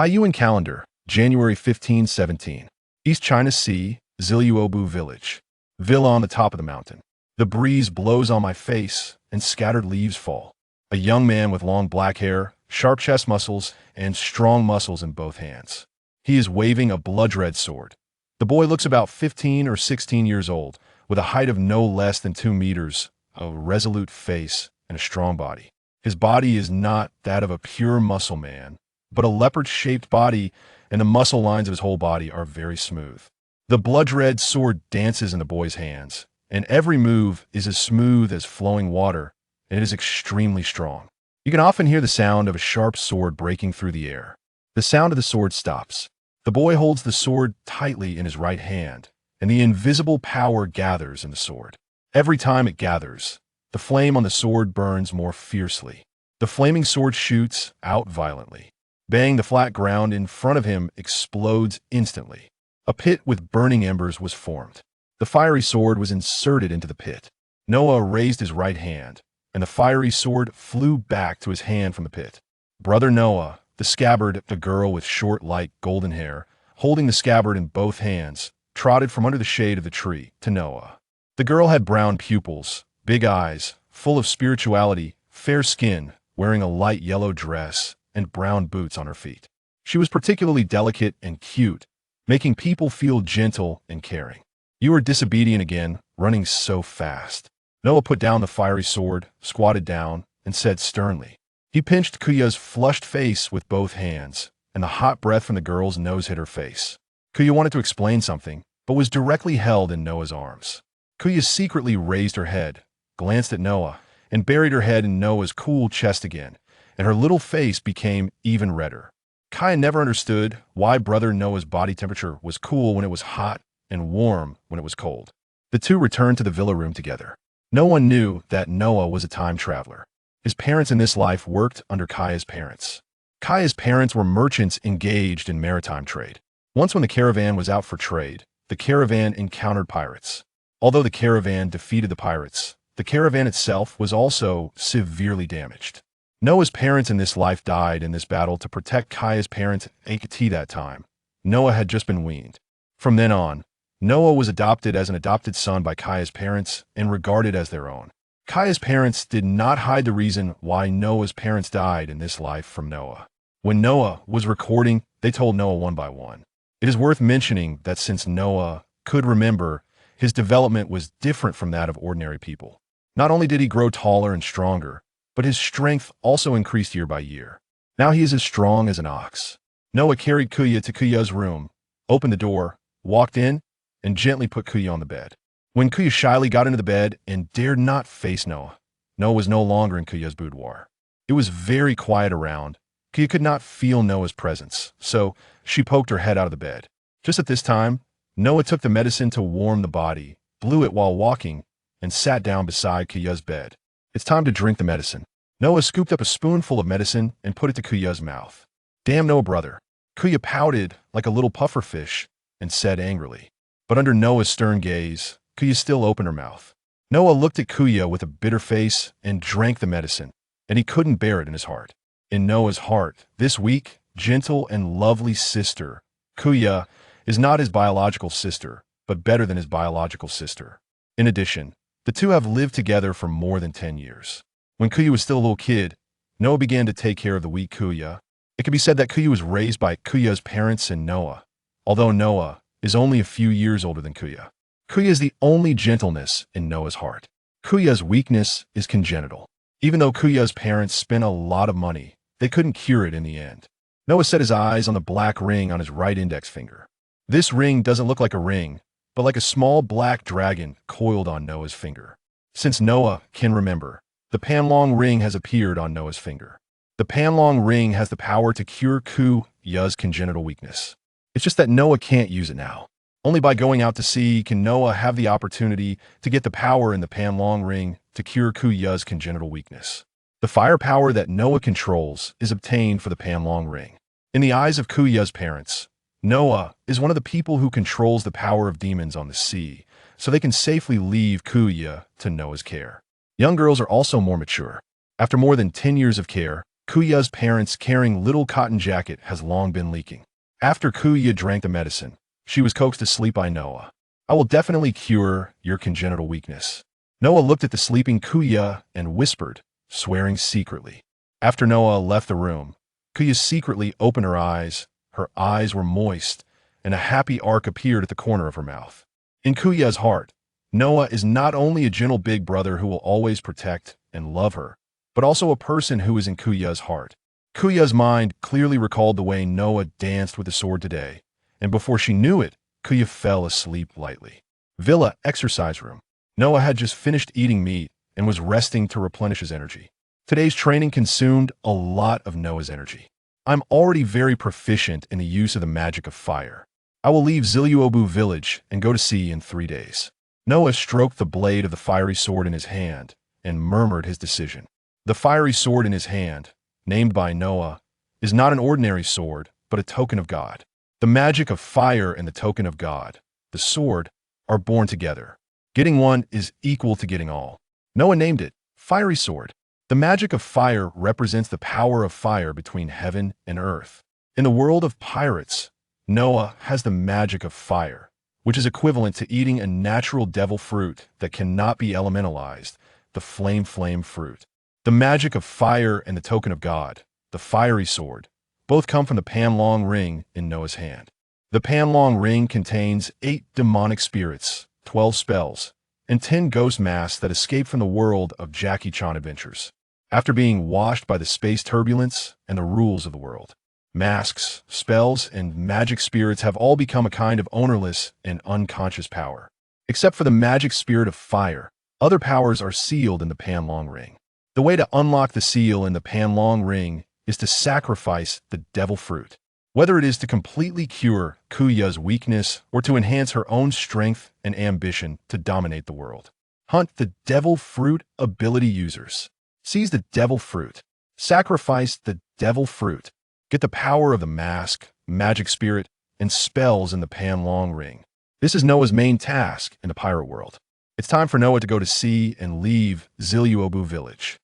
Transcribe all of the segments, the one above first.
Haiyuan calendar, January 1517. East China Sea, Ziliuobu village. Villa on the top of the mountain. The breeze blows on my face, and scattered leaves fall. A young man with long black hair, sharp chest muscles, and strong muscles in both hands. He is waving a blood-red sword. The boy looks about 15 or 16 years old, with a height of no less than 2 meters, a resolute face, and a strong body. His body is not that of a pure muscle man, but a leopard-shaped body, and the muscle lines of his whole body are very smooth. The blood-red sword dances in the boy's hands, and every move is as smooth as flowing water, and it is extremely strong. You can often hear the sound of a sharp sword breaking through the air. The sound of the sword stops. The boy holds the sword tightly in his right hand, and the invisible power gathers in the sword. Every time it gathers, the flame on the sword burns more fiercely. The flaming sword shoots out violently. Bang, the flat ground in front of him explodes instantly. A pit with burning embers was formed. The fiery sword was inserted into the pit. Noah raised his right hand, and the fiery sword flew back to his hand from the pit. Brother Noah, the scabbard, a girl with short, light, golden hair, holding the scabbard in both hands, trotted from under the shade of the tree to Noah. The girl had brown pupils, big eyes, full of spirituality, fair skin, wearing a light yellow dress, and brown boots on her feet. She was particularly delicate and cute, making people feel gentle and caring. "You are disobedient again, running so fast." Noah put down the fiery sword, squatted down, and said sternly. He pinched Kuya's flushed face with both hands, and the hot breath from the girl's nose hit her face. Kuya wanted to explain something, but was directly held in Noah's arms. Kuya secretly raised her head, glanced at Noah, and buried her head in Noah's cool chest again, and her little face became even redder. Kaya never understood why brother Noah's body temperature was cool when it was hot and warm when it was cold. The two returned to the villa room together. No one knew that Noah was a time traveler. His parents in this life worked under Kaya's parents. Kaya's parents were merchants engaged in maritime trade. Once when the caravan was out for trade, the caravan encountered pirates. Although the caravan defeated the pirates, the caravan itself was also severely damaged. Noah's parents in this life died in this battle to protect Kaya's parents at that time. Noah had just been weaned. From then on, Noah was adopted as an adopted son by Kaya's parents and regarded as their own. Kaya's parents did not hide the reason why Noah's parents died in this life from Noah. When Noah was recording, they told Noah one by one. It is worth mentioning that since Noah could remember, his development was different from that of ordinary people. Not only did he grow taller and stronger, but his strength also increased year by year. Now he is as strong as an ox. Noah carried Kuya to Kuya's room, opened the door, walked in, and gently put Kuya on the bed. When Kuya shyly got into the bed and dared not face Noah, Noah was no longer in Kuya's boudoir. It was very quiet around. Kuya could not feel Noah's presence, so she poked her head out of the bed. Just at this time, Noah took the medicine to warm the body, blew it while walking, and sat down beside Kuya's bed. "It's time to drink the medicine." Noah scooped up a spoonful of medicine and put it to Kuya's mouth. "Damn Noah, brother." Kuya pouted like a little puffer fish and said angrily. But under Noah's stern gaze, Kuya still opened her mouth. Noah looked at Kuya with a bitter face and drank the medicine, and he couldn't bear it in his heart. In Noah's heart, this weak, gentle, and lovely sister, Kuya, is not his biological sister, but better than his biological sister. In addition, the two have lived together for more than 10 years. When Kuya was still a little kid, Noah began to take care of the weak Kuya. It can be said that Kuya was raised by Kuya's parents and Noah, although Noah is only a few years older than Kuya. Kuya is the only gentleness in Noah's heart. Kuya's weakness is congenital. Even though Kuya's parents spent a lot of money, they couldn't cure it in the end. Noah set his eyes on the black ring on his right index finger. This ring doesn't look like a ring, but like a small black dragon coiled on Noah's finger. Since Noah can remember, the Panlong ring has appeared on Noah's finger. The Panlong ring has the power to cure Kuya's congenital weakness. It's just that Noah can't use it now. Only by going out to sea can Noah have the opportunity to get the power in the Panlong ring to cure Kuya's congenital weakness. The firepower that Noah controls is obtained for the Panlong ring. In the eyes of Kuya's parents, Noah is one of the people who controls the power of demons on the sea, so they can safely leave Kuya to Noah's care. Young girls are also more mature. After more than 10 years of care, Kuya's parents' carrying little cotton jacket has long been leaking. After Kuya drank the medicine, she was coaxed to sleep by Noah. I will definitely cure your congenital weakness. Noah looked at the sleeping Kuya and whispered, swearing secretly. After Noah left the room, Kuya secretly opened her eyes. Her eyes were moist, and a happy arc appeared at the corner of her mouth. In Kuya's heart, Noah is not only a gentle big brother who will always protect and love her, but also a person who is in Kuya's heart. Kuya's mind clearly recalled the way Noah danced with the sword today, and before she knew it, Kuya fell asleep lightly. Villa exercise room. Noah had just finished eating meat and was resting to replenish his energy. Today's training consumed a lot of Noah's energy. I'm already very proficient in the use of the magic of fire. I will leave Ziluobu village and go to sea in 3 days. Noah stroked the blade of the fiery sword in his hand and murmured his decision. The fiery sword in his hand, named by Noah, is not an ordinary sword, but a token of God. The magic of fire and the token of God, the sword, are born together. Getting one is equal to getting all. Noah named it Fiery Sword. The magic of fire represents the power of fire between heaven and earth. In the world of pirates, Noah has the magic of fire, which is equivalent to eating a natural devil fruit that cannot be elementalized, the flame fruit. The magic of fire and the token of God, the fiery sword, both come from the Panlong ring in Noah's hand. The Panlong ring contains 8 demonic spirits, 12 spells, and 10 ghost masks that escape from the world of Jackie Chan adventures. After being washed by the space turbulence and the rules of the world, masks, spells, and magic spirits have all become a kind of ownerless and unconscious power. Except for the magic spirit of fire, other powers are sealed in the Panlong ring. The way to unlock the seal in the Panlong ring is to sacrifice the devil fruit. Whether it is to completely cure Kuya's weakness or to enhance her own strength and ambition to dominate the world. Hunt the devil fruit ability users. Seize the devil fruit. Sacrifice the devil fruit. Get the power of the mask, magic spirit, and spells in the Panlong ring. This is Noah's main task in the pirate world. It's time for Noah to go to sea and leave Ziluobu village.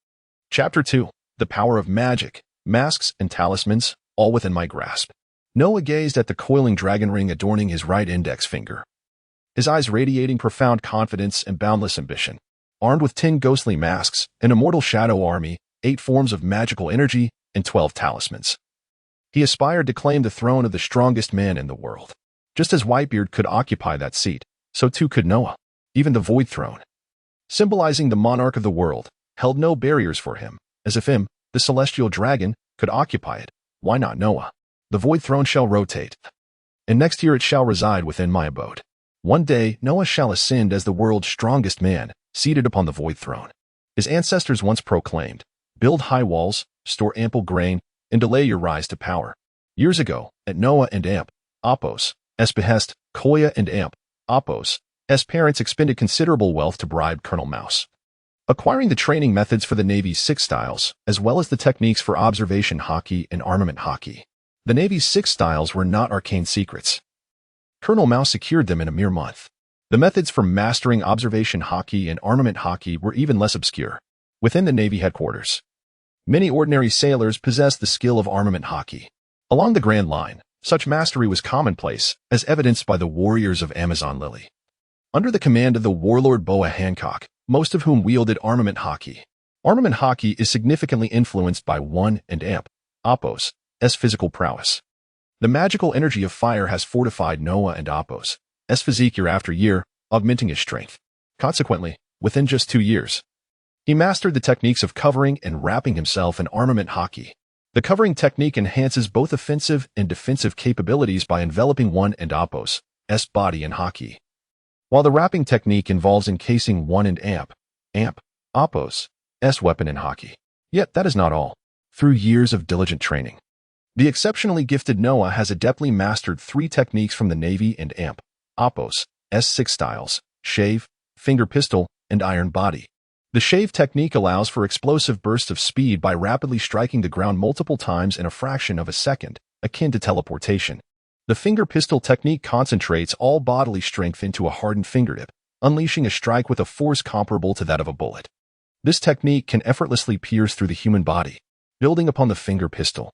Chapter 2. The Power of Magic, Masks and Talismans, all within my grasp. Noah gazed at the coiling dragon ring adorning his right index finger, his eyes radiating profound confidence and boundless ambition. Armed with 10 ghostly masks, an immortal shadow army, 8 forms of magical energy, and 12 talismans. He aspired to claim the throne of the strongest man in the world. Just as Whitebeard could occupy that seat, so too could Noah. Even the Void Throne, symbolizing the monarch of the world, held no barriers for him, as if him, the celestial dragon, could occupy it. Why not Noah? The Void Throne shall rotate, and next year it shall reside within my abode. One day Noah shall ascend as the world's strongest man, seated upon the Void Throne. His ancestors once proclaimed, build high walls, store ample grain, and delay your rise to power. Years ago, at Noah and Amp, Apos, S. behest, Koya and Amp, Apos, S. parents expended considerable wealth to bribe Colonel Mouse. Acquiring the training methods for the Navy's 6 styles, as well as the techniques for observation hockey and armament hockey. The Navy's 6 styles were not arcane secrets. Colonel Mouse secured them in a mere month. The methods for mastering observation hockey and armament hockey were even less obscure. Within the Navy headquarters, many ordinary sailors possessed the skill of armament hockey. Along the Grand Line, such mastery was commonplace, as evidenced by the warriors of Amazon Lily. Under the command of the warlord Boa Hancock, most of whom wielded armament hockey. Armament hockey is significantly influenced by 1 and Amp, Apos, S. physical prowess. The magical energy of fire has fortified Noah and Apos, S. physique year after year, augmenting his strength. Consequently, within just 2 years, he mastered the techniques of covering and wrapping himself in armament hockey. The covering technique enhances both offensive and defensive capabilities by enveloping 1 and Apos, S. body in hockey, while the wrapping technique involves encasing 1 and Amp, Apos, S. weapon in hockey. Yet that is not all. Through years of diligent training, the exceptionally gifted Noah has adeptly mastered 3 techniques from the Navy and Amp, Apos, S. 6 styles, shave, finger pistol, and iron body. The shave technique allows for explosive bursts of speed by rapidly striking the ground multiple times in a fraction of a second, akin to teleportation. The finger pistol technique concentrates all bodily strength into a hardened fingertip, unleashing a strike with a force comparable to that of a bullet. This technique can effortlessly pierce through the human body. Building upon the finger pistol,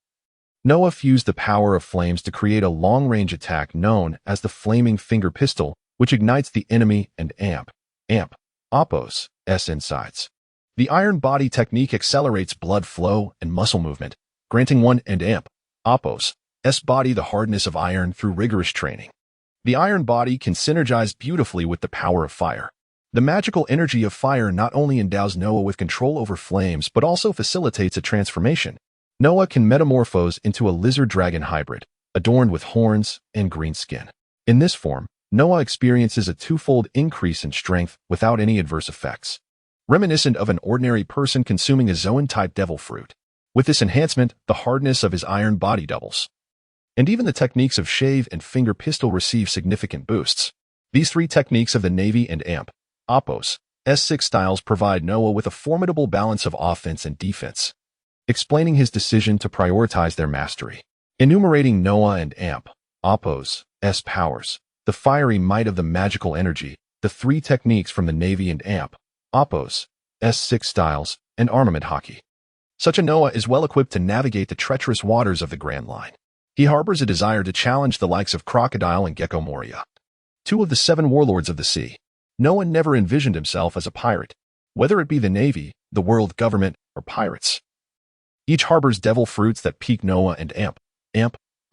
Noah fused the power of flames to create a long-range attack known as the Flaming Finger Pistol, which ignites the enemy and Oppos' insides. The iron body technique accelerates blood flow and muscle movement, granting one and Oppos' body the hardness of iron through rigorous training. The iron body can synergize beautifully with the power of fire. The magical energy of fire not only endows Noah with control over flames but also facilitates a transformation. Noah can metamorphose into a lizard-dragon hybrid, adorned with horns and green skin. In this form, Noah experiences a twofold increase in strength without any adverse effects, reminiscent of an ordinary person consuming a Zoan-type devil fruit. With this enhancement, the hardness of his iron body doubles. And even the techniques of shave and finger pistol receive significant boosts. These three techniques of the Navy and Oppos' 6 styles provide Noah with a formidable balance of offense and defense, explaining his decision to prioritize their mastery. Enumerating Noah and Oppos' powers, the fiery might of the magical energy, the three techniques from the Navy and Oppos' 6 styles, and armament hockey. Such a Noah is well equipped to navigate the treacherous waters of the Grand Line. He harbors a desire to challenge the likes of Crocodile and Gecko Moria, 2 of the 7 warlords of the sea. Noah never envisioned himself as a pirate, whether it be the Navy, the world government, or pirates. Each harbors devil fruits that pique Noah and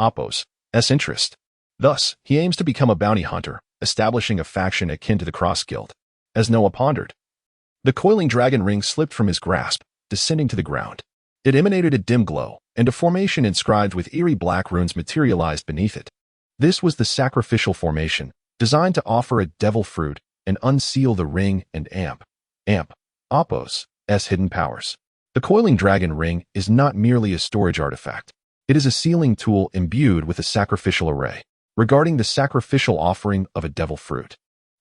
Oppos' interest. Thus, he aims to become a bounty hunter, establishing a faction akin to the Cross Guild. As Noah pondered, the coiling dragon ring slipped from his grasp, descending to the ground. It emanated a dim glow, and a formation inscribed with eerie black runes materialized beneath it. This was the sacrificial formation, designed to offer a devil fruit and unseal the ring and Oppos' hidden powers. The coiling dragon ring is not merely a storage artifact. It is a sealing tool imbued with a sacrificial array. Regarding the sacrificial offering of a devil fruit,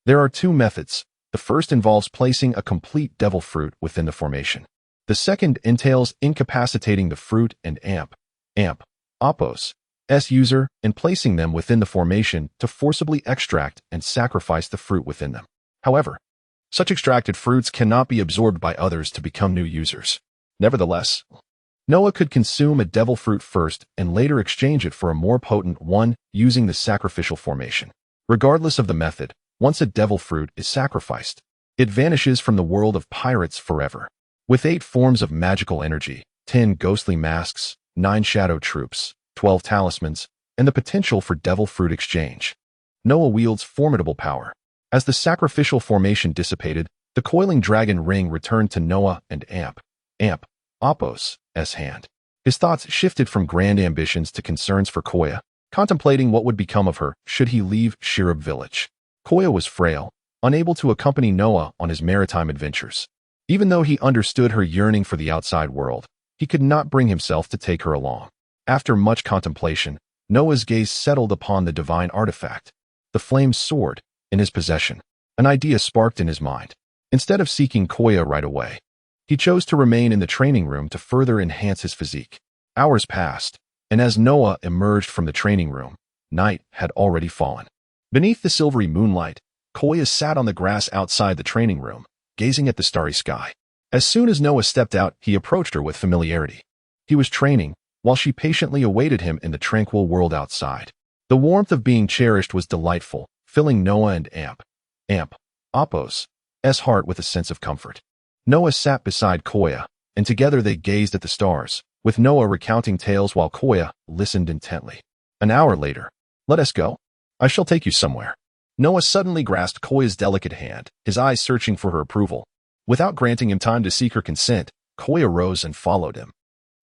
there are 2 methods. The first involves placing a complete devil fruit within the formation. The second entails incapacitating the fruit and Oppos' user and placing them within the formation to forcibly extract and sacrifice the fruit within them. However, such extracted fruits cannot be absorbed by others to become new users. Nevertheless, Noah could consume a devil fruit first and later exchange it for a more potent one using the sacrificial formation. Regardless of the method, once a devil fruit is sacrificed, it vanishes from the world of pirates forever. With 8 forms of magical energy, 10 ghostly masks, 9 shadow troops, 12 talismans, and the potential for devil fruit exchange, Noah wields formidable power. As the sacrificial formation dissipated, the coiling dragon ring returned to Noah and Oppos' hand. His thoughts shifted from grand ambitions to concerns for Koya, contemplating what would become of her should he leave Shirab village. Koya was frail, unable to accompany Noah on his maritime adventures. Even though he understood her yearning for the outside world, he could not bring himself to take her along. After much contemplation, Noah's gaze settled upon the divine artifact, the flame sword, in his possession. An idea sparked in his mind. Instead of seeking Koya right away, he chose to remain in the training room to further enhance his physique. Hours passed, and as Noah emerged from the training room, night had already fallen. Beneath the silvery moonlight, Koya sat on the grass outside the training room, gazing at the starry sky. As soon as Noah stepped out, he approached her with familiarity. He was training, while she patiently awaited him in the tranquil world outside. The warmth of being cherished was delightful, filling Noah and Oppos' heart with a sense of comfort. Noah sat beside Koya, and together they gazed at the stars, with Noah recounting tales while Koya listened intently. An hour later, "Let us go. I shall take you somewhere." Noah suddenly grasped Koya's delicate hand, his eyes searching for her approval. Without granting him time to seek her consent, Koya rose and followed him.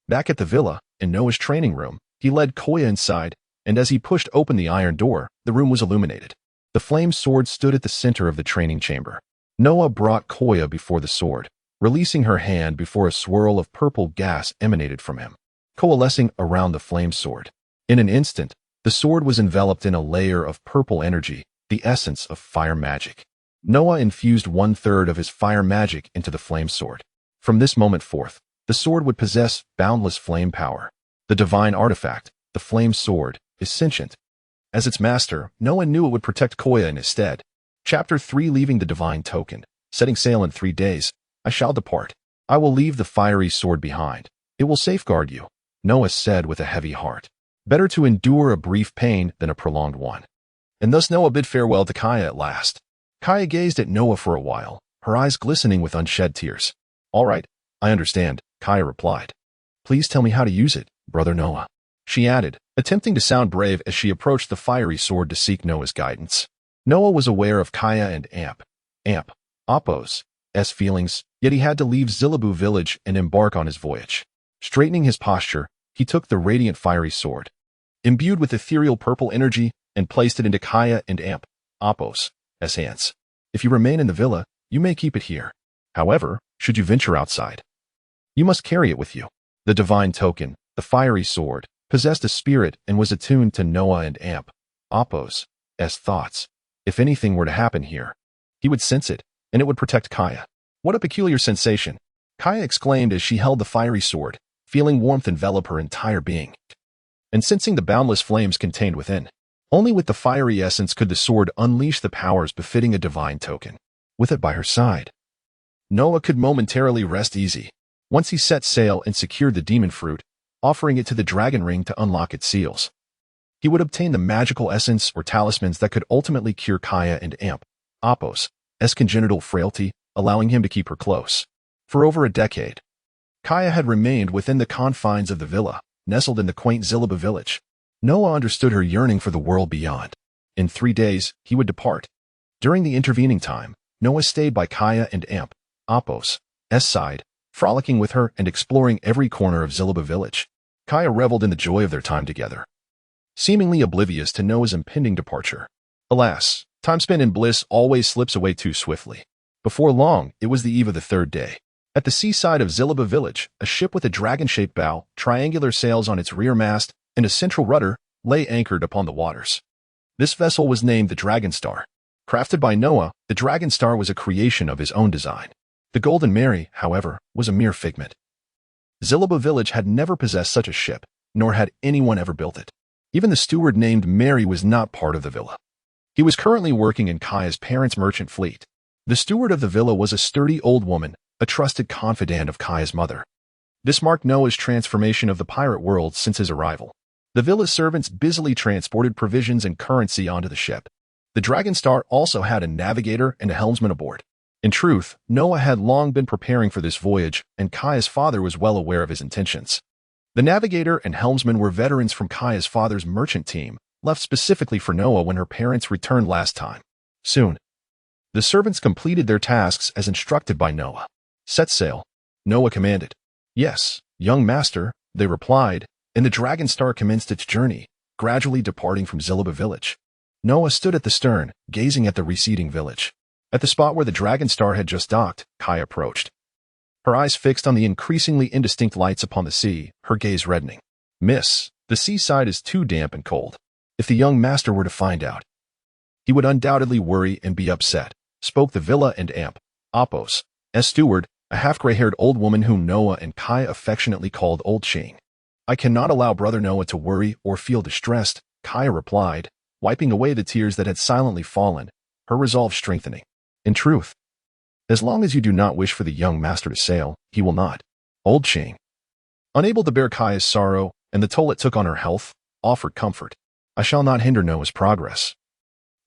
Back at the villa, in Noah's training room, he led Koya inside, and as he pushed open the iron door, the room was illuminated. The flame sword stood at the center of the training chamber. Noah brought Koya before the sword, releasing her hand before a swirl of purple gas emanated from him, coalescing around the flame sword. In an instant, the sword was enveloped in a layer of purple energy, the essence of fire magic. Noah infused 1/3 of his fire magic into the flame sword. From this moment forth, the sword would possess boundless flame power. The divine artifact, the flame sword, is sentient. As its master, Noah knew it would protect Koya in his stead. Chapter 3: Leaving the Divine Token. Setting sail in 3 days. I shall depart. I will leave the fiery sword behind, It will safeguard you, Noah said with a heavy heart. Better to endure a brief pain than a prolonged one. And thus Noah bid farewell to Kaya at last. Kaya gazed at Noah for a while, her eyes glistening with unshed tears. All right, I understand, Kaya replied. Please tell me how to use it, brother Noah. She added, attempting to sound brave as she approached the fiery sword to seek Noah's guidance. Noah was aware of Kaya and Apos' feelings, yet he had to leave Zilibu village and embark on his voyage. Straightening his posture, he took the radiant fiery sword, imbued with ethereal purple energy, and placed it into Kaya and Apos' hands. If you remain in the villa, you may keep it here. However, should you venture outside, you must carry it with you. The divine token, the fiery sword, possessed a spirit and was attuned to Noah and Apos' thoughts. If anything were to happen here, he would sense it, and it would protect Kaya. What a peculiar sensation, Kaya exclaimed as she held the fiery sword, feeling warmth envelop her entire being, and sensing the boundless flames contained within. Only with the fiery essence could the sword unleash the powers befitting a divine token. With it by her side, Noah could momentarily rest easy. Once he set sail and secured the demon fruit, offering it to the dragon ring to unlock its seals, he would obtain the magical essence or talismans that could ultimately cure Kaya and Apos' congenital frailty, allowing him to keep her close. For over a decade, Kaya had remained within the confines of the villa, nestled in the quaint Zilibu village. Noah understood her yearning for the world beyond. In 3 days, he would depart. During the intervening time, Noah stayed by Kaya and Apos' side, frolicking with her and exploring every corner of Zilibu village. Kaya reveled in the joy of their time together, seemingly oblivious to Noah's impending departure. Alas, time spent in bliss always slips away too swiftly. Before long, it was the eve of the 3rd day. At the seaside of Zilibu village, a ship with a dragon-shaped bow, triangular sails on its rear mast, and a central rudder lay anchored upon the waters. This vessel was named the Dragon Star. Crafted by Noah, the Dragon Star was a creation of his own design. The Golden Mary, however, was a mere figment. Zilibu village had never possessed such a ship, nor had anyone ever built it. Even the steward named Mary was not part of the villa. He was currently working in Kaya's parents' merchant fleet. The steward of the villa was a sturdy old woman, a trusted confidant of Kaya's mother. This marked Noah's transformation of the pirate world since his arrival. The villa's servants busily transported provisions and currency onto the ship. The Dragon Star also had a navigator and a helmsman aboard. In truth, Noah had long been preparing for this voyage, and Kaya's father was well aware of his intentions. The navigator and helmsman were veterans from Kaya's father's merchant team, left specifically for Noah when her parents returned last time. Soon, the servants completed their tasks as instructed by Noah. Set sail, Noah commanded. Yes, young master, they replied, and the Dragon Star commenced its journey, gradually departing from Zilibu village. Noah stood at the stern, gazing at the receding village. At the spot where the Dragon Star had just docked, Kaya approached. Her eyes fixed on the increasingly indistinct lights upon the sea, her gaze reddening. Miss, the seaside is too damp and cold. If the young master were to find out, he would undoubtedly worry and be upset, spoke the villa and Apos' steward, a half-gray-haired old woman whom Noah and Kaya affectionately called Old Ching. I cannot allow brother Noah to worry or feel distressed, Kaya replied, wiping away the tears that had silently fallen, her resolve strengthening. In truth, as long as you do not wish for the young master to sail, he will not. Old Ching, unable to bear Kaya's sorrow and the toll it took on her health, offered comfort. I shall not hinder Noah's progress,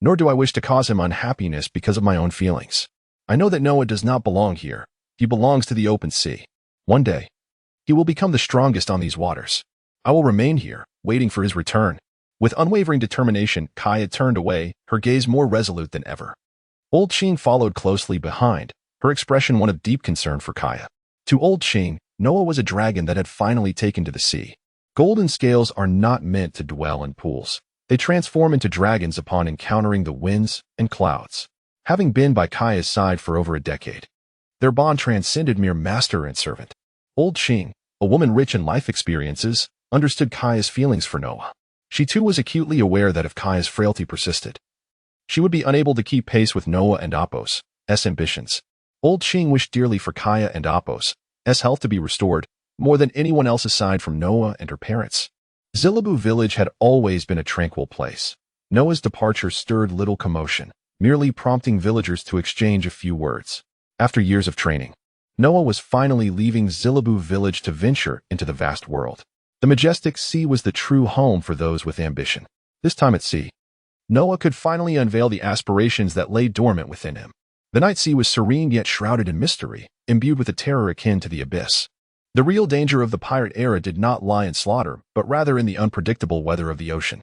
nor do I wish to cause him unhappiness because of my own feelings. I know that Noah does not belong here. He belongs to the open sea. One day, he will become the strongest on these waters. I will remain here, waiting for his return. With unwavering determination, Kaya turned away, her gaze more resolute than ever. Old Ching followed closely behind, her expression one of deep concern for Kaya. To Old Ching, Noah was a dragon that had finally taken to the sea. Golden scales are not meant to dwell in pools. They transform into dragons upon encountering the winds and clouds. Having been by Kaya's side for over a decade, their bond transcended mere master and servant. Old Ching, a woman rich in life experiences, understood Kaya's feelings for Noah. She too was acutely aware that if Kaya's frailty persisted, she would be unable to keep pace with Noah and Apos' ambitions. Old Ching wished dearly for Kaya and Apos' health to be restored, more than anyone else aside from Noah and her parents. Zilibu village had always been a tranquil place. Noah's departure stirred little commotion, merely prompting villagers to exchange a few words. After years of training, Noah was finally leaving Zilibu village to venture into the vast world. The majestic sea was the true home for those with ambition. This time at sea, Noah could finally unveil the aspirations that lay dormant within him. The night sea was serene yet shrouded in mystery, imbued with a terror akin to the abyss. The real danger of the pirate era did not lie in slaughter, but rather in the unpredictable weather of the ocean.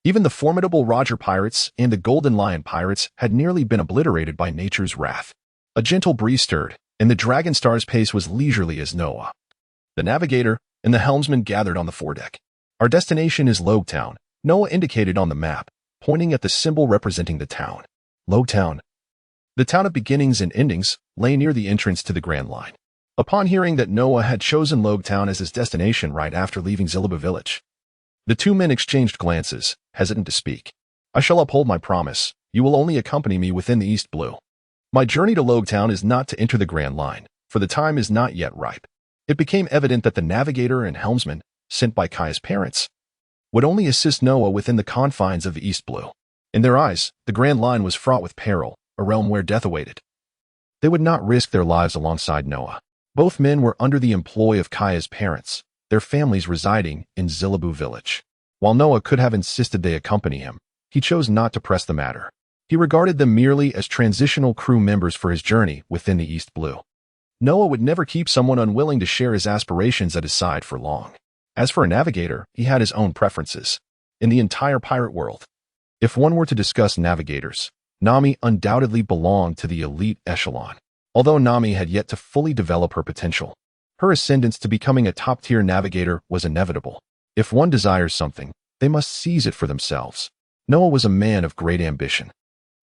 Even the formidable Roger pirates and the Golden Lion pirates had nearly been obliterated by nature's wrath. A gentle breeze stirred, and the Dragon Star's pace was leisurely as Noah. The navigator and the helmsman gathered on the foredeck. Our destination is Logtown, Noah indicated on the map, pointing at the symbol representing the town. Logtown, the town of beginnings and endings, lay near the entrance to the Grand Line. Upon hearing that Noah had chosen Logtown as his destination right after leaving Zilibu village, the two men exchanged glances, hesitant to speak. I shall uphold my promise. You will only accompany me within the East Blue. My journey to Logtown is not to enter the Grand Line, for the time is not yet ripe. It became evident that the navigator and helmsman, sent by Kai's parents, would only assist Noah within the confines of the East Blue. In their eyes, the Grand Line was fraught with peril, a realm where death awaited. They would not risk their lives alongside Noah. Both men were under the employ of Kai's parents, their families residing in Zilibu village. While Noah could have insisted they accompany him, he chose not to press the matter. He regarded them merely as transitional crew members for his journey within the East Blue. Noah would never keep someone unwilling to share his aspirations at his side for long. As for a navigator, he had his own preferences. In the entire pirate world, if one were to discuss navigators, Nami undoubtedly belonged to the elite echelon. Although Nami had yet to fully develop her potential, her ascendance to becoming a top-tier navigator was inevitable. If one desires something, they must seize it for themselves. Noah was a man of great ambition.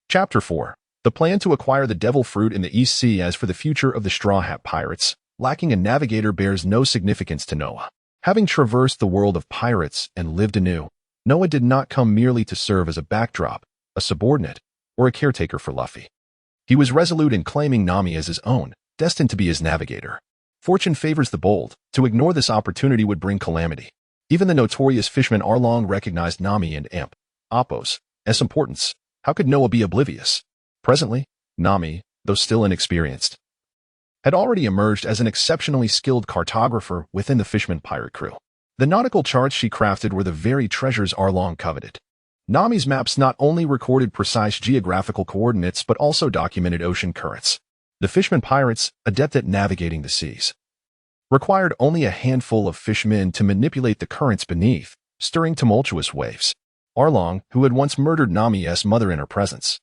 Chapter 4. The plan to acquire the Devil Fruit in the East Sea. As for the future of the Straw Hat Pirates, lacking a navigator bears no significance to Noah. Having traversed the world of pirates and lived anew, Noah did not come merely to serve as a backdrop, a subordinate, or a caretaker for Luffy. He was resolute in claiming Nami as his own, destined to be his navigator. Fortune favors the bold. To ignore this opportunity would bring calamity. Even the notorious fisherman Arlong recognized Nami and Imp, Apos, as importance. How could Noah be oblivious? Presently, Nami, though still inexperienced, had already emerged as an exceptionally skilled cartographer within the fisherman pirate crew. The nautical charts she crafted were the very treasures Arlong coveted. Nami's maps not only recorded precise geographical coordinates but also documented ocean currents. The fishermen pirates, adept at navigating the seas, required only a handful of fishmen to manipulate the currents beneath, stirring tumultuous waves. Arlong, who had once murdered Nami's mother in her presence,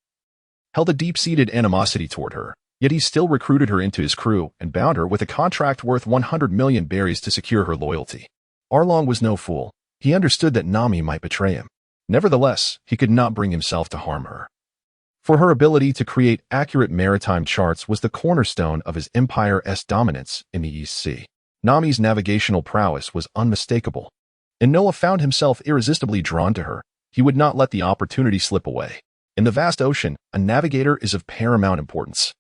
held a deep-seated animosity toward her, yet he still recruited her into his crew and bound her with a contract worth 100 million berries to secure her loyalty. Arlong was no fool. He understood that Nami might betray him. Nevertheless, he could not bring himself to harm her. For her ability to create accurate maritime charts was the cornerstone of his empire's dominance in the East Sea. Nami's navigational prowess was unmistakable, and Noah found himself irresistibly drawn to her. He would not let the opportunity slip away. In the vast ocean, a navigator is of paramount importance.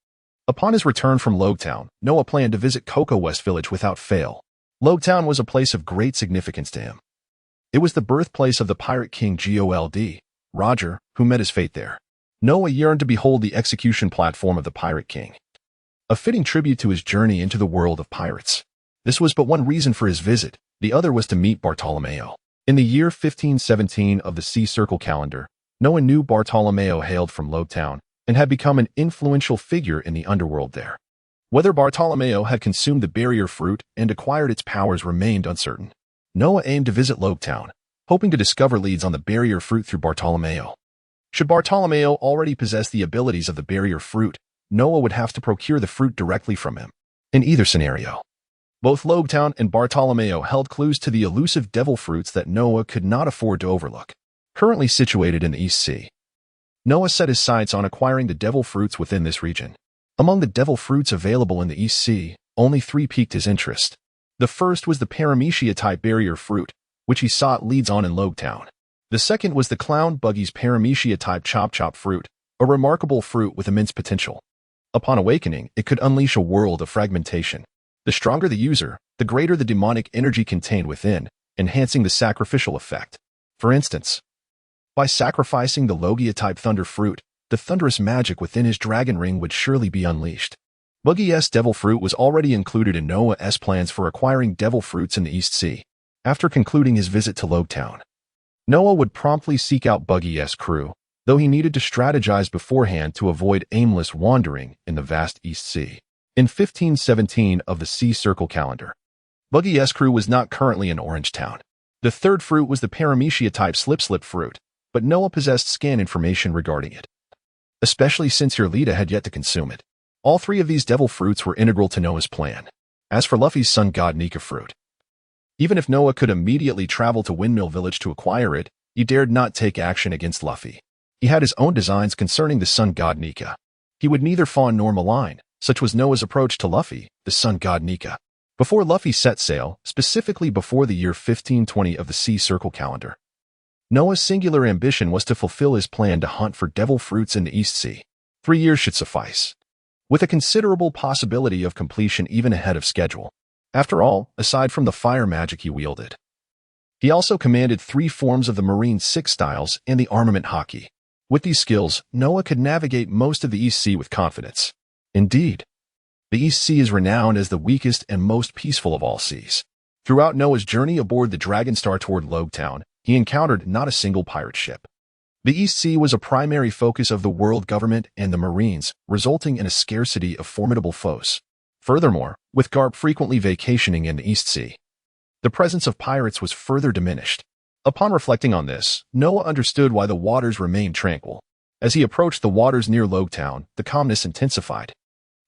Upon his return from Logtown, Noah planned to visit Cocoa West Village without fail. Logtown was a place of great significance to him. It was the birthplace of the pirate king Gold, Roger, who met his fate there. Noah yearned to behold the execution platform of the pirate king, a fitting tribute to his journey into the world of pirates. This was but one reason for his visit. The other was to meet Bartolomeo. In the year 1517 of the Sea Circle calendar, Noah knew Bartolomeo hailed from Logtown and had become an influential figure in the underworld there. Whether Bartolomeo had consumed the barrier fruit and acquired its powers remained uncertain. Noah aimed to visit Logtown, hoping to discover leads on the barrier fruit through Bartolomeo. Should Bartolomeo already possess the abilities of the barrier fruit, Noah would have to procure the fruit directly from him. In either scenario, both Logtown and Bartolomeo held clues to the elusive devil fruits that Noah could not afford to overlook. Currently situated in the East Sea, Noah set his sights on acquiring the devil fruits within this region. Among the devil fruits available in the East Sea, only 3 piqued his interest. The first was the Paramecia-type barrier fruit, which he sought leads on in Logtown. The second was the Clown Buggy's Paramecia-type Chop fruit, a remarkable fruit with immense potential. Upon awakening, it could unleash a world of fragmentation. The stronger the user, the greater the demonic energy contained within, enhancing the sacrificial effect. For instance, by sacrificing the Logia-type thunder fruit, the thunderous magic within his dragon ring would surely be unleashed. Buggy's devil fruit was already included in Noah's plans for acquiring devil fruits in the East Sea. After concluding his visit to Logtown, Noah would promptly seek out Buggy's crew, though he needed to strategize beforehand to avoid aimless wandering in the vast East Sea. In 1517 of the Sea Circle calendar, Buggy's crew was not currently in Orangetown. The third fruit was the Paramecia-type slip fruit, but Noah possessed scant information regarding it, especially since Irlita had yet to consume it. All three of these devil fruits were integral to Noah's plan. As for Luffy's sun god Nika fruit, even if Noah could immediately travel to Windmill Village to acquire it, he dared not take action against Luffy. He had his own designs concerning the sun god Nika. He would neither fawn nor malign. Such was Noah's approach to Luffy, the sun god Nika. Before Luffy set sail, specifically before the year 1520 of the Sea Circle calendar, Noah's singular ambition was to fulfill his plan to hunt for devil fruits in the East Sea. 3 years should suffice, with a considerable possibility of completion even ahead of schedule. After all, aside from the fire magic he wielded, he also commanded 3 forms of the Marine 6 styles and the armament Haki. With these skills, Noah could navigate most of the East Sea with confidence. Indeed, the East Sea is renowned as the weakest and most peaceful of all seas. Throughout Noah's journey aboard the Dragonstar toward Logtown, he encountered not a single pirate ship. The East Sea was a primary focus of the world government and the Marines, resulting in a scarcity of formidable foes. Furthermore, with Garp frequently vacationing in the East Sea, the presence of pirates was further diminished. Upon reflecting on this, Noah understood why the waters remained tranquil. As he approached the waters near Logtown, the calmness intensified.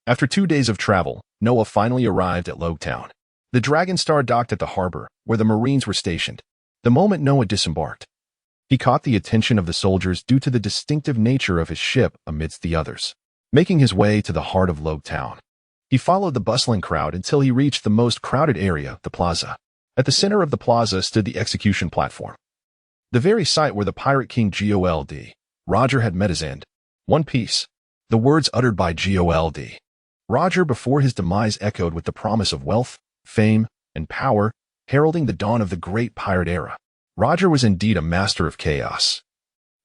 After 2 days of travel, Noah finally arrived at Logtown. The Dragonstar docked at the harbor, where the Marines were stationed. The moment Noah disembarked, he caught the attention of the soldiers due to the distinctive nature of his ship amidst the others. Making his way to the heart of Logtown, he followed the bustling crowd until he reached the most crowded area, the plaza. At the center of the plaza stood the execution platform, the very site where the pirate king Gold Roger had met his end. One Piece. The words uttered by Gold Roger before his demise echoed with the promise of wealth, fame, and power, heralding the dawn of the great pirate era. Roger was indeed a master of chaos,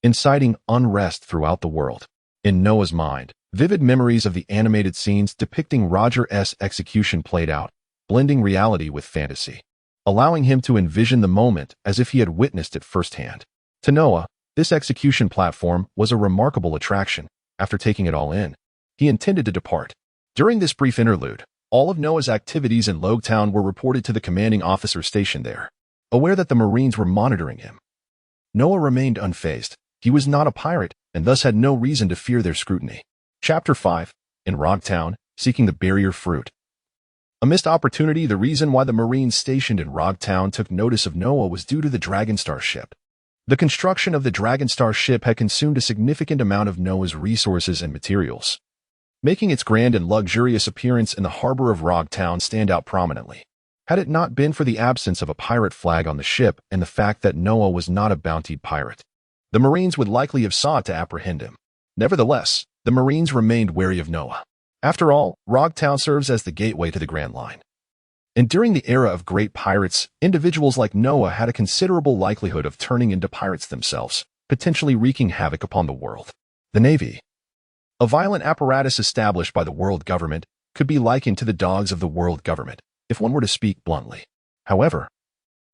inciting unrest throughout the world. In Noah's mind, vivid memories of the animated scenes depicting Roger's execution played out, blending reality with fantasy, allowing him to envision the moment as if he had witnessed it firsthand. To Noah, this execution platform was a remarkable attraction. After taking it all in, he intended to depart. During this brief interlude, all of Noah's activities in Logtown were reported to the commanding officer stationed there. Aware that the Marines were monitoring him, Noah remained unfazed. He was not a pirate, and thus had no reason to fear their scrutiny. Chapter 5. In Rogtown, seeking the barrier fruit. A missed opportunity. The reason why the Marines stationed in Rogtown took notice of Noah was due to the Dragonstar ship. The construction of the Dragonstar ship had consumed a significant amount of Noah's resources and materials, making its grand and luxurious appearance in the harbor of Rogtown stand out prominently. Had it not been for the absence of a pirate flag on the ship and the fact that Noah was not a bountied pirate, the Marines would likely have sought to apprehend him. Nevertheless, the Marines remained wary of Noah. After all, Rogtown serves as the gateway to the Grand Line. And during the era of great pirates, individuals like Noah had a considerable likelihood of turning into pirates themselves, potentially wreaking havoc upon the world. The Navy, a violent apparatus established by the world government, could be likened to the dogs of the world government, if one were to speak bluntly. However,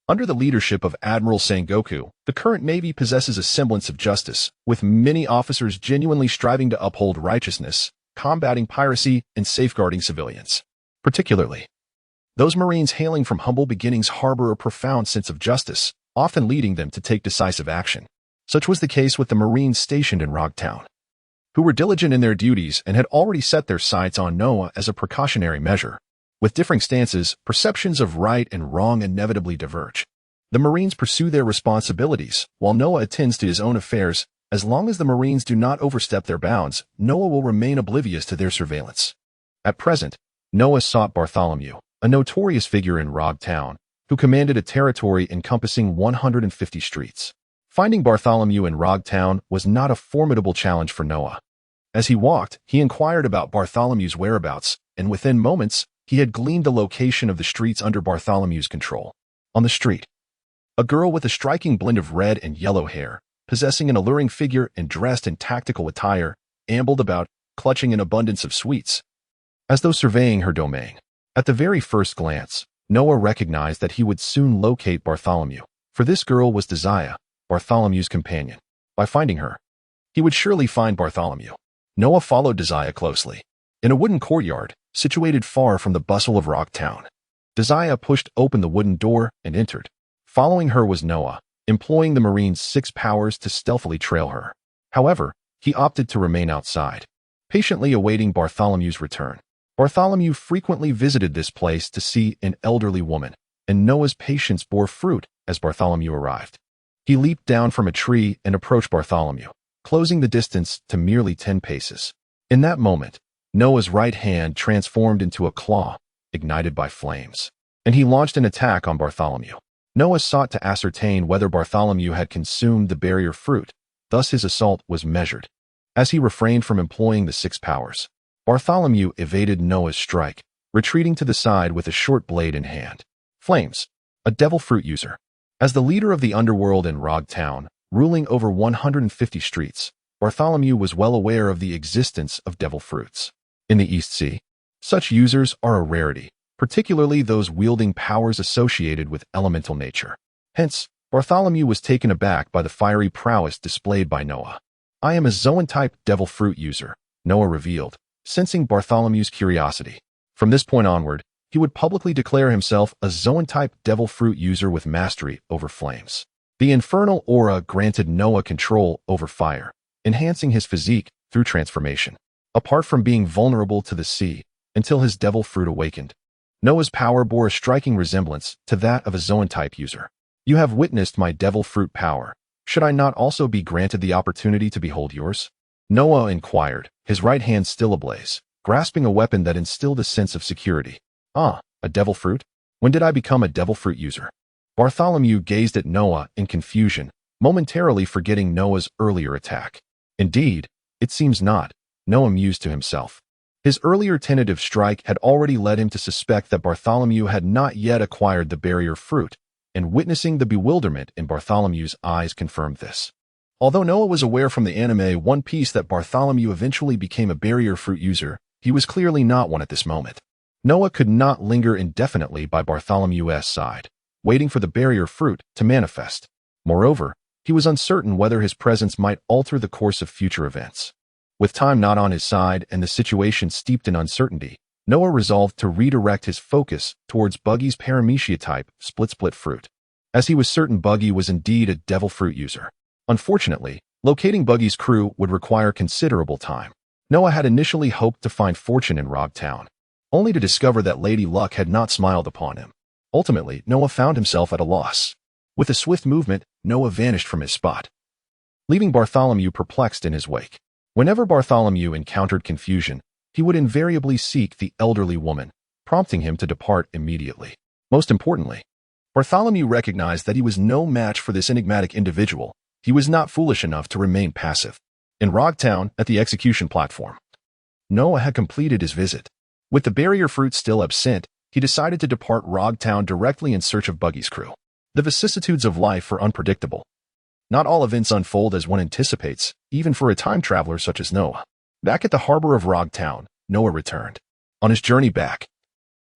under the leadership of Admiral Sengoku, the current Navy possesses a semblance of justice, with many officers genuinely striving to uphold righteousness, combating piracy, and safeguarding civilians. Particularly, those Marines hailing from humble beginnings harbor a profound sense of justice, often leading them to take decisive action. Such was the case with the Marines stationed in Rogtown, who were diligent in their duties and had already set their sights on Noah as a precautionary measure. With differing stances, perceptions of right and wrong inevitably diverge. The Marines pursue their responsibilities, while Noah attends to his own affairs. As long as the Marines do not overstep their bounds, Noah will remain oblivious to their surveillance. At present, Noah sought Bartholomew, a notorious figure in Rogtown, who commanded a territory encompassing 150 streets. Finding Bartholomew in Rogtown was not a formidable challenge for Noah. As he walked, he inquired about Bartholomew's whereabouts, and within moments, he had gleaned the location of the streets under Bartholomew's control. On the street, a girl with a striking blend of red and yellow hair, possessing an alluring figure and dressed in tactical attire, ambled about, clutching an abundance of sweets. as though surveying her domain. At the very first glance, Noah recognized that he would soon locate Bartholomew, for this girl was Desire, Bartholomew's companion. By finding her, he would surely find Bartholomew. Noah followed Desire closely. In a wooden courtyard, situated far from the bustle of Rock Town, Desire pushed open the wooden door and entered. Following her was Noah, employing the Marine's 6 powers to stealthily trail her. However, he opted to remain outside, patiently awaiting Bartholomew's return. Bartholomew frequently visited this place to see an elderly woman, and Noah's patience bore fruit as Bartholomew arrived. He leaped down from a tree and approached Bartholomew, closing the distance to merely 10 paces. In that moment, Noah's right hand transformed into a claw, ignited by flames, and he launched an attack on Bartholomew. Noah sought to ascertain whether Bartholomew had consumed the barrier fruit, thus his assault was measured. As he refrained from employing the 6 powers, Bartholomew evaded Noah's strike, retreating to the side with a short blade in hand. Flames, a devil fruit user. As the leader of the underworld in Rog Town, ruling over 150 streets, Bartholomew was well aware of the existence of devil fruits. In the East Sea, such users are a rarity, particularly those wielding powers associated with elemental nature. Hence, Bartholomew was taken aback by the fiery prowess displayed by Noah. "I am a Zoan-type devil fruit user," Noah revealed, sensing Bartholomew's curiosity. From this point onward, he would publicly declare himself a Zoan-type devil fruit user with mastery over flames. The infernal aura granted Noah control over fire, enhancing his physique through transformation. Apart from being vulnerable to the sea until his devil fruit awakened, Noah's power bore a striking resemblance to that of a Zoan-type user. "You have witnessed my devil fruit power. Should I not also be granted the opportunity to behold yours?" Noah inquired, his right hand still ablaze, grasping a weapon that instilled a sense of security. "Ah, a devil fruit? When did I become a devil fruit user?" Bartholomew gazed at Noah in confusion, momentarily forgetting Noah's earlier attack. "Indeed, it seems not," Noah mused to himself. His earlier tentative strike had already led him to suspect that Bartholomew had not yet acquired the barrier fruit, and witnessing the bewilderment in Bartholomew's eyes confirmed this. Although Noah was aware from the anime One Piece that Bartholomew eventually became a barrier fruit user, he was clearly not one at this moment. Noah could not linger indefinitely by Bartholomew's side, waiting for the barrier fruit to manifest. Moreover, he was uncertain whether his presence might alter the course of future events. With time not on his side and the situation steeped in uncertainty, Noah resolved to redirect his focus towards Buggy's Paramecia-type split fruit, as he was certain Buggy was indeed a devil fruit user. Unfortunately, locating Buggy's crew would require considerable time. Noah had initially hoped to find fortune in Rog Town, only to discover that Lady Luck had not smiled upon him. Ultimately, Noah found himself at a loss. With a swift movement, Noah vanished from his spot, leaving Bartholomew perplexed in his wake. Whenever Bartholomew encountered confusion, he would invariably seek the elderly woman, prompting him to depart immediately. Most importantly, Bartholomew recognized that he was no match for this enigmatic individual. He was not foolish enough to remain passive. In Rog Town, at the execution platform, Noah had completed his visit. With the barrier fruit still absent, he decided to depart Rog Town directly in search of Buggy's crew. The vicissitudes of life are unpredictable. Not all events unfold as one anticipates, even for a time traveler such as Noah. Back at the harbor of Rog Town, Noah returned. On his journey back,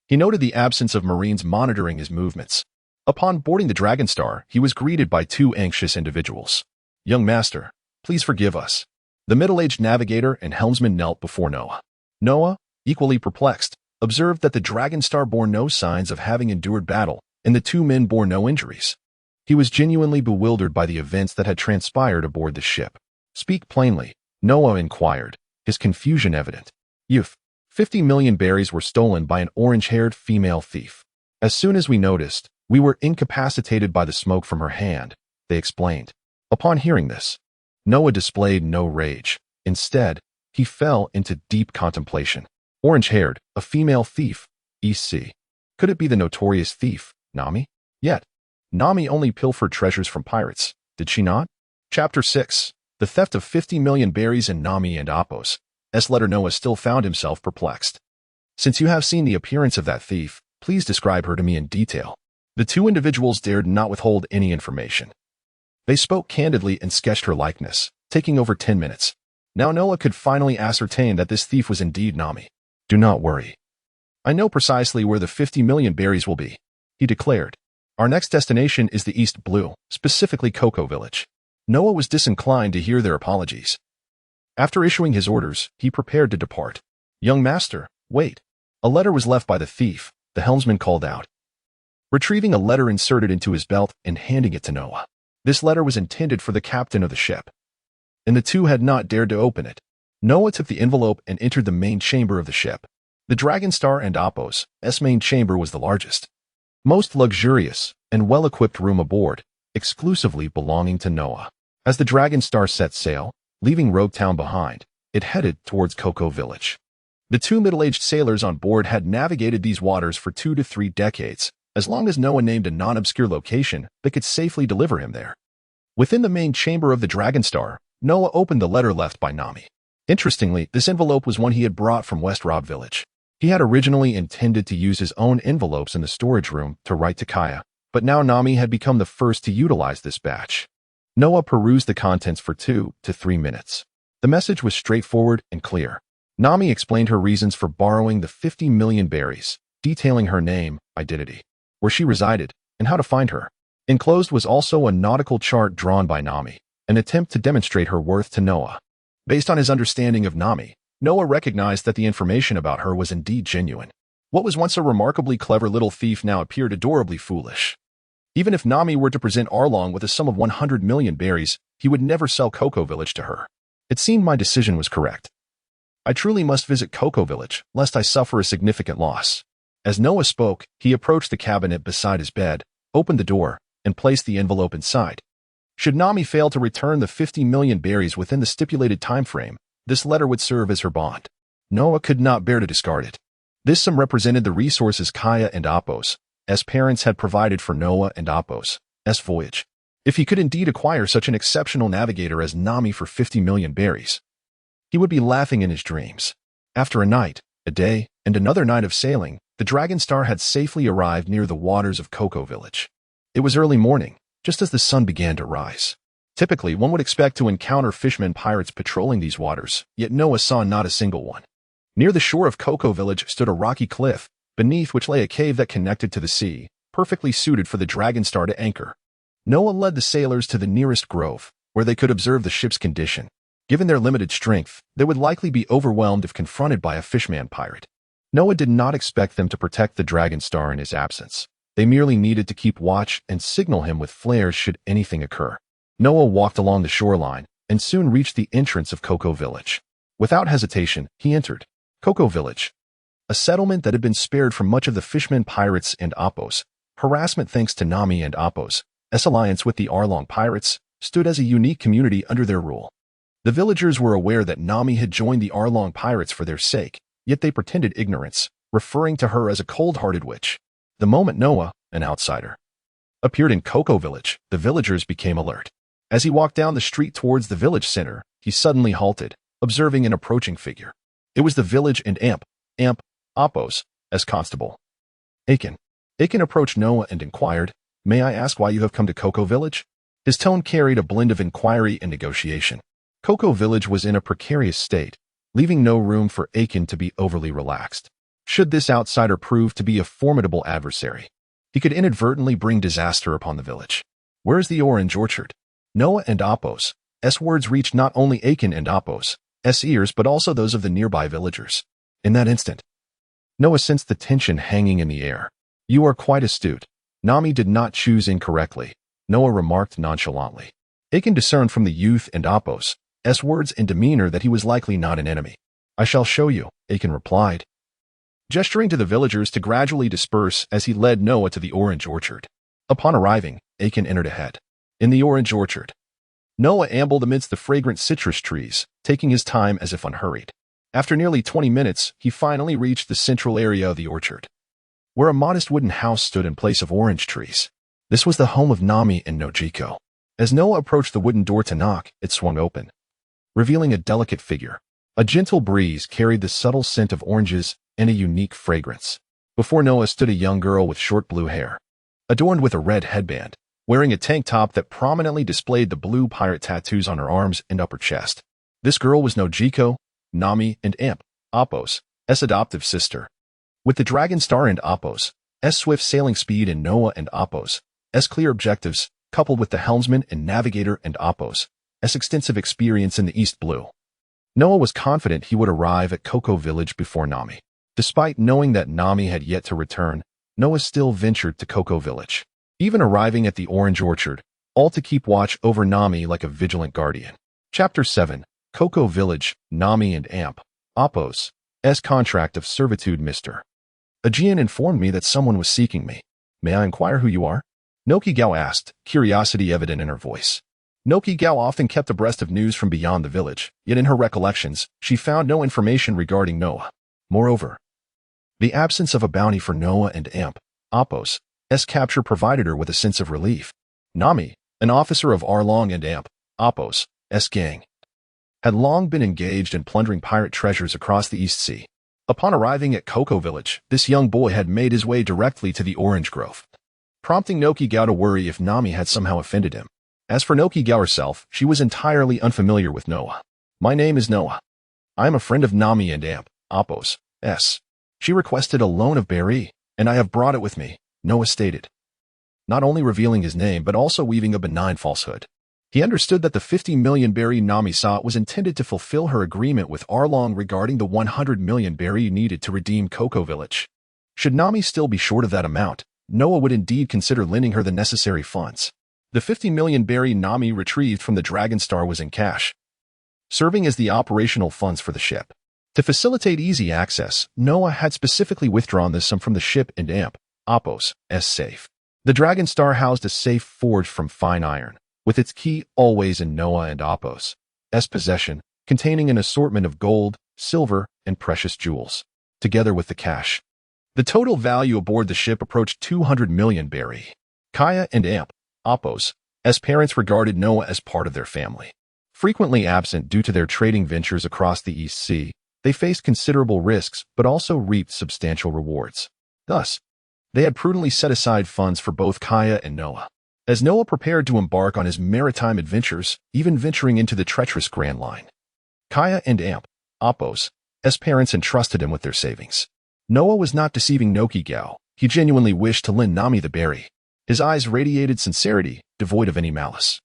he noted the absence of Marines monitoring his movements. Upon boarding the Dragonstar, he was greeted by 2 anxious individuals. "Young master, please forgive us." The middle-aged navigator and helmsman knelt before Noah. Noah, equally perplexed, observed that the Dragonstar bore no signs of having endured battle, and the 2 men bore no injuries. He was genuinely bewildered by the events that had transpired aboard the ship. "Speak plainly," Noah inquired, his confusion evident. "Youth, 50 million berries were stolen by an orange-haired female thief. As soon as we noticed, we were incapacitated by the smoke from her hand," they explained. Upon hearing this, Noah displayed no rage. Instead, he fell into deep contemplation. Orange-haired, a female thief, EC. Could it be the notorious thief, Nami? Yet, Nami only pilfered treasures from pirates, did she not? Chapter 6. The Theft of 50 Million Berries in Nami and Apos. S-letter Noah still found himself perplexed. "Since you have seen the appearance of that thief, please describe her to me in detail." The 2 individuals dared not withhold any information. They spoke candidly and sketched her likeness, taking over 10 minutes. Now Noah could finally ascertain that this thief was indeed Nami. Do not worry. I know precisely where the 50 million berries will be, he declared. Our next destination is the East Blue, specifically Cocoa Village. Noah was disinclined to hear their apologies. After issuing his orders, he prepared to depart. Young master, wait. A letter was left by the thief, the helmsman called out. Retrieving a letter inserted into his belt and handing it to Noah. This letter was intended for the captain of the ship, and the two had not dared to open it. Noah took the envelope and entered the main chamber of the ship. The Dragonstar and Apos' main chamber was the largest, most luxurious, and well-equipped room aboard, exclusively belonging to Noah. As the Dragonstar set sail, leaving Rogue Town behind, it headed towards Cocoa Village. The two middle-aged sailors on board had navigated these waters for 2 to 3 decades, as long as Noah named a non-obscure location that could safely deliver him there. Within the main chamber of the Dragonstar, Noah opened the letter left by Nami. Interestingly, this envelope was one he had brought from West Rob Village. He had originally intended to use his own envelopes in the storage room to write to Kaya, but now Nami had become the first to utilize this batch. Noah perused the contents for 2 to 3 minutes. The message was straightforward and clear. Nami explained her reasons for borrowing the 50 million berries, detailing her name, identity, where she resided, and how to find her. Enclosed was also a nautical chart drawn by Nami, an attempt to demonstrate her worth to Noah. Based on his understanding of Nami, Noah recognized that the information about her was indeed genuine. What was once a remarkably clever little thief now appeared adorably foolish. Even if Nami were to present Arlong with a sum of 100 million berries, he would never sell Cocoa Village to her. It seemed my decision was correct. I truly must visit Cocoa Village, lest I suffer a significant loss. As Noah spoke, he approached the cabinet beside his bed, opened the door, and placed the envelope inside. Should Nami fail to return the 50 million berries within the stipulated time frame, this letter would serve as her bond. Noah could not bear to discard it. This sum represented the resources Kaya and Apos' parents had provided for Noah and Apos' voyage. If he could indeed acquire such an exceptional navigator as Nami for 50 million berries, he would be laughing in his dreams. After a night, a day, and another night of sailing, the Dragonstar had safely arrived near the waters of Cocoa Village. It was early morning, just as the sun began to rise. Typically, one would expect to encounter fishermen pirates patrolling these waters, yet Noah saw not a single one. Near the shore of Cocoa Village stood a rocky cliff, beneath which lay a cave that connected to the sea, perfectly suited for the Dragonstar to anchor. Noah led the sailors to the nearest grove, where they could observe the ship's condition. Given their limited strength, they would likely be overwhelmed if confronted by a fishman pirate. Noah did not expect them to protect the Dragonstar in his absence. They merely needed to keep watch and signal him with flares should anything occur. Noah walked along the shoreline and soon reached the entrance of Cocoa Village. Without hesitation, he entered Cocoa Village, a settlement that had been spared from much of the fishermen pirates and Apos' harassment thanks to Nami and Apos' alliance with the Arlong pirates, stood as a unique community under their rule. The villagers were aware that Nami had joined the Arlong pirates for their sake, yet they pretended ignorance, referring to her as a cold-hearted witch. The moment Noah, an outsider, appeared in Cocoa Village, the villagers became alert. As he walked down the street towards the village center, he suddenly halted, observing an approaching figure. It was the village and Apos' constable, Aiken. Aiken approached Noah and inquired, "May I ask why you have come to Cocoa Village?" His tone carried a blend of inquiry and negotiation. Cocoa Village was in a precarious state, leaving no room for Aiken to be overly relaxed. Should this outsider prove to be a formidable adversary, he could inadvertently bring disaster upon the village. "Where is the orange orchard?" Noah and Apos' words reached not only Aiken and Apos' ears but also those of the nearby villagers. In that instant, Noah sensed the tension hanging in the air. "You are quite astute. Nami did not choose incorrectly," Noah remarked nonchalantly. Aiken discerned from the youth and Apos' words and demeanor that he was likely not an enemy. "I shall show you," Aiken replied, gesturing to the villagers to gradually disperse as he led Noah to the orange orchard. Upon arriving, Aiken entered ahead. In the orange orchard, Noah ambled amidst the fragrant citrus trees, taking his time as if unhurried. After nearly 20 minutes, he finally reached the central area of the orchard, where a modest wooden house stood in place of orange trees. This was the home of Nami and Nojiko. As Noah approached the wooden door to knock, it swung open, revealing a delicate figure. A gentle breeze carried the subtle scent of oranges and a unique fragrance. Before Noah stood a young girl with short blue hair, adorned with a red headband, wearing a tank top that prominently displayed the blue pirate tattoos on her arms and upper chest. This girl was Nojiko, Nami, and Apos' adoptive sister. With the Dragon Star and Apos, swift sailing speed and Noah and Apos, clear objectives, coupled with the helmsman and navigator and Apos, extensive experience in the East Blue. Noah was confident he would arrive at Cocoa Village before Nami. Despite knowing that Nami had yet to return, Noah still ventured to Cocoa Village, even arriving at the Orange Orchard, all to keep watch over Nami like a vigilant guardian. Chapter 7, Cocoa Village, Nami and Amp, Apos, contract of servitude. Mr. Aegean informed me that someone was seeking me. May I inquire who you are? Nokigao asked, curiosity evident in her voice. Nokigao often kept abreast of news from beyond the village, yet in her recollections, she found no information regarding Noah. Moreover, the absence of a bounty for Noah and Amp, Apos, capture provided her with a sense of relief. Nami, an officer of Arlong and Amp, Apos, gang, had long been engaged in plundering pirate treasures across the East Sea. Upon arriving at Cocoa Village, this young boy had made his way directly to the Orange Grove, prompting Nokigao to worry if Nami had somehow offended him. As for Nokigao herself, she was entirely unfamiliar with Noah. My name is Noah. I am a friend of Nami and Amp, Apos, She requested a loan of berry, and I have brought it with me, Noah stated, not only revealing his name but also weaving a benign falsehood. He understood that the 50 million berry Nami sought was intended to fulfill her agreement with Arlong regarding the 100 million berry needed to redeem Cocoa Village. Should Nami still be short of that amount, Noah would indeed consider lending her the necessary funds. The 50 million berry Nami retrieved from the Dragon Star was in cash, serving as the operational funds for the ship. To facilitate easy access, Noah had specifically withdrawn this sum from the ship and Amp, Apos, safe. The Dragon Star housed a safe forged from fine iron, with its key always in Noah and Apos' possession, containing an assortment of gold, silver, and precious jewels, together with the cash. The total value aboard the ship approached 200 million berry. Kaya and Amp, Apos, parents regarded Noah as part of their family. Frequently absent due to their trading ventures across the East Sea, they faced considerable risks but also reaped substantial rewards. Thus, they had prudently set aside funds for both Kaya and Noah. As Noah prepared to embark on his maritime adventures, even venturing into the treacherous Grand Line, Kaya and Amp, Apos, parents entrusted him with their savings. Noah was not deceiving Nokigao. He genuinely wished to lend Nami the berry. His eyes radiated sincerity, devoid of any malice,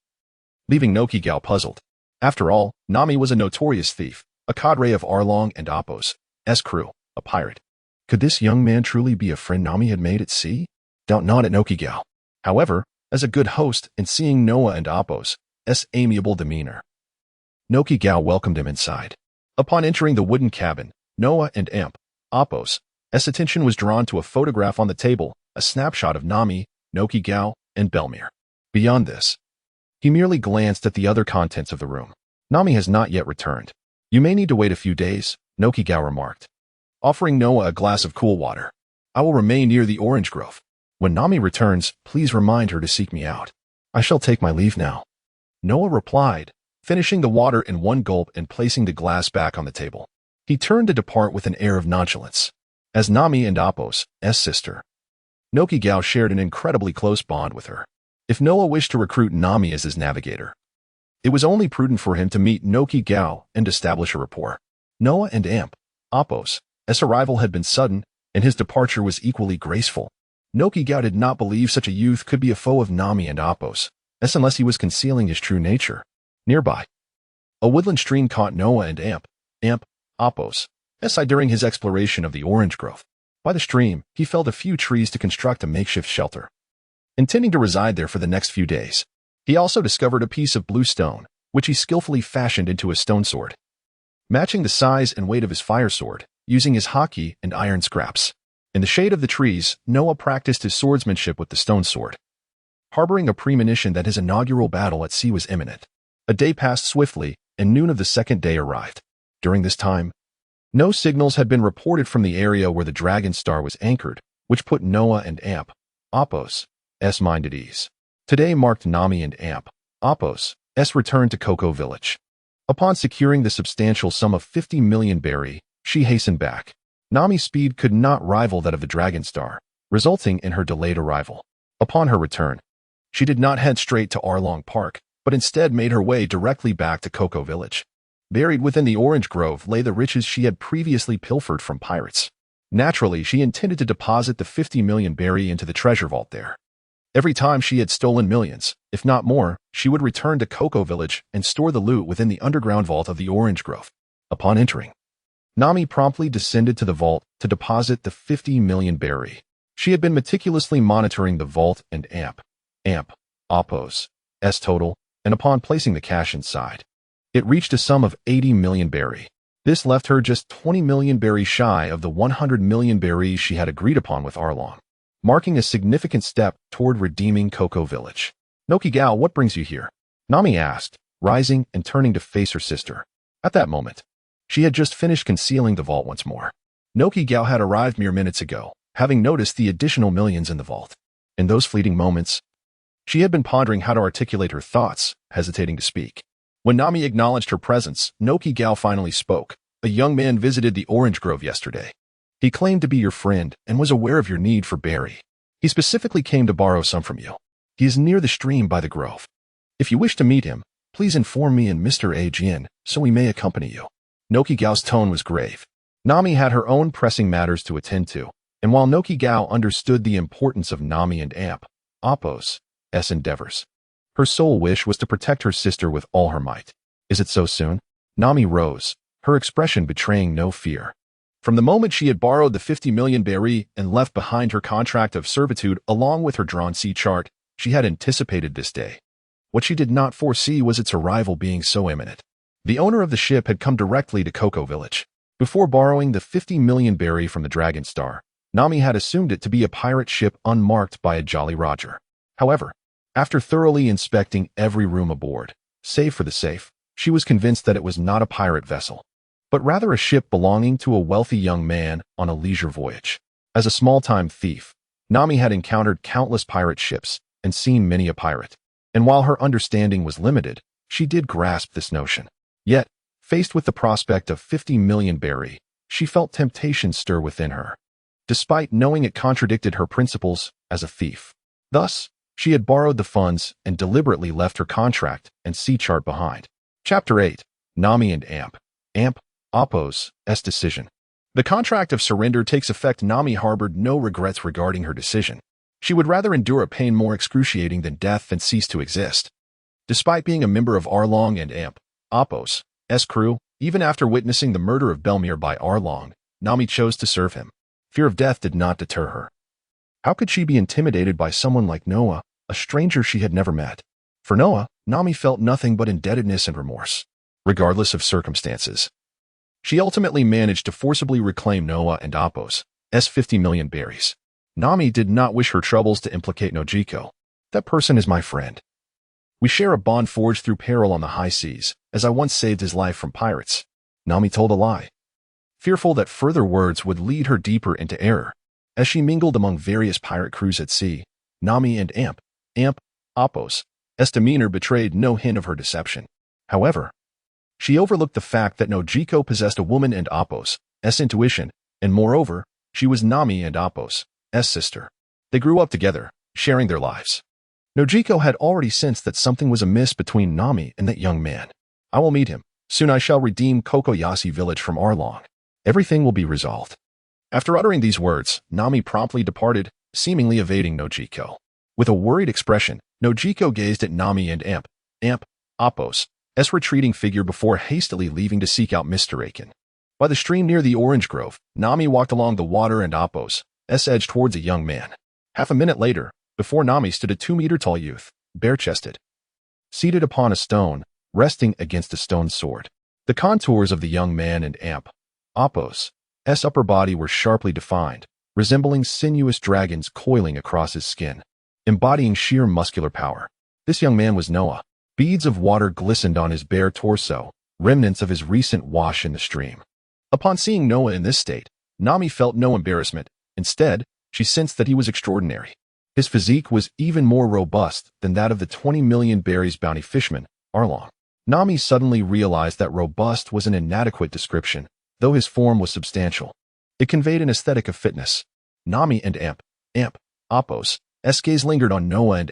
leaving Nokigao puzzled. After all, Nami was a notorious thief, a cadre of Arlong and Apos' crew, a pirate. Could this young man truly be a friend Nami had made at sea? Doubt not at Nokigao. However, as a good host and seeing Noah and Apos' amiable demeanor, Nokigao welcomed him inside. Upon entering the wooden cabin, Noah and Amp, Apos' attention was drawn to a photograph on the table, a snapshot of Nami, Nokigao, and Belmir. Beyond this, he merely glanced at the other contents of the room. Nami has not yet returned. You may need to wait a few days, Nokigao remarked, offering Noah a glass of cool water. I will remain near the Orange Grove. When Nami returns, please remind her to seek me out. I shall take my leave now. Noah replied, finishing the water in one gulp and placing the glass back on the table. He turned to depart with an air of nonchalance. As Nami and Apos' sister, Nokigao shared an incredibly close bond with her. If Noah wished to recruit Nami as his navigator, it was only prudent for him to meet Nokigao and establish a rapport. Noah and Amp, Apos' arrival had been sudden, and his departure was equally graceful. Nokigao did not believe such a youth could be a foe of Nami and Apos', unless he was concealing his true nature. Nearby, a woodland stream caught Noah and Amp, Apos' eye during his exploration of the Orange Grove. By the stream, he felled a few trees to construct a makeshift shelter, intending to reside there for the next few days. He also discovered a piece of blue stone, which he skillfully fashioned into a stone sword, matching the size and weight of his fire sword, using his haki and iron scraps. In the shade of the trees, Noah practiced his swordsmanship with the stone sword, harboring a premonition that his inaugural battle at sea was imminent. A day passed swiftly, and noon of the second day arrived. During this time, no signals had been reported from the area where the Dragon Star was anchored, which put Noah and Amp, Apos' mind at ease. Today marked Nami and Amp, Apos' return to Cocoa Village. Upon securing the substantial sum of 50 million berry, she hastened back. Nami's speed could not rival that of the Dragon Star, resulting in her delayed arrival. Upon her return, she did not head straight to Arlong Park, but instead made her way directly back to Cocoa Village. Buried within the orange grove lay the riches she had previously pilfered from pirates. Naturally, she intended to deposit the 50 million berry into the treasure vault there. Every time she had stolen millions, if not more, she would return to Cocoa Village and store the loot within the underground vault of the orange grove. Upon entering, Nami promptly descended to the vault to deposit the 50 million berry. She had been meticulously monitoring the vault and Apos' total, and upon placing the cash inside, it reached a sum of 80 million berry. This left her just 20 million berry shy of the 100 million berries she had agreed upon with Arlong, marking a significant step toward redeeming Cocoa Village. "Nokigao, what brings you here?" Nami asked, rising and turning to face her sister. At that moment, she had just finished concealing the vault once more. Nokigao had arrived mere minutes ago, having noticed the additional millions in the vault. In those fleeting moments, she had been pondering how to articulate her thoughts, hesitating to speak. When Nami acknowledged her presence, Nokigao finally spoke. "A young man visited the orange grove yesterday. He claimed to be your friend and was aware of your need for berry. He specifically came to borrow some from you. He is near the stream by the grove. If you wish to meet him, please inform me and Mr. A. Jin so we may accompany you." Nokigao's tone was grave. Nami had her own pressing matters to attend to, and while Nokigao understood the importance of Nami and Apos' endeavors, her sole wish was to protect her sister with all her might. "Is it so soon?" Nami rose, her expression betraying no fear. From the moment she had borrowed the 50 million berry and left behind her contract of servitude along with her drawn sea chart, she had anticipated this day. What she did not foresee was its arrival being so imminent. The owner of the ship had come directly to Cocoa Village. Before borrowing the 50 million berry from the Dragon Star, Nami had assumed it to be a pirate ship unmarked by a Jolly Roger. However, after thoroughly inspecting every room aboard, save for the safe, she was convinced that it was not a pirate vessel, but rather a ship belonging to a wealthy young man on a leisure voyage. As a small-time thief, Nami had encountered countless pirate ships and seen many a pirate, and while her understanding was limited, she did grasp this notion. Yet, faced with the prospect of 50 million berry, she felt temptation stir within her, despite knowing it contradicted her principles as a thief. Thus, she had borrowed the funds and deliberately left her contract and sea chart behind. Chapter 8. Nami and Apos' decision. The contract of surrender takes effect. Nami harbored no regrets regarding her decision. She would rather endure a pain more excruciating than death than cease to exist. Despite being a member of Arlong and Apos' crew, even after witnessing the murder of Belmir by Arlong, Nami chose to serve him. Fear of death did not deter her. How could she be intimidated by someone like Noah, a stranger she had never met? For Noah, Nami felt nothing but indebtedness and remorse. Regardless of circumstances, she ultimately managed to forcibly reclaim Noah and Apos' 50 million berries. Nami did not wish her troubles to implicate Nojiko. "That person is my friend. We share a bond forged through peril on the high seas, as I once saved his life from pirates." Nami told a lie, fearful that further words would lead her deeper into error. As she mingled among various pirate crews at sea, Nami and Apos' demeanor betrayed no hint of her deception. However, she overlooked the fact that Nojiko possessed a woman and Apos' intuition, and moreover, she was Nami and Apos' sister. They grew up together, sharing their lives. Nojiko had already sensed that something was amiss between Nami and that young man. "I will meet him. Soon I shall redeem Kokoyashi Village from Arlong. Everything will be resolved." After uttering these words, Nami promptly departed, seemingly evading Nojiko. With a worried expression, Nojiko gazed at Nami and Apos' retreating figure before hastily leaving to seek out Mr. Aiken. By the stream near the orange grove, Nami walked along the water and Apos' edged towards a young man. Half a minute later, before Nami stood a 2-meter-tall youth, bare-chested, seated upon a stone, resting against a stone sword. The contours of the young man and Apos' upper body were sharply defined, resembling sinuous dragons coiling across his skin, embodying sheer muscular power. This young man was Noah. Beads of water glistened on his bare torso, remnants of his recent wash in the stream. Upon seeing Noah in this state, Nami felt no embarrassment. Instead, she sensed that he was extraordinary. His physique was even more robust than that of the 20 million berries bounty fisherman, Arlong. Nami suddenly realized that robust was an inadequate description, though his form was substantial. It conveyed an aesthetic of fitness. Nami and Apos' gaze lingered on Noah and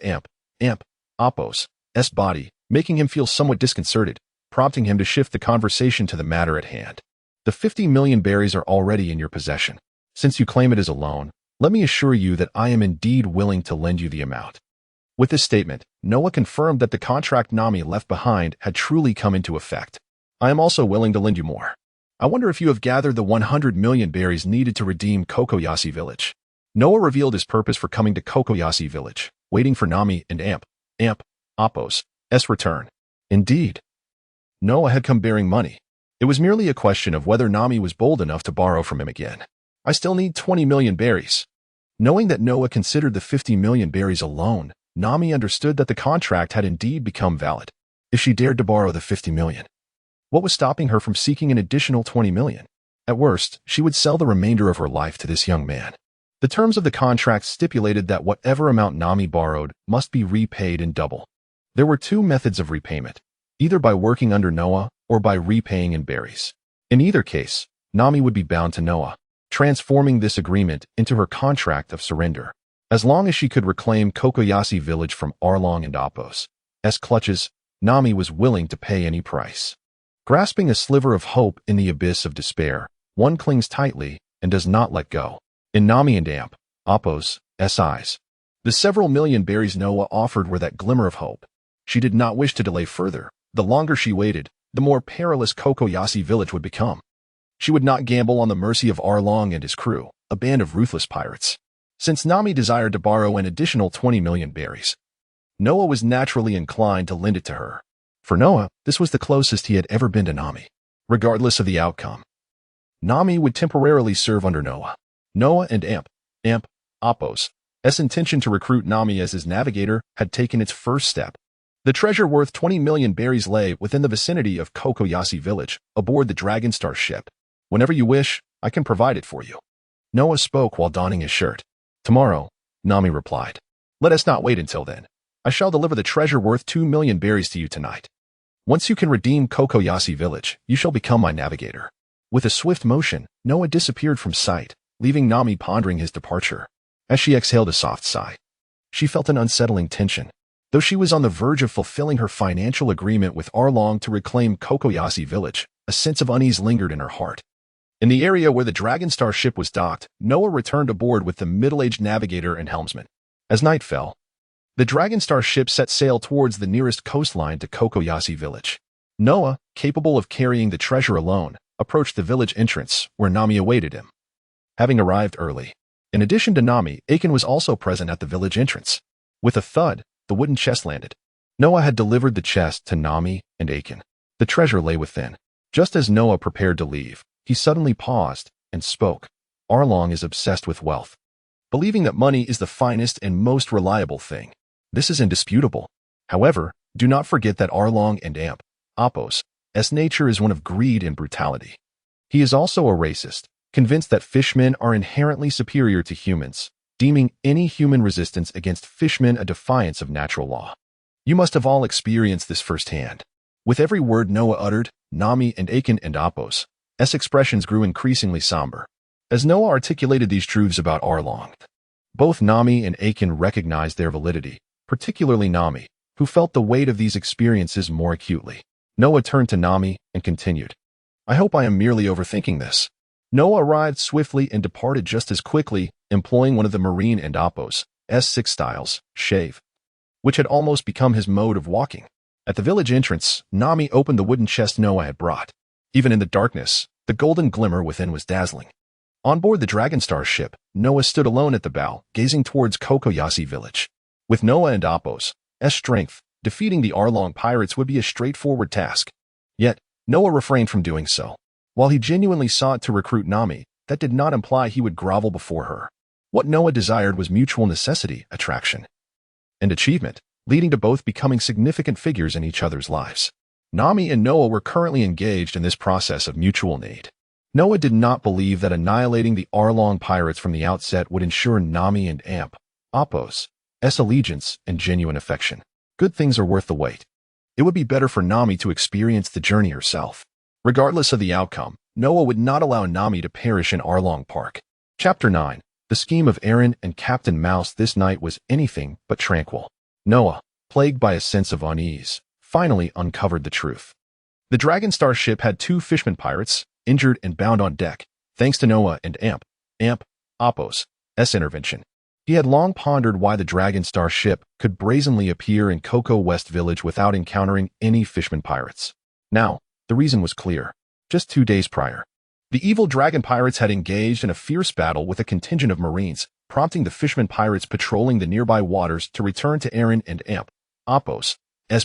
Apos' body, making him feel somewhat disconcerted. prompting him to shift the conversation to the matter at hand. The 50 million berries are already in your possession. Since you claim it as a loan, let me assure you that I am indeed willing to lend you the amount. With this statement, Noah confirmed that the contract Nami left behind had truly come into effect. I am also willing to lend you more. I wonder if you have gathered the 100 million berries needed to redeem Kokoyasi Village. Noah revealed his purpose for coming to Kokoyasi Village, waiting for Nami and Appo's return. Indeed, Noah had come bearing money. It was merely a question of whether Nami was bold enough to borrow from him again. I still need 20 million berries. Knowing that Noah considered the 50 million berries a loan, Nami understood that the contract had indeed become valid. If she dared to borrow the 50 million, what was stopping her from seeking an additional 20 million? At worst, she would sell the remainder of her life to this young man. The terms of the contract stipulated that whatever amount Nami borrowed must be repaid in double. There were two methods of repayment, either by working under Noah or by repaying in berries. In either case, Nami would be bound to Noah, transforming this agreement into her contract of surrender. As long as she could reclaim Kokoyasi Village from Arlong and Appo's clutches, Nami was willing to pay any price. Grasping a sliver of hope in the abyss of despair, one clings tightly and does not let go. In Nami and Appo's eyes, the several million berries Noah offered were that glimmer of hope. She did not wish to delay further. The longer she waited, the more perilous Kokoyasi Village would become. She would not gamble on the mercy of Arlong and his crew, a band of ruthless pirates. Since Nami desired to borrow an additional 20 million berries, Noah was naturally inclined to lend it to her. For Noah, this was the closest he had ever been to Nami. Regardless of the outcome, Nami would temporarily serve under Noah. Noah and Appo's intention to recruit Nami as his navigator had taken its first step. The treasure worth 20 million berries lay within the vicinity of Kokoyasi Village, aboard the Dragonstar ship. Whenever you wish, I can provide it for you. Noah spoke while donning his shirt. Tomorrow, Nami replied. Let us not wait until then. I shall deliver the treasure worth 2 million berries to you tonight. Once you can redeem Kokoyasi Village, you shall become my navigator. With a swift motion, Noah disappeared from sight, leaving Nami pondering his departure. As she exhaled a soft sigh, she felt an unsettling tension. Though she was on the verge of fulfilling her financial agreement with Arlong to reclaim Kokoyasi Village, a sense of unease lingered in her heart. In the area where the Dragonstar ship was docked, Noah returned aboard with the middle-aged navigator and helmsman. As night fell, the Dragonstar ship set sail towards the nearest coastline to Kokoyasi Village. Noah, capable of carrying the treasure alone, approached the village entrance, where Nami awaited him. Having arrived early, in addition to Nami, Aiken was also present at the village entrance. With a thud, the wooden chest landed. Noah had delivered the chest to Nami and Aiken. The treasure lay within. Just as Noah prepared to leave, he suddenly paused and spoke. Arlong is obsessed with wealth, believing that money is the finest and most reliable thing. This is indisputable. However, do not forget that Arlong and Appo's nature is one of greed and brutality. He is also a racist, convinced that fishmen are inherently superior to humans, deeming any human resistance against fishmen a defiance of natural law. You must have all experienced this firsthand. With every word Noah uttered, Nami and Aiken and Appo's expressions grew increasingly somber. As Noah articulated these truths about Arlong, both Nami and Aiken recognized their validity, particularly Nami, who felt the weight of these experiences more acutely. Noah turned to Nami and continued. I hope I am merely overthinking this. Noah arrived swiftly and departed just as quickly, employing one of the Marine and Appo's six styles, shave, which had almost become his mode of walking. At the village entrance, Nami opened the wooden chest Noah had brought. Even in the darkness, the golden glimmer within was dazzling. On board the Dragonstar ship, Noah stood alone at the bow, gazing towards Kokoyasi Village. With Noah and Appo's strength, defeating the Arlong pirates would be a straightforward task. Yet, Noah refrained from doing so. While he genuinely sought to recruit Nami, that did not imply he would grovel before her. What Noah desired was mutual necessity, attraction, and achievement, leading to both becoming significant figures in each other's lives. Nami and Noah were currently engaged in this process of mutual need. Noah did not believe that annihilating the Arlong pirates from the outset would ensure Nami and Appo's allegiance and genuine affection. Good things are worth the wait. It would be better for Nami to experience the journey herself. Regardless of the outcome, Noah would not allow Nami to perish in Arlong Park. Chapter 9. The scheme of Aaron and Captain Mouse this night was anything but tranquil. Noah, plagued by a sense of unease, finally uncovered the truth. The Dragon Star ship had 2 fishermen pirates, injured and bound on deck, thanks to Noah and Apos' intervention. He had long pondered why the Dragon Star ship could brazenly appear in Coco West Village without encountering any fishermen pirates. Now, the reason was clear. Just 2 days prior, the evil dragon pirates had engaged in a fierce battle with a contingent of marines, prompting the fishermen pirates patrolling the nearby waters to return to Aaron and Apos'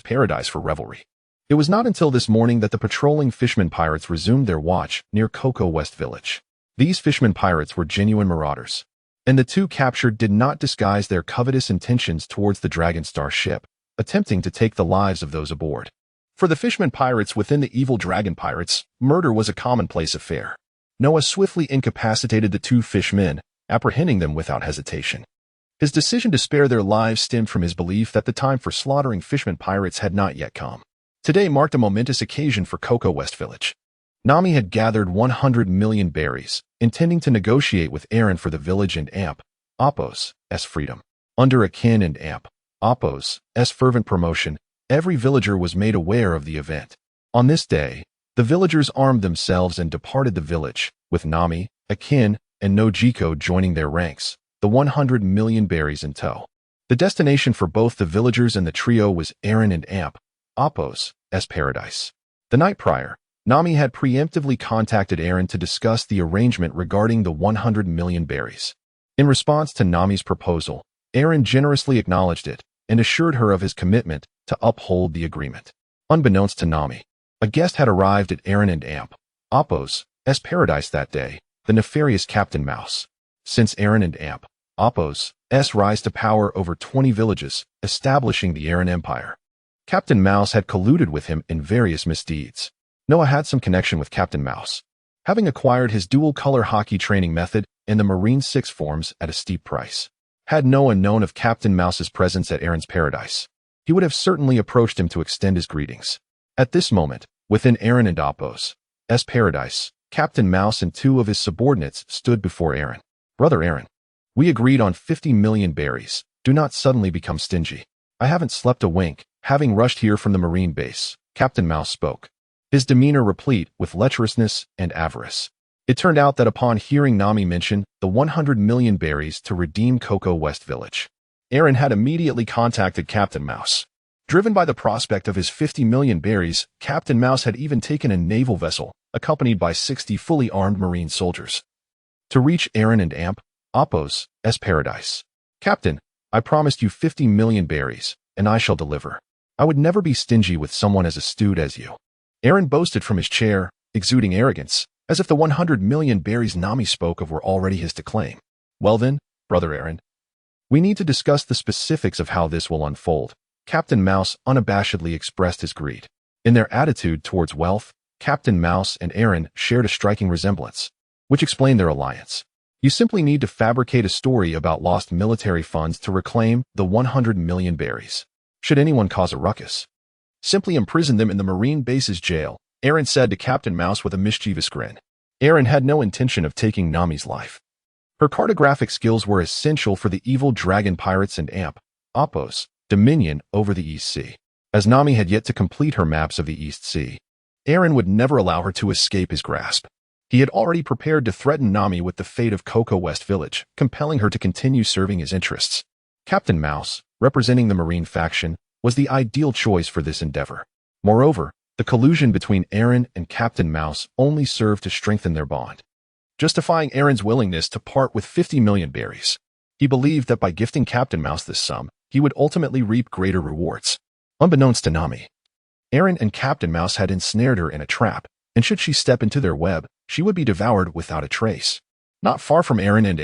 paradise for revelry. It was not until this morning that the patrolling fishermen pirates resumed their watch near Coco West Village. These fishermen pirates were genuine marauders, and the 2 captured did not disguise their covetous intentions towards the Dragon Star ship, attempting to take the lives of those aboard. For the fishermen pirates within the evil dragon pirates, murder was a commonplace affair. Noah swiftly incapacitated the 2 fishmen, apprehending them without hesitation. His decision to spare their lives stemmed from his belief that the time for slaughtering fishermen pirates had not yet come. Today marked a momentous occasion for Coco West Village. Nami had gathered 100 million berries, intending to negotiate with Aaron for the village and Apos' freedom. Under Akin and Apos' fervent promotion, every villager was made aware of the event. On this day, the villagers armed themselves and departed the village, with Nami, Akin, and Nojiko joining their ranks, the 100 million berries in tow. The destination for both the villagers and the trio was Aaron and Apos' paradise. The night prior, Nami had preemptively contacted Aaron to discuss the arrangement regarding the 100 million berries. In response to Nami's proposal, Aaron generously acknowledged it and assured her of his commitment to uphold the agreement. Unbeknownst to Nami, a guest had arrived at Aaron and Apos' paradise that day, the nefarious Captain Mouse. Since Aaron and Apos' rise to power over 20 villages, establishing the Aaron Empire, Captain Mouse had colluded with him in various misdeeds. Noah had some connection with Captain Mouse, having acquired his dual-color hockey training method and the Marine 6 forms at a steep price. Had Noah known of Captain Mouse's presence at Aaron's paradise, he would have certainly approached him to extend his greetings. At this moment, within Aaron and Apos' paradise, Captain Mouse and 2 of his subordinates stood before Aaron. "Brother Aaron, we agreed on 50 million berries. Do not suddenly become stingy. I haven't slept a wink, having rushed here from the Marine base," Captain Mouse spoke, his demeanor replete with lecherousness and avarice. It turned out that upon hearing Nami mention the 100 million berries to redeem Coco West Village, Aaron had immediately contacted Captain Mouse. Driven by the prospect of his 50 million berries, Captain Mouse had even taken a naval vessel, accompanied by 60 fully armed Marine soldiers, to reach Aaron and Apos' paradise. "Captain, I promised you 50 million berries, and I shall deliver. I would never be stingy with someone as astute as you." Aaron boasted from his chair, exuding arrogance, as if the 100 million berries Nami spoke of were already his to claim. "Well then, Brother Aaron, we need to discuss the specifics of how this will unfold." Captain Mouse unabashedly expressed his greed. In their attitude towards wealth, Captain Mouse and Aaron shared a striking resemblance, which explained their alliance. You simply need to fabricate a story about lost military funds to reclaim the 100 million berries. Should anyone cause a ruckus, simply imprison them in the Marine base's jail, Aaron said to Captain Mouse with a mischievous grin. Aaron had no intention of taking Nami's life. Her cartographic skills were essential for the evil dragon pirates and Apos' dominion over the East Sea. As Nami had yet to complete her maps of the East Sea, Aaron would never allow her to escape his grasp. He had already prepared to threaten Nami with the fate of Coco West Village, compelling her to continue serving his interests. Captain Mouse, representing the Marine faction, was the ideal choice for this endeavor. Moreover, the collusion between Aaron and Captain Mouse only served to strengthen their bond, justifying Aaron's willingness to part with 50 million berries. He believed that by gifting Captain Mouse this sum, he would ultimately reap greater rewards. Unbeknownst to Nami, Aaron and Captain Mouse had ensnared her in a trap, and should she step into their web, she would be devoured without a trace. Not far from Aaron and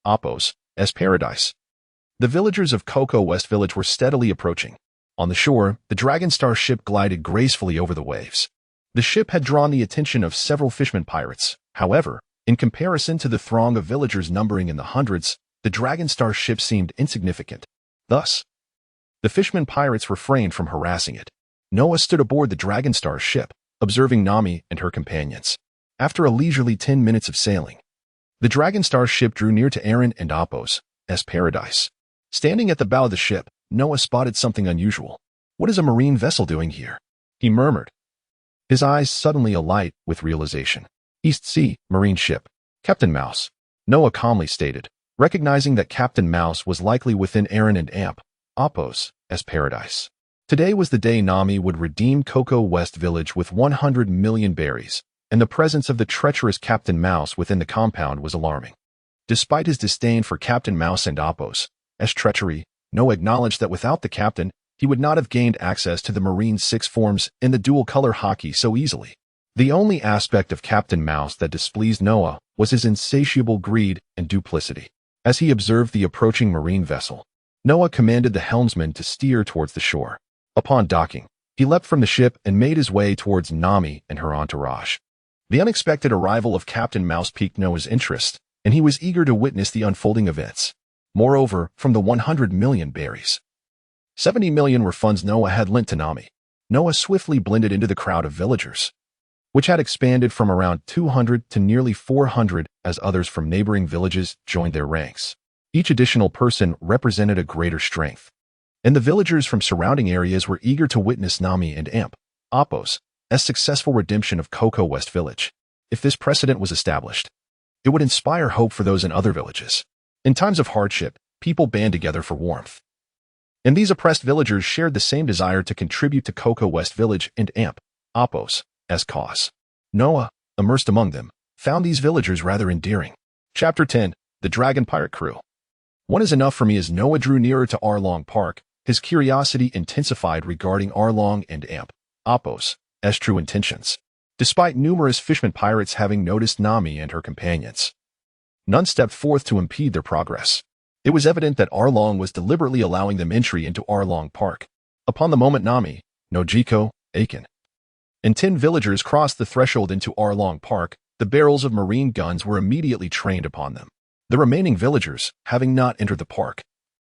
Apos' paradise, the villagers of Coco West Village were steadily approaching. On the shore, the Dragon Star ship glided gracefully over the waves. The ship had drawn the attention of several fishermen pirates. However, in comparison to the throng of villagers numbering in the hundreds, the Dragon Star ship seemed insignificant. Thus, the fishermen pirates refrained from harassing it. Noah stood aboard the Dragon Star ship, observing Nami and her companions. After a leisurely 10 minutes of sailing, the Dragon Star ship drew near to Aaron and Apos' paradise. Standing at the bow of the ship, Noah spotted something unusual. "What is a marine vessel doing here?" he murmured. his eyes suddenly alight with realization. East Sea, marine ship. Captain Mouse. Noah calmly stated, recognizing that Captain Mouse was likely within Aaron and Amp, Apos, as paradise. Today was the day Nami would redeem Cocoa West Village with 100 million berries, and the presence of the treacherous Captain Mouse within the compound was alarming. Despite his disdain for Captain Mouse and Apos, as treachery, Noah acknowledged that without the captain, he would not have gained access to the Marine Six forms in the dual-color hockey so easily. The only aspect of Captain Mouse that displeased Noah was his insatiable greed and duplicity. As he observed the approaching marine vessel, Noah commanded the helmsman to steer towards the shore. Upon docking, he leapt from the ship and made his way towards Nami and her entourage. The unexpected arrival of Captain Mouse piqued Noah's interest, and he was eager to witness the unfolding events. Moreover, from the 100 million berries, 70 million were funds Noah had lent to Nami. Noah swiftly blended into the crowd of villagers, which had expanded from around 200 to nearly 400 as others from neighboring villages joined their ranks. Each additional person represented a greater strength, and the villagers from surrounding areas were eager to witness Nami and Amp, Apos, as successful redemption of Cocoa West Village. If this precedent was established, it would inspire hope for those in other villages. In times of hardship, people band together for warmth. And these oppressed villagers shared the same desire to contribute to Cocoa West Village and Amp, Apos, as cause. Noah, immersed among them, found these villagers rather endearing. Chapter 10, The Dragon Pirate Crew. One is enough for me. As Noah drew nearer to Arlong Park, his curiosity intensified regarding Arlong and Amp, Apos, as true intentions. Despite numerous fishermen pirates having noticed Nami and her companions, none stepped forth to impede their progress. It was evident that Arlong was deliberately allowing them entry into Arlong Park. Upon the moment Nami, Nojiko, Aiken, and 10 villagers crossed the threshold into Arlong Park, the barrels of marine guns were immediately trained upon them. The remaining villagers, having not entered the park,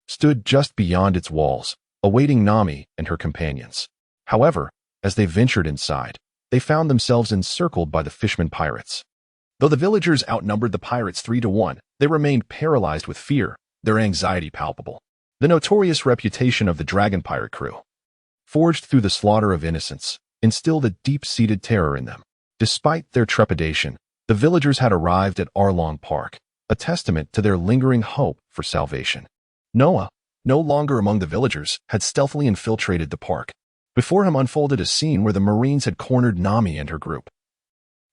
stood just beyond its walls, awaiting Nami and her companions. However, as they ventured inside, they found themselves encircled by the fishermen pirates. Though the villagers outnumbered the pirates 3-1, they remained paralyzed with fear, their anxiety palpable. The notorious reputation of the Dragon Pirate Crew, forged through the slaughter of innocents, instilled a deep-seated terror in them. Despite their trepidation, the villagers had arrived at Arlong Park, a testament to their lingering hope for salvation. Noah, no longer among the villagers, had stealthily infiltrated the park. Before him unfolded a scene where the Marines had cornered Nami and her group,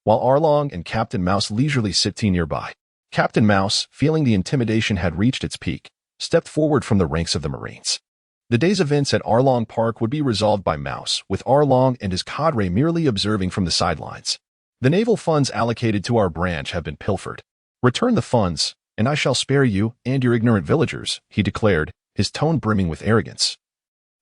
while Arlong and Captain Mouse leisurely sitting nearby. Captain Mouse, feeling the intimidation had reached its peak, stepped forward from the ranks of the Marines. The day's events at Arlong Park would be resolved by Mouse, with Arlong and his cadre merely observing from the sidelines. The naval funds allocated to our branch have been pilfered. Return the funds, and I shall spare you and your ignorant villagers, he declared, his tone brimming with arrogance.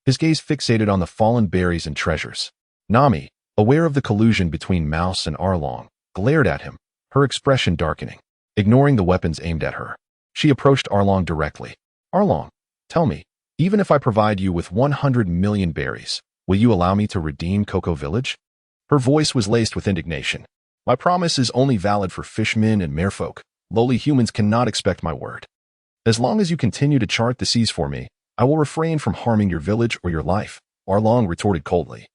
His gaze fixated on the fallen berries and treasures. Nami, aware of the collusion between Mouse and Arlong, glared at him, her expression darkening. Ignoring the weapons aimed at her, she approached Arlong directly. Arlong, tell me, even if I provide you with 100 million berries, will you allow me to redeem Cocoa Village? Her voice was laced with indignation. My promise is only valid for fishmen and merfolk. Lowly humans cannot expect my word. As long as you continue to chart the seas for me, I will refrain from harming your village or your life, Arlong retorted coldly.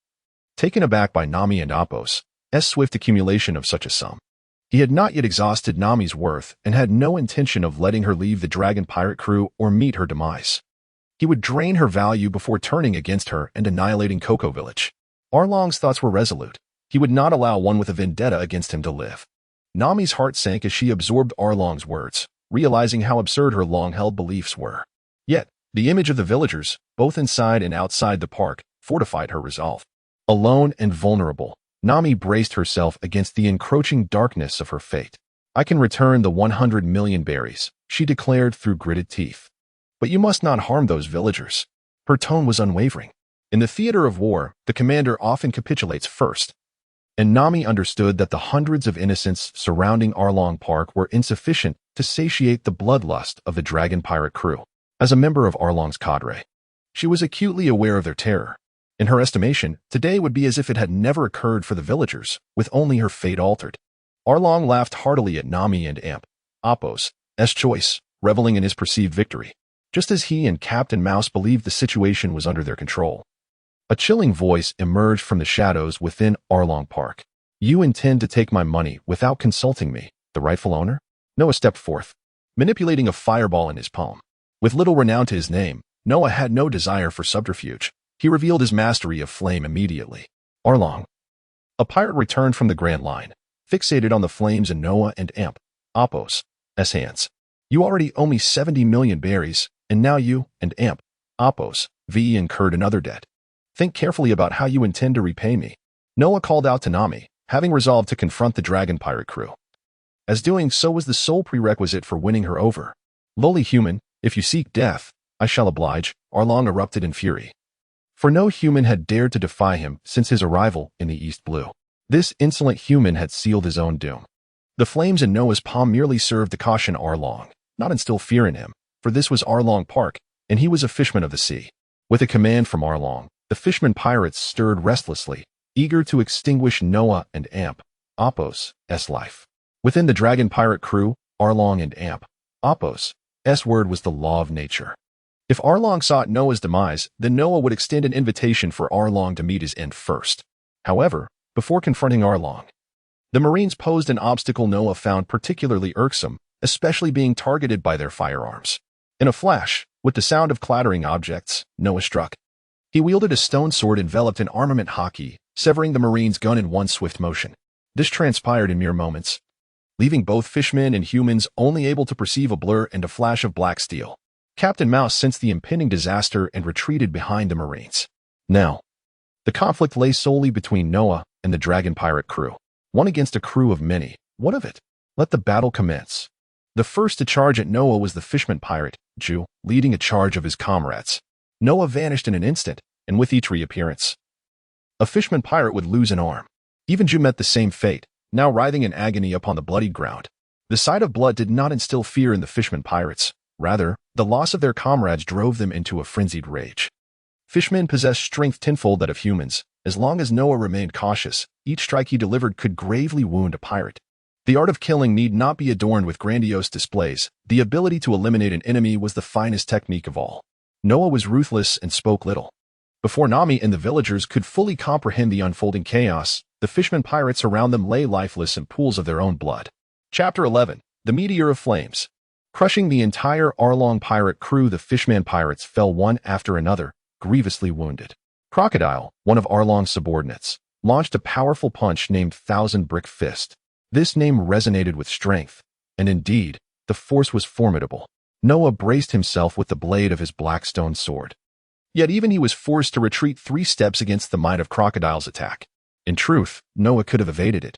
Taken aback by Nami and Apos' swift accumulation of such a sum, he had not yet exhausted Nami's worth and had no intention of letting her leave the Dragon Pirate Crew or meet her demise. He would drain her value before turning against her and annihilating Cocoa Village. Arlong's thoughts were resolute. He would not allow one with a vendetta against him to live. Nami's heart sank as she absorbed Arlong's words, realizing how absurd her long-held beliefs were. Yet, the image of the villagers, both inside and outside the park, fortified her resolve. Alone and vulnerable, Nami braced herself against the encroaching darkness of her fate. I can return the 100 million berries, she declared through gritted teeth. But you must not harm those villagers. Her tone was unwavering. In the theater of war, the commander often capitulates first. And Nami understood that the hundreds of innocents surrounding Arlong Park were insufficient to satiate the bloodlust of the Dragon Pirate Crew. As a member of Arlong's cadre, she was acutely aware of their terror. In her estimation, today would be as if it had never occurred for the villagers, with only her fate altered. Arlong laughed heartily at Nami and Amp, Apos' choice, reveling in his perceived victory, just as he and Captain Mouse believed the situation was under their control. A chilling voice emerged from the shadows within Arlong Park. You intend to take my money without consulting me, the rightful owner? Noah stepped forth, manipulating a fireball in his palm. With little renown to his name, Noah had no desire for subterfuge. He revealed his mastery of flame immediately. Arlong. A pirate returned from the Grand Line, fixated on the flames in Noah and Amp, Appos, S hands. You already owe me 70 million berries, and now you and Amp, Appos, V incurred another debt. Think carefully about how you intend to repay me. Noah called out to Nami, having resolved to confront the dragon pirate crew. As doing so was the sole prerequisite for winning her over. Lowly human, if you seek death, I shall oblige, Arlong erupted in fury. For no human had dared to defy him since his arrival in the East Blue. This insolent human had sealed his own doom. The flames in Noah's palm merely served to caution Arlong, not instill fear in him, for this was Arlong Park, and he was a fishman of the sea. With a command from Arlong, the fishermen pirates stirred restlessly, eager to extinguish Noah and Amp, Appos, S life. Within the dragon pirate crew, Arlong and Amp, Appos, S word was the law of nature. If Arlong sought Noah's demise, then Noah would extend an invitation for Arlong to meet his end first. However, before confronting Arlong, the Marines posed an obstacle Noah found particularly irksome, especially being targeted by their firearms. In a flash, with the sound of clattering objects, Noah struck. He wielded a stone sword enveloped in armament hockey, severing the Marine's gun in one swift motion. This transpired in mere moments, leaving both fishmen and humans only able to perceive a blur and a flash of black steel. Captain Mouse sensed the impending disaster and retreated behind the Marines. Now, the conflict lay solely between Noah and the dragon pirate crew. One against a crew of many. What of it? Let the battle commence. The first to charge at Noah was the fishman pirate, Ju, leading a charge of his comrades. Noah vanished in an instant, and with each reappearance, a fishman pirate would lose an arm. Even Ju met the same fate, now writhing in agony upon the bloodied ground. The sight of blood did not instill fear in the fishman pirates. Rather, the loss of their comrades drove them into a frenzied rage. Fishmen possessed strength tenfold that of humans. As long as Noah remained cautious, each strike he delivered could gravely wound a pirate. The art of killing need not be adorned with grandiose displays. The ability to eliminate an enemy was the finest technique of all. Noah was ruthless and spoke little. Before Nami and the villagers could fully comprehend the unfolding chaos, the fishmen pirates around them lay lifeless in pools of their own blood. Chapter 11. The Meteor of Flames. Crushing the entire Arlong pirate crew, the fishman pirates fell one after another, grievously wounded. Crocodile, one of Arlong's subordinates, launched a powerful punch named Thousand Brick Fist. This name resonated with strength, and indeed, the force was formidable. Noah braced himself with the blade of his blackstone sword. Yet even he was forced to retreat 3 steps against the might of Crocodile's attack. In truth, Noah could have evaded it.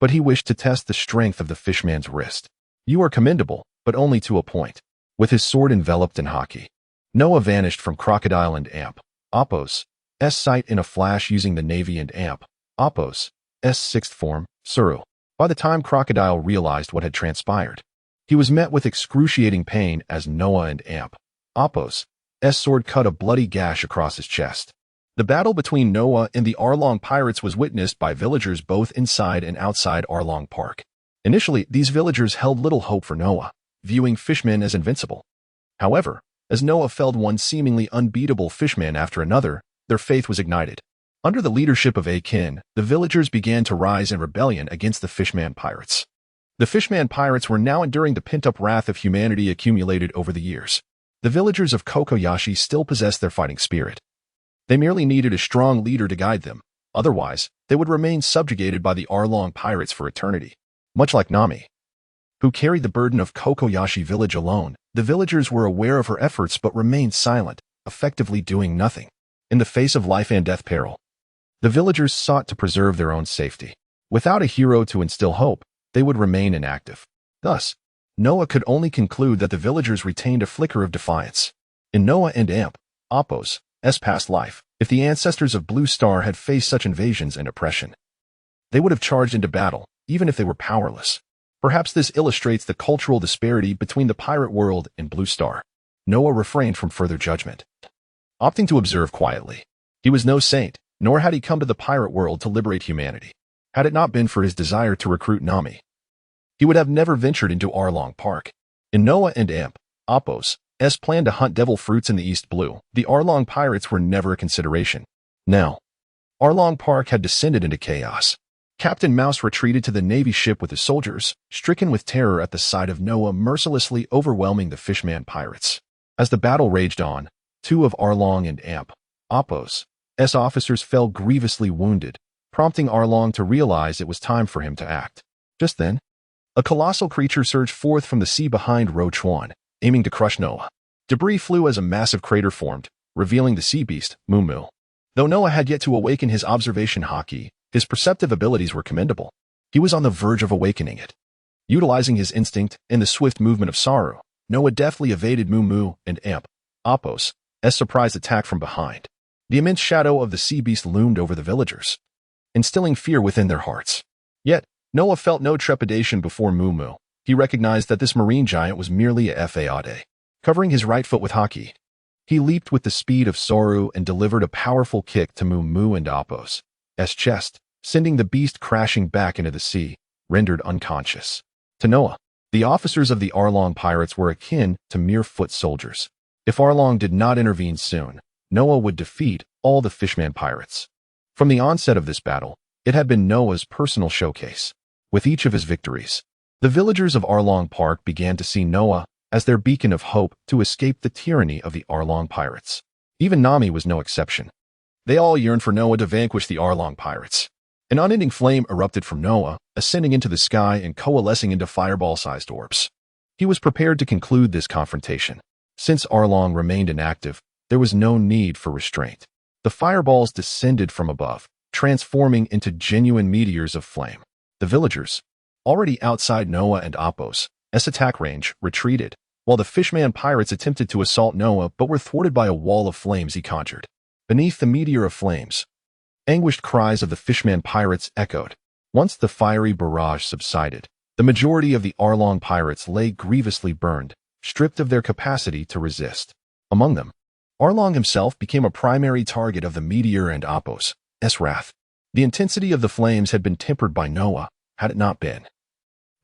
But he wished to test the strength of the fishman's wrist. You are commendable, but only to a point. With his sword enveloped in hockey, Noah vanished from Crocodile and Amp, Appos, S sight in a flash using the Navy and Amp, Appos, S sixth form, Suru. By the time Crocodile realized what had transpired, he was met with excruciating pain as Noah and Amp, Appos, S sword cut a bloody gash across his chest. The battle between Noah and the Arlong pirates was witnessed by villagers both inside and outside Arlong Park. Initially, these villagers held little hope for Noah, viewing fishmen as invincible. However, as Noah felled one seemingly unbeatable fishman after another, their faith was ignited. Under the leadership of Akin, the villagers began to rise in rebellion against the fishman pirates. The fishman pirates were now enduring the pent-up wrath of humanity accumulated over the years. The villagers of Kokoyashi still possessed their fighting spirit. They merely needed a strong leader to guide them. Otherwise, they would remain subjugated by the Arlong pirates for eternity. Much like Nami, who carried the burden of Kokoyashi village alone, the villagers were aware of her efforts but remained silent, effectively doing nothing. In the face of life and death peril, the villagers sought to preserve their own safety. Without a hero to instill hope, they would remain inactive. Thus, Noah could only conclude that the villagers retained a flicker of defiance. In Noah and Amp, Appos, S past life, if the ancestors of Blue Star had faced such invasions and oppression, they would have charged into battle, even if they were powerless. Perhaps this illustrates the cultural disparity between the pirate world and Blue Star. Noah refrained from further judgment, opting to observe quietly. He was no saint, nor had he come to the pirate world to liberate humanity. Had it not been for his desire to recruit Nami, he would have never ventured into Arlong Park. In Noah and Amp, Appos, S planned to hunt devil fruits in the East Blue. The Arlong pirates were never a consideration. Now, Arlong Park had descended into chaos. Captain Mouse retreated to the Navy ship with his soldiers, stricken with terror at the sight of Noah mercilessly overwhelming the Fishman pirates. As the battle raged on, two of Arlong and Apos' officers fell grievously wounded, prompting Arlong to realize it was time for him to act. Just then, a colossal creature surged forth from the sea behind Ro Chuan, aiming to crush Noah. Debris flew as a massive crater formed, revealing the sea beast, Moo Moo. Though Noah had yet to awaken his observation haki, his perceptive abilities were commendable. He was on the verge of awakening it. Utilizing his instinct and the swift movement of Saru, Noah deftly evaded Moo Moo and Apos' surprise attack from behind. The immense shadow of the sea beast loomed over the villagers, instilling fear within their hearts. Yet, Noah felt no trepidation before Moo Moo. He recognized that this marine giant was merely a Fade. Covering his right foot with haki, he leaped with the speed of Saru and delivered a powerful kick to Moo Moo and Apos' chest, sending the beast crashing back into the sea, rendered unconscious. To Noah, the officers of the Arlong pirates were akin to mere foot soldiers. If Arlong did not intervene soon, Noah would defeat all the Fishman pirates. From the onset of this battle, it had been Noah's personal showcase. With each of his victories, the villagers of Arlong Park began to see Noah as their beacon of hope to escape the tyranny of the Arlong pirates. Even Nami was no exception. They all yearned for Noah to vanquish the Arlong pirates. An unending flame erupted from Noah, ascending into the sky and coalescing into fireball-sized orbs. He was prepared to conclude this confrontation. Since Arlong remained inactive, there was no need for restraint. The fireballs descended from above, transforming into genuine meteors of flame. The villagers, already outside Noah and Apos' attack range, retreated, while the Fishman pirates attempted to assault Noah but were thwarted by a wall of flames he conjured. Beneath the meteor of flames, anguished cries of the Fishman pirates echoed. Once the fiery barrage subsided, the majority of the Arlong pirates lay grievously burned, stripped of their capacity to resist. Among them, Arlong himself became a primary target of the meteor and Apos' wrath. The intensity of the flames had been tempered by Noah, had it not been.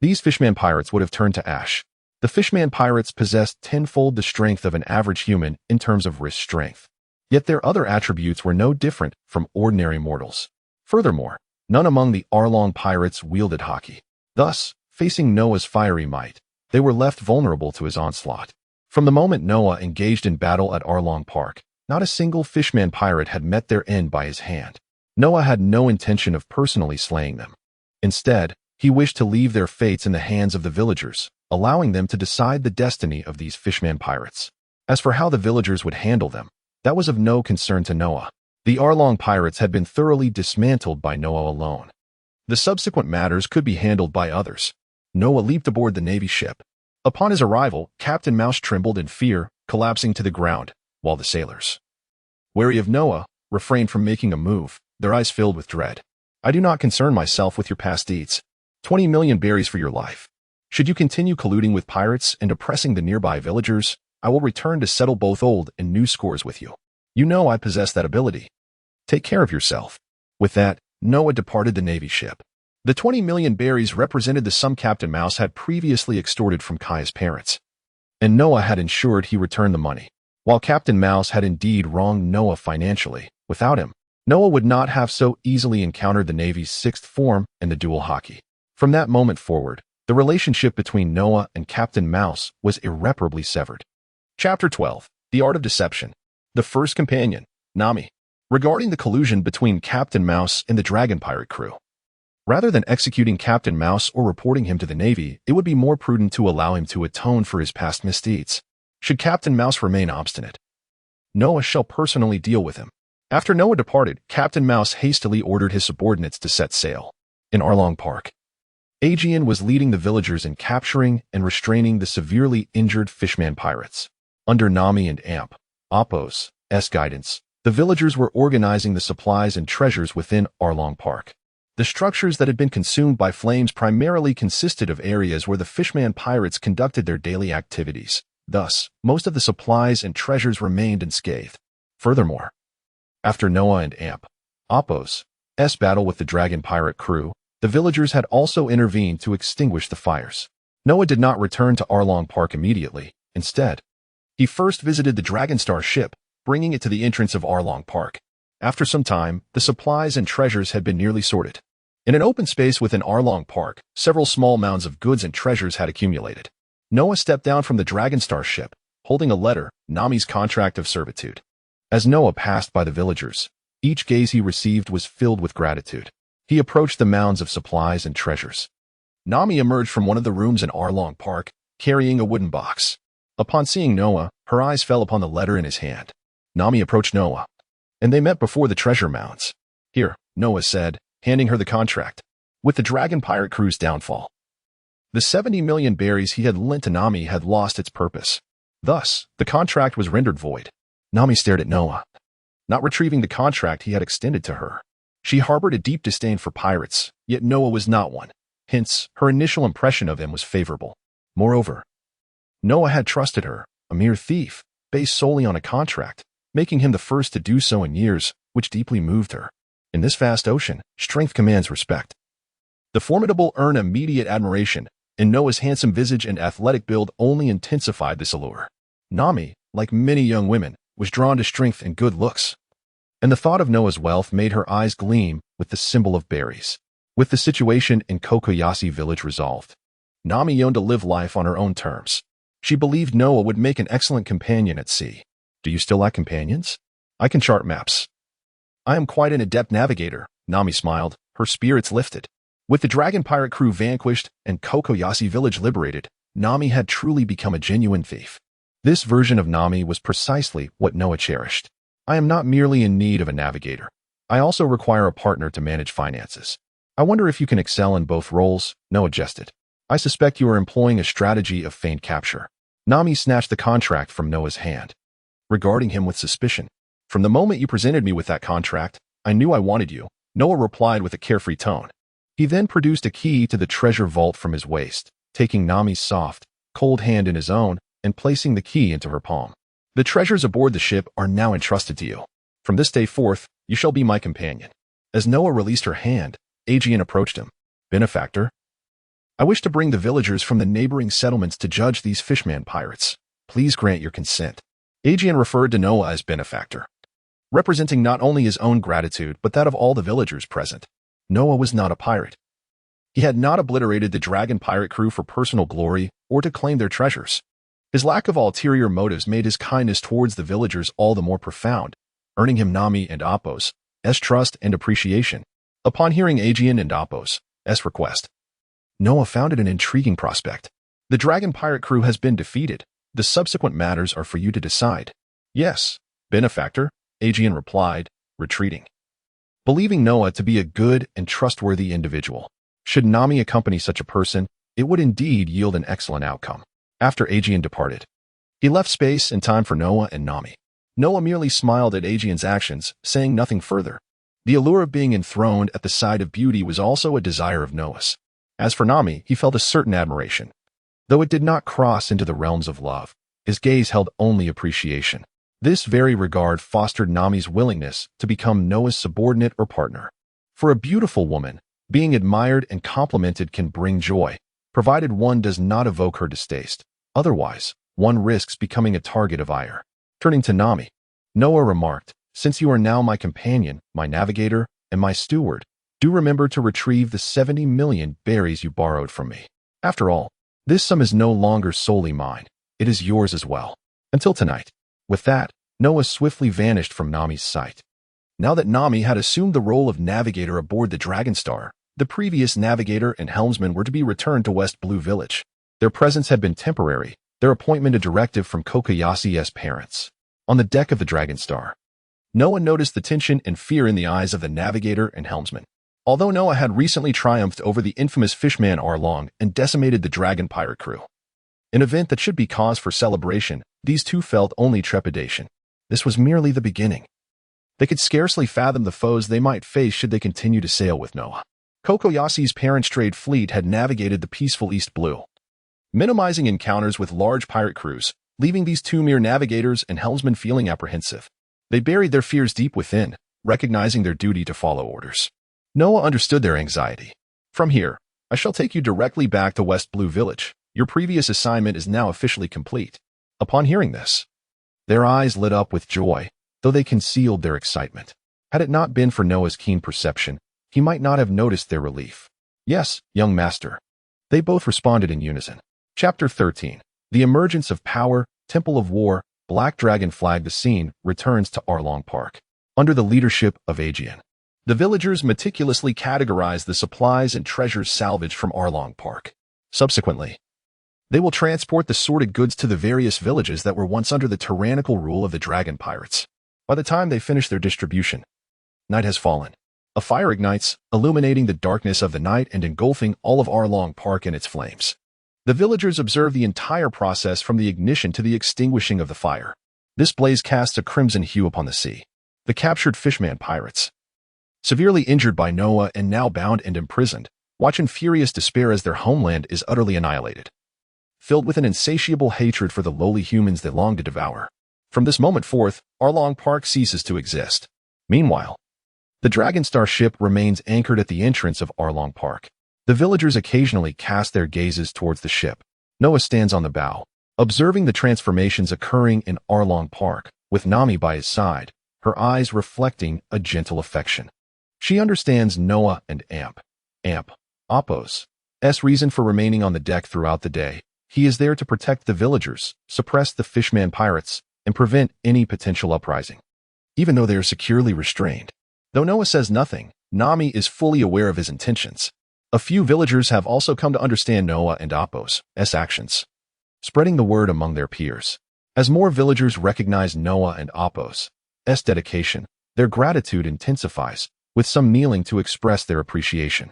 These Fishman pirates would have turned to ash. The Fishman pirates possessed tenfold the strength of an average human in terms of wrist strength. Yet their other attributes were no different from ordinary mortals. Furthermore, none among the Arlong pirates wielded haki. Thus, facing Noah's fiery might, they were left vulnerable to his onslaught. From the moment Noah engaged in battle at Arlong Park, not a single Fishman pirate had met their end by his hand. Noah had no intention of personally slaying them. Instead, he wished to leave their fates in the hands of the villagers, allowing them to decide the destiny of these Fishman pirates. As for how the villagers would handle them, that was of no concern to Noah. The Arlong pirates had been thoroughly dismantled by Noah alone. The subsequent matters could be handled by others. Noah leaped aboard the Navy ship. Upon his arrival, Captain Mouse trembled in fear, collapsing to the ground, while the sailors, wary of Noah, refrained from making a move, their eyes filled with dread. I do not concern myself with your past deeds. 20 million berries for your life. Should you continue colluding with pirates and oppressing the nearby villagers, I will return to settle both old and new scores with you. You know I possess that ability. Take care of yourself. With that, Noah departed the Navy ship. The 20 million berries represented the sum Captain Mouse had previously extorted from Kai's parents, and Noah had ensured he returned the money. While Captain Mouse had indeed wronged Noah financially, without him, Noah would not have so easily encountered the Navy's sixth form and the dual haki. From that moment forward, the relationship between Noah and Captain Mouse was irreparably severed. Chapter 12. The Art of Deception. The First Companion, Nami. Regarding the collusion between Captain Mouse and the Dragon Pirate crew, rather than executing Captain Mouse or reporting him to the Navy, it would be more prudent to allow him to atone for his past misdeeds. Should Captain Mouse remain obstinate, Noah shall personally deal with him. After Noah departed, Captain Mouse hastily ordered his subordinates to set sail. In Arlong Park, Aegean was leading the villagers in capturing and restraining the severely injured Fishman pirates. Under Nami and Apos' guidance, the villagers were organizing the supplies and treasures within Arlong Park. The structures that had been consumed by flames primarily consisted of areas where the Fishman pirates conducted their daily activities. Thus, most of the supplies and treasures remained unscathed. Furthermore, after Noah and Apos' battle with the Dragon Pirate crew, the villagers had also intervened to extinguish the fires. Noah did not return to Arlong Park immediately. Instead, he first visited the Dragonstar ship, bringing it to the entrance of Arlong Park. After some time, the supplies and treasures had been nearly sorted. In an open space within Arlong Park, several small mounds of goods and treasures had accumulated. Noah stepped down from the Dragonstar ship, holding a letter, Nami's contract of servitude. As Noah passed by the villagers, each gaze he received was filled with gratitude. He approached the mounds of supplies and treasures. Nami emerged from one of the rooms in Arlong Park, carrying a wooden box. Upon seeing Noah, her eyes fell upon the letter in his hand. Nami approached Noah, and they met before the treasure mounds. Here, Noah said, handing her the contract. With the Dragon Pirate crew's downfall, the 70 million berries he had lent to Nami had lost its purpose. Thus, the contract was rendered void. Nami stared at Noah, not retrieving the contract he had extended to her. She harbored a deep disdain for pirates, yet Noah was not one. Hence, her initial impression of him was favorable. Moreover, Noah had trusted her, a mere thief, based solely on a contract, making him the first to do so in years, which deeply moved her. In this vast ocean, strength commands respect. The formidable earned immediate admiration, and Noah's handsome visage and athletic build only intensified this allure. Nami, like many young women, was drawn to strength and good looks, and the thought of Noah's wealth made her eyes gleam with the symbol of berries. With the situation in Kokoyasi village resolved, Nami yearned to live life on her own terms. She believed Noah would make an excellent companion at sea. Do you still lack companions? I can chart maps. I am quite an adept navigator, Nami smiled, her spirits lifted. With the Dragon Pirate crew vanquished and Kokoyasi village liberated, Nami had truly become a genuine thief. This version of Nami was precisely what Noah cherished. I am not merely in need of a navigator. I also require a partner to manage finances. I wonder if you can excel in both roles, Noah jested. I suspect you are employing a strategy of feigned capture. Nami snatched the contract from Noah's hand, regarding him with suspicion. From the moment you presented me with that contract, I knew I wanted you, Noah replied with a carefree tone. He then produced a key to the treasure vault from his waist, taking Nami's soft, cold hand in his own and placing the key into her palm. The treasures aboard the ship are now entrusted to you. From this day forth, you shall be my companion. As Noah released her hand, Aegean approached him. Benefactor, I wish to bring the villagers from the neighboring settlements to judge these fishman pirates. Please grant your consent. Aegean referred to Noah as benefactor, representing not only his own gratitude but that of all the villagers present. Noah was not a pirate. He had not obliterated the Dragon Pirate crew for personal glory or to claim their treasures. His lack of ulterior motives made his kindness towards the villagers all the more profound, earning him Nami and Apos' trust and appreciation. Upon hearing Aegean and Apos' request, Noah found it an intriguing prospect. The Dragon Pirate crew has been defeated. The subsequent matters are for you to decide. Yes, benefactor, Aegean replied, retreating, believing Noah to be a good and trustworthy individual. Should Nami accompany such a person, it would indeed yield an excellent outcome. After Aegean departed, he left space and time for Noah and Nami. Noah merely smiled at Aegean's actions, saying nothing further. The allure of being enthroned at the side of beauty was also a desire of Noah's. As for Nami, he felt a certain admiration. Though it did not cross into the realms of love, his gaze held only appreciation. This very regard fostered Nami's willingness to become Noah's subordinate or partner. For a beautiful woman, being admired and complimented can bring joy, provided one does not evoke her distaste. Otherwise, one risks becoming a target of ire. Turning to Nami, Noah remarked, since you are now my companion, my navigator, and my steward, do remember to retrieve the 70 million berries you borrowed from me. After all, this sum is no longer solely mine. It is yours as well. Until tonight. With that, Noah swiftly vanished from Nami's sight. Now that Nami had assumed the role of navigator aboard the Dragonstar, the previous navigator and helmsman were to be returned to West Blue Village. Their presence had been temporary, their appointment a directive from Kokoyasi's parents. On the deck of the Dragonstar, Noah noticed the tension and fear in the eyes of the navigator and helmsman. Although Noah had recently triumphed over the infamous fishman Arlong and decimated the Dragon Pirate crew, an event that should be cause for celebration, these two felt only trepidation. This was merely the beginning. They could scarcely fathom the foes they might face should they continue to sail with Noah. Kokoyasi's parents' trade fleet had navigated the peaceful East Blue, minimizing encounters with large pirate crews, leaving these two mere navigators and helmsmen feeling apprehensive. They buried their fears deep within, recognizing their duty to follow orders. Noah understood their anxiety. From here, I shall take you directly back to West Blue Village. Your previous assignment is now officially complete. Upon hearing this, their eyes lit up with joy, though they concealed their excitement. Had it not been for Noah's keen perception, he might not have noticed their relief. Yes, young master. They both responded in unison. Chapter 13. The Emergence of Power, Temple of War, Black Dragon Flag. The scene returns to Arlong Park. Under the leadership of Aegean, the villagers meticulously categorize the supplies and treasures salvaged from Arlong Park. Subsequently, they will transport the sorted goods to the various villages that were once under the tyrannical rule of the dragon pirates. By the time they finish their distribution, night has fallen. A fire ignites, illuminating the darkness of the night and engulfing all of Arlong Park in its flames. The villagers observe the entire process from the ignition to the extinguishing of the fire. This blaze casts a crimson hue upon the sea. The captured fishman pirates, severely injured by Noah and now bound and imprisoned, watch in furious despair as their homeland is utterly annihilated. Filled with an insatiable hatred for the lowly humans they long to devour. From this moment forth, Arlong Park ceases to exist. Meanwhile, the Dragonstar ship remains anchored at the entrance of Arlong Park. The villagers occasionally cast their gazes towards the ship. Noah stands on the bow, observing the transformations occurring in Arlong Park, with Nami by his side, her eyes reflecting a gentle affection. She understands Noah and Apos' reason for remaining on the deck throughout the day. He is there to protect the villagers, suppress the fishman pirates, and prevent any potential uprising. Even though they are securely restrained. Though Noah says nothing, Nami is fully aware of his intentions. A few villagers have also come to understand Noah and Apos' actions, spreading the word among their peers. As more villagers recognize Noah and Apos' dedication, their gratitude intensifies, with some kneeling to express their appreciation.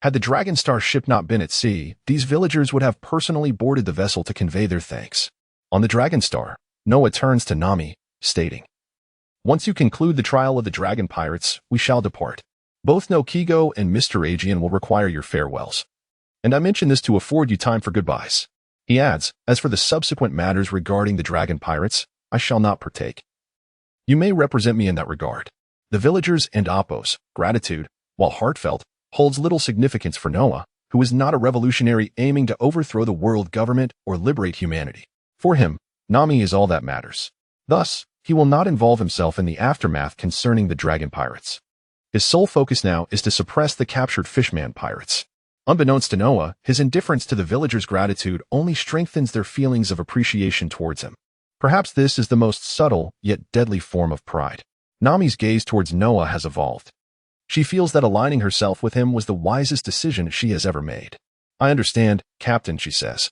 Had the Dragonstar ship not been at sea, these villagers would have personally boarded the vessel to convey their thanks. On the Dragonstar, Noah turns to Nami, stating, "Once you conclude the trial of the dragon pirates, we shall depart. Both Nokigo and Mr. Aegean will require your farewells. And I mention this to afford you time for goodbyes." He adds, "As for the subsequent matters regarding the dragon pirates, I shall not partake. You may represent me in that regard." The villagers and Apos' gratitude, while heartfelt, holds little significance for Noah, who is not a revolutionary aiming to overthrow the world government or liberate humanity. For him, Nami is all that matters. Thus, he will not involve himself in the aftermath concerning the dragon pirates. His sole focus now is to suppress the captured fishman pirates. Unbeknownst to Noah, his indifference to the villagers' gratitude only strengthens their feelings of appreciation towards him. Perhaps this is the most subtle yet deadly form of pride. Nami's gaze towards Noah has evolved. She feels that aligning herself with him was the wisest decision she has ever made. "I understand, Captain," she says.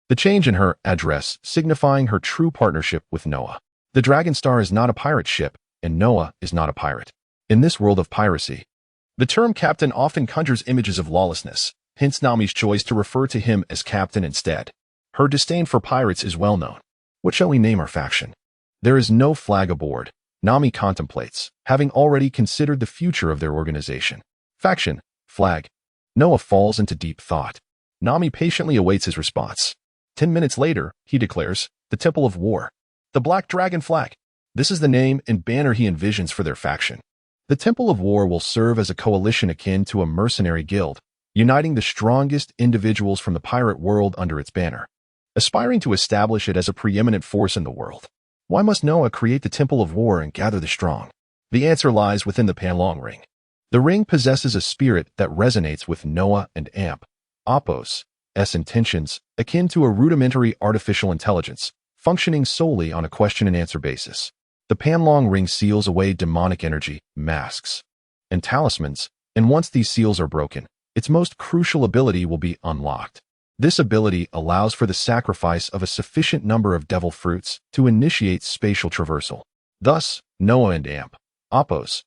The change in her address signifying her true partnership with Noah. The Dragonstar is not a pirate ship, and Noah is not a pirate. In this world of piracy, the term captain often conjures images of lawlessness, hence Nami's choice to refer to him as captain instead. Her disdain for pirates is well known. What shall we name our faction? There is no flag aboard, Nami contemplates, having already considered the future of their organization. Faction, flag. Noah falls into deep thought. Nami patiently awaits his response. 10 minutes later, he declares, "The Temple of War. The Black Dragon Flag." This is the name and banner he envisions for their faction. The Temple of War will serve as a coalition akin to a mercenary guild, uniting the strongest individuals from the pirate world under its banner, aspiring to establish it as a preeminent force in the world. Why must Noah create the Temple of War and gather the strong? The answer lies within the Panlong Ring. The ring possesses a spirit that resonates with Noah and Apos' intentions, akin to a rudimentary artificial intelligence, functioning solely on a question-and-answer basis. The Panlong Ring seals away demonic energy, masks, and talismans, and once these seals are broken, its most crucial ability will be unlocked. This ability allows for the sacrifice of a sufficient number of devil fruits to initiate spatial traversal. Thus, Noah and Apos'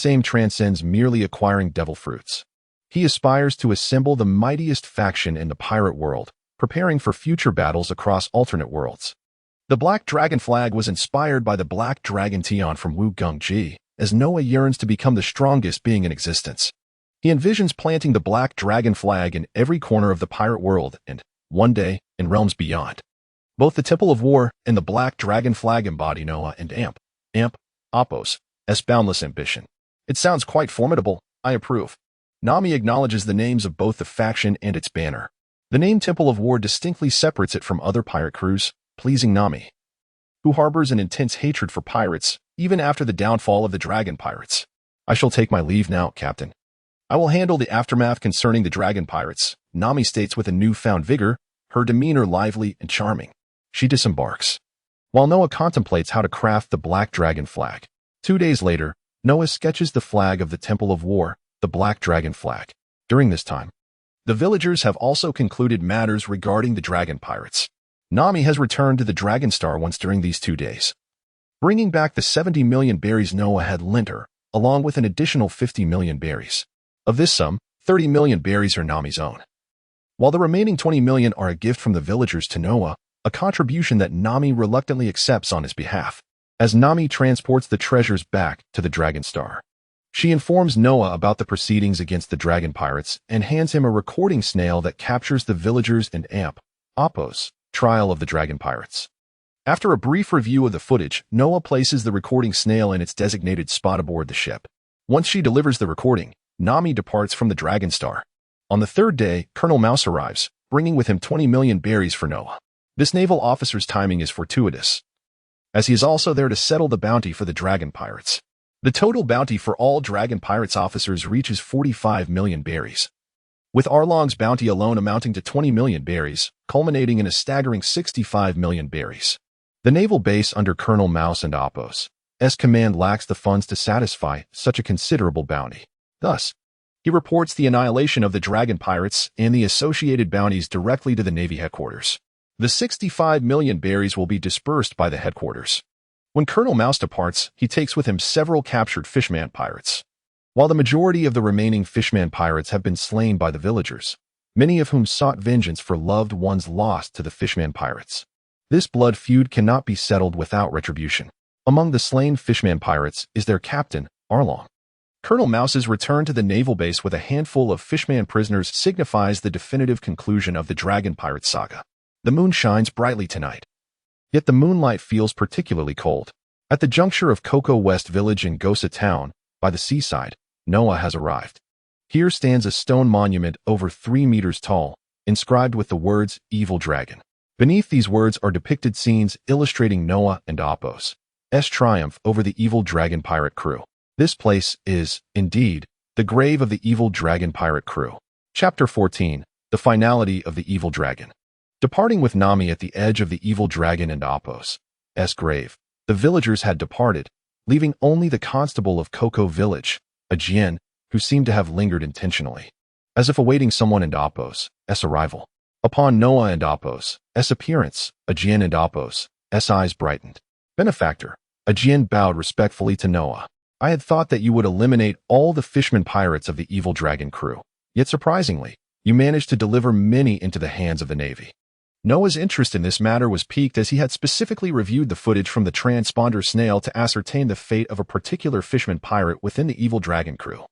aim transcends merely acquiring devil fruits. He aspires to assemble the mightiest faction in the pirate world, preparing for future battles across alternate worlds. The Black Dragon Flag was inspired by the Black Dragon Tian from Wu Gongji, as Noah yearns to become the strongest being in existence. He envisions planting the Black Dragon Flag in every corner of the pirate world and, one day, in realms beyond. Both the Temple of War and the Black Dragon Flag embody Noah and Apos' boundless ambition. It sounds quite formidable, I approve. Nami acknowledges the names of both the faction and its banner. The name Temple of War distinctly separates it from other pirate crews, pleasing Nami, who harbors an intense hatred for pirates, even after the downfall of the dragon pirates. I shall take my leave now, Captain. I will handle the aftermath concerning the dragon pirates, Nami states with a newfound vigor, her demeanor lively and charming. She disembarks, while Noah contemplates how to craft the Black Dragon flag. 2 days later, Noah sketches the flag of the Temple of War, the Black Dragon flag. During this time, the villagers have also concluded matters regarding the dragon pirates. Nami has returned to the Dragon Star once during these 2 days, bringing back the 70 million berries Noah had lent her, along with an additional 50 million berries. Of this sum, 30 million berries are Nami's own, while the remaining 20 million are a gift from the villagers to Noah, a contribution that Nami reluctantly accepts on his behalf. As Nami transports the treasures back to the Dragon Star, she informs Noah about the proceedings against the dragon pirates and hands him a recording snail that captures the villagers and Appo's trial of the dragon pirates. After a brief review of the footage, Noah places the recording snail in its designated spot aboard the ship. Once she delivers the recording, Nami departs from the Dragon Star. On the 3rd day, Colonel Mouse arrives, bringing with him 20 million berries for Noah. This naval officer's timing is fortuitous, as he is also there to settle the bounty for the dragon pirates. The total bounty for all dragon pirates officers reaches 45 million berries, with Arlong's bounty alone amounting to 20 million berries, culminating in a staggering 65 million berries. The naval base under Colonel Mouse and Appo's command lacks the funds to satisfy such a considerable bounty. Thus, he reports the annihilation of the dragon pirates and the associated bounties directly to the Navy headquarters. The 65 million berries will be dispersed by the headquarters. When Colonel Mouse departs, he takes with him several captured fishman pirates. While the majority of the remaining fishman pirates have been slain by the villagers, many of whom sought vengeance for loved ones lost to the fishman pirates. This blood feud cannot be settled without retribution. Among the slain fishman pirates is their captain, Arlong. Colonel Mouse's return to the naval base with a handful of fishman prisoners signifies the definitive conclusion of the dragon pirate saga. The moon shines brightly tonight, yet the moonlight feels particularly cold. At the juncture of Coco West Village and Gosa Town, by the seaside, Noah has arrived. Here stands a stone monument over 3 meters tall, inscribed with the words, Evil Dragon. Beneath these words are depicted scenes illustrating Noah and Appo's triumph over the evil dragon pirate crew. This place is, indeed, the grave of the evil dragon pirate crew. Chapter 14, The Finality of the Evil Dragon. Departing with Nami at the edge of the evil dragon and Appo's grave, the villagers had departed, leaving only the constable of Coco Village, a Jian, who seemed to have lingered intentionally, as if awaiting someone and Appo's arrival. Upon Noah and Appo's appearance, a Jian and Appo's eyes brightened. Benefactor, a Jian bowed respectfully to Noah. I had thought that you would eliminate all the fishman pirates of the evil dragon crew. Yet surprisingly, you managed to deliver many into the hands of the Navy. Noah's interest in this matter was piqued as he had specifically reviewed the footage from the transponder snail to ascertain the fate of a particular fishman pirate within the evil dragon crew.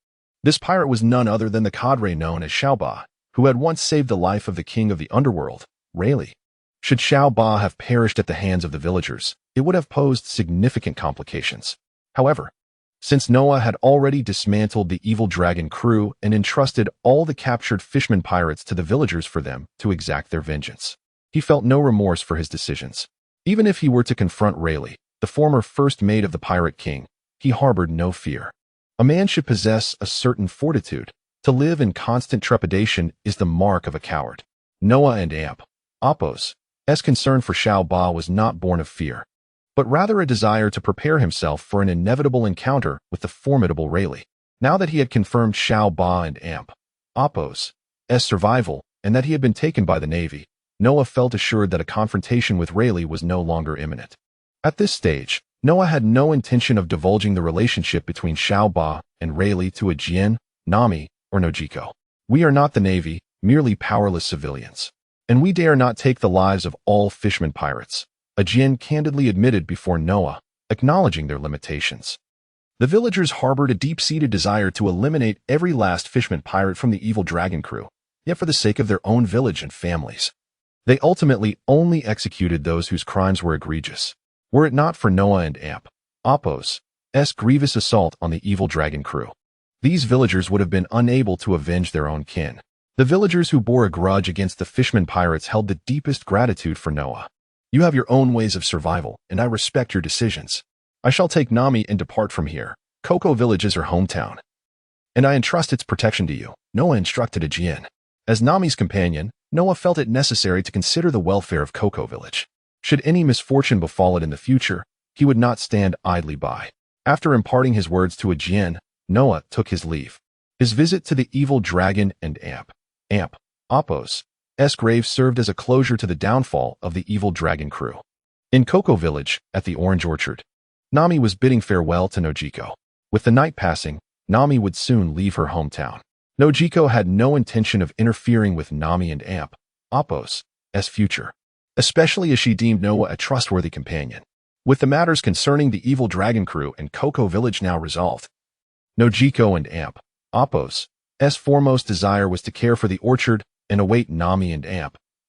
This pirate was none other than the cadre known as Xiao Ba, who had once saved the life of the king of the underworld, Rayleigh. Should Xiao Ba have perished at the hands of the villagers, it would have posed significant complications. However, since Noah had already dismantled the evil dragon crew and entrusted all the captured fishman pirates to the villagers for them to exact their vengeance, he felt no remorse for his decisions. Even if he were to confront Rayleigh, the former first mate of the pirate king, he harbored no fear. A man should possess a certain fortitude. To live in constant trepidation is the mark of a coward. Noah and Appo's concern for Xiao Ba was not born of fear, but rather a desire to prepare himself for an inevitable encounter with the formidable Rayleigh. Now that he had confirmed Xiao Ba and Appo's survival and that he had been taken by the Navy, Noah felt assured that a confrontation with Rayleigh was no longer imminent. At this stage, Noah had no intention of divulging the relationship between Xiao Ba and Rayleigh to a Jian, Nami, or Nojiko. We are not the Navy, merely powerless civilians. And we dare not take the lives of all fishman pirates, a Jian candidly admitted before Noah, acknowledging their limitations. The villagers harbored a deep-seated desire to eliminate every last fishman pirate from the evil dragon crew, yet for the sake of their own village and families. They ultimately only executed those whose crimes were egregious. Were it not for Noah and Appo's grievous assault on the evil dragon crew, these villagers would have been unable to avenge their own kin. The villagers who bore a grudge against the fishman pirates held the deepest gratitude for Noah. You have your own ways of survival, and I respect your decisions. I shall take Nami and depart from here. Cocoa Village is her hometown, and I entrust its protection to you, Noah instructed Ajin. As Nami's companion, Noah felt it necessary to consider the welfare of Cocoa Village. Should any misfortune befall it in the future, he would not stand idly by. After imparting his words to Ajin, Noah took his leave. His visit to the evil dragon and Apos' grave served as a closure to the downfall of the evil dragon crew. In Cocoa Village, at the Orange Orchard, Nami was bidding farewell to Nojiko. With the night passing, Nami would soon leave her hometown. Nojiko had no intention of interfering with Nami and Apos' future, especially as she deemed Noah a trustworthy companion. With the matters concerning the evil dragon crew and Cocoa Village now resolved, Nojiko and Apos' foremost desire was to care for the orchard and await Nami and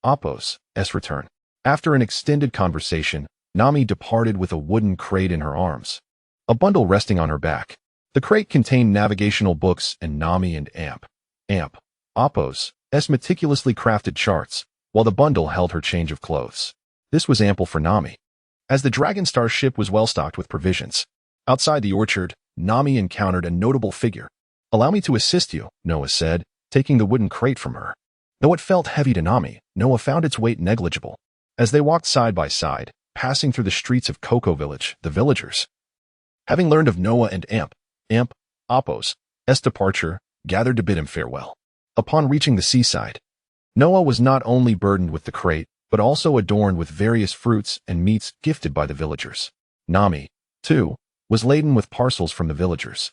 Apos' return. After an extended conversation, Nami departed with a wooden crate in her arms, a bundle resting on her back. The crate contained navigational books and Nami and Apos' meticulously crafted charts, while the bundle held her change of clothes. This was ample for Nami, as the Dragonstar ship was well stocked with provisions. Outside the orchard, Nami encountered a notable figure. "Allow me to assist you," Noah said, taking the wooden crate from her. Though it felt heavy to Nami, Noah found its weight negligible. As they walked side by side, passing through the streets of Cocoa Village, the villagers, having learned of Noah and Apos' departure, gathered to bid him farewell. Upon reaching the seaside, Noah was not only burdened with the crate, but also adorned with various fruits and meats gifted by the villagers. Nami, too, was laden with parcels from the villagers.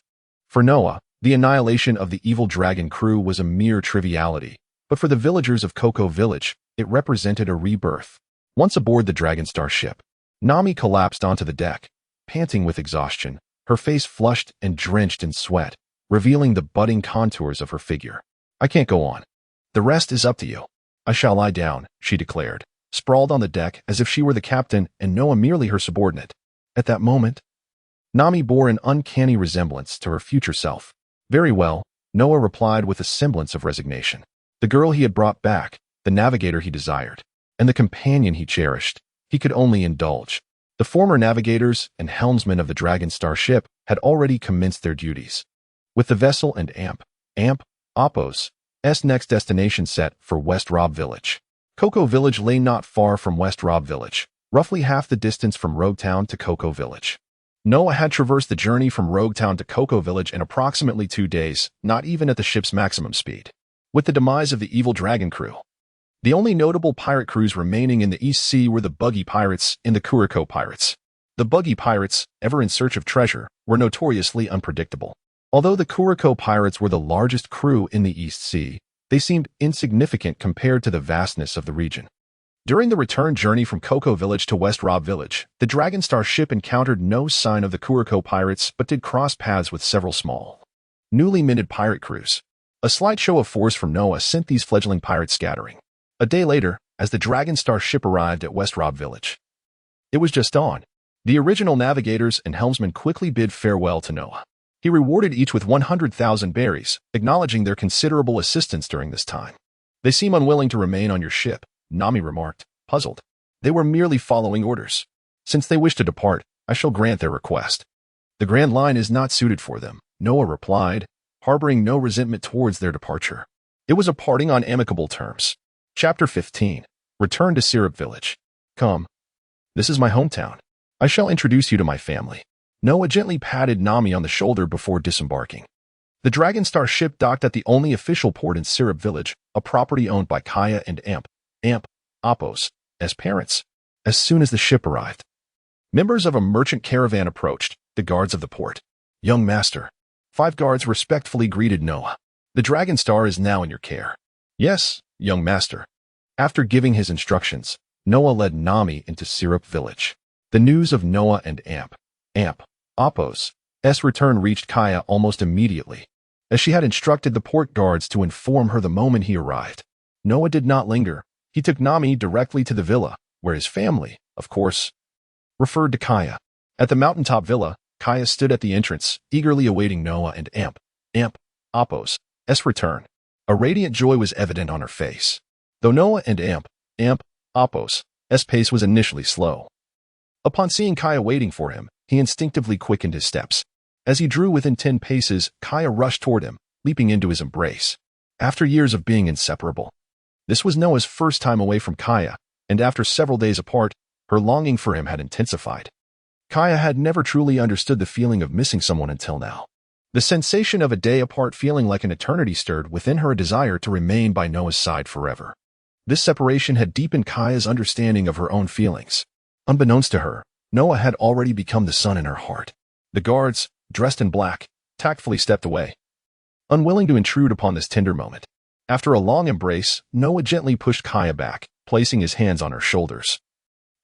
For Noah, the annihilation of the evil dragon crew was a mere triviality, but for the villagers of Cocoa Village, it represented a rebirth. Once aboard the Dragonstar ship, Nami collapsed onto the deck, panting with exhaustion, her face flushed and drenched in sweat, revealing the budding contours of her figure. "I can't go on. The rest is up to you. I shall lie down," she declared, sprawled on the deck as if she were the captain and Noah merely her subordinate. At that moment, Nami bore an uncanny resemblance to her future self. "Very well," Noah replied with a semblance of resignation. The girl he had brought back, the navigator he desired, and the companion he cherished, he could only indulge. The former navigators and helmsmen of the Dragonstar ship had already commenced their duties. With the vessel and Apos' next destination set for West Rob Village. Cocoa Village lay not far from West Rob Village, roughly half the distance from Rogue Town to Cocoa Village. Noah had traversed the journey from Rogue Town to Cocoa Village in approximately 2 days, not even at the ship's maximum speed. With the demise of the evil dragon crew, the only notable pirate crews remaining in the East Sea were the Buggy Pirates and the Kuroko Pirates. The Buggy Pirates, ever in search of treasure, were notoriously unpredictable. Although the Kuroko Pirates were the largest crew in the East Sea, they seemed insignificant compared to the vastness of the region. During the return journey from Cocoa Village to West Rob Village, the Dragonstar ship encountered no sign of the Kuroko Pirates but did cross paths with several small, newly minted pirate crews. A slight show of force from Noah sent these fledgling pirates scattering. A day later, as the Dragonstar ship arrived at West Rob Village, it was just dawn. The original navigators and helmsmen quickly bid farewell to Noah. He rewarded each with 100,000 berries, acknowledging their considerable assistance during this time. "They seem unwilling to remain on your ship," Nami remarked, puzzled. "They were merely following orders. Since they wish to depart, I shall grant their request." "The Grand Line is not suited for them," Noah replied, harboring no resentment towards their departure. It was a parting on amicable terms. Chapter 15. Return to Syrup Village. "Come. This is my hometown. I shall introduce you to my family." Noah gently patted Nami on the shoulder before disembarking. The Dragonstar ship docked at the only official port in Syrup Village, a property owned by Kaya and Apos' parents. As soon as the ship arrived, members of a merchant caravan approached, the guards of the port. "Young master." 5 guards respectfully greeted Noah. "The Dragonstar is now in your care." "Yes, young master." After giving his instructions, Noah led Nami into Syrup Village. The news of Noah and Apos' return reached Kaya almost immediately, as she had instructed the port guards to inform her the moment he arrived. Noah did not linger. He took Nami directly to the villa, where his family, of course, referred to Kaya. At the mountaintop villa, Kaya stood at the entrance, eagerly awaiting Noah and Apos' return. A radiant joy was evident on her face. Though Noah and Apos' pace was initially slow, upon seeing Kaya waiting for him, he instinctively quickened his steps. As he drew within 10 paces, Kaya rushed toward him, leaping into his embrace. After years of being inseparable, this was Noah's first time away from Kaya, and after several days apart, her longing for him had intensified. Kaya had never truly understood the feeling of missing someone until now. The sensation of a day apart feeling like an eternity stirred within her a desire to remain by Noah's side forever. This separation had deepened Kaya's understanding of her own feelings. Unbeknownst to her, Noah had already become the sun in her heart. The guards, dressed in black, tactfully stepped away, unwilling to intrude upon this tender moment. After a long embrace, Noah gently pushed Kaya back, placing his hands on her shoulders,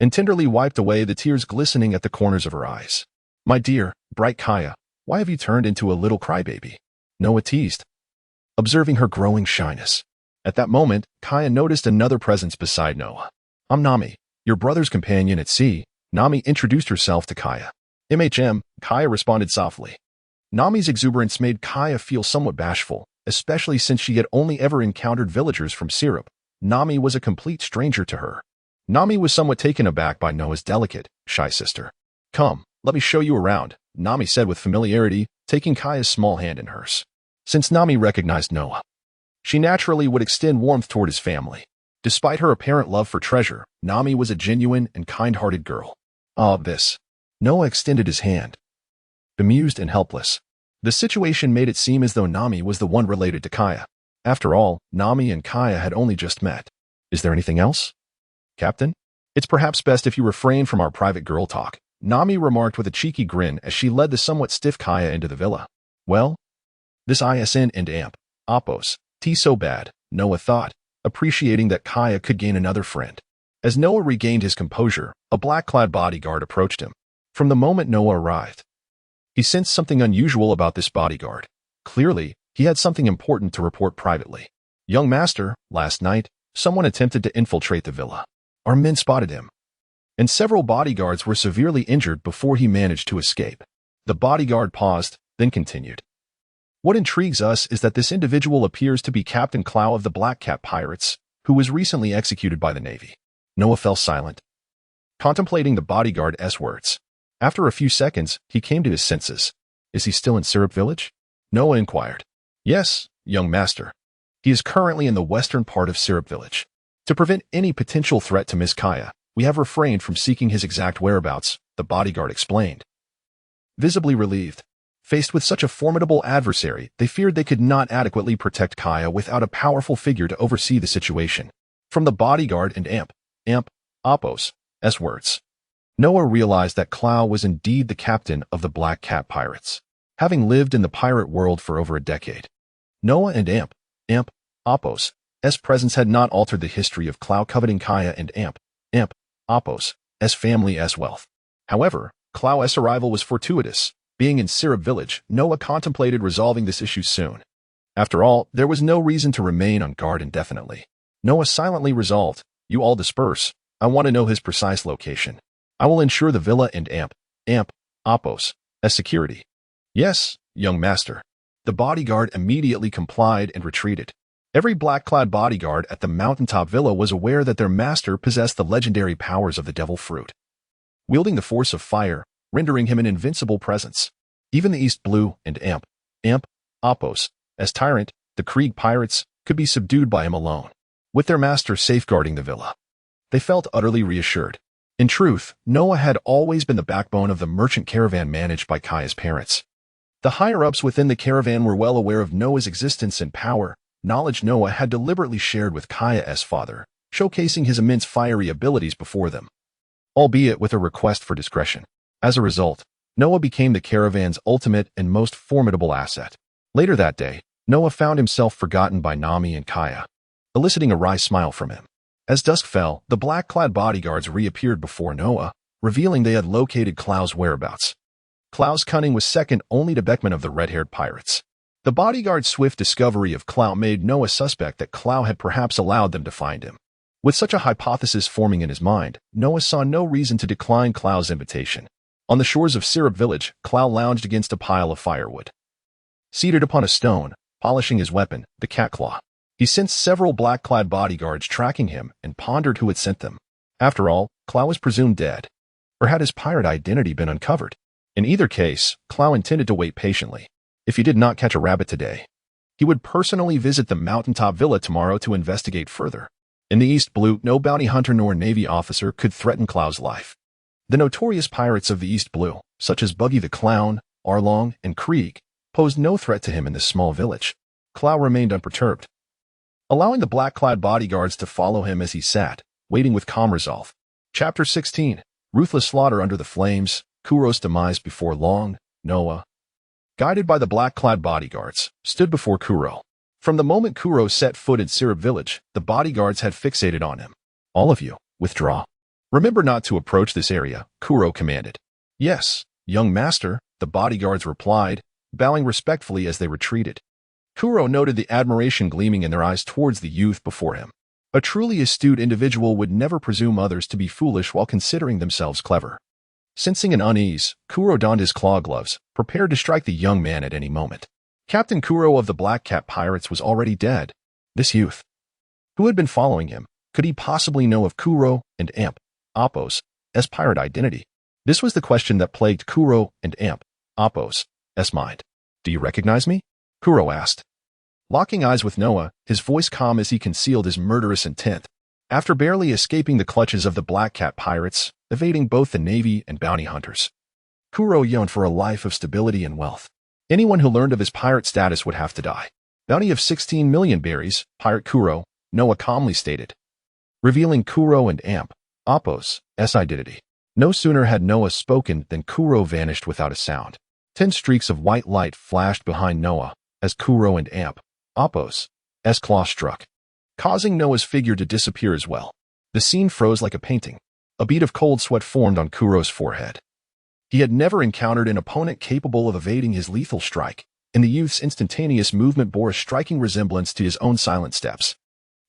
and tenderly wiped away the tears glistening at the corners of her eyes. "My dear, bright Kaya, why have you turned into a little crybaby?" Noah teased, observing her growing shyness. At that moment, Kaya noticed another presence beside Noah. "I'm Nami, your brother's companion at sea." Nami introduced herself to Kaya. Kaya responded softly. Nami's exuberance made Kaya feel somewhat bashful, especially since she had only ever encountered villagers from Syrup. Nami was a complete stranger to her. Nami was somewhat taken aback by Noah's delicate, shy sister. "Come, let me show you around," Nami said with familiarity, taking Kaya's small hand in hers. Since Nami recognized Noah, she naturally would extend warmth toward his family. Despite her apparent love for treasure, Nami was a genuine and kind-hearted girl. Noah extended his hand, bemused and helpless. The situation made it seem as though Nami was the one related to Kaya. After all, Nami and Kaya had only just met. "Is there anything else, Captain?" "It's perhaps best if you refrain from our private girl talk," Nami remarked with a cheeky grin as she led the somewhat stiff Kaya into the villa. "Well, this ISN and amp, Oppos, tea so bad," Noah thought, appreciating that Kaya could gain another friend. As Noah regained his composure, a black-clad bodyguard approached him. From the moment Noah arrived, he sensed something unusual about this bodyguard. Clearly, he had something important to report privately. "Young master, last night, someone attempted to infiltrate the villa. Our men spotted him, and several bodyguards were severely injured before he managed to escape." The bodyguard paused, then continued. "What intrigues us is that this individual appears to be Captain Clow of the Black Cat Pirates, who was recently executed by the Navy." Noah fell silent, contemplating the bodyguard's words. After a few seconds, he came to his senses. "Is he still in Syrup Village?" Noah inquired. "Yes, young master. He is currently in the western part of Syrup Village. To prevent any potential threat to Miss Kaya, we have refrained from seeking his exact whereabouts," the bodyguard explained. Visibly relieved. Faced with such a formidable adversary, they feared they could not adequately protect Kaya without a powerful figure to oversee the situation. From the bodyguard and Oppos' words, Noah realized that Clow was indeed the captain of the Black Cat Pirates. Having lived in the pirate world for over a decade, Noah and Oppos' presence had not altered the history of Clow coveting Kaya and Oppos' family's wealth. However, Clow's arrival was fortuitous. Being in Syrup Village, Noah contemplated resolving this issue soon. After all, there was no reason to remain on guard indefinitely. Noah silently resolved, "You all disperse. I want to know his precise location. I will ensure the villa and Oppos' security." "Yes, young master." The bodyguard immediately complied and retreated. Every black-clad bodyguard at the mountaintop villa was aware that their master possessed the legendary powers of the Devil Fruit, wielding the force of fire, rendering him an invincible presence. Even the East Blue and Oppos' tyrant, the Krieg pirates, could be subdued by him alone. With their master safeguarding the villa, they felt utterly reassured. In truth, Noah had always been the backbone of the merchant caravan managed by Kaya's parents. The higher-ups within the caravan were well aware of Noah's existence and power, knowledge Noah had deliberately shared with Kaya's father, showcasing his immense fiery abilities before them, albeit with a request for discretion. As a result, Noah became the caravan's ultimate and most formidable asset. Later that day, Noah found himself forgotten by Nami and Kaya, eliciting a wry smile from him. As dusk fell, the black-clad bodyguards reappeared before Noah, revealing they had located Clow's whereabouts. Clow's cunning was second only to Beckman of the red-haired pirates. The bodyguard's swift discovery of Clow made Noah suspect that Clow had perhaps allowed them to find him. With such a hypothesis forming in his mind, Noah saw no reason to decline Clow's invitation. On the shores of Syrup Village, Clow lounged against a pile of firewood. Seated upon a stone, polishing his weapon, the cat claw, he sensed several black-clad bodyguards tracking him and pondered who had sent them. After all, Clow was presumed dead. Or had his pirate identity been uncovered? In either case, Clow intended to wait patiently. If he did not catch a rabbit today, he would personally visit the mountaintop villa tomorrow to investigate further. In the East Blue, no bounty hunter nor Navy officer could threaten Clow's life. The notorious pirates of the East Blue, such as Buggy the Clown, Arlong, and Krieg, posed no threat to him in this small village. Clow remained unperturbed, allowing the black-clad bodyguards to follow him as he sat, waiting with calm resolve. Chapter 16. Ruthless Slaughter Under the Flames, Kuro's Demise Before Long. Noah, guided by the black-clad bodyguards, stood before Kuro. From the moment Kuro set foot in Syrup Village, the bodyguards had fixated on him. All of you, withdraw. Remember not to approach this area, Kuro commanded. Yes, young master, the bodyguards replied, bowing respectfully as they retreated. Kuro noted the admiration gleaming in their eyes towards the youth before him. A truly astute individual would never presume others to be foolish while considering themselves clever. Sensing an unease, Kuro donned his claw gloves, prepared to strike the young man at any moment. Captain Kuro of the Black Cat Pirates was already dead. This youth, who had been following him, could he possibly know of Kuro and Amp, Appo's pirate identity? This was the question that plagued Kuro and Amp, Appo's mind. Do you recognize me? Kuro asked. Locking eyes with Noah, his voice calm as he concealed his murderous intent. After barely escaping the clutches of the Black Cat Pirates, evading both the Navy and bounty hunters, Kuro yearned for a life of stability and wealth. Anyone who learned of his pirate status would have to die. Bounty of 16 million berries, Pirate Kuro, Noah calmly stated, revealing Kuro and Amp, Appo's identity. No sooner had Noah spoken than Kuro vanished without a sound. 10 streaks of white light flashed behind Noah as Kuro and Amp, Appo's claw struck, causing Noah's figure to disappear as well. The scene froze like a painting. A bead of cold sweat formed on Kuro's forehead. He had never encountered an opponent capable of evading his lethal strike, and the youth's instantaneous movement bore a striking resemblance to his own silent steps.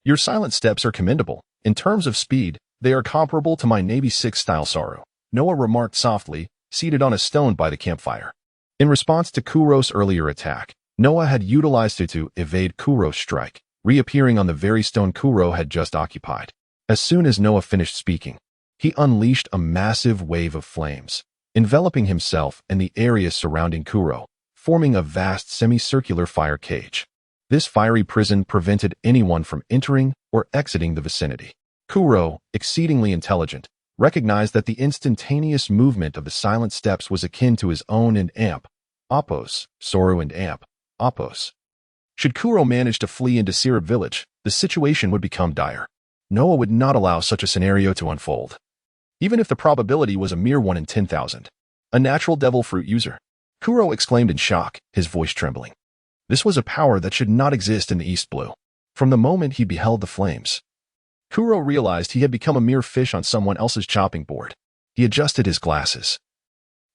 Your silent steps are commendable. In terms of speed, they are comparable to my Navy 6 style Saru, Noah remarked softly, seated on a stone by the campfire. In response to Kuro's earlier attack, Noah had utilized it to evade Kuro's strike, reappearing on the very stone Kuro had just occupied. As soon as Noah finished speaking, he unleashed a massive wave of flames, enveloping himself and the area surrounding Kuro, forming a vast semicircular fire cage. This fiery prison prevented anyone from entering or exiting the vicinity. Kuro, exceedingly intelligent, recognized that the instantaneous movement of the silent steps was akin to his own and Amp, Appo's, Saru and Amp, Appo's. Should Kuro manage to flee into Syrup Village, the situation would become dire. Noah would not allow such a scenario to unfold, even if the probability was a mere 1 in 10,000. A natural devil fruit user. Kuro exclaimed in shock, his voice trembling. This was a power that should not exist in the East Blue. From the moment he beheld the flames, Kuro realized he had become a mere fish on someone else's chopping board. He adjusted his glasses,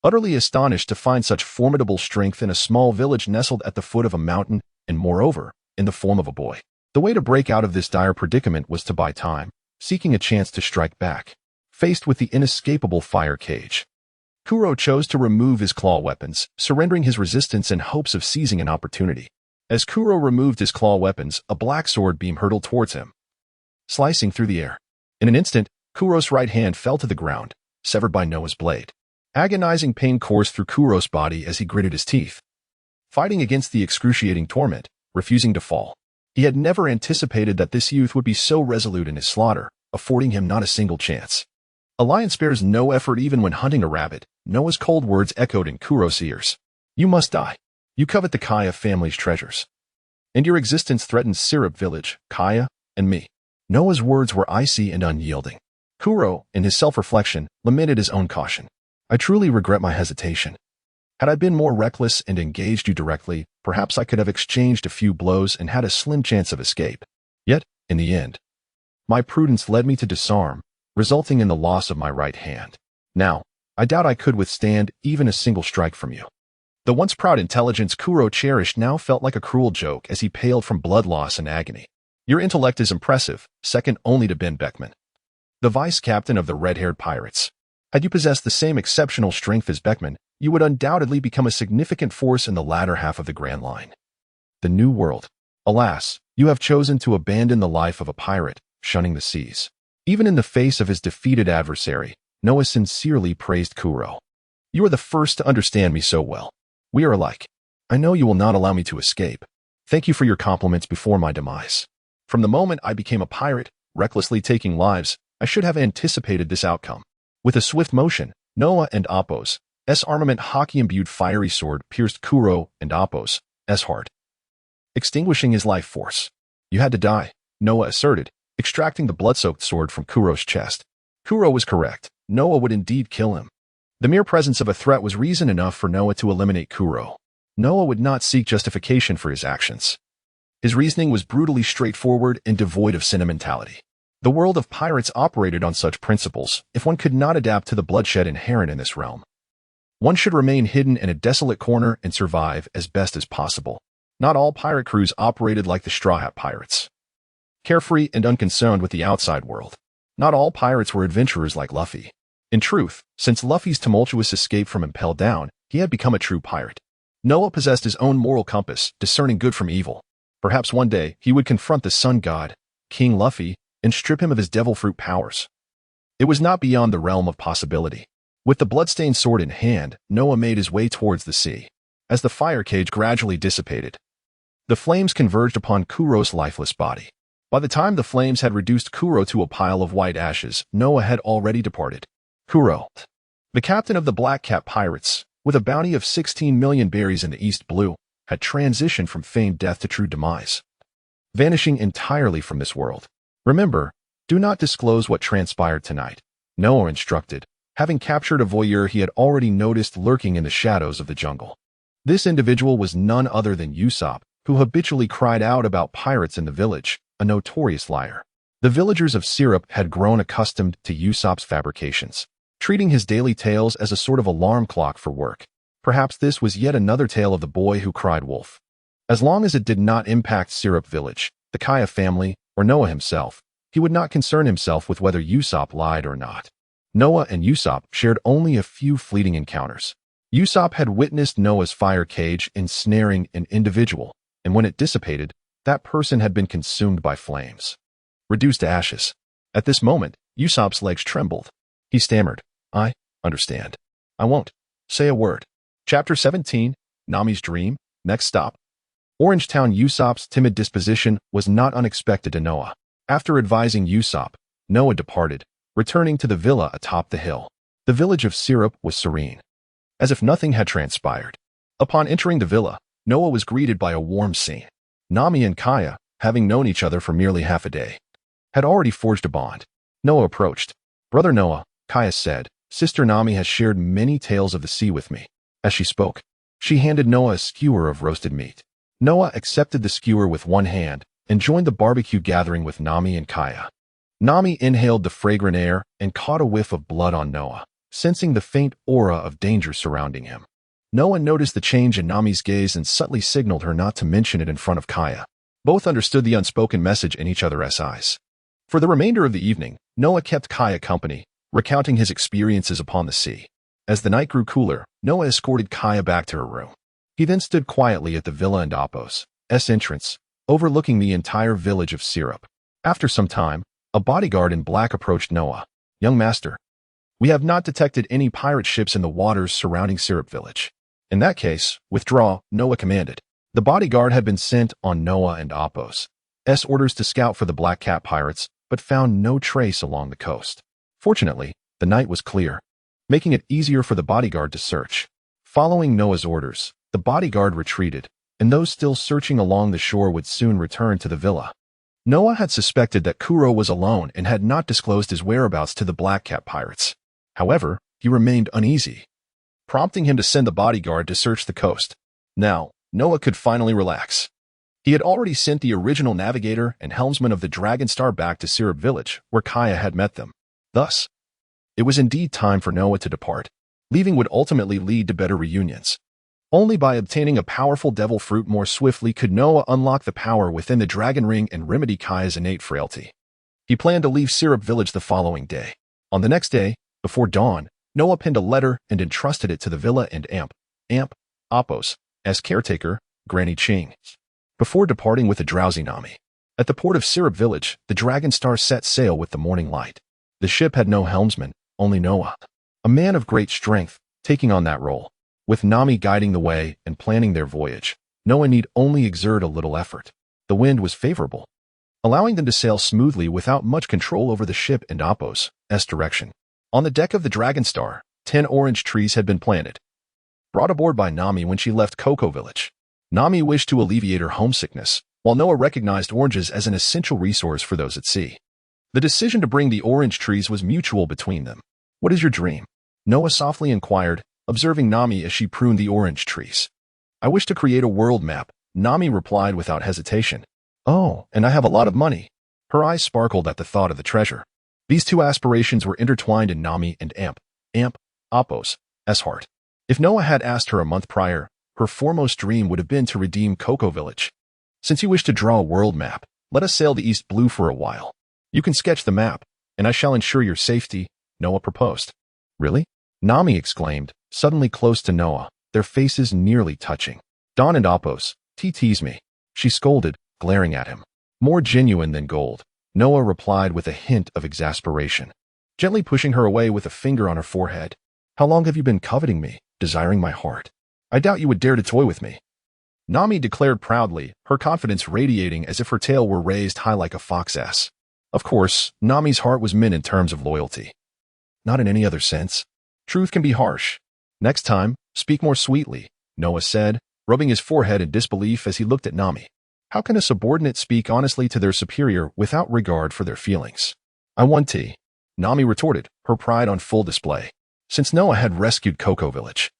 utterly astonished to find such formidable strength in a small village nestled at the foot of a mountain, and moreover, in the form of a boy. The way to break out of this dire predicament was to buy time, seeking a chance to strike back. Faced with the inescapable fire cage, Kuro chose to remove his claw weapons, surrendering his resistance in hopes of seizing an opportunity. As Kuro removed his claw weapons, a black sword beam hurtled towards him, slicing through the air. In an instant, Kuro's right hand fell to the ground, severed by Noah's blade. Agonizing pain coursed through Kuro's body as he gritted his teeth, fighting against the excruciating torment, refusing to fall. He had never anticipated that this youth would be so resolute in his slaughter, affording him not a single chance. A lion spares no effort even when hunting a rabbit. Noah's cold words echoed in Kuro's ears. You must die. You covet the Kaya family's treasures, and your existence threatens Syrup Village, Kaya, and me. Noah's words were icy and unyielding. Kuro, in his self-reflection, lamented his own caution. I truly regret my hesitation. Had I been more reckless and engaged you directly, perhaps I could have exchanged a few blows and had a slim chance of escape. Yet, in the end, my prudence led me to disarm, resulting in the loss of my right hand. Now, I doubt I could withstand even a single strike from you. The once proud intelligence Kuro cherished now felt like a cruel joke as he paled from blood loss and agony. Your intellect is impressive, second only to Ben Beckman, the vice-captain of the red-haired pirates. Had you possessed the same exceptional strength as Beckman, you would undoubtedly become a significant force in the latter half of the Grand Line. The New World. Alas, you have chosen to abandon the life of a pirate, shunning the seas. Even in the face of his defeated adversary, Noah sincerely praised Kuro. You are the first to understand me so well. We are alike. I know you will not allow me to escape. Thank you for your compliments before my demise. From the moment I became a pirate, recklessly taking lives, I should have anticipated this outcome. With a swift motion, Noah and Appo's armament hockey-imbued fiery sword pierced Kuro and Appo's heart, extinguishing his life force. You had to die, Noah asserted, extracting the blood-soaked sword from Kuro's chest. Kuro was correct. Noah would indeed kill him. The mere presence of a threat was reason enough for Noah to eliminate Kuro. Noah would not seek justification for his actions. His reasoning was brutally straightforward and devoid of sentimentality. The world of pirates operated on such principles. If one could not adapt to the bloodshed inherent in this realm, one should remain hidden in a desolate corner and survive as best as possible. Not all pirate crews operated like the Straw Hat Pirates, carefree and unconcerned with the outside world. Not all pirates were adventurers like Luffy. In truth, since Luffy's tumultuous escape from Impel Down, he had become a true pirate. Noah possessed his own moral compass, discerning good from evil. Perhaps one day he would confront the Sun God, King Luffy, and strip him of his devil fruit powers. It was not beyond the realm of possibility. With the bloodstained sword in hand, Noah made his way towards the sea. As the fire cage gradually dissipated, the flames converged upon Kuro's lifeless body. By the time the flames had reduced Kuro to a pile of white ashes, Noah had already departed. Kuro, the captain of the Black Cat Pirates, with a bounty of 16 million berries in the East Blue, had transitioned from feigned death to true demise, vanishing entirely from this world. Remember, do not disclose what transpired tonight, Noah instructed, having captured a voyeur he had already noticed lurking in the shadows of the jungle. This individual was none other than Usopp, who habitually cried out about pirates in the village, a notorious liar. The villagers of Syrup had grown accustomed to Usopp's fabrications, treating his daily tales as a sort of alarm clock for work. Perhaps this was yet another tale of the boy who cried wolf. As long as it did not impact Syrup Village, the Kaya family, or Noah himself, he would not concern himself with whether Usopp lied or not. Noah and Usopp shared only a few fleeting encounters. Usopp had witnessed Noah's fire cage ensnaring an individual, and when it dissipated, that person had been consumed by flames, reduced to ashes. At this moment, Usopp's legs trembled. He stammered, "I understand. I won't say a word." Chapter 17, Nami's Dream. Next stop. Orangetown. Usopp's timid disposition was not unexpected to Noah. After advising Usopp, Noah departed, returning to the villa atop the hill. The village of Syrup was serene, as if nothing had transpired. Upon entering the villa, Noah was greeted by a warm scene. Nami and Kaya, having known each other for merely half a day, had already forged a bond. Noah approached. "Brother Noah," Kaya said, "Sister Nami has shared many tales of the sea with me." As she spoke, she handed Noah a skewer of roasted meat. Noah accepted the skewer with one hand and joined the barbecue gathering with Nami and Kaya. Nami inhaled the fragrant air and caught a whiff of blood on Noah, sensing the faint aura of danger surrounding him. Noah noticed the change in Nami's gaze and subtly signaled her not to mention it in front of Kaya. Both understood the unspoken message in each other's eyes. For the remainder of the evening, Noah kept Kaya company, recounting his experiences upon the sea. As the night grew cooler, Noah escorted Kaya back to her room. He then stood quietly at the Villa and Appo's entrance, overlooking the entire village of Syrup. After some time, a bodyguard in black approached Noah. "Young master, we have not detected any pirate ships in the waters surrounding Syrup Village." "In that case, withdraw," Noah commanded. The bodyguard had been sent on Noah and Appo's orders to scout for the Black Cat Pirates, but found no trace along the coast. Fortunately, the night was clear, making it easier for the bodyguard to search. Following Noah's orders, the bodyguard retreated, and those still searching along the shore would soon return to the villa. Noah had suspected that Kuro was alone and had not disclosed his whereabouts to the Black Cat Pirates. However, he remained uneasy, prompting him to send the bodyguard to search the coast. Now, Noah could finally relax. He had already sent the original navigator and helmsman of the Dragon Star back to Syrup Village, where Kaya had met them. Thus, it was indeed time for Noah to depart. Leaving would ultimately lead to better reunions. Only by obtaining a powerful devil fruit more swiftly could Noah unlock the power within the Dragon Ring and remedy Kaya's innate frailty. He planned to leave Syrup Village the following day. On the next day, before dawn, Noah penned a letter and entrusted it to the Villa and Appo's as caretaker, Granny Ching, before departing with the drowsy Nami. At the port of Syrup Village, the Dragon Star set sail with the morning light. The ship had no helmsman, only Noah, a man of great strength, taking on that role. With Nami guiding the way and planning their voyage, Noah need only exert a little effort. The wind was favorable, allowing them to sail smoothly without much control over the ship in Appo's direction. On the deck of the Dragonstar, 10 orange trees had been planted, brought aboard by Nami when she left Cocoa Village. Nami wished to alleviate her homesickness, while Noah recognized oranges as an essential resource for those at sea. The decision to bring the orange trees was mutual between them. "What is your dream?" Noah softly inquired, observing Nami as she pruned the orange trees. "I wish to create a world map," Nami replied without hesitation. "Oh, and I have a lot of money." Her eyes sparkled at the thought of the treasure. These two aspirations were intertwined in Nami and Appo's heart. If Noah had asked her a month prior, her foremost dream would have been to redeem Cocoa Village. "Since you wish to draw a world map, let us sail the East Blue for a while. You can sketch the map, and I shall ensure your safety," Noah proposed. "Really?" Nami exclaimed, suddenly close to Noah, their faces nearly touching. "Don and Appo's, tease me," she scolded, glaring at him. "More genuine than gold," Noah replied with a hint of exasperation, gently pushing her away with a finger on her forehead. "How long have you been coveting me, desiring my heart? I doubt you would dare to toy with me," Nami declared proudly, her confidence radiating as if her tail were raised high like a fox's. Of course, Nami's heart was meant in terms of loyalty, not in any other sense. Truth can be harsh. "Next time, speak more sweetly," Noah said, rubbing his forehead in disbelief as he looked at Nami. How can a subordinate speak honestly to their superior without regard for their feelings? "I want tea," Nami retorted, her pride on full display. Since Noah had rescued Cocoa Village,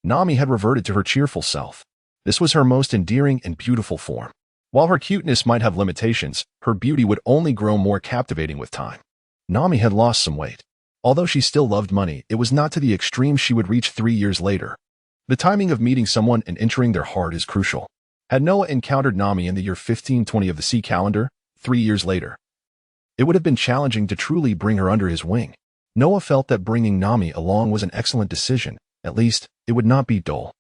Nami had reverted to her cheerful self. This was her most endearing and beautiful form. While her cuteness might have limitations, her beauty would only grow more captivating with time. Nami had lost some weight. Although she still loved money, it was not to the extreme she would reach 3 years later. The timing of meeting someone and entering their heart is crucial. Had Noah encountered Nami in the year 1520 of the sea calendar, 3 years later, it would have been challenging to truly bring her under his wing. Noah felt that bringing Nami along was an excellent decision. At least, it would not be dull.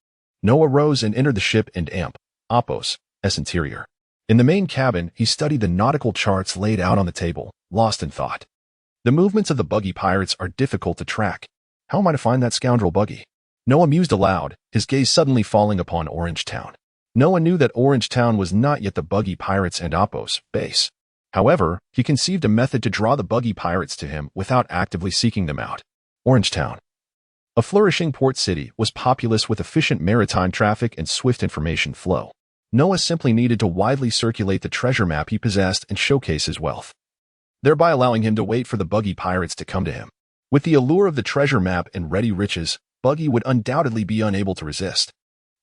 Noah rose and entered the ship and Appo's interior. In the main cabin, he studied the nautical charts laid out on the table, lost in thought. The movements of the buggy pirates are difficult to track. How am I to find that scoundrel buggy? Noah mused aloud, his gaze suddenly falling upon Orange Town. Noah knew that Orange Town was not yet the buggy pirates and Appo's base. However, he conceived a method to draw the buggy pirates to him without actively seeking them out. Orange Town, a flourishing port city, was populous with efficient maritime traffic and swift information flow. Noah simply needed to widely circulate the treasure map he possessed and showcase his wealth, thereby allowing him to wait for the buggy pirates to come to him. With the allure of the treasure map and ready riches, Buggy would undoubtedly be unable to resist.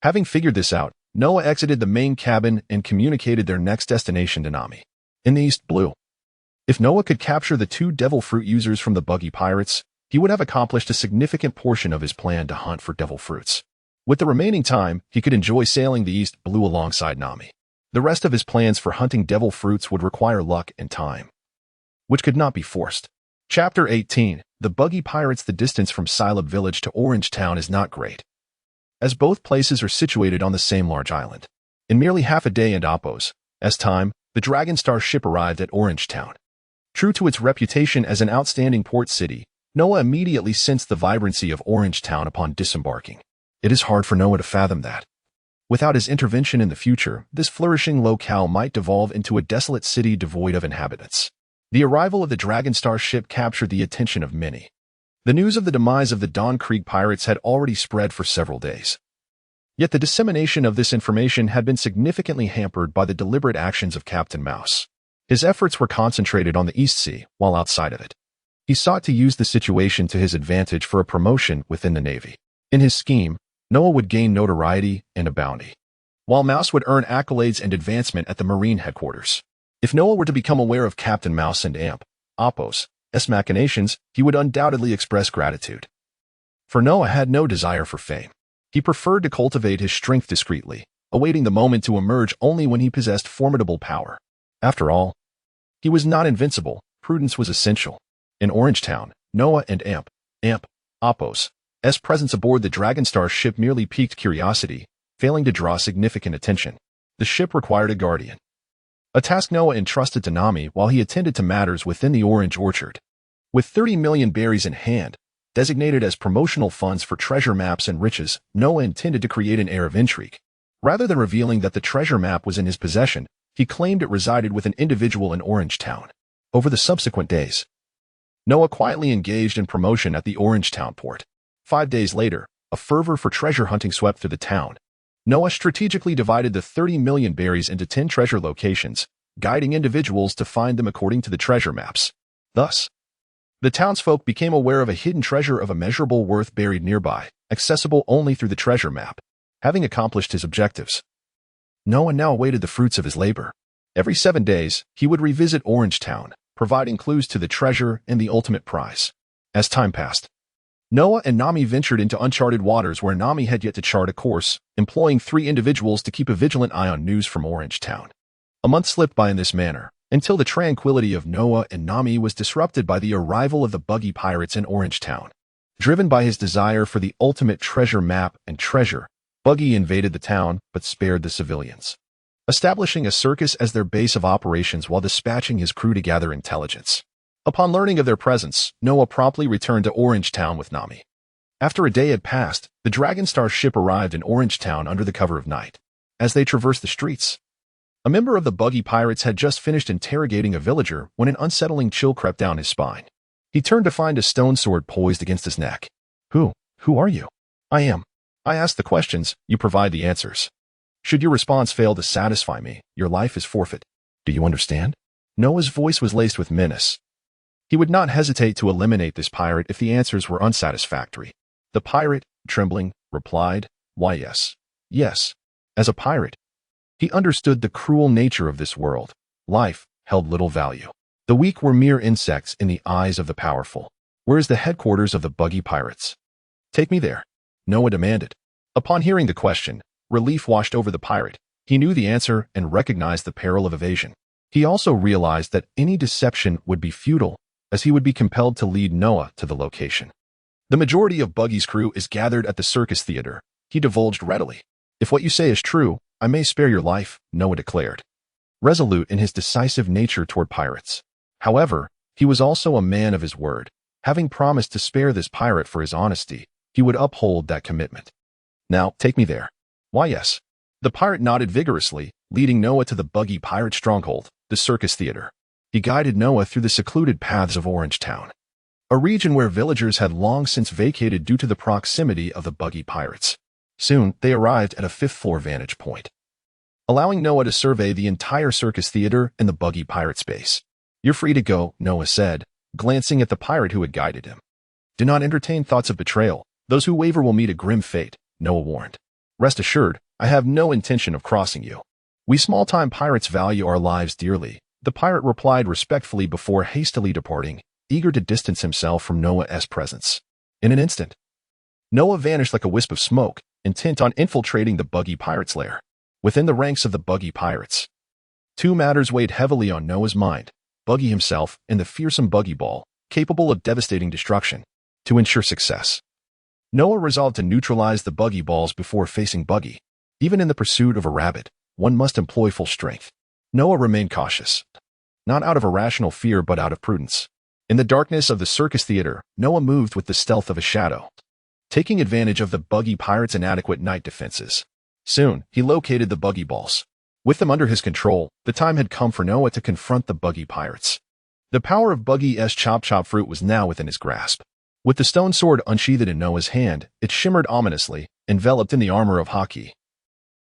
Having figured this out, Noah exited the main cabin and communicated their next destination to Nami, in the East Blue. If Noah could capture the 2 devil fruit users from the buggy pirates, he would have accomplished a significant portion of his plan to hunt for devil fruits. With the remaining time, he could enjoy sailing the East Blue alongside Nami. The rest of his plans for hunting devil fruits would require luck and time, which could not be forced. Chapter 18. The Buggy Pirates. The distance from Silab Village to Orange Town is not great, as both places are situated on the same large island. In merely half a day and Appo's time, the Dragonstar ship arrived at Orange Town. True to its reputation as an outstanding port city, Noah immediately sensed the vibrancy of Orange Town upon disembarking. It is hard for Noah to fathom that, without his intervention in the future, this flourishing locale might devolve into a desolate city devoid of inhabitants. The arrival of the Dragonstar ship captured the attention of many. The news of the demise of the Dawn Krieg pirates had already spread for several days. Yet the dissemination of this information had been significantly hampered by the deliberate actions of Captain Mouse. His efforts were concentrated on the East Sea, while outside of it, he sought to use the situation to his advantage for a promotion within the Navy. In his scheme, Noah would gain notoriety and a bounty, while Mouse would earn accolades and advancement at the Marine headquarters. If Noah were to become aware of Captain Mouse and Appo's machinations, he would undoubtedly express gratitude. For Noah had no desire for fame. He preferred to cultivate his strength discreetly, awaiting the moment to emerge only when he possessed formidable power. After all, he was not invincible. Prudence was essential. In Orange Town, Noah and Appo's presence aboard the Dragonstar ship merely piqued curiosity, failing to draw significant attention. The ship required a guardian, a task Noah entrusted to Nami while he attended to matters within the orange orchard. With 30 million berries in hand, Designated as promotional funds for treasure maps and riches, Noah intended to create an air of intrigue. Rather than revealing that the treasure map was in his possession, he claimed it resided with an individual in Orangetown. Over the subsequent days, Noah quietly engaged in promotion at the Orangetown port. 5 days later, a fervor for treasure hunting swept through the town. Noah strategically divided the 30 million berries into 10 treasure locations, guiding individuals to find them according to the treasure maps. Thus, the townsfolk became aware of a hidden treasure of immeasurable worth buried nearby, accessible only through the treasure map. Having accomplished his objectives, Noah now awaited the fruits of his labor. Every 7 days, he would revisit Orangetown, providing clues to the treasure and the ultimate prize. As time passed, Noah and Nami ventured into uncharted waters where Nami had yet to chart a course, employing 3 individuals to keep a vigilant eye on news from Orangetown. A month slipped by in this manner, until the tranquility of Noah and Nami was disrupted by the arrival of the buggy pirates in Orangetown. Driven by his desire for the ultimate treasure map and treasure, Buggy invaded the town but spared the civilians, establishing a circus as their base of operations while dispatching his crew to gather intelligence. Upon learning of their presence, Noah promptly returned to Orangetown with Nami. After a day had passed, the Dragonstar ship arrived in Orangetown under the cover of night. As they traversed the streets, a member of the buggy pirates had just finished interrogating a villager when an unsettling chill crept down his spine. He turned to find a stone sword poised against his neck. Who are you? I am. I ask the questions, you provide the answers. Should your response fail to satisfy me, your life is forfeit. Do you understand? Noah's voice was laced with menace. He would not hesitate to eliminate this pirate if the answers were unsatisfactory. The pirate, trembling, replied, "Why, yes. Yes. As a pirate, he understood the cruel nature of this world. Life held little value. The weak were mere insects in the eyes of the powerful. Where is the headquarters of the buggy pirates? Take me there," Noah demanded. Upon hearing the question, relief washed over the pirate. He knew the answer and recognized the peril of evasion. He also realized that any deception would be futile, as he would be compelled to lead Noah to the location. "The majority of Buggy's crew is gathered at the circus theater," he divulged readily. "If what you say is true, I may spare your life," Noah declared, resolute in his decisive nature toward pirates. However, he was also a man of his word. Having promised to spare this pirate for his honesty, he would uphold that commitment. "Now, take me there." "Why, yes." The pirate nodded vigorously, leading Noah to the buggy pirate stronghold, the circus theater. He guided Noah through the secluded paths of Orangetown, a region where villagers had long since vacated due to the proximity of the buggy pirates. Soon, they arrived at a 5th-floor vantage point, allowing Noah to survey the entire circus theater and the buggy pirate space. "You're free to go," Noah said, glancing at the pirate who had guided him. "Do not entertain thoughts of betrayal. Those who waver will meet a grim fate," Noah warned. "Rest assured, I have no intention of crossing you. We small-time pirates value our lives dearly," the pirate replied respectfully before hastily departing, eager to distance himself from Noah's presence. In an instant, Noah vanished like a wisp of smoke, intent on infiltrating the buggy pirates' lair. Within the ranks of the buggy pirates, 2 matters weighed heavily on Noah's mind: Buggy himself and the fearsome buggy ball, capable of devastating destruction. To ensure success, Noah resolved to neutralize the buggy balls before facing Buggy. Even in the pursuit of a rabbit, one must employ full strength. Noah remained cautious, not out of irrational fear but out of prudence. In the darkness of the circus theater, Noah moved with the stealth of a shadow, taking advantage of the buggy pirates' inadequate night defenses. Soon, he located the buggy balls. With them under his control, the time had come for Noah to confront the buggy pirates. The power of Buggy's Chop Chop Fruit was now within his grasp. With the stone sword unsheathed in Noah's hand, it shimmered ominously, enveloped in the armor of Haki,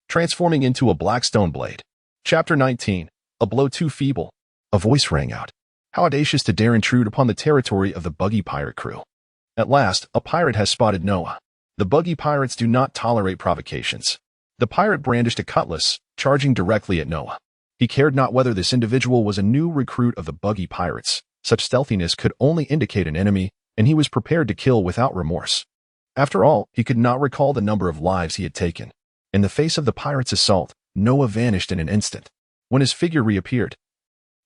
transforming into a black stone blade. Chapter 19. A blow too feeble. A voice rang out. How audacious to dare intrude upon the territory of the buggy pirate crew. At last, a pirate has spotted Noah. The buggy pirates do not tolerate provocations. The pirate brandished a cutlass, charging directly at Noah. He cared not whether this individual was a new recruit of the buggy pirates. Such stealthiness could only indicate an enemy, and he was prepared to kill without remorse. After all, he could not recall the number of lives he had taken. In the face of the pirate's assault, Noah vanished in an instant. When his figure reappeared,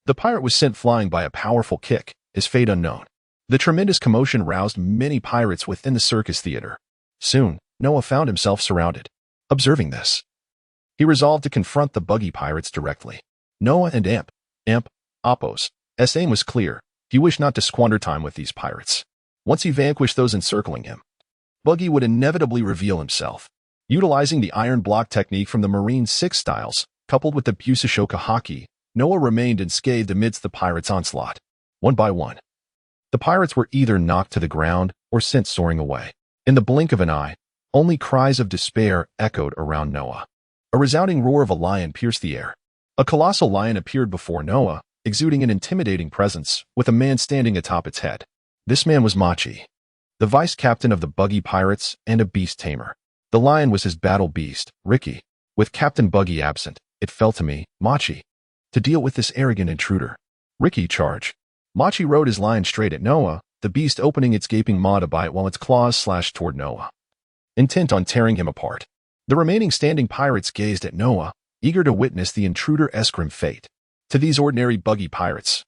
the pirate was sent flying by a powerful kick, his fate unknown. The tremendous commotion roused many pirates within the circus theater. Soon, Noah found himself surrounded. Observing this, he resolved to confront the buggy pirates directly. Noah and Apo's aim was clear. He wished not to squander time with these pirates. Once he vanquished those encircling him, Buggy would inevitably reveal himself. Utilizing the iron block technique from the Marine 6 styles, coupled with the Busashoka Haki, Noah remained unscathed amidst the pirates' onslaught. One by one, the pirates were either knocked to the ground or sent soaring away. In the blink of an eye, only cries of despair echoed around Noah. A resounding roar of a lion pierced the air. A colossal lion appeared before Noah, exuding an intimidating presence, with a man standing atop its head. This man was Machi, the vice captain of the Buggy Pirates and a beast tamer. The lion was his battle beast, Ricky. With Captain Buggy absent, it fell to me, Machi, to deal with this arrogant intruder. Ricky, charge. Machi rode his lion straight at Noah, the beast opening its gaping maw to bite while its claws slashed toward Noah, intent on tearing him apart. The remaining standing pirates gazed at Noah, eager to witness the intruder's grim fate. To these ordinary Buggy pirates,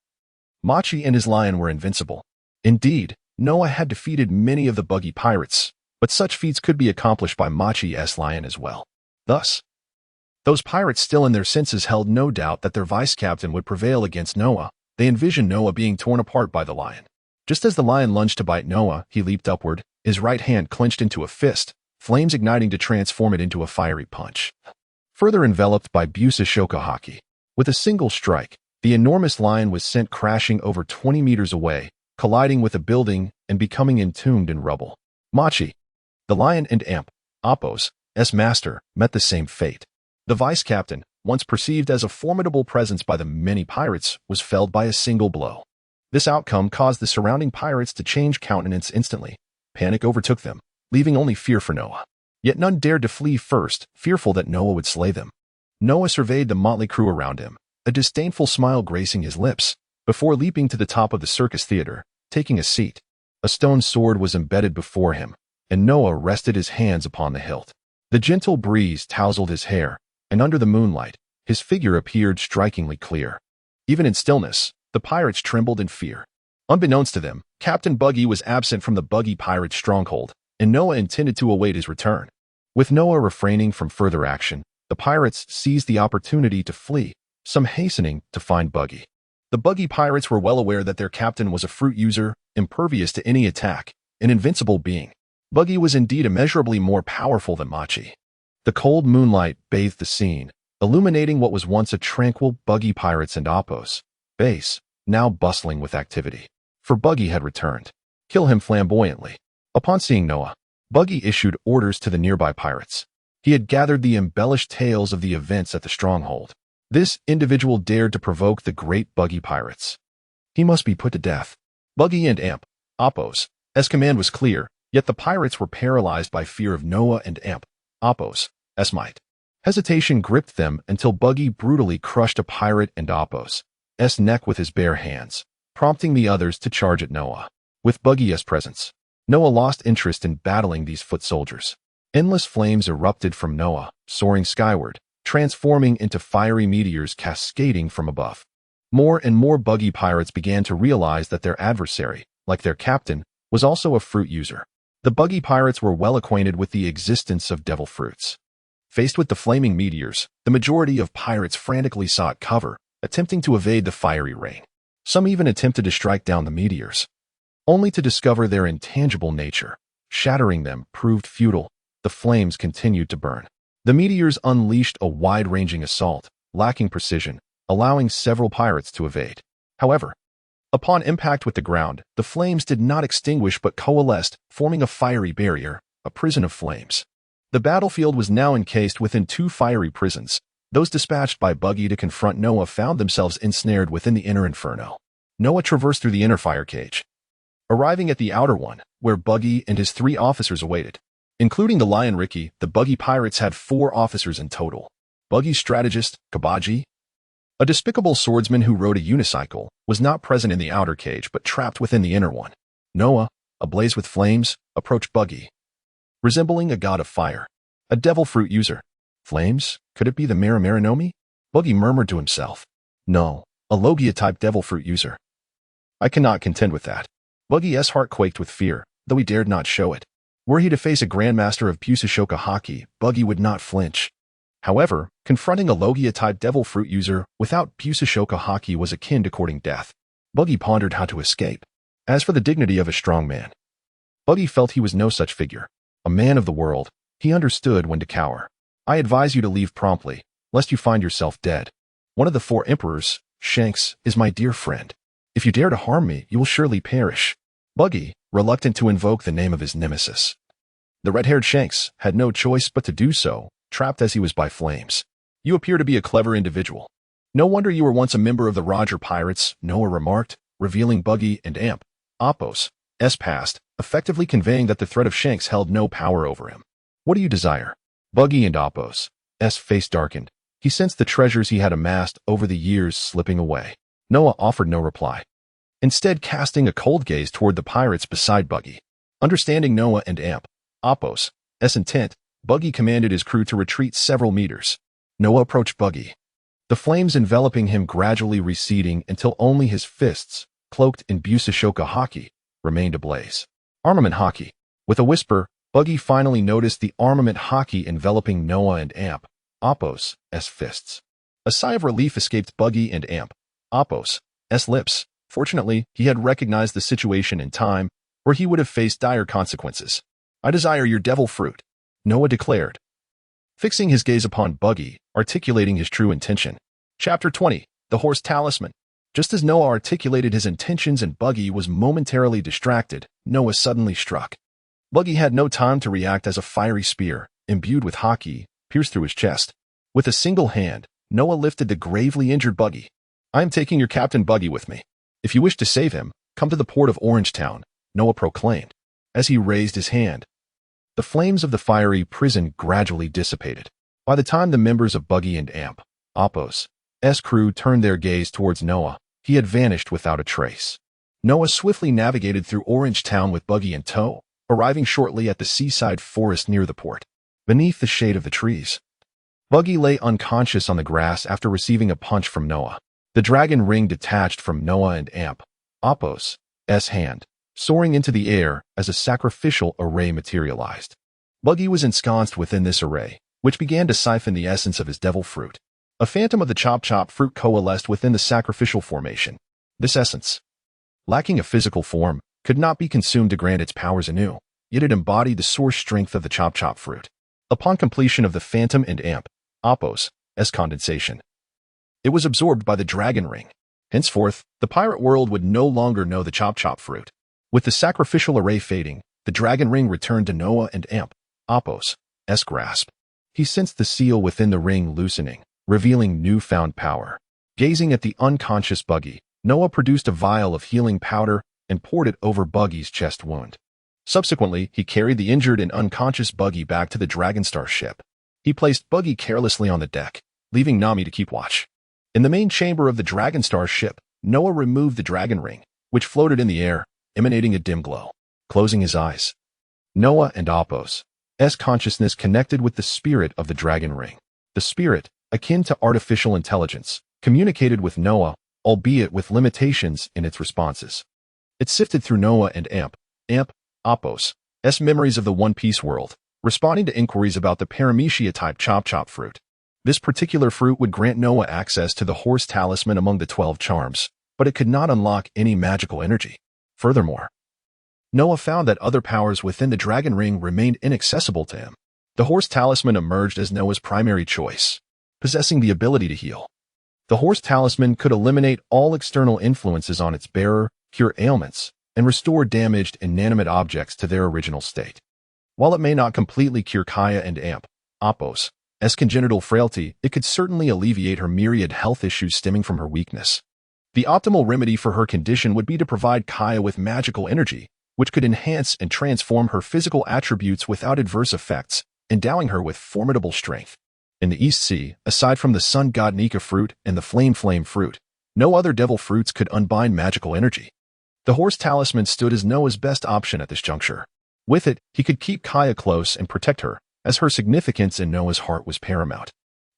Machi and his lion were invincible. Indeed, Noah had defeated many of the Buggy pirates, but such feats could be accomplished by Machi's lion as well. Thus, those pirates still in their senses held no doubt that their vice captain would prevail against Noah. They envisioned Noah being torn apart by the lion. Just as the lion lunged to bite Noah, he leaped upward, his right hand clenched into a fist, flames igniting to transform it into a fiery punch. Further enveloped by Busashoka Haki, with a single strike, the enormous lion was sent crashing over 20 meters away, colliding with a building and becoming entombed in rubble. Machi, the lion and Apos' master, met the same fate. The vice captain, once perceived as a formidable presence by the many pirates, was felled by a single blow. This outcome caused the surrounding pirates to change countenance instantly. Panic overtook them, leaving only fear for Noah. Yet none dared to flee first, fearful that Noah would slay them. Noah surveyed the motley crew around him, a disdainful smile gracing his lips, before leaping to the top of the circus theater, taking a seat. A stone sword was embedded before him, and Noah rested his hands upon the hilt. The gentle breeze tousled his hair, and under the moonlight, his figure appeared strikingly clear. Even in stillness, the pirates trembled in fear. Unbeknownst to them, Captain Buggy was absent from the Buggy Pirate stronghold, and Noah intended to await his return. With Noah refraining from further action, the pirates seized the opportunity to flee, some hastening to find Buggy. The Buggy Pirates were well aware that their captain was a fruit user, impervious to any attack, an invincible being. Buggy was indeed immeasurably more powerful than Machi. The cold moonlight bathed the scene, illuminating what was once a tranquil Buggy Pirates and Apos' base, now bustling with activity. For Buggy had returned. Kill him flamboyantly. Upon seeing Noah, Buggy issued orders to the nearby pirates. He had gathered the embellished tales of the events at the stronghold. This individual dared to provoke the great Buggy Pirates. He must be put to death. Buggy and Apos' command was clear, yet the pirates were paralyzed by fear of Noah and Apos' might. Hesitation gripped them until Buggy brutally crushed a pirate and Apos' neck with his bare hands, prompting the others to charge at Noah. With Buggy's presence, Noah lost interest in battling these foot soldiers. Endless flames erupted from Noah, soaring skyward, transforming into fiery meteors cascading from above. More and more Buggy Pirates began to realize that their adversary, like their captain, was also a fruit user. The Buggy Pirates were well acquainted with the existence of devil fruits. Faced with the flaming meteors, the majority of pirates frantically sought cover, attempting to evade the fiery rain. Some even attempted to strike down the meteors, only to discover their intangible nature. Shattering them proved futile. The flames continued to burn. The meteors unleashed a wide-ranging assault, lacking precision, allowing several pirates to evade. However, upon impact with the ground, the flames did not extinguish but coalesced, forming a fiery barrier, a prison of flames. The battlefield was now encased within two fiery prisons. Those dispatched by Buggy to confront Noah found themselves ensnared within the inner inferno. Noah traversed through the inner fire cage, arriving at the outer one, where Buggy and his 3 officers awaited. Including the lion Ricky, the Buggy Pirates had 4 officers in total. Buggy's strategist, Kabaji, a despicable swordsman who rode a unicycle, was not present in the outer cage but trapped within the inner one. Noah, ablaze with flames, approached Buggy, resembling a god of fire, a devil fruit user. Flames? Could it be the Marimarinomi? Buggy murmured to himself. No, a Logia-type devil fruit user. I cannot contend with that. Buggy's heart quaked with fear, though he dared not show it. Were he to face a grandmaster of Busashoka Haki, Buggy would not flinch. However, confronting a Logia-type devil fruit user without Busashoka Haki was akin to courting death. Buggy pondered how to escape. As for the dignity of a strong man, Buggy felt he was no such figure. A man of the world, he understood when to cower. I advise you to leave promptly, lest you find yourself dead. One of the 4 emperors, Shanks, is my dear friend. If you dare to harm me, you will surely perish. Buggy, reluctant to invoke the name of his nemesis. The red-haired Shanks had no choice but to do so, trapped as he was by flames. You appear to be a clever individual. No wonder you were once a member of the Roger Pirates, Noah remarked, revealing Buggy and Amp, Apos' past, effectively conveying that the threat of Shanks held no power over him. What do you desire? Buggy and Apos' face darkened. He sensed the treasures he had amassed over the years slipping away. Noah offered no reply, instead casting a cold gaze toward the pirates beside Buggy. Understanding Noah and Amp, Apos' intent, Buggy commanded his crew to retreat several meters. Noah approached Buggy, the flames enveloping him gradually receding until only his fists, cloaked in Busashoka haki, remained ablaze. Armament haki. With a whisper, Buggy finally noticed the armament haki enveloping Noah and Amp, Apos' fists. A sigh of relief escaped Buggy and Amp, Apos' lips. Fortunately, he had recognized the situation in time, or he would have faced dire consequences. I desire your devil fruit, Noah declared, fixing his gaze upon Buggy, articulating his true intention. Chapter 20, The Horse Talisman. Just as Noah articulated his intentions and Buggy was momentarily distracted, Noah suddenly struck. Buggy had no time to react as a fiery spear, imbued with haki, pierced through his chest. With a single hand, Noah lifted the gravely injured Buggy. I am taking your Captain Buggy with me. If you wish to save him, come to the port of Orangetown, Noah proclaimed. As he raised his hand, the flames of the fiery prison gradually dissipated. By the time the members of Buggy and Amp, Apos' crew turned their gaze towards Noah, he had vanished without a trace. Noah swiftly navigated through Orangetown with Buggy in tow, arriving shortly at the seaside forest near the port. Beneath the shade of the trees, Buggy lay unconscious on the grass after receiving a punch from Noah. The dragon ring detached from Noah and Amp, Apos' hand, soaring into the air as a sacrificial array materialized. Buggy was ensconced within this array, which began to siphon the essence of his devil fruit. A phantom of the Chop Chop fruit coalesced within the sacrificial formation. This essence, lacking a physical form, could not be consumed to grant its powers anew, yet it embodied the source strength of the Chop Chop fruit. Upon completion of the phantom and Amp, Apos' condensation, it was absorbed by the dragon ring. Henceforth, the pirate world would no longer know the Chop Chop fruit. With the sacrificial array fading, the dragon ring returned to Noah and Amp, Apos' grasp. He sensed the seal within the ring loosening, revealing newfound power. Gazing at the unconscious Buggy, Noah produced a vial of healing powder and poured it over Buggy's chest wound. Subsequently, he carried the injured and unconscious Buggy back to the Dragonstar ship. He placed Buggy carelessly on the deck, leaving Nami to keep watch. In the main chamber of the Dragonstar ship, Noah removed the dragon ring, which floated in the air, emanating a dim glow. Closing his eyes, Noah and Apos' consciousness connected with the spirit of the dragon ring. The spirit, akin to artificial intelligence, communicated with Noah, albeit with limitations in its responses. It sifted through Noah and Amp, Apos' memories of the One Piece world, responding to inquiries about the Paramecia-type Chop Chop fruit. This particular fruit would grant Noah access to the horse talisman among the 12 charms, but it could not unlock any magical energy. Furthermore, Noah found that other powers within the dragon ring remained inaccessible to him. The horse talisman emerged as Noah's primary choice, possessing the ability to heal. The horse talisman could eliminate all external influences on its bearer, cure ailments, and restore damaged inanimate objects to their original state. While it may not completely cure Kaya and Amp, Apos' congenital frailty, it could certainly alleviate her myriad health issues stemming from her weakness. The optimal remedy for her condition would be to provide Kaya with magical energy, which could enhance and transform her physical attributes without adverse effects, endowing her with formidable strength. In the East Sea, aside from the Sun God Nika fruit and the Flame fruit, no other devil fruits could unbind magical energy. The horse talisman stood as Noah's best option at this juncture. With it, he could keep Kaya close and protect her, as her significance in Noah's heart was paramount.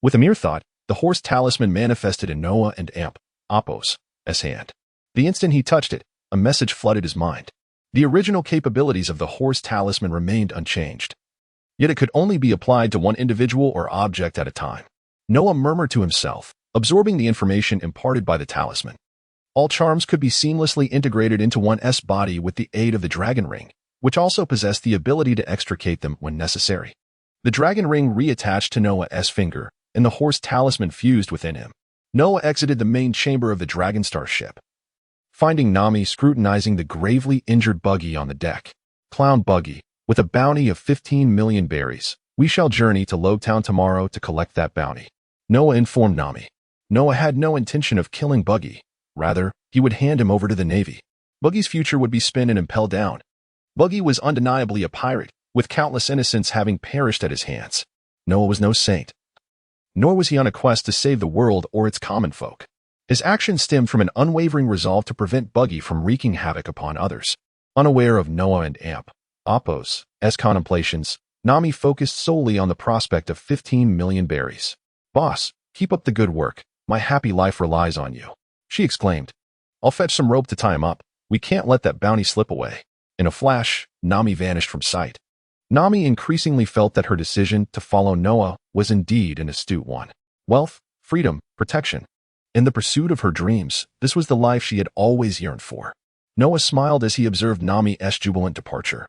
With a mere thought, the horse talisman manifested in Noah and Amp, Apos' hand. The instant he touched it, a message flooded his mind. The original capabilities of the horse talisman remained unchanged. Yet it could only be applied to one individual or object at a time. Noah murmured to himself, absorbing the information imparted by the talisman. All charms could be seamlessly integrated into one's body with the aid of the dragon ring, which also possessed the ability to extricate them when necessary. The dragon ring reattached to Noah's finger, and the horse talisman fused within him. Noah exited the main chamber of the Dragonstar ship, finding Nami scrutinizing the gravely injured Buggy on the deck. Clown Buggy, with a bounty of 15 million berries. We shall journey to Lobetown tomorrow to collect that bounty, Noah informed Nami. Noah had no intention of killing Buggy. Rather, he would hand him over to the Navy. Buggy's future would be spent and impelled down. Buggy was undeniably a pirate, with countless innocents having perished at his hands. Noah was no saint. Nor was he on a quest to save the world or its common folk. His actions stemmed from an unwavering resolve to prevent Buggy from wreaking havoc upon others. Unaware of Noah and Appo's contemplations, Nami focused solely on the prospect of 15 million berries. Boss, keep up the good work. My happy life relies on you, she exclaimed. I'll fetch some rope to tie him up. We can't let that bounty slip away. In a flash, Nami vanished from sight. Nami increasingly felt that her decision to follow Noah was indeed an astute one. Wealth, freedom, protection. In the pursuit of her dreams, this was the life she had always yearned for. Noah smiled as he observed Nami's jubilant departure.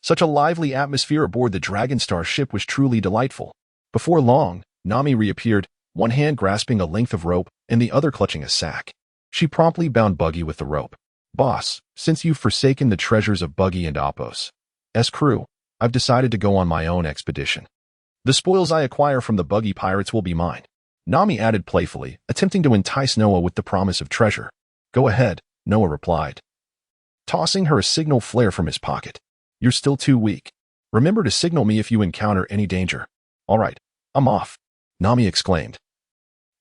Such a lively atmosphere aboard the Dragonstar ship was truly delightful. Before long, Nami reappeared, one hand grasping a length of rope and the other clutching a sack. She promptly bound Buggy with the rope. Boss, since you've forsaken the treasures of Buggy and Appo's crew, I've decided to go on my own expedition. The spoils I acquire from the Buggy pirates will be mine, Nami added playfully, attempting to entice Noah with the promise of treasure. Go ahead, Noah replied, tossing her a signal flare from his pocket. You're still too weak. Remember to signal me if you encounter any danger. All right, I'm off, Nami exclaimed,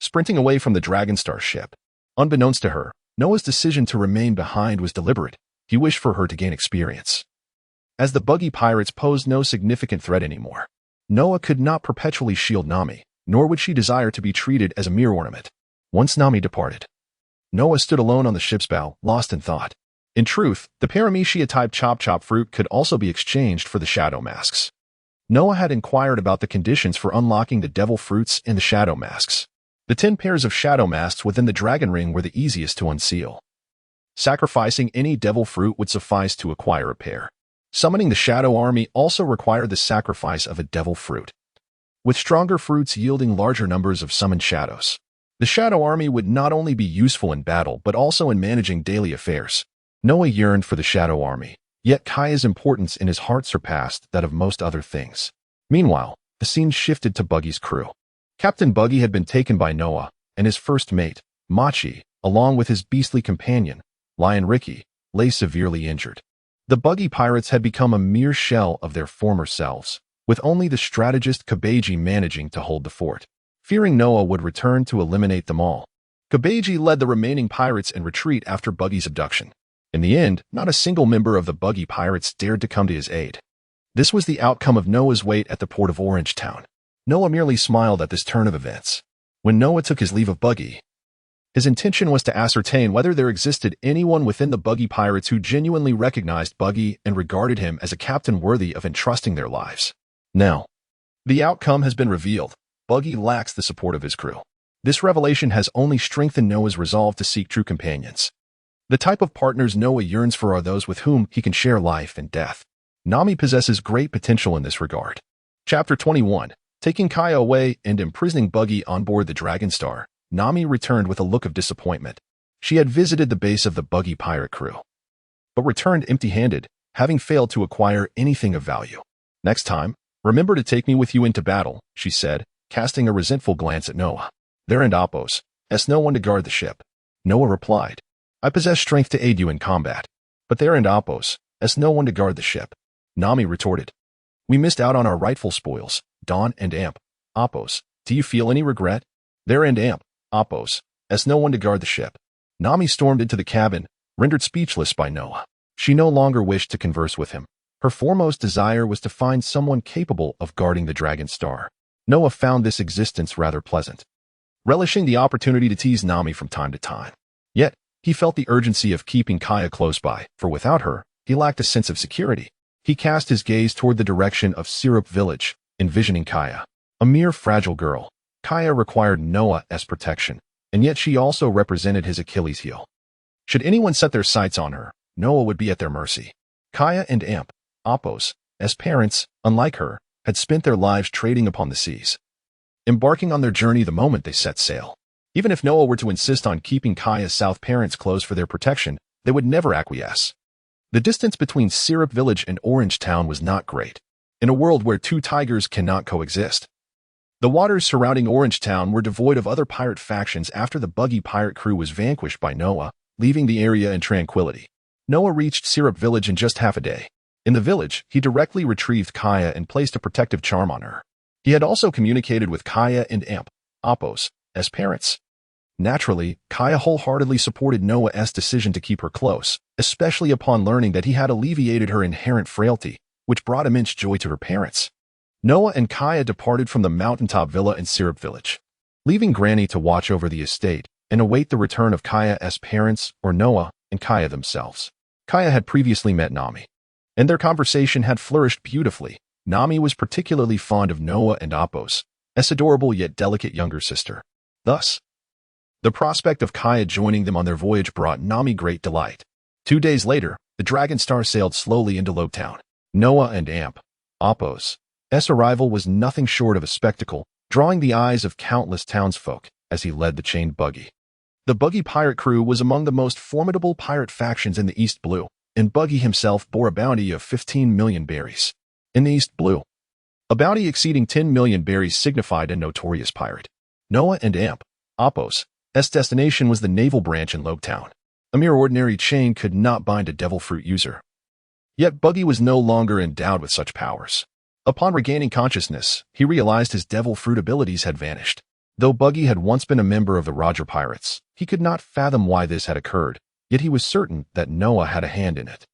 sprinting away from the Dragonstar ship. Unbeknownst to her, Noah's decision to remain behind was deliberate. He wished for her to gain experience. As the Buggy pirates posed no significant threat anymore, Noah could not perpetually shield Nami, nor would she desire to be treated as a mere ornament. Once Nami departed, Noah stood alone on the ship's bow, lost in thought. In truth, the Paramecia-type chop-chop fruit could also be exchanged for the shadow masks. Noah had inquired about the conditions for unlocking the devil fruits and the shadow masks. The 10 pairs of shadow masks within the dragon ring were the easiest to unseal. Sacrificing any devil fruit would suffice to acquire a pair. Summoning the shadow army also required the sacrifice of a devil fruit, with stronger fruits yielding larger numbers of summoned shadows. The shadow army would not only be useful in battle but also in managing daily affairs. Noah yearned for the shadow army, yet Kaya's importance in his heart surpassed that of most other things. Meanwhile, the scene shifted to Buggy's crew. Captain Buggy had been taken by Noah, and his first mate, Machi, along with his beastly companion, Lion Ricky, lay severely injured. The Buggy pirates had become a mere shell of their former selves, with only the strategist Kabeji managing to hold the fort. Fearing Noah would return to eliminate them all, Kabeji led the remaining pirates in retreat after Buggy's abduction. In the end, not a single member of the Buggy pirates dared to come to his aid. This was the outcome of Noah's wait at the port of Orangetown. Noah merely smiled at this turn of events. When Noah took his leave of Buggy, his intention was to ascertain whether there existed anyone within the Buggy pirates who genuinely recognized Buggy and regarded him as a captain worthy of entrusting their lives. Now, the outcome has been revealed. Buggy lacks the support of his crew. This revelation has only strengthened Noah's resolve to seek true companions. The type of partners Noah yearns for are those with whom he can share life and death. Nami possesses great potential in this regard. Chapter 21. Taking Kaya away and imprisoning Buggy on board the Dragonstar, Nami returned with a look of disappointment. She had visited the base of the Buggy pirate crew, but returned empty-handed, having failed to acquire anything of value. Next time, remember to take me with you into battle, she said, casting a resentful glance at Noah. There and Appo's no one to guard the ship. Noah replied, I possess strength to aid you in combat, but there and Appo's no one to guard the ship. Nami retorted, we missed out on our rightful spoils, Dawn and Appo's. Do you feel any regret? There and Appo's no one to guard the ship. Nami stormed into the cabin, rendered speechless by Noah. She no longer wished to converse with him. Her foremost desire was to find someone capable of guarding the Dragonstar. Noah found this existence rather pleasant, relishing the opportunity to tease Nami from time to time. Yet, he felt the urgency of keeping Kaya close by, for without her, he lacked a sense of security. He cast his gaze toward the direction of Syrup Village, envisioning Kaya. A mere fragile girl, Kaya required Noah's protection, and yet she also represented his Achilles heel. Should anyone set their sights on her, Noah would be at their mercy. Kaya and Appos, as parents, unlike her, had spent their lives trading upon the seas, embarking on their journey the moment they set sail. Even if Noah were to insist on keeping Kaya's South parents close for their protection, they would never acquiesce. The distance between Syrup Village and Orange Town was not great, in a world where two tigers cannot coexist. The waters surrounding Orange Town were devoid of other pirate factions after the buggy pirate crew was vanquished by Noah, leaving the area in tranquility. Noah reached Syrup Village in just half a day. In the village, he directly retrieved Kaya and placed a protective charm on her. He had also communicated with Kaya and Appos, as parents. Naturally, Kaya wholeheartedly supported Noah's decision to keep her close, especially upon learning that he had alleviated her inherent frailty, which brought immense joy to her parents. Noah and Kaya departed from the mountaintop villa in Syrup Village, leaving Granny to watch over the estate and await the return of Kaya's parents or Noah and Kaya themselves. Kaya had previously met Nami, and their conversation had flourished beautifully. Nami was particularly fond of Noah and Appos, as adorable yet delicate younger sister. Thus, the prospect of Kaya joining them on their voyage brought Nami great delight. 2 days later, the Dragon Star sailed slowly into Lobetown. Noah and Appos' arrival was nothing short of a spectacle, drawing the eyes of countless townsfolk as he led the chained buggy. The buggy pirate crew was among the most formidable pirate factions in the East Blue, and Buggy himself bore a bounty of 15 million berries. In the East Blue, a bounty exceeding 10 million berries signified a notorious pirate. Noah and Appos' destination was the naval branch in Lobetown. A mere ordinary chain could not bind a devil fruit user. Yet Buggy was no longer endowed with such powers. Upon regaining consciousness, he realized his devil fruit abilities had vanished. Though Buggy had once been a member of the Roger Pirates, he could not fathom why this had occurred, yet he was certain that Noah had a hand in it.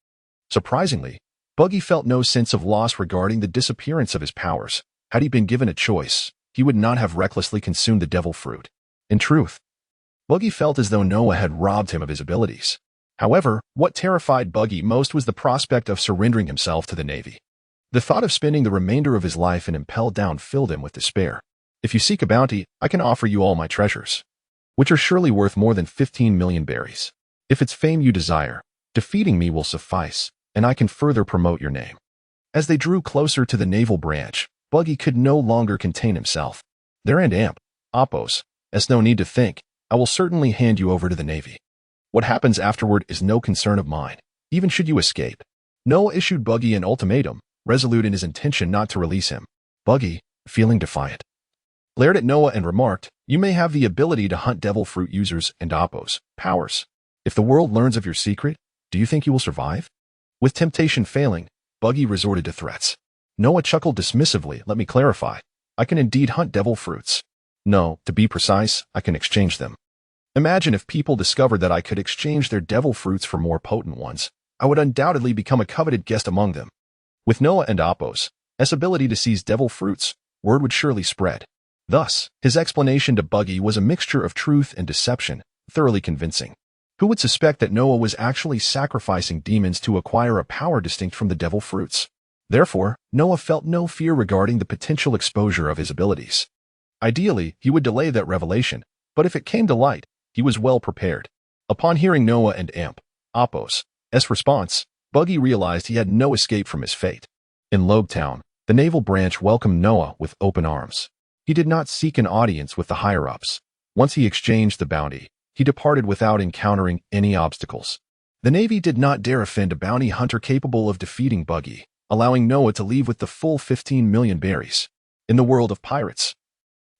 Surprisingly, Buggy felt no sense of loss regarding the disappearance of his powers. Had he been given a choice, he would not have recklessly consumed the devil fruit. In truth, Buggy felt as though Noah had robbed him of his abilities. However, what terrified Buggy most was the prospect of surrendering himself to the Navy. The thought of spending the remainder of his life in Impel Down filled him with despair. If you seek a bounty, I can offer you all my treasures, which are surely worth more than 15 million berries. If it's fame you desire, defeating me will suffice, and I can further promote your name. As they drew closer to the naval branch, Buggy could no longer contain himself. There and Appos, as no need to think, I will certainly hand you over to the Navy. What happens afterward is no concern of mine, even should you escape. Noah issued Buggy an ultimatum, resolute in his intention not to release him. Buggy, feeling defiant, glared at Noah and remarked, you may have the ability to hunt devil fruit users and Appos' powers. If the world learns of your secret, do you think you will survive? With temptation failing, Buggy resorted to threats. Noah chuckled dismissively, let me clarify. I can indeed hunt devil fruits. No, to be precise, I can exchange them. Imagine if people discovered that I could exchange their devil fruits for more potent ones. I would undoubtedly become a coveted guest among them. With Noah and Appos' ability to seize devil fruits, word would surely spread. Thus, his explanation to Buggy was a mixture of truth and deception, thoroughly convincing. Who would suspect that Noah was actually sacrificing demons to acquire a power distinct from the devil fruits? Therefore, Noah felt no fear regarding the potential exposure of his abilities. Ideally, he would delay that revelation, but if it came to light, he was well prepared. Upon hearing Noah and Appos' response, Buggy realized he had no escape from his fate. In Lobetown, the naval branch welcomed Noah with open arms. He did not seek an audience with the higher-ups. Once he exchanged the bounty, he departed without encountering any obstacles. The Navy did not dare offend a bounty hunter capable of defeating Buggy, allowing Noah to leave with the full 15 million berries. In the world of pirates,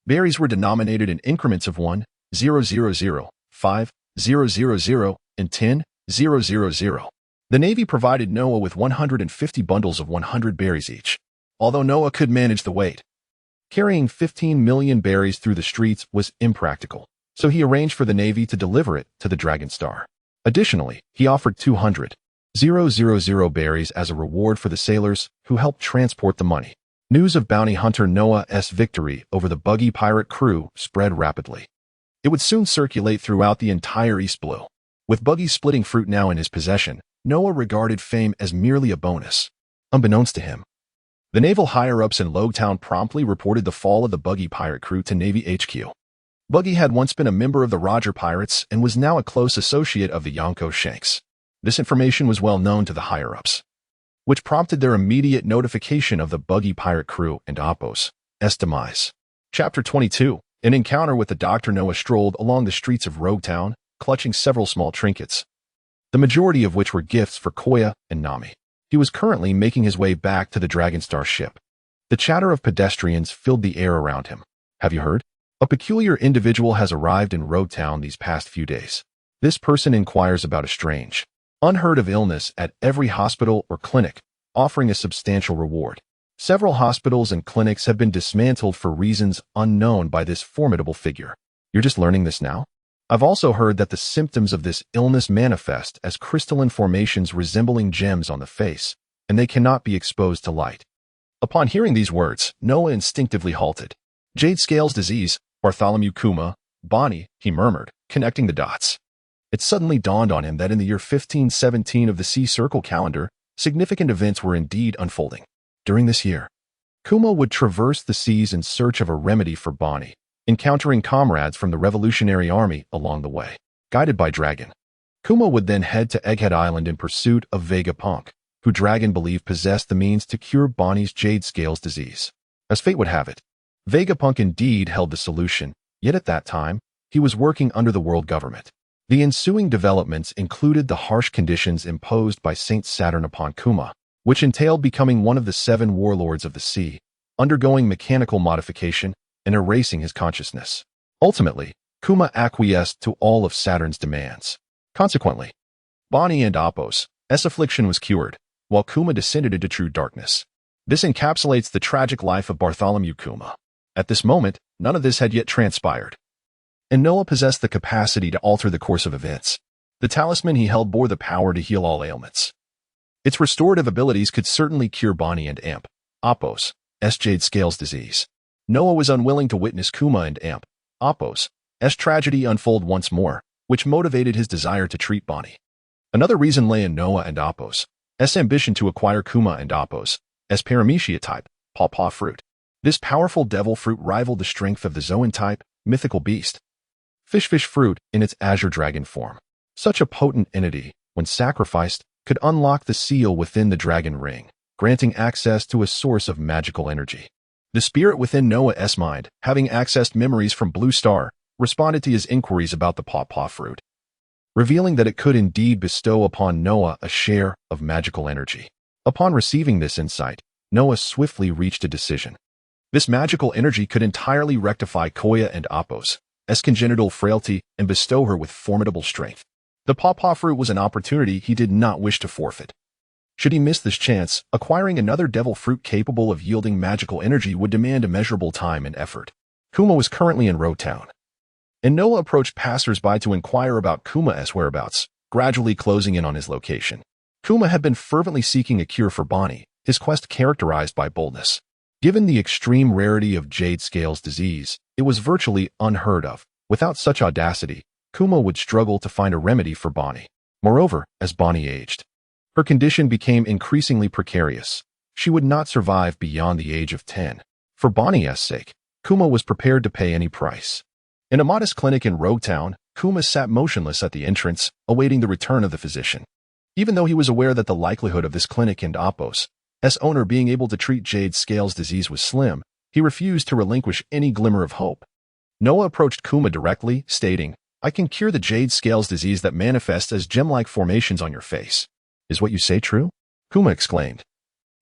berries were denominated in increments of 1, 000, 5, 000, and 10, 000. The Navy provided Noah with 150 bundles of 100 berries each. Although Noah could manage the weight, carrying 15 million berries through the streets was impractical, so he arranged for the Navy to deliver it to the Dragon Star. Additionally, he offered 200,000 berries as a reward for the sailors who helped transport the money. News of bounty hunter Noah's victory over the buggy pirate crew spread rapidly. It would soon circulate throughout the entire East Blue. With Buggy splitting fruit now in his possession, Noah regarded fame as merely a bonus. Unbeknownst to him, the naval higher-ups in Lobetown promptly reported the fall of the buggy pirate crew to Navy HQ. Buggy had once been a member of the Roger Pirates and was now a close associate of the Yonko Shanks. This information was well known to the higher-ups. which prompted their immediate notification of the buggy pirate crew and Apos' demise. Chapter 22. An encounter with the Dr. Noah strolled along the streets of Rogue Town, clutching several small trinkets, the majority of which were gifts for Koya and Nami. He was currently making his way back to the Dragonstar ship. The chatter of pedestrians filled the air around him. Have you heard? A peculiar individual has arrived in Rogue Town these past few days. This person inquires about a strange, unheard of illness at every hospital or clinic, offering a substantial reward. Several hospitals and clinics have been dismantled for reasons unknown by this formidable figure. You're just learning this now? I've also heard that the symptoms of this illness manifest as crystalline formations resembling gems on the face, and they cannot be exposed to light. Upon hearing these words, Noah instinctively halted. Jade Scales disease, Bartholomew Kuma, Bonnie, he murmured, connecting the dots. It suddenly dawned on him that in the year 1517 of the Sea Circle calendar, significant events were indeed unfolding. During this year, Kuma would traverse the seas in search of a remedy for Bonnie, encountering comrades from the Revolutionary Army along the way. Guided by Dragon, Kuma would then head to Egghead Island in pursuit of Vegapunk, who Dragon believed possessed the means to cure Bonnie's Jade Scales disease. As fate would have it, Vegapunk indeed held the solution, yet at that time, he was working under the world government. The ensuing developments included the harsh conditions imposed by Saint Saturn upon Kuma, which entailed becoming one of the 7 warlords of the sea, undergoing mechanical modification, and erasing his consciousness. Ultimately, Kuma acquiesced to all of Saturn's demands. Consequently, Bonnie and Apos' affliction was cured, while Kuma descended into true darkness. This encapsulates the tragic life of Bartholomew Kuma. At this moment, none of this had yet transpired, and Noah possessed the capacity to alter the course of events. The talisman he held bore the power to heal all ailments. Its restorative abilities could certainly cure Bonnie and Apos' Jade Scales disease. Noah was unwilling to witness Kuma and Apos' tragedy unfold once more, which motivated his desire to treat Bonnie. Another reason lay in Noah and Apos' ambition to acquire Kuma and Apos' Paramecia type, Pawpaw fruit. This powerful devil fruit rivaled the strength of the Zoan type, mythical beast, Fish fruit in its azure dragon form. Such a potent entity, when sacrificed, could unlock the seal within the dragon ring, granting access to a source of magical energy. The spirit within Noah's mind, having accessed memories from Blue Star, responded to his inquiries about the Pawpaw fruit, revealing that it could indeed bestow upon Noah a share of magical energy. Upon receiving this insight, Noah swiftly reached a decision. This magical energy could entirely rectify Koya and Apos' congenital frailty and bestow her with formidable strength. The Pawpaw fruit was an opportunity he did not wish to forfeit. Should he miss this chance, acquiring another devil fruit capable of yielding magical energy would demand immeasurable time and effort. Kuma was currently in Rogue Town, and Noah approached passers-by to inquire about Kuma's whereabouts, gradually closing in on his location. Kuma had been fervently seeking a cure for Bonnie, his quest characterized by boldness. Given the extreme rarity of Jade Scales disease, it was virtually unheard of. Without such audacity, Kuma would struggle to find a remedy for Bonnie. Moreover, as Bonnie aged, her condition became increasingly precarious. She would not survive beyond the age of 10. For Bonnie's sake, Kuma was prepared to pay any price. In a modest clinic in Rogue Town, Kuma sat motionless at the entrance, awaiting the return of the physician. Even though he was aware that the likelihood of this clinic and Apos' owner being able to treat Jade Scales disease was slim, he refused to relinquish any glimmer of hope. Noah approached Kuma directly, stating, "I can cure the Jade Scales disease that manifests as gem-like formations on your face. Is what you say true?" Kuma exclaimed,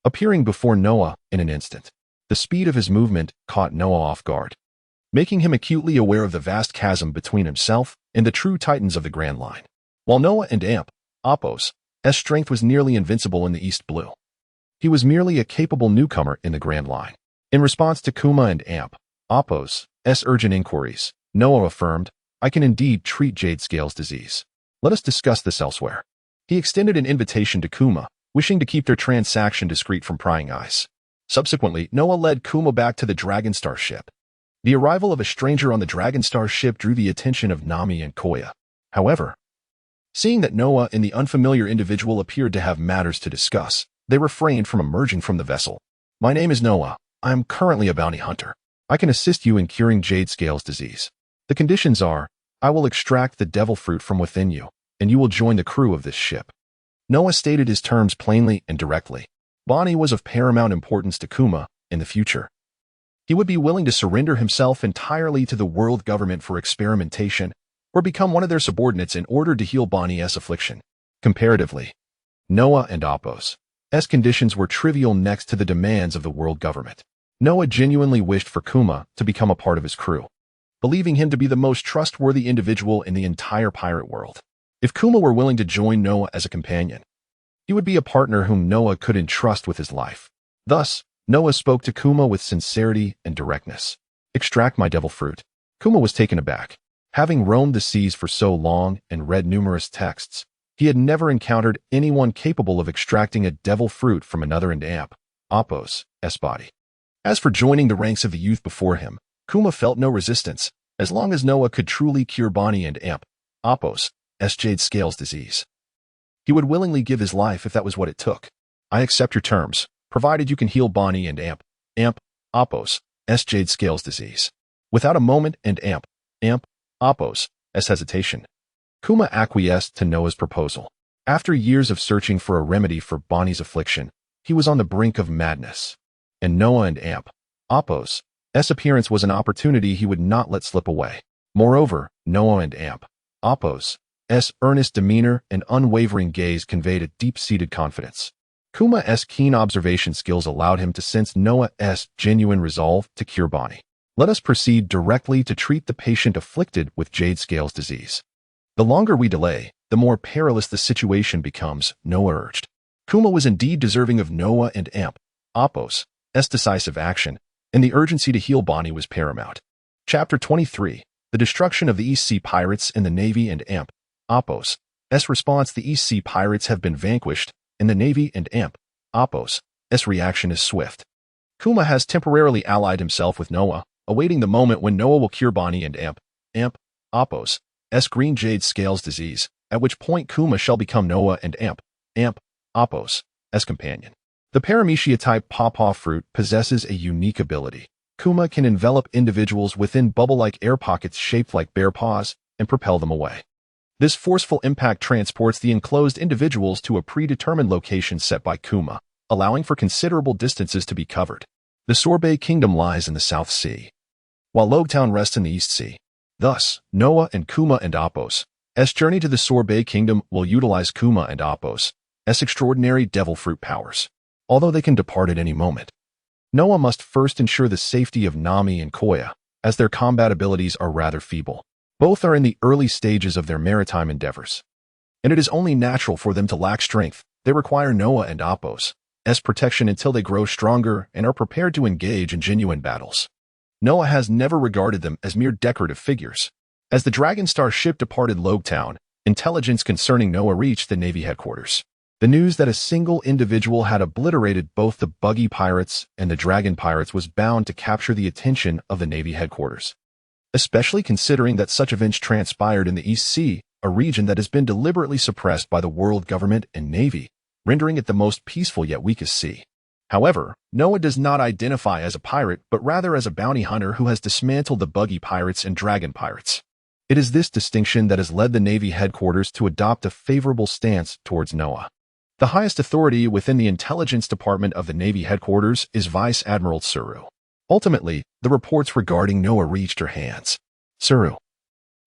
appearing before Noah in an instant. The speed of his movement caught Noah off guard, making him acutely aware of the vast chasm between himself and the true titans of the Grand Line. While Noah and Apos' strength was nearly invincible in the East Blue, he was merely a capable newcomer in the Grand Line. In response to Kuma and Apos' urgent inquiries, Noah affirmed, "I can indeed treat Jade Scales disease. Let us discuss this elsewhere." He extended an invitation to Kuma, wishing to keep their transaction discreet from prying eyes. Subsequently, Noah led Kuma back to the Dragonstar ship. The arrival of a stranger on the Dragonstar ship drew the attention of Nami and Koya. However, seeing that Noah and the unfamiliar individual appeared to have matters to discuss, they refrained from emerging from the vessel. "My name is Noah. I am currently a bounty hunter. I can assist you in curing Jade Scales disease. The conditions are, I will extract the devil fruit from within you, and you will join the crew of this ship." Noah stated his terms plainly and directly. Bonnie was of paramount importance to Kuma in the future. He would be willing to surrender himself entirely to the world government for experimentation or become one of their subordinates in order to heal Bonnie's affliction. Comparatively, Noah and Apos' conditions were trivial next to the demands of the world government. Noah genuinely wished for Kuma to become a part of his crew, believing him to be the most trustworthy individual in the entire pirate world. If Kuma were willing to join Noah as a companion, he would be a partner whom Noah could entrust with his life. Thus, Noah spoke to Kuma with sincerity and directness. "Extract my devil fruit." Kuma was taken aback. Having roamed the seas for so long and read numerous texts, he had never encountered anyone capable of extracting a devil fruit from another and Apos' body. As for joining the ranks of the youth before him, Kuma felt no resistance, as long as Noah could truly cure Bonnie and Apos' jade scales disease. He would willingly give his life if that was what it took. "I accept your terms, provided you can heal Bonnie and Apos' jade scales disease." Without a moment and Apos' hesitation, Kuma acquiesced to Noah's proposal. After years of searching for a remedy for Bonnie's affliction, he was on the brink of madness. And Noah and Apos' appearance was an opportunity he would not let slip away. Moreover, Noah and Apos' earnest demeanor and unwavering gaze conveyed a deep-seated confidence. Kuma's keen observation skills allowed him to sense Noah's genuine resolve to cure Bonnie. "Let us proceed directly to treat the patient afflicted with jade scales disease. The longer we delay, the more perilous the situation becomes," Noah urged. Kuma was indeed deserving of Noah and Apos' decisive action, and the urgency to heal Bonnie was paramount. Chapter 23. The Destruction of the East Sea Pirates and the Navy and Apos' response. The East Sea Pirates have been vanquished, and the Navy and Apos' reaction is swift. Kuma has temporarily allied himself with Noah, awaiting the moment when Noah will cure Bonnie and Apos' green jade scales disease, at which point Kuma shall become Noah and Apos' companion. The Paramecia-type pawpaw fruit possesses a unique ability. Kuma can envelop individuals within bubble-like air pockets shaped like bear paws and propel them away. This forceful impact transports the enclosed individuals to a predetermined location set by Kuma, allowing for considerable distances to be covered. The Sorbet Kingdom lies in the South Sea, while Logtown rests in the East Sea. Thus, Noah and Kuma and Apos' journey to the Sorbet Kingdom will utilize Kuma and Apos' extraordinary devil fruit powers. Although they can depart at any moment, Noah must first ensure the safety of Nami and Koya, as their combat abilities are rather feeble. Both are in the early stages of their maritime endeavors, and it is only natural for them to lack strength. They require Noah and Apos' protection until they grow stronger and are prepared to engage in genuine battles. Noah has never regarded them as mere decorative figures. As the Dragonstar ship departed Logtown, intelligence concerning Noah reached the Navy headquarters. The news that a single individual had obliterated both the Buggy Pirates and the Dragon Pirates was bound to capture the attention of the Navy headquarters, especially considering that such events transpired in the East Sea, a region that has been deliberately suppressed by the world government and Navy, rendering it the most peaceful yet weakest sea. However, Noah does not identify as a pirate, but rather as a bounty hunter who has dismantled the Buggy Pirates and Dragon Pirates. It is this distinction that has led the Navy headquarters to adopt a favorable stance towards Noah. The highest authority within the intelligence department of the Navy headquarters is Vice Admiral Suru. Ultimately, the reports regarding Noah reached her hands. Suru,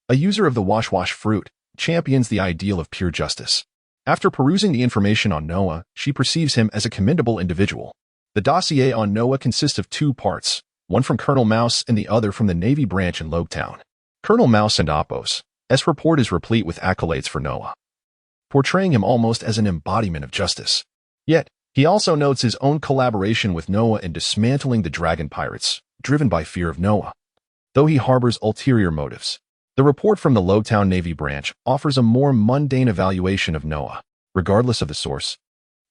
a user of the Wash Wash fruit, champions the ideal of pure justice. After perusing the information on Noah, she perceives him as a commendable individual. The dossier on Noah consists of two parts, one from Colonel Mouse and the other from the Navy branch in Logtown. Colonel Mouse and Apos' report is replete with accolades for Noah, portraying him almost as an embodiment of justice. Yet, he also notes his own collaboration with Noah in dismantling the Dragon Pirates, driven by fear of Noah. Though he harbors ulterior motives, the report from the Logtown Navy branch offers a more mundane evaluation of Noah. Regardless of the source,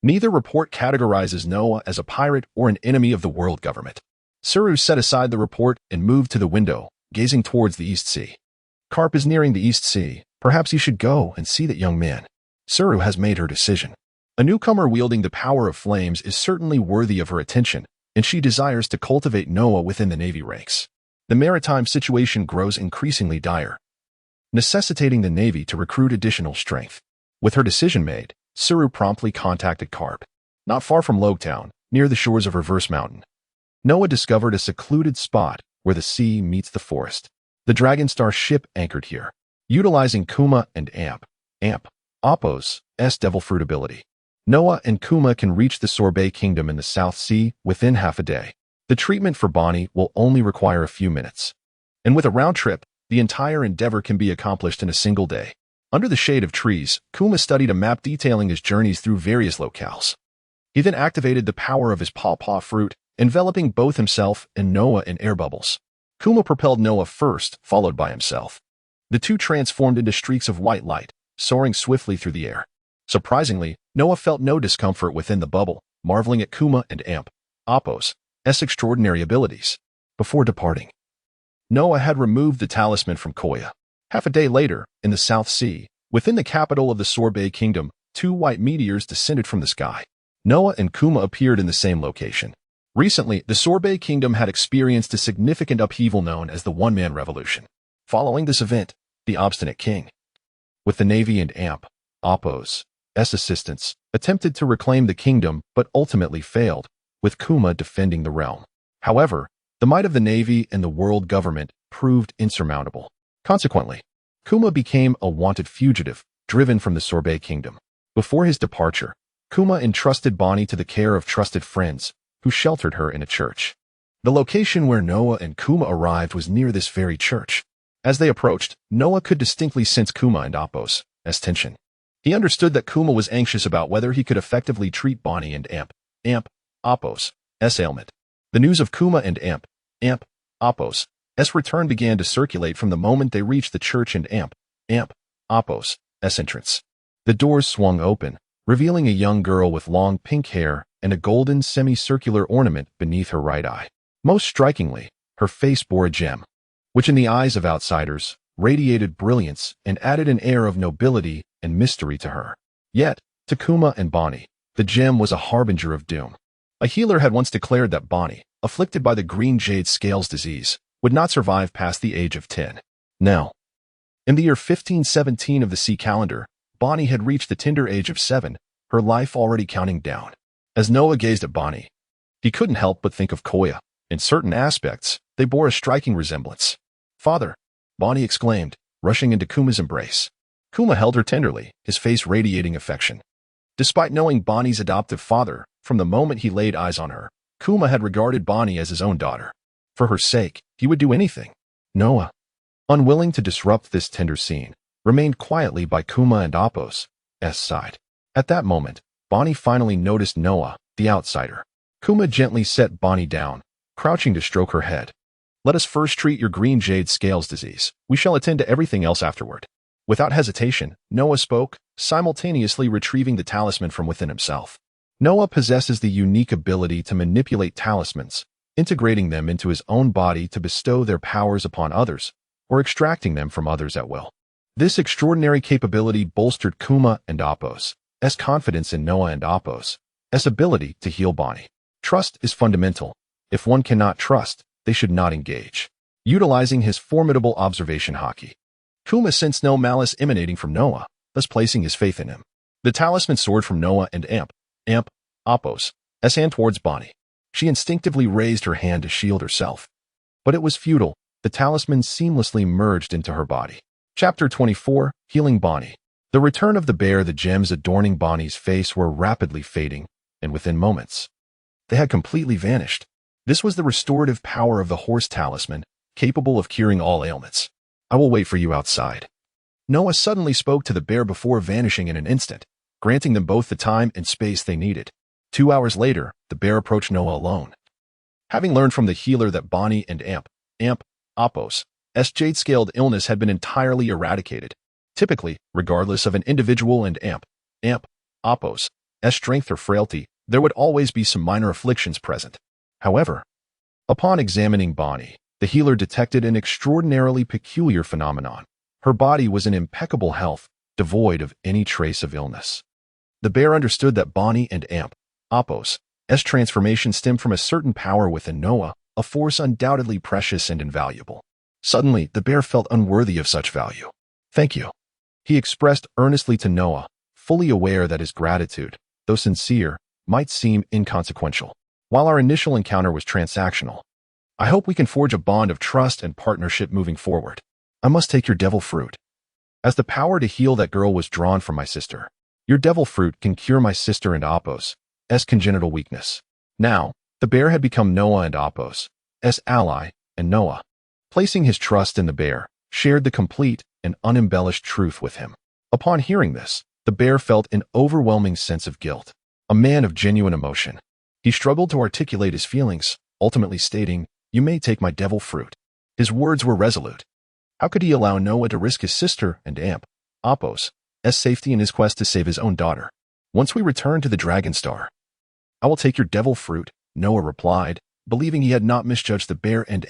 neither report categorizes Noah as a pirate or an enemy of the world government. Suru set aside the report and moved to the window, gazing towards the East Sea. Karp is nearing the East Sea. Perhaps you should go and see that young man. Suru has made her decision. A newcomer wielding the power of flames is certainly worthy of her attention, and she desires to cultivate Noah within the Navy ranks. The maritime situation grows increasingly dire, necessitating the Navy to recruit additional strength. With her decision made, Suru promptly contacted Karp. Not far from Logtown, near the shores of Reverse Mountain, Noah discovered a secluded spot where the sea meets the forest. The Dragonstar ship anchored here, utilizing Kuma and Amp, Apos, Devil Fruit ability. Noah and Kuma can reach the Sorbet Kingdom in the South Sea within half a day. The treatment for Bonnie will only require a few minutes. And with a round trip, the entire endeavor can be accomplished in a single day. Under the shade of trees, Kuma studied a map detailing his journeys through various locales. He then activated the power of his pawpaw fruit, enveloping both himself and Noah in air bubbles. Kuma propelled Noah first, followed by himself. The two transformed into streaks of white light, soaring swiftly through the air. Surprisingly, Noah felt no discomfort within the bubble, marveling at Kuma and Apos' extraordinary abilities. Before departing, Noah had removed the talisman from Koya. Half a day later, in the South Sea, within the capital of the Sorbet Kingdom, two white meteors descended from the sky. Noah and Kuma appeared in the same location. Recently, the Sorbet Kingdom had experienced a significant upheaval known as the One-Man Revolution. Following this event, the obstinate king, with the Navy and Apos' assistance, attempted to reclaim the kingdom but ultimately failed, with Kuma defending the realm. However, the might of the Navy and the world government proved insurmountable. Consequently, Kuma became a wanted fugitive, driven from the Sorbet Kingdom. Before his departure, Kuma entrusted Bonnie to the care of trusted friends, who sheltered her in a church. The location where Noah and Kuma arrived was near this very church. As they approached, Noah could distinctly sense Kuma and Apos' tension. He understood that Kuma was anxious about whether he could effectively treat Bonnie and Apos' ailment. The news of Kuma and Apos' return began to circulate from the moment they reached the church and Apos' entrance. The doors swung open, revealing a young girl with long pink hair and a golden semicircular ornament beneath her right eye. Most strikingly, her face bore a gem, which in the eyes of outsiders radiated brilliance and added an air of nobility and mystery to her. Yet, to Kuma and Bonnie, the gem was a harbinger of doom. A healer had once declared that Bonnie, afflicted by the green jade scales disease, would not survive past the age of 10. Now, in the year 1517 of the sea calendar, Bonnie had reached the tender age of 7, her life already counting down. As Noah gazed at Bonnie, he couldn't help but think of Koya. In certain aspects, they bore a striking resemblance. "Father," Bonnie exclaimed, rushing into Kuma's embrace. Kuma held her tenderly, his face radiating affection. Despite knowing Bonnie's adoptive father, from the moment he laid eyes on her, Kuma had regarded Bonnie as his own daughter. For her sake, he would do anything. Noah, unwilling to disrupt this tender scene, remained quietly by Kuma and Apos' side. At that moment, Bonnie finally noticed Noah, the outsider. Kuma gently set Bonnie down, crouching to stroke her head. "Let us first treat your green jade scales disease. We shall attend to everything else afterward." Without hesitation, Noah spoke, simultaneously retrieving the talisman from within himself. Noah possesses the unique ability to manipulate talismans, integrating them into his own body to bestow their powers upon others, or extracting them from others at will. This extraordinary capability bolstered Kuma and Apos' confidence in Noah and Apos' ability to heal Bonnie. Trust is fundamental. If one cannot trust, they should not engage. Utilizing his formidable observation haki, Kuma sensed no malice emanating from Noah, thus placing his faith in him. The talisman soared from Noah and Apos' hand towards Bonnie. She instinctively raised her hand to shield herself. But it was futile. The talisman seamlessly merged into her body. Chapter 24, Healing Bonnie. The return of the bear. The gems adorning Bonnie's face were rapidly fading, and within moments, they had completely vanished. This was the restorative power of the horse talisman, capable of curing all ailments. "I will wait for you outside." Noah suddenly spoke to the bear before vanishing in an instant, granting them both the time and space they needed. 2 hours later, the bear approached Noah alone. Having learned from the healer that Bonnie and Apos' jade-scaled illness had been entirely eradicated. Typically, regardless of an individual and Apos' strength or frailty, there would always be some minor afflictions present. However, upon examining Bonnie, the healer detected an extraordinarily peculiar phenomenon. Her body was in impeccable health, devoid of any trace of illness. The bear understood that Bonnie and Apos' transformation stemmed from a certain power within Noah, a force undoubtedly precious and invaluable. Suddenly, the bear felt unworthy of such value. "Thank you," he expressed earnestly to Noah, fully aware that his gratitude, though sincere, might seem inconsequential. While our initial encounter was transactional, I hope we can forge a bond of trust and partnership moving forward. I must take your devil fruit. As the power to heal that girl was drawn from my sister, your devil fruit can cure my sister and Apos' congenital weakness. Now, the bear had become Noah and Apos' ally, and Noah, placing his trust in the bear, shared the complete and unembellished truth with him. Upon hearing this, the bear felt an overwhelming sense of guilt. A man of genuine emotion, he struggled to articulate his feelings, ultimately stating, "You may take my devil fruit." His words were resolute. How could he allow Noah to risk his sister and Apos' safety in his quest to save his own daughter? Once we return to the Dragon Star, "I will take your devil fruit," Noah replied, believing he had not misjudged the bear and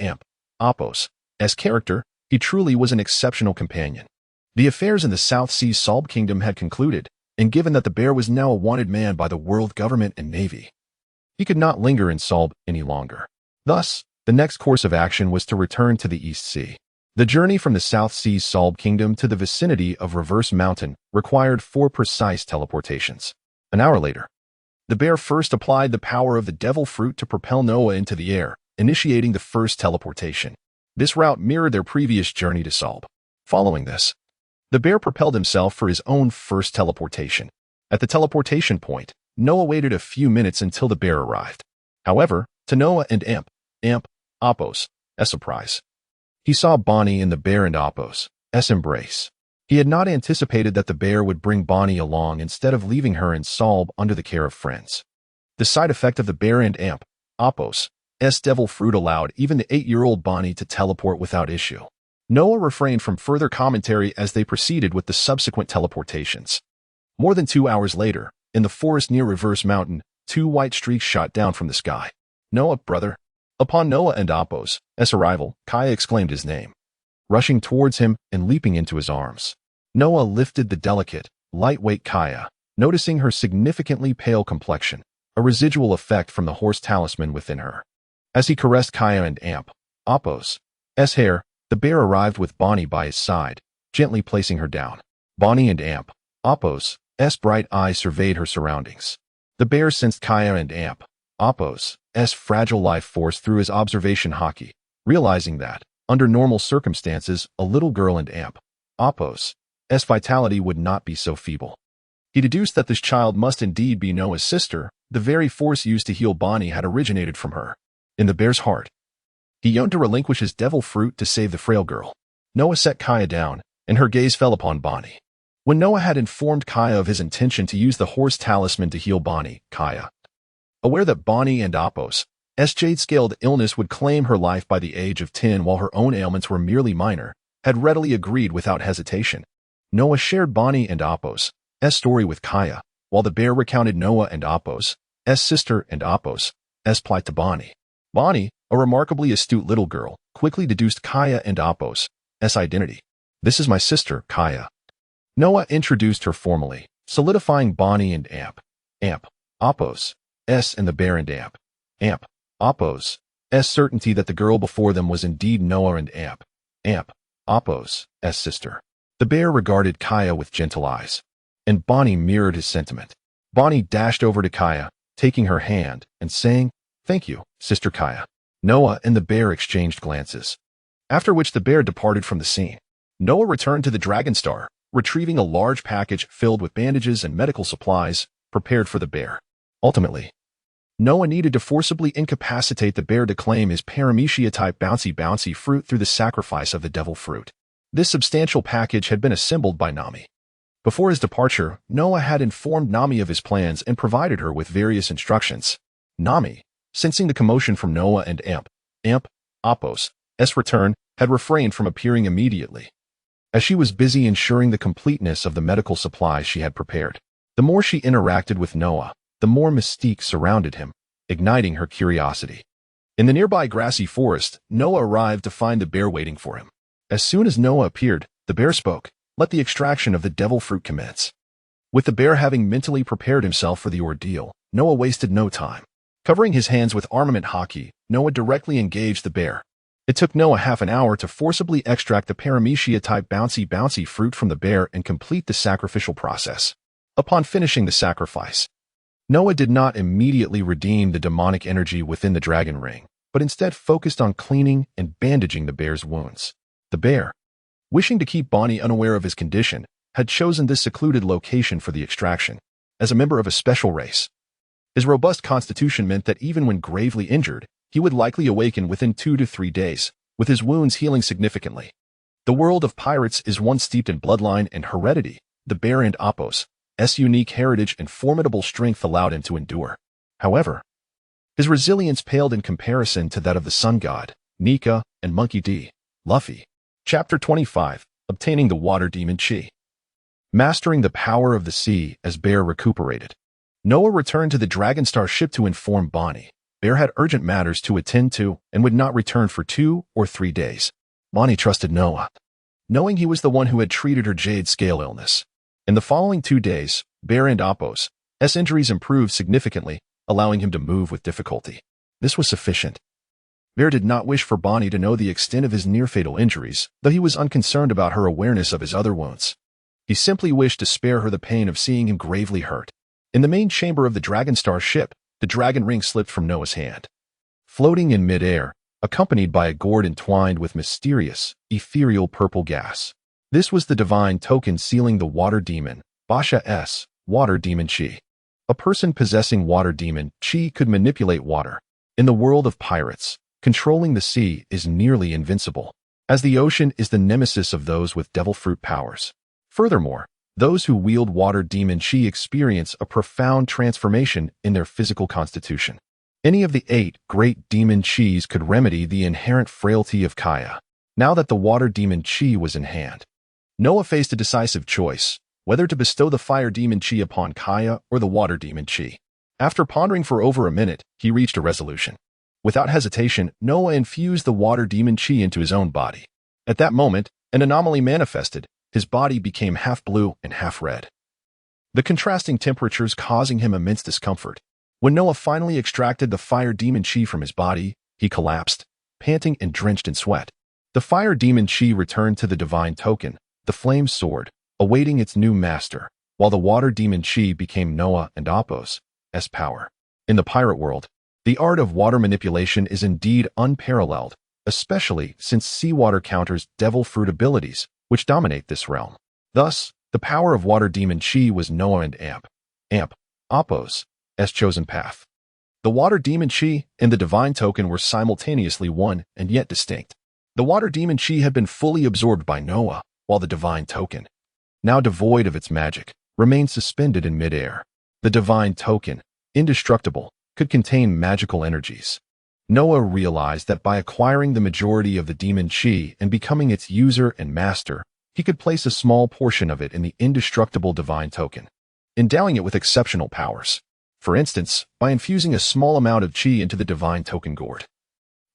Apos' character. He truly was an exceptional companion. The affairs in the South Seas Solb Kingdom had concluded, and given that the bear was now a wanted man by the world government and navy, he could not linger in Solb any longer. Thus, the next course of action was to return to the East Sea. The journey from the South Seas Solb Kingdom to the vicinity of Reverse Mountain required 4 precise teleportations. An hour later, the bear first applied the power of the devil fruit to propel Noah into the air, initiating the first teleportation. This route mirrored their previous journey to Solb. Following this, the bear propelled himself for his own first teleportation. At the teleportation point, Noah waited a few minutes until the bear arrived. However, to Noah and Apos' surprise, he saw Bonnie in the bear and Apos' embrace. He had not anticipated that the bear would bring Bonnie along instead of leaving her in Solb under the care of friends. The side effect of the bear and Apos' devil fruit allowed even the 8-year-old Bonnie to teleport without issue. Noah refrained from further commentary as they proceeded with the subsequent teleportations. More than 2 hours later, in the forest near Reverse Mountain, 2 white streaks shot down from the sky. "Noah, brother." Upon Noah and Apos' arrival, Kaya exclaimed his name, rushing towards him and leaping into his arms. Noah lifted the delicate, lightweight Kaya, noticing her significantly pale complexion, a residual effect from the horse talisman within her. As he caressed Kaya and Apos' hair, the bear arrived with Bonnie by his side, gently placing her down. Bonnie and Apos' bright eyes surveyed her surroundings. The bear sensed Kaya and Apos' fragile life force through his observation hockey, realizing that, under normal circumstances, a little girl and Apos' vitality would not be so feeble. He deduced that this child must indeed be Noah's sister. The very force used to heal Bonnie had originated from her. In the bear's heart, he yearned to relinquish his devil fruit to save the frail girl. Noah set Kaya down, and her gaze fell upon Bonnie. When Noah had informed Kaya of his intention to use the horse talisman to heal Bonnie, Kaya, aware that Bonnie and Apos' jade-scaled illness would claim her life by the age of 10 while her own ailments were merely minor, had readily agreed without hesitation. Noah shared Bonnie and Apos' story with Kaya, while the bear recounted Noah and Apos' sister and Apos' plight to Bonnie. Bonnie, a remarkably astute little girl, quickly deduced Kaya and Apos' identity. "This is my sister, Kaya." Noah introduced her formally, solidifying Bonnie and Apos' and the bear and Apos' certainty that the girl before them was indeed Noah and Apos' sister. The bear regarded Kaya with gentle eyes, and Bonnie mirrored his sentiment. Bonnie dashed over to Kaya, taking her hand and saying, "Thank you, Sister Kaya." Noah and the bear exchanged glances, after which the bear departed from the scene. Noah returned to the Dragon Star, retrieving a large package filled with bandages and medical supplies prepared for the bear. Ultimately, Noah needed to forcibly incapacitate the bear to claim his Paramecia-type bouncy fruit through the sacrifice of the devil fruit. This substantial package had been assembled by Nami. Before his departure, Noah had informed Nami of his plans and provided her with various instructions. Nami, sensing the commotion from Noah and Apos' return, had refrained from appearing immediately, as she was busy ensuring the completeness of the medical supplies she had prepared. The more she interacted with Noah, the more mystique surrounded him, igniting her curiosity. In the nearby grassy forest, Noah arrived to find the bear waiting for him. As soon as Noah appeared, the bear spoke, "Let the extraction of the devil fruit commence." With the bear having mentally prepared himself for the ordeal, Noah wasted no time. Covering his hands with armament hockey, Noah directly engaged the bear. It took Noah half an hour to forcibly extract the Paramecia-type bouncy fruit from the bear and complete the sacrificial process. Upon finishing the sacrifice, Noah did not immediately redeem the demonic energy within the dragon ring, but instead focused on cleaning and bandaging the bear's wounds. The bear, wishing to keep Bonnie unaware of his condition, had chosen this secluded location for the extraction. As a member of a special race, his robust constitution meant that even when gravely injured, he would likely awaken within 2 to 3 days, with his wounds healing significantly. The world of pirates is one steeped in bloodline and heredity. The bear and Apos' unique heritage and formidable strength allowed him to endure. However, his resilience paled in comparison to that of the sun god, Nika, and Monkey D. Luffy. Chapter 25. Obtaining the Water Demon Chi. Mastering the power of the sea as Bear recuperated. Noah returned to the Dragonstar ship to inform Bonnie. Bear had urgent matters to attend to and would not return for 2 or 3 days. Bonnie trusted Noah, knowing he was the one who had treated her jade scale illness. In the following 2 days, Bear and Apos' injuries improved significantly, allowing him to move with difficulty. This was sufficient. Bear did not wish for Bonnie to know the extent of his near-fatal injuries, though he was unconcerned about her awareness of his other wounds. He simply wished to spare her the pain of seeing him gravely hurt. In the main chamber of the Dragonstar ship, the dragon ring slipped from Noah's hand. Floating in mid-air, accompanied by a gourd entwined with mysterious, ethereal purple gas. This was the divine token sealing the water demon, Basha's Water Demon Chi. A person possessing Water Demon Chi could manipulate water. In the world of pirates, controlling the sea is nearly invincible, as the ocean is the nemesis of those with devil fruit powers. Furthermore, those who wield Water Demon Chi experience a profound transformation in their physical constitution. Any of the 8 great demon Chis could remedy the inherent frailty of Kaya. Now that the Water Demon Chi was in hand, Noah faced a decisive choice, whether to bestow the Fire Demon Chi upon Kaya or the Water Demon Chi. After pondering for over a minute, he reached a resolution. Without hesitation, Noah infused the Water Demon Chi into his own body. At that moment, an anomaly manifested. His body became half blue and half red, the contrasting temperatures causing him immense discomfort. When Noah finally extracted the Fire Demon Chi from his body, he collapsed, panting and drenched in sweat. The Fire Demon Chi returned to the divine token, the Flame Sword, awaiting its new master, while the Water Demon Chi became Noah and Apos' power. In the pirate world, the art of water manipulation is indeed unparalleled, especially since seawater counters devil fruit abilities, which dominate this realm. Thus, the power of Water Demon Chi was Noah and Apos' chosen path. The Water Demon Chi and the Divine Token were simultaneously one and yet distinct. The Water Demon Chi had been fully absorbed by Noah, while the Divine Token, now devoid of its magic, remained suspended in midair. The Divine Token, indestructible, could contain magical energies. Noah realized that by acquiring the majority of the Demon Chi and becoming its user and master, he could place a small portion of it in the indestructible Divine Token, endowing it with exceptional powers. For instance, by infusing a small amount of Chi into the Divine Token gourd,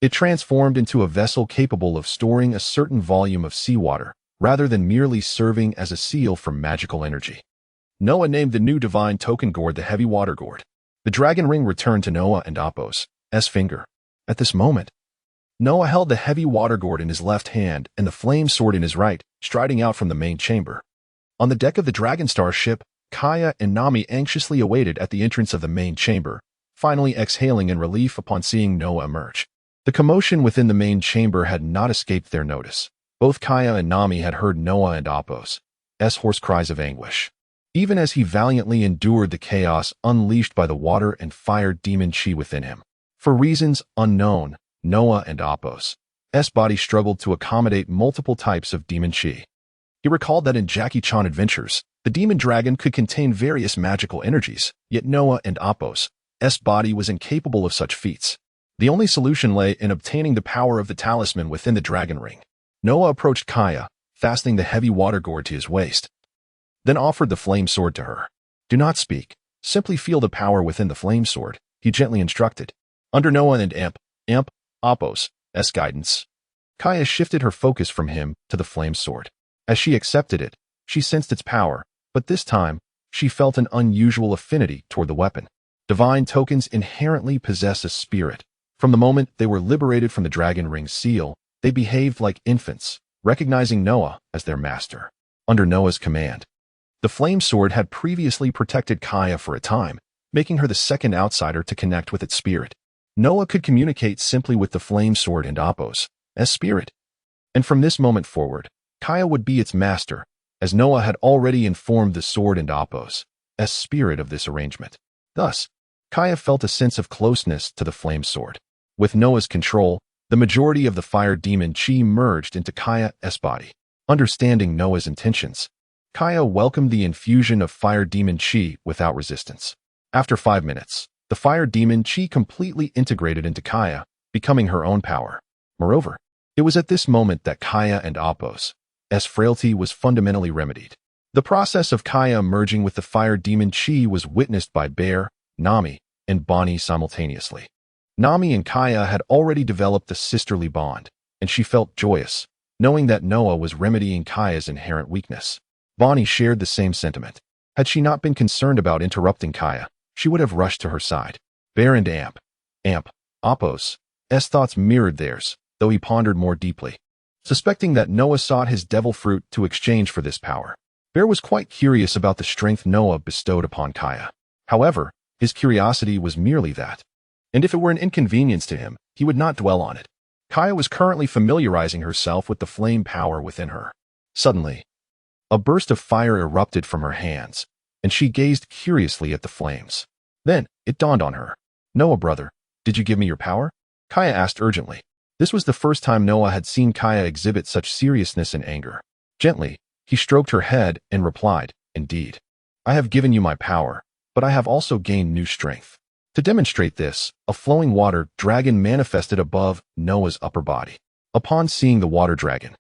it transformed into a vessel capable of storing a certain volume of seawater, rather than merely serving as a seal for magical energy. Noah named the new Divine Token gourd the Heavy Water Gourd. The dragon ring returned to Noah and Apos' finger. At this moment, Noah held the Heavy Water Gourd in his left hand and the Flame Sword in his right, striding out from the main chamber. On the deck of the Dragonstar ship, Kaya and Nami anxiously awaited at the entrance of the main chamber, finally exhaling in relief upon seeing Noah emerge. The commotion within the main chamber had not escaped their notice. Both Kaya and Nami had heard Noah and Apos' hoarse cries of anguish, even as he valiantly endured the chaos unleashed by the water and fire demon Chi within him. For reasons unknown, Noah and Apos' body struggled to accommodate multiple types of demon Chi. He recalled that in Jackie Chan Adventures, the demon dragon could contain various magical energies, yet Noah and Apos' body was incapable of such feats. The only solution lay in obtaining the power of the talisman within the dragon ring. Noah approached Kaya, fastening the Heavy Water Gourd to his waist, then offered the Flame Sword to her. Do not speak. Simply feel the power within the Flame Sword, he gently instructed. Under Noah and Apos' guidance, Kaya shifted her focus from him to the Flame Sword. As she accepted it, she sensed its power, but this time, she felt an unusual affinity toward the weapon. Divine tokens inherently possess a spirit. From the moment they were liberated from the dragon ring's seal, they behaved like infants, recognizing Noah as their master. Under Noah's command, The flame sword had previously protected Kaya for a time, making her the second outsider to connect with its spirit. Noah could communicate simply with the flame sword and Apos as spirit. And from this moment forward, Kaya would be its master, as Noah had already informed the sword and Apos as spirit of this arrangement. Thus, Kaya felt a sense of closeness to the flame sword. With Noah's control, the majority of the fire demon chi merged into Kaya's body. Understanding Noah's intentions, Kaya welcomed the infusion of fire demon chi without resistance. After 5 minutes, the fire demon chi completely integrated into Kaya, becoming her own power. Moreover, it was at this moment that Kaya and Apos' frailty was fundamentally remedied. The process of Kaya merging with the fire demon chi was witnessed by Bear, Nami, and Bonnie simultaneously. Nami and Kaya had already developed a sisterly bond, and she felt joyous, knowing that Noah was remedying Kaya's inherent weakness. Bonnie shared the same sentiment. Had she not been concerned about interrupting Kaya, she would have rushed to her side. Bear and Apos' thoughts mirrored theirs, though he pondered more deeply. Suspecting that Noah sought his devil fruit to exchange for this power, Bear was quite curious about the strength Noah bestowed upon Kaya. However, his curiosity was merely that. And if it were an inconvenience to him, he would not dwell on it. Kaya was currently familiarizing herself with the flame power within her. Suddenly, a burst of fire erupted from her hands, and she gazed curiously at the flames. Then, it dawned on her. Noah, brother, did you give me your power? Kaya asked urgently. This was the first time Noah had seen Kaya exhibit such seriousness and anger. Gently, he stroked her head and replied, Indeed. I have given you my power, but I have also gained new strength. To demonstrate this, a flowing water dragon manifested above Noah's upper body. Upon seeing the water dragon,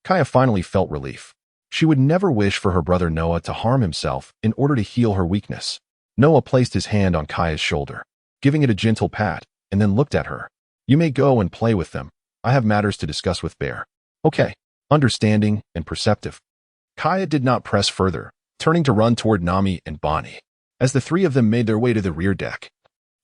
Kaya finally felt relief. She would never wish for her brother Noah to harm himself in order to heal her weakness. Noah placed his hand on Kaya's shoulder, giving it a gentle pat, and then looked at her. You may go and play with them. I have matters to discuss with Bear. Okay. Understanding and perceptive. Kaya did not press further, turning to run toward Nami and Bonnie. As the three of them made their way to the rear deck,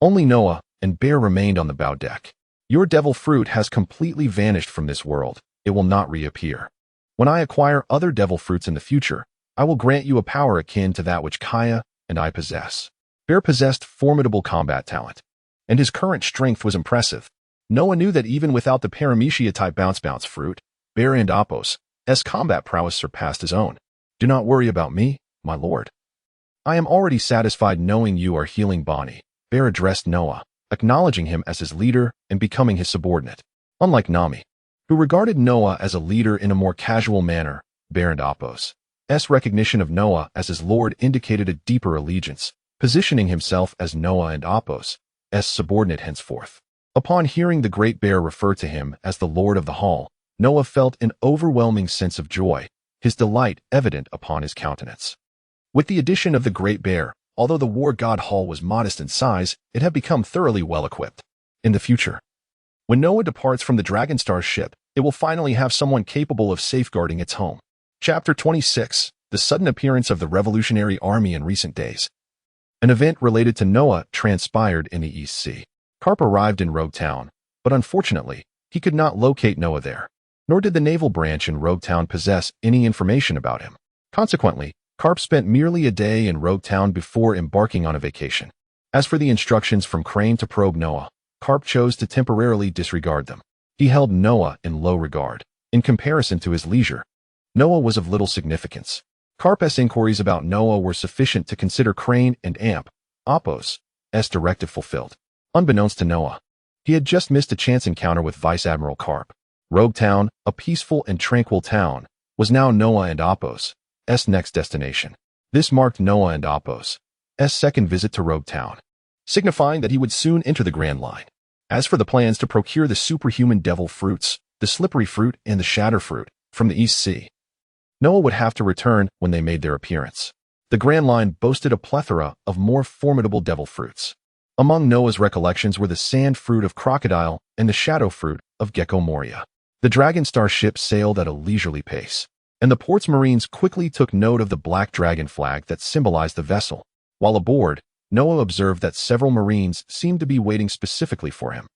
only Noah and Bear remained on the bow deck. Your devil fruit has completely vanished from this world. It will not reappear. When I acquire other devil fruits in the future, I will grant you a power akin to that which Kaya and I possess. Bear possessed formidable combat talent, and his current strength was impressive. Noah knew that even without the Paramecia-type bounce fruit, Bear and Apos' combat prowess surpassed his own. Do not worry about me, my lord. I am already satisfied knowing you are healing Bonnie. Bear addressed Noah, acknowledging him as his leader and becoming his subordinate. Unlike Nami, who regarded Noah as a leader in a more casual manner, Bear and Apos' recognition of Noah as his lord indicated a deeper allegiance, positioning himself as Noah and Apos' subordinate henceforth. Upon hearing the Great Bear refer to him as the Lord of the Hall, Noah felt an overwhelming sense of joy, his delight evident upon his countenance. With the addition of the Great Bear, although the War God Hall was modest in size, it had become thoroughly well-equipped. In the future, when Noah departs from the Dragonstar ship, it will finally have someone capable of safeguarding its home. Chapter 26, The Sudden Appearance of the Revolutionary Army in Recent Days. An event related to Noah transpired in the East Sea. Karp arrived in Rogue Town, but unfortunately, he could not locate Noah there, nor did the naval branch in Rogue Town possess any information about him. Consequently, Karp spent merely a day in Rogue Town before embarking on a vacation. As for the instructions from Crane to probe Noah, Karp chose to temporarily disregard them. He held Noah in low regard. In comparison to his leisure, Noah was of little significance. Karp's inquiries about Noah were sufficient to consider Crane and Apos' directive fulfilled. Unbeknownst to Noah, he had just missed a chance encounter with Vice Admiral Karp. Rogue Town, a peaceful and tranquil town, was now Noah and Apos' next destination. This marked Noah and Apos' second visit to Rogue Town, signifying that he would soon enter the Grand Line. As for the plans to procure the superhuman devil fruits, the slippery fruit and the shatter fruit, from the East Sea, Noah would have to return when they made their appearance. The Grand Line boasted a plethora of more formidable devil fruits. Among Noah's recollections were the sand fruit of Crocodile and the shadow fruit of Gecko Moria. The Dragonstar ship sailed at a leisurely pace, and the port's marines quickly took note of the black dragon flag that symbolized the vessel. While aboard, Noah observed that several marines seemed to be waiting specifically for him.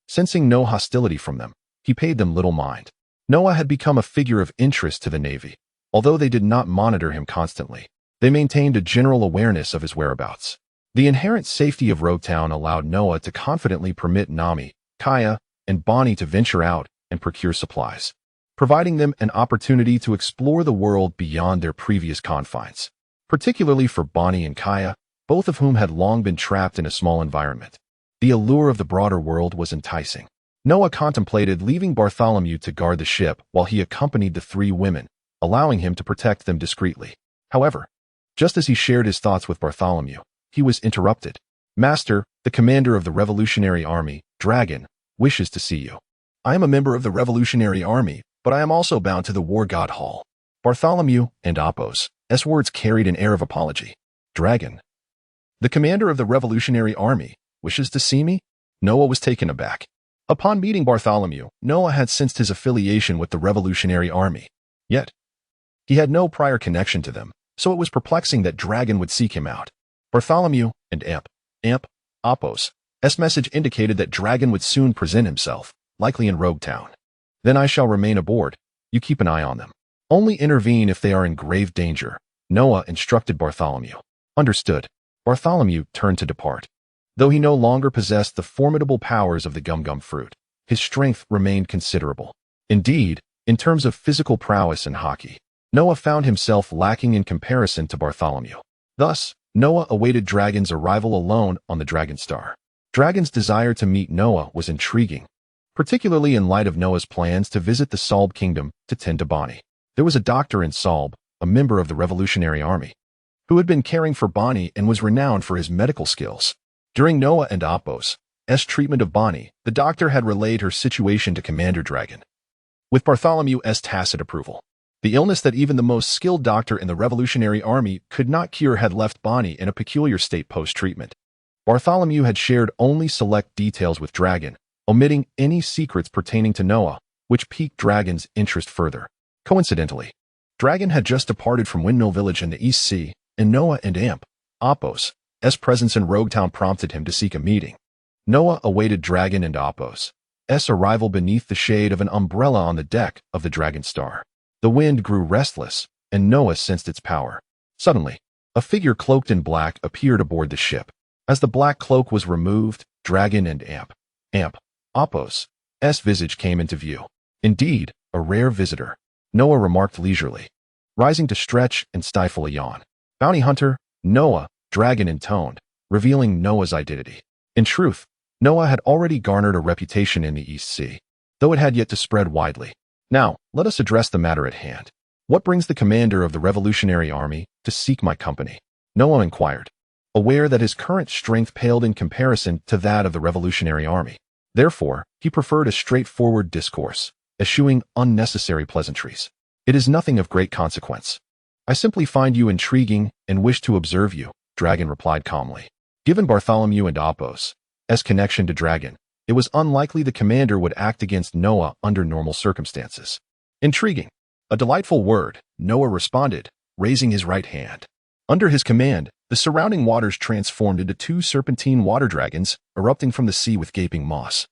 Sensing no hostility from them, he paid them little mind. Noah had become a figure of interest to the Navy, although they did not monitor him constantly. They maintained a general awareness of his whereabouts. The inherent safety of Rogue Town allowed Noah to confidently permit Nami, Kaya, and Bonnie to venture out and procure supplies, providing them an opportunity to explore the world beyond their previous confines. Particularly for Bonnie and Kaya, both of whom had long been trapped in a small environment. The allure of the broader world was enticing. Noah contemplated leaving Bartholomew to guard the ship while he accompanied the three women, allowing him to protect them discreetly. However, just as he shared his thoughts with Bartholomew, he was interrupted. "Master, the commander of the Revolutionary Army, Dragon, wishes to see you." "I am a member of the Revolutionary Army, but I am also bound to the War God Hall." Bartholomew and Apo's words carried an air of apology. "Dragon, the commander of the Revolutionary Army, wishes to see me?" Noah was taken aback. Upon meeting Bartholomew, Noah had sensed his affiliation with the Revolutionary Army. Yet, he had no prior connection to them, so it was perplexing that Dragon would seek him out. Bartholomew and Apo's message indicated that Dragon would soon present himself, likely in Rogue Town. "Then I shall remain aboard. You keep an eye on them. Only intervene if they are in grave danger," Noah instructed Bartholomew. "Understood." Bartholomew turned to depart. Though he no longer possessed the formidable powers of the gum-gum fruit, his strength remained considerable. Indeed, in terms of physical prowess and hockey, Noah found himself lacking in comparison to Bartholomew. Thus, Noah awaited Dragon's arrival alone on the Dragon Star. Dragon's desire to meet Noah was intriguing, particularly in light of Noah's plans to visit the Salb Kingdom to tend to Bonnie. There was a doctor in Salb, a member of the Revolutionary Army, who had been caring for Bonnie and was renowned for his medical skills. During Noah and Apo's treatment of Bonnie, the doctor had relayed her situation to Commander Dragon, with Bartholomew's tacit approval. The illness that even the most skilled doctor in the Revolutionary Army could not cure had left Bonnie in a peculiar state post-treatment. Bartholomew had shared only select details with Dragon, omitting any secrets pertaining to Noah, which piqued Dragon's interest further. Coincidentally, Dragon had just departed from Windmill Village in the East Sea, and Noah and Apo's presence in Rogue Town prompted him to seek a meeting. Noah awaited Dragon and Apo's arrival beneath the shade of an umbrella on the deck of the Dragon Star. The wind grew restless, and Noah sensed its power. Suddenly, a figure cloaked in black appeared aboard the ship. As the black cloak was removed, Dragon and Apo's visage came into view. Indeed, a rare visitor, Noah remarked leisurely, rising to stretch and stifle a yawn. "Bounty hunter, Noah," Dragon intoned, revealing Noah's identity. In truth, Noah had already garnered a reputation in the East Sea, though it had yet to spread widely. "Now, let us address the matter at hand. What brings the commander of the Revolutionary Army to seek my company?" Noah inquired, aware that his current strength paled in comparison to that of the Revolutionary Army. Therefore, he preferred a straightforward discourse, eschewing unnecessary pleasantries. "It is nothing of great consequence. I simply find you intriguing and wish to observe you," Dragon replied calmly. Given Bartholomew and Apo's connection to Dragon, it was unlikely the commander would act against Noah under normal circumstances. "Intriguing. A delightful word," Noah responded, raising his right hand. Under his command, the surrounding waters transformed into two serpentine water dragons, erupting from the sea with gaping maws,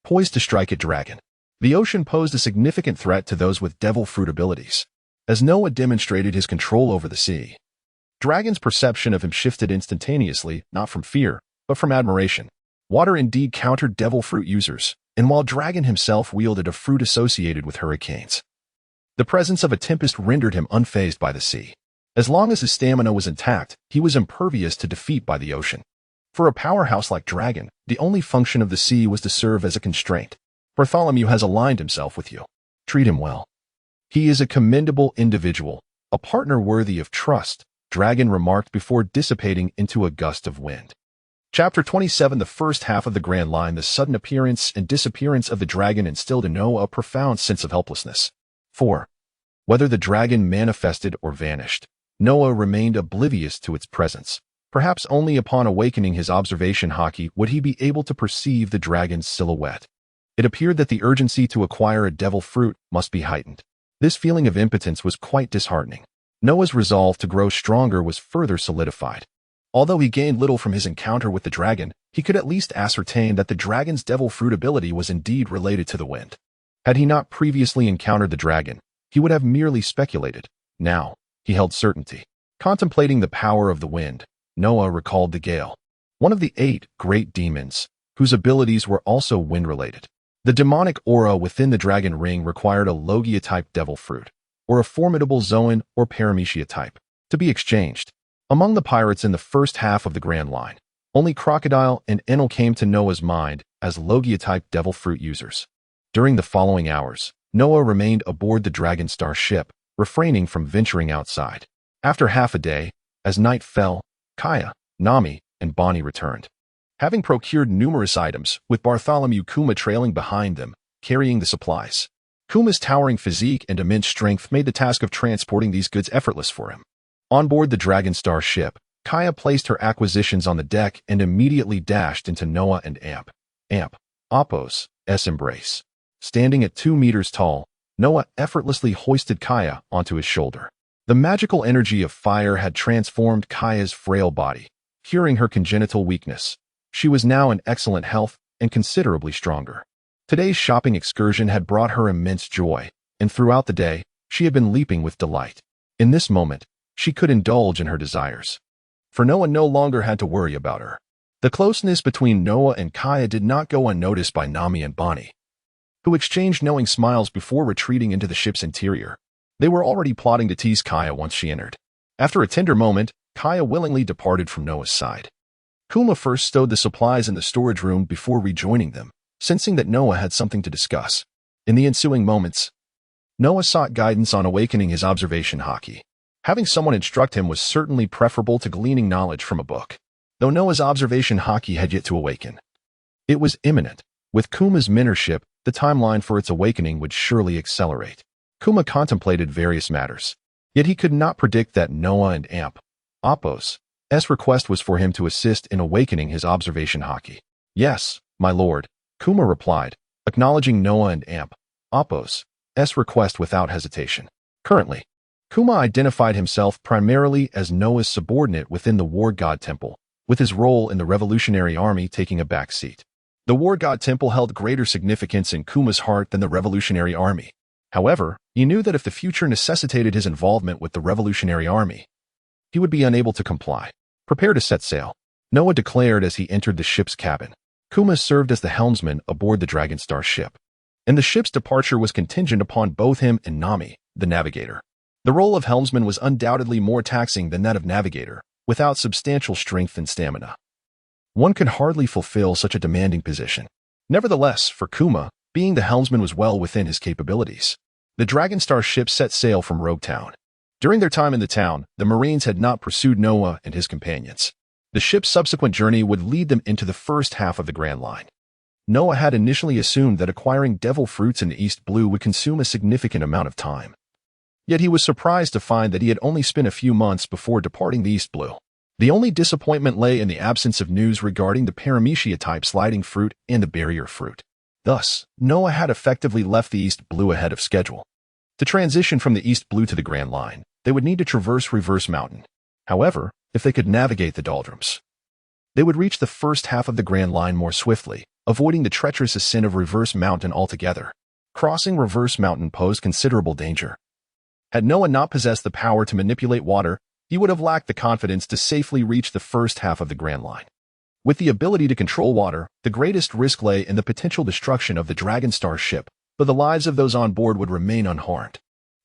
poised to strike at Dragon. The ocean posed a significant threat to those with devil fruit abilities. As Noah demonstrated his control over the sea, Dragon's perception of him shifted instantaneously, not from fear, but from admiration. Water indeed countered devil fruit users, and while Dragon himself wielded a fruit associated with hurricanes, the presence of a tempest rendered him unfazed by the sea. As long as his stamina was intact, he was impervious to defeat by the ocean. For a powerhouse like Dragon, the only function of the sea was to serve as a constraint. "Bartholomew has aligned himself with you. Treat him well. He is a commendable individual, a partner worthy of trust," Dragon remarked before dissipating into a gust of wind. Chapter 27. The first half of the Grand Line. The sudden appearance and disappearance of the dragon instilled in Noah a profound sense of helplessness. 4. Whether the dragon manifested or vanished, Noah remained oblivious to its presence. Perhaps only upon awakening his observation hockey would he be able to perceive the dragon's silhouette. It appeared that the urgency to acquire a devil fruit must be heightened. This feeling of impotence was quite disheartening. Noah's resolve to grow stronger was further solidified. Although he gained little from his encounter with the dragon, he could at least ascertain that the dragon's devil fruit ability was indeed related to the wind. Had he not previously encountered the dragon, he would have merely speculated. Now, he held certainty. Contemplating the power of the wind, Noah recalled the Gale, one of the 8 great demons, whose abilities were also wind-related. The demonic aura within the dragon ring required a Logia-type devil fruit, or a formidable Zoan or Paramecia type, to be exchanged. Among the pirates in the first half of the Grand Line, only Crocodile and Enel came to Noah's mind as Logia-type devil fruit users. During the following hours, Noah remained aboard the Dragon Star ship, refraining from venturing outside. After half a day, as night fell, Kaya, Nami, and Bonnie returned, having procured numerous items, with Bartholomew Kuma trailing behind them, carrying the supplies. Kuma's towering physique and immense strength made the task of transporting these goods effortless for him. On board the Dragon Star ship, Kaya placed her acquisitions on the deck and immediately dashed into Noah and Appo's embrace. Standing at 2 meters tall, Noah effortlessly hoisted Kaya onto his shoulder. The magical energy of fire had transformed Kaya's frail body, curing her congenital weakness. She was now in excellent health and considerably stronger. Today's shopping excursion had brought her immense joy, and throughout the day, she had been leaping with delight. In this moment, she could indulge in her desires, for Noah no longer had to worry about her. The closeness between Noah and Kaya did not go unnoticed by Nami and Bonnie, who exchanged knowing smiles before retreating into the ship's interior. They were already plotting to tease Kaya once she entered. After a tender moment, Kaya willingly departed from Noah's side. Kuma first stowed the supplies in the storage room before rejoining them, sensing that Noah had something to discuss. In the ensuing moments, Noah sought guidance on awakening his observation haki. Having someone instruct him was certainly preferable to gleaning knowledge from a book, though Noah's observation haki had yet to awaken. It was imminent. With Kuma's mentorship, the timeline for its awakening would surely accelerate. Kuma contemplated various matters, yet he could not predict that Noah and Appo's request was for him to assist in awakening his observation haki. Yes, my lord, Kuma replied, acknowledging Noah and Appo's request without hesitation. Currently, Kuma identified himself primarily as Noah's subordinate within the War God Temple, with his role in the Revolutionary Army taking a back seat. The War God Temple held greater significance in Kuma's heart than the Revolutionary Army. However, he knew that if the future necessitated his involvement with the Revolutionary Army, he would be unable to comply. Prepare to set sail, Noah declared as he entered the ship's cabin. Kuma served as the helmsman aboard the Dragon Star ship, and the ship's departure was contingent upon both him and Nami, the navigator. The role of helmsman was undoubtedly more taxing than that of navigator, without substantial strength and stamina. One could hardly fulfill such a demanding position. Nevertheless, for Kuma, being the helmsman was well within his capabilities. The Dragon Star ship set sail from Rogue Town. During their time in the town, the Marines had not pursued Noah and his companions. The ship's subsequent journey would lead them into the first half of the Grand Line. Noah had initially assumed that acquiring devil fruits in the East Blue would consume a significant amount of time. Yet he was surprised to find that he had only spent a few months before departing the East Blue. The only disappointment lay in the absence of news regarding the Paramecia-type sliding fruit and the barrier fruit. Thus, Noah had effectively left the East Blue ahead of schedule. To transition from the East Blue to the Grand Line, they would need to traverse Reverse Mountain. However, if they could navigate the doldrums, they would reach the first half of the Grand Line more swiftly, avoiding the treacherous ascent of Reverse Mountain altogether. Crossing Reverse Mountain posed considerable danger. Had Noah not possessed the power to manipulate water, he would have lacked the confidence to safely reach the first half of the Grand Line. With the ability to control water, the greatest risk lay in the potential destruction of the Dragon Star ship, but the lives of those on board would remain unharmed.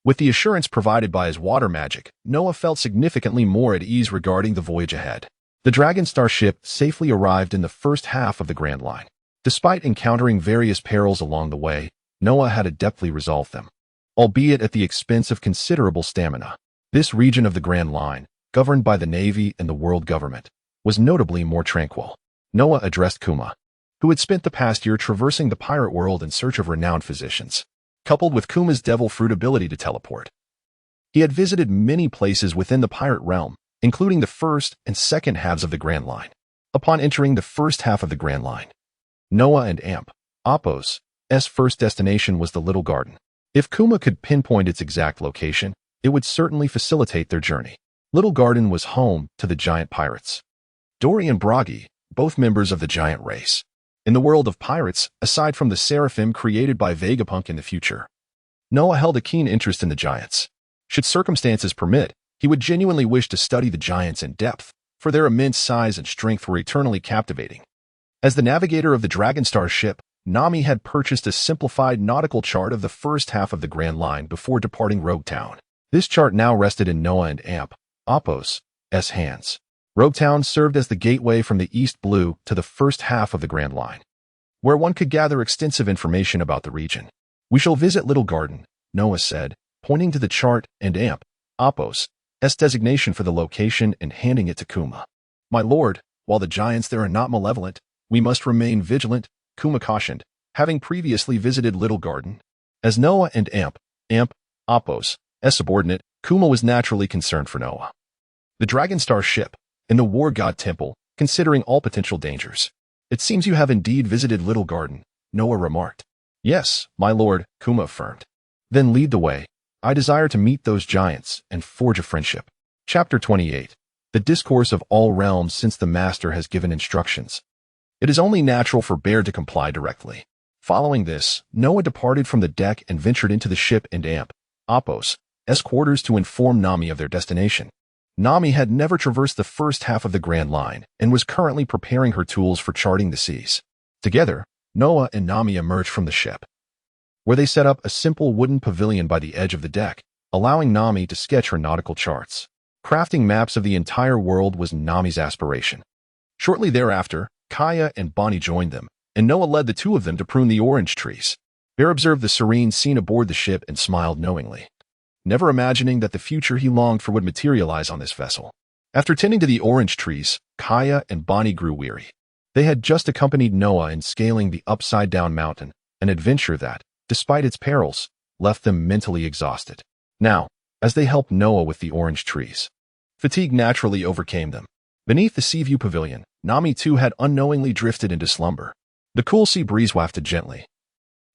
With the assurance provided by his water magic, Noah felt significantly more at ease regarding the voyage ahead. The Dragon Star ship safely arrived in the first half of the Grand Line. Despite encountering various perils along the way, Noah had adeptly resolved them, albeit at the expense of considerable stamina. This region of the Grand Line, governed by the Navy and the world government, was notably more tranquil. Noah addressed Kuma, who had spent the past year traversing the pirate world in search of renowned physicians. Coupled with Kuma's devil fruit ability to teleport, he had visited many places within the pirate realm, including the first and second halves of the Grand Line. Upon entering the first half of the Grand Line, Noah and Appo's first destination was the Little Garden. If Kuma could pinpoint its exact location, it would certainly facilitate their journey. Little Garden was home to the giant pirates, Dory and Bragi, both members of the giant race. In the world of pirates, aside from the Seraphim created by Vegapunk in the future, Noah held a keen interest in the giants. Should circumstances permit, He would genuinely wish to study the giants in depth, for their immense size and strength were eternally captivating. As the navigator of the Dragonstar ship, Nami had purchased a simplified nautical chart of the first half of the Grand Line before departing Rogue Town. This chart now rested in Noah and Amp, Apos, hands. Rogue Town served as the gateway from the East Blue to the first half of the Grand Line, where one could gather extensive information about the region. "We shall visit Little Garden," Noah said, pointing to the chart and Amp, Apos' designation for the location and handing it to Kuma. "My lord, while the giants there are not malevolent, we must remain vigilant," Kuma cautioned, having previously visited Little Garden. As Noah and Amp, Apos' subordinate, Kuma was naturally concerned for Noah. "The Dragonstar ship, and the War God Temple, considering all potential dangers. It seems you have indeed visited Little Garden," Noah remarked. "Yes, my lord," Kuma affirmed. "Then lead the way. I desire to meet those giants and forge a friendship." Chapter 28. The Discourse of All Realms. Since the Master has given instructions, it is only natural for Bear to comply directly. Following this, Noah departed from the deck and ventured into the ship and Amp, Apos' quarters to inform Nami of their destination. Nami had never traversed the first half of the Grand Line and was currently preparing her tools for charting the seas. Together, Noah and Nami emerged from the ship, where they set up a simple wooden pavilion by the edge of the deck, allowing Nami to sketch her nautical charts. Crafting maps of the entire world was Nami's aspiration. Shortly thereafter, Kaya and Bonnie joined them, and Noah led the two of them to prune the orange trees. Bear observed the serene scene aboard the ship and smiled knowingly, never imagining that the future he longed for would materialize on this vessel. After tending to the orange trees, Kaya and Bonnie grew weary. They had just accompanied Noah in scaling the upside-down mountain, an adventure that, despite its perils, left them mentally exhausted. Now, as they helped Noah with the orange trees, fatigue naturally overcame them. Beneath the Seaview Pavilion, Nami too had unknowingly drifted into slumber. The cool sea breeze wafted gently,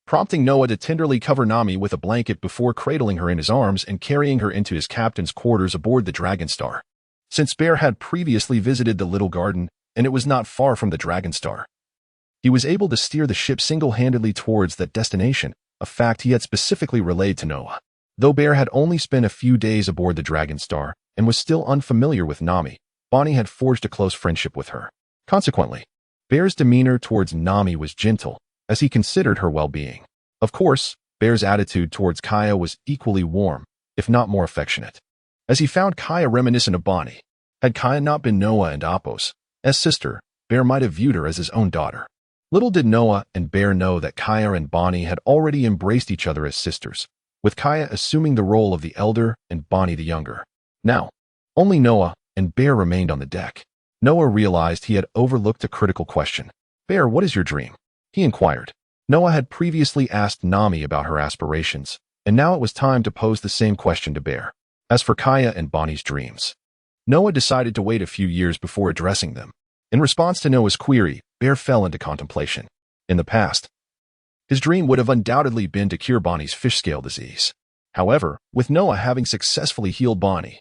prompting Noah to tenderly cover Nami with a blanket before cradling her in his arms and carrying her into his captain's quarters aboard the Dragonstar. Since Bear had previously visited the Little Garden, and it was not far from the Dragonstar, he was able to steer the ship single-handedly towards that destination, a fact he had specifically relayed to Noah. Though Bear had only spent a few days aboard the Dragonstar and was still unfamiliar with Nami, Bonnie had forged a close friendship with her. Consequently, Bear's demeanor towards Nami was gentle, as he considered her well-being. Of course, Bear's attitude towards Kaya was equally warm, if not more affectionate, as he found Kaya reminiscent of Bonnie. Had Kaya not been Noah and Apos' sister, Bear might have viewed her as his own daughter. Little did Noah and Bear know that Kaya and Bonnie had already embraced each other as sisters, with Kaya assuming the role of the elder and Bonnie the younger. Now, only Noah and Bear remained on the deck. Noah realized he had overlooked a critical question. "Bear, what is your dream?" he inquired. Noah had previously asked Nami about her aspirations, and now it was time to pose the same question to Bear. As for Kaya and Bonnie's dreams, Noah decided to wait a few years before addressing them. In response to Noah's query, Bear fell into contemplation. In the past, his dream would have undoubtedly been to cure Bonnie's fish scale disease. However, with Noah having successfully healed Bonnie,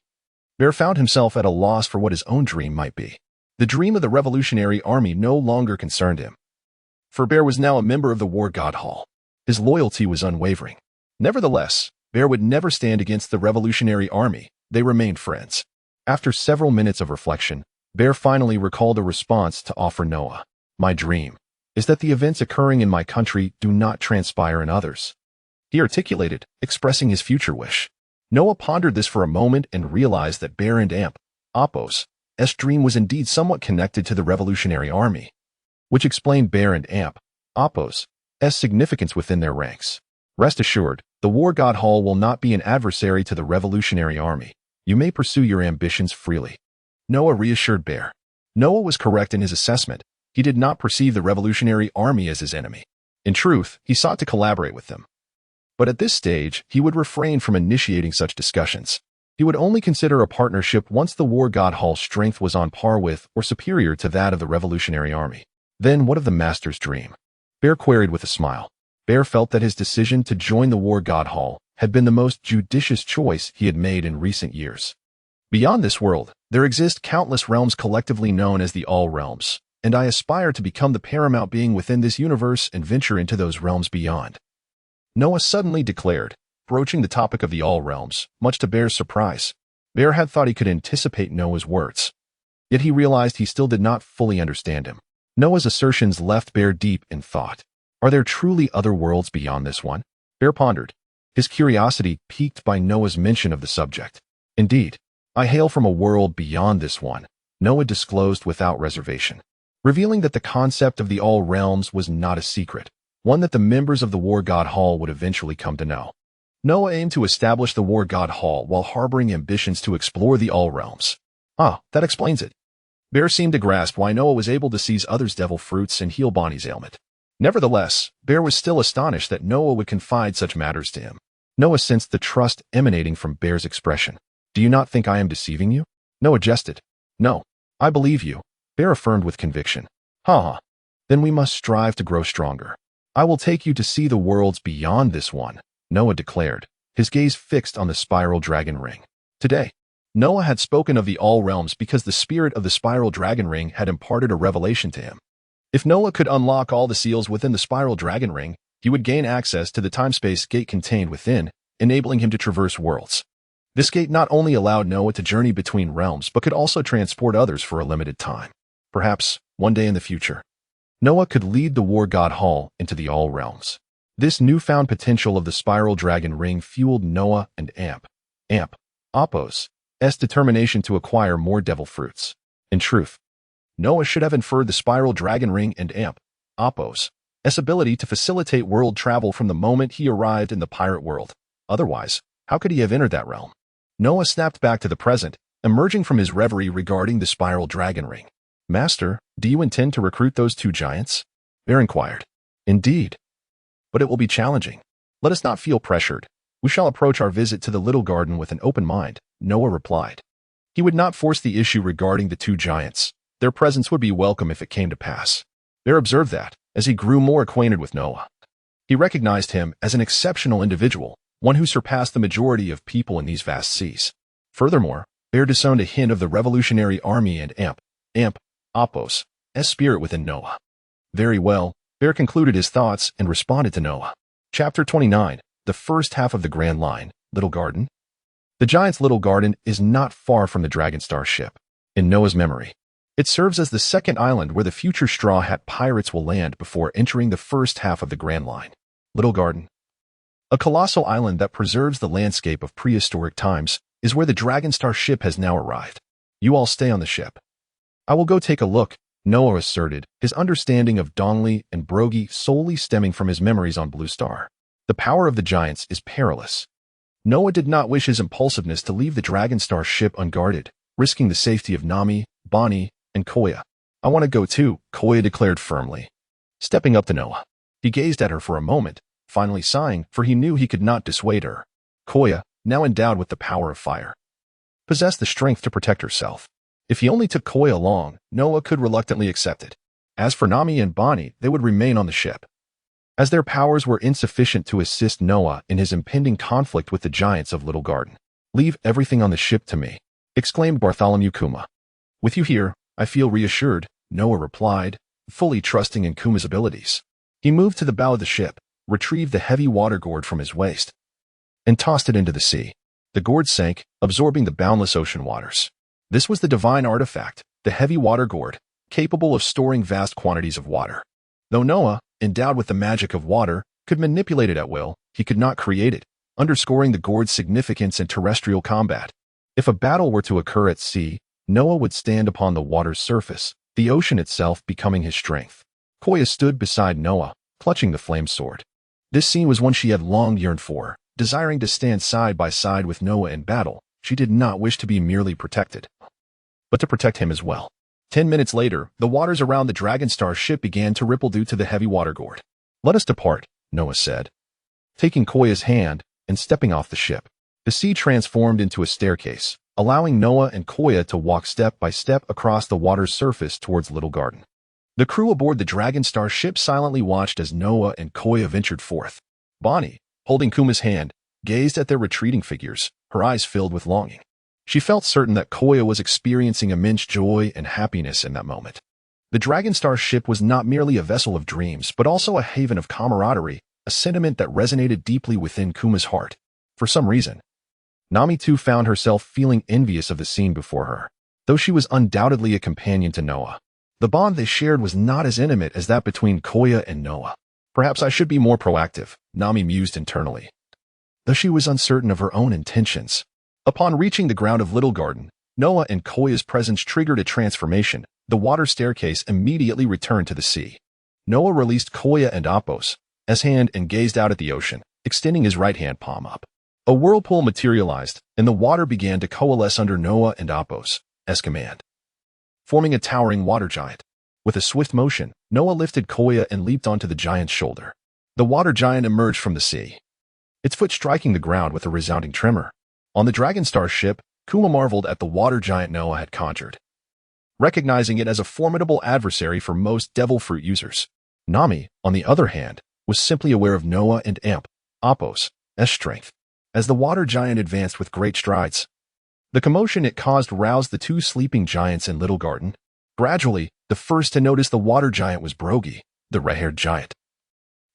Bear found himself at a loss for what his own dream might be. The dream of the Revolutionary Army no longer concerned him, for Bear was now a member of the War God Hall. His loyalty was unwavering. Nevertheless, Bear would never stand against the Revolutionary Army. They remained friends. After several minutes of reflection, Bear finally recalled a response to offer Noah. "My dream is that the events occurring in my country do not transpire in others," he articulated, expressing his future wish. Noah pondered this for a moment and realized that Bear and Amp, Apos' dream was indeed somewhat connected to the Revolutionary Army, which explained Bear and Amp, Apos' significance within their ranks. "Rest assured, the War God Hall will not be an adversary to the Revolutionary Army. You may pursue your ambitions freely," Noah reassured Bear. Noah was correct in his assessment. He did not perceive the Revolutionary Army as his enemy. In truth, he sought to collaborate with them. But at this stage, he would refrain from initiating such discussions. He would only consider a partnership once the War God Hall's strength was on par with or superior to that of the Revolutionary Army. Then what of the Master's dream? Bear queried with a smile. Bear felt that his decision to join the War God Hall had been the most judicious choice he had made in recent years. Beyond this world, there exist countless realms collectively known as the All Realms, and I aspire to become the paramount being within this universe and venture into those realms beyond," Noah suddenly declared, broaching the topic of the All Realms, much to Bear's surprise. Bear had thought he could anticipate Noah's words. Yet he realized he still did not fully understand him. Noah's assertions left Bear deep in thought. Are there truly other worlds beyond this one? Bear pondered, his curiosity piqued by Noah's mention of the subject. Indeed, I hail from a world beyond this one, Noah disclosed without reservation, revealing that the concept of the All Realms was not a secret, one that the members of the War God Hall would eventually come to know. Noah aimed to establish the War God Hall while harboring ambitions to explore the All Realms. That explains it. Bear seemed to grasp why Noah was able to seize others' devil fruits and heal Bonnie's ailment. Nevertheless, Bear was still astonished that Noah would confide such matters to him. Noah sensed the trust emanating from Bear's expression. Do you not think I am deceiving you? Noah jested. No, I believe you, Bear affirmed with conviction. Then we must strive to grow stronger. I will take you to see the worlds beyond this one, Noah declared, his gaze fixed on the spiral dragon ring. Today, Noah had spoken of the All Realms because the spirit of the spiral dragon ring had imparted a revelation to him. If Noah could unlock all the seals within the spiral dragon ring, he would gain access to the time-space gate contained within, enabling him to traverse worlds. This gate not only allowed Noah to journey between realms but could also transport others for a limited time. Perhaps, one day in the future, Noah could lead the War God Hall into the All Realms. This newfound potential of the spiral dragon ring fueled Noah and Apos' determination to acquire more devil fruits. In truth, Noah should have inferred the spiral dragon ring and Apos' ability to facilitate world travel from the moment he arrived in the pirate world. Otherwise, how could he have entered that realm? Noah snapped back to the present, emerging from his reverie regarding the spiral dragon ring. Master, do you intend to recruit those two giants? Bear inquired. Indeed. But it will be challenging. Let us not feel pressured. We shall approach our visit to the little garden with an open mind, Noah replied. He would not force the issue regarding the two giants. Their presence would be welcome if it came to pass. Bear observed that, as he grew more acquainted with Noah. He recognized him as an exceptional individual, one who surpassed the majority of people in these vast seas. Furthermore, Bear discerned a hint of the revolutionary army and Apos' spirit within Noah. Very well, Bear concluded his thoughts and responded to Noah. Chapter 29, the first half of the Grand Line, Little Garden. The giant's little garden is not far from the Dragonstar ship. In Noah's memory, it serves as the second island where the future Straw Hat pirates will land before entering the first half of the Grand Line. Little Garden, a colossal island that preserves the landscape of prehistoric times, is where the Dragonstar ship has now arrived. You all stay on the ship. I will go take a look, Noah asserted, his understanding of Dongli and Brogy solely stemming from his memories on Blue Star. The power of the giants is perilous. Noah did not wish his impulsiveness to leave the Dragonstar ship unguarded, risking the safety of Nami, Bonnie, and Koya. I want to go too, Koya declared firmly. Stepping up to Noah, he gazed at her for a moment, finally sighing, for he knew he could not dissuade her. Koya, now endowed with the power of fire, possessed the strength to protect herself. If he only took Koya along, Noah could reluctantly accept it. As for Nami and Bonnie, they would remain on the ship, as their powers were insufficient to assist Noah in his impending conflict with the giants of Little Garden. Leave everything on the ship to me, exclaimed Bartholomew Kuma. With you here, I feel reassured, Noah replied, fully trusting in Kuma's abilities. He moved to the bow of the ship, retrieved the heavy water gourd from his waist, and tossed it into the sea. The gourd sank, absorbing the boundless ocean waters. This was the divine artifact, the heavy water gourd, capable of storing vast quantities of water. Though Noah, endowed with the magic of water, could manipulate it at will, he could not create it, underscoring the gourd's significance in terrestrial combat. If a battle were to occur at sea, Noah would stand upon the water's surface, the ocean itself becoming his strength. Koya stood beside Noah, clutching the flame sword. This scene was one she had long yearned for. Desiring to stand side by side with Noah in battle, she did not wish to be merely protected, but to protect him as well. 10 minutes later, the waters around the Dragonstar ship began to ripple due to the heavy water gourd. Let us depart, Noah said, taking Koya's hand and stepping off the ship. The sea transformed into a staircase, allowing Noah and Koya to walk step by step across the water's surface towards Little Garden. The crew aboard the Dragonstar ship silently watched as Noah and Koya ventured forth. Bonnie, holding Kuma's hand, gazed at their retreating figures, her eyes filled with longing. She felt certain that Koya was experiencing immense joy and happiness in that moment. The Dragonstar ship was not merely a vessel of dreams, but also a haven of camaraderie, a sentiment that resonated deeply within Kuma's heart. For some reason, Nami too found herself feeling envious of the scene before her. Though she was undoubtedly a companion to Noah, the bond they shared was not as intimate as that between Koya and Noah. Perhaps I should be more proactive, Nami mused internally, though she was uncertain of her own intentions. Upon reaching the ground of Little Garden, Noah and Koya's presence triggered a transformation. The water staircase immediately returned to the sea. Noah released Koya and Apos' hand and gazed out at the ocean, extending his right-hand palm up. A whirlpool materialized, and the water began to coalesce under Noah and Apos' command, forming a towering water giant. With a swift motion, Noah lifted Koya and leaped onto the giant's shoulder. The water giant emerged from the sea, its foot striking the ground with a resounding tremor. On the Dragonstar ship, Kuma marveled at the water giant Noah had conjured, recognizing it as a formidable adversary for most devil fruit users. Nami, on the other hand, was simply aware of Noah and Apos' strength. As the water giant advanced with great strides, the commotion it caused roused the two sleeping giants in Little Garden. Gradually, the first to notice the water giant was Brogy, the red-haired giant,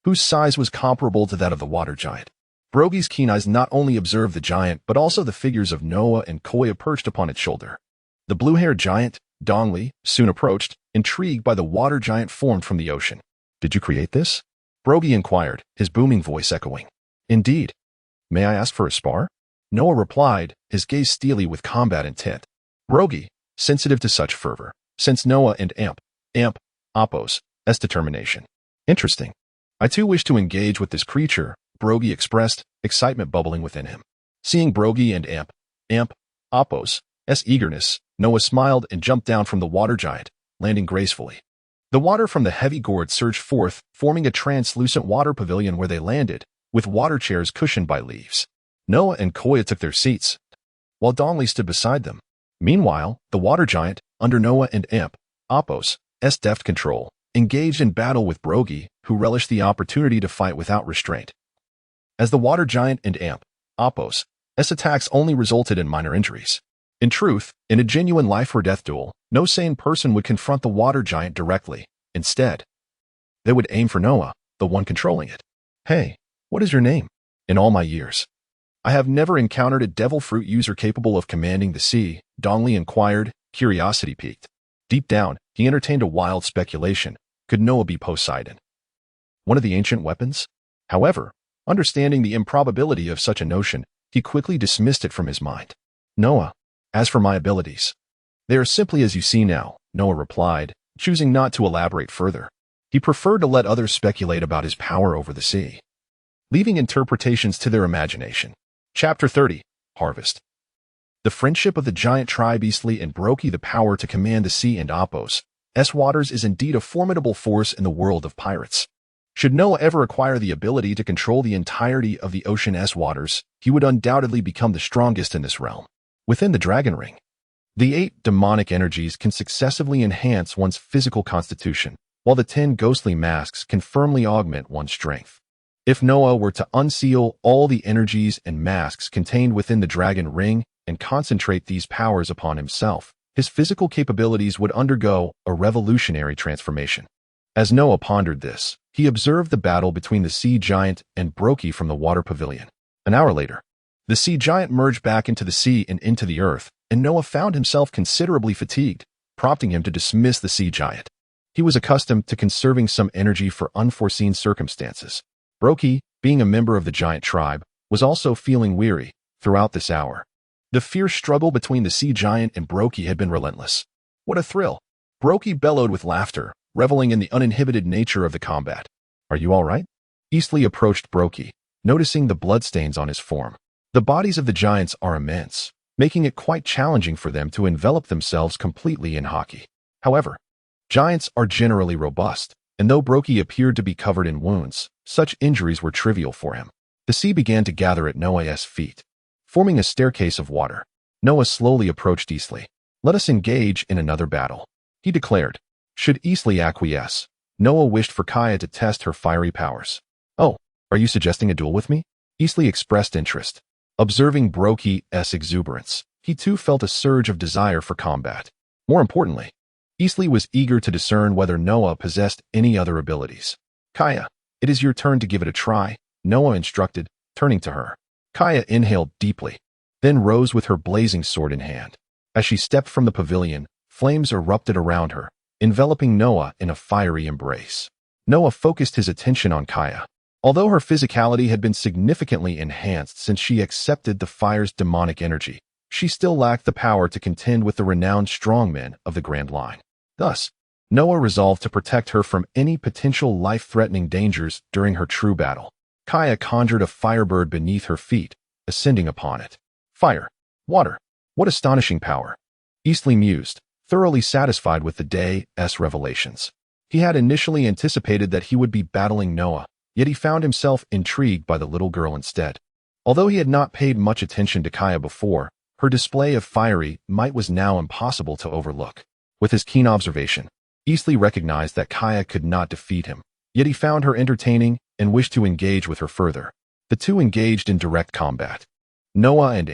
whose size was comparable to that of the water giant. Brogy's keen eyes not only observed the giant but also the figures of Noah and Koya perched upon its shoulder. The blue-haired giant, Dongli, soon approached, intrigued by the water giant formed from the ocean. "Did you create this?" Brogy inquired, his booming voice echoing. "Indeed. May I ask for a spar?" Noah replied, his gaze steely with combat intent. Brogy, sensitive to such fervor, sensed Noah and Apos' determination. "Interesting. I too wish to engage with this creature," Brogy expressed, excitement bubbling within him. Seeing Brogy and Apos' eagerness, Noah smiled and jumped down from the water giant, landing gracefully. The water from the heavy gourd surged forth, forming a translucent water pavilion where they landed, with water chairs cushioned by leaves. Noah and Koya took their seats, while Dongli stood beside them. Meanwhile, the water giant, under Noah and Apos' deft control, engaged in battle with Brogy, who relished the opportunity to fight without restraint. As the water giant and Apos' attacks only resulted in minor injuries. In truth, in a genuine life-or-death duel, no sane person would confront the water giant directly. Instead, they would aim for Noah, the one controlling it. "Hey, what is your name?" "In all my years, I have never encountered a devil fruit user capable of commanding the sea," Dongli inquired, curiosity piqued. Deep down, he entertained a wild speculation. Could Noah be Poseidon, one of the ancient weapons? However, understanding the improbability of such a notion, he quickly dismissed it from his mind. "Noah, as for my abilities, they are simply as you see now," Noah replied, choosing not to elaborate further. He preferred to let others speculate about his power over the sea, leaving interpretations to their imagination. Chapter 30. Harvest. The friendship of the giant tribe Eastly and Brogy, the power to command the sea and Apos' waters, is indeed a formidable force in the world of pirates. Should Noah ever acquire the ability to control the entirety of the ocean's waters, he would undoubtedly become the strongest in this realm. Within the Dragon Ring, the 8 demonic energies can successively enhance one's physical constitution, while the 10 ghostly masks can firmly augment one's strength. If Noah were to unseal all the energies and masks contained within the Dragon Ring and concentrate these powers upon himself, his physical capabilities would undergo a revolutionary transformation. As Noah pondered this, he observed the battle between the sea giant and Brogy from the water pavilion. An hour later, the sea giant merged back into the sea and into the earth, and Noah found himself considerably fatigued, prompting him to dismiss the sea giant. He was accustomed to conserving some energy for unforeseen circumstances. Brogy, being a member of the giant tribe, was also feeling weary throughout this hour. The fierce struggle between the sea giant and Brogy had been relentless. "What a thrill!" Brogy bellowed with laughter, reveling in the uninhibited nature of the combat. "Are you all right?" Eastly approached Brogy, noticing the bloodstains on his form. The bodies of the giants are immense, making it quite challenging for them to envelop themselves completely in haki. However, giants are generally robust, and though Brogy appeared to be covered in wounds, such injuries were trivial for him. The sea began to gather at Noah's feet, forming a staircase of water. Noah slowly approached Eastly. "Let us engage in another battle," he declared. Should Eastly acquiesce, Noah wished for Kaya to test her fiery powers. "Oh, are you suggesting a duel with me?" Eastly expressed interest. Observing Brogy's exuberance, he too felt a surge of desire for combat. More importantly, Eastly was eager to discern whether Noah possessed any other abilities. "Kaya, it is your turn to give it a try," Noah instructed, turning to her. Kaya inhaled deeply. then rose with her blazing sword in hand. As she stepped from the pavilion, flames erupted around her, enveloping Noah in a fiery embrace. Noah focused his attention on Kaya. Although her physicality had been significantly enhanced since she accepted the fire's demonic energy, she still lacked the power to contend with the renowned strongmen of the Grand Line. Thus, Noah resolved to protect her from any potential life-threatening dangers during her true battle. Kaya conjured a firebird beneath her feet, ascending upon it. Fire. Water. What astonishing power. Eastleigh mused, thoroughly satisfied with the day's revelations. He had initially anticipated that he would be battling Noah, yet he found himself intrigued by the little girl instead. Although he had not paid much attention to Kaya before, her display of fiery might was now impossible to overlook. With his keen observation, Eastleigh recognized that Kaya could not defeat him, yet he found her entertaining and wished to engage with her further. The two engaged in direct combat. Noah and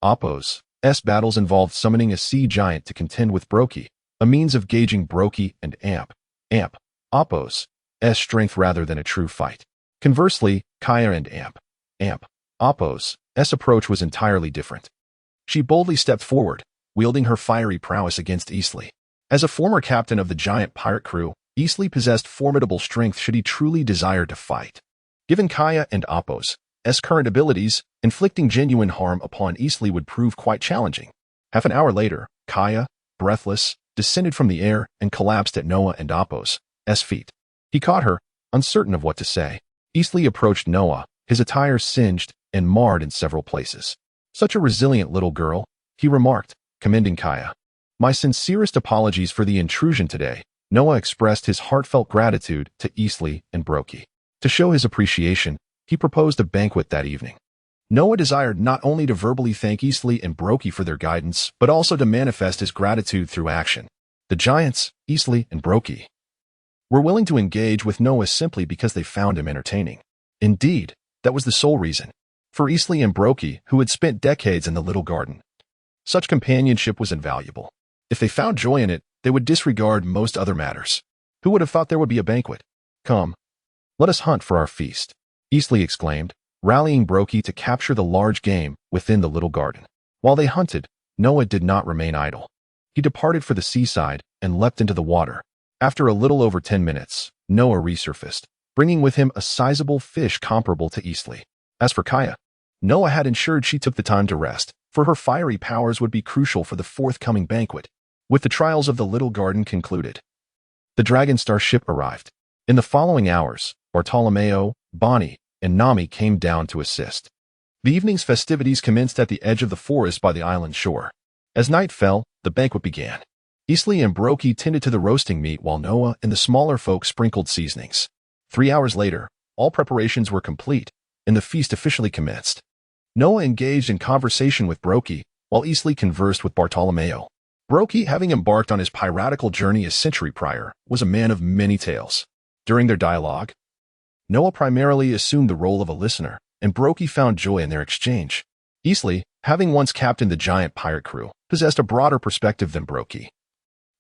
Apos' battles involved summoning a sea giant to contend with Brokey, a means of gauging Brokey and Apos' strength rather than a true fight. Conversely, Kaya and Apos' approach was entirely different. She boldly stepped forward, wielding her fiery prowess against Eastleigh. As a former captain of the giant pirate crew, Eastleigh possessed formidable strength should he truly desire to fight. Given Kaya and Apos' current abilities, inflicting genuine harm upon Eastleigh would prove quite challenging. Half an hour later, Kaya, breathless, descended from the air and collapsed at Noah and Apos' feet. He caught her, uncertain of what to say. Eastleigh approached Noah, his attire singed and marred in several places. Such a resilient little girl, he remarked, commending Kaya. My sincerest apologies for the intrusion today. Noah expressed his heartfelt gratitude to Eastleigh and Brokey. To show his appreciation, he proposed a banquet that evening. Noah desired not only to verbally thank Eastleigh and Brokey for their guidance, but also to manifest his gratitude through action. The giants, Eastleigh and Brokey, were willing to engage with Noah simply because they found him entertaining. Indeed, that was the sole reason. For Eastleigh and Brokey, who had spent decades in the little garden, such companionship was invaluable. If they found joy in it, they would disregard most other matters. Who would have thought there would be a banquet? Come, let us hunt for our feast, Eastleigh exclaimed, rallying Brokey to capture the large game within the little garden. While they hunted, Noah did not remain idle. He departed for the seaside and leapt into the water. After a little over 10 minutes, Noah resurfaced, bringing with him a sizable fish comparable to Eastleigh. As for Kaya, Noah had ensured she took the time to rest, for her fiery powers would be crucial for the forthcoming banquet. With the trials of the little garden concluded, the Dragonstar ship arrived. In the following hours, Bartolomeo, Bonnie, and Nami came down to assist. The evening's festivities commenced at the edge of the forest by the island shore. As night fell, the banquet began. Eastleigh and Brokey tended to the roasting meat while Noah and the smaller folk sprinkled seasonings. 3 hours later, all preparations were complete, and the feast officially commenced. Noah engaged in conversation with Brokey, while Eastleigh conversed with Bartolomeo. Brokey, having embarked on his piratical journey a century prior, was a man of many tales. During their dialogue, Noah primarily assumed the role of a listener, and Brokey found joy in their exchange. Eastleigh, having once captained the giant pirate crew, possessed a broader perspective than Brokey.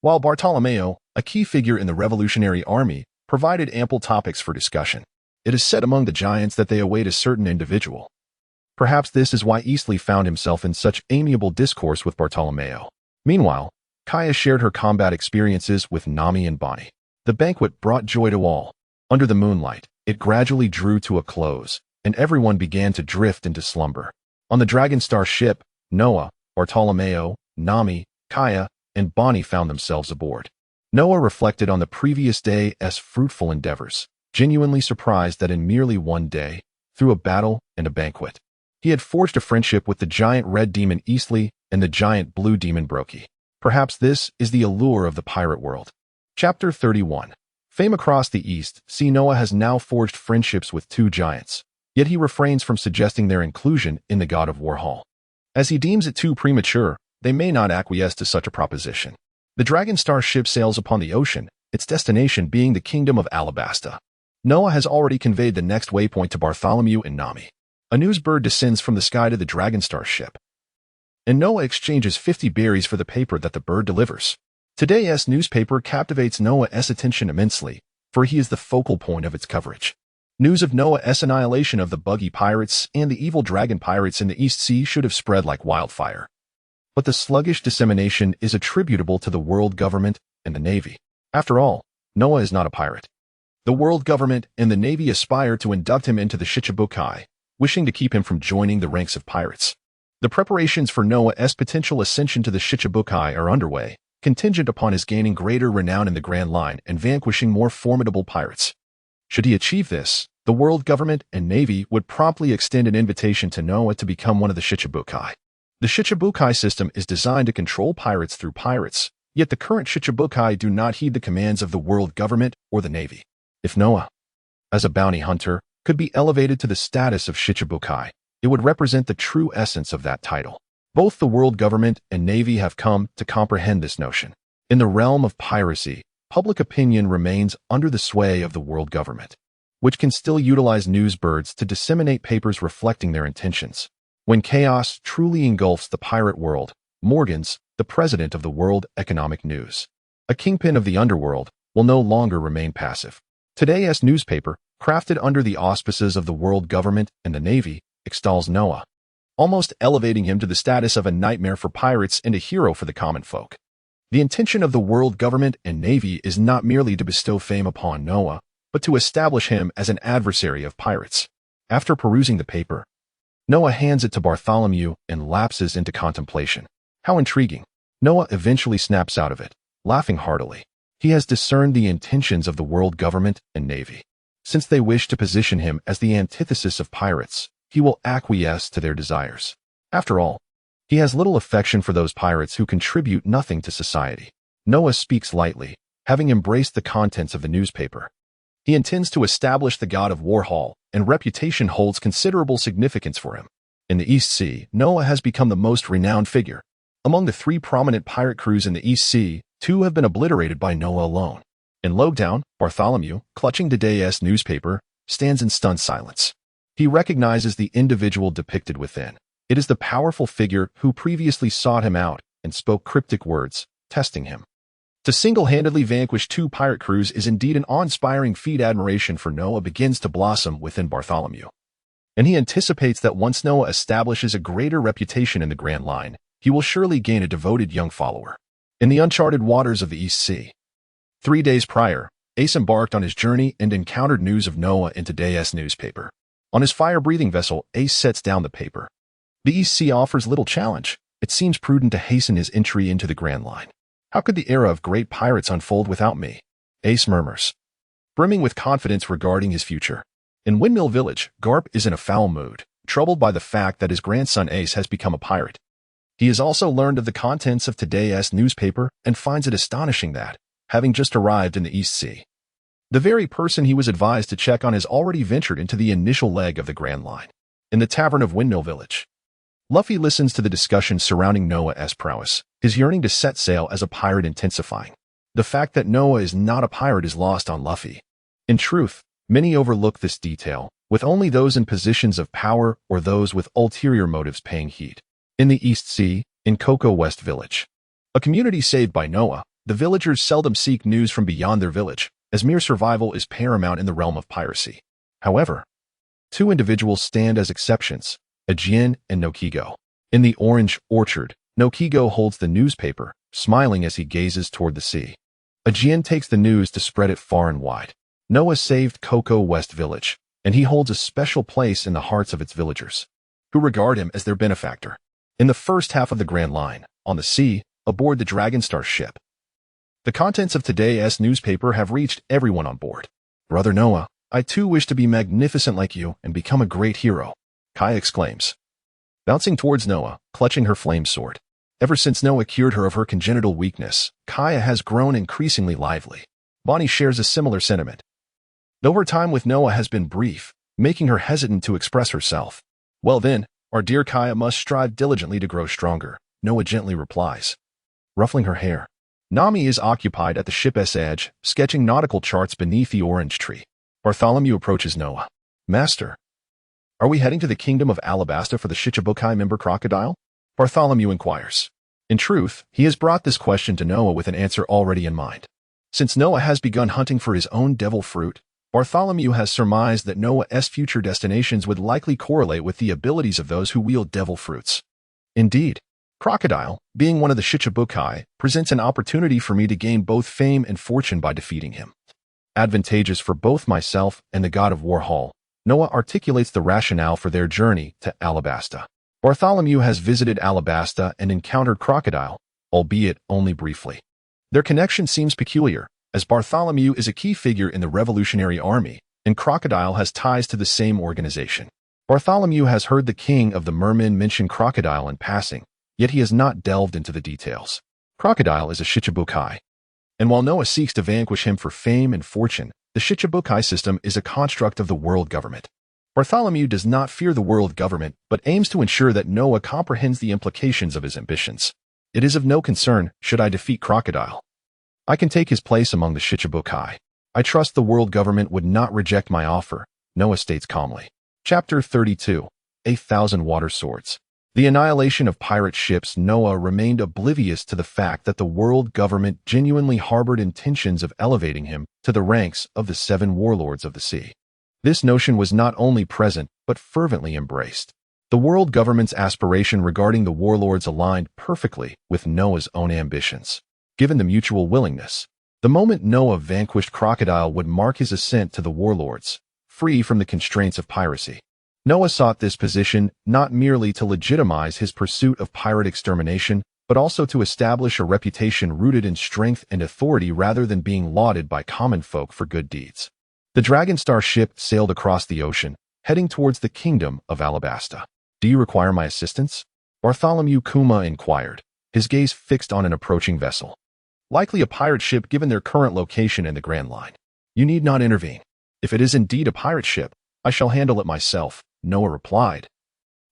While Bartolomeo, a key figure in the Revolutionary Army, provided ample topics for discussion. It is said among the giants that they await a certain individual. Perhaps this is why Eastleigh found himself in such amiable discourse with Bartolomeo. Meanwhile, Kaya shared her combat experiences with Nami and Bonnie. The banquet brought joy to all. Under the moonlight, it gradually drew to a close, and everyone began to drift into slumber. On the Dragonstar ship, Noah, Bartolomeo, Nami, Kaya, and Bonnie found themselves aboard. Noah reflected on the previous day's fruitful endeavors, genuinely surprised that in merely one day, through a battle and a banquet, he had forged a friendship with the giant red demon Eastleigh and the giant blue demon Brokey. Perhaps this is the allure of the pirate world. Chapter 31. Fame across the East. See, Noah has now forged friendships with 2 giants, yet he refrains from suggesting their inclusion in the God of War Hall. As he deems it too premature, they may not acquiesce to such a proposition. The Dragonstar ship sails upon the ocean, its destination being the kingdom of Alabasta. Noah has already conveyed the next waypoint to Bartholomew and Nami. A news bird descends from the sky to the Dragonstar ship, and Noah exchanges 50 berries for the paper that the bird delivers. Today's newspaper captivates Noah's attention immensely, for he is the focal point of its coverage. News of Noah's annihilation of the buggy pirates and the evil dragon pirates in the East Sea should have spread like wildfire. But the sluggish dissemination is attributable to the world government and the Navy. After all, Noah is not a pirate. The world government and the Navy aspire to induct him into the Shichibukai, wishing to keep him from joining the ranks of pirates. The preparations for Noah's potential ascension to the Shichibukai are underway, contingent upon his gaining greater renown in the Grand Line and vanquishing more formidable pirates. Should he achieve this, the world government and Navy would promptly extend an invitation to Noah to become one of the Shichibukai. The Shichibukai system is designed to control pirates through pirates, yet the current Shichibukai do not heed the commands of the world government or the Navy. If Noah, as a bounty hunter, could be elevated to the status of Shichibukai, it would represent the true essence of that title. Both the world government and Navy have come to comprehend this notion. In the realm of piracy, public opinion remains under the sway of the world government, which can still utilize newsbirds to disseminate papers reflecting their intentions. When chaos truly engulfs the pirate world, Morgans, the president of the World Economic News, a kingpin of the underworld, will no longer remain passive. Today's newspaper, crafted under the auspices of the world government and the Navy, extols Noah, almost elevating him to the status of a nightmare for pirates and a hero for the common folk. The intention of the world government and Navy is not merely to bestow fame upon Noah, but to establish him as an adversary of pirates. After perusing the paper, Noah hands it to Bartholomew and lapses into contemplation. How intriguing. Noah eventually snaps out of it, laughing heartily. He has discerned the intentions of the world government and Navy. Since they wish to position him as the antithesis of pirates, he will acquiesce to their desires. After all, he has little affection for those pirates who contribute nothing to society. Noah speaks lightly, having embraced the contents of the newspaper. He intends to establish the god of war hall, and reputation holds considerable significance for him. In the East Sea, Noah has become the most renowned figure. Among the 3 prominent pirate crews in the East Sea, 2 have been obliterated by Noah alone. In Logtown, Bartholomew, clutching today's newspaper, stands in stunned silence. He recognizes the individual depicted within. It is the powerful figure who previously sought him out and spoke cryptic words, testing him. To single-handedly vanquish 2 pirate crews is indeed an awe-inspiring feat. Admiration for Noah begins to blossom within Bartholomew. And he anticipates that once Noah establishes a greater reputation in the Grand Line, he will surely gain a devoted young follower. In the uncharted waters of the East Sea, 3 days prior, Ace embarked on his journey and encountered news of Noah in today's newspaper. On his fire-breathing vessel, Ace sets down the paper. The East Sea offers little challenge. It seems prudent to hasten his entry into the Grand Line. How could the era of great pirates unfold without me? Ace murmurs, brimming with confidence regarding his future. In Windmill Village, Garp is in a foul mood, troubled by the fact that his grandson Ace has become a pirate. He has also learned of the contents of today's newspaper and finds it astonishing that, having just arrived in the East Sea, the very person he was advised to check on has already ventured into the initial leg of the Grand Line. In the tavern of Windmill Village, Luffy listens to the discussion surrounding Noah's prowess, his yearning to set sail as a pirate intensifying. The fact that Noah is not a pirate is lost on Luffy. In truth, many overlook this detail, with only those in positions of power or those with ulterior motives paying heed. In the East Sea, in Cocoa West Village, a community saved by Noah, the villagers seldom seek news from beyond their village, as mere survival is paramount in the realm of piracy. However, 2 individuals stand as exceptions, Ajin and Nokigo. In the Orange Orchard, Nokigo holds the newspaper, smiling as he gazes toward the sea. Ajin takes the news to spread it far and wide. Noah saved Cocoa West Village, and he holds a special place in the hearts of its villagers, who regard him as their benefactor. In the first half of the Grand Line, on the sea, aboard the Dragonstar ship, the contents of today's newspaper have reached everyone on board. Brother Noah, I too wish to be magnificent like you and become a great hero, Kai exclaims, bouncing towards Noah, clutching her flame sword. Ever since Noah cured her of her congenital weakness, Kaya has grown increasingly lively. Bonnie shares a similar sentiment, though her time with Noah has been brief, making her hesitant to express herself. Well then, our dear Kaya must strive diligently to grow stronger, Noah gently replies, ruffling her hair. Nami is occupied at the ship's edge, sketching nautical charts beneath the orange tree. Bartholomew approaches Noah. Master, are we heading to the kingdom of Alabasta for the Shichibukai member crocodile? Bartholomew inquires. In truth, he has brought this question to Noah with an answer already in mind. Since Noah has begun hunting for his own devil fruit, Bartholomew has surmised that Noah's future destinations would likely correlate with the abilities of those who wield devil fruits. Indeed, Crocodile, being one of the Shichibukai, presents an opportunity for me to gain both fame and fortune by defeating him. Advantageous for both myself and the god of war Hall, Noah articulates the rationale for their journey to Alabasta. Bartholomew has visited Alabasta and encountered Crocodile, albeit only briefly. Their connection seems peculiar, as Bartholomew is a key figure in the Revolutionary Army, and Crocodile has ties to the same organization. Bartholomew has heard the king of the mermen mention Crocodile in passing, yet he has not delved into the details. Crocodile is a Shichibukai, and while Noah seeks to vanquish him for fame and fortune, the Shichibukai system is a construct of the world government. Bartholomew does not fear the world government, but aims to ensure that Noah comprehends the implications of his ambitions. It is of no concern should I defeat Crocodile. I can take his place among the Shichibukai. I trust the world government would not reject my offer, Noah states calmly. Chapter 32. 8,000 Water Swords. The annihilation of pirate ships. Noah remained oblivious to the fact that the world government genuinely harbored intentions of elevating him to the ranks of the 7 warlords of the sea. This notion was not only present, but fervently embraced. The world government's aspiration regarding the warlords aligned perfectly with Noah's own ambitions. Given the mutual willingness, the moment Noah vanquished Crocodile would mark his ascent to the warlords, free from the constraints of piracy. Noah sought this position not merely to legitimize his pursuit of pirate extermination, but also to establish a reputation rooted in strength and authority rather than being lauded by common folk for good deeds. The Dragonstar ship sailed across the ocean, heading towards the kingdom of Alabasta. "Do you require my assistance?" Bartholomew Kuma inquired, his gaze fixed on an approaching vessel. "Likely a pirate ship given their current location in the Grand Line. You need not intervene. If it is indeed a pirate ship, I shall handle it myself," Noah replied,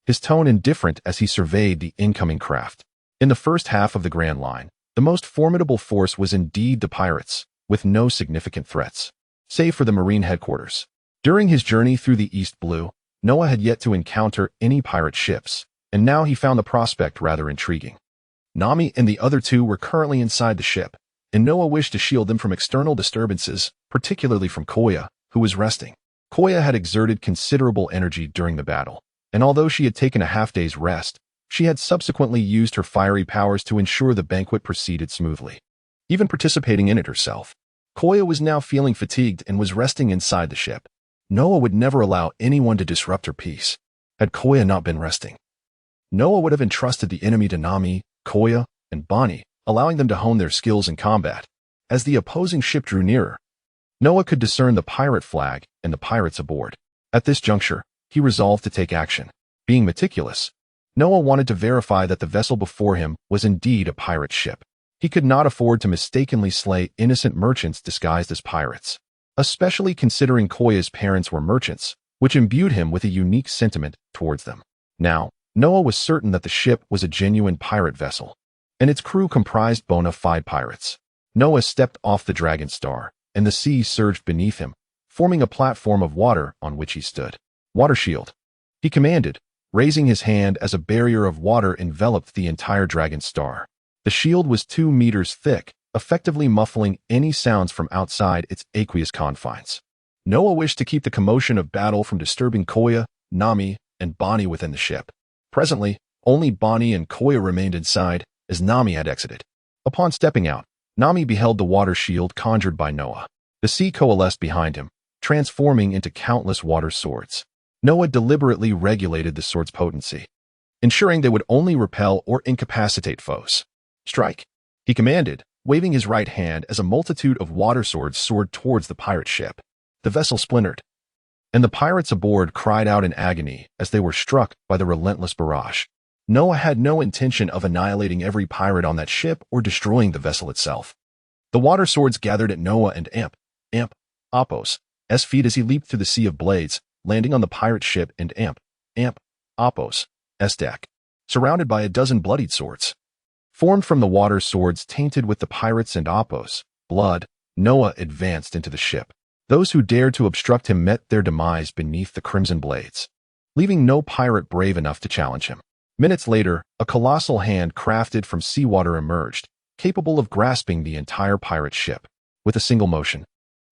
his tone indifferent as he surveyed the incoming craft. In the first half of the Grand Line, the most formidable force was indeed the pirates, with no significant threats, save for the Marine headquarters. During his journey through the East Blue, Noah had yet to encounter any pirate ships, and now he found the prospect rather intriguing. Nami and the other 2 were currently inside the ship, and Noah wished to shield them from external disturbances, particularly from Koya, who was resting. Koya had exerted considerable energy during the battle, and although she had taken a half-day's rest, she had subsequently used her fiery powers to ensure the banquet proceeded smoothly, even participating in it herself. Koya was now feeling fatigued and was resting inside the ship. Noah would never allow anyone to disrupt her peace. Had Koya not been resting, Noah would have entrusted the enemy to Nami, Koya, and Bonnie, allowing them to hone their skills in combat. As the opposing ship drew nearer, Noah could discern the pirate flag and the pirates aboard. At this juncture, he resolved to take action. Being meticulous, Noah wanted to verify that the vessel before him was indeed a pirate ship. He could not afford to mistakenly slay innocent merchants disguised as pirates, especially considering Koya's parents were merchants, which imbued him with a unique sentiment towards them. Now, Noah was certain that the ship was a genuine pirate vessel, and its crew comprised bona fide pirates. Noah stepped off the Dragonstar, and the sea surged beneath him, forming a platform of water on which he stood. "Water shield," he commanded, raising his hand as a barrier of water enveloped the entire Dragonstar. The shield was 2 meters thick, effectively muffling any sounds from outside its aqueous confines. Noah wished to keep the commotion of battle from disturbing Koya, Nami, and Bonnie within the ship. Presently, only Bonnie and Koya remained inside, as Nami had exited. Upon stepping out, Nami beheld the water shield conjured by Noah. The sea coalesced behind him, transforming into countless water swords. Noah deliberately regulated the sword's potency, ensuring they would only repel or incapacitate foes. "Strike," he commanded, waving his right hand as a multitude of water swords soared towards the pirate ship. The vessel splintered, and the pirates aboard cried out in agony as they were struck by the relentless barrage. Noah had no intention of annihilating every pirate on that ship or destroying the vessel itself. The water swords gathered at Noah and Apos' feet as he leaped through the sea of blades, landing on the pirate ship and Apos' deck, surrounded by a dozen bloodied swords. Formed from the water swords tainted with the pirates and Apos' blood, Noah advanced into the ship. Those who dared to obstruct him met their demise beneath the crimson blades, leaving no pirate brave enough to challenge him. Minutes later, a colossal hand crafted from seawater emerged, capable of grasping the entire pirate ship. With a single motion,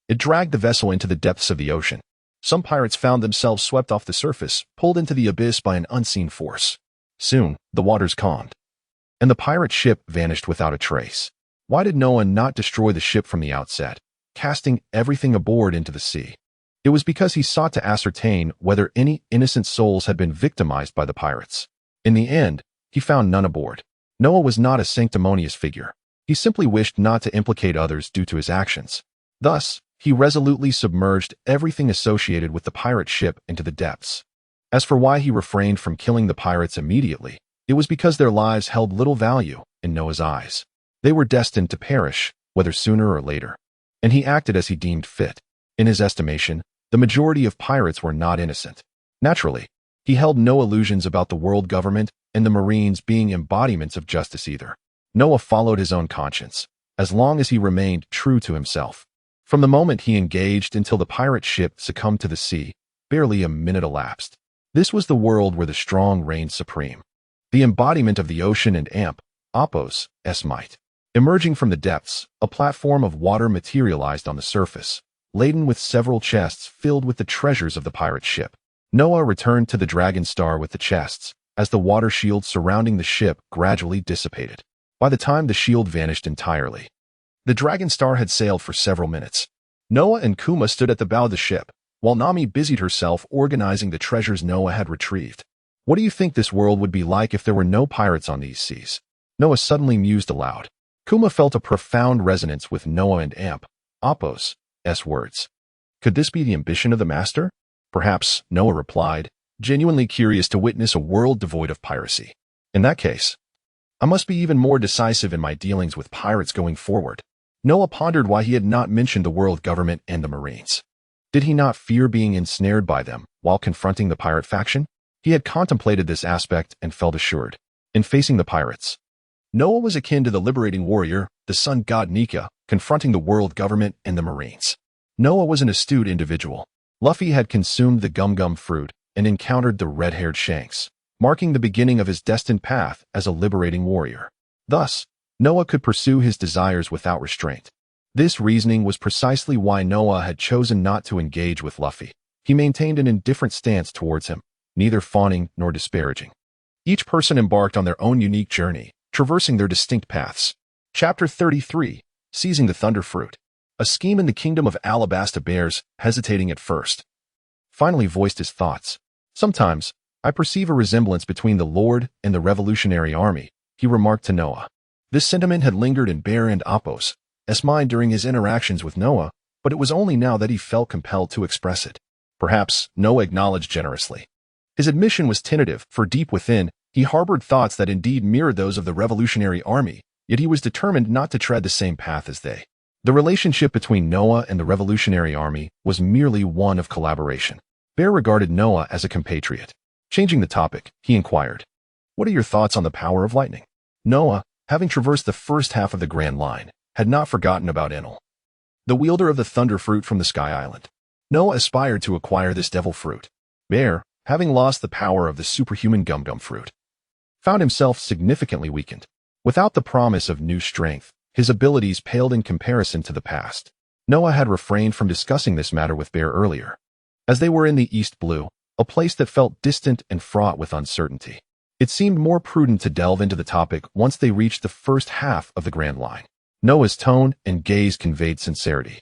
It dragged the vessel into the depths of the ocean. Some pirates found themselves swept off the surface, pulled into the abyss by an unseen force. Soon, the waters calmed, and the pirate ship vanished without a trace. Why did Noah not destroy the ship from the outset, casting everything aboard into the sea? It was because he sought to ascertain whether any innocent souls had been victimized by the pirates. In the end, he found none aboard. Noah was not a sanctimonious figure. He simply wished not to implicate others due to his actions. Thus, he resolutely submerged everything associated with the pirate ship into the depths. As for why he refrained from killing the pirates immediately, it was because their lives held little value in Noah's eyes. They were destined to perish, whether sooner or later, and he acted as he deemed fit. In his estimation, the majority of pirates were not innocent. Naturally, he held no illusions about the world government and the Marines being embodiments of justice either. Noah followed his own conscience, as long as he remained true to himself. From the moment he engaged until the pirate ship succumbed to the sea, barely a minute elapsed. This was the world where the strong reigned supreme. The embodiment of the ocean and Apos, might. Emerging from the depths, a platform of water materialized on the surface, laden with several chests filled with the treasures of the pirate ship. Noah returned to the Dragon Star with the chests, as the water shield surrounding the ship gradually dissipated. By the time the shield vanished entirely, the Dragon Star had sailed for several minutes. Noah and Kuma stood at the bow of the ship, while Nami busied herself organizing the treasures Noah had retrieved. What do you think this world would be like if there were no pirates on these seas? Noah suddenly mused aloud. Kuma felt a profound resonance with Noah and Apos' words. Could this be the ambition of the master? Perhaps, Noah replied, genuinely curious to witness a world devoid of piracy. In that case, I must be even more decisive in my dealings with pirates going forward. Noah pondered why he had not mentioned the world government and the Marines. Did he not fear being ensnared by them while confronting the pirate faction? He had contemplated this aspect and felt assured. In facing the pirates, Noah was akin to the liberating warrior, the sun god Nika, confronting the world government and the Marines. Noah was an astute individual. Luffy had consumed the gum-gum fruit and encountered the red-haired Shanks, marking the beginning of his destined path as a liberating warrior. Thus, Noah could pursue his desires without restraint. This reasoning was precisely why Noah had chosen not to engage with Luffy. He maintained an indifferent stance towards him, neither fawning nor disparaging. Each person embarked on their own unique journey, traversing their distinct paths. Chapter 33, Seizing the Thunder Fruit. A scheme in the kingdom of Alabasta Bears, hesitating at first, finally voiced his thoughts. Sometimes, I perceive a resemblance between the Lord and the Revolutionary Army, he remarked to Noah. This sentiment had lingered in Bear and Apos' mind during his interactions with Noah, but it was only now that he felt compelled to express it. Perhaps, Noah acknowledged generously. His admission was tentative, for deep within, he harbored thoughts that indeed mirrored those of the Revolutionary Army, yet he was determined not to tread the same path as they. The relationship between Noah and the Revolutionary Army was merely one of collaboration. Bear regarded Noah as a compatriot. Changing the topic, he inquired, "What are your thoughts on the power of lightning?" Noah, having traversed the first half of the Grand Line, had not forgotten about Enel, the wielder of the Thunder Fruit from the Sky Island. Noah aspired to acquire this devil fruit. Bear, having lost the power of the superhuman gum-gum fruit, found himself significantly weakened. Without the promise of new strength, his abilities paled in comparison to the past. Noah had refrained from discussing this matter with Bear earlier, as they were in the East Blue, a place that felt distant and fraught with uncertainty. It seemed more prudent to delve into the topic once they reached the first half of the Grand Line. Noah's tone and gaze conveyed sincerity.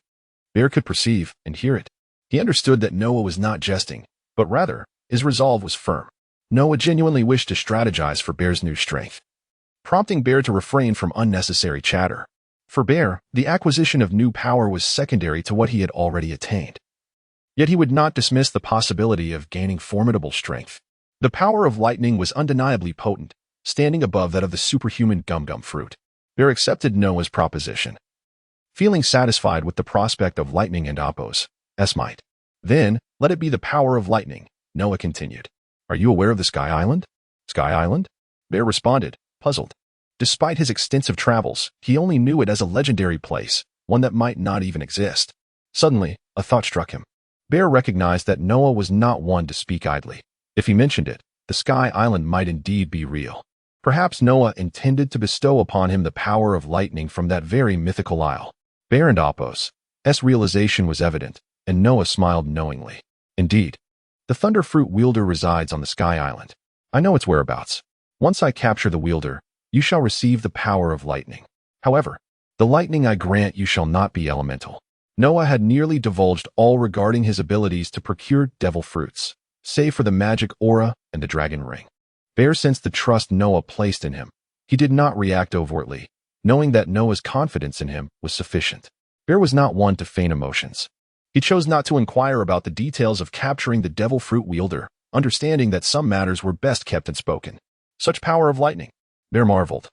Bear could perceive and hear it. He understood that Noah was not jesting, but rather, his resolve was firm. Noah genuinely wished to strategize for Bear's new strength, prompting Bear to refrain from unnecessary chatter. For Bear, the acquisition of new power was secondary to what he had already attained. Yet he would not dismiss the possibility of gaining formidable strength. The power of lightning was undeniably potent, standing above that of the superhuman gum-gum fruit. Bear accepted Noah's proposition, feeling satisfied with the prospect of lightning and Apos' might. Then, let it be the power of lightning, Noah continued. Are you aware of the Sky Island? Sky Island? Bear responded, puzzled. Despite his extensive travels, he only knew it as a legendary place, one that might not even exist. Suddenly, a thought struck him. Bear recognized that Noah was not one to speak idly. If he mentioned it, the Sky Island might indeed be real. Perhaps Noah intended to bestow upon him the power of lightning from that very mythical isle. Bear and Apos' realization was evident, and Noah smiled knowingly. Indeed, the Thunder Fruit wielder resides on the Sky Island. I know its whereabouts. Once I capture the wielder, you shall receive the power of lightning. However, the lightning I grant you shall not be elemental. Noah had nearly divulged all regarding his abilities to procure devil fruits, save for the magic aura and the dragon ring. Bear sensed the trust Noah placed in him. He did not react overtly, knowing that Noah's confidence in him was sufficient. Bear was not one to feign emotions. He chose not to inquire about the details of capturing the devil fruit wielder, understanding that some matters were best kept unspoken. Such power of lightning, Bear marveled,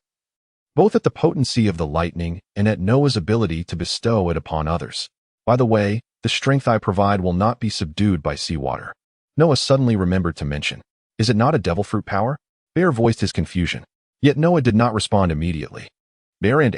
both at the potency of the lightning and at Noah's ability to bestow it upon others. By the way, the strength I provide will not be subdued by seawater. Noah suddenly remembered to mention, is it not a devil fruit power? Bear voiced his confusion, yet Noah did not respond immediately. Bear and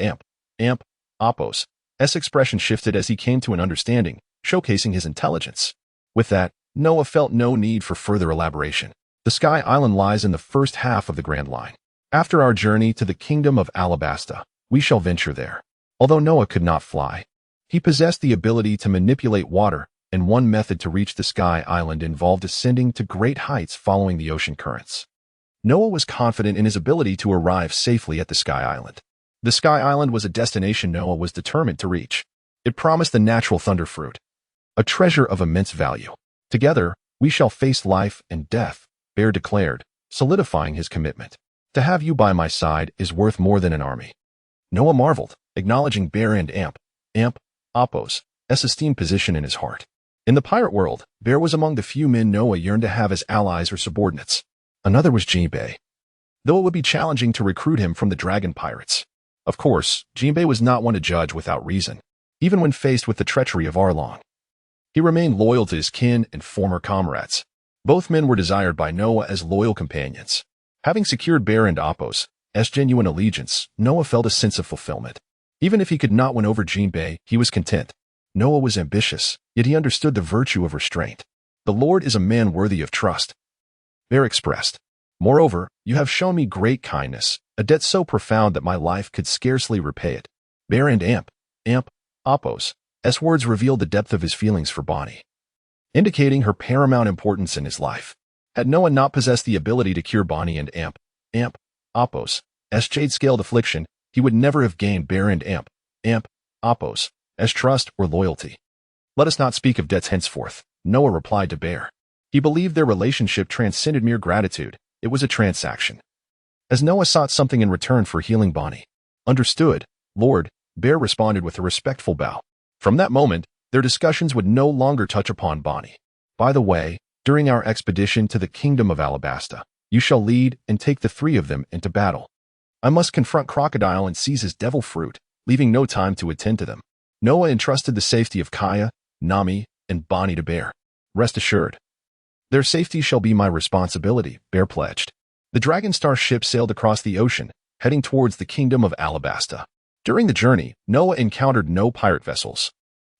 Apos' expression shifted as he came to an understanding, showcasing his intelligence. With that, Noah felt no need for further elaboration. The Sky Island lies in the first half of the Grand Line. After our journey to the kingdom of Alabasta, we shall venture there. Although Noah could not fly, he possessed the ability to manipulate water, and one method to reach the Sky Island involved ascending to great heights following the ocean currents. Noah was confident in his ability to arrive safely at the Sky Island. The Sky Island was a destination Noah was determined to reach. It promised the natural thunder fruit, a treasure of immense value. Together, we shall face life and death, Bear declared, solidifying his commitment. To have you by my side is worth more than an army. Noah marveled, acknowledging Bear and Apos' esteemed position in his heart. In the pirate world, Bear was among the few men Noah yearned to have as allies or subordinates. Another was Jinbei, though it would be challenging to recruit him from the dragon pirates. Of course, Jinbei was not one to judge without reason, even when faced with the treachery of Arlong. He remained loyal to his kin and former comrades. Both men were desired by Noah as loyal companions. Having secured Bear and Apos' genuine allegiance, Noah felt a sense of fulfillment. Even if he could not win over Jinbei, he was content. Noah was ambitious, yet he understood the virtue of restraint. The Lord is a man worthy of trust, Bear expressed. Moreover, you have shown me great kindness, a debt so profound that my life could scarcely repay it. Bear and Apos' words revealed the depth of his feelings for Bonnie, indicating her paramount importance in his life. Had Noah not possessed the ability to cure Bonnie and Apos' jade-scaled affliction, he would never have gained Bear and Apos' trust or loyalty. Let us not speak of debts henceforth, Noah replied to Bear. He believed their relationship transcended mere gratitude. It was a transaction. As Noah sought something in return for healing Bonnie. Understood, Lord, Bear responded with a respectful bow. From that moment, their discussions would no longer touch upon Bonnie. By the way, during our expedition to the kingdom of Alabasta, you shall lead and take the three of them into battle. I must confront Crocodile and seize his devil fruit, leaving no time to attend to them. Noah entrusted the safety of Kaya, Nami, and Bonnie to Bear. Rest assured, their safety shall be my responsibility, Bear pledged. The Dragon Star ship sailed across the ocean, heading towards the kingdom of Alabasta. During the journey, Noah encountered no pirate vessels.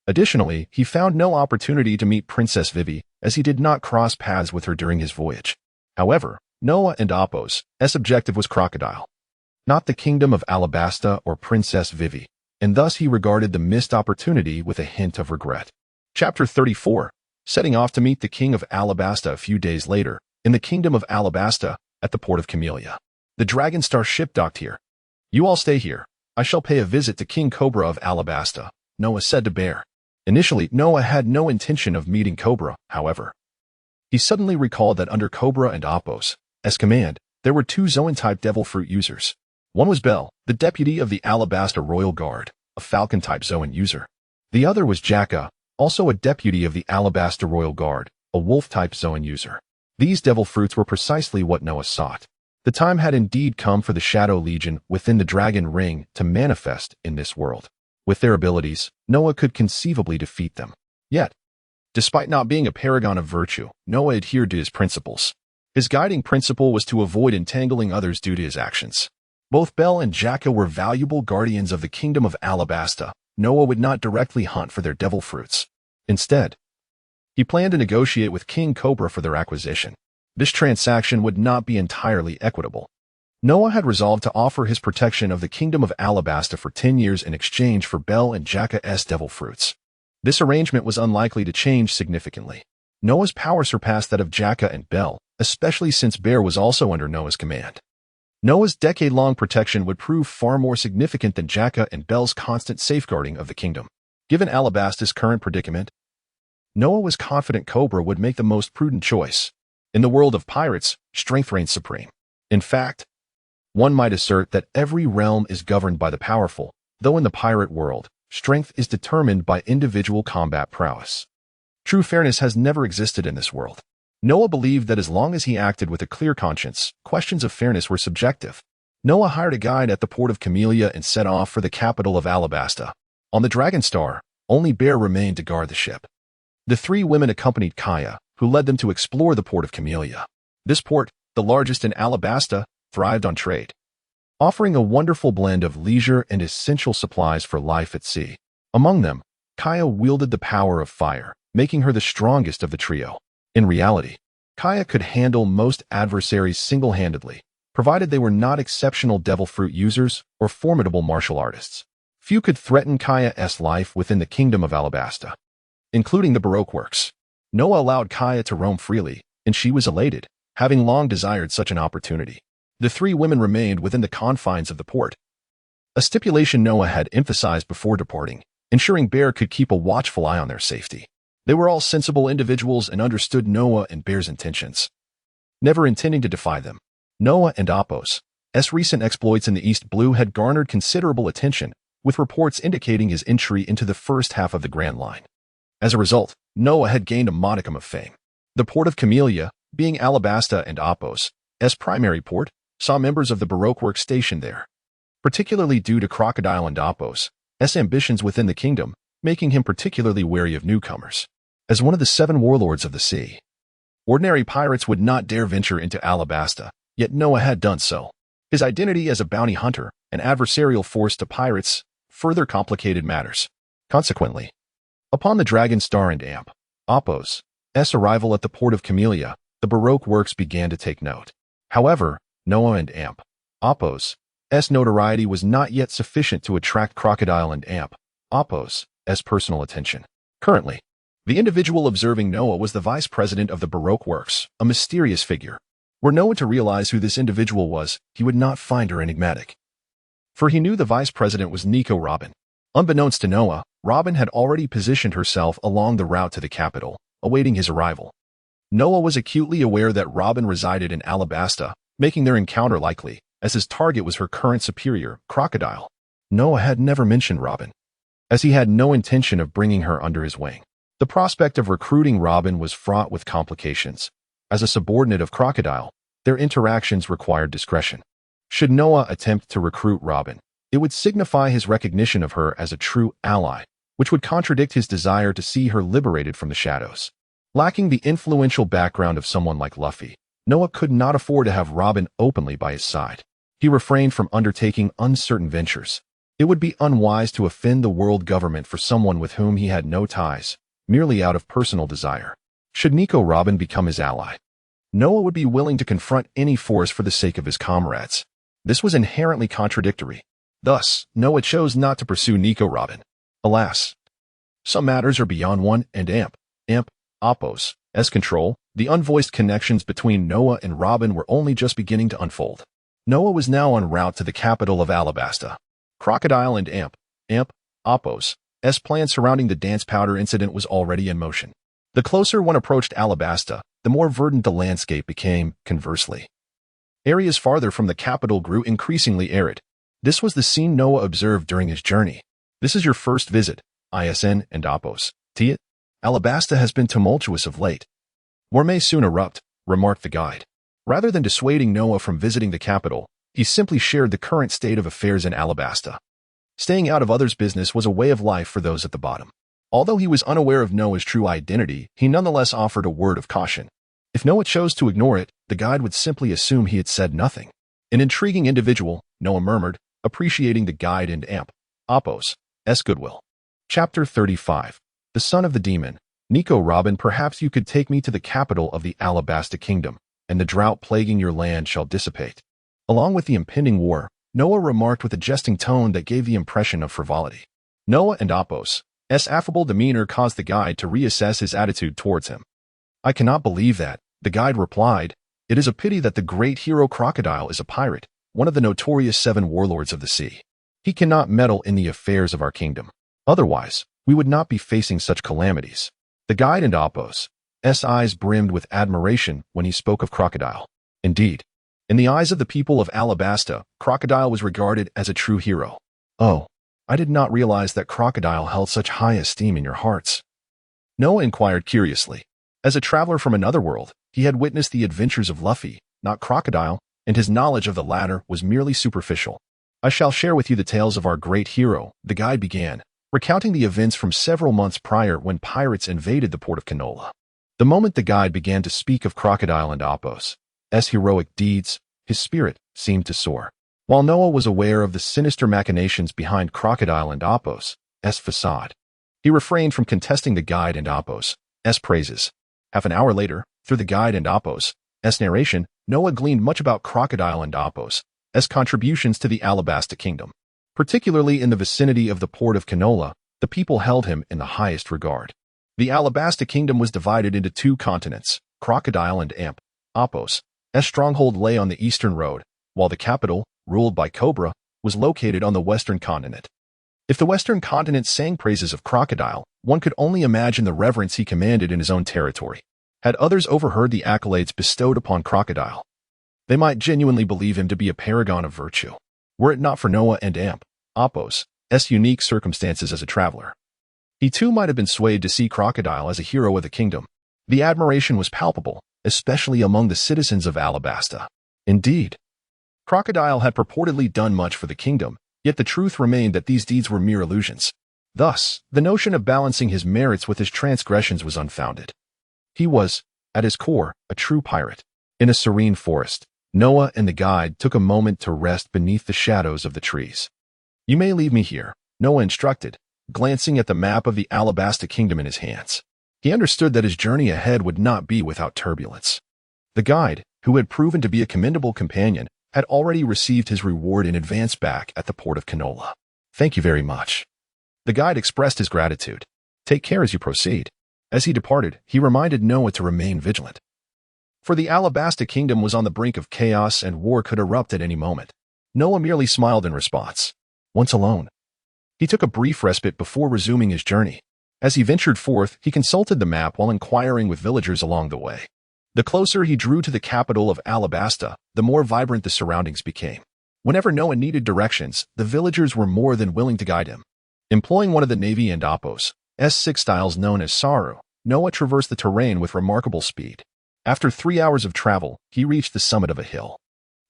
Additionally, he found no opportunity to meet Princess Vivi, as he did not cross paths with her during his voyage. However, Noah and Apos' objective was Crocodile, not the kingdom of Alabasta or Princess Vivi, and thus he regarded the missed opportunity with a hint of regret. Chapter 34. Setting off to meet the king of Alabasta a few days later, in the kingdom of Alabasta, at the port of Camellia. The Dragon Star ship docked here. You all stay here. I shall pay a visit to King Cobra of Alabasta, Noah said to Bear. Initially, Noah had no intention of meeting Cobra, however. He suddenly recalled that under Cobra and Apos' command, there were two Zoan-type devil fruit users. One was Bell, the deputy of the Alabasta Royal Guard, a Falcon-type Zoan user. The other was Jaka, also a deputy of the Alabasta Royal Guard, a wolf-type Zoan user. These devil fruits were precisely what Noah sought. The time had indeed come for the Shadow Legion within the Dragon Ring to manifest in this world. With their abilities, Noah could conceivably defeat them. Yet, despite not being a paragon of virtue, Noah adhered to his principles. His guiding principle was to avoid entangling others due to his actions. Both Bell and Jaka were valuable guardians of the kingdom of Alabasta. Noah would not directly hunt for their devil fruits. Instead, he planned to negotiate with King Cobra for their acquisition. This transaction would not be entirely equitable. Noah had resolved to offer his protection of the kingdom of Alabasta for 10 years in exchange for Bell and Jaka's devil fruits. This arrangement was unlikely to change significantly. Noah's power surpassed that of Jaka and Bel, especially since Bear was also under Noah's command. Noah's decade-long protection would prove far more significant than Jaka and Bel's constant safeguarding of the kingdom. Given Alabasta's current predicament, Noah was confident Cobra would make the most prudent choice. In the world of pirates, strength reigns supreme. In fact, one might assert that every realm is governed by the powerful, though in the pirate world, strength is determined by individual combat prowess. True fairness has never existed in this world. Noah believed that as long as he acted with a clear conscience, questions of fairness were subjective. Noah hired a guide at the port of Camellia and set off for the capital of Alabasta. On the Dragon Star, only Bear remained to guard the ship. The three women accompanied Kaya, who led them to explore the port of Camellia. This port, the largest in Alabasta, thrived on trade, offering a wonderful blend of leisure and essential supplies for life at sea. Among them, Kaya wielded the power of fire, making her the strongest of the trio. In reality, Kaya could handle most adversaries single-handedly, provided they were not exceptional devil fruit users or formidable martial artists. Few could threaten Kaya's life within the kingdom of Alabasta, including the Baroque works. Noah allowed Kaya to roam freely, and she was elated, having long desired such an opportunity. The three women remained within the confines of the port, a stipulation Noah had emphasized before departing, ensuring Bear could keep a watchful eye on their safety. They were all sensible individuals and understood Noah and Bear's intentions, never intending to defy them. Noah and Apos' recent exploits in the East Blue had garnered considerable attention, with reports indicating his entry into the first half of the Grand Line. As a result, Noah had gained a modicum of fame. The port of Camellia, being Alabasta and Apos' primary port, saw members of the Baroque works stationed there, particularly due to Crocodile and Apos' ambitions within the kingdom, making him particularly wary of newcomers. As one of the 7 warlords of the sea, ordinary pirates would not dare venture into Alabasta, yet Noah had done so. His identity as a bounty hunter, an adversarial force to pirates, further complicated matters. Consequently, upon the Dragon Star and Amp, Apos' arrival at the port of Camellia, the Baroque works began to take note. However, Noah and Amp, Apos' notoriety was not yet sufficient to attract Crocodile and Amp, Apos' personal attention. Currently, the individual observing Noah was the vice president of the Baroque works, a mysterious figure. Were Noah to realize who this individual was, he would not find her enigmatic, for he knew the vice president was Nico Robin. Unbeknownst to Noah, Robin had already positioned herself along the route to the capital, awaiting his arrival. Noah was acutely aware that Robin resided in Alabasta, making their encounter likely, as his target was her current superior, Crocodile. Noah had never mentioned Robin, as he had no intention of bringing her under his wing. The prospect of recruiting Robin was fraught with complications. As a subordinate of Crocodile, their interactions required discretion. Should Noah attempt to recruit Robin, it would signify his recognition of her as a true ally, which would contradict his desire to see her liberated from the shadows. Lacking the influential background of someone like Luffy, Noah could not afford to have Robin openly by his side. He refrained from undertaking uncertain ventures. It would be unwise to offend the world government for someone with whom he had no ties, merely out of personal desire. Should Nico Robin become his ally, Noah would be willing to confront any force for the sake of his comrades. This was inherently contradictory. Thus, Noah chose not to pursue Nico Robin. Alas, some matters are beyond one and Apos' control. The unvoiced connections between Noah and Robin were only just beginning to unfold. Noah was now en route to the capital of Alabasta. Crocodile and Apos' plan surrounding the dance powder incident was already in motion. The closer one approached Alabasta, the more verdant the landscape became. Conversely, areas farther from the capital grew increasingly arid. This was the scene Noah observed during his journey. This is your first visit, ISN and Apos. Alabasta has been tumultuous of late. War may soon erupt, remarked the guide. Rather than dissuading Noah from visiting the capital, he simply shared the current state of affairs in Alabasta. Staying out of others' business was a way of life for those at the bottom. Although he was unaware of Noah's true identity, he nonetheless offered a word of caution. If Noah chose to ignore it, the guide would simply assume he had said nothing. An intriguing individual, Noah murmured, appreciating the guide and Apos' goodwill. Chapter 35. The Son of the Demon. Nico Robin, perhaps you could take me to the capital of the Alabasta Kingdom, and the drought plaguing your land shall dissipate. Along with the impending war, Noah remarked with a jesting tone that gave the impression of frivolity. Noah and Apos' affable demeanor caused the guide to reassess his attitude towards him. "I cannot believe that," the guide replied. "It is a pity that the great hero Crocodile is a pirate, one of the notorious 7 warlords of the sea. He cannot meddle in the affairs of our kingdom. Otherwise, we would not be facing such calamities." The guide and Athos' eyes brimmed with admiration when he spoke of Crocodile. Indeed, in the eyes of the people of Alabasta, Crocodile was regarded as a true hero. "Oh, I did not realize that Crocodile held such high esteem in your hearts," Noah inquired curiously. As a traveler from another world, he had witnessed the adventures of Luffy, not Crocodile, and his knowledge of the latter was merely superficial. "I shall share with you the tales of our great hero," the guide began, recounting the events from several months prior when pirates invaded the port of Konoha. The moment the guide began to speak of Crocodile and Athos' heroic deeds, his spirit seemed to soar. While Noah was aware of the sinister machinations behind Crocodile and Athos' facade, he refrained from contesting the guide and Athos' praises. Half an hour later, through the guide and Athos' narration, Noah gleaned much about Crocodile and Athos' contributions to the Alabasta kingdom. Particularly in the vicinity of the port of Konoha, the people held him in the highest regard. The Alabasta kingdom was divided into 2 continents, Crocodile and Athos' stronghold lay on the eastern road, while the capital, ruled by Cobra, was located on the western continent. If the western continent sang praises of Crocodile, one could only imagine the reverence he commanded in his own territory. Had others overheard the accolades bestowed upon Crocodile, they might genuinely believe him to be a paragon of virtue, were it not for Noah and Athos' unique circumstances as a traveler. He too might have been swayed to see Crocodile as a hero of the kingdom. The admiration was palpable, especially among the citizens of Alabasta. Indeed, Crocodile had purportedly done much for the kingdom, yet the truth remained that these deeds were mere illusions. Thus, the notion of balancing his merits with his transgressions was unfounded. He was, at his core, a true pirate. In a serene forest, Noah and the guide took a moment to rest beneath the shadows of the trees. "You may leave me here," Noah instructed, glancing at the map of the Alabasta kingdom in his hands. He understood that his journey ahead would not be without turbulence. The guide, who had proven to be a commendable companion, had already received his reward in advance back at the port of Konoha. "Thank you very much." The guide expressed his gratitude. "Take care as you proceed." As he departed, he reminded Noah to remain vigilant. For the Alabasta kingdom was on the brink of chaos and war could erupt at any moment. Noah merely smiled in response. Once alone, he took a brief respite before resuming his journey. As he ventured forth, he consulted the map while inquiring with villagers along the way. The closer he drew to the capital of Alabasta, the more vibrant the surroundings became. Whenever Noah needed directions, the villagers were more than willing to guide him. Employing one of the Navy and Athos' styles known as Saru, Noah traversed the terrain with remarkable speed. After 3 hours of travel, he reached the summit of a hill.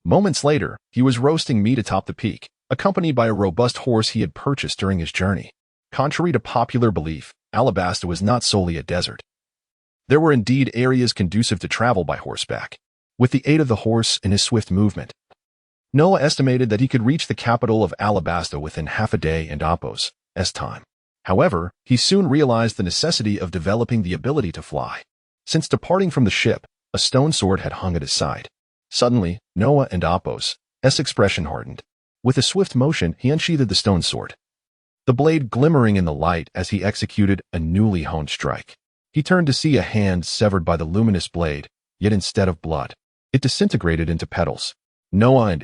Moments later, he was roasting meat atop the peak, accompanied by a robust horse he had purchased during his journey. Contrary to popular belief, Alabasta was not solely a desert. There were indeed areas conducive to travel by horseback. With the aid of the horse and his swift movement, Noah estimated that he could reach the capital of Alabasta within half a day and Athos' time. However, he soon realized the necessity of developing the ability to fly. Since departing from the ship, a stone sword had hung at his side. Suddenly, Noah and Athos' expression hardened. With a swift motion, he unsheathed the stone sword, the blade glimmering in the light as he executed a newly honed strike. He turned to see a hand severed by the luminous blade, yet instead of blood, it disintegrated into petals. Noah and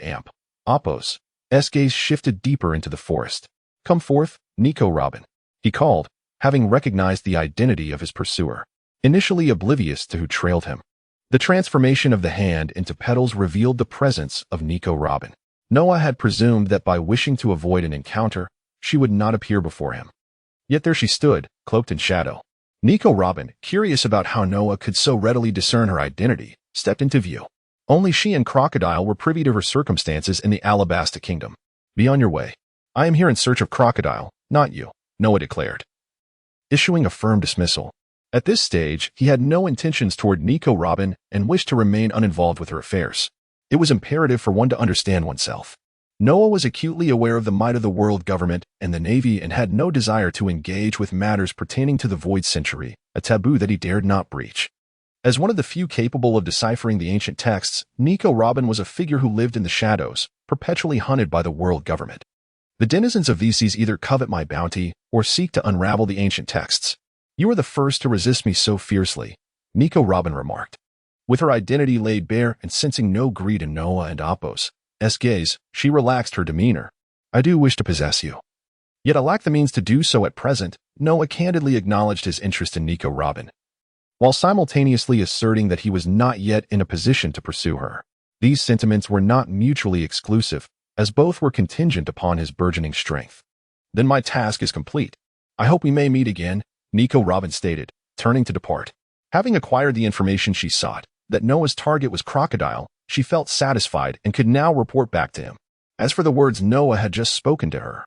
Athos' gaze shifted deeper into the forest. "Come forth, Nico Robin," he called, having recognized the identity of his pursuer. Initially oblivious to who trailed him, the transformation of the hand into petals revealed the presence of Nico Robin. Noah had presumed that by wishing to avoid an encounter, she would not appear before him. Yet there she stood, cloaked in shadow. Nico Robin, curious about how Noah could so readily discern her identity, stepped into view. Only she and Crocodile were privy to her circumstances in the Alabasta kingdom. "Be on your way. I am here in search of Crocodile, not you," Noah declared, issuing a firm dismissal. At this stage, he had no intentions toward Nico Robin and wished to remain uninvolved with her affairs. It was imperative for one to understand oneself. Noah was acutely aware of the might of the world government and the Navy and had no desire to engage with matters pertaining to the Void Century, a taboo that he dared not breach. As one of the few capable of deciphering the ancient texts, Nico Robin was a figure who lived in the shadows, perpetually hunted by the world government. The denizens of these seas either covet my bounty or seek to unravel the ancient texts. You are the first to resist me so fiercely, Nico Robin remarked. With her identity laid bare and sensing no greed in Noah and Apos' gaze, she relaxed her demeanor. I do wish to possess you. Yet I lack the means to do so at present. Noah candidly acknowledged his interest in Nico Robin, while simultaneously asserting that he was not yet in a position to pursue her. These sentiments were not mutually exclusive, as both were contingent upon his burgeoning strength. Then my task is complete. I hope we may meet again, Nico Robin stated, turning to depart. Having acquired the information she sought, that Noah's target was Crocodile, she felt satisfied and could now report back to him. As for the words Noah had just spoken to her,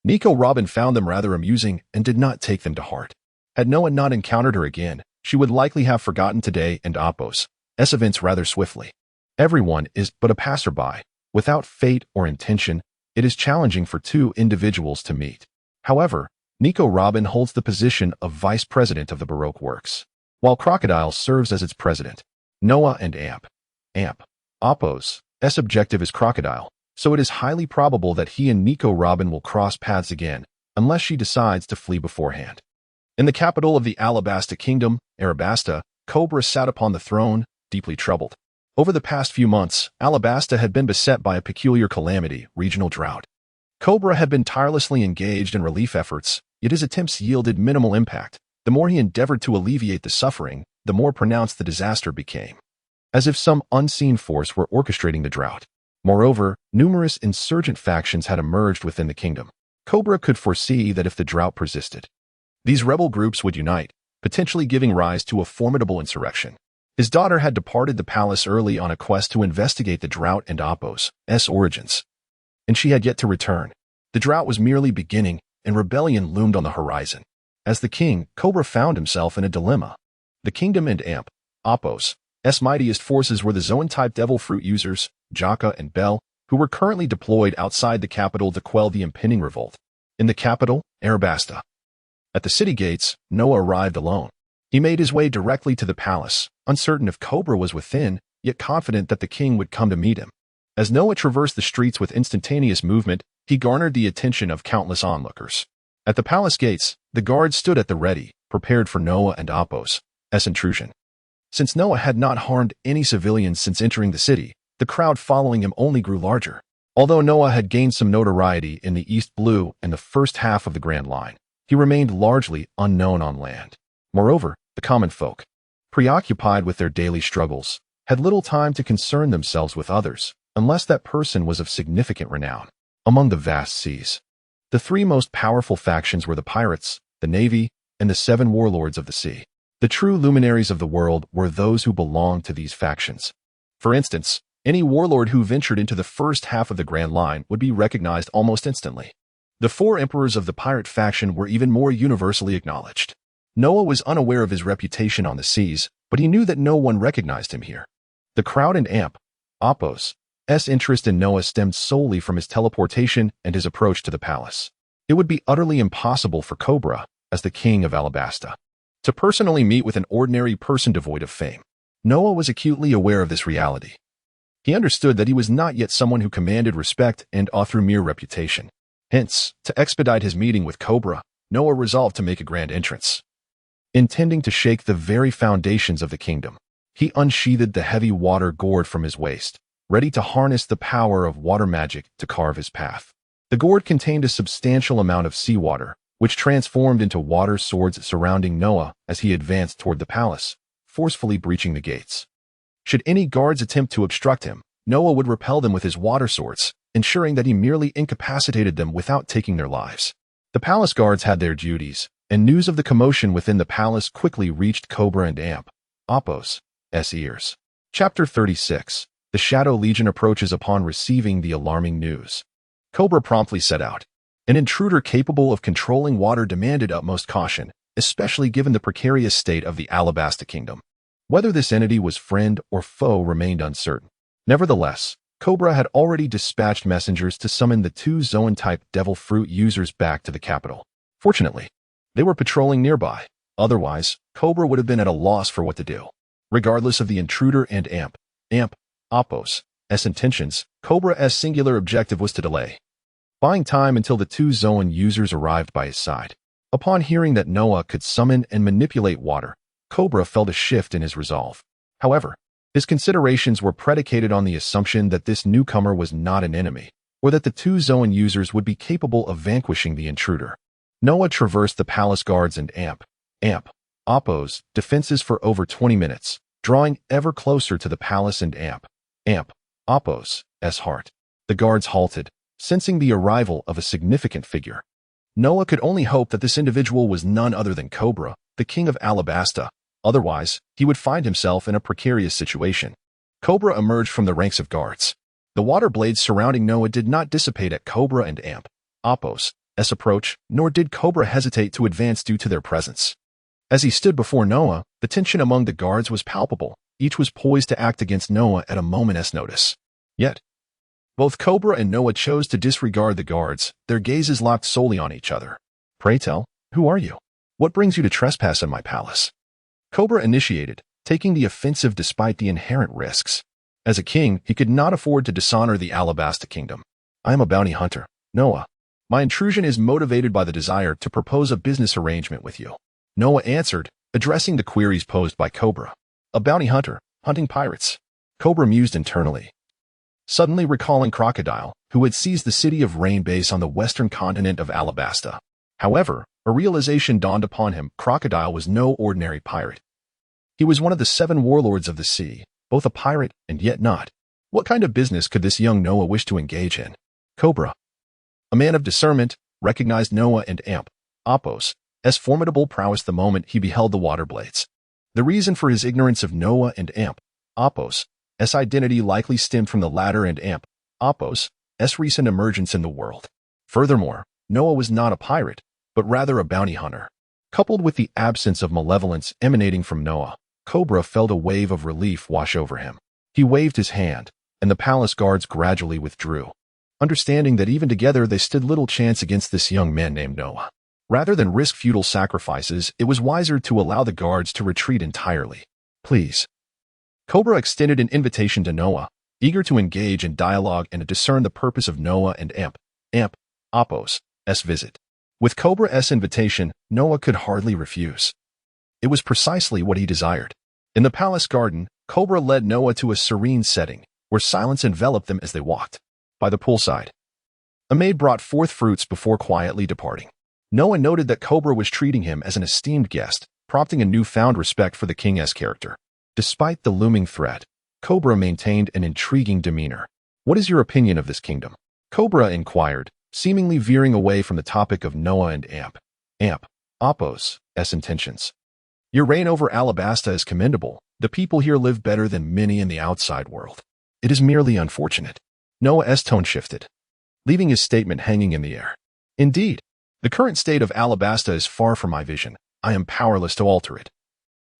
Nico Robin found them rather amusing and did not take them to heart. Had Noah not encountered her again, she would likely have forgotten today and Apos' events rather swiftly. Everyone is but a passerby. Without fate or intention, it is challenging for two individuals to meet. However, Nico Robin holds the position of vice president of the Baroque Works, while Crocodile serves as its president. Noah and Apos' objective is Crocodile, so it is highly probable that he and Nico Robin will cross paths again, unless she decides to flee beforehand. In the capital of the Alabasta Kingdom, Arabasta, Cobra sat upon the throne, deeply troubled. Over the past few months, Alabasta had been beset by a peculiar calamity, regional drought. Cobra had been tirelessly engaged in relief efforts, yet his attempts yielded minimal impact. The more he endeavored to alleviate the suffering, the more pronounced the disaster became, as if some unseen force were orchestrating the drought. Moreover, numerous insurgent factions had emerged within the kingdom. Cobra could foresee that if the drought persisted, these rebel groups would unite, potentially giving rise to a formidable insurrection. His daughter had departed the palace early on a quest to investigate the drought and Apos' origins, and she had yet to return. The drought was merely beginning, and rebellion loomed on the horizon. As the king, Cobra found himself in a dilemma. The kingdom and Apos' mightiest forces were the Zoan-type devil fruit users, Jaka and Bel, who were currently deployed outside the capital to quell the impending revolt. In the capital, Arabasta. At the city gates, Noah arrived alone. He made his way directly to the palace, uncertain if Cobra was within, yet confident that the king would come to meet him. As Noah traversed the streets with instantaneous movement, he garnered the attention of countless onlookers. At the palace gates, the guards stood at the ready, prepared for Noah and Apos' intrusion. Since Noah had not harmed any civilians since entering the city, the crowd following him only grew larger. Although Noah had gained some notoriety in the East Blue and the first half of the Grand Line, he remained largely unknown on land. Moreover, the common folk, preoccupied with their daily struggles, had little time to concern themselves with others, unless that person was of significant renown. Among the vast seas, the three most powerful factions were the pirates, the navy, and the 7 warlords of the sea. The true luminaries of the world were those who belonged to these factions. For instance, any warlord who ventured into the first half of the Grand Line would be recognized almost instantly. The 4 emperors of the pirate faction were even more universally acknowledged. Noah was unaware of his reputation on the seas, but he knew that no one recognized him here. The crowd and Apos' interest in Noah stemmed solely from his teleportation and his approach to the palace. It would be utterly impossible for Cobra, as the king of Alabasta, to personally meet with an ordinary person devoid of fame. Noah was acutely aware of this reality. He understood that he was not yet someone who commanded respect and awe through mere reputation. Hence, to expedite his meeting with Cobra, Noah resolved to make a grand entrance. Intending to shake the very foundations of the kingdom, he unsheathed the heavy water gourd from his waist, ready to harness the power of water magic to carve his path. The gourd contained a substantial amount of seawater, which transformed into water swords surrounding Noah as he advanced toward the palace, forcefully breaching the gates. Should any guards attempt to obstruct him, Noah would repel them with his water swords, ensuring that he merely incapacitated them without taking their lives. The palace guards had their duties, and news of the commotion within the palace quickly reached Cobra and Apos' ears. Chapter 36. The Shadow Legion approaches upon receiving the alarming news. Cobra promptly set out. An intruder capable of controlling water demanded utmost caution, especially given the precarious state of the Alabasta Kingdom. Whether this entity was friend or foe remained uncertain. Nevertheless, Cobra had already dispatched messengers to summon the 2 Zoan-type devil fruit users back to the capital. Fortunately, they were patrolling nearby. Otherwise, Cobra would have been at a loss for what to do. Regardless of the intruder and Apos' intentions, Cobra's singular objective was to delay buying time until the two Zoan users arrived by his side. Upon hearing that Noah could summon and manipulate water, Cobra felt a shift in his resolve. However, his considerations were predicated on the assumption that this newcomer was not an enemy, or that the two Zoan users would be capable of vanquishing the intruder. Noah traversed the palace guards and Appo's defenses for over 20 minutes, drawing ever closer to the palace and Appo's heart. The guards halted, sensing the arrival of a significant figure. Noah could only hope that this individual was none other than Cobra, the king of Alabasta. Otherwise, he would find himself in a precarious situation. Cobra emerged from the ranks of guards. The water blades surrounding Noah did not dissipate at Cobra and Appo's approach, nor did Cobra hesitate to advance due to their presence. As he stood before Noah, the tension among the guards was palpable. Each was poised to act against Noah at a moment's notice. Yet, both Cobra and Noah chose to disregard the guards, their gazes locked solely on each other. "Pray tell, who are you? What brings you to trespass in my palace?" Cobra initiated, taking the offensive despite the inherent risks. As a king, he could not afford to dishonor the Alabasta kingdom. "I am a bounty hunter, Noah. My intrusion is motivated by the desire to propose a business arrangement with you." Noah answered, addressing the queries posed by Cobra. "A bounty hunter, hunting pirates." Cobra mused internally, suddenly recalling Crocodile, who had seized the city of Rain Base on the western continent of Alabasta. However, a realization dawned upon him: Crocodile was no ordinary pirate. He was one of the 7 warlords of the sea, both a pirate and yet not. What kind of business could this young Noah wish to engage in? Cobra, a man of discernment, recognized Noah and Appo's formidable prowess the moment he beheld the water blades. The reason for his ignorance of Noah and Appo's identity likely stemmed from the latter and Appo's recent emergence in the world. Furthermore, Noah was not a pirate, but rather a bounty hunter. Coupled with the absence of malevolence emanating from Noah, Cobra felt a wave of relief wash over him. He waved his hand, and the palace guards gradually withdrew, understanding that even together they stood little chance against this young man named Noah. Rather than risk futile sacrifices, it was wiser to allow the guards to retreat entirely. "Please." Cobra extended an invitation to Noah, eager to engage in dialogue and to discern the purpose of Noah and Appo's visit. With Cobra's invitation, Noah could hardly refuse. It was precisely what he desired. In the palace garden, Cobra led Noah to a serene setting, where silence enveloped them as they walked. By the poolside, a maid brought forth fruits before quietly departing. Noah noted that Cobra was treating him as an esteemed guest, prompting a newfound respect for the king's character. Despite the looming threat, Cobra maintained an intriguing demeanor. "What is your opinion of this kingdom?" Cobra inquired, seemingly veering away from the topic of Noah and Appo's intentions. "Your reign over Alabasta is commendable. The people here live better than many in the outside world. It is merely unfortunate." Noah's tone shifted, leaving his statement hanging in the air. "Indeed, the current state of Alabasta is far from my vision. I am powerless to alter it.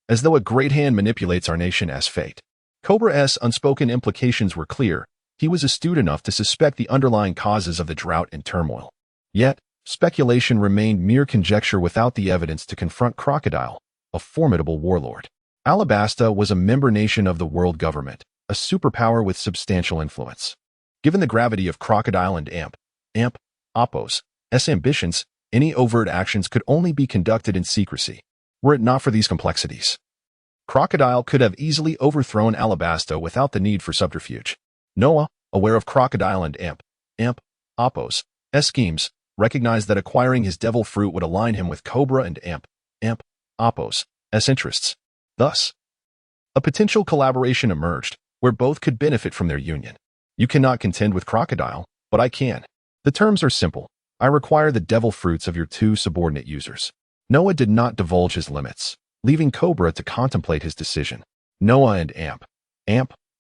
As though a great hand manipulates our nation as fate." Cobra's unspoken implications were clear. He was astute enough to suspect the underlying causes of the drought and turmoil. Yet, speculation remained mere conjecture without the evidence to confront Crocodile, a formidable warlord. Alabasta was a member nation of the world government, a superpower with substantial influence. Given the gravity of Crocodile and Appo's ambitions, any overt actions could only be conducted in secrecy. Were it not for these complexities, Crocodile could have easily overthrown Alabasta without the need for subterfuge. Noah, aware of Crocodile and Appo's schemes, recognized that acquiring his devil fruit would align him with Cobra and Appo's interests. Thus, a potential collaboration emerged, where both could benefit from their union. "You cannot contend with Crocodile, but I can. The terms are simple. I require the devil fruits of your 2 subordinate users." Noah did not divulge his limits, leaving Cobra to contemplate his decision. Noah and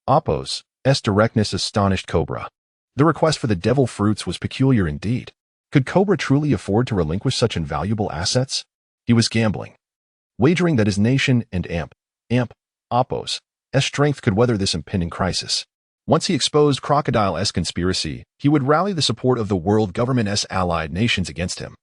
Appo's directness astonished Cobra. The request for the devil fruits was peculiar indeed. Could Cobra truly afford to relinquish such invaluable assets? He was gambling, wagering that his nation and Appo's strength could weather this impending crisis. Once he exposed Crocodile's conspiracy, he would rally the support of the world government's allied nations against him.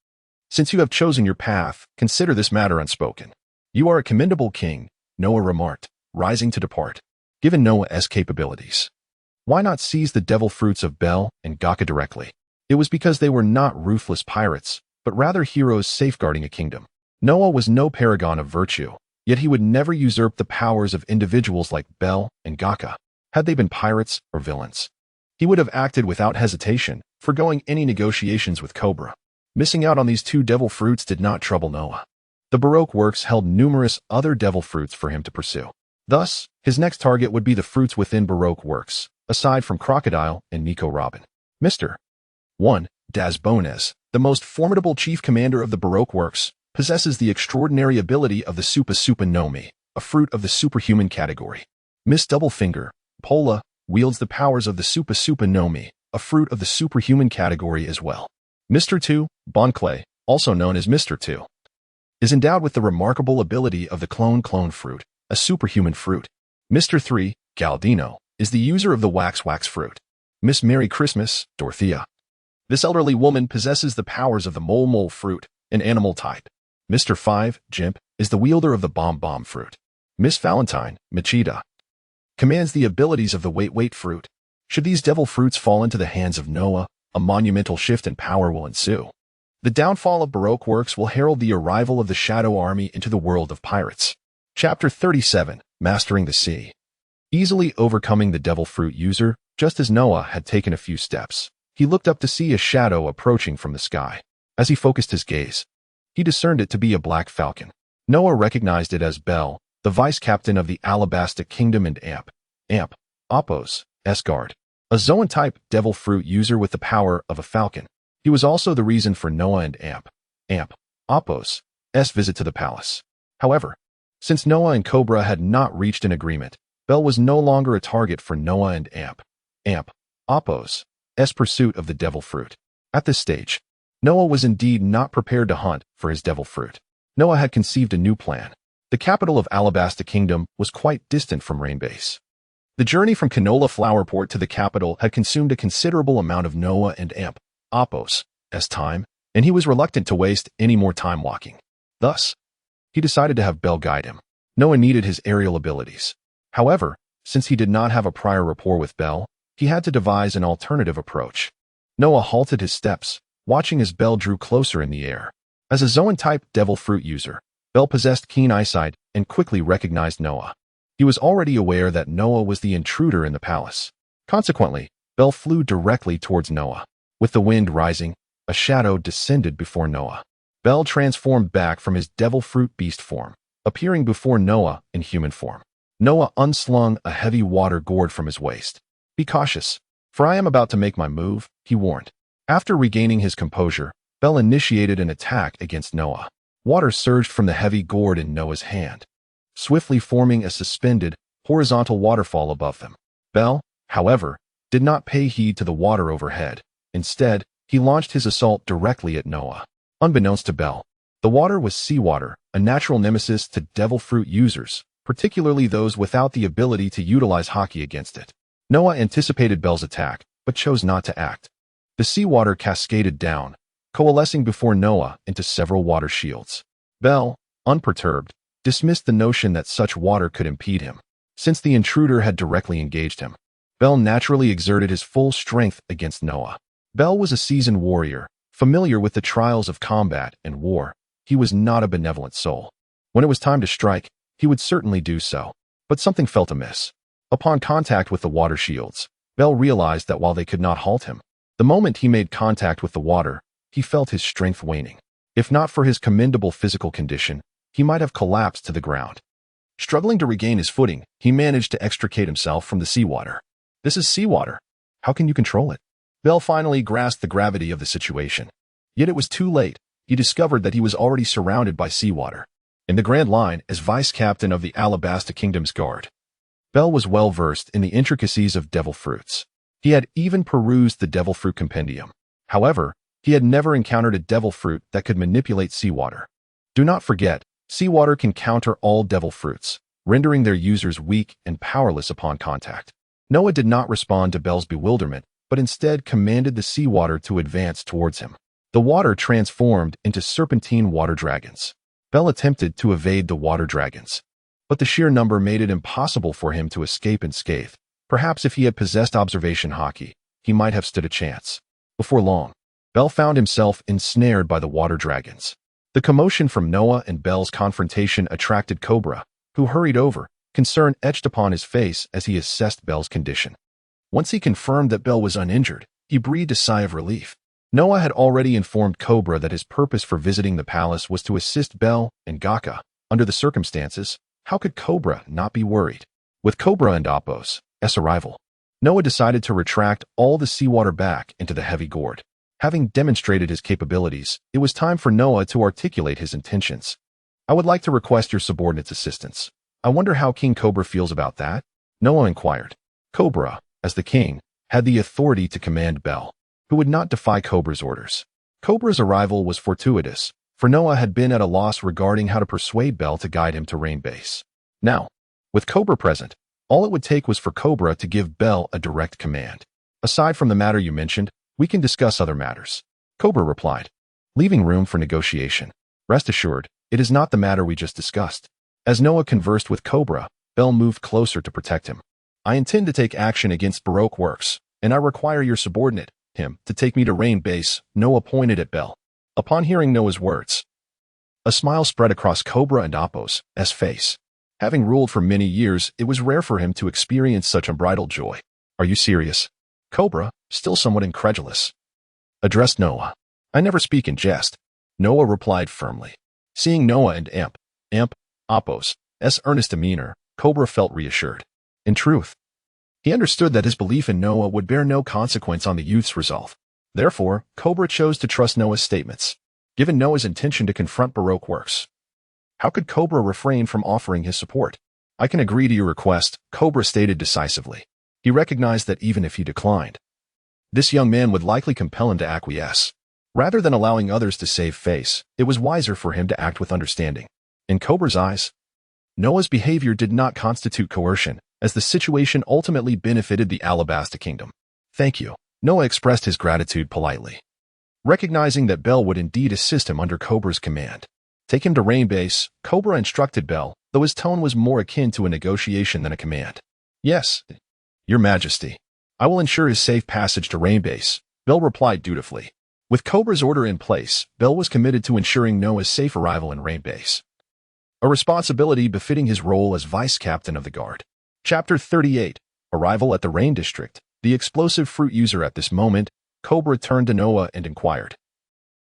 "Since you have chosen your path, consider this matter unspoken." "You are a commendable king," Noah remarked, rising to depart. Given Noah's capabilities, why not seize the devil fruits of Bel and Gaka directly? It was because they were not ruthless pirates, but rather heroes safeguarding a kingdom. Noah was no paragon of virtue, yet he would never usurp the powers of individuals like Bel and Gaka, had they been pirates or villains. He would have acted without hesitation, forgoing any negotiations with Cobra. Missing out on these two devil fruits did not trouble Noah. The Baroque works held numerous other devil fruits for him to pursue. Thus, his next target would be the fruits within Baroque works, aside from Crocodile and Nico Robin. Mr. 1. Das Bones, the most formidable chief commander of the Baroque works, possesses the extraordinary ability of the Supa Supa no Mi, a fruit of the superhuman category. Miss Doublefinger, Pola, wields the powers of the Supa Supa no Mi, a fruit of the superhuman category as well. Mr. 2, Bonclay, also known as Mr. 2, is endowed with the remarkable ability of the Clone fruit, a superhuman fruit. Mr. 3, Galdino, is the user of the Wax fruit. Miss Merry Christmas, Dorothea. This elderly woman possesses the powers of the Mole fruit, an animal type. Mr. 5, Jimp, is the wielder of the Bomb fruit. Miss Valentine, Machida, commands the abilities of the Wait fruit. Should these devil fruits fall into the hands of Noah, a monumental shift in power will ensue. The downfall of Baroque works will herald the arrival of the Shadow Army into the world of pirates. Chapter 37, Mastering the Sea. Easily overcoming the devil fruit user, just as Noah had taken a few steps, he looked up to see a shadow approaching from the sky. As he focused his gaze, he discerned it to be a black falcon. Noah recognized it as Bel, the vice-captain of the Alabasta Kingdom, and Amp, Oppos, Esgard, a Zoan-type devil fruit user with the power of a falcon. He was also the reason for Noah and Amp, Oppos' visit to the palace. However, since Noah and Cobra had not reached an agreement, Bel was no longer a target for Noah and Amp, Oppos' pursuit of the devil fruit. At this stage, Noah was indeed not prepared to hunt for his devil fruit. Noah had conceived a new plan. The capital of Alabasta Kingdom was quite distant from Rainbase. The journey from Canola Flower Port to the capital had consumed a considerable amount of Noah and Amp, Oppos' time, and he was reluctant to waste any more time walking. Thus, he decided to have Bel guide him. Noah needed his aerial abilities. However, since he did not have a prior rapport with Bel, he had to devise an alternative approach. Noah halted his steps, watching as Bel drew closer in the air. As a Zoan-type devil fruit user, Bel possessed keen eyesight and quickly recognized Noah. He was already aware that Noah was the intruder in the palace. Consequently, Bel flew directly towards Noah. With the wind rising, a shadow descended before Noah. Bel transformed back from his devil fruit beast form, appearing before Noah in human form. Noah unslung a heavy water gourd from his waist. "Be cautious, for I am about to make my move," he warned. After regaining his composure, Bel initiated an attack against Noah. Water surged from the heavy gourd in Noah's hand, swiftly forming a suspended, horizontal waterfall above them. Bel, however, did not pay heed to the water overhead. Instead, he launched his assault directly at Noah. Unbeknownst to Bel, the water was seawater, a natural nemesis to devil fruit users, particularly those without the ability to utilize hockey against it. Noah anticipated Bel's attack, but chose not to act. The seawater cascaded down, coalescing before Noah into several water shields. Bel, unperturbed, dismissed the notion that such water could impede him. Since the intruder had directly engaged him, Bel naturally exerted his full strength against Noah. Bel was a seasoned warrior, familiar with the trials of combat and war. He was not a benevolent soul. When it was time to strike, he would certainly do so. But something felt amiss. Upon contact with the water shields, Bel realized that while they could not halt him, the moment he made contact with the water, he felt his strength waning. If not for his commendable physical condition, he might have collapsed to the ground. Struggling to regain his footing, he managed to extricate himself from the seawater. "This is seawater. How can you control it?" Bel finally grasped the gravity of the situation. Yet it was too late. He discovered that he was already surrounded by seawater. In the Grand Line, as vice-captain of the Alabasta Kingdom's Guard, Bel was well versed in the intricacies of devil fruits. He had even perused the devil fruit compendium. However, he had never encountered a devil fruit that could manipulate seawater. Do not forget, seawater can counter all devil fruits, rendering their users weak and powerless upon contact. Noah did not respond to Bel's bewilderment, but instead commanded the seawater to advance towards him. The water transformed into serpentine water dragons. Bel attempted to evade the water dragons, but the sheer number made it impossible for him to escape unscathed. Perhaps if he had possessed observation hockey, he might have stood a chance. Before long, Bell found himself ensnared by the water dragons. The commotion from Noah and Bell's confrontation attracted Cobra, who hurried over, concern etched upon his face as he assessed Bell's condition. Once he confirmed that Bell was uninjured, he breathed a sigh of relief. Noah had already informed Cobra that his purpose for visiting the palace was to assist Bell and Gaka. Under the circumstances, how could Cobra not be worried? With Cobra and Apos' arrival, Noah decided to retract all the seawater back into the heavy gourd. Having demonstrated his capabilities, it was time for Noah to articulate his intentions. I would like to request your subordinate's assistance. I wonder how King Cobra feels about that? Noah inquired. Cobra, as the king, had the authority to command Bell, who would not defy Cobra's orders. Cobra's arrival was fortuitous, for Noah had been at a loss regarding how to persuade Bell to guide him to Rain Base. Now, with Cobra present, all it would take was for Cobra to give Bell a direct command. Aside from the matter you mentioned, we can discuss other matters. Cobra replied, leaving room for negotiation. Rest assured, it is not the matter we just discussed. As Noah conversed with Cobra, Bell moved closer to protect him. I intend to take action against Baroque Works, and I require your subordinate, him, to take me to Rain Base. Noah pointed at Bell. Upon hearing Noah's words, a smile spread across Cobra and Apos' face. Having ruled for many years, it was rare for him to experience such unbridled joy. Are you serious? Cobra, still somewhat incredulous, addressed Noah. I never speak in jest. Noah replied firmly. Seeing Noah and Apos' earnest demeanor, Cobra felt reassured. In truth, he understood that his belief in Noah would bear no consequence on the youth's resolve. Therefore, Cobra chose to trust Noah's statements. Given Noah's intention to confront Baroque Works, how could Cobra refrain from offering his support? I can agree to your request, Cobra stated decisively. He recognized that even if he declined, this young man would likely compel him to acquiesce. Rather than allowing others to save face, it was wiser for him to act with understanding. In Cobra's eyes, Noah's behavior did not constitute coercion, as the situation ultimately benefited the Alabasta Kingdom. Thank you. Noah expressed his gratitude politely, recognizing that Bell would indeed assist him under Cobra's command. Take him to Rain Base, Cobra instructed Bell, though his tone was more akin to a negotiation than a command. Yes, Your Majesty. I will ensure his safe passage to Rain Base, Bell replied dutifully. With Cobra's order in place, Bell was committed to ensuring Noah's safe arrival in Rain Base, a responsibility befitting his role as vice captain of the guard. Chapter 38, Arrival at the Rain District. The explosive fruit user at this moment, Cobra turned to Noah and inquired,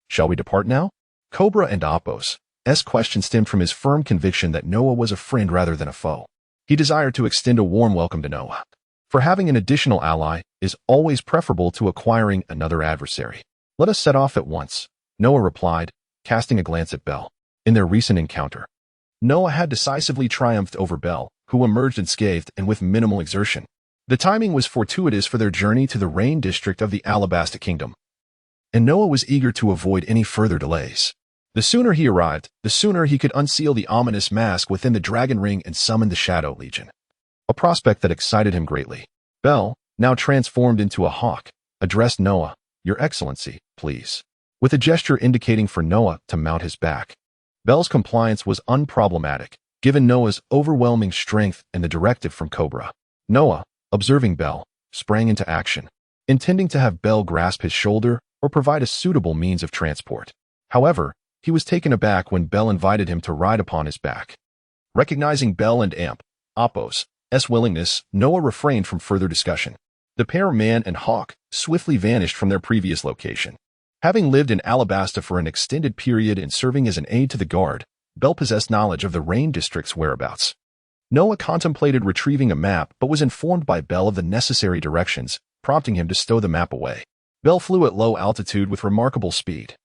Shall we depart now? Cobra and Apos' question stemmed from his firm conviction that Noah was a friend rather than a foe. He desired to extend a warm welcome to Noah, for having an additional ally is always preferable to acquiring another adversary. Let us set off at once, Noah replied, casting a glance at Bell. In their recent encounter, Noah had decisively triumphed over Bell, who emerged unscathed and with minimal exertion. The timing was fortuitous for their journey to the Rain District of the Alabasta Kingdom, and Noah was eager to avoid any further delays. The sooner he arrived, the sooner he could unseal the ominous mask within the Dragon Ring and summon the Shadow Legion, a prospect that excited him greatly. Bell, now transformed into a hawk, addressed Noah, Your Excellency, please, with a gesture indicating for Noah to mount his back. Bell's compliance was unproblematic, given Noah's overwhelming strength and the directive from Cobra. Noah, observing Bell, sprang into action, intending to have Bell grasp his shoulder or provide a suitable means of transport. However, he was taken aback when Bell invited him to ride upon his back. Recognizing Bell and Apos' willingness, Noah refrained from further discussion. The pair, man and hawk, swiftly vanished from their previous location. Having lived in Alabasta for an extended period and serving as an aide to the guard, Bell possessed knowledge of the Rain District's whereabouts. Noah contemplated retrieving a map but was informed by Bell of the necessary directions, prompting him to stow the map away. Bell flew at low altitude with remarkable speed,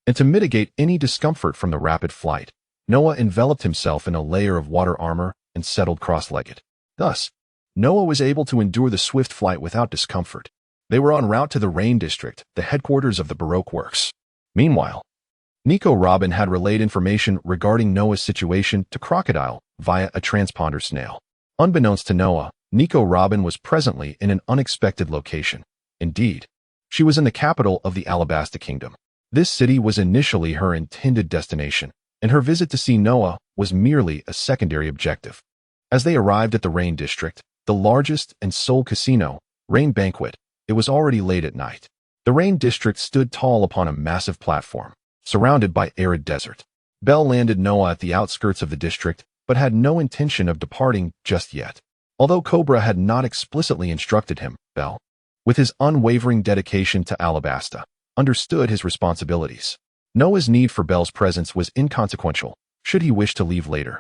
and to mitigate any discomfort from the rapid flight, Noah enveloped himself in a layer of water armor and settled cross-legged. Thus, Noah was able to endure the swift flight without discomfort. They were en route to the Rain District, the headquarters of the Baroque Works. Meanwhile, Nico Robin had relayed information regarding Noah's situation to Crocodile via a transponder snail. Unbeknownst to Noah, Nico Robin was presently in an unexpected location. Indeed, she was in the capital of the Alabasta Kingdom. This city was initially her intended destination, and her visit to see Noah was merely a secondary objective. As they arrived at the Rain District, the largest and sole casino, Rain Banquet, it was already late at night. The Rain District stood tall upon a massive platform, surrounded by arid desert. Bell landed Noah at the outskirts of the district, but had no intention of departing just yet. Although Cobra had not explicitly instructed him, Bell, with his unwavering dedication to Alabasta, understood his responsibilities. Noah's need for Bell's presence was inconsequential, should he wish to leave later.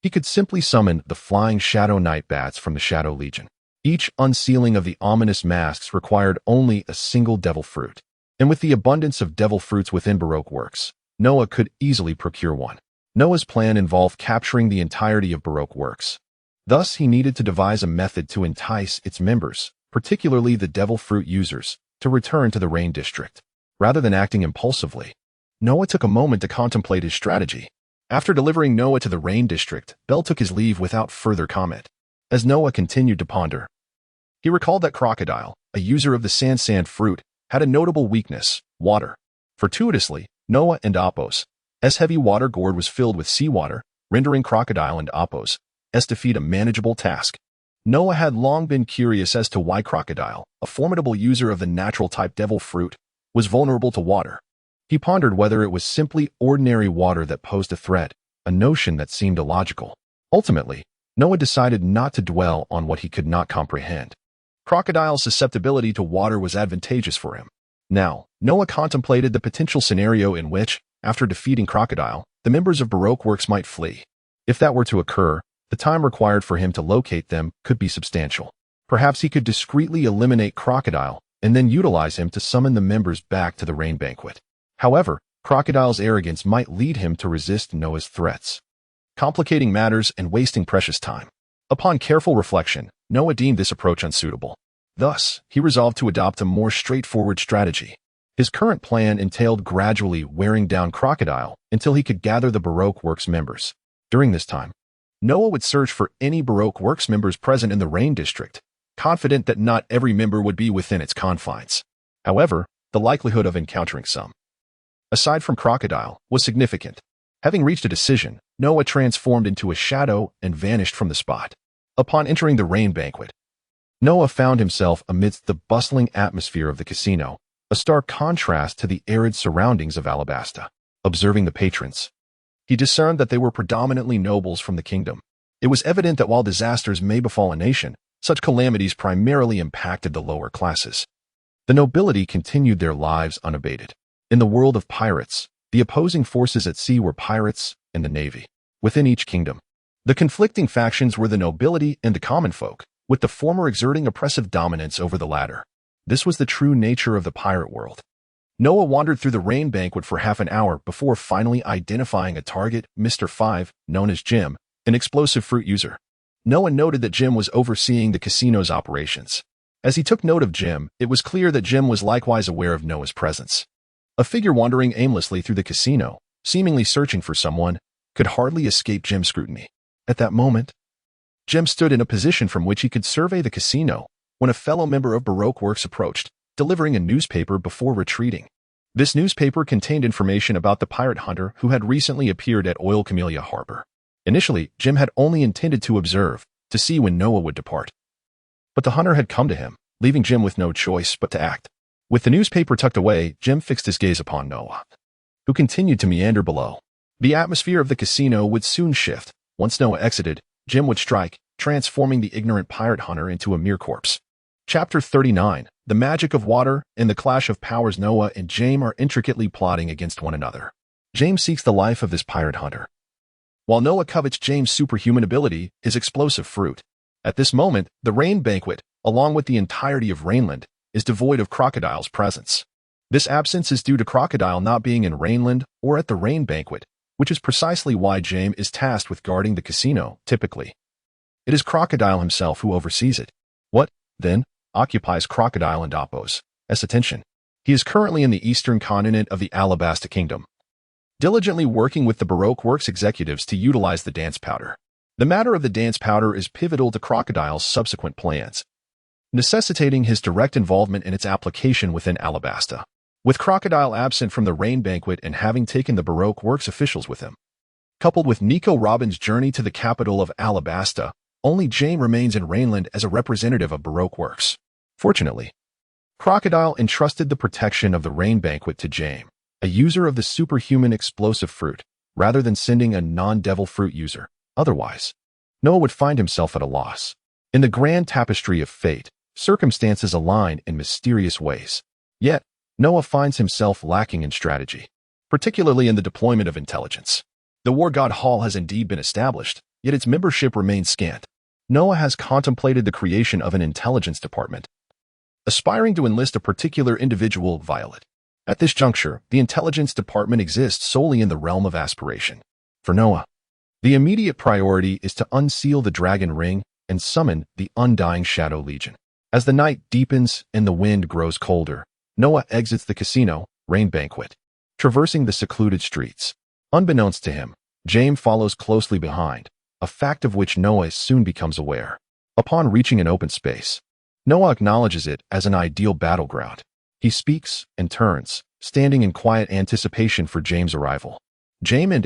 He could simply summon the flying Shadow Night Bats from the Shadow Legion. Each unsealing of the ominous masks required only a single devil fruit, and with the abundance of devil fruits within Baroque Works, Noah could easily procure one. Noah's plan involved capturing the entirety of Baroque Works. Thus, he needed to devise a method to entice its members, particularly the devil fruit users, to return to the Rain District. Rather than acting impulsively, Noah took a moment to contemplate his strategy. After delivering Noah to the Rain District, Bell took his leave without further comment. As Noah continued to ponder, he recalled that Crocodile, a user of the Sand fruit, had a notable weakness: water. Fortuitously, Noah and Apos' heavy water gourd was filled with seawater, rendering Crocodile and Apos' defeat a manageable task. Noah had long been curious as to why Crocodile, a formidable user of the natural-type devil fruit, was vulnerable to water. He pondered whether it was simply ordinary water that posed a threat, a notion that seemed illogical. Ultimately, Noah decided not to dwell on what he could not comprehend. Crocodile's susceptibility to water was advantageous for him. Now, Noah contemplated the potential scenario in which, after defeating Crocodile, the members of Baroque Works might flee. If that were to occur, the time required for him to locate them could be substantial. Perhaps he could discreetly eliminate Crocodile and then utilize him to summon the members back to the Rain Banquet. However, Crocodile's arrogance might lead him to resist Noah's threats, complicating matters and wasting precious time. Upon careful reflection, Noah deemed this approach unsuitable. Thus, he resolved to adopt a more straightforward strategy. His current plan entailed gradually wearing down Crocodile until he could gather the Baroque Works members. During this time, Noah would search for any Baroque Works members present in the Rain District, confident that not every member would be within its confines. However, the likelihood of encountering some, aside from Crocodile, was significant. Having reached a decision, Noah transformed into a shadow and vanished from the spot. Upon entering the Rain Banquet, Noah found himself amidst the bustling atmosphere of the casino, a stark contrast to the arid surroundings of Alabasta. Observing the patrons, he discerned that they were predominantly nobles from the kingdom. It was evident that while disasters may befall a nation, such calamities primarily impacted the lower classes. The nobility continued their lives unabated. In the world of pirates, the opposing forces at sea were pirates and the navy. Within each kingdom, the conflicting factions were the nobility and the common folk, with the former exerting oppressive dominance over the latter. This was the true nature of the pirate world. Noah wandered through the Rain Banquet for half an hour before finally identifying a target, Mr. 5, known as Jim, an explosive fruit user. Noah noted that Jim was overseeing the casino's operations. As he took note of Jim, it was clear that Jim was likewise aware of Noah's presence. A figure wandering aimlessly through the casino, seemingly searching for someone, could hardly escape Jim's scrutiny. At that moment, Jim stood in a position from which he could survey the casino when a fellow member of Baroque Works approached, delivering a newspaper before retreating. This newspaper contained information about the pirate hunter who had recently appeared at Oil Camellia Harbor. Initially, Jim had only intended to observe, to see when Noah would depart. But the hunter had come to him, leaving Jim with no choice but to act. With the newspaper tucked away, Jim fixed his gaze upon Noah, who continued to meander below. The atmosphere of the casino would soon shift. Once Noah exited, Jim would strike, transforming the ignorant pirate hunter into a mere corpse. Chapter 39, The Magic of Water and the Clash of Powers. Noah and James are intricately plotting against one another. James seeks the life of this pirate hunter, while Noah covets James' superhuman ability, his explosive fruit. At this moment, the Rain Banquet, along with the entirety of Rainland, is devoid of Crocodile's presence. This absence is due to Crocodile not being in Rainland or at the Rain Banquet, which is precisely why James is tasked with guarding the casino, typically. It is Crocodile himself who oversees it. What, then, occupies Crocodile and Apos' attention? He is currently in the eastern continent of the Alabasta Kingdom, diligently working with the Baroque Works executives to utilize the dance powder. The matter of the dance powder is pivotal to Crocodile's subsequent plans, necessitating his direct involvement in its application within Alabasta. With Crocodile absent from the Rain Banquet and having taken the Baroque Works officials with him, coupled with Nico Robin's journey to the capital of Alabasta, only James remains in Rainland as a representative of Baroque Works. Fortunately, Crocodile entrusted the protection of the rain banquet to Jaime, a user of the superhuman explosive fruit, rather than sending a non-devil fruit user. Otherwise, Noah would find himself at a loss. In the grand tapestry of fate, circumstances align in mysterious ways. Yet, Noah finds himself lacking in strategy, particularly in the deployment of intelligence. The War God Hall has indeed been established, yet its membership remains scant. Noah has contemplated the creation of an intelligence department, aspiring to enlist a particular individual, Violet. At this juncture, the intelligence department exists solely in the realm of aspiration. For Noah, the immediate priority is to unseal the dragon ring and summon the undying Shadow Legion. As the night deepens and the wind grows colder, Noah exits the casino, rain banquet, traversing the secluded streets. Unbeknownst to him, Jaime follows closely behind, a fact of which Noah soon becomes aware. Upon reaching an open space, Noah acknowledges it as an ideal battleground. He speaks and turns, standing in quiet anticipation for Jaime's arrival. Jaime and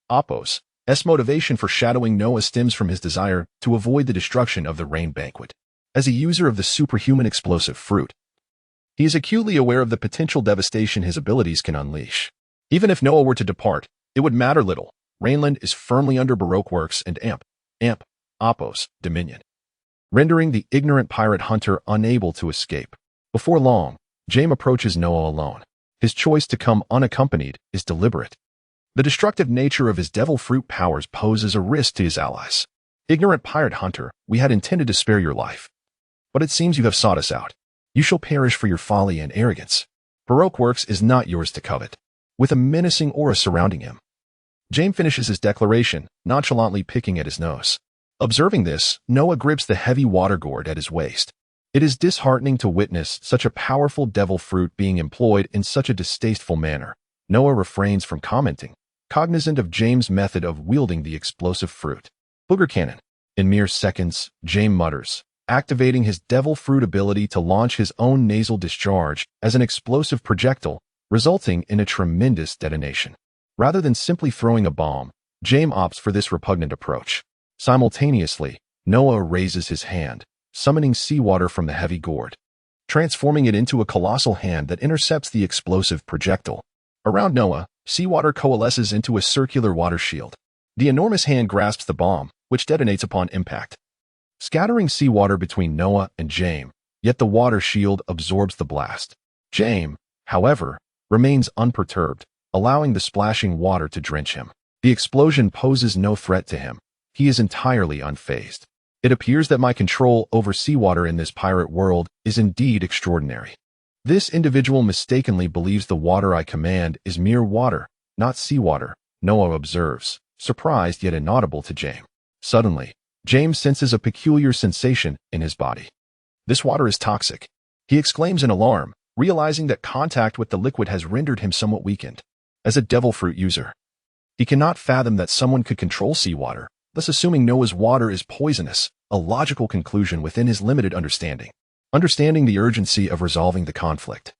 Apos' motivation for shadowing Noah stems from his desire to avoid the destruction of the rain banquet. As a user of the superhuman explosive fruit, he is acutely aware of the potential devastation his abilities can unleash. Even if Noah were to depart, it would matter little. Rainland is firmly under Baroque Works and Apos' dominion, rendering the ignorant pirate hunter unable to escape. Before long, Jaime approaches Noah alone. His choice to come unaccompanied is deliberate. The destructive nature of his devil fruit powers poses a risk to his allies. Ignorant pirate hunter, we had intended to spare your life, but it seems you have sought us out. You shall perish for your folly and arrogance. Baroque Works is not yours to covet. With a menacing aura surrounding him, Jaime finishes his declaration, nonchalantly picking at his nose. Observing this, Noah grips the heavy water gourd at his waist. It is disheartening to witness such a powerful devil fruit being employed in such a distasteful manner. Noah refrains from commenting, cognizant of Jaime's method of wielding the explosive fruit. Booger cannon. In mere seconds, Jaime mutters, activating his devil fruit ability to launch his own nasal discharge as an explosive projectile, resulting in a tremendous detonation. Rather than simply throwing a bomb, Jaime opts for this repugnant approach. Simultaneously, Noah raises his hand, summoning seawater from the heavy gourd, transforming it into a colossal hand that intercepts the explosive projectile. Around Noah, seawater coalesces into a circular water shield. The enormous hand grasps the bomb, which detonates upon impact, scattering seawater between Noah and Jaime, yet the water shield absorbs the blast. Jaime, however, remains unperturbed, allowing the splashing water to drench him. The explosion poses no threat to him. He is entirely unfazed. It appears that my control over seawater in this pirate world is indeed extraordinary. This individual mistakenly believes the water I command is mere water, not seawater, Noah observes, surprised yet inaudible to Jaime. Suddenly, Jaime senses a peculiar sensation in his body. This water is toxic, he exclaims in alarm, realizing that contact with the liquid has rendered him somewhat weakened. As a devil fruit user, he cannot fathom that someone could control seawater, thus assuming Noah's water is poisonous, a logical conclusion within his limited understanding. Understanding the urgency of resolving the conflict,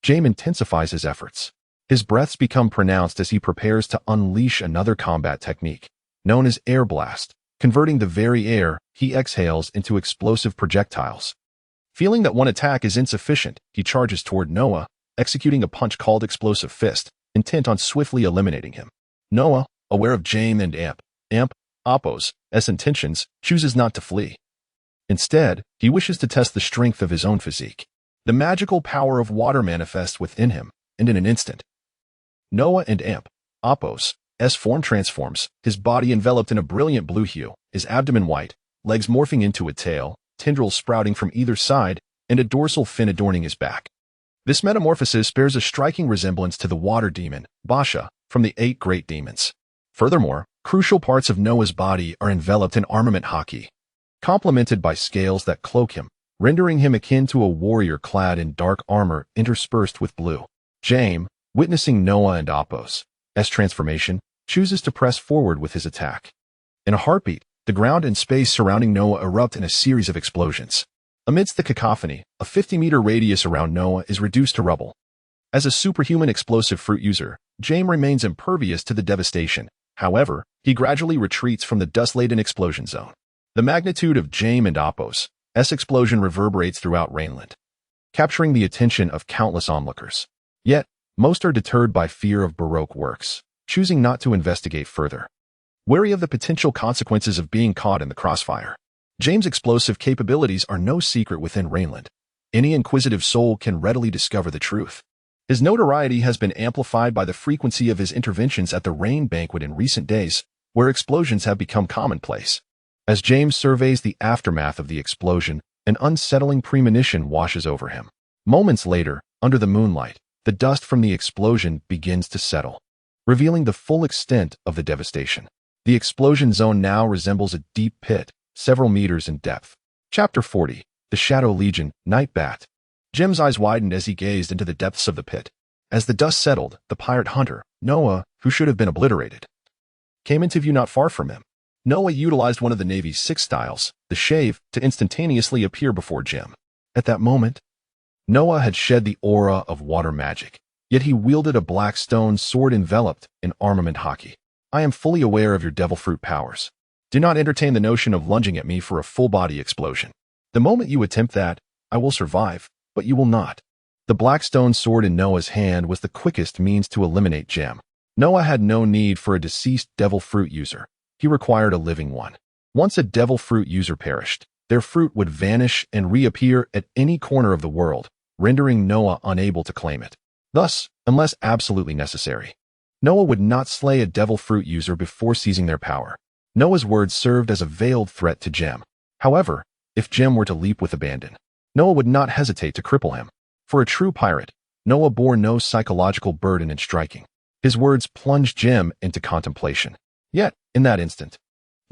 Jaime intensifies his efforts. His breaths become pronounced as he prepares to unleash another combat technique, known as air blast, converting the very air he exhales into explosive projectiles. Feeling that one attack is insufficient, he charges toward Noah, executing a punch called Explosive Fist, intent on swiftly eliminating him. Noah, aware of Jaime and Apos' intentions, chooses not to flee. Instead, he wishes to test the strength of his own physique. The magical power of water manifests within him, and in an instant, Noah and Apos' form transforms, his body enveloped in a brilliant blue hue, his abdomen white, legs morphing into a tail, tendrils sprouting from either side, and a dorsal fin adorning his back. This metamorphosis bears a striking resemblance to the water demon, Basha, from the 8 Great Demons. Furthermore, crucial parts of Noah's body are enveloped in armament haki, complemented by scales that cloak him, rendering him akin to a warrior clad in dark armor interspersed with blue. Jaime, witnessing Noah and Apos' transformation, chooses to press forward with his attack. In a heartbeat, the ground and space surrounding Noah erupt in a series of explosions. Amidst the cacophony, a 50-meter radius around Noah is reduced to rubble. As a superhuman explosive fruit user, Jaime remains impervious to the devastation. However, he gradually retreats from the dust-laden explosion zone. The magnitude of Jaime and Apos' explosion reverberates throughout Rainland. capturing the attention of countless onlookers. Yet, most are deterred by fear of Baroque works, choosing not to investigate further. Wary of the potential consequences of being caught in the crossfire, James' explosive capabilities are no secret within Rainland. Any inquisitive soul can readily discover the truth. His notoriety has been amplified by the frequency of his interventions at the Rain Banquet in recent days, where explosions have become commonplace. As James surveys the aftermath of the explosion, an unsettling premonition washes over him. Moments later, under the moonlight, the dust from the explosion begins to settle, revealing the full extent of the devastation. The explosion zone now resembles a deep pit, several meters in depth. Chapter 40. The Shadow Legion, Night Bat. Jim's eyes widened as he gazed into the depths of the pit. As the dust settled, the pirate hunter, Noah, who should have been obliterated, came into view not far from him. Noah utilized one of the Navy's 6 styles, the shave, to instantaneously appear before Jim. At that moment, Noah had shed the aura of water magic, yet he wielded a black stone sword enveloped in armament haki. I am fully aware of your devil fruit powers. Do not entertain the notion of lunging at me for a full-body explosion. The moment you attempt that, I will survive, but you will not. The black stone sword in Noah's hand was the quickest means to eliminate Jim. Noah had no need for a deceased devil fruit user. He required a living one. Once a devil fruit user perished, their fruit would vanish and reappear at any corner of the world, rendering Noah unable to claim it. Thus, unless absolutely necessary, Noah would not slay a devil fruit user before seizing their power. Noah's words served as a veiled threat to Jim. However, if Jim were to leap with abandon, Noah would not hesitate to cripple him. For a true pirate, Noah bore no psychological burden in striking. His words plunged Jim into contemplation. Yet, in that instant,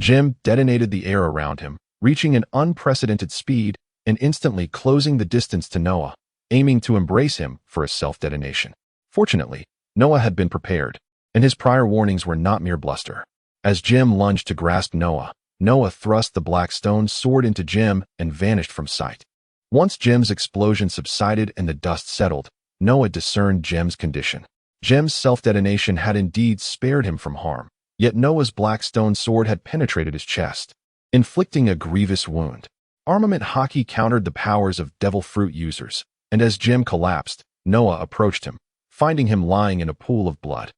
Jim detonated the air around him, reaching an unprecedented speed and instantly closing the distance to Noah, aiming to embrace him for a self-detonation. Fortunately, Noah had been prepared, and his prior warnings were not mere bluster. As Jim lunged to grasp Noah, Noah thrust the black stone sword into Jim and vanished from sight. Once Jim's explosion subsided and the dust settled, Noah discerned Jim's condition. Jim's self-detonation had indeed spared him from harm, yet Noah's black stone sword had penetrated his chest, inflicting a grievous wound. Armament haki countered the powers of devil fruit users, and as Jim collapsed, Noah approached him, finding him lying in a pool of blood.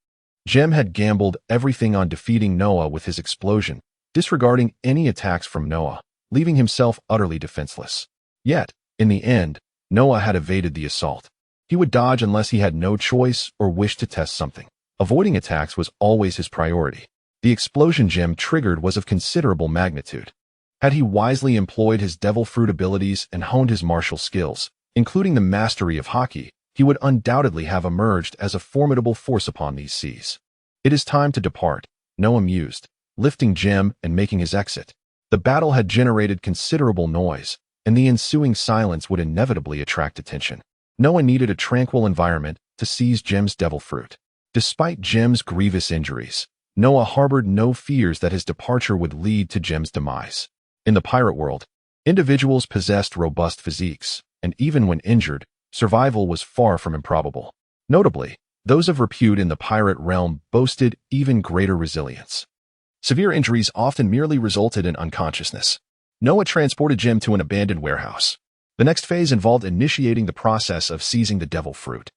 Jim had gambled everything on defeating Noah with his explosion, disregarding any attacks from Noah, leaving himself utterly defenseless. Yet, in the end, Noah had evaded the assault. He would dodge unless he had no choice or wished to test something. Avoiding attacks was always his priority. The explosion Jim triggered was of considerable magnitude. Had he wisely employed his devil fruit abilities and honed his martial skills, including the mastery of haki, he would undoubtedly have emerged as a formidable force upon these seas. It is time to depart, Noah mused, lifting Jim and making his exit. The battle had generated considerable noise, and the ensuing silence would inevitably attract attention. Noah needed a tranquil environment to seize Jim's devil fruit. Despite Jim's grievous injuries, Noah harbored no fears that his departure would lead to Jim's demise. In the pirate world, individuals possessed robust physiques, and even when injured, survival was far from improbable. Notably, those of repute in the pirate realm boasted even greater resilience. Severe injuries often merely resulted in unconsciousness. Noah transported Jim to an abandoned warehouse. The next phase involved initiating the process of seizing the devil fruit.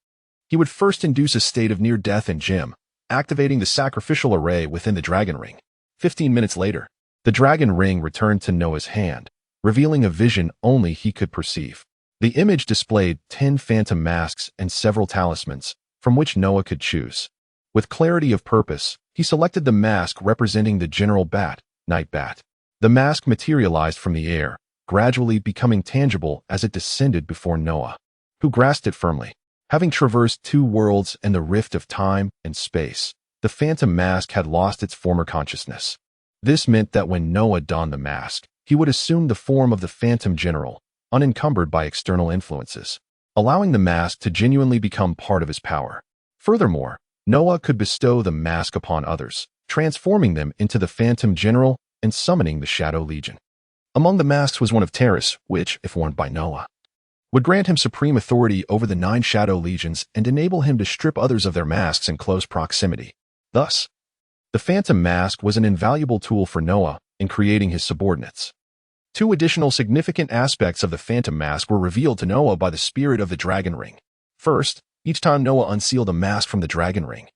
He would first induce a state of near death in Jim, activating the sacrificial array within the dragon ring. 15 minutes later, the dragon ring returned to Noah's hand, revealing a vision only he could perceive. The image displayed 10 phantom masks and several talismans, from which Noah could choose. With clarity of purpose, he selected the mask representing the General Bat, Night Bat. The mask materialized from the air, gradually becoming tangible as it descended before Noah, who grasped it firmly. Having traversed 2 worlds and the rift of time and space, the phantom mask had lost its former consciousness. This meant that when Noah donned the mask, he would assume the form of the Phantom General, unencumbered by external influences, allowing the mask to genuinely become part of his power. Furthermore, Noah could bestow the mask upon others, transforming them into the Phantom General and summoning the Shadow Legion. Among the masks was one of Terrace, which, if worn by Noah, would grant him supreme authority over the 9 Shadow Legions and enable him to strip others of their masks in close proximity. Thus, the Phantom Mask was an invaluable tool for Noah in creating his subordinates. Two additional significant aspects of the Phantom Mask were revealed to Noah by the spirit of the Dragon Ring. First, each time Noah unsealed a mask from the Dragon Ring,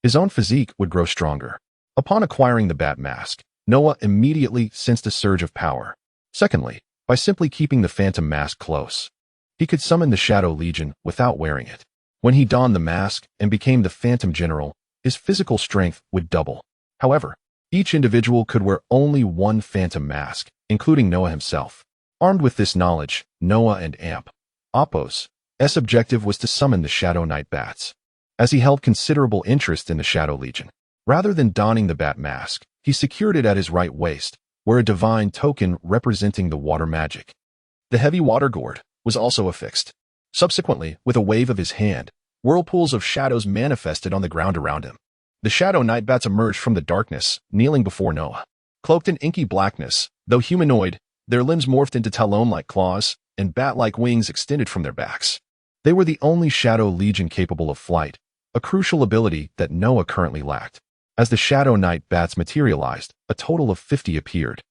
his own physique would grow stronger. Upon acquiring the Bat Mask, Noah immediately sensed a surge of power. Secondly, by simply keeping the Phantom Mask close, he could summon the Shadow Legion without wearing it. When he donned the mask and became the Phantom General, his physical strength would double. However, each individual could wear only one Phantom Mask, including Noah himself. Armed with this knowledge, Noah and Apos' objective was to summon the Shadow Knight Bats. As he held considerable interest in the Shadow Legion, rather than donning the Bat Mask, he secured it at his right waist, where a divine token representing the water magic. The heavy water gourd was also affixed. Subsequently, with a wave of his hand, whirlpools of shadows manifested on the ground around him. The Shadow Knight Bats emerged from the darkness, kneeling before Noah. Cloaked in inky blackness, though humanoid, their limbs morphed into talon-like claws, and bat-like wings extended from their backs. They were the only Shadow Legion capable of flight, a crucial ability that Noah currently lacked. As the Shadow Knight Bats materialized, a total of 50 appeared.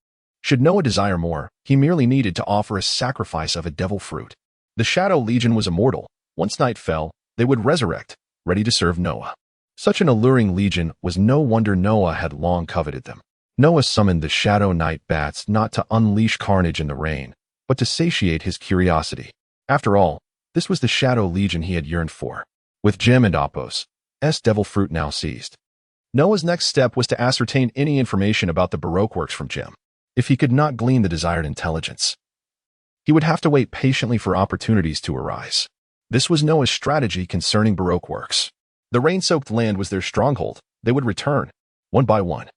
Should Noah desire more, he merely needed to offer a sacrifice of a devil fruit. The Shadow Legion was immortal. Once night fell, they would resurrect, ready to serve Noah. Such an alluring legion was no wonder Noah had long coveted them. Noah summoned the Shadow Knight Bats not to unleash carnage in the rain, but to satiate his curiosity. After all, this was the Shadow Legion he had yearned for. With Jim and Apos' devil fruit now seized, Noah's next step was to ascertain any information about the Baroque works from Jim. If he could not glean the desired intelligence, he would have to wait patiently for opportunities to arise. This was Noah's strategy concerning Baroque works. The rain-soaked land was their stronghold. They would return, one by one.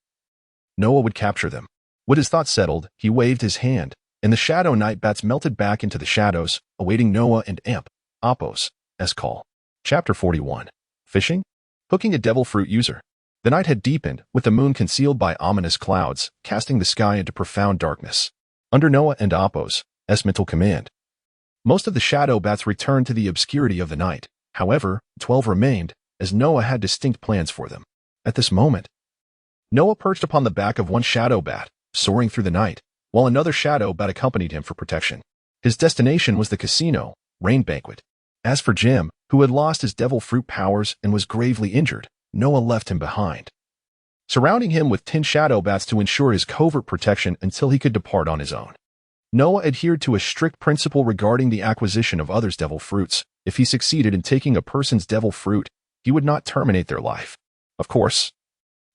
Noah would capture them. With his thoughts settled, he waved his hand, and the Shadow Knight Bats melted back into the shadows, awaiting Noah and Apos' call. Chapter 41. Fishing? Hooking a devil fruit user. The night had deepened, with the moon concealed by ominous clouds, casting the sky into profound darkness. Under Noah and Apos' mental command, most of the Shadow Bats returned to the obscurity of the night. However, 12 remained, as Noah had distinct plans for them. At this moment, Noah perched upon the back of one Shadow Bat, soaring through the night, while another Shadow Bat accompanied him for protection. His destination was the casino, Rain Banquet. As for Jim, who had lost his devil fruit powers and was gravely injured, Noah left him behind, surrounding him with 10 Shadow Bats to ensure his covert protection until he could depart on his own. Noah adhered to a strict principle regarding the acquisition of others' devil fruits. If he succeeded in taking a person's devil fruit, he would not terminate their life. Of course,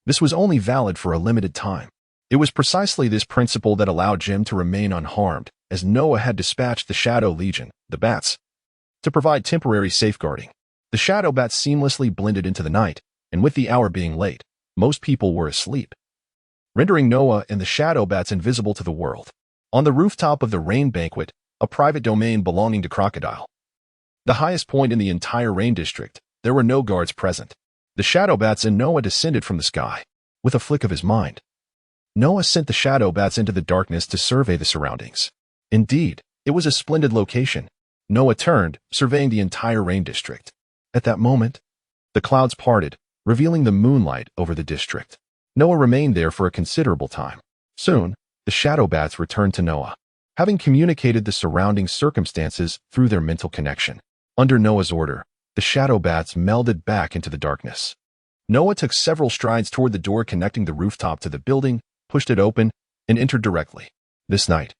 this was only valid for a limited time. It was precisely this principle that allowed Jim to remain unharmed, as Noah had dispatched the Shadow Legion, the Bats, to provide temporary safeguarding. The Shadow Bats seamlessly blended into the night, and with the hour being late, most people were asleep, rendering Noah and the Shadow Bats invisible to the world. On the rooftop of the Rain Banquet, a private domain belonging to Crocodile, the highest point in the entire Rain District, there were no guards present. The Shadow Bats and Noah descended from the sky. With a flick of his mind, Noah sent the Shadow Bats into the darkness to survey the surroundings. Indeed, it was a splendid location. Noah turned, surveying the entire Rain District. At that moment, the clouds parted, revealing the moonlight over the district. Noah remained there for a considerable time. Soon, the Shadow Bats returned to Noah, having communicated the surrounding circumstances through their mental connection. Under Noah's order, the Shadow Bats melded back into the darkness. Noah took several strides toward the door connecting the rooftop to the building, pushed it open, and entered directly. This night,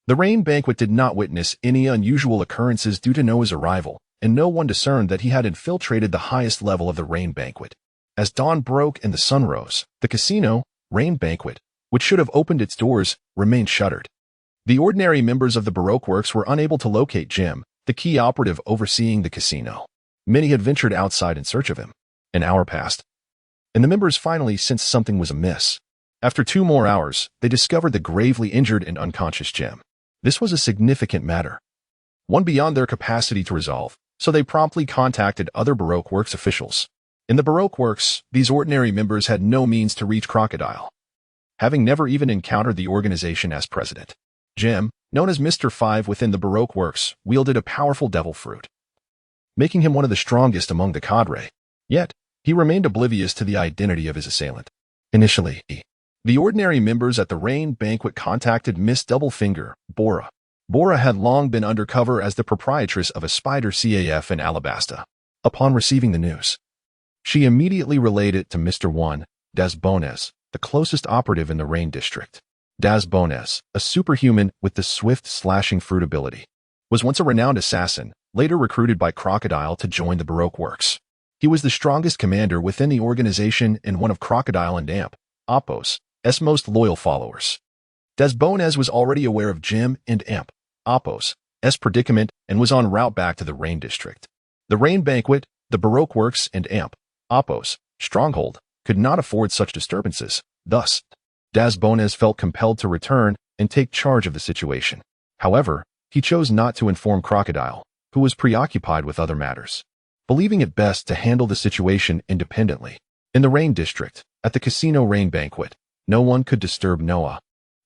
the Rain Banquet did not witness any unusual occurrences due to Noah's arrival, and no one discerned that he had infiltrated the highest level of the Rain Banquet. As dawn broke and the sun rose, the casino, Rain Banquet, which should have opened its doors, remained shuttered. The ordinary members of the Baroque Works were unable to locate Jim, the key operative overseeing the casino. Many had ventured outside in search of him. An hour passed, and the members finally sensed something was amiss. After 2 more hours, they discovered the gravely injured and unconscious Jim. This was a significant matter, one beyond their capacity to resolve, so they promptly contacted other Baroque Works officials. In the Baroque Works, these ordinary members had no means to reach Crocodile, having never even encountered the organization as president. Jim, known as Mr. Five within the Baroque Works, wielded a powerful devil fruit, making him one of the strongest among the cadre. Yet, he remained oblivious to the identity of his assailant. Initially, The ordinary members at the Rain banquet contacted Miss Doublefinger, Bora. Bora had long been undercover as the proprietress of a spider CAF in Alabasta. Upon receiving the news, she immediately relayed it to Mr. 1, Des Bones, the closest operative in the Rain district. Des Bones, a superhuman with the swift slashing fruit ability, was once a renowned assassin, later recruited by Crocodile to join the Baroque Works. He was the strongest commander within the organization and one of Crocodile and Amp, Oppo's most loyal followers. Des Bones was already aware of Jim and Amp, Oppo's predicament and was en route back to the Rain district. The Rain banquet, the Baroque Works and Amp, Oppo's stronghold could not afford such disturbances. Thus, Des Bones felt compelled to return and take charge of the situation. However, he chose not to inform Crocodile, who was preoccupied with other matters, believing it best to handle the situation independently. In the Rain district, at the Casino Rain banquet, no one could disturb Noah,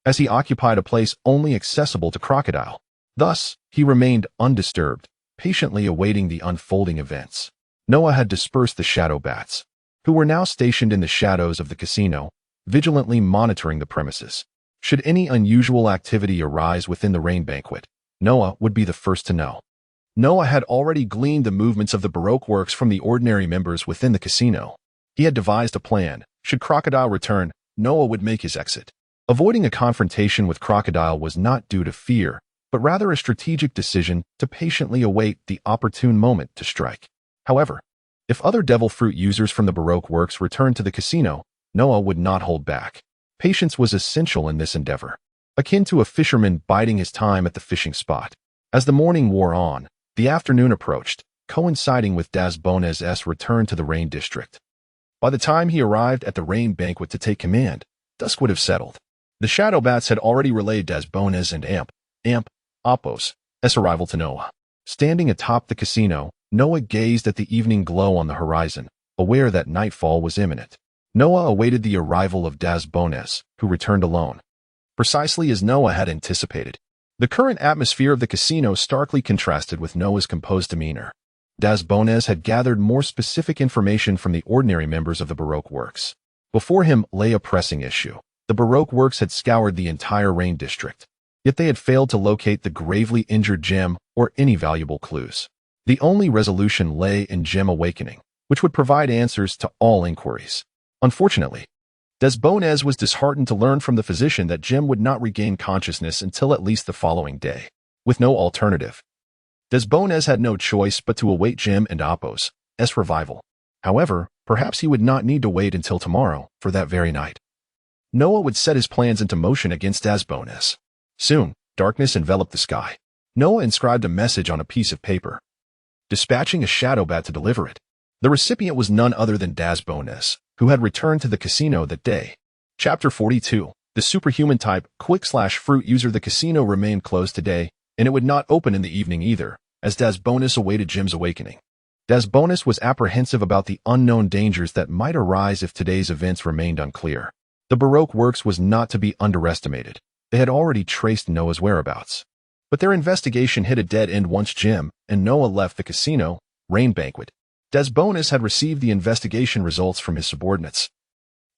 as he occupied a place only accessible to Crocodile. Thus, he remained undisturbed, patiently awaiting the unfolding events. Noah had dispersed the shadow bats, who were now stationed in the shadows of the casino, vigilantly monitoring the premises. Should any unusual activity arise within the Rain banquet, Noah would be the first to know. Noah had already gleaned the movements of the Baroque Works from the ordinary members within the casino. He had devised a plan. Should Crocodile return, Noah would make his exit. Avoiding a confrontation with Crocodile was not due to fear, but rather a strategic decision to patiently await the opportune moment to strike. However, if other devil fruit users from the Baroque Works returned to the casino, Noah would not hold back. Patience was essential in this endeavor, akin to a fisherman biding his time at the fishing spot. As the morning wore on, the afternoon approached, coinciding with Des Bones' return to the Rain district. By the time he arrived at the Rain banquet to take command, dusk would have settled. The Shadow Bats had already relayed Des Bones and Amp, Oppo's arrival to Noah. Standing atop the casino, Noah gazed at the evening glow on the horizon, aware that nightfall was imminent. Noah awaited the arrival of Des Bones, who returned alone. Precisely as Noah had anticipated, the current atmosphere of the casino starkly contrasted with Noah's composed demeanor. Des Bones had gathered more specific information from the ordinary members of the Baroque Works. Before him lay a pressing issue. The Baroque Works had scoured the entire Rain district, yet they had failed to locate the gravely injured Jim or any valuable clues. The only resolution lay in Jim awakening, which would provide answers to all inquiries. Unfortunately, Des Bones was disheartened to learn from the physician that Jim would not regain consciousness until at least the following day. With no alternative, Des Bones had no choice but to await Jim and Oppo's revival. However, perhaps he would not need to wait until tomorrow for that very night. Noah would set his plans into motion against Des Bones. Soon, darkness enveloped the sky. Noah inscribed a message on a piece of paper, dispatching a shadow bat to deliver it. The recipient was none other than Des Bones, who had returned to the casino that day. Chapter 42. The superhuman type quick/fruit user. The casino remained closed today, and it would not open in the evening either, as Des Bones awaited Jim's awakening. Des Bones was apprehensive about the unknown dangers that might arise if today's events remained unclear. The Baroque Works was not to be underestimated. They had already traced Noah's whereabouts, but their investigation hit a dead end once Jim and Noah left the casino Rain banquet. Des Bones had received the investigation results from his subordinates,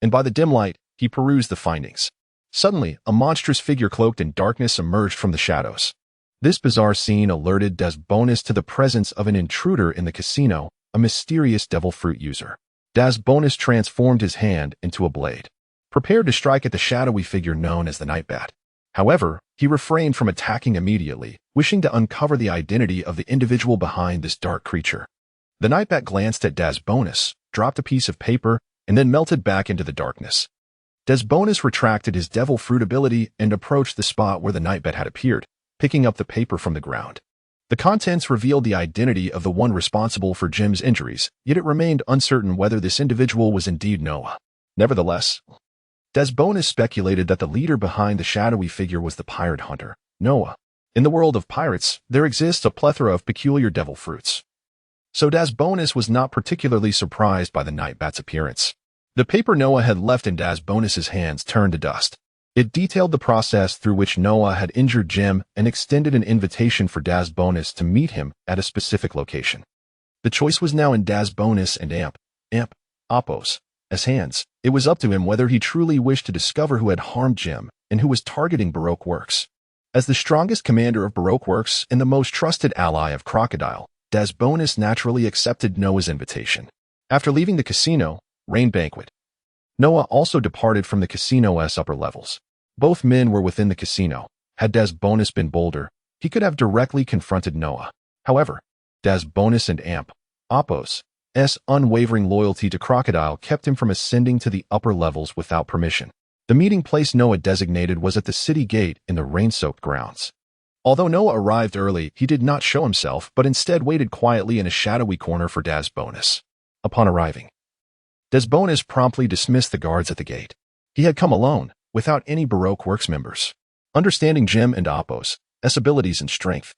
and by the dim light, he perused the findings. Suddenly, a monstrous figure cloaked in darkness emerged from the shadows. This bizarre scene alerted Des Bones to the presence of an intruder in the casino, a mysterious devil fruit user. Des Bones transformed his hand into a blade, prepared to strike at the shadowy figure known as the Nightbat. However, he refrained from attacking immediately, wishing to uncover the identity of the individual behind this dark creature. The Nightbat glanced at Des Bones, dropped a piece of paper, and then melted back into the darkness. Des Bones retracted his devil fruit ability and approached the spot where the Nightbat had appeared, picking up the paper from the ground. The contents revealed the identity of the one responsible for Jim's injuries, yet it remained uncertain whether this individual was indeed Noah. Nevertheless, Des Bones speculated that the leader behind the shadowy figure was the pirate hunter, Noah. In the world of pirates, there exists a plethora of peculiar devil fruits, so Des Bones was not particularly surprised by the Nightbat's appearance. The paper Noah had left in Des Bones' hands turned to dust. It detailed the process through which Noah had injured Jim and extended an invitation for Des Bones to meet him at a specific location. The choice was now in Des Bones and Oppo's hands. It was up to him whether he truly wished to discover who had harmed Jim and who was targeting Baroque Works. As the strongest commander of Baroque Works and the most trusted ally of Crocodile, Dasbonus naturally accepted Noah's invitation. After leaving the casino, Rain Banquet, Noah also departed from the casino's upper levels. Both men were within the casino. Had Dasbonus been bolder, he could have directly confronted Noah. However, Dasbonus and Ampos' unwavering loyalty to Crocodile kept him from ascending to the upper levels without permission. The meeting place Noah designated was at the city gate in the rain-soaked grounds. Although Noah arrived early, he did not show himself, but instead waited quietly in a shadowy corner for Dasbonus. Upon arriving, Dasbonus promptly dismissed the guards at the gate. He had come alone, without any Baroque Works members. Understanding Jim and Ampos' abilities and strength,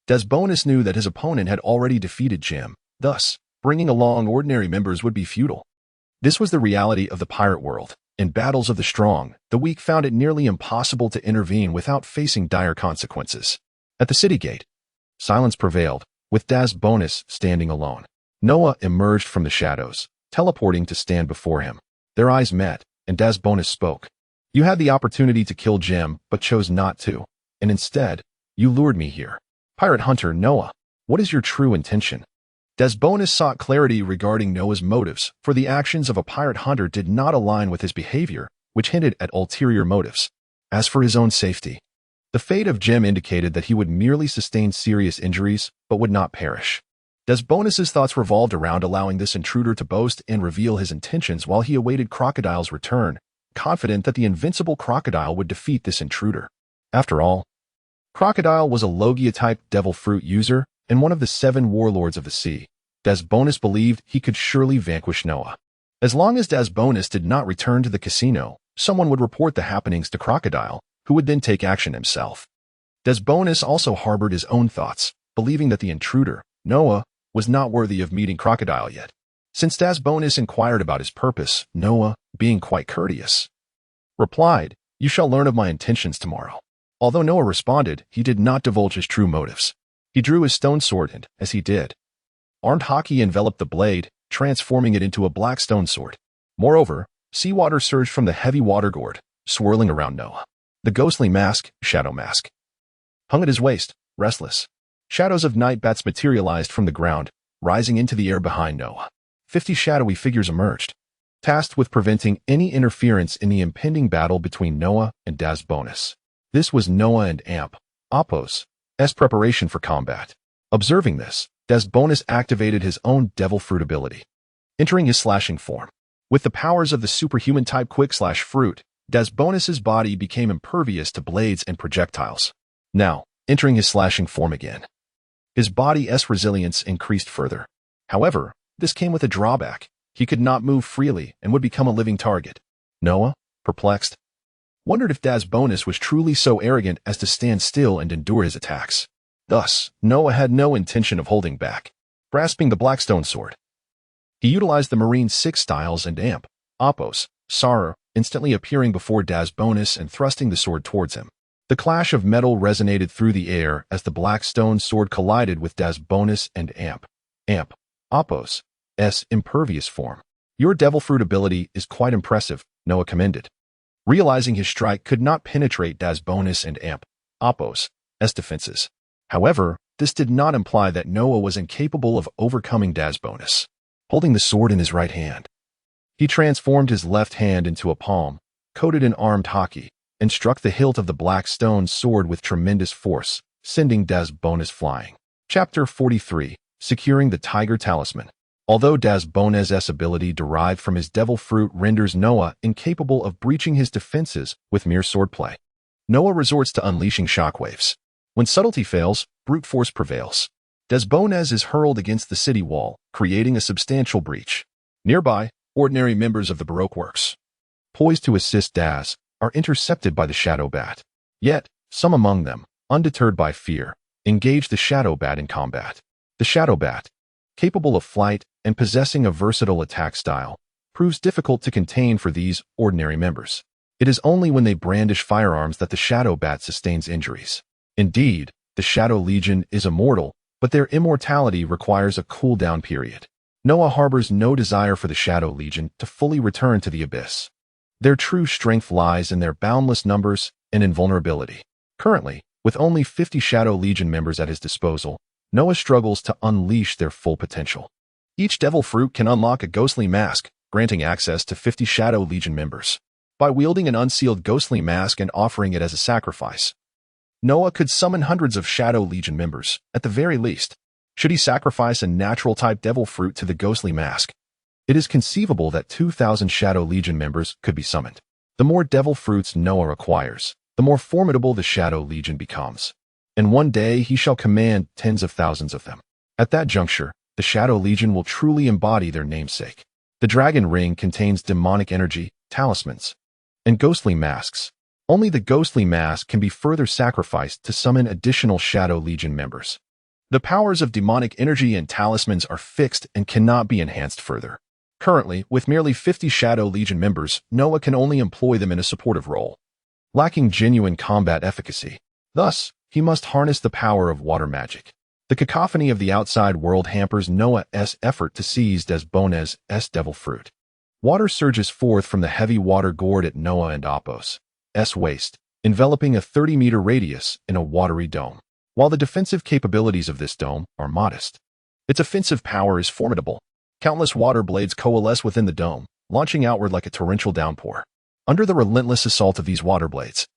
Dasbonus knew that his opponent had already defeated Jim, thus, bringing along ordinary members would be futile. This was the reality of the pirate world. In battles of the strong, the weak found it nearly impossible to intervene without facing dire consequences. At the city gate, silence prevailed, with Dasbonus standing alone. Noah emerged from the shadows, teleporting to stand before him. Their eyes met, and Dasbonus spoke. "You had the opportunity to kill Jim, but chose not to, and instead, you lured me here. Pirate Hunter Noah, what is your true intention?" Dasbonus sought clarity regarding Noah's motives, for the actions of a pirate hunter did not align with his behavior, which hinted at ulterior motives. As for his own safety, the fate of Jim indicated that he would merely sustain serious injuries, but would not perish. Dasbonus's thoughts revolved around allowing this intruder to boast and reveal his intentions while he awaited Crocodile's return, confident that the invincible Crocodile would defeat this intruder. After all, Crocodile was a Logia-type devil fruit user and one of the 7 warlords of the sea. Dasbonus believed he could surely vanquish Noah. As long as Dasbonus did not return to the casino, someone would report the happenings to Crocodile, who would then take action himself. Dasbonus also harbored his own thoughts, believing that the intruder, Noah, was not worthy of meeting Crocodile yet. Since Dasbonus inquired about his purpose, Noah, being quite courteous, replied, "You shall learn of my intentions tomorrow." Although Noah responded, he did not divulge his true motives. He drew his stone sword and, as he did, armed Haki enveloped the blade, transforming it into a black stone sword. Moreover, seawater surged from the heavy water gourd, swirling around Noah. The ghostly mask, Shadow Mask, hung at his waist, restless. Shadows of night bats materialized from the ground, rising into the air behind Noah. 50 shadowy figures emerged, tasked with preventing any interference in the impending battle between Noah and Dasbonus. This was Noah and Ampos' preparation for combat. Observing this, Dasbonus activated his own devil fruit ability, entering his slashing form. With the powers of the superhuman type quick slash fruit, Dasbonus's body became impervious to blades and projectiles. Now, entering his slashing form again, his body's resilience increased further. However, this came with a drawback. He could not move freely and would become a living target. Noah, perplexed, wondered if Dasbonus was truly so arrogant as to stand still and endure his attacks. Thus, Noah had no intention of holding back. Grasping the Blackstone sword, he utilized the Marine 6 styles and Ampos' instantly appearing before Dasbonus and thrusting the sword towards him. The clash of metal resonated through the air as the Blackstone sword collided with Dasbonus and Ampos' impervious form. "Your devil fruit ability is quite impressive," Noah commended. Realizing his strike could not penetrate Dasbonus and Ampos' defenses. However, this did not imply that Noah was incapable of overcoming Dasbonus. Holding the sword in his right hand, he transformed his left hand into a palm, coated in armed Haki, and struck the hilt of the black stone sword with tremendous force, sending Dasbonus flying. Chapter 43, Securing the Tiger Talisman. Although Dasbonus's ability derived from his devil fruit renders Noah incapable of breaching his defenses with mere swordplay, Noah resorts to unleashing shockwaves. When subtlety fails, brute force prevails. Dasbonus is hurled against the city wall, creating a substantial breach. Nearby, ordinary members of the Baroque Works, poised to assist Daz, are intercepted by the Shadow Bat. Yet, some among them, undeterred by fear, engage the Shadow Bat in combat. The Shadow Bat, capable of flight and possessing a versatile attack style, proves difficult to contain for these ordinary members. It is only when they brandish firearms that the Shadow Bat sustains injuries. Indeed, the Shadow Legion is immortal, but their immortality requires a cooldown period. Noah harbors no desire for the Shadow Legion to fully return to the Abyss. Their true strength lies in their boundless numbers and invulnerability. Currently, with only 50 Shadow Legion members at his disposal, Noah struggles to unleash their full potential. Each Devil Fruit can unlock a ghostly mask, granting access to 50 Shadow Legion members. By wielding an unsealed ghostly mask and offering it as a sacrifice, Noah could summon hundreds of Shadow Legion members, at the very least. Should he sacrifice a natural-type Devil Fruit to the ghostly mask, it is conceivable that 2,000 Shadow Legion members could be summoned. The more Devil Fruits Noah acquires, the more formidable the Shadow Legion becomes. And one day he shall command tens of thousands of them. At that juncture, the Shadow Legion will truly embody their namesake. The Dragon Ring contains demonic energy, talismans, and ghostly masks. Only the ghostly mask can be further sacrificed to summon additional Shadow Legion members. The powers of demonic energy and talismans are fixed and cannot be enhanced further. Currently, with merely 50 Shadow Legion members, Noah can only employ them in a supportive role, lacking genuine combat efficacy. Thus, he must harness the power of water magic. The cacophony of the outside world hampers Noah's effort to seize Desbones' Devil Fruit. Water surges forth from the heavy water gourd at Noah and Apos' waist, enveloping a 30-meter radius in a watery dome. While the defensive capabilities of this dome are modest, its offensive power is formidable. Countless water blades coalesce within the dome, launching outward like a torrential downpour. Under the relentless assault of these water blades,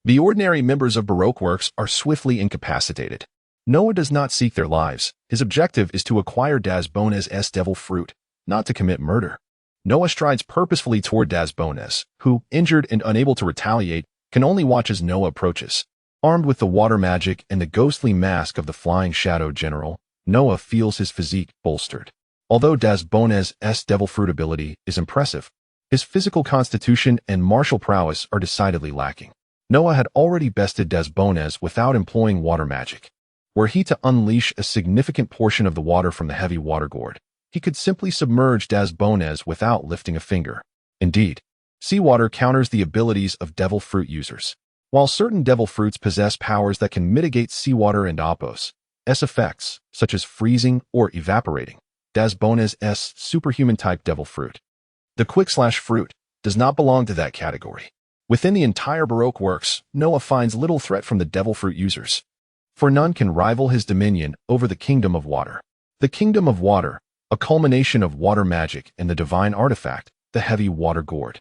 the ordinary members of Baroque Works are swiftly incapacitated. Noah does not seek their lives. His objective is to acquire Desbones' Devil Fruit, not to commit murder. Noah strides purposefully toward Desbones, who, injured and unable to retaliate, can only watch as Noah approaches. Armed with the water magic and the ghostly mask of the Flying Shadow General, Noah feels his physique bolstered. Although Desbones' Devil Fruit ability is impressive, his physical constitution and martial prowess are decidedly lacking. Noah had already bested Desbones without employing water magic. Were he to unleash a significant portion of the water from the heavy water gourd, he could simply submerge Desbones without lifting a finger. Indeed, seawater counters the abilities of Devil Fruit users. While certain Devil Fruits possess powers that can mitigate seawater and Apos' effects, such as freezing or evaporating, Desbones' superhuman-type Devil Fruit, the Quick-Slash Fruit, does not belong to that category. Within the entire Baroque Works, Noah finds little threat from the Devil Fruit users, for none can rival his dominion over the Kingdom of Water. The Kingdom of Water, a culmination of water magic and the divine artifact, the heavy water gourd,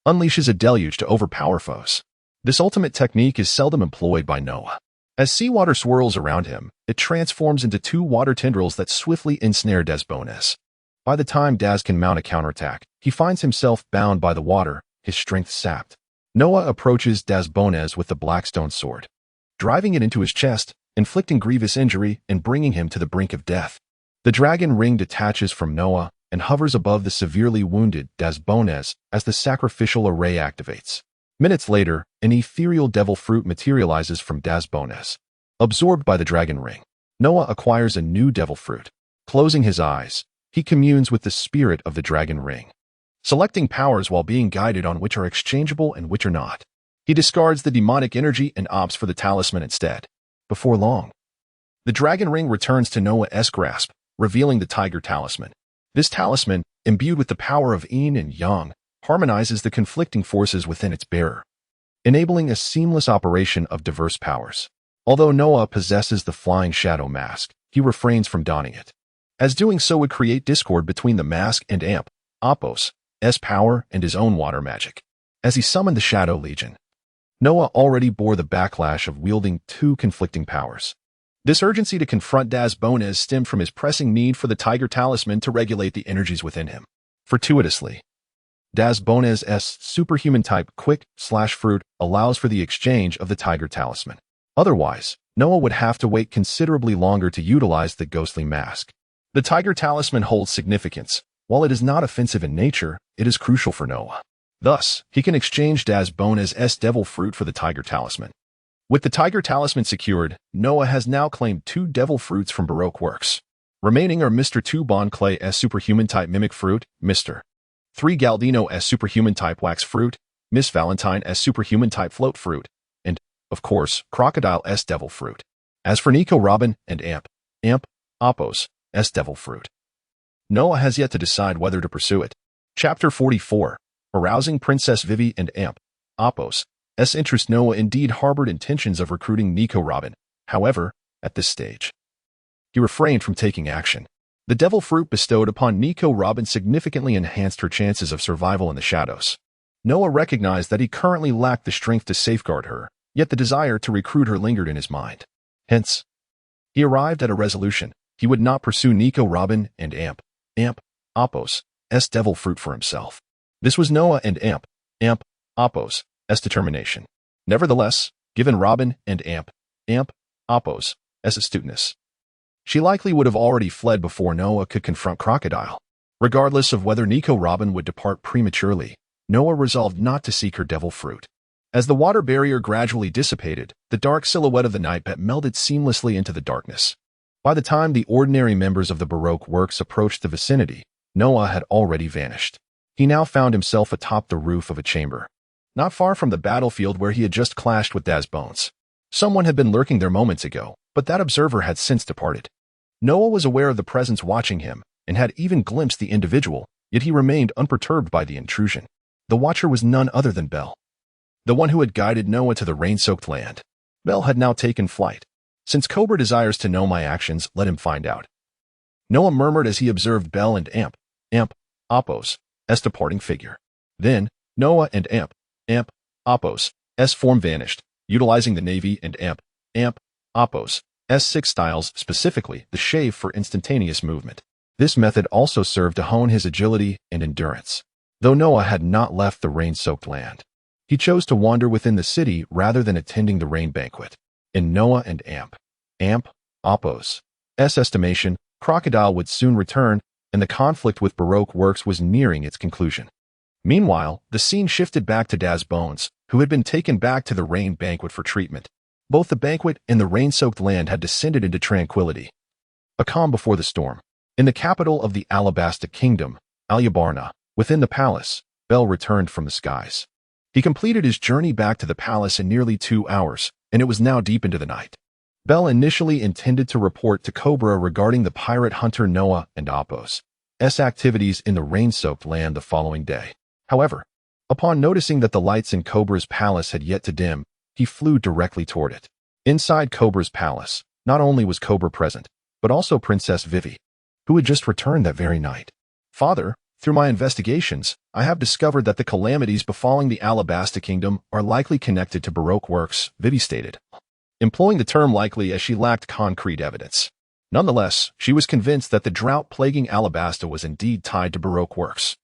unleashes a deluge to overpower foes. This ultimate technique is seldom employed by Noah. As seawater swirls around him, it transforms into two water tendrils that swiftly ensnare Desbones. By the time Daz can mount a counterattack, he finds himself bound by the water, his strength sapped. Noah approaches Desbones with the Blackstone sword, driving it into his chest, inflicting grievous injury and bringing him to the brink of death. The dragon ring detaches from Noah and hovers above the severely wounded Desbones as the sacrificial array activates. Minutes later, an ethereal Devil Fruit materializes from Desbones. Absorbed by the dragon ring, Noah acquires a new Devil Fruit. Closing his eyes, he communes with the spirit of the dragon ring, selecting powers while being guided on which are exchangeable and which are not. He discards the demonic energy and opts for the talisman instead. Before long, the dragon ring returns to Noah's grasp, revealing the Tiger Talisman. This talisman, imbued with the power of yin and yang, harmonizes the conflicting forces within its bearer, enabling a seamless operation of diverse powers. Although Noah possesses the Flying Shadow Mask, he refrains from donning it, as doing so would create discord between the mask and Apos' power and his own water magic. As he summoned the Shadow Legion, Noah already bore the backlash of wielding two conflicting powers. This urgency to confront Desbones stemmed from his pressing need for the Tiger Talisman to regulate the energies within him. Fortuitously, Desbones' superhuman-type Quick-Slash-Fruit allows for the exchange of the Tiger Talisman. Otherwise, Noah would have to wait considerably longer to utilize the ghostly mask. The Tiger Talisman holds significance. While it is not offensive in nature, it is crucial for Noah. Thus, he can exchange Desbones' Devil Fruit for the Tiger Talisman. With the Tiger Talisman secured, Noah has now claimed two Devil Fruits from Baroque Works. Remaining are Mr. 2 Bon Clay's superhuman-type Mimic Fruit, Mr. 3 Galdino's superhuman-type Wax Fruit, Miss Valentine's superhuman-type Float Fruit, and, of course, Crocodile's Devil Fruit. As for Nico Robin and Apos' Devil Fruit, Noah has yet to decide whether to pursue it. Chapter 44. Arousing Princess Vivi and Amp. Apos. S. interest. Noah indeed harbored intentions of recruiting Nico Robin. However, at this stage, he refrained from taking action. The devil fruit bestowed upon Nico Robin significantly enhanced her chances of survival in the shadows. Noah recognized that he currently lacked the strength to safeguard her, yet the desire to recruit her lingered in his mind. Hence, he arrived at a resolution. He would not pursue Nico Robin and Amp, Apos, S. devil fruit for himself. This was Noah and Amp, Apos, S. determination. Nevertheless, given Robin and Amp, Apos, S. astuteness, she likely would have already fled before Noah could confront Crocodile. Regardless of whether Nico Robin would depart prematurely, Noah resolved not to seek her devil fruit. As the water barrier gradually dissipated, the dark silhouette of the night bat melded seamlessly into the darkness. By the time the ordinary members of the Baroque works approached the vicinity, Noah had already vanished. He now found himself atop the roof of a chamber, not far from the battlefield where he had just clashed with Daz Bones. Someone had been lurking there moments ago, but that observer had since departed. Noah was aware of the presence watching him, and had even glimpsed the individual, yet he remained unperturbed by the intrusion. The watcher was none other than Bel, the one who had guided Noah to the rain-soaked land. Bel had now taken flight. Since Cobra desires to know my actions, let him find out. Noah murmured as he observed Bel and Amp, Apos, S. departing figure. Then, Noah and Amp, Apos, S. form vanished, utilizing the Navy and Amp, Apos, S. 6 styles, specifically the shave for instantaneous movement. This method also served to hone his agility and endurance. Though Noah had not left the rain-soaked land, he chose to wander within the city rather than attending the rain banquet. In Noah and Amp, Apos, S. estimation, Crocodile would soon return, and the conflict with Baroque works was nearing its conclusion. Meanwhile, the scene shifted back to Daz Bones, who had been taken back to the rain banquet for treatment. Both the banquet and the rain-soaked land had descended into tranquility, a calm before the storm. In the capital of the Alabasta Kingdom, Alyabarna, within the palace, Bel returned from the skies. He completed his journey back to the palace in nearly 2 hours, and it was now deep into the night. Bel initially intended to report to Cobra regarding the pirate hunter Noah and Apos' activities in the rain-soaked land the following day. However, upon noticing that the lights in Cobra's palace had yet to dim, he flew directly toward it. Inside Cobra's palace, not only was Cobra present, but also Princess Vivi, who had just returned that very night. Father, through my investigations, I have discovered that the calamities befalling the Alabasta Kingdom are likely connected to Baroque works, Vivi stated, employing the term likely as she lacked concrete evidence. Nonetheless, she was convinced that the drought plaguing Alabasta was indeed tied to Baroque works.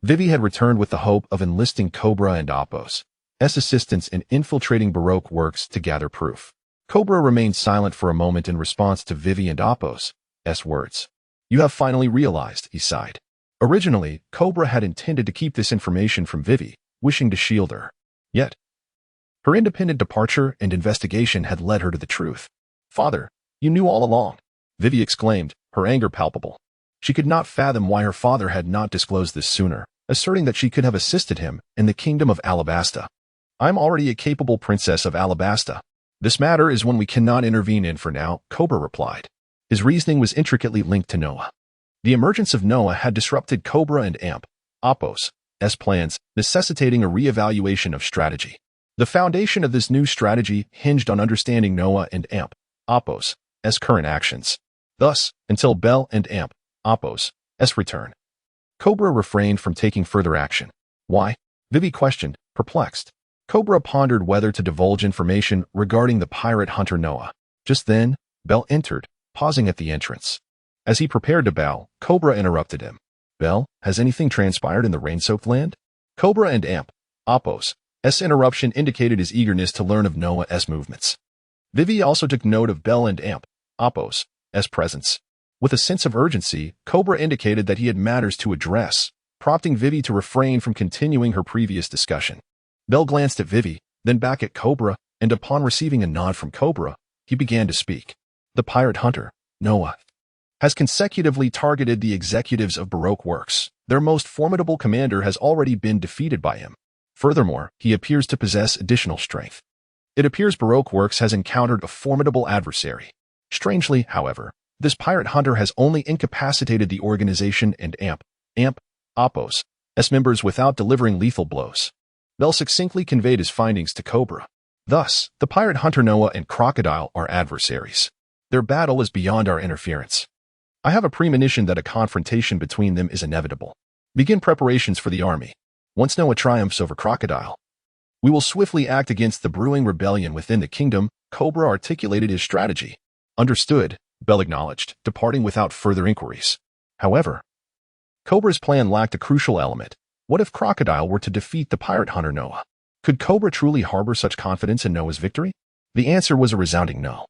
Vivi had returned with the hope of enlisting Cobra and Apos' assistance in infiltrating Baroque works to gather proof. Cobra remained silent for a moment in response to Vivi and Apos' words. You have finally realized, he sighed. Originally, Cobra had intended to keep this information from Vivi, wishing to shield her. Yet, her independent departure and investigation had led her to the truth. Father, you knew all along, Vivi exclaimed, her anger palpable. She could not fathom why her father had not disclosed this sooner, asserting that she could have assisted him in the kingdom of Alabasta. I am already a capable princess of Alabasta. This matter is one we cannot intervene in for now, Cobra replied. His reasoning was intricately linked to Noah. The emergence of Noah had disrupted Cobra and Amp, Apos' plans, necessitating a re-evaluation of strategy. The foundation of this new strategy hinged on understanding Noah and Amp, Apos' current actions. Thus, until Bel and Amp, Apos' return, Cobra refrained from taking further action. Why? Vivi questioned, perplexed. Cobra pondered whether to divulge information regarding the pirate hunter Noah. Just then, Bel entered, pausing at the entrance. As he prepared to bow, Cobra interrupted him. Bel, has anything transpired in the rain-soaked land? Cobra and Amp, Apos' interruption indicated his eagerness to learn of Noah's movements. Vivi also took note of Bel and Amp, Apos' presence. With a sense of urgency, Cobra indicated that he had matters to address, prompting Vivi to refrain from continuing her previous discussion. Bel glanced at Vivi, then back at Cobra, and upon receiving a nod from Cobra, he began to speak. The pirate hunter, Noah, has consecutively targeted the executives of Baroque works. Their most formidable commander has already been defeated by him. Furthermore, he appears to possess additional strength. It appears Baroque works has encountered a formidable adversary. Strangely, however, This pirate hunter has only incapacitated the organization and Appos, S members without delivering lethal blows. Bell succinctly conveyed his findings to Cobra. Thus, the pirate hunter Noah and Crocodile are adversaries. Their battle is beyond our interference. I have a premonition that a confrontation between them is inevitable. Begin preparations for the army. Once Noah triumphs over Crocodile, we will swiftly act against the brewing rebellion within the kingdom. Cobra articulated his strategy. Understood, Bell acknowledged, departing without further inquiries. However, Cobra's plan lacked a crucial element. What if Crocodile were to defeat the pirate hunter Noah? Could Cobra truly harbor such confidence in Noah's victory? The answer was a resounding no.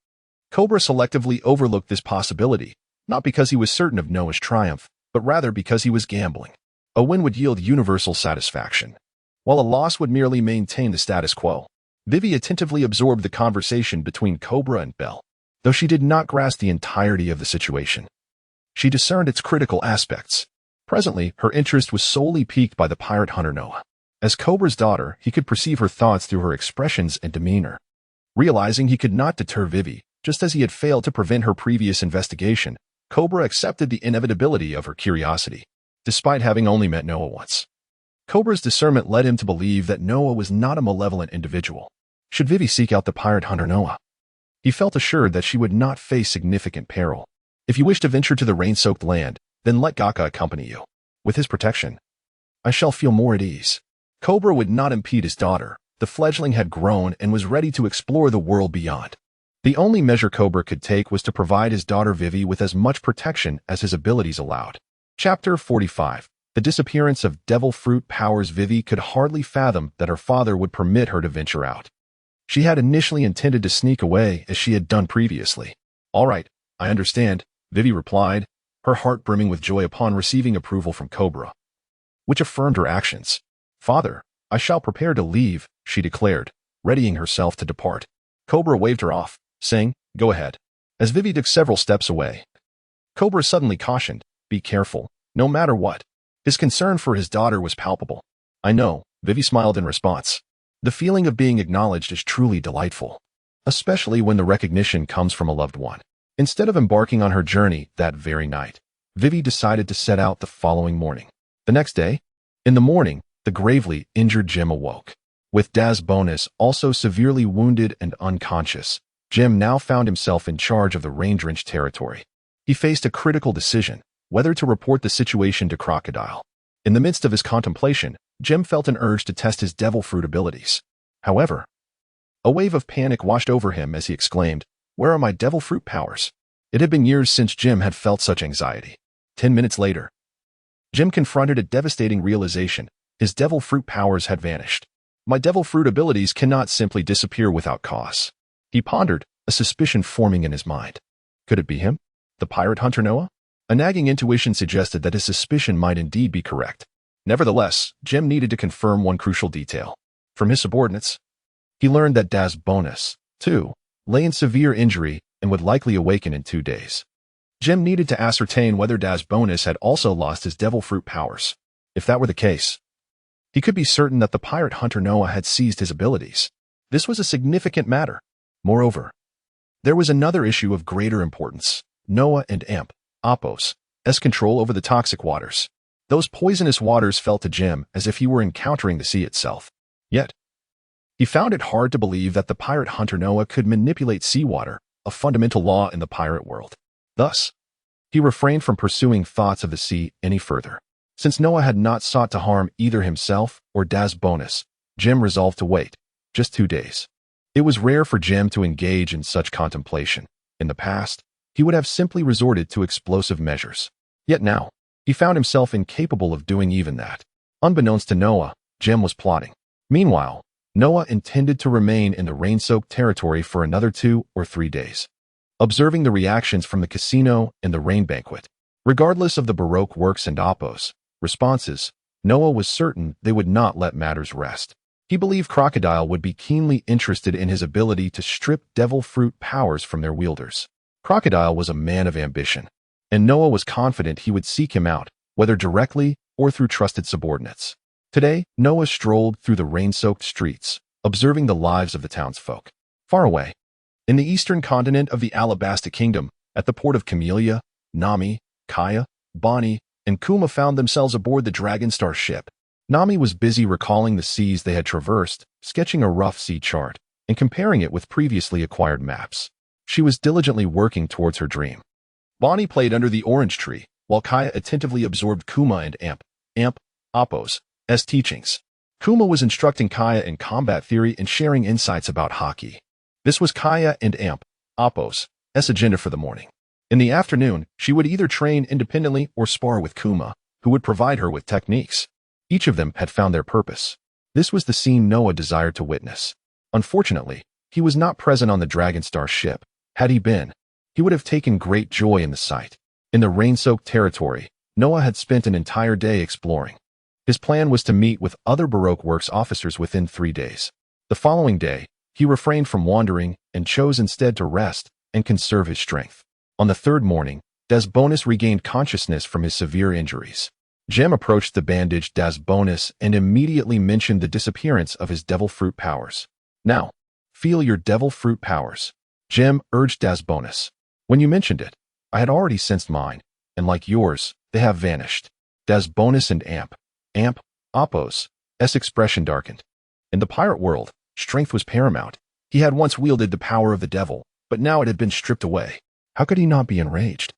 Cobra selectively overlooked this possibility, not because he was certain of Noah's triumph, but rather because he was gambling. A win would yield universal satisfaction, while a loss would merely maintain the status quo. Vivi attentively absorbed the conversation between Cobra and Bell. Though she did not grasp the entirety of the situation, she discerned its critical aspects. Presently, her interest was solely piqued by the pirate hunter Noah. As Cobra's daughter, he could perceive her thoughts through her expressions and demeanor. Realizing he could not deter Vivi, just as he had failed to prevent her previous investigation, Cobra accepted the inevitability of her curiosity, despite having only met Noah once. Cobra's discernment led him to believe that Noah was not a malevolent individual. Should Vivi seek out the pirate hunter Noah, he felt assured that she would not face significant peril. If you wish to venture to the rain-soaked land, then let Gaka accompany you. With his protection, I shall feel more at ease. Cobra would not impede his daughter. The fledgling had grown and was ready to explore the world beyond. The only measure Cobra could take was to provide his daughter Vivi with as much protection as his abilities allowed. Chapter 45. The disappearance of devil fruit powers. Vivi could hardly fathom that her father would permit her to venture out. She had initially intended to sneak away as she had done previously. All right, I understand, Vivi replied, her heart brimming with joy upon receiving approval from Cobra, which affirmed her actions. Father, I shall prepare to leave, she declared, readying herself to depart. Cobra waved her off, saying, go ahead. As Vivi took several steps away, Cobra suddenly cautioned, be careful, no matter what. His concern for his daughter was palpable. I know, Vivi smiled in response. The feeling of being acknowledged is truly delightful, especially when the recognition comes from a loved one. Instead of embarking on her journey that very night, Vivi decided to set out the following morning. The next day, in the morning, the gravely injured Jim awoke. With Daz Bonus also severely wounded and unconscious, Jim now found himself in charge of the rain-drenched territory. He faced a critical decision, whether to report the situation to Crocodile. In the midst of his contemplation, Jim felt an urge to test his devil fruit abilities. However, a wave of panic washed over him as he exclaimed, where are my devil fruit powers? It had been years since Jim had felt such anxiety. 10 minutes later, Jim confronted a devastating realization. His devil fruit powers had vanished. My devil fruit abilities cannot simply disappear without cause. He pondered, a suspicion forming in his mind. Could it be him? The pirate hunter Noah? A nagging intuition suggested that his suspicion might indeed be correct. Nevertheless, Jim needed to confirm one crucial detail. From his subordinates, he learned that Daz Bonus, too, lay in severe injury and would likely awaken in 2 days. Jim needed to ascertain whether Daz Bonus had also lost his devil fruit powers. If that were the case, he could be certain that the pirate hunter Noah had seized his abilities. This was a significant matter. Moreover, there was another issue of greater importance. Noah and Appos' control over the toxic waters. Those poisonous waters felt to Jim as if he were encountering the sea itself. Yet, he found it hard to believe that the pirate hunter Noah could manipulate seawater, a fundamental law in the pirate world. Thus, he refrained from pursuing thoughts of the sea any further. Since Noah had not sought to harm either himself or Daz Bonus, Jim resolved to wait, just 2 days. It was rare for Jim to engage in such contemplation. In the past, he would have simply resorted to explosive measures. Yet now, he found himself incapable of doing even that. Unbeknownst to Noah, Jim was plotting. Meanwhile, Noah intended to remain in the rain-soaked territory for another 2 or 3 days, observing the reactions from the casino and the rain banquet. Regardless of the Baroque works and Appos' responses, Noah was certain they would not let matters rest. He believed Crocodile would be keenly interested in his ability to strip devil fruit powers from their wielders. Crocodile was a man of ambition, and Noah was confident he would seek him out, whether directly or through trusted subordinates. Today, Noah strolled through the rain-soaked streets, observing the lives of the townsfolk. Far away, in the eastern continent of the Alabasta Kingdom, At the port of Camellia, Nami, Kaya, Bonnie, and Kuma found themselves aboard the Dragonstar ship. Nami was busy recalling the seas they had traversed, sketching a rough sea chart, and comparing it with previously acquired maps. She was diligently working towards her dream. Bonnie played under the orange tree, while Kaya attentively absorbed Kuma and Appo's teachings. Kuma was instructing Kaya in combat theory and sharing insights about hockey. This was Kaya and Appo's agenda for the morning. In the afternoon, she would either train independently or spar with Kuma, who would provide her with techniques. Each of them had found their purpose. This was the scene Noah desired to witness. Unfortunately, he was not present on the Dragonstar ship. Had he been, he would have taken great joy in the sight. In the rain-soaked territory, Noah had spent an entire day exploring. His plan was to meet with other Baroque Works officers within 3 days. The following day, he refrained from wandering and chose instead to rest and conserve his strength. On the third morning, Dasbonis regained consciousness from his severe injuries. Jem approached the bandaged Dasbonis and immediately mentioned the disappearance of his devil fruit powers. Now, feel your devil fruit powers, Jem urged Dasbonis. When you mentioned it, I had already sensed mine, and like yours, they have vanished. Dasbonis and Appo's expression darkened. In the pirate world, strength was paramount. He had once wielded the power of the devil, but now it had been stripped away. How could he not be enraged?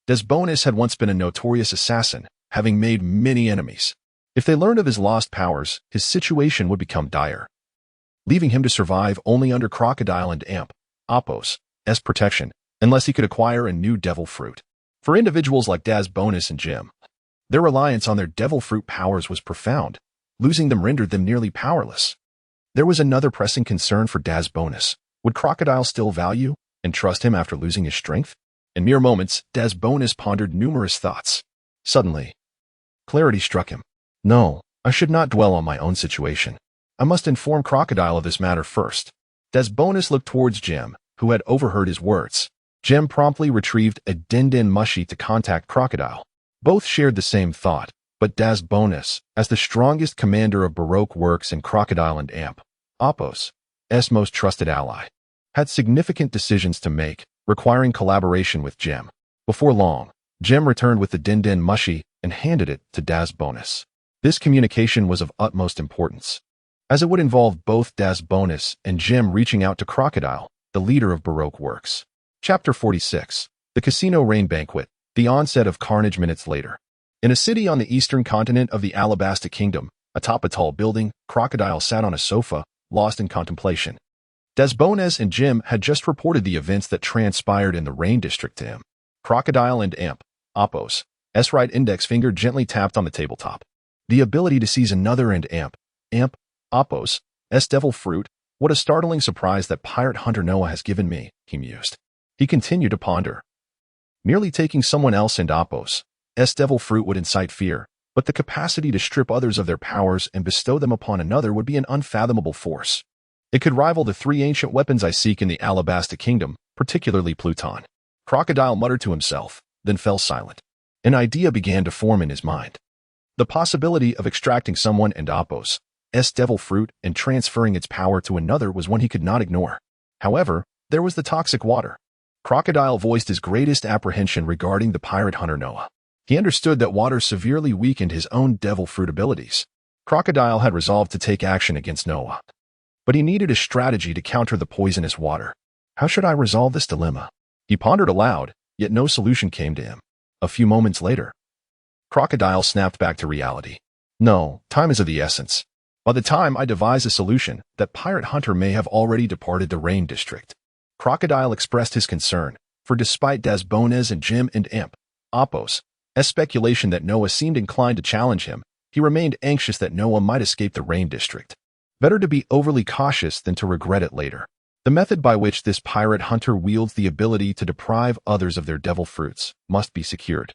Dasbonis had once been a notorious assassin, having made many enemies. If they learned of his lost powers, his situation would become dire, leaving him to survive only under Crocodile and Appo's protection, unless he could acquire a new devil fruit. For individuals like Dasbonis and Jem, their reliance on their devil fruit powers was profound. Losing them rendered them nearly powerless. There was another pressing concern for Dasbonis. Would Crocodile still value and trust him after losing his strength? In mere moments, Dasbonis pondered numerous thoughts. Suddenly, clarity struck him. No, I should not dwell on my own situation. I must inform Crocodile of this matter first. Dasbonis looked towards Jem, who had overheard his words. Jem promptly retrieved a Den Mushi to contact Crocodile. Both shared the same thought, but Dasbonis, as the strongest commander of Baroque Works and Crocodile and Appo's most trusted ally, had significant decisions to make, requiring collaboration with Jem. Before long, Jem returned with the Den Mushi and handed it to Dasbonis. This communication was of utmost importance, as it would involve both Dasbonis and Jem reaching out to Crocodile, the leader of Baroque Works. Chapter 46. The Casino Rain Banquet. The onset of carnage minutes later. In a city on the eastern continent of the Alabasta Kingdom, atop a tall building, Crocodile sat on a sofa, lost in contemplation. Dasbonis and Jem had just reported the events that transpired in the Rain District to him. Crocodile and Appo's right index finger gently tapped on the tabletop. The ability to seize another and Appo's devil fruit. What a startling surprise that pirate hunter Noah has given me, he mused. He continued to ponder. Merely taking someone else and Appo's devil fruit would incite fear, but the capacity to strip others of their powers and bestow them upon another would be an unfathomable force. It could rival the 3 ancient weapons I seek in the Alabasta Kingdom, particularly Pluton. Crocodile muttered to himself, then fell silent. An idea began to form in his mind. The possibility of extracting someone and Appo's devil fruit and transferring its power to another was one he could not ignore. However, there was the toxic water. Crocodile voiced his greatest apprehension regarding the pirate hunter Noah. He understood that water severely weakened his own devil fruit abilities. Crocodile had resolved to take action against Noah, but he needed a strategy to counter the poisonous water. How should I resolve this dilemma? He pondered aloud, yet no solution came to him. A few moments later, Crocodile snapped back to reality. No, time is of the essence. By the time I devise a solution, that pirate hunter may have already departed the Rain District. Crocodile expressed his concern, for despite Dasbonis and Jem and Appo's speculation that Noah seemed inclined to challenge him, he remained anxious that Noah might escape the Rain District. Better to be overly cautious than to regret it later. The method by which this pirate hunter wields the ability to deprive others of their devil fruits must be secured.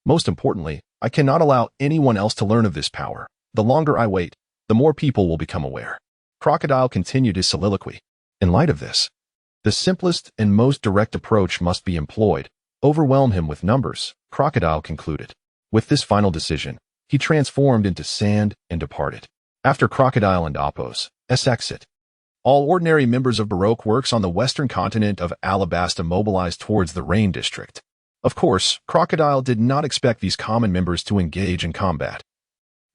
Most importantly, I cannot allow anyone else to learn of this power. The longer I wait, the more people will become aware. Crocodile continued his soliloquy. In light of this, the simplest and most direct approach must be employed. Overwhelm him with numbers, Crocodile concluded. With this final decision, he transformed into sand and departed. After Crocodile and Appo's exit, All ordinary members of Baroque Works on the western continent of Alabasta mobilized towards the Rain District. Of course, Crocodile did not expect these common members to engage in combat.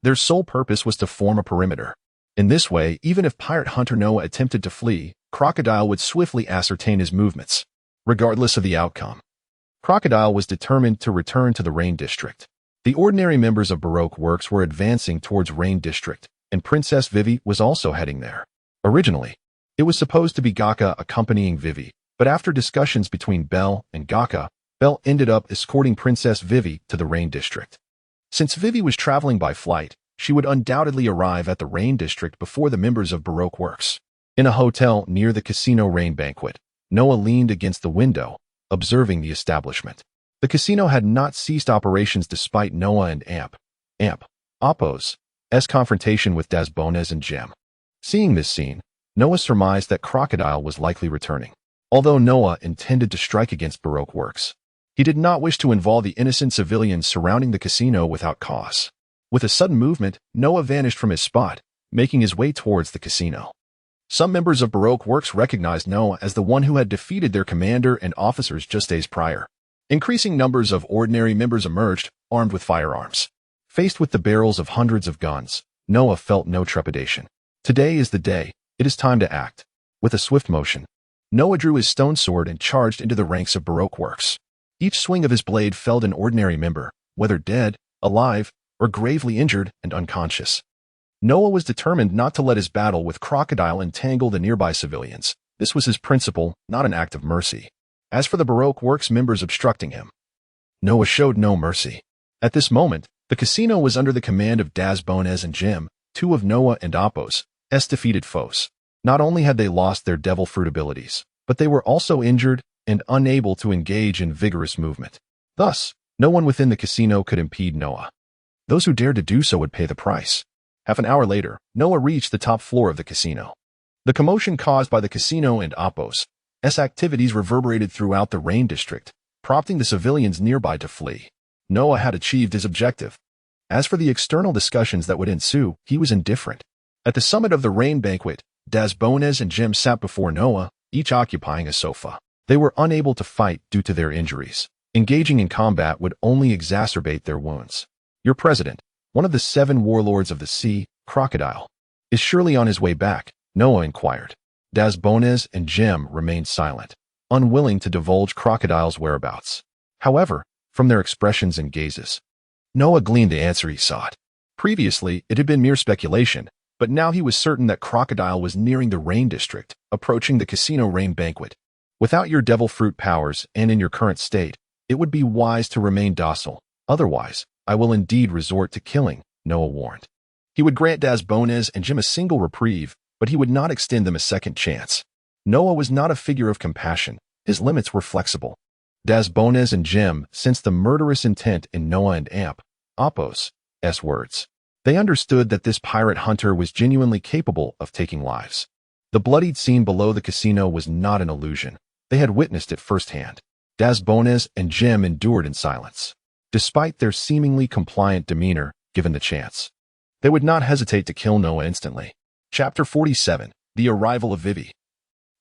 Their sole purpose was to form a perimeter. In this way, even if pirate hunter Noah attempted to flee, Crocodile would swiftly ascertain his movements, regardless of the outcome. Crocodile was determined to return to the Rain District. The ordinary members of Baroque Works were advancing towards Rain District, and Princess Vivi was also heading there. Originally, it was supposed to be Gaka accompanying Vivi, but after discussions between Belle and Gaka, Belle ended up escorting Princess Vivi to the Rain District. Since Vivi was traveling by flight, she would undoubtedly arrive at the Rain District before the members of Baroque Works. In a hotel near the Casino Rain Banquet, Noah leaned against the window, observing the establishment. The casino had not ceased operations despite Noah and Appo's confrontation with Dasbones and Jem. Seeing this scene, Noah surmised that Crocodile was likely returning. Although Noah intended to strike against Baroque Works, he did not wish to involve the innocent civilians surrounding the casino without cause. With a sudden movement, Noah vanished from his spot, making his way towards the casino. Some members of Baroque Works recognized Noah as the one who had defeated their commander and officers just days prior. Increasing numbers of ordinary members emerged, armed with firearms. Faced with the barrels of hundreds of guns, Noah felt no trepidation. Today is the day. It is time to act. With a swift motion, Noah drew his stone sword and charged into the ranks of Baroque Works. Each swing of his blade felled an ordinary member, whether dead, alive, or gravely injured and unconscious. Noah was determined not to let his battle with Crocodile entangle the nearby civilians. This was his principle, not an act of mercy. As for the Baroque Works members obstructing him, Noah showed no mercy. At this moment, the casino was under the command of Dasbones and Jem, two of Noah and Appo's defeated foes. Not only had they lost their devil fruit abilities, but they were also injured and unable to engage in vigorous movement. Thus, no one within the casino could impede Noah. Those who dared to do so would pay the price. Half an hour later, Noah reached the top floor of the casino. The commotion caused by the casino and Appo's activities reverberated throughout the Rain District, prompting the civilians nearby to flee. Noah had achieved his objective. As for the external discussions that would ensue, he was indifferent. At the summit of the Rain Banquet, Dasbones and Jem sat before Noah, each occupying a sofa. They were unable to fight due to their injuries. Engaging in combat would only exacerbate their wounds. Your president, one of the 7 warlords of the sea, Crocodile, is surely on his way back, Noah inquired. Dasbones and Jem remained silent, unwilling to divulge Crocodile's whereabouts. However, from their expressions and gazes, Noah gleaned the answer he sought. Previously, it had been mere speculation, but now he was certain that Crocodile was nearing the Rain District, approaching the Casino Rain Banquet. Without your devil fruit powers and in your current state, it would be wise to remain docile. Otherwise, I will indeed resort to killing, Noah warned. He would grant Dasbones and Jem a single reprieve, but he would not extend them a second chance. Noah was not a figure of compassion. His limits were flexible. Dasbones and Jem sensed the murderous intent in Noah and Appo's words. They understood that this pirate hunter was genuinely capable of taking lives. The bloodied scene below the casino was not an illusion. They had witnessed it firsthand. Dasbones and Jem endured in silence. Despite their seemingly compliant demeanor, given the chance, they would not hesitate to kill Noah instantly. Chapter 47. The Arrival of Vivi.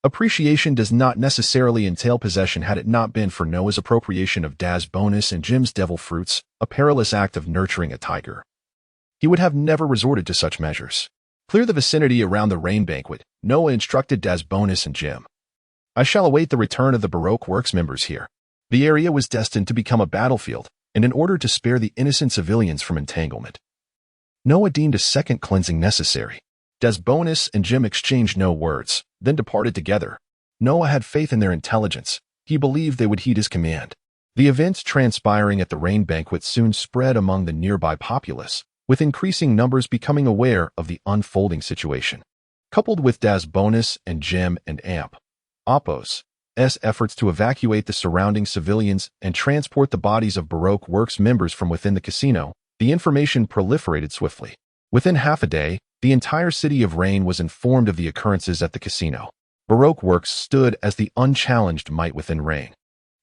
Appreciation does not necessarily entail possession. Had it not been for Noah's appropriation of Dasbones and Jem's devil fruits, a perilous act of nurturing a tiger, he would have never resorted to such measures. Clear the vicinity around the Rain Banquet, Noah instructed Dasbones and Jem. I shall await the return of the Baroque Works members here. The area was destined to become a battlefield, and in order to spare the innocent civilians from entanglement, Noah deemed a second cleansing necessary. Dasbones and Jem exchanged no words, then departed together. Noah had faith in their intelligence. He believed they would heed his command. The events transpiring at the Rain Banquet soon spread among the nearby populace, with increasing numbers becoming aware of the unfolding situation. Coupled with Dasbones and Jem and Appo's efforts to evacuate the surrounding civilians and transport the bodies of Baroque Works members from within the casino, the information proliferated swiftly. Within half a day, the entire city of Rain was informed of the occurrences at the casino. Baroque Works stood as the unchallenged might within Rain,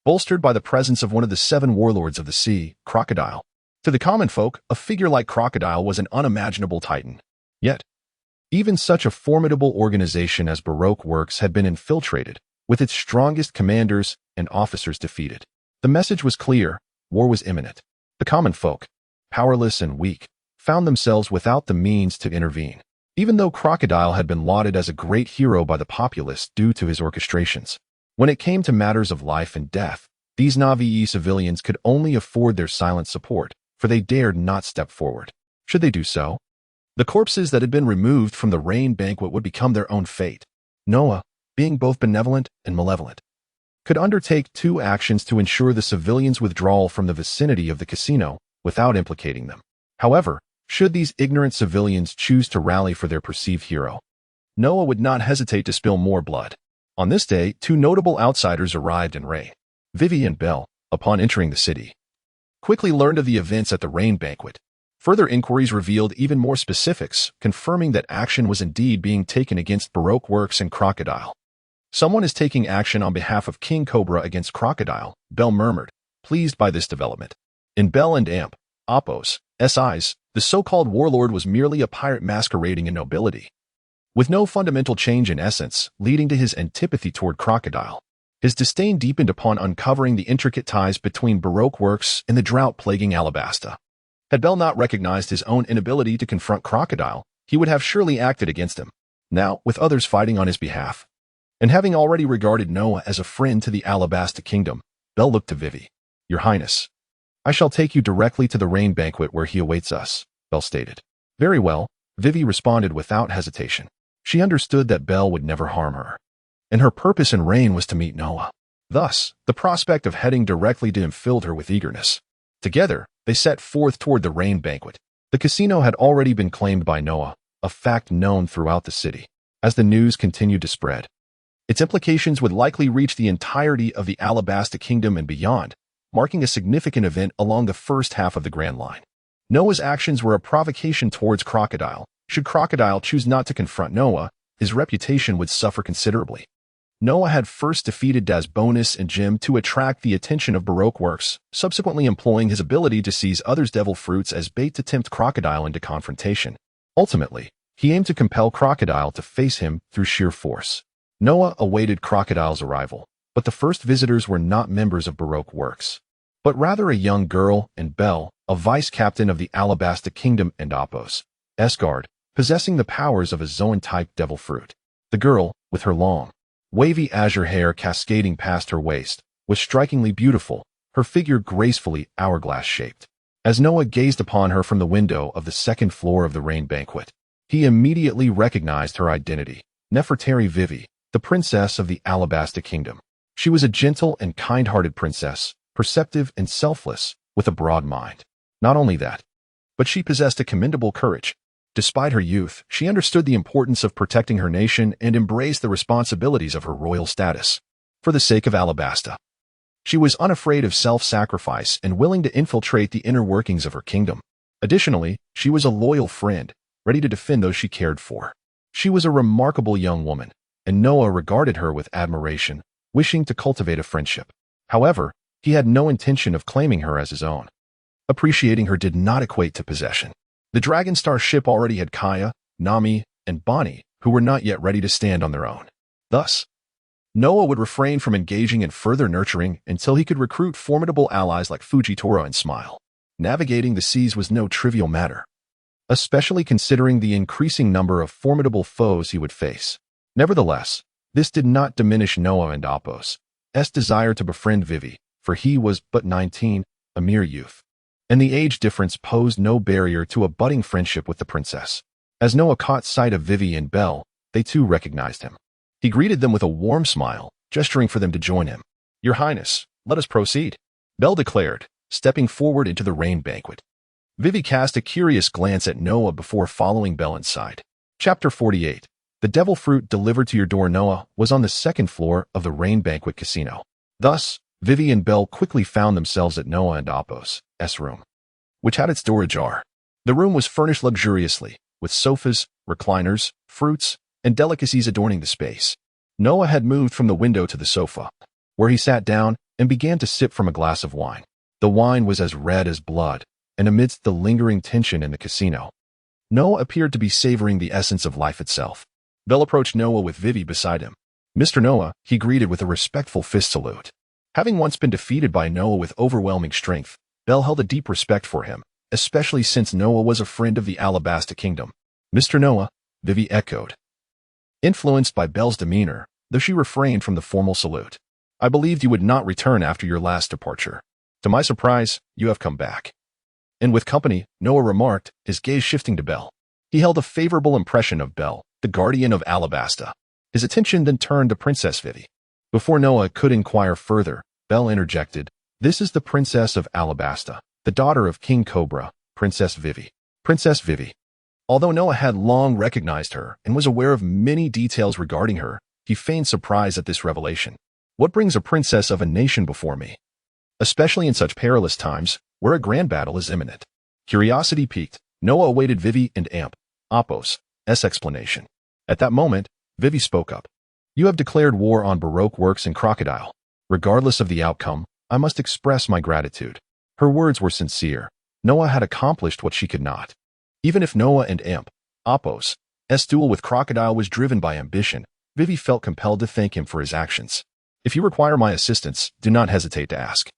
bolstered by the presence of one of the 7 warlords of the sea, Crocodile. To the common folk, a figure like Crocodile was an unimaginable titan. Yet, Even such a formidable organization as Baroque Works had been infiltrated, with its strongest commanders and officers defeated. The message was clear: war was imminent. The common folk, powerless and weak, found themselves without the means to intervene. Even though Crocodile had been lauded as a great hero by the populace due to his orchestrations, when it came to matters of life and death, these Navii civilians could only afford their silent support, for they dared not step forward. Should they do so, the corpses that had been removed from the rain banquet would become their own fate. Noah, being both benevolent and malevolent, could undertake 2 actions to ensure the civilians' withdrawal from the vicinity of the casino without implicating them. However, should these ignorant civilians choose to rally for their perceived hero, Noah would not hesitate to spill more blood. On this day, 2 notable outsiders arrived in Ray. Vivi and Belle, upon entering the city, quickly learned of the events at the rain banquet. Further inquiries revealed even more specifics, confirming that action was indeed being taken against Baroque Works and Crocodile. Someone is taking action on behalf of King Cobra against Crocodile, Belle murmured, pleased by this development. In Belle and Apos' eyes, the so-called warlord was merely a pirate masquerading in nobility, with no fundamental change in essence, leading to his antipathy toward Crocodile. His disdain deepened upon uncovering the intricate ties between Baroque Works and the drought-plaguing Alabasta. Had Belle not recognized his own inability to confront Crocodile, he would have surely acted against him. Now, with others fighting on his behalf, and having already regarded Noah as a friend to the Alabasta kingdom, Belle looked to Vivi. Your Highness, I shall take you directly to the rain banquet where he awaits us, Belle stated. Very well, Vivi responded without hesitation. She understood that Belle would never harm her, and her purpose in Rain was to meet Noah. Thus, the prospect of heading directly to him filled her with eagerness. Together, they set forth toward the rain banquet. The casino had already been claimed by Noah, a fact known throughout the city. As the news continued to spread, its implications would likely reach the entirety of the Alabasta kingdom and beyond, marking a significant event along the first half of the Grand Line. Noah's actions were a provocation towards Crocodile. Should Crocodile choose not to confront Noah, his reputation would suffer considerably. Noah had first defeated Dasbonus and Jim to attract the attention of Baroque Works, subsequently employing his ability to seize others' devil fruits as bait to tempt Crocodile into confrontation. Ultimately, he aimed to compel Crocodile to face him through sheer force. Noah awaited Crocodile's arrival, but the first visitors were not members of Baroque Works, but rather a young girl and Belle, a vice-captain of the Alabasta Kingdom and Apos' guard, possessing the powers of a Zoan-type devil fruit. The girl, with her long, wavy azure hair cascading past her waist, was strikingly beautiful, her figure gracefully hourglass-shaped. As Noah gazed upon her from the window of the second floor of the rain banquet, he immediately recognized her identity, Nefertari Vivi, the princess of the Alabasta Kingdom. She was a gentle and kind-hearted princess, perceptive and selfless, with a broad mind. Not only that, but she possessed a commendable courage. Despite her youth, she understood the importance of protecting her nation and embraced the responsibilities of her royal status. For the sake of Alabasta, she was unafraid of self-sacrifice and willing to infiltrate the inner workings of her kingdom. Additionally, she was a loyal friend, ready to defend those she cared for. She was a remarkable young woman, and Noah regarded her with admiration, wishing to cultivate a friendship. However, he had no intention of claiming her as his own. Appreciating her did not equate to possession. The Dragonstar ship already had Kaya, Nami, and Bonnie, who were not yet ready to stand on their own. Thus, Noah would refrain from engaging in further nurturing until he could recruit formidable allies like Fujitora and Smile. Navigating the seas was no trivial matter, especially considering the increasing number of formidable foes he would face. Nevertheless, this did not diminish Noah and Apos' desire to befriend Vivi, for he was but 19, a mere youth, and the age difference posed no barrier to a budding friendship with the princess. As Noah caught sight of Vivi and Belle, they too recognized him. He greeted them with a warm smile, gesturing for them to join him. Your Highness, let us proceed, Belle declared, stepping forward into the rain banquet. Vivi cast a curious glance at Noah before following Belle inside. Chapter 48. The devil fruit delivered to your door. Noah was on the second floor of the rain banquet casino. Thus, Vivi and Belle quickly found themselves at Noah and Apos' room, which had its door ajar. The room was furnished luxuriously, with sofas, recliners, fruits, and delicacies adorning the space. Noah had moved from the window to the sofa, where he sat down and began to sip from a glass of wine. The wine was as red as blood, and amidst the lingering tension in the casino, Noah appeared to be savoring the essence of life itself. Bell approached Noah with Vivi beside him. Mr. Noah, he greeted with a respectful fist salute. Having once been defeated by Noah with overwhelming strength, Bell held a deep respect for him, especially since Noah was a friend of the Alabasta Kingdom. Mr. Noah, Vivi echoed. Influenced by Bell's demeanor, though she refrained from the formal salute. I believed you would not return after your last departure. To my surprise, you have come back. And with company, Noah remarked, his gaze shifting to Bell. He held a favorable impression of Bell, the guardian of Alabasta. His attention then turned to Princess Vivi. Before Noah could inquire further, Bell interjected, This is the Princess of Alabasta, the daughter of King Cobra, Princess Vivi. Princess Vivi. Although Noah had long recognized her and was aware of many details regarding her, he feigned surprise at this revelation. What brings a princess of a nation before me? Especially in such perilous times, where a grand battle is imminent. Curiosity piqued, Noah awaited Vivi and Apos' explanation. At that moment, Vivi spoke up. You have declared war on Baroque works and Crocodile. Regardless of the outcome, I must express my gratitude. Her words were sincere. Noah had accomplished what she could not. Even if Noah and Apos' duel with Crocodile was driven by ambition, Vivi felt compelled to thank him for his actions. If you require my assistance, do not hesitate to ask.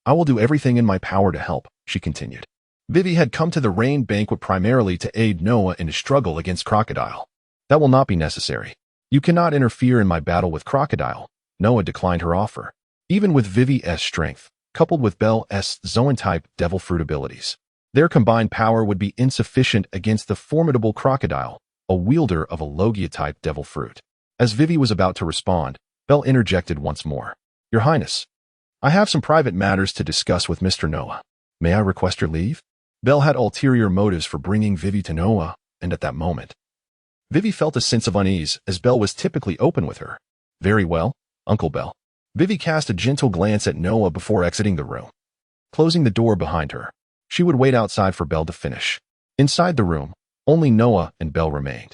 I will do everything in my power to help, she continued. Vivi had come to the rain banquet primarily to aid Noah in his struggle against Crocodile. That will not be necessary. You cannot interfere in my battle with Crocodile. Noah declined her offer. Even with Vivi's strength, coupled with Bell's Zoan-type devil fruit abilities, their combined power would be insufficient against the formidable Crocodile, a wielder of a Logia-type devil fruit. As Vivi was about to respond, Bell interjected once more. Your Highness, I have some private matters to discuss with Mr. Noah. May I request your leave? Bell had ulterior motives for bringing Vivi to Noah, and at that moment, Vivi felt a sense of unease as Bell was typically open with her. Very well, Uncle Bell. Vivi cast a gentle glance at Noah before exiting the room. Closing the door behind her, she would wait outside for Bell to finish. Inside the room, only Noah and Bell remained.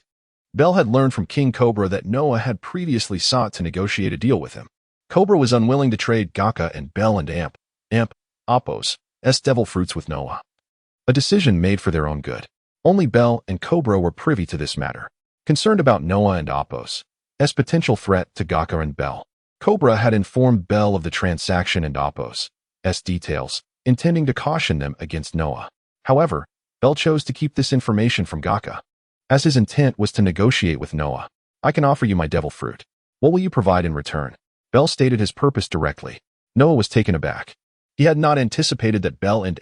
Bell had learned from King Cobra that Noah had previously sought to negotiate a deal with him. Cobra was unwilling to trade Gaka and Bell and Apos' devil fruits with Noah. A decision made for their own good. Only Bell and Cobra were privy to this matter. Concerned about Noah and Apos' potential threat to Gaka and Bell, Cobra had informed Bell of the transaction and Apos' details, intending to caution them against Noah. However, Bell chose to keep this information from Gaka, as his intent was to negotiate with Noah. I can offer you my devil fruit. What will you provide in return? Bell stated his purpose directly. Noah was taken aback. He had not anticipated that Bell and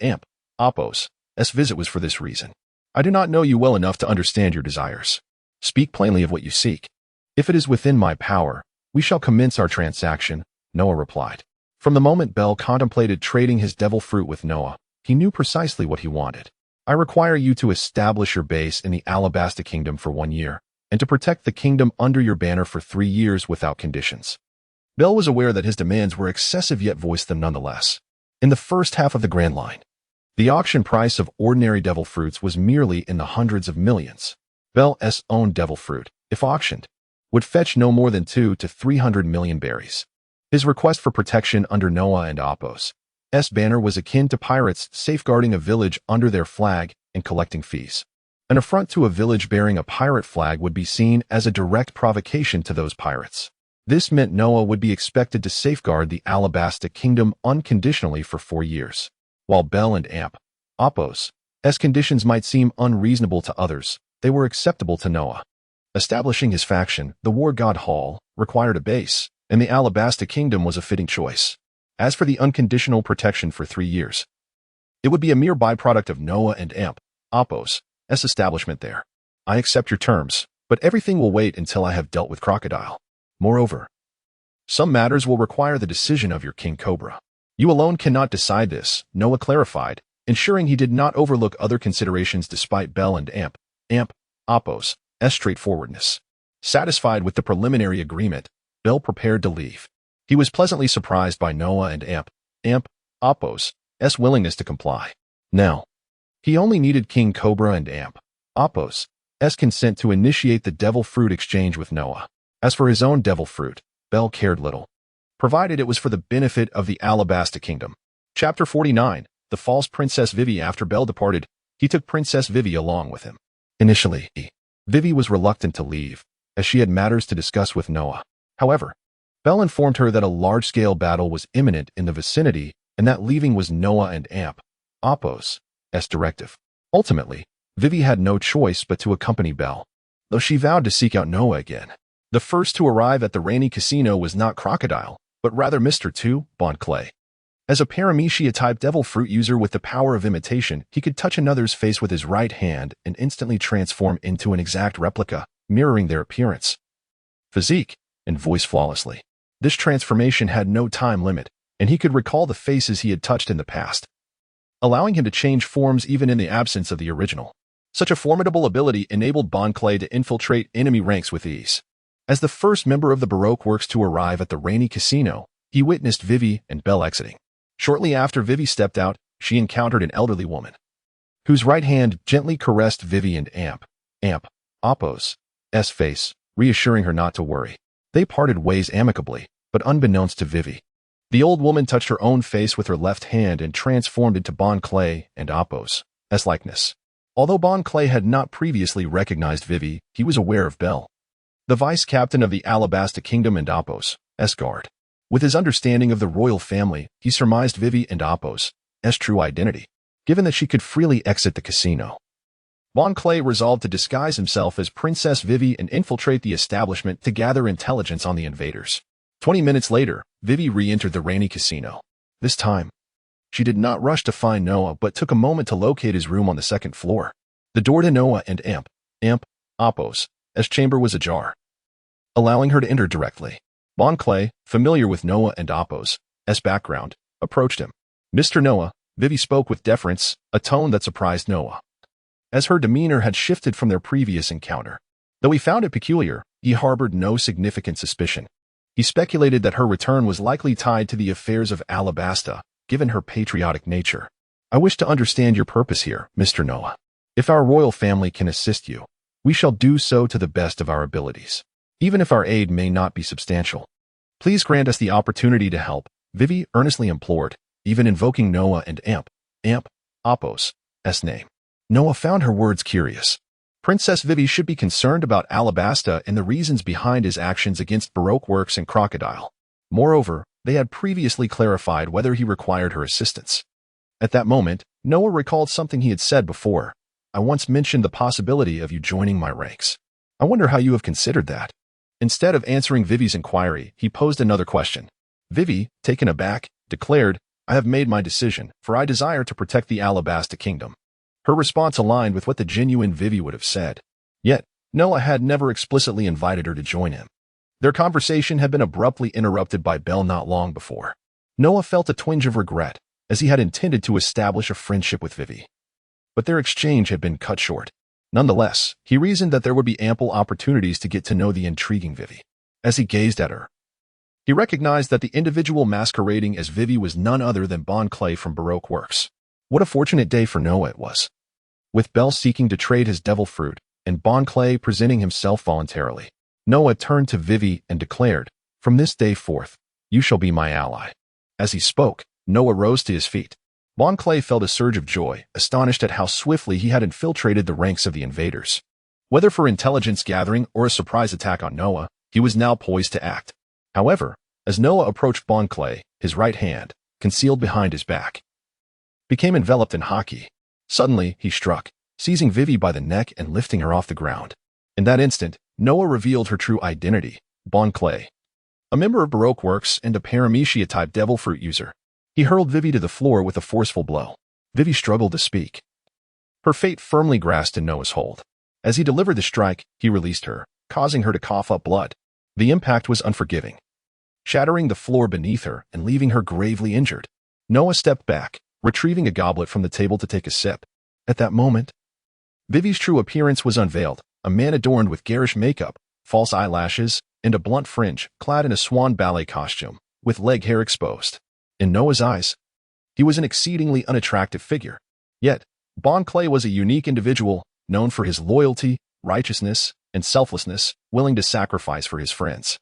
Apos' visit was for this reason. I do not know you well enough to understand your desires. Speak plainly of what you seek. If it is within my power, we shall commence our transaction, Noah replied. From the moment Bell contemplated trading his devil fruit with Noah, he knew precisely what he wanted. I require you to establish your base in the Alabasta Kingdom for 1 year, and to protect the kingdom under your banner for 3 years without conditions. Bell was aware that his demands were excessive yet voiced them nonetheless. In the first half of the Grand Line, the auction price of ordinary devil fruits was merely in the hundreds of millions. Bell's own devil fruit, if auctioned, would fetch no more than 200 to 300 million berries. His request for protection under Noah and Apos' banner was akin to pirates safeguarding a village under their flag and collecting fees. An affront to a village bearing a pirate flag would be seen as a direct provocation to those pirates. This meant Noah would be expected to safeguard the Alabasta Kingdom unconditionally for 4 years. While Bell and Apos' conditions might seem unreasonable to others, they were acceptable to Noah. Establishing his faction, the War God Hall, required a base, and the Alabasta Kingdom was a fitting choice. As for the unconditional protection for 3 years, it would be a mere byproduct of Noah and Apos' establishment there. I accept your terms, but everything will wait until I have dealt with Crocodile. Moreover, some matters will require the decision of your King Cobra. You alone cannot decide this, Noah clarified, ensuring he did not overlook other considerations despite Bell and Apos' straightforwardness. Satisfied with the preliminary agreement, Bell prepared to leave. He was pleasantly surprised by Noah and Apos' willingness to comply. Now, he only needed King Cobra and Apos' consent to initiate the devil fruit exchange with Noah. As for his own devil fruit, Bell cared little, provided it was for the benefit of the Alabasta Kingdom. Chapter 49, The False Princess Vivi. After Bell departed, he took Princess Vivi along with him. Initially, Vivi was reluctant to leave, as she had matters to discuss with Noah. However, Belle informed her that a large-scale battle was imminent in the vicinity and that leaving was Noah and Apos' directive. Ultimately, Vivi had no choice but to accompany Belle, though she vowed to seek out Noah again. The first to arrive at the Rainy Casino was not Crocodile, but rather Mr. 2, Bon Clay. As a Paramecia-type devil fruit user with the power of imitation, he could touch another's face with his right hand and instantly transform into an exact replica, mirroring their appearance, physique, and voice flawlessly. This transformation had no time limit, and he could recall the faces he had touched in the past, allowing him to change forms even in the absence of the original. Such a formidable ability enabled Bon Clay to infiltrate enemy ranks with ease. As the first member of the Baroque Works to arrive at the Rainy Casino, he witnessed Vivi and Belle exiting. Shortly after Vivi stepped out, she encountered an elderly woman, whose right hand gently caressed Vivi and Apos' face, reassuring her not to worry. They parted ways amicably, but unbeknownst to Vivi, the old woman touched her own face with her left hand and transformed into Bon Clay and Apos' likeness. Although Bon Clay had not previously recognized Vivi, he was aware of Belle, the vice-captain of the Alabasta Kingdom and Apos' guard. With his understanding of the royal family, he surmised Vivi and Apos' true identity, given that she could freely exit the casino. Bon Clay resolved to disguise himself as Princess Vivi and infiltrate the establishment to gather intelligence on the invaders. 20 minutes later, Vivi re-entered the Rainy Casino. This time, she did not rush to find Noah but took a moment to locate his room on the second floor. The door to Noah and Apos' chamber was ajar, allowing her to enter directly. Bon Clay, familiar with Noah and Apos' background, approached him. "Mr. Noah," Vivi spoke with deference, a tone that surprised Noah, as her demeanor had shifted from their previous encounter. Though he found it peculiar, he harbored no significant suspicion. He speculated that her return was likely tied to the affairs of Alabasta, given her patriotic nature. "I wish to understand your purpose here, Mr. Noah. If our royal family can assist you, we shall do so to the best of our abilities. Even if our aid may not be substantial, please grant us the opportunity to help," Vivi earnestly implored, even invoking Noah and Apos' name. Noah found her words curious. Princess Vivi should be concerned about Alabasta and the reasons behind his actions against Baroque Works and Crocodile. Moreover, they had previously clarified whether he required her assistance. At that moment, Noah recalled something he had said before. "I once mentioned the possibility of you joining my ranks. I wonder how you have considered that." Instead of answering Vivi's inquiry, he posed another question. Vivi, taken aback, declared, "I have made my decision, for I desire to protect the Alabasta Kingdom." Her response aligned with what the genuine Vivi would have said. Yet, Noah had never explicitly invited her to join him. Their conversation had been abruptly interrupted by Belle not long before. Noah felt a twinge of regret, as he had intended to establish a friendship with Vivi. But their exchange had been cut short. Nonetheless, he reasoned that there would be ample opportunities to get to know the intriguing Vivi. As he gazed at her, he recognized that the individual masquerading as Vivi was none other than Bon Clay from Baroque Works. What a fortunate day for Noah it was, with Belle seeking to trade his devil fruit and Bon Clay presenting himself voluntarily. Noah turned to Vivi and declared, "From this day forth, you shall be my ally." As he spoke, Noah rose to his feet. Bon Clay felt a surge of joy, astonished at how swiftly he had infiltrated the ranks of the invaders. Whether for intelligence gathering or a surprise attack on Noah, he was now poised to act. However, as Noah approached Bon Clay, his right hand, concealed behind his back, became enveloped in haki. Suddenly, he struck, seizing Vivi by the neck and lifting her off the ground. In that instant, Noah revealed her true identity, Bon Clay, a member of Baroque Works and a Paramecia-type devil fruit user. He hurled Vivi to the floor with a forceful blow. Vivi struggled to speak, her fate firmly grasped in Noah's hold. As he delivered the strike, he released her, causing her to cough up blood. The impact was unforgiving, shattering the floor beneath her and leaving her gravely injured. Noah stepped back, retrieving a goblet from the table to take a sip. At that moment, Vivi's true appearance was unveiled, a man adorned with garish makeup, false eyelashes, and a blunt fringe, clad in a swan ballet costume, with leg hair exposed. In Noah's eyes, he was an exceedingly unattractive figure. Yet, Bon Clay was a unique individual, known for his loyalty, righteousness, and selflessness, willing to sacrifice for his friends.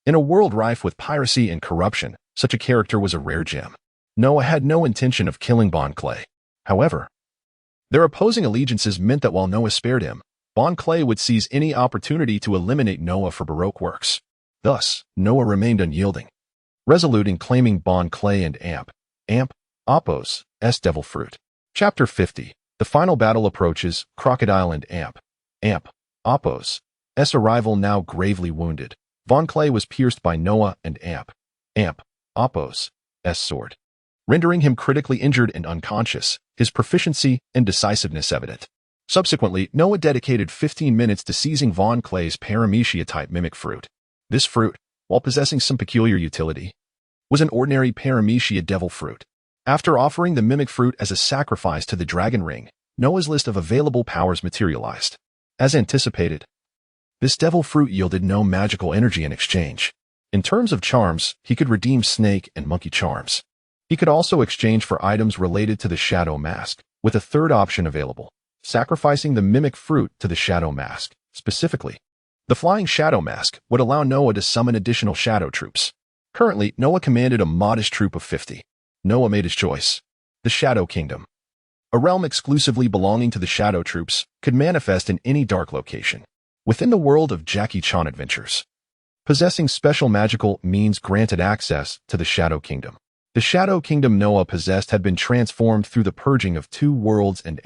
In a world rife with piracy and corruption, such a character was a rare gem. Noah had no intention of killing Bon Clay. However, their opposing allegiances meant that while Noah spared him, Von Clay would seize any opportunity to eliminate Noah for Baroque works. Thus, Noah remained unyielding, resolute in claiming Von Clay and Amp, Oppos, Devil Fruit. Chapter 50. The final battle approaches, Crocodile and Amp, Oppos, arrival now gravely wounded. Von Clay was pierced by Noah and Amp, Oppos, sword, rendering him critically injured and unconscious, his proficiency and decisiveness evident. Subsequently, Noah dedicated 15 minutes to seizing Von Clay's Paramecia-type mimic fruit. This fruit, while possessing some peculiar utility, was an ordinary Paramecia devil fruit. After offering the mimic fruit as a sacrifice to the dragon ring, Noah's list of available powers materialized. As anticipated, this devil fruit yielded no magical energy in exchange. In terms of charms, he could redeem snake and monkey charms. He could also exchange for items related to the shadow mask, with a third option available, sacrificing the mimic fruit to the shadow mask. Specifically, the flying shadow mask would allow Noah to summon additional shadow troops. Currently, Noah commanded a modest troop of 50. Noah made his choice. The Shadow Kingdom, a realm exclusively belonging to the shadow troops, could manifest in any dark location within the world of Jackie Chan adventures. Possessing special magical means granted access to the Shadow Kingdom. The Shadow Kingdom Noah possessed had been transformed through the purging of two worlds and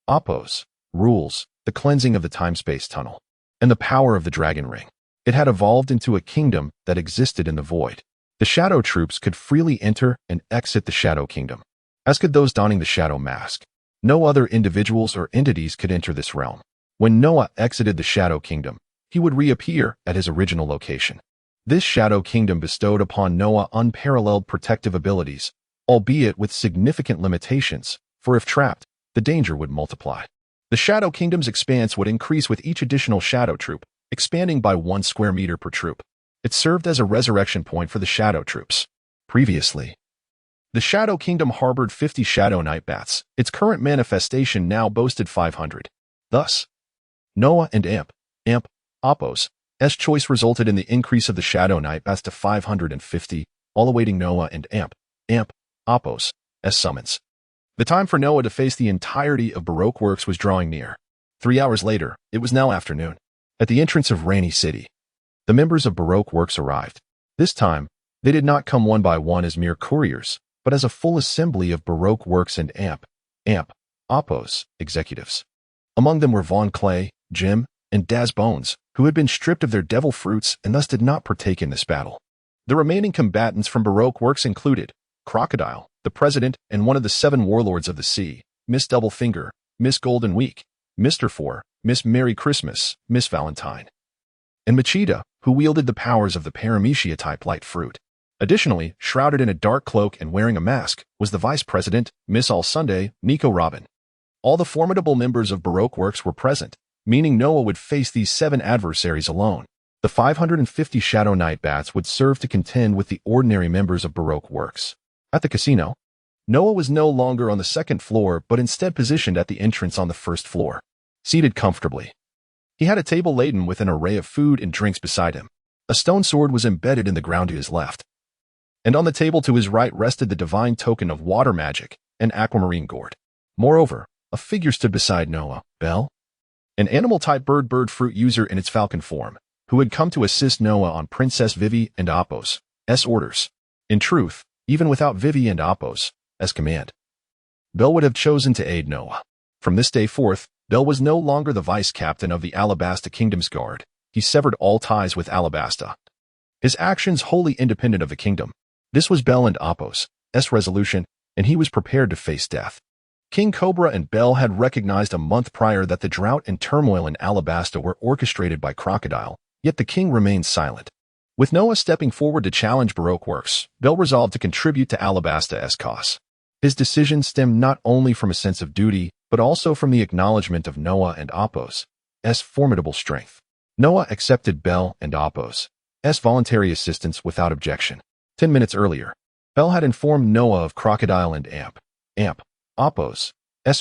Oppos, rules, the cleansing of the time-space tunnel, and the power of the dragon ring. It had evolved into a kingdom that existed in the void. The shadow troops could freely enter and exit the Shadow Kingdom, as could those donning the shadow mask. No other individuals or entities could enter this realm. When Noah exited the Shadow Kingdom, he would reappear at his original location. This Shadow Kingdom bestowed upon Noah unparalleled protective abilities, albeit with significant limitations, for if trapped, the danger would multiply. The Shadow Kingdom's expanse would increase with each additional shadow troop, expanding by 1 square meter per troop. It served as a resurrection point for the shadow troops. Previously, the Shadow Kingdom harbored 50 Shadow Night Bats. Its current manifestation now boasted 500. Thus, Noah and Oppos' choice resulted in the increase of the Shadow Night Bats to 550, all awaiting Noah and Oppos' summons. The time for Noah to face the entirety of Baroque works was drawing near. 3 hours later, it was now afternoon. At the entrance of Rainy City, the members of Baroque works arrived. This time, they did not come one by one as mere couriers, but as a full assembly of Baroque works and Oppos executives. Among them were Von Clay, Jim, and Daz Bones, who had been stripped of their devil fruits and thus did not partake in this battle. The remaining combatants from Baroque works included Crocodile, the president and one of the 7 warlords of the sea, Miss Doublefinger, Miss Golden Week, Mr. Four, Miss Merry Christmas, Miss Valentine, and Machida, who wielded the powers of the Paramecia-type light fruit. Additionally, shrouded in a dark cloak and wearing a mask, was the vice president, Miss All Sunday, Nico Robin. All the formidable members of Baroque works were present, meaning Noah would face these 7 adversaries alone. The 550 Shadow Night Bats would serve to contend with the ordinary members of Baroque works. At the casino, Noah was no longer on the 2nd floor but instead positioned at the entrance on the 1st floor. Seated comfortably, he had a table laden with an array of food and drinks beside him. A stone sword was embedded in the ground to his left, and on the table to his right rested the divine token of water magic, an aquamarine gourd. Moreover, a figure stood beside Noah, Belle, an animal-type bird fruit user in its falcon form, who had come to assist Noah on Princess Vivi and Oppos' orders. In truth, even without Vivi and Oppos' command, Belle would have chosen to aid Noah. From this day forth, Belle was no longer the vice-captain of the Alabasta Kingdom's Guard. He severed all ties with Alabasta, his actions wholly independent of the kingdom. This was Belle and Oppos' resolution, and he was prepared to face death. King Cobra and Belle had recognized a month prior that the drought and turmoil in Alabasta were orchestrated by Crocodile, yet the king remained silent. With Noah stepping forward to challenge Baroque works, Belle resolved to contribute to Alabasta's cause. His decision stemmed not only from a sense of duty, but also from the acknowledgement of Noah and Oppos' formidable strength. Noah accepted Belle and Oppos' voluntary assistance without objection. 10 minutes earlier, Belle had informed Noah of Crocodile and Oppos'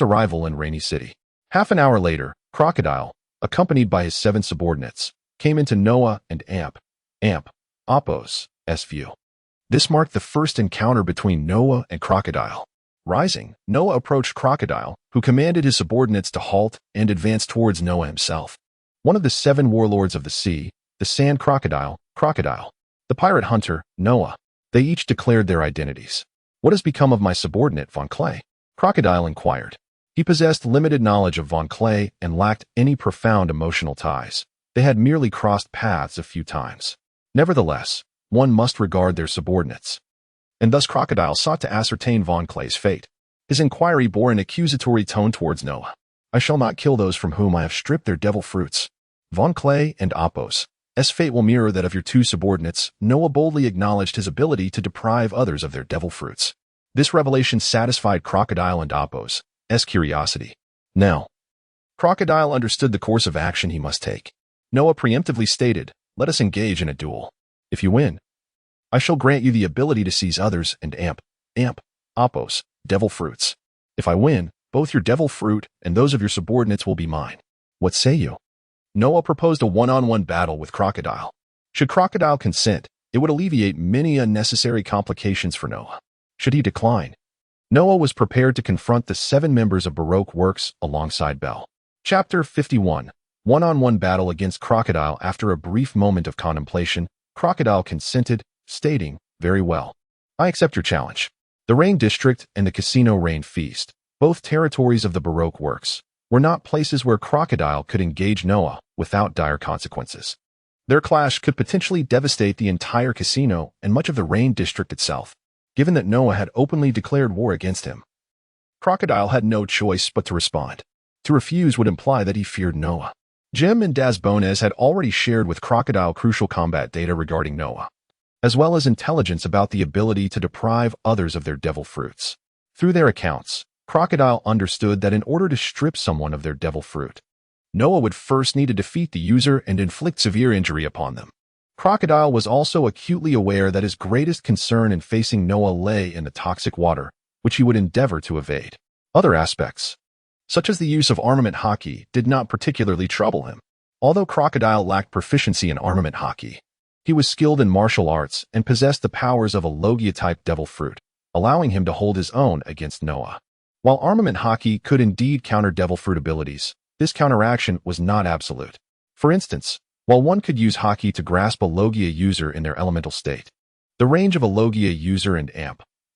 arrival in Rainy City. Half an hour later, Crocodile, accompanied by his 7 subordinates, came into Noah and Oppos' view. This marked the first encounter between Noah and Crocodile. Rising, Noah approached Crocodile, who commanded his subordinates to halt and advance towards Noah himself. One of the 7 warlords of the sea, the Sand Crocodile, Crocodile, the pirate hunter, Noah. They each declared their identities. "What has become of my subordinate, Von Clay?" Crocodile inquired. He possessed limited knowledge of Von Clay and lacked any profound emotional ties. They had merely crossed paths a few times. Nevertheless, one must regard their subordinates. And thus Crocodile sought to ascertain Von Clay's fate. His inquiry bore an accusatory tone towards Noah. "I shall not kill those from whom I have stripped their devil fruits. Von Clay and Apos' fate will mirror that of your 2 subordinates." Noah boldly acknowledged his ability to deprive others of their devil fruits. This revelation satisfied Crocodile and Apos' curiosity. Now, Crocodile understood the course of action he must take. Noah preemptively stated, "Let us engage in a duel. If you win, I shall grant you the ability to seize others and Apos' devil fruits. If I win, both your devil fruit and those of your subordinates will be mine. What say you?" Noah proposed a one-on-one battle with Crocodile. Should Crocodile consent, it would alleviate many unnecessary complications for Noah. Should he decline, Noah was prepared to confront the 7 members of Baroque Works alongside Bell. Chapter 51. One-on-one battle against Crocodile. After a brief moment of contemplation, Crocodile consented, stating, "Very well. I accept your challenge." The Rain District and the Casino Rain Feast, both territories of the Baroque Works, were not places where Crocodile could engage Noah without dire consequences. Their clash could potentially devastate the entire casino and much of the Rain District itself, given that Noah had openly declared war against him. Crocodile had no choice but to respond. To refuse would imply that he feared Noah. Jim and Daz Bones had already shared with Crocodile crucial combat data regarding Noah, as well as intelligence about the ability to deprive others of their devil fruits. Through their accounts, Crocodile understood that in order to strip someone of their devil fruit, Noah would first need to defeat the user and inflict severe injury upon them. Crocodile was also acutely aware that his greatest concern in facing Noah lay in the toxic water, which he would endeavor to evade. Other aspects, such as the use of armament hockey, did not particularly trouble him. Although Crocodile lacked proficiency in armament hockey, he was skilled in martial arts and possessed the powers of a Logia-type devil fruit, allowing him to hold his own against Noah. While armament hockey could indeed counter devil fruit abilities, this counteraction was not absolute. For instance, while one could use hockey to grasp a Logia user in their elemental state, the range of a Logia user and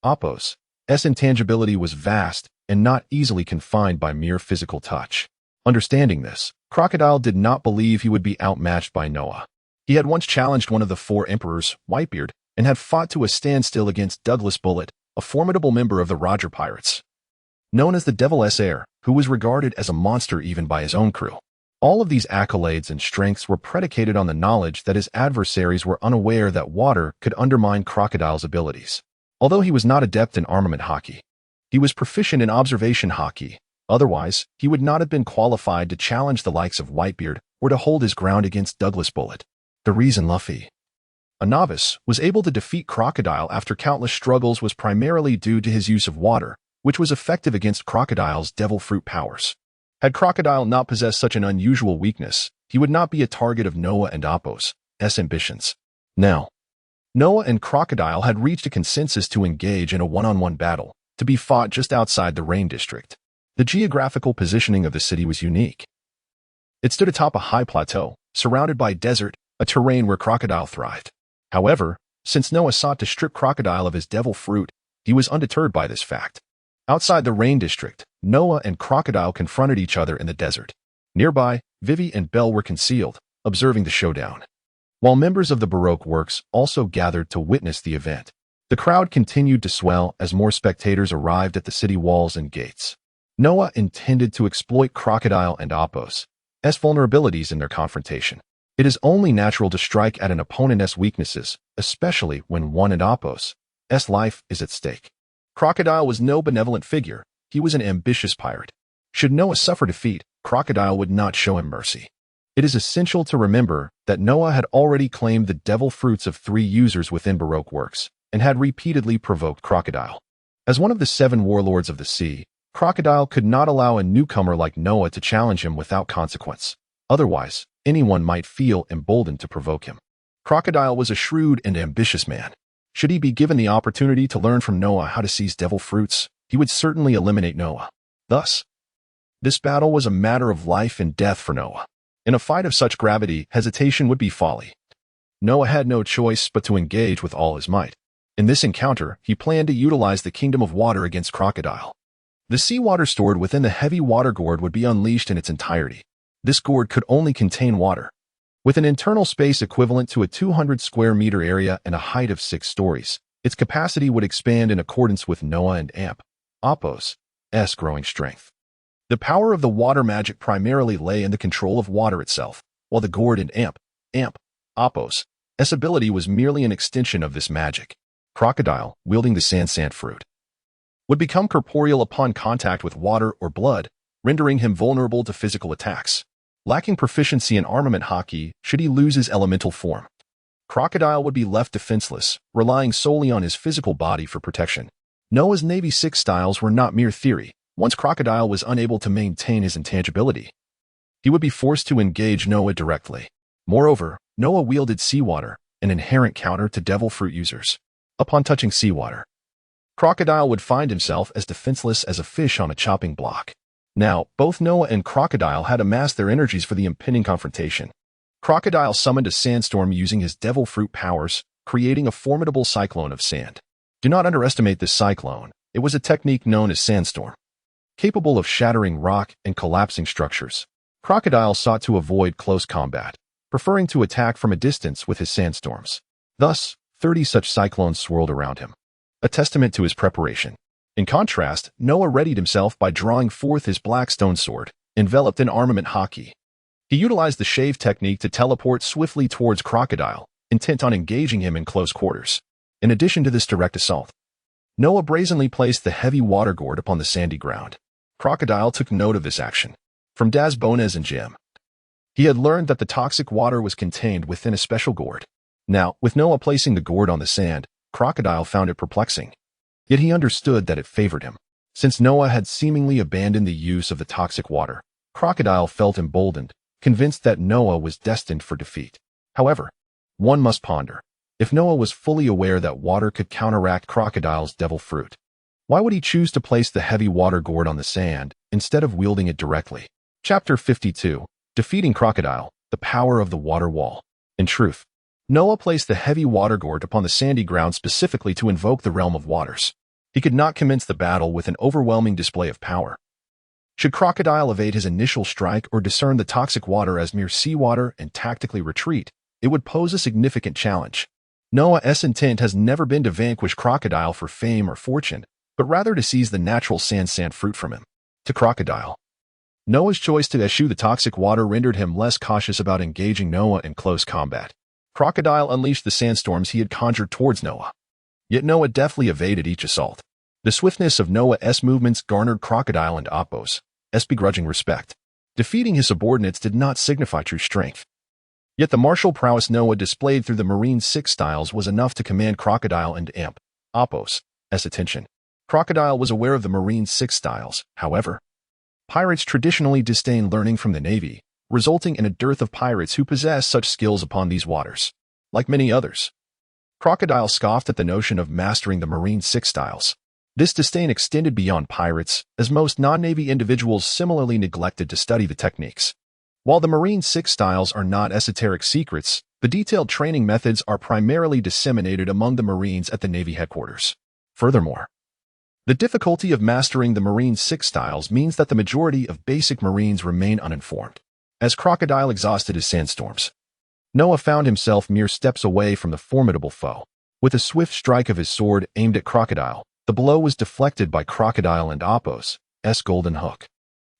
Apos' intangibility was vast and not easily confined by mere physical touch. Understanding this, Crocodile did not believe he would be outmatched by Noah. He had once challenged one of the 4 emperors, Whitebeard, and had fought to a standstill against Douglas Bullet, a formidable member of the Roger Pirates, known as the Devil's Heir, who was regarded as a monster even by his own crew. All of these accolades and strengths were predicated on the knowledge that his adversaries were unaware that water could undermine Crocodile's abilities. Although he was not adept in armament hockey, he was proficient in observation hockey. Otherwise, he would not have been qualified to challenge the likes of Whitebeard or to hold his ground against Douglas Bullet. The reason Luffy, a novice, was able to defeat Crocodile after countless struggles was primarily due to his use of water, which was effective against Crocodile's devil fruit powers. Had Crocodile not possessed such an unusual weakness, he would not be a target of Noah and Apos' ambitions. Now, Noah and Crocodile had reached a consensus to engage in a one-on-one battle, to be fought just outside the Rain District. The geographical positioning of the city was unique. It stood atop a high plateau, surrounded by desert, a terrain where Crocodile thrived. However, since Noah sought to strip Crocodile of his devil fruit, he was undeterred by this fact. Outside the Rain District, Noah and Crocodile confronted each other in the desert. Nearby, Vivi and Bell were concealed, observing the showdown, while members of the Baroque Works also gathered to witness the event. The crowd continued to swell as more spectators arrived at the city walls and gates. Noah intended to exploit Crocodile and Apos' vulnerabilities in their confrontation. It is only natural to strike at an opponent's weaknesses, especially when one and Apos' life is at stake. Crocodile was no benevolent figure. He was an ambitious pirate. Should Noah suffer defeat, Crocodile would not show him mercy. It is essential to remember that Noah had already claimed the devil fruits of 3 users within Baroque Works and had repeatedly provoked Crocodile. As one of the 7 warlords of the sea, Crocodile could not allow a newcomer like Noah to challenge him without consequence. Otherwise, anyone might feel emboldened to provoke him. Crocodile was a shrewd and ambitious man. Should he be given the opportunity to learn from Noah how to seize devil fruits, he would certainly eliminate Noah. Thus, this battle was a matter of life and death for Noah. In a fight of such gravity, hesitation would be folly. Noah had no choice but to engage with all his might. In this encounter, he planned to utilize the Kingdom of Water against Crocodile. The seawater stored within the heavy water gourd would be unleashed in its entirety. This gourd could only contain water. With an internal space equivalent to a 200 square meter area and a height of 6 stories, its capacity would expand in accordance with Noah and Apos' growing strength. The power of the water magic primarily lay in the control of water itself, while the gourd and Apos' ability was merely an extension of this magic. Crocodile, wielding the sand fruit, would become corporeal upon contact with water or blood, rendering him vulnerable to physical attacks. Lacking proficiency in armament hockey, should he lose his elemental form, Crocodile would be left defenseless, relying solely on his physical body for protection. Noah's Navy 6 styles were not mere theory. Once Crocodile was unable to maintain his intangibility, he would be forced to engage Noah directly. Moreover, Noah wielded seawater, an inherent counter to devil fruit users. Upon touching seawater, Crocodile would find himself as defenseless as a fish on a chopping block. Now, both Noah and Crocodile had amassed their energies for the impending confrontation. Crocodile summoned a sandstorm using his devil fruit powers, creating a formidable cyclone of sand. Do not underestimate this cyclone. It was a technique known as sandstorm, capable of shattering rock and collapsing structures. Crocodile sought to avoid close combat, preferring to attack from a distance with his sandstorms. Thus, 30 such cyclones swirled around him, a testament to his preparation. In contrast, Noah readied himself by drawing forth his black stone sword, enveloped in armament hockey. He utilized the shave technique to teleport swiftly towards Crocodile, intent on engaging him in close quarters. In addition to this direct assault, Noah brazenly placed the heavy water gourd upon the sandy ground. Crocodile took note of this action. From Daz Bonez and Jim, he had learned that the toxic water was contained within a special gourd. Now, with Noah placing the gourd on the sand, Crocodile found it perplexing. Yet he understood that it favored him. Since Noah had seemingly abandoned the use of the toxic water, Crocodile felt emboldened, convinced that Noah was destined for defeat. However, one must ponder. If Noah was fully aware that water could counteract Crocodile's devil fruit, why would he choose to place the heavy water gourd on the sand instead of wielding it directly? Chapter 52. Defeating Crocodile, the Power of the Water Wall. In truth, Noah placed the heavy water gourd upon the sandy ground specifically to invoke the realm of waters. He could not commence the battle with an overwhelming display of power. Should Crocodile evade his initial strike or discern the toxic water as mere seawater and tactically retreat, it would pose a significant challenge. Noah's intent has never been to vanquish Crocodile for fame or fortune, but rather to seize the natural sand fruit from him. To Crocodile, Noah's choice to eschew the toxic water rendered him less cautious about engaging Noah in close combat. Crocodile unleashed the sandstorms he had conjured towards Noah. Yet Noah deftly evaded each assault. The swiftness of Noah's movements garnered Crocodile and Apos' begrudging respect. Defeating his subordinates did not signify true strength. Yet the martial prowess Noah displayed through the Marine 6 styles was enough to command Crocodile and Apos' attention. Crocodile was aware of the Marine 6 styles, however. Pirates traditionally disdain learning from the Navy, resulting in a dearth of pirates who possess such skills upon these waters. Like many others, Crocodile scoffed at the notion of mastering the Marine 6 styles. This disdain extended beyond pirates, as most non-Navy individuals similarly neglected to study the techniques. While the Marine 6 styles are not esoteric secrets, the detailed training methods are primarily disseminated among the Marines at the Navy headquarters. Furthermore, the difficulty of mastering the Marine 6 styles means that the majority of basic Marines remain uninformed. As Crocodile exhausted his sandstorms, Noah found himself mere steps away from the formidable foe. With a swift strike of his sword aimed at Crocodile, the blow was deflected by Crocodile and Apos' golden hook.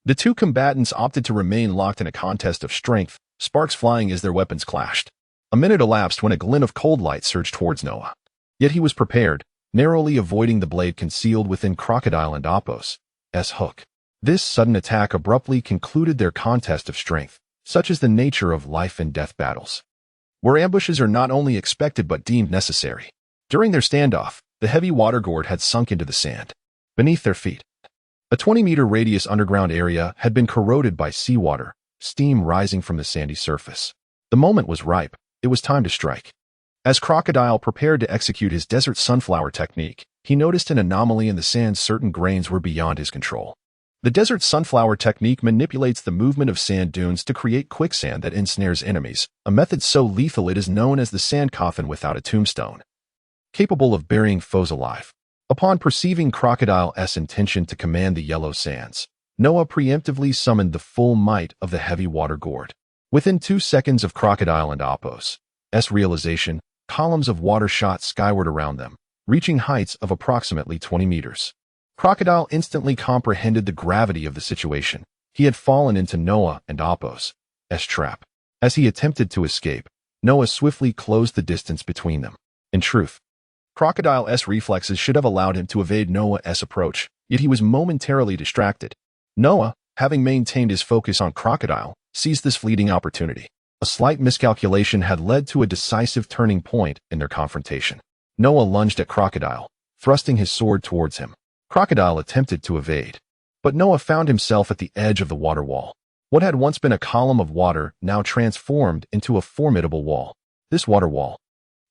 The two combatants opted to remain locked in a contest of strength, sparks flying as their weapons clashed. A minute elapsed when a glint of cold light surged towards Noah. Yet he was prepared, narrowly avoiding the blade concealed within Crocodile and Apos' hook. This sudden attack abruptly concluded their contest of strength. Such is the nature of life and death battles, where ambushes are not only expected but deemed necessary. During their standoff, the heavy water gourd had sunk into the sand beneath their feet. A 20-meter radius underground area had been corroded by seawater, steam rising from the sandy surface. The moment was ripe. It was time to strike. As Crocodile prepared to execute his desert sunflower technique, he noticed an anomaly in the sand. Certain grains were beyond his control. The desert sunflower technique manipulates the movement of sand dunes to create quicksand that ensnares enemies, a method so lethal it is known as the sand coffin without a tombstone. Capable of burying foes alive. Upon perceiving Crocodile's intention to command the yellow sands, Noah preemptively summoned the full might of the heavy water gourd. Within 2 seconds of Crocodile and Apos' realization, columns of water shot skyward around them, reaching heights of approximately 20 meters. Crocodile instantly comprehended the gravity of the situation. He had fallen into Noah and Apos' trap. As he attempted to escape, Noah swiftly closed the distance between them. In truth, Crocodile's reflexes should have allowed him to evade Noah's approach, yet he was momentarily distracted. Noah, having maintained his focus on Crocodile, seized this fleeting opportunity. A slight miscalculation had led to a decisive turning point in their confrontation. Noah lunged at Crocodile, thrusting his sword towards him. Crocodile attempted to evade, but Noah found himself at the edge of the water wall. What had once been a column of water now transformed into a formidable wall. This water wall,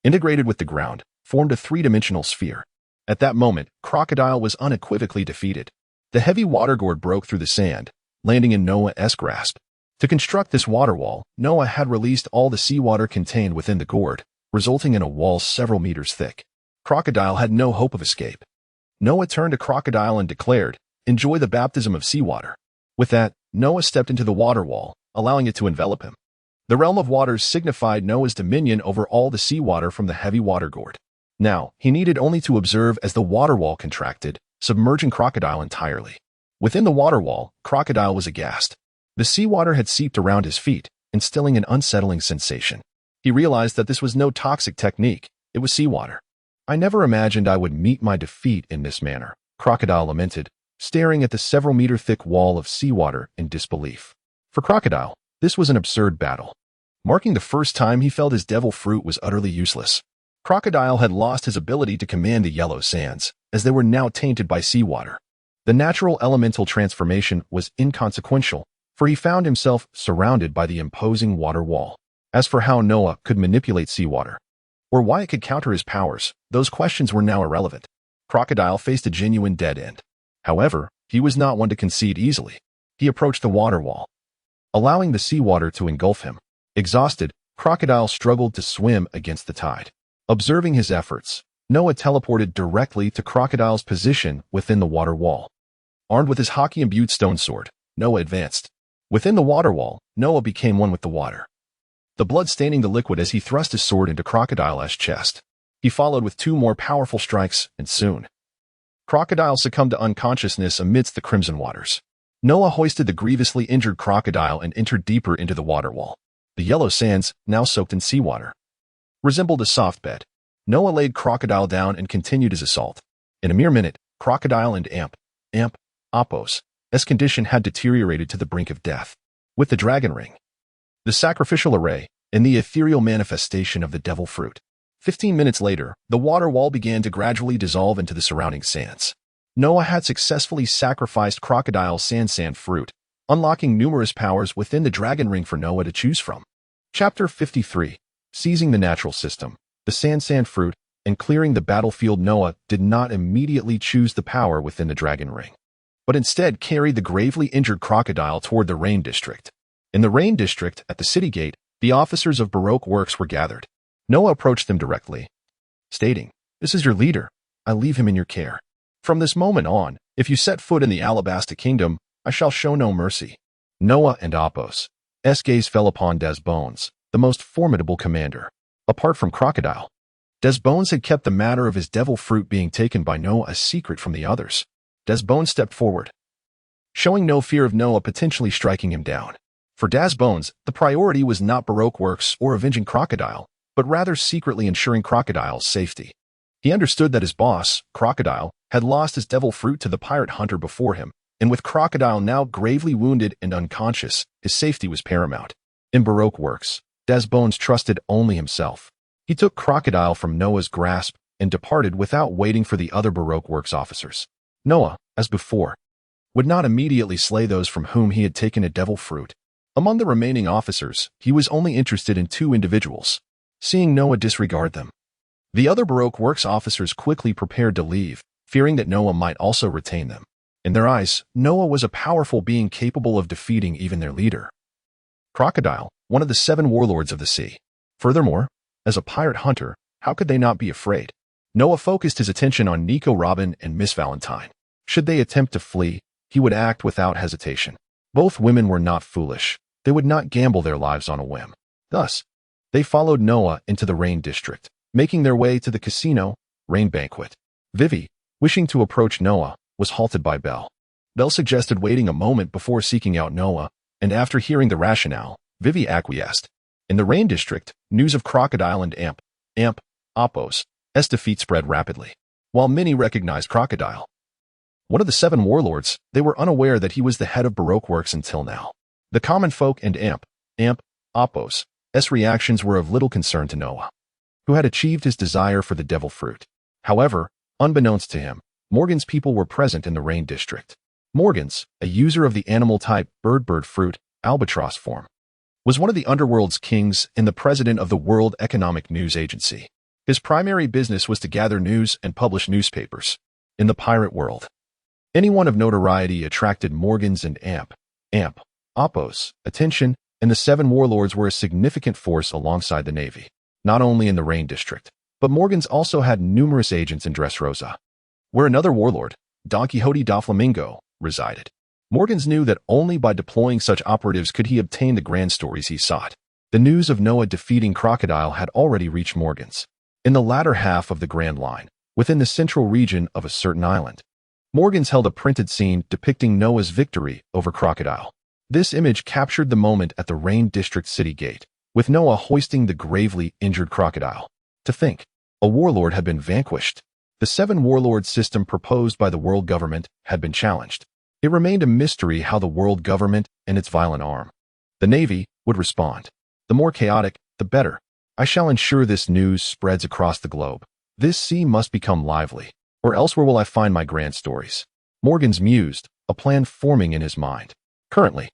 integrated with the ground, formed a 3-dimensional sphere. At that moment, Crocodile was unequivocally defeated. The heavy water gourd broke through the sand, landing in Noah's grasp. To construct this water wall, Noah had released all the seawater contained within the gourd, resulting in a wall several meters thick. Crocodile had no hope of escape. Noah turned to Crocodile and declared, "Enjoy the baptism of seawater." With that, Noah stepped into the water wall, allowing it to envelop him. The realm of waters signified Noah's dominion over all the seawater from the heavy water gourd. Now, he needed only to observe as the water wall contracted, submerging Crocodile entirely. Within the water wall, Crocodile was aghast. The seawater had seeped around his feet, instilling an unsettling sensation. He realized that this was no toxic technique, it was seawater. "I never imagined I would meet my defeat in this manner," Crocodile lamented, staring at the several-meter-thick wall of seawater in disbelief. For Crocodile, this was an absurd battle, marking the first time he felt his devil fruit was utterly useless. Crocodile had lost his ability to command the yellow sands, as they were now tainted by seawater. The natural elemental transformation was inconsequential, for he found himself surrounded by the imposing water wall. As for how Noah could manipulate seawater, or why it could counter his powers, those questions were now irrelevant. Crocodile faced a genuine dead end. However, he was not one to concede easily. He approached the water wall, allowing the seawater to engulf him. Exhausted, Crocodile struggled to swim against the tide. Observing his efforts, Noah teleported directly to Crocodile's position within the water wall. Armed with his hockey-imbued stone sword, Noah advanced. Within the water wall, Noah became one with the water, the blood staining the liquid as he thrust his sword into Crocodile's chest. He followed with 2 more powerful strikes, and soon, Crocodile succumbed to unconsciousness amidst the crimson waters. Noah hoisted the grievously injured Crocodile and entered deeper into the water wall. The yellow sands, now soaked in seawater, resembled a soft bed. Noah laid Crocodile down and continued his assault. In a mere minute, Crocodile and Apos' condition had deteriorated to the brink of death. With the dragon ring, the sacrificial array, and the ethereal manifestation of the devil fruit, 15 minutes later, the water wall began to gradually dissolve into the surrounding sands. Noah had successfully sacrificed Crocodile's sand fruit, unlocking numerous powers within the dragon ring for Noah to choose from. Chapter 53. Seizing the natural system, the sand fruit, and clearing the battlefield. Noah did not immediately choose the power within the dragon ring, but instead carried the gravely injured Crocodile toward the Rain District. In the Rain District, at the city gate, the officers of Baroque Works were gathered. Noah approached them directly, stating, "This is your leader. I leave him in your care. From this moment on, if you set foot in the Alabasta Kingdom, I shall show no mercy." Noah and Apos' gaze fell upon Desbones, the most formidable commander. Apart from Crocodile, Desbones had kept the matter of his devil fruit being taken by Noah a secret from the others. Desbones stepped forward, showing no fear of Noah potentially striking him down. For Desbones, the priority was not Baroque Works or avenging Crocodile, but rather secretly ensuring Crocodile's safety. He understood that his boss, Crocodile, had lost his devil fruit to the pirate hunter before him, and with Crocodile now gravely wounded and unconscious, his safety was paramount. In Baroque Works, Desbones trusted only himself. He took Crocodile from Noah's grasp and departed without waiting for the other Baroque Works officers. Noah, as before, would not immediately slay those from whom he had taken a devil fruit. Among the remaining officers, he was only interested in 2 individuals. Seeing Noah disregard them, The other Baroque Works officers quickly prepared to leave, fearing that Noah might also retain them. In their eyes, Noah was a powerful being capable of defeating even their leader, Crocodile, one of the 7 warlords of the sea. Furthermore, as a pirate hunter, how could they not be afraid? Noah focused his attention on Nico Robin and Miss Valentine. Should they attempt to flee, he would act without hesitation. Both women were not foolish. They would not gamble their lives on a whim. Thus, they followed Noah into the Rain District, making their way to the casino, Rain Banquet. Vivi, wishing to approach Noah, was halted by Belle. Belle suggested waiting a moment before seeking out Noah, and after hearing the rationale, Vivi acquiesced. In the Rain District, news of Crocodile and Apos' defeat spread rapidly. While many recognized Crocodile, one of the 7 warlords, they were unaware that he was the head of Baroque Works until now. The common folk and Apos' reactions were of little concern to Noah, who had achieved his desire for the devil fruit. However, unbeknownst to him, Morgan's people were present in the Rain District. Morgan's, a user of the animal-type bird fruit, albatross form, was one of the underworld's kings and the president of the World Economic News Agency. His primary business was to gather news and publish newspapers. In the pirate world, anyone of notoriety attracted Morgan's and Apos' attention, and the 7 warlords were a significant force alongside the navy, not only in the Rain District, but Morgan's also had numerous agents in Dressrosa, where another warlord, Don Quixote da Flamingo, resided. Morgan's knew that only by deploying such operatives could he obtain the grand stories he sought. The news of Noah defeating Crocodile had already reached Morgan's. In the latter half of the Grand Line, within the central region of a certain island, Morgan's held a printed scene depicting Noah's victory over Crocodile. This image captured the moment at the Rain District city gate, with Noah hoisting the gravely injured Crocodile. To think, a warlord had been vanquished. The 7 warlord system proposed by the world government had been challenged. It remained a mystery how the world government and its violent arm, the Navy, would respond. The more chaotic, the better. I shall ensure this news spreads across the globe. This sea must become lively, or else where will I find my grand stories? Morgan's mused, a plan forming in his mind. Currently,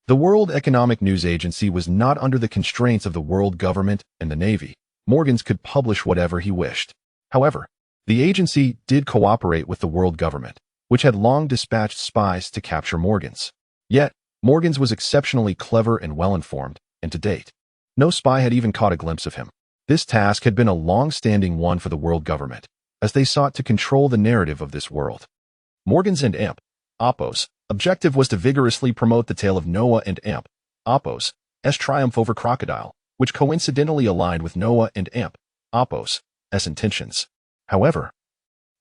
the World Economic News Agency was not under the constraints of the world government and the Navy. Morgan's could publish whatever he wished. However, the agency did cooperate with the world government, which had long dispatched spies to capture Morgan's. Yet, Morgan's was exceptionally clever and well-informed, and to date, no spy had even caught a glimpse of him. This task had been a long-standing one for the world government, as they sought to control the narrative of this world. Morgan's and Apos' objective was to vigorously promote the tale of Noah and Apos' triumph over Crocodile, which coincidentally aligned with Noah and Apos' intentions. However,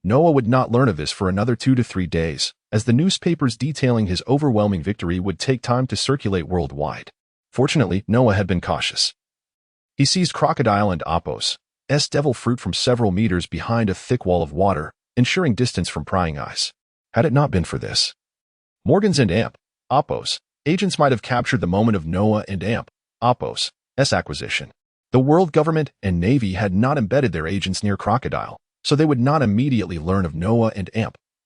Noah would not learn of this for another 2 to 3 days, as the newspapers detailing his overwhelming victory would take time to circulate worldwide. Fortunately, Noah had been cautious. He seized Crocodile and Apos' devil fruit from several meters behind a thick wall of water, ensuring distance from prying eyes. Had it not been for this, Morgan's and Apos' agents might have captured the moment of Noah and Apos' acquisition. The world government and Navy had not embedded their agents near Crocodile, so they would not immediately learn of Noah and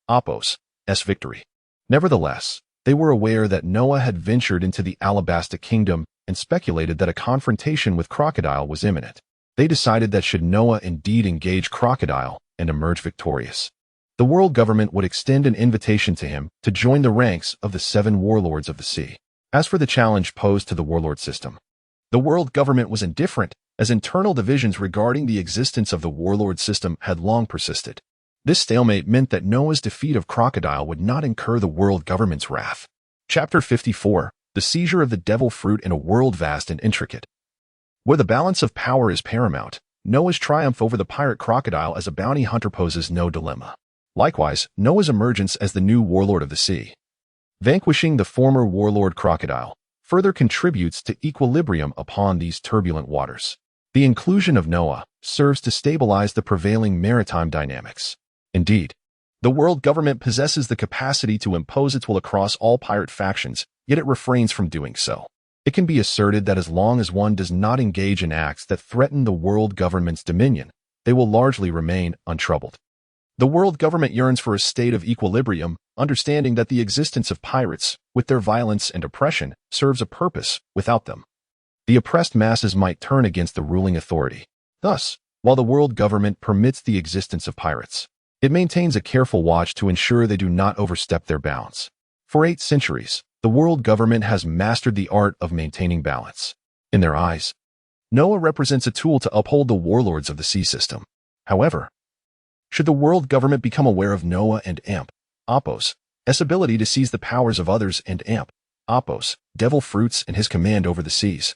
Apos' victory. Nevertheless, they were aware that Noah had ventured into the Alabasta Kingdom and speculated that a confrontation with Crocodile was imminent. They decided that should Noah indeed engage Crocodile and emerge victorious, the world government would extend an invitation to him to join the ranks of the 7 warlords of the sea. As for the challenge posed to the warlord system, the world government was indifferent, as internal divisions regarding the existence of the warlord system had long persisted. This stalemate meant that Noah's defeat of Crocodile would not incur the world government's wrath. Chapter 54, The Seizure of the Devil Fruit in a World Vast and Intricate. Where the balance of power is paramount, Noah's triumph over the pirate Crocodile as a bounty hunter poses no dilemma. Likewise, Noah's emergence as the new warlord of the sea, vanquishing the former warlord Crocodile, further contributes to equilibrium upon these turbulent waters. The inclusion of Noah serves to stabilize the prevailing maritime dynamics. Indeed, the world government possesses the capacity to impose its will across all pirate factions, yet it refrains from doing so. It can be asserted that as long as one does not engage in acts that threaten the world government's dominion, they will largely remain untroubled. The world government yearns for a state of equilibrium, understanding that the existence of pirates, with their violence and oppression, serves a purpose. Without them, the oppressed masses might turn against the ruling authority. Thus, While the world government permits the existence of pirates, it maintains a careful watch to ensure they do not overstep their bounds. For 8 centuries, the world government has mastered the art of maintaining balance. In their eyes, Noah represents a tool to uphold the warlords of the sea system. However, should the world government become aware of Noah and Apos' ability to seize the powers of others and Apos' devil fruits and his command over the seas,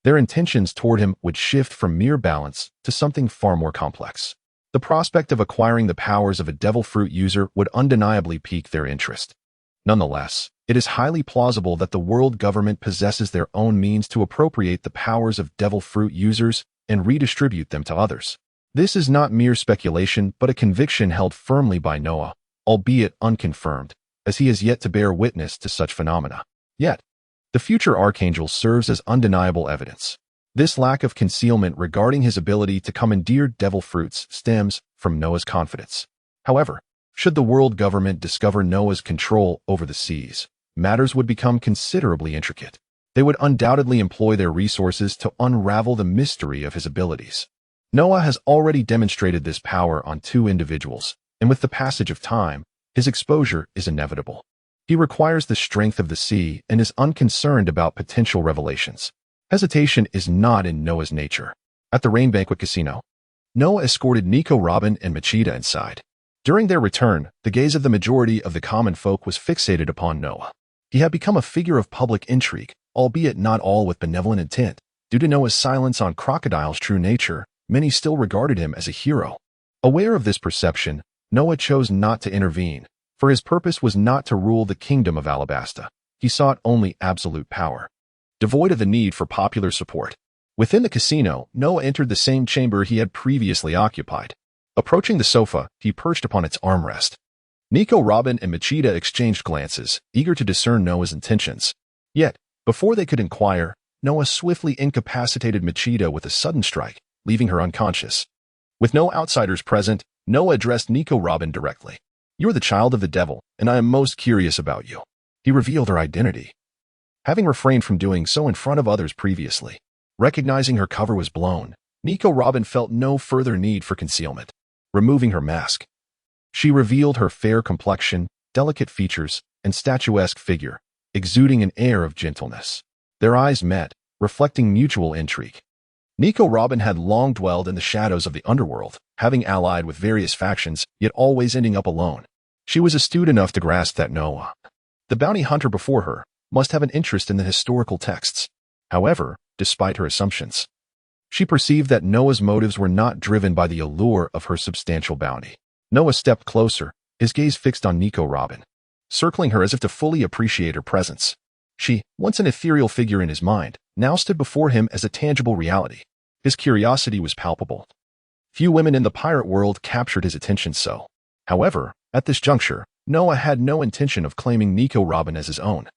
their intentions toward him would shift from mere balance to something far more complex. The prospect of acquiring the powers of a devil fruit user would undeniably pique their interest. Nonetheless, it is highly plausible that the world government possesses their own means to appropriate the powers of devil fruit users and redistribute them to others. This is not mere speculation but a conviction held firmly by Noah, albeit unconfirmed, as he has yet to bear witness to such phenomena. Yet, the future archangel serves as undeniable evidence. This lack of concealment regarding his ability to commandeer devil fruits stems from Noah's confidence. However, should the world government discover Noah's control over the seas, matters would become considerably intricate. They would undoubtedly employ their resources to unravel the mystery of his abilities. Noah has already demonstrated this power on 2 individuals, and with the passage of time, his exposure is inevitable. He requires the strength of the sea and is unconcerned about potential revelations. Hesitation is not in Noah's nature. At the Rain Banquet Casino, Noah escorted Nico Robin and Machida inside. During their return, the gaze of the majority of the common folk was fixated upon Noah. He had become a figure of public intrigue, albeit not all with benevolent intent. Due to Noah's silence on Crocodile's true nature, many still regarded him as a hero. Aware of this perception, Noah chose not to intervene, for his purpose was not to rule the kingdom of Alabasta. He sought only absolute power, devoid of the need for popular support. Within the casino, Noah entered the same chamber he had previously occupied. Approaching the sofa, he perched upon its armrest. Nico Robin and Machida exchanged glances, eager to discern Noah's intentions. Yet, before they could inquire, Noah swiftly incapacitated Machida with a sudden strike, leaving her unconscious. With no outsiders present, Noah addressed Nico Robin directly. "You're the child of the devil, and I am most curious about you." He revealed her identity, having refrained from doing so in front of others previously. Recognizing her cover was blown, Nico Robin felt no further need for concealment. Removing her mask, she revealed her fair complexion, delicate features, and statuesque figure, exuding an air of gentleness. Their eyes met, reflecting mutual intrigue. Nico Robin had long dwelled in the shadows of the underworld, having allied with various factions, yet always ending up alone. She was astute enough to grasp that Noah, the bounty hunter before her, must have an interest in the historical texts. However, despite her assumptions, she perceived that Noah's motives were not driven by the allure of her substantial bounty. Noah stepped closer, his gaze fixed on Nico Robin, circling her as if to fully appreciate her presence. She, once an ethereal figure in his mind, now stood before him as a tangible reality. His curiosity was palpable. Few women in the pirate world captured his attention so. However, at this juncture, Noah had no intention of claiming Nico Robin as his own,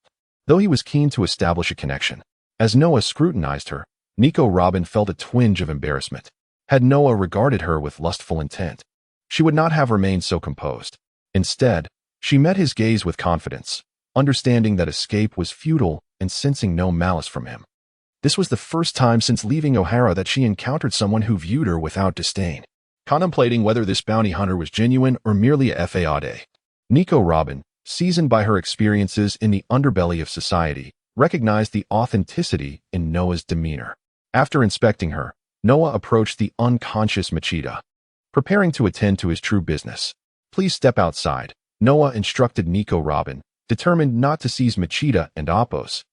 though he was keen to establish a connection. As Noah scrutinized her, Nico Robin felt a twinge of embarrassment. Had Noah regarded her with lustful intent, she would not have remained so composed. Instead, she met his gaze with confidence, understanding that escape was futile and sensing no malice from him. This was the first time since leaving O'Hara that she encountered someone who viewed her without disdain. Contemplating whether this bounty hunter was genuine or merely a fade, Nico Robin, seasoned by her experiences in the underbelly of society, recognized the authenticity in Noah's demeanor. After inspecting her, Noah approached the unconscious Machida, preparing to attend to his true business. "Please step outside," Noah instructed Nico Robin, determined not to seize Machida and Apos'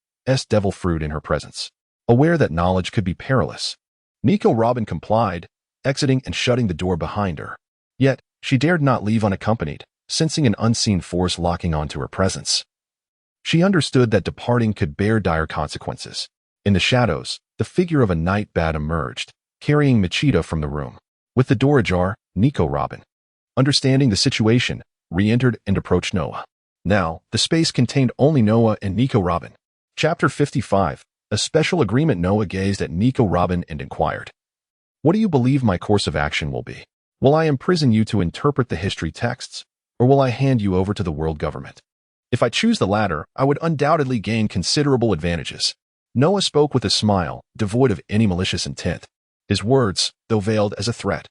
devil fruit in her presence. Aware that knowledge could be perilous, Nico Robin complied, exiting and shutting the door behind her. Yet, she dared not leave unaccompanied, sensing an unseen force locking onto her presence. She understood that departing could bear dire consequences. In the shadows, the figure of a night bat emerged, carrying Machida from the room. With the door ajar, Nico Robin, understanding the situation, re-entered and approached Noah. Now, the space contained only Noah and Nico Robin. Chapter 55, A Special Agreement. Noah gazed at Nico Robin and inquired, "What do you believe my course of action will be? Will I imprison you to interpret the history texts, or will I hand you over to the world government? If I choose the latter, I would undoubtedly gain considerable advantages." Noah spoke with a smile, devoid of any malicious intent. His words, though veiled as a threat,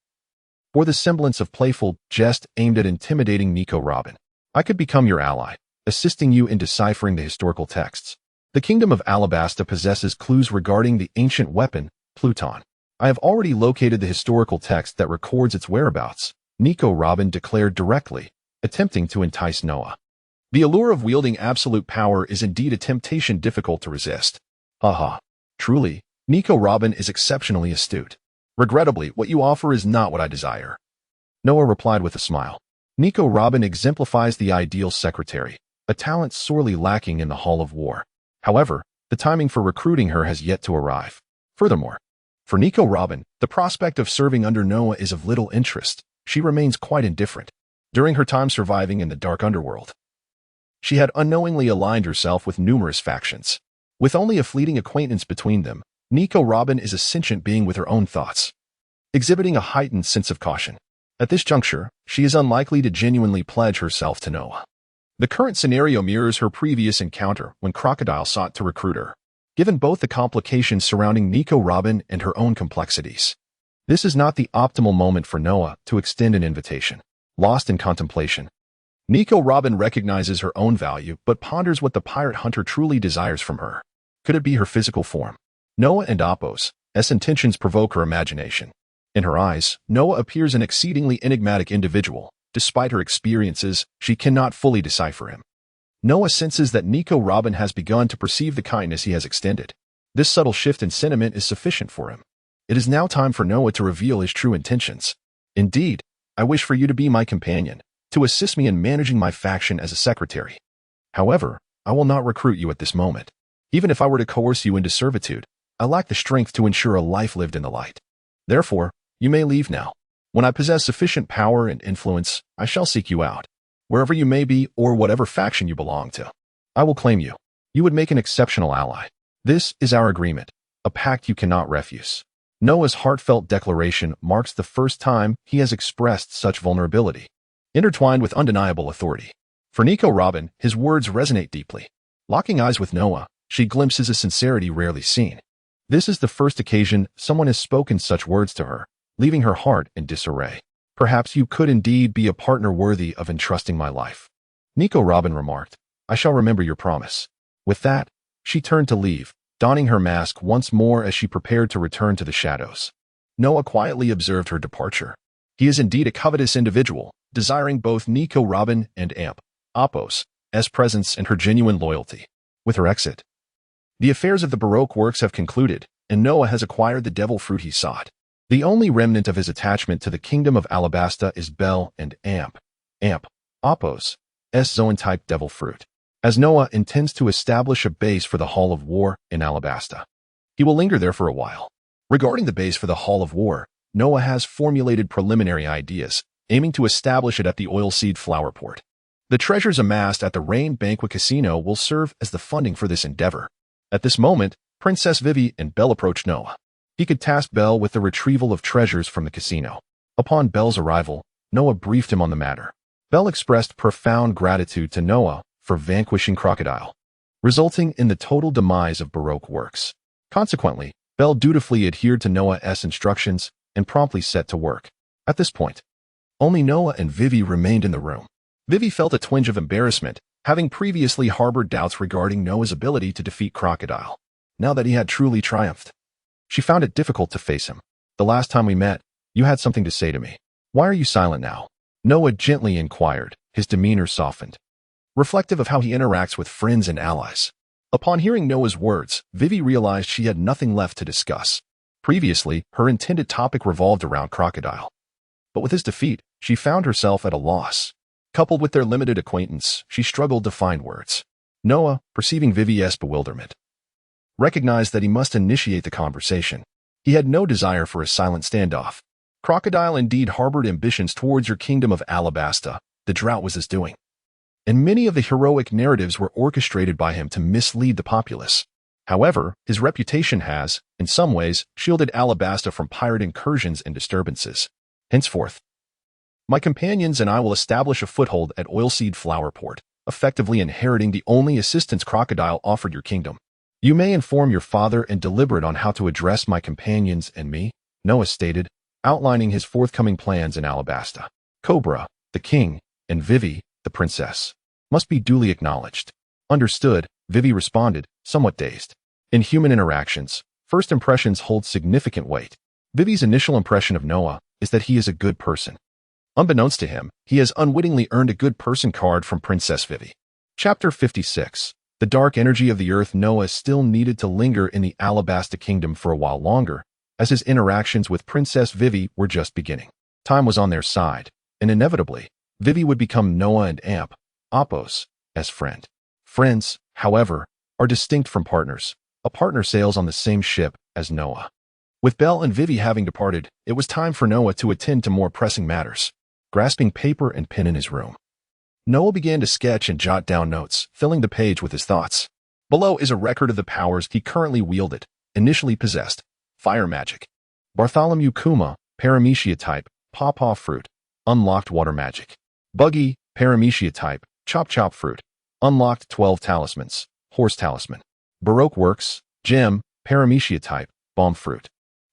bore the semblance of playful jest aimed at intimidating Nico Robin. I could become your ally, assisting you in deciphering the historical texts. The Kingdom of Alabasta possesses clues regarding the ancient weapon, Pluton. I have already located the historical text that records its whereabouts, Nico Robin declared directly, attempting to entice Noah. The allure of wielding absolute power is indeed a temptation difficult to resist. Haha. Truly, Nico Robin is exceptionally astute. Regrettably, what you offer is not what I desire. Noah replied with a smile. Nico Robin exemplifies the ideal secretary, a talent sorely lacking in the Hall of War. However, the timing for recruiting her has yet to arrive. Furthermore, for Nico Robin, the prospect of serving under Noah is of little interest. She remains quite indifferent. During her time surviving in the dark underworld, she had unknowingly aligned herself with numerous factions. With only a fleeting acquaintance between them, Nico Robin is a sentient being with her own thoughts, exhibiting a heightened sense of caution. At this juncture, she is unlikely to genuinely pledge herself to Noah. The current scenario mirrors her previous encounter when Crocodile sought to recruit her, given both the complications surrounding Nico Robin and her own complexities. This is not the optimal moment for Noah to extend an invitation. Lost in contemplation, Nico Robin recognizes her own value but ponders what the pirate hunter truly desires from her. Could it be her physical form? Noah and Apos' intentions provoke her imagination. In her eyes, Noah appears an exceedingly enigmatic individual. Despite her experiences, she cannot fully decipher him. Noah senses that Nico Robin has begun to perceive the kindness he has extended. This subtle shift in sentiment is sufficient for him. It is now time for Noah to reveal his true intentions. Indeed, I wish for you to be my companion, to assist me in managing my faction as a secretary. However, I will not recruit you at this moment. Even if I were to coerce you into servitude, I lack the strength to ensure a life lived in the light. Therefore, you may leave now. When I possess sufficient power and influence, I shall seek you out, wherever you may be or whatever faction you belong to. I will claim you. You would make an exceptional ally. This is our agreement, a pact you cannot refuse. Noah's heartfelt declaration marks the first time he has expressed such vulnerability, intertwined with undeniable authority. For Nico Robin, his words resonate deeply. Locking eyes with Noah, she glimpses a sincerity rarely seen. This is the first occasion someone has spoken such words to her, leaving her heart in disarray. Perhaps you could indeed be a partner worthy of entrusting my life. Nico Robin remarked, I shall remember your promise. With that, she turned to leave, donning her mask once more as she prepared to return to the shadows. Noah quietly observed her departure. He is indeed a covetous individual, desiring both Nico Robin and Apos' presence and her genuine loyalty. With her exit, the affairs of the Baroque works have concluded, and Noah has acquired the devil fruit he sought. The only remnant of his attachment to the Kingdom of Alabasta is Bel and Apos' Zoan-type devil fruit. As Noah intends to establish a base for the Hall of War in Alabasta, he will linger there for a while. Regarding the base for the Hall of War, Noah has formulated preliminary ideas, aiming to establish it at the Oilseed Flower Port. The treasures amassed at the Rain Banquet Casino will serve as the funding for this endeavor. At this moment, Princess Vivi and Belle approached Noah. He could task Belle with the retrieval of treasures from the casino. Upon Belle's arrival, Noah briefed him on the matter. Belle expressed profound gratitude to Noah for vanquishing Crocodile, resulting in the total demise of Baroque works. Consequently, Belle dutifully adhered to Noah's instructions and promptly set to work. At this point, only Noah and Vivi remained in the room. Vivi felt a twinge of embarrassment, having previously harbored doubts regarding Noah's ability to defeat Crocodile. Now that he had truly triumphed, she found it difficult to face him. The last time we met, you had something to say to me. Why are you silent now? Noah gently inquired, his demeanor softened, reflective of how he interacts with friends and allies. Upon hearing Noah's words, Vivi realized she had nothing left to discuss. Previously, her intended topic revolved around Crocodile. But with his defeat, she found herself at a loss. Coupled with their limited acquaintance, she struggled to find words. Noah, perceiving Vivi's bewilderment, recognized that he must initiate the conversation. He had no desire for a silent standoff. Crocodile indeed harbored ambitions towards your Kingdom of Alabasta. The drought was his doing, and many of the heroic narratives were orchestrated by him to mislead the populace. However, his reputation has, in some ways, shielded Alabasta from pirate incursions and disturbances. Henceforth, my companions and I will establish a foothold at Oilseed Flower Port, effectively inheriting the only assistance Crocodile offered your kingdom. You may inform your father and deliberate on how to address my companions and me. Noah stated, outlining his forthcoming plans in Alabasta. Cobra, the king, and Vivi, the princess, must be duly acknowledged. Understood, Vivi responded, somewhat dazed. In human interactions, first impressions hold significant weight. Vivi's initial impression of Noah is that he is a good person. Unbeknownst to him, he has unwittingly earned a good person card from Princess Vivi. Chapter 56. The dark energy of the earth. Noah still needed to linger in the Alabasta kingdom for a while longer, as his interactions with Princess Vivi were just beginning. Time was on their side, and inevitably, Vivi would become Noah and Amp, Apos, as friend. Friends, however, are distinct from partners. A partner sails on the same ship as Noah. With Belle and Vivi having departed, it was time for Noah to attend to more pressing matters. Grasping paper and pen in his room, Noah began to sketch and jot down notes, filling the page with his thoughts. Below is a record of the powers he currently wielded. Initially possessed: fire magic. Bartholomew Kuma, Paramecia type, Pawpaw fruit, unlocked water magic. Buggy, Paramecia type, Chop Chop fruit, unlocked 12 talismans, horse talisman. Baroque works, Gem, Paramecia type, bomb fruit,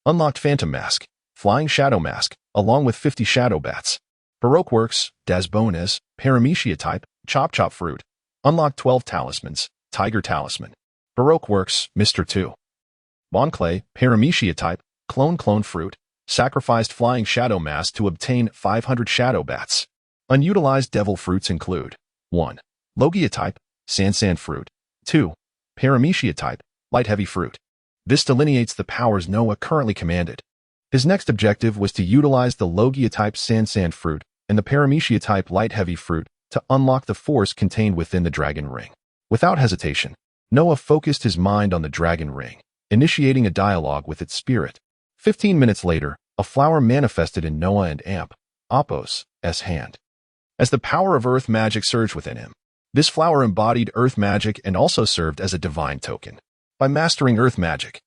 unlocked phantom mask, flying shadow mask, along with 50 shadow bats. Baroque works, Dasbones, Paramecia type, Chop Chop fruit, unlocked 12 talismans, tiger talisman. Baroque works, Mr. 2. Bonclay, Paramecia type, clone fruit, sacrificed flying shadow mask to obtain 500 shadow bats. Unutilized devil fruits include 1. Logia type, Sansan fruit. 2. Paramecia type, light heavy fruit. This delineates the powers Noah currently commanded. His next objective was to utilize the Logia type Sansan fruit and the Paramecia type light heavy fruit to unlock the force contained within the dragon ring. Without hesitation, Noah focused his mind on the dragon ring, initiating a dialogue with its spirit. 15 minutes later, a flower manifested in Noah and Amp, Apos' hand. As the power of earth magic surged within him, this flower embodied earth magic and also served as a divine token. By mastering earth magic,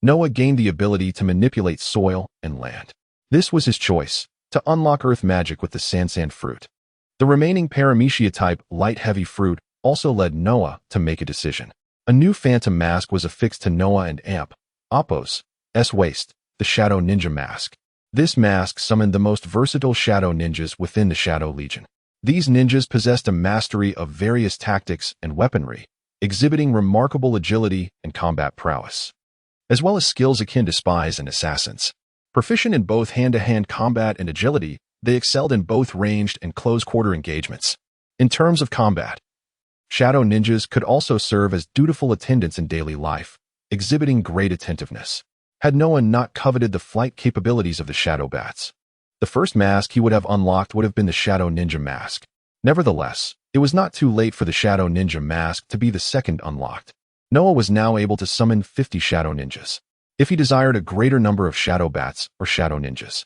Noah gained the ability to manipulate soil and land. This was his choice, to unlock earth magic with the Sansan fruit. The remaining Paramecia type light heavy fruit also led Noah to make a decision. A new phantom mask was affixed to Noah and Amp, Apos' waist, the Shadow Ninja mask. This mask summoned the most versatile shadow ninjas within the Shadow Legion. These ninjas possessed a mastery of various tactics and weaponry, exhibiting remarkable agility and combat prowess, as well as skills akin to spies and assassins. Proficient in both hand-to-hand combat and agility, they excelled in both ranged and close-quarter engagements. In terms of combat, Shadow Ninjas could also serve as dutiful attendants in daily life, exhibiting great attentiveness. Had Noah not coveted the flight capabilities of the Shadow Bats, the first mask he would have unlocked would have been the Shadow Ninja mask. Nevertheless, it was not too late for the Shadow Ninja mask to be the second unlocked. Noah was now able to summon 50 Shadow Ninjas. If he desired a greater number of Shadow Bats or Shadow Ninjas,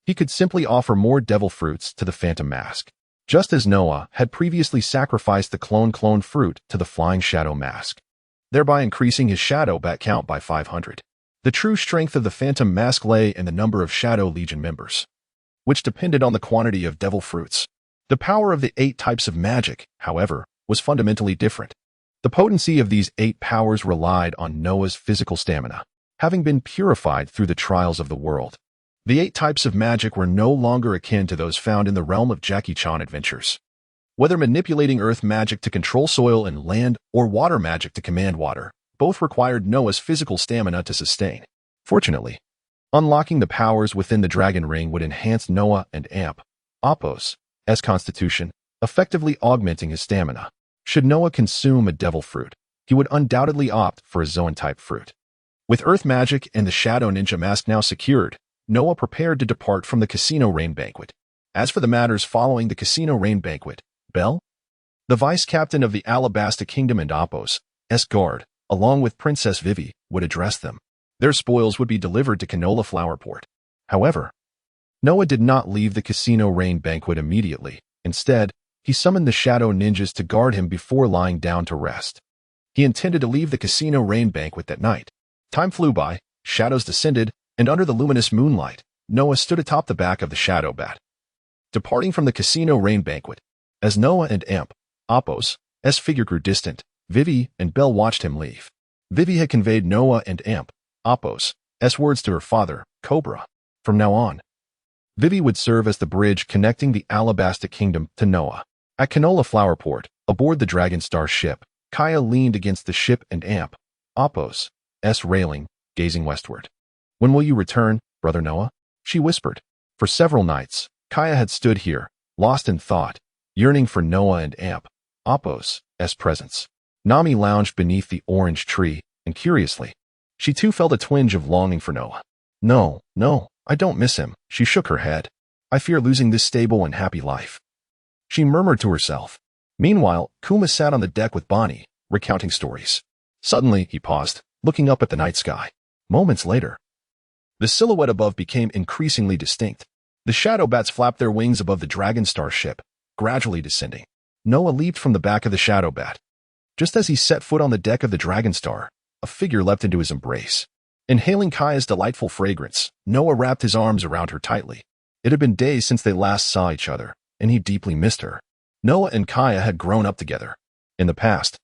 he could simply offer more devil fruits to the Phantom Mask, just as Noah had previously sacrificed the clone fruit to the Flying Shadow Mask, thereby increasing his Shadow Bat count by 500. The true strength of the Phantom Mask lay in the number of Shadow Legion members, which depended on the quantity of devil fruits. The power of the 8 types of magic, however, was fundamentally different. The potency of these 8 powers relied on Noah's physical stamina, having been purified through the trials of the world. The 8 types of magic were no longer akin to those found in the realm of Jackie Chan adventures. Whether manipulating earth magic to control soil and land or water magic to command water, both required Noah's physical stamina to sustain. Fortunately, unlocking the powers within the dragon ring would enhance Noah and Amp, Apos' constitution, effectively augmenting his stamina. Should Noah consume a devil fruit, he would undoubtedly opt for a Zoan-type fruit. With earth magic and the Shadow Ninja mask now secured, Noah prepared to depart from the Casino Rain Banquet. As for the matters following the Casino Rain Banquet, Belle, the vice-captain of the Alabasta Kingdom and Apos' guard, along with Princess Vivi, would address them. Their spoils would be delivered to Canola Flower Port. However, Noah did not leave the Casino Rain Banquet immediately. Instead, he summoned the Shadow Ninjas to guard him before lying down to rest. He intended to leave the Casino Rain Banquet that night. Time flew by, shadows descended, and under the luminous moonlight, Noah stood atop the back of the Shadow Bat. Departing from the Casino Rain Banquet, as Noah and Amp, Apos' figure grew distant, Vivi and Belle watched him leave. Vivi had conveyed Noah and Amp, Apos' words to her father, Cobra. From now on, Vivi would serve as the bridge connecting the Alabasta Kingdom to Noah. At Canola Flower Port, aboard the Dragon Star ship, Kaya leaned against the ship and Amp, Apos, railing, gazing westward. "When will you return, Brother Noah?" she whispered. For several nights, Kaya had stood here, lost in thought, yearning for Noah and Amp, Apos' presence. Nami lounged beneath the orange tree, and curiously, she too felt a twinge of longing for Noah. No, I don't miss him," she shook her head. "I fear losing this stable and happy life," she murmured to herself. Meanwhile, Kuma sat on the deck with Bonnie, recounting stories. Suddenly, he paused, looking up at the night sky. Moments later, the silhouette above became increasingly distinct. The shadow bats flapped their wings above the Dragon Star ship, gradually descending. Noah leaped from the back of the shadow bat. Just as he set foot on the deck of the Dragon Star, a figure leapt into his embrace. Inhaling Kaya's delightful fragrance, Noah wrapped his arms around her tightly. It had been days since they last saw each other, and he deeply missed her. Noah and Kaya had grown up together. In the past,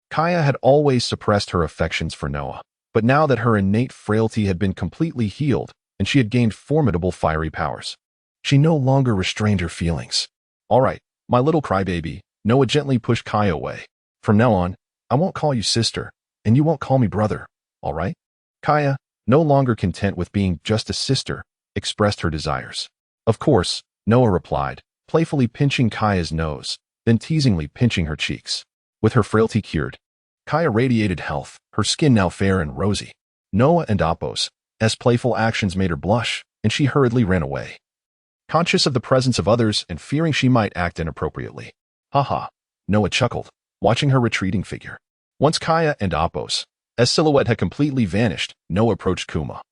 Kaya had always suppressed her affections for Noah, but now that her innate frailty had been completely healed and she had gained formidable fiery powers, she no longer restrained her feelings. "All right, my little crybaby," Noah gently pushed Kaya away. "From now on, I won't call you sister, and you won't call me brother, all right?" Kaya, no longer content with being just a sister, expressed her desires. "Of course," Noah replied, playfully pinching Kaya's nose, then teasingly pinching her cheeks. With her frailty cured, Kaya radiated health, her skin now fair and rosy. Noah and Apos' playful actions made her blush, and she hurriedly ran away, conscious of the presence of others and fearing she might act inappropriately. "Ha," Noah chuckled, watching her retreating figure. Once Kaya and Apos' silhouette had completely vanished, Noah approached Kuma,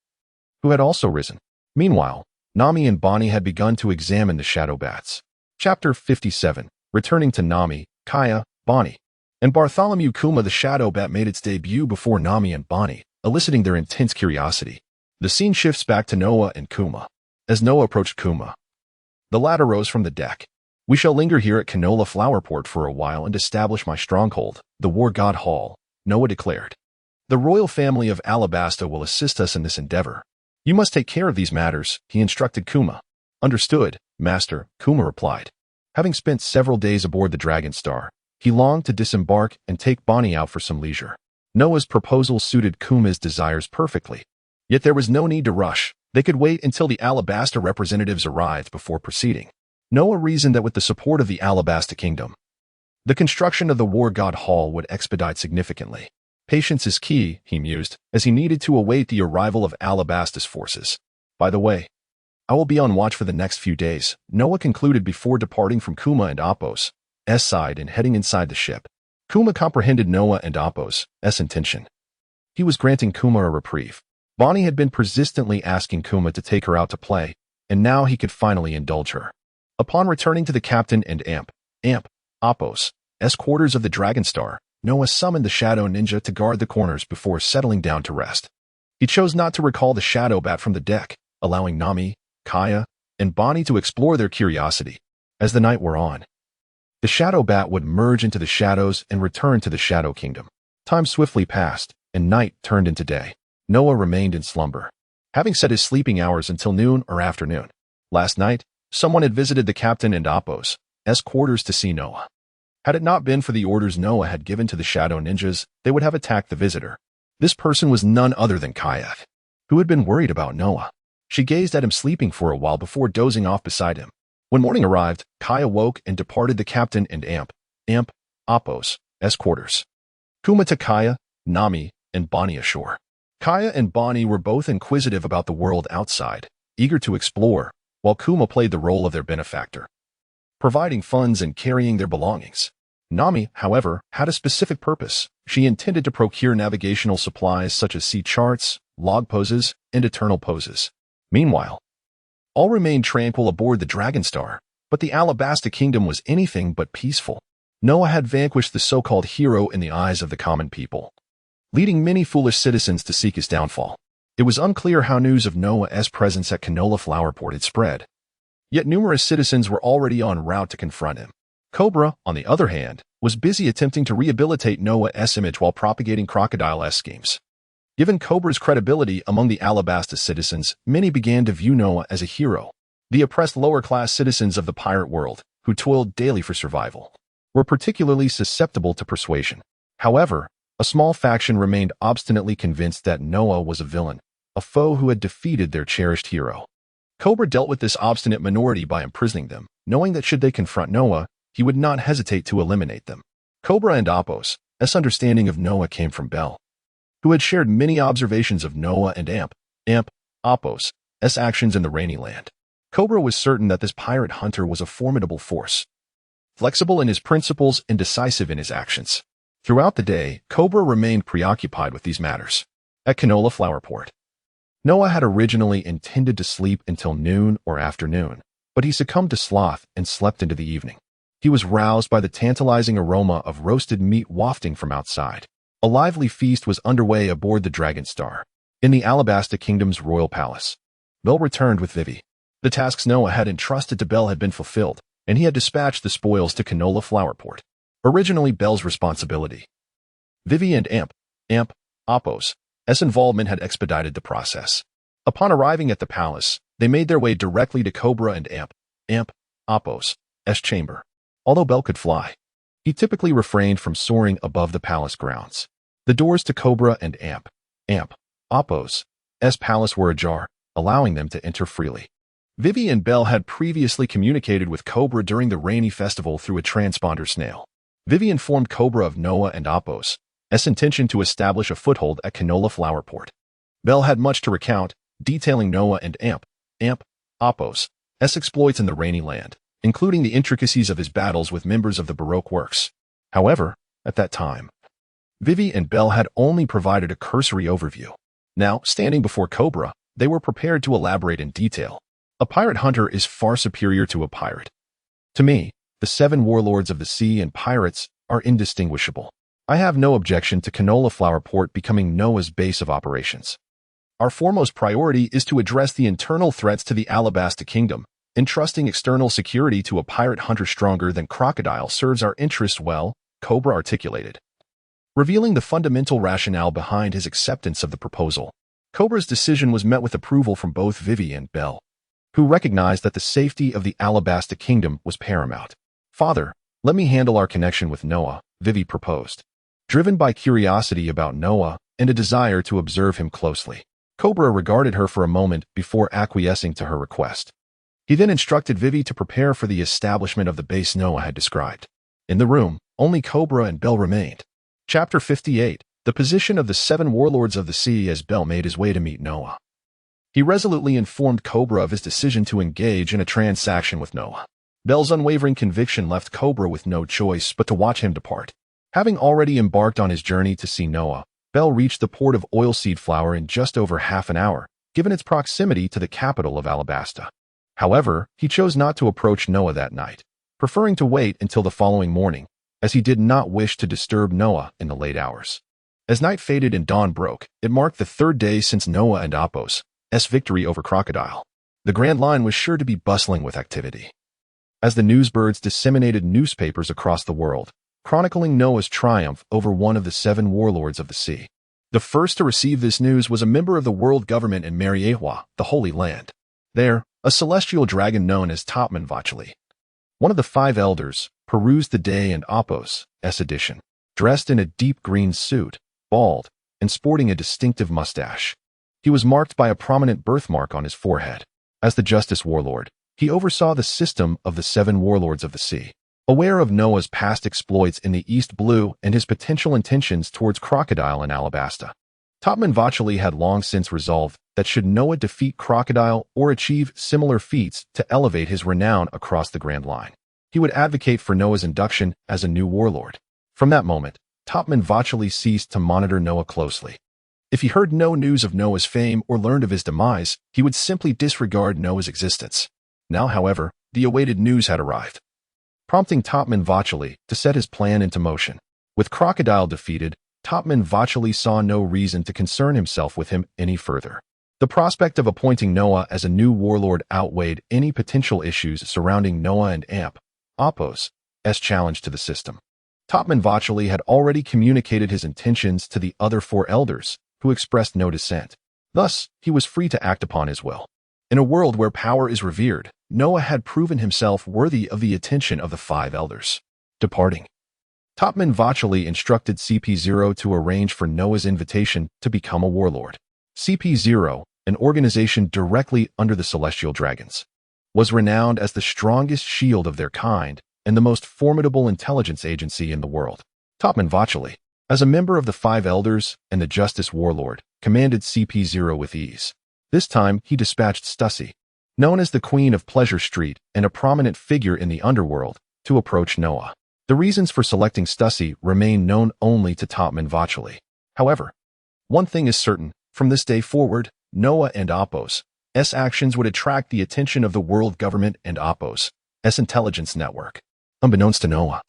who had also risen. Meanwhile, Nami and Bonnie had begun to examine the shadow bats. Chapter 57. Returning to Nami, Kaya, Bonnie, and Bartholomew. Kuma the shadow bat made its debut before Nami and Bonnie, eliciting their intense curiosity. The scene shifts back to Noah and Kuma. As Noah approached Kuma, the latter rose from the deck. "We shall linger here at Canola Flower Port for a while and establish my stronghold, the War God Hall," Noah declared. "The royal family of Alabasta will assist us in this endeavor. You must take care of these matters," he instructed Kuma. "Understood, Master," Kuma replied. Having spent several days aboard the Dragon Star, he longed to disembark and take Bonnie out for some leisure. Noah's proposal suited Kuma's desires perfectly. Yet there was no need to rush. They could wait until the Alabasta representatives arrived before proceeding. Noah reasoned that with the support of the Alabasta Kingdom, the construction of the War God Hall would expedite significantly. Patience is key, he mused, as he needed to await the arrival of Alabasta's forces. "By the way, I will be on watch for the next few days," Noah concluded before departing from Kuma and Apos' side and heading inside the ship. Kuma comprehended Noah and Apos' intention. He was granting Kuma a reprieve. Bonnie had been persistently asking Kuma to take her out to play, and now he could finally indulge her. Upon returning to the captain and Amp, Apos' quarters of the Dragon Star, Noah summoned the Shadow Ninja to guard the corners before settling down to rest. He chose not to recall the Shadow Bat from the deck, allowing Nami, Kaya, and Bonnie to explore their curiosity. As the night wore on, the Shadow Bat would merge into the shadows and return to the Shadow Kingdom. Time swiftly passed, and night turned into day. Noah remained in slumber, having set his sleeping hours until noon or afternoon. Last night, someone had visited the captain and Apos' quarters to see Noah. Had it not been for the orders Noah had given to the Shadow Ninjas, they would have attacked the visitor. This person was none other than Kaya, who had been worried about Noah. She gazed at him sleeping for a while before dozing off beside him. When morning arrived, Kaya woke and departed the captain and Apos' quarters. Kuma took Kaya, Nami, and Bonnie ashore. Kaya and Bonnie were both inquisitive about the world outside, eager to explore, while Kuma played the role of their benefactor, providing funds and carrying their belongings. Nami, however, had a specific purpose. She intended to procure navigational supplies such as sea charts, log poses, and eternal poses. Meanwhile, all remained tranquil aboard the Dragon Star, but the Alabasta Kingdom was anything but peaceful. Noah had vanquished the so-called hero in the eyes of the common people, leading many foolish citizens to seek his downfall. It was unclear how news of Noah's presence at Canola Flower Port had spread, yet numerous citizens were already en route to confront him. Cobra, on the other hand, was busy attempting to rehabilitate Noah's image while propagating Crocodile-esque schemes. Given Cobra's credibility among the Alabasta citizens, many began to view Noah as a hero. The oppressed lower-class citizens of the pirate world, who toiled daily for survival, were particularly susceptible to persuasion. However, a small faction remained obstinately convinced that Noah was a villain, a foe who had defeated their cherished hero. Cobra dealt with this obstinate minority by imprisoning them, knowing that should they confront Noah, he would not hesitate to eliminate them. Cobra and Apos' understanding of Noah came from Bell, who had shared many observations of Noah and Apos' actions in the Rainy Land. Cobra was certain that this pirate hunter was a formidable force, flexible in his principles and decisive in his actions. Throughout the day, Cobra remained preoccupied with these matters. At Canola Flower Port, Noah had originally intended to sleep until noon or afternoon, but he succumbed to sloth and slept into the evening. He was roused by the tantalizing aroma of roasted meat wafting from outside. A lively feast was underway aboard the Dragon Star, in the Alabasta Kingdom's royal palace. Bell returned with Vivi. The tasks Noah had entrusted to Bell had been fulfilled, and he had dispatched the spoils to Canola Flower Port, originally Bell's responsibility. Vivi and Apos' involvement had expedited the process. Upon arriving at the palace, they made their way directly to Cobra and Apos' chamber. Although Bell could fly, he typically refrained from soaring above the palace grounds. The doors to Cobra and Apos' palace were ajar, allowing them to enter freely. Vivi and Bell had previously communicated with Cobra during the Rainy Festival through a transponder snail. Vivi informed Cobra of Noah and Apos' intention to establish a foothold at Canola Flower Port. Bell had much to recount, detailing Noah and Apos' exploits in the Rainy Land, including the intricacies of his battles with members of the Baroque works. However, at that time, Vivi and Bell had only provided a cursory overview. Now, standing before Cobra, they were prepared to elaborate in detail. A pirate hunter is far superior to a pirate. To me, the 7 warlords of the sea and pirates are indistinguishable. I have no objection to Canola Flower Port becoming Noah's base of operations. Our foremost priority is to address the internal threats to the Alabasta Kingdom. Entrusting external security to a pirate hunter stronger than Crocodile serves our interests well, Cobra articulated, revealing the fundamental rationale behind his acceptance of the proposal. Cobra's decision was met with approval from both Vivi and Bell, who recognized that the safety of the Alabasta Kingdom was paramount. "Father, let me handle our connection with Noah," Vivi proposed, driven by curiosity about Noah and a desire to observe him closely. Cobra regarded her for a moment before acquiescing to her request. He then instructed Vivi to prepare for the establishment of the base Noah had described. In the room, only Cobra and Bell remained. Chapter 58, The Position of the 7 Warlords of the Sea. As Bell made his way to meet Noah, he resolutely informed Cobra of his decision to engage in a transaction with Noah. Bell's unwavering conviction left Cobra with no choice but to watch him depart. Having already embarked on his journey to see Noah, Bell reached the port of Oilseed Flower in just over half an hour, given its proximity to the capital of Alabasta. However, he chose not to approach Noah that night, preferring to wait until the following morning, as he did not wish to disturb Noah in the late hours. As night faded and dawn broke, it marked the 3rd day since Noah and Apos' victory over Crocodile. The Grand Line was sure to be bustling with activity, as the newsbirds disseminated newspapers across the world, chronicling Noah's triumph over one of the 7 warlords of the sea. The first to receive this news was a member of the world government in Mariehwa, the Holy Land. There, a celestial dragon known as Topman Vacheli, one of the 5 elders, perused the day and Apos' edition, dressed in a deep green suit, bald, and sporting a distinctive mustache. He was marked by a prominent birthmark on his forehead. As the Justice Warlord, he oversaw the system of the 7 warlords of the sea. Aware of Noah's past exploits in the East Blue and his potential intentions towards Crocodile and Alabasta, Topman Vacheli had long since resolved that should Noah defeat Crocodile or achieve similar feats to elevate his renown across the Grand Line, he would advocate for Noah's induction as a new warlord. From that moment, Topman Vacheli ceased to monitor Noah closely. If he heard no news of Noah's fame or learned of his demise, he would simply disregard Noah's existence. Now, however, the awaited news had arrived, prompting Topman Vacheli to set his plan into motion. With Crocodile defeated, Topman Vacheli saw no reason to concern himself with him any further. The prospect of appointing Noah as a new warlord outweighed any potential issues surrounding Noah and Apos' challenge to the system. Topman Vacheli had already communicated his intentions to the other 4 elders, who expressed no dissent. Thus, he was free to act upon his will. In a world where power is revered, Noah had proven himself worthy of the attention of the five elders. Departing, Topman Vacheli instructed CP0 to arrange for Noah's invitation to become a warlord. CP0, an organization directly under the Celestial Dragons, was renowned as the strongest shield of their kind and the most formidable intelligence agency in the world. Topman Vacheli, as a member of the Five Elders and the Justice Warlord, commanded CP0 with ease. This time, he dispatched Stussy, known as the Queen of Pleasure Street and a prominent figure in the underworld, to approach Noah. The reasons for selecting Stussy remain known only to Topman Vacheli. However, one thing is certain: from this day forward, Noah and Apos' actions would attract the attention of the world government and Apos' intelligence network. Unbeknownst to Noah,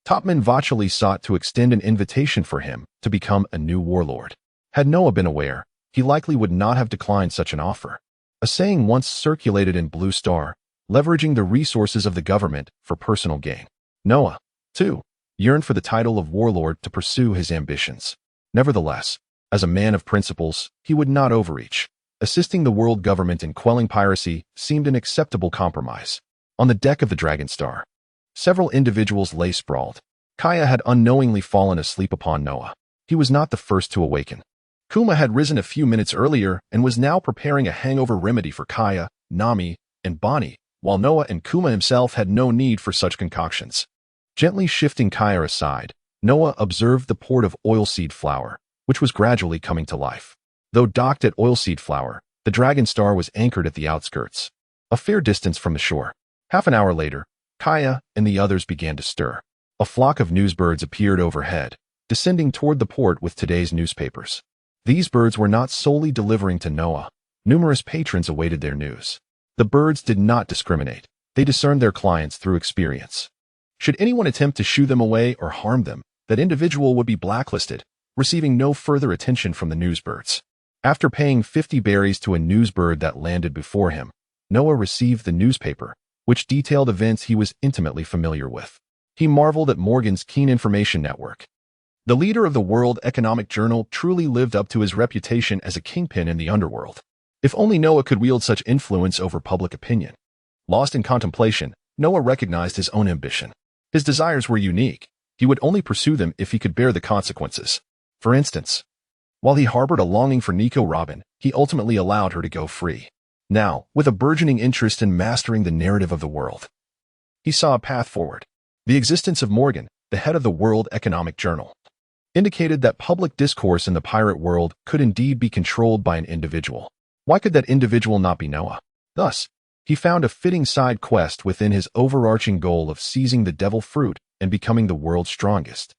Topman Vacheli sought to extend an invitation for him to become a new warlord. Had Noah been aware, he likely would not have declined such an offer. A saying once circulated in Blue Star, leveraging the resources of the government for personal gain. Noah, too, yearned for the title of warlord to pursue his ambitions. Nevertheless, as a man of principles, he would not overreach. Assisting the world government in quelling piracy seemed an acceptable compromise. On the deck of the Dragon Star, several individuals lay sprawled. Kaya had unknowingly fallen asleep upon Noah. He was not the first to awaken. Kuma had risen a few minutes earlier and was now preparing a hangover remedy for Kaya, Nami, and Bonnie, while Noah and Kuma himself had no need for such concoctions. Gently shifting Kaya aside, Noah observed the port of Oilseed Flower, which was gradually coming to life. Though docked at Oilseed Flower, the Dragon Star was anchored at the outskirts, a fair distance from the shore. Half an hour later, Kaya and the others began to stir. A flock of newsbirds appeared overhead, descending toward the port with today's newspapers. These birds were not solely delivering to Noah. Numerous patrons awaited their news. The birds did not discriminate. They discerned their clients through experience. Should anyone attempt to shoo them away or harm them, that individual would be blacklisted, receiving no further attention from the newsbirds. After paying 50 berries to a newsbird that landed before him, Noah received the newspaper, which detailed events he was intimately familiar with. He marveled at Morgan's keen information network. The leader of the World Economic Journal truly lived up to his reputation as a kingpin in the underworld. If only Noah could wield such influence over public opinion. Lost in contemplation, Noah recognized his own ambition. His desires were unique. He would only pursue them if he could bear the consequences. For instance, while he harbored a longing for Nico Robin, he ultimately allowed her to go free. Now, with a burgeoning interest in mastering the narrative of the world, he saw a path forward. The existence of Morgan, the head of the World Economic Journal, indicated that public discourse in the pirate world could indeed be controlled by an individual. Why could that individual not be Noah? Thus, he found a fitting side quest within his overarching goal of seizing the devil fruit and becoming the world's strongest.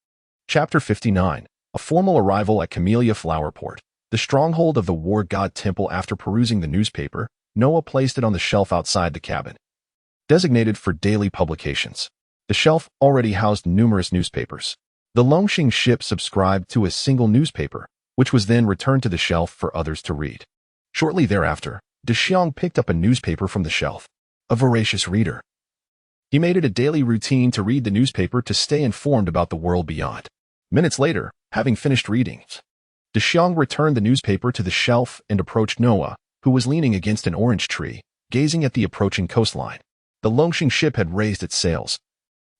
Chapter 59. A formal arrival at Camellia Flower Port, the stronghold of the war god temple. After perusing the newspaper, Noah placed it on the shelf outside the cabin, designated for daily publications. The shelf already housed numerous newspapers. The Longxing ship subscribed to a single newspaper, which was then returned to the shelf for others to read. Shortly thereafter, Dexiang picked up a newspaper from the shelf. A voracious reader, he made it a daily routine to read the newspaper to stay informed about the world beyond. Minutes later, having finished reading, Dexiang returned the newspaper to the shelf and approached Noah, who was leaning against an orange tree, gazing at the approaching coastline. The Longxing ship had raised its sails,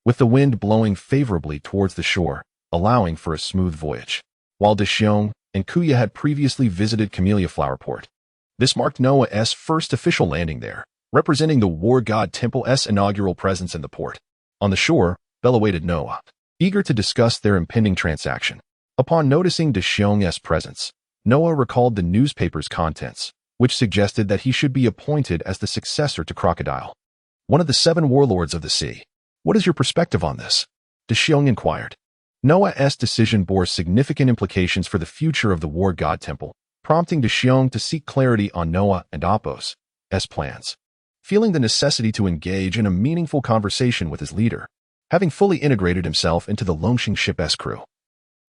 with the wind blowing favorably towards the shore, allowing for a smooth voyage. While Dexiang and Kuya had previously visited Camellia Flower Port, this marked Noah's first official landing there, representing the War God Temple's inaugural presence in the port. On the shore, Belle awaited Noah, eager to discuss their impending transaction. Upon noticing Dexiang's presence, Noah recalled the newspaper's contents, which suggested that he should be appointed as the successor to Crocodile, one of the 7 warlords of the sea. What is your perspective on this? Dexiang inquired. Noah's decision bore significant implications for the future of the War God Temple, prompting Dexiang to seek clarity on Noah and Apos' plans. Feeling the necessity to engage in a meaningful conversation with his leader, having fully integrated himself into the Longxing ship's crew,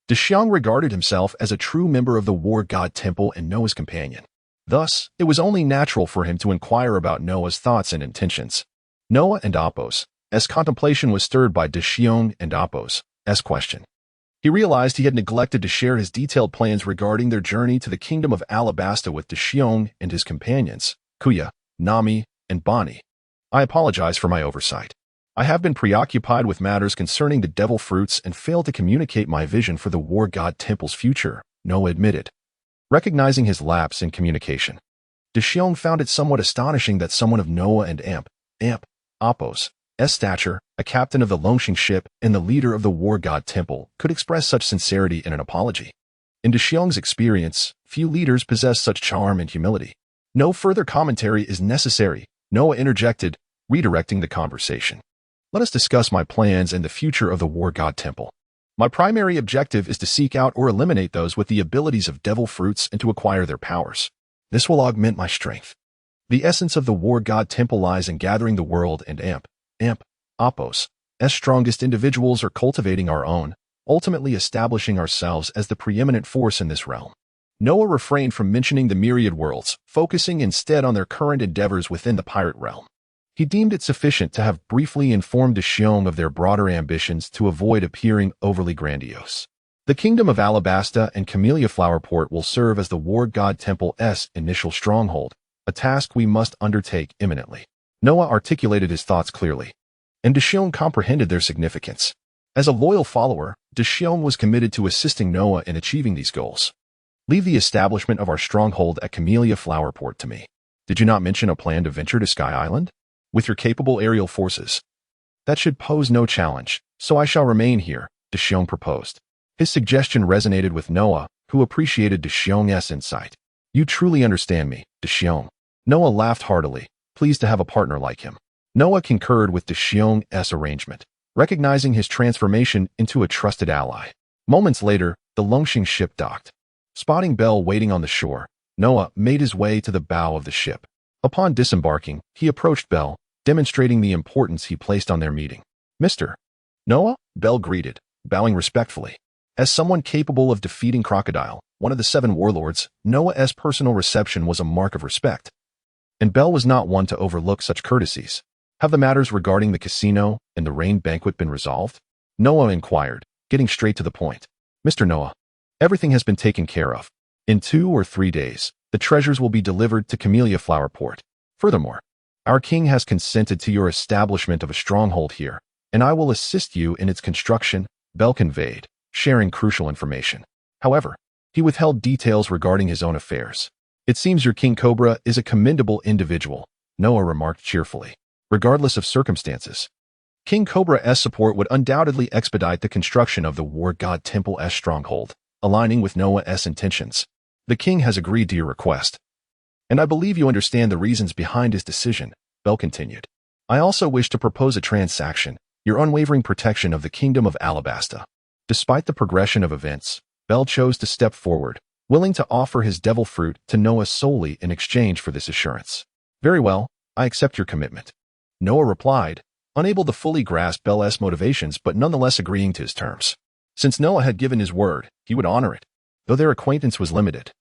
Dexiang regarded himself as a true member of the War God Temple and Noah's companion. Thus, it was only natural for him to inquire about Noah's thoughts and intentions. Noah and Apos' contemplation was stirred by Dexiang and Apos' question. He realized he had neglected to share his detailed plans regarding their journey to the kingdom of Alabasta with Dexiong and his companions, Kuya, Nami, and Bonnie. I apologize for my oversight. I have been preoccupied with matters concerning the devil fruits and failed to communicate my vision for the War God Temple's future, Noah admitted. Recognizing his lapse in communication, Dexiong found it somewhat astonishing that someone of Noah and Appo's stature, a captain of the Longxing ship and the leader of the War God Temple, could express such sincerity in an apology. In Dexiong's experience, few leaders possess such charm and humility. No further commentary is necessary, Noah interjected, redirecting the conversation. Let us discuss my plans and the future of the War God Temple. My primary objective is to seek out or eliminate those with the abilities of devil fruits and to acquire their powers. This will augment my strength. The essence of the War God Temple lies in gathering the world and Appo's strongest individuals or cultivating our own, ultimately establishing ourselves as the preeminent force in this realm. Noah refrained from mentioning the myriad worlds, focusing instead on their current endeavors within the pirate realm. He deemed it sufficient to have briefly informed Dexiong of their broader ambitions to avoid appearing overly grandiose. The Kingdom of Alabasta and Camellia Flower Port will serve as the War God Temple's initial stronghold, a task we must undertake imminently. Noah articulated his thoughts clearly, and Dexiong comprehended their significance. As a loyal follower, Dexiong was committed to assisting Noah in achieving these goals. Leave the establishment of our stronghold at Camellia Flower Port to me. Did you not mention a plan to venture to Sky Island? With your capable aerial forces. That should pose no challenge, so I shall remain here, Dexiong proposed. His suggestion resonated with Noah, who appreciated Dexiong's insight. You truly understand me, Dexiong. Noah laughed heartily, pleased to have a partner like him. Noah concurred with Dexiong's arrangement, recognizing his transformation into a trusted ally. Moments later, the Longxing ship docked. Spotting Bell waiting on the shore, Noah made his way to the bow of the ship. Upon disembarking, he approached Bell, demonstrating the importance he placed on their meeting. Mr. Noah, Bell greeted, bowing respectfully. As someone capable of defeating Crocodile, one of the 7 warlords, Noah's personal reception was a mark of respect. And Bell was not one to overlook such courtesies. Have the matters regarding the casino and the rain banquet been resolved? Noah inquired, getting straight to the point. Mr. Noah, everything has been taken care of. In 2 or 3 days, the treasures will be delivered to Camellia Flower Port. Furthermore, our king has consented to your establishment of a stronghold here, and I will assist you in its construction, Bell conveyed, sharing crucial information. However, he withheld details regarding his own affairs. It seems your King Cobra is a commendable individual, Noah remarked cheerfully, regardless of circumstances. King Cobra's support would undoubtedly expedite the construction of the War God Temple's stronghold, aligning with Noah's intentions. The king has agreed to your request. And I believe you understand the reasons behind his decision, Bell continued. I also wish to propose a transaction, your unwavering protection of the Kingdom of Alabasta. Despite the progression of events, Bell chose to step forward, willing to offer his devil fruit to Noah solely in exchange for this assurance. Very well, I accept your commitment. Noah replied, unable to fully grasp Bell's motivations but nonetheless agreeing to his terms. Since Noah had given his word, he would honor it, though their acquaintance was limited.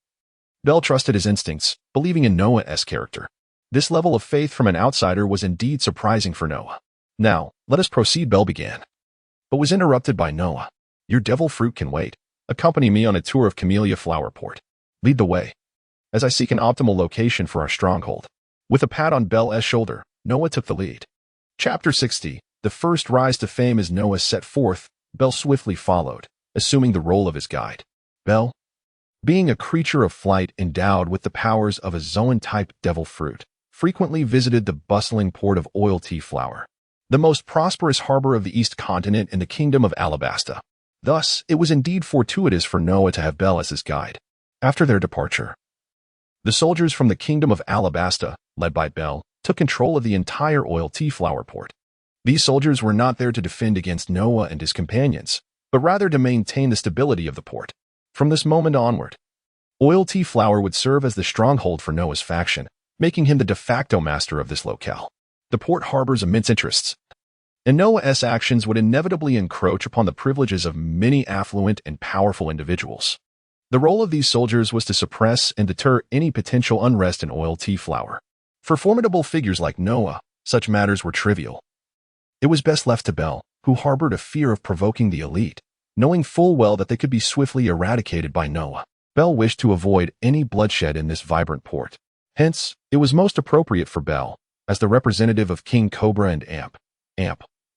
Bell trusted his instincts, believing in Noah's character. This level of faith from an outsider was indeed surprising for Noah. Now, let us proceed, Bell began, but was interrupted by Noah. Your devil fruit can wait. Accompany me on a tour of Camellia Flower Port. Lead the way, as I seek an optimal location for our stronghold. With a pat on Bell's shoulder, Noah took the lead. Chapter 60, the first rise to fame as Noah set forth, Bell swiftly followed, assuming the role of his guide. Bell, being a creature of flight endowed with the powers of a Zoan-type devil fruit, frequently visited the bustling port of Oil Tea Flower, the most prosperous harbor of the East Continent in the Kingdom of Alabasta. Thus, it was indeed fortuitous for Noah to have Bell as his guide. After their departure, the soldiers from the Kingdom of Alabasta, led by Bell, took control of the entire Oil Tea Flower Port. These soldiers were not there to defend against Noah and his companions, but rather to maintain the stability of the port. From this moment onward, Oil Tea Flower would serve as the stronghold for Noah's faction, making him the de facto master of this locale. The port harbors immense interests, and Noah's actions would inevitably encroach upon the privileges of many affluent and powerful individuals. The role of these soldiers was to suppress and deter any potential unrest in Oil Tea Flower. For formidable figures like Noah, such matters were trivial. It was best left to Bell, who harbored a fear of provoking the elite, knowing full well that they could be swiftly eradicated by Noah. Bel wished to avoid any bloodshed in this vibrant port. Hence, it was most appropriate for Bel, as the representative of King Cobra and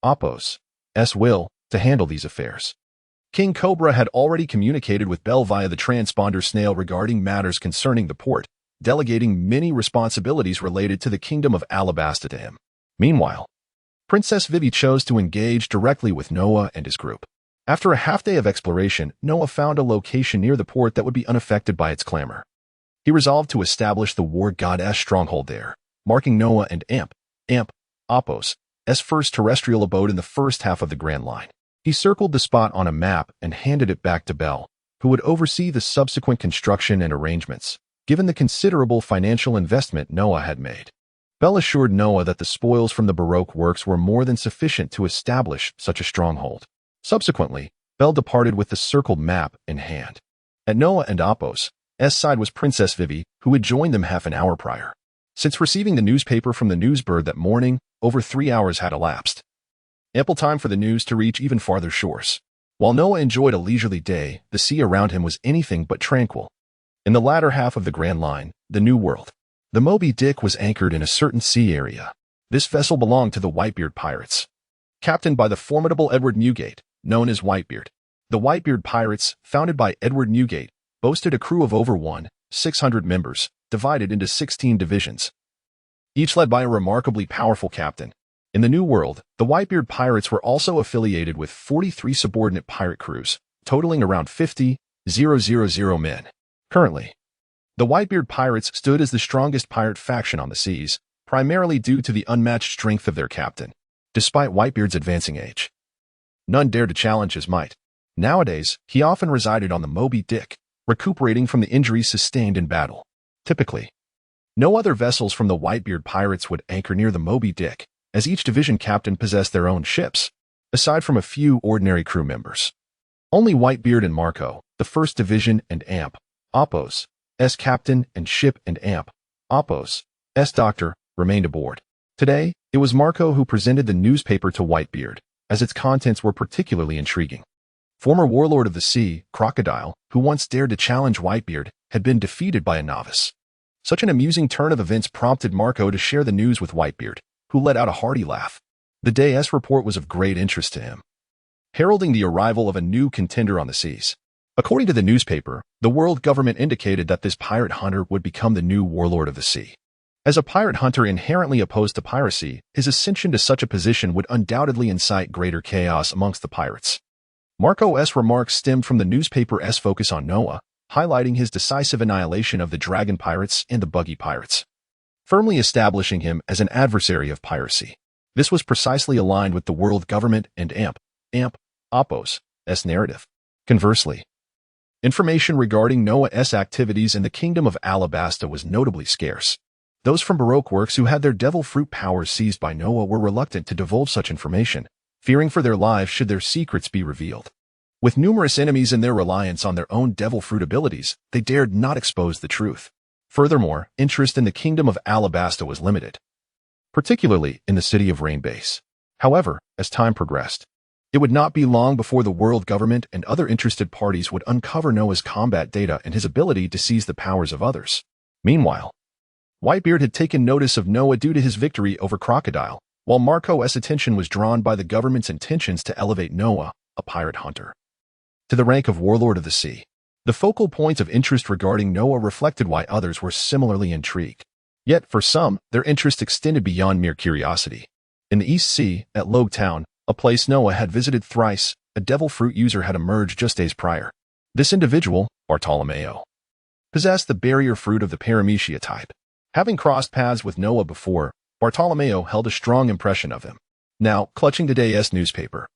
Apos' will, to handle these affairs. King Cobra had already communicated with Bel via the transponder snail regarding matters concerning the port, delegating many responsibilities related to the Kingdom of Alabasta to him. Meanwhile, Princess Vivi chose to engage directly with Noah and his group. After a half-day of exploration, Noah found a location near the port that would be unaffected by its clamor. He resolved to establish the war goddess stronghold there, marking Noah and Apos' first terrestrial abode in the first half of the Grand Line. He circled the spot on a map and handed it back to Bel, who would oversee the subsequent construction and arrangements, given the considerable financial investment Noah had made. Bel assured Noah that the spoils from the Baroque works were more than sufficient to establish such a stronghold. Subsequently, Bel departed with the circled map in hand. At Noah and Apos' side was Princess Vivi, who had joined them half an hour prior. Since receiving the newspaper from the newsbird that morning, over 3 hours had elapsed. Ample time for the news to reach even farther shores. While Noah enjoyed a leisurely day, the sea around him was anything but tranquil. In the latter half of the Grand Line, the New World, the Moby Dick was anchored in a certain sea area. This vessel belonged to the Whitebeard pirates, captained by the formidable Edward Newgate, known as Whitebeard. The Whitebeard pirates, founded by Edward Newgate, boasted a crew of over 600 members, divided into 16 divisions, each led by a remarkably powerful captain. In the New World, the Whitebeard pirates were also affiliated with 43 subordinate pirate crews, totaling around 50,000 men. Currently, the Whitebeard pirates stood as the strongest pirate faction on the seas, primarily due to the unmatched strength of their captain. Despite Whitebeard's advancing age, none dared to challenge his might. Nowadays, he often resided on the Moby Dick, recuperating from the injuries sustained in battle. Typically, no other vessels from the Whitebeard pirates would anchor near the Moby Dick, as each division captain possessed their own ships, aside from a few ordinary crew members. Only Whitebeard and Marco, the first division and Apos' captain and ship and Apos' doctor, remained aboard. Today, it was Marco who presented the newspaper to Whitebeard, as its contents were particularly intriguing. Former warlord of the sea, Crocodile, who once dared to challenge Whitebeard, had been defeated by a novice. Such an amusing turn of events prompted Marco to share the news with Whitebeard, who let out a hearty laugh. The day's report was of great interest to him, heralding the arrival of a new contender on the seas. According to the newspaper, the world government indicated that this pirate hunter would become the new warlord of the sea. As a pirate hunter inherently opposed to piracy, his ascension to such a position would undoubtedly incite greater chaos amongst the pirates. Marco's remarks stemmed from the newspaper's focus on Noah, highlighting his decisive annihilation of the dragon pirates and the buggy pirates, firmly establishing him as an adversary of piracy. This was precisely aligned with the world government and Apos' narrative. Conversely, information regarding Noah's activities in the Kingdom of Alabasta was notably scarce. Those from Baroque works who had their devil fruit powers seized by Noah were reluctant to divulge such information, fearing for their lives should their secrets be revealed. With numerous enemies and their reliance on their own devil fruit abilities, they dared not expose the truth. Furthermore, interest in the Kingdom of Alabasta was limited, particularly in the city of Rainbase. However, as time progressed, it would not be long before the world government and other interested parties would uncover Noah's combat data and his ability to seize the powers of others. Meanwhile, Whitebeard had taken notice of Noah due to his victory over Crocodile, while Marco's attention was drawn by the government's intentions to elevate Noah, a pirate hunter, to the rank of warlord of the sea. The focal points of interest regarding Noah reflected why others were similarly intrigued. Yet, for some, their interest extended beyond mere curiosity. In the East Sea, at Logue Town, a place Noah had visited thrice, a devil fruit user had emerged just days prior. This individual, Bartolomeo, possessed the barrier fruit of the Paramecia type. Having crossed paths with Noah before, Bartolomeo held a strong impression of him. Now, clutching today's newspaper,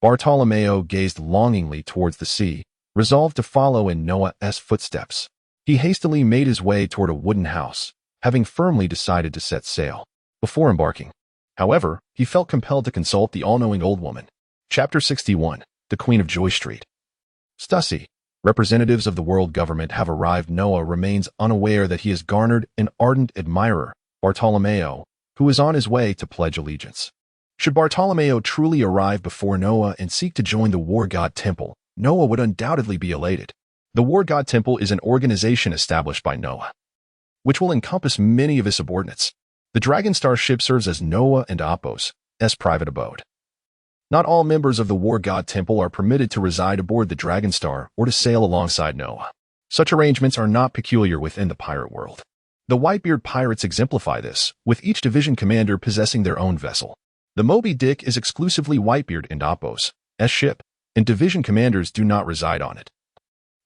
Bartolomeo gazed longingly towards the sea, resolved to follow in Noah's footsteps. He hastily made his way toward a wooden house, having firmly decided to set sail. Before embarking, however, he felt compelled to consult the all-knowing old woman. Chapter 61, The Queen of Joy Street. Stussy, representatives of the world government have arrived. Noah remains unaware that he has garnered an ardent admirer, Bartolomeo, who is on his way to pledge allegiance. Should Bartolomeo truly arrive before Noah and seek to join the War God Temple, Noah would undoubtedly be elated. The War God Temple is an organization established by Noah, which will encompass many of his subordinates. The Dragonstar ship serves as Noah and Apos' private abode. Not all members of the War God Temple are permitted to reside aboard the Dragonstar or to sail alongside Noah. Such arrangements are not peculiar within the pirate world. The Whitebeard pirates exemplify this, with each division commander possessing their own vessel. The Moby Dick is exclusively Whitebeard and Apos' ship, and division commanders do not reside on it,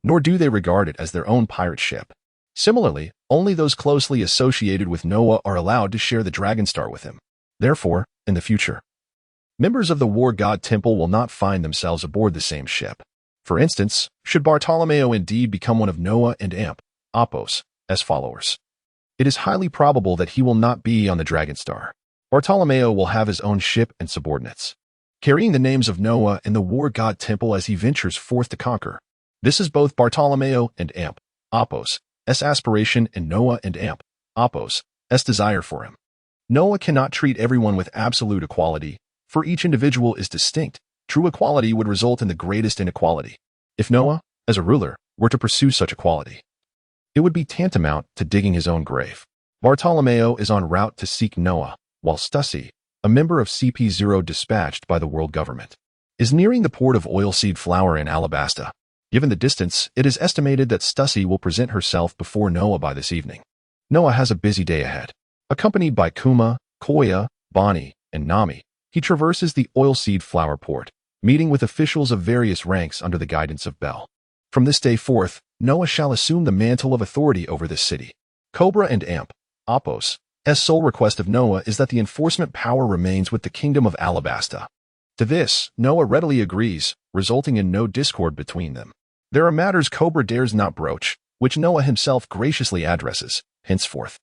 nor do they regard it as their own pirate ship. Similarly, only those closely associated with Noah are allowed to share the Dragonstar with him. Therefore, in the future, members of the War God Temple will not find themselves aboard the same ship. For instance, should Bartolomeo indeed become one of Noah and Apos' followers, it is highly probable that he will not be on the Dragonstar. Bartolomeo will have his own ship and subordinates, carrying the names of Noah and the War God Temple as he ventures forth to conquer. This is both Bartolomeo and Apos' aspiration and Noah and Apos' desire for him. Noah cannot treat everyone with absolute equality, for each individual is distinct. True equality would result in the greatest inequality. If Noah, as a ruler, were to pursue such equality, it would be tantamount to digging his own grave. Bartolomeo is en route to seek Noah, while Stussy, a member of CP0 dispatched by the world government, is nearing the port of Oilseed Flour in Alabasta. Given the distance, it is estimated that Stussy will present herself before Noah by this evening. Noah has a busy day ahead. Accompanied by Kuma, Koya, Bonnie, and Nami, he traverses the Oilseed Flour port, meeting with officials of various ranks under the guidance of Bel. From this day forth, Noah shall assume the mantle of authority over this city. Cobra and Apos' sole request of Noah is that the enforcement power remains with the kingdom of Alabasta. To this, Noah readily agrees, resulting in no discord between them. There are matters Cobra dares not broach, which Noah himself graciously addresses, henceforth.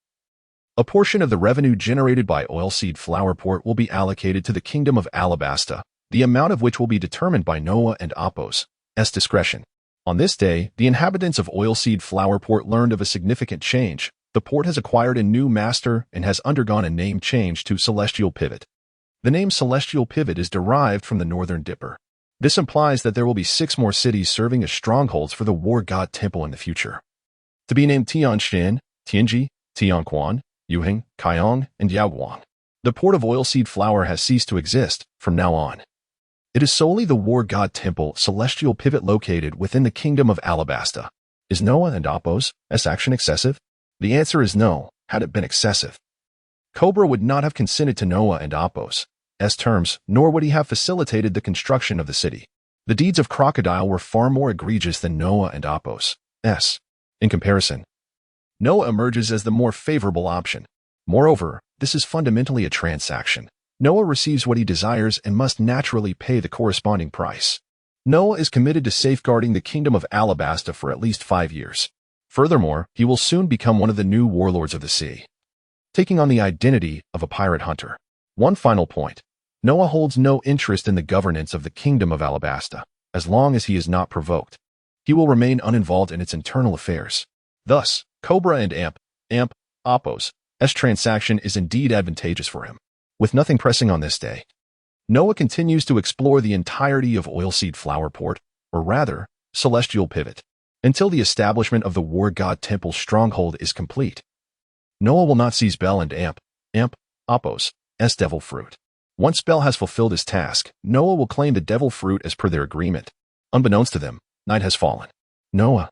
A portion of the revenue generated by Oilseed Flour Port will be allocated to the kingdom of Alabasta, the amount of which will be determined by Noah and Apos' discretion. On this day, the inhabitants of Oilseed Flour Port learned of a significant change. The port has acquired a new master and has undergone a name change to Celestial Pivot. The name Celestial Pivot is derived from the Northern Dipper. This implies that there will be 6 more cities serving as strongholds for the War God Temple in the future, to be named Tianshan, Tianji, Tianquan, Yuheng, Kaiyong, and Yaoguang. The port of Oilseed Flour has ceased to exist from now on. It is solely the War God Temple Celestial Pivot located within the kingdom of Alabasta. Is Noah and Apos' action excessive? The answer is no, had it been excessive. Cobra would not have consented to Noah and Apos' terms, nor would he have facilitated the construction of the city. The deeds of Crocodile were far more egregious than Noah and Apos'. In comparison, Noah emerges as the more favorable option. Moreover, this is fundamentally a transaction. Noah receives what he desires and must naturally pay the corresponding price. Noah is committed to safeguarding the kingdom of Alabasta for at least 5 years. Furthermore, he will soon become one of the new warlords of the sea, taking on the identity of a pirate hunter. One final point. Noah holds no interest in the governance of the kingdom of Alabasta. As long as he is not provoked, he will remain uninvolved in its internal affairs. Thus, Cobra and Apos' transaction is indeed advantageous for him. With nothing pressing on this day, Noah continues to explore the entirety of Oilseed Flour Port, or rather, Celestial Pivot, until the establishment of the War God Temple stronghold is complete. Noah will not seize Bel and Apos' Devil Fruit. Once Bel has fulfilled his task, Noah will claim the Devil Fruit as per their agreement. Unbeknownst to them, night has fallen. Noah,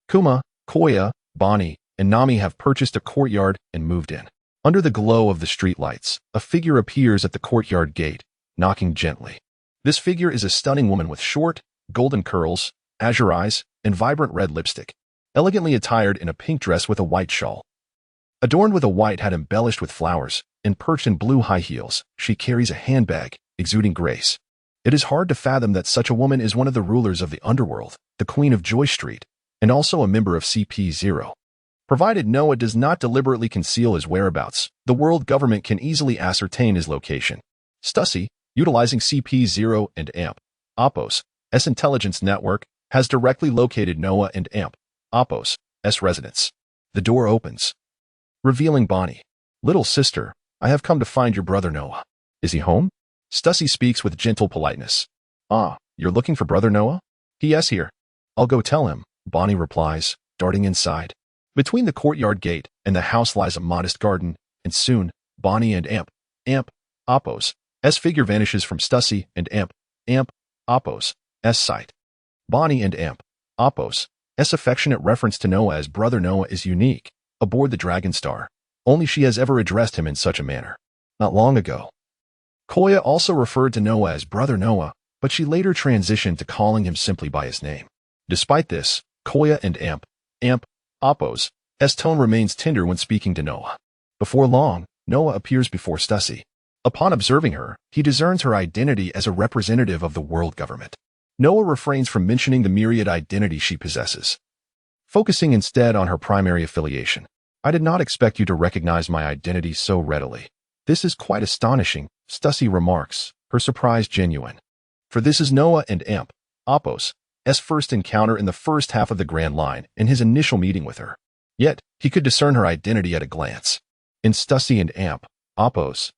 Kuma, Koya, Bonnie, and Nami have purchased a courtyard and moved in. Under the glow of the streetlights, a figure appears at the courtyard gate, knocking gently. This figure is a stunning woman with short, golden curls, azure eyes, and vibrant red lipstick, elegantly attired in a pink dress with a white shawl, adorned with a white hat embellished with flowers, and perched in blue high heels. She carries a handbag, exuding grace. It is hard to fathom that such a woman is one of the rulers of the underworld, the Queen of Joy Street, and also a member of CP0. Provided Noah does not deliberately conceal his whereabouts, the world government can easily ascertain his location. Stussy, utilizing CP0 and Apos' intelligence network, has directly located Noah and Apos' residence. The door opens, revealing Bonnie. Little sister, I have come to find your brother Noah. Is he home? Stussy speaks with gentle politeness. Ah, you're looking for Brother Noah? P.S. here. I'll go tell him, Bonnie replies, darting inside. Between the courtyard gate and the house lies a modest garden, and soon, Bonnie and Apos' figure vanishes from Stussy and Apos' sight. Bonnie and Apos' affectionate reference to Noah as Brother Noah is unique, aboard the Dragon Star. Only she has ever addressed him in such a manner. Not long ago, Koya also referred to Noah as Brother Noah, but she later transitioned to calling him simply by his name. Despite this, Koya and Apos' tone remains tender when speaking to Noah. Before long, Noah appears before Stussy. Upon observing her, he discerns her identity as a representative of the world government. Noah refrains from mentioning the myriad identity she possesses, focusing instead on her primary affiliation. I did not expect you to recognize my identity so readily. This is quite astonishing, Stussy remarks, her surprise genuine. For this is Noah and Apos' first encounter in the first half of the Grand Line in his initial meeting with her. Yet, he could discern her identity at a glance. In Stussy and Apos'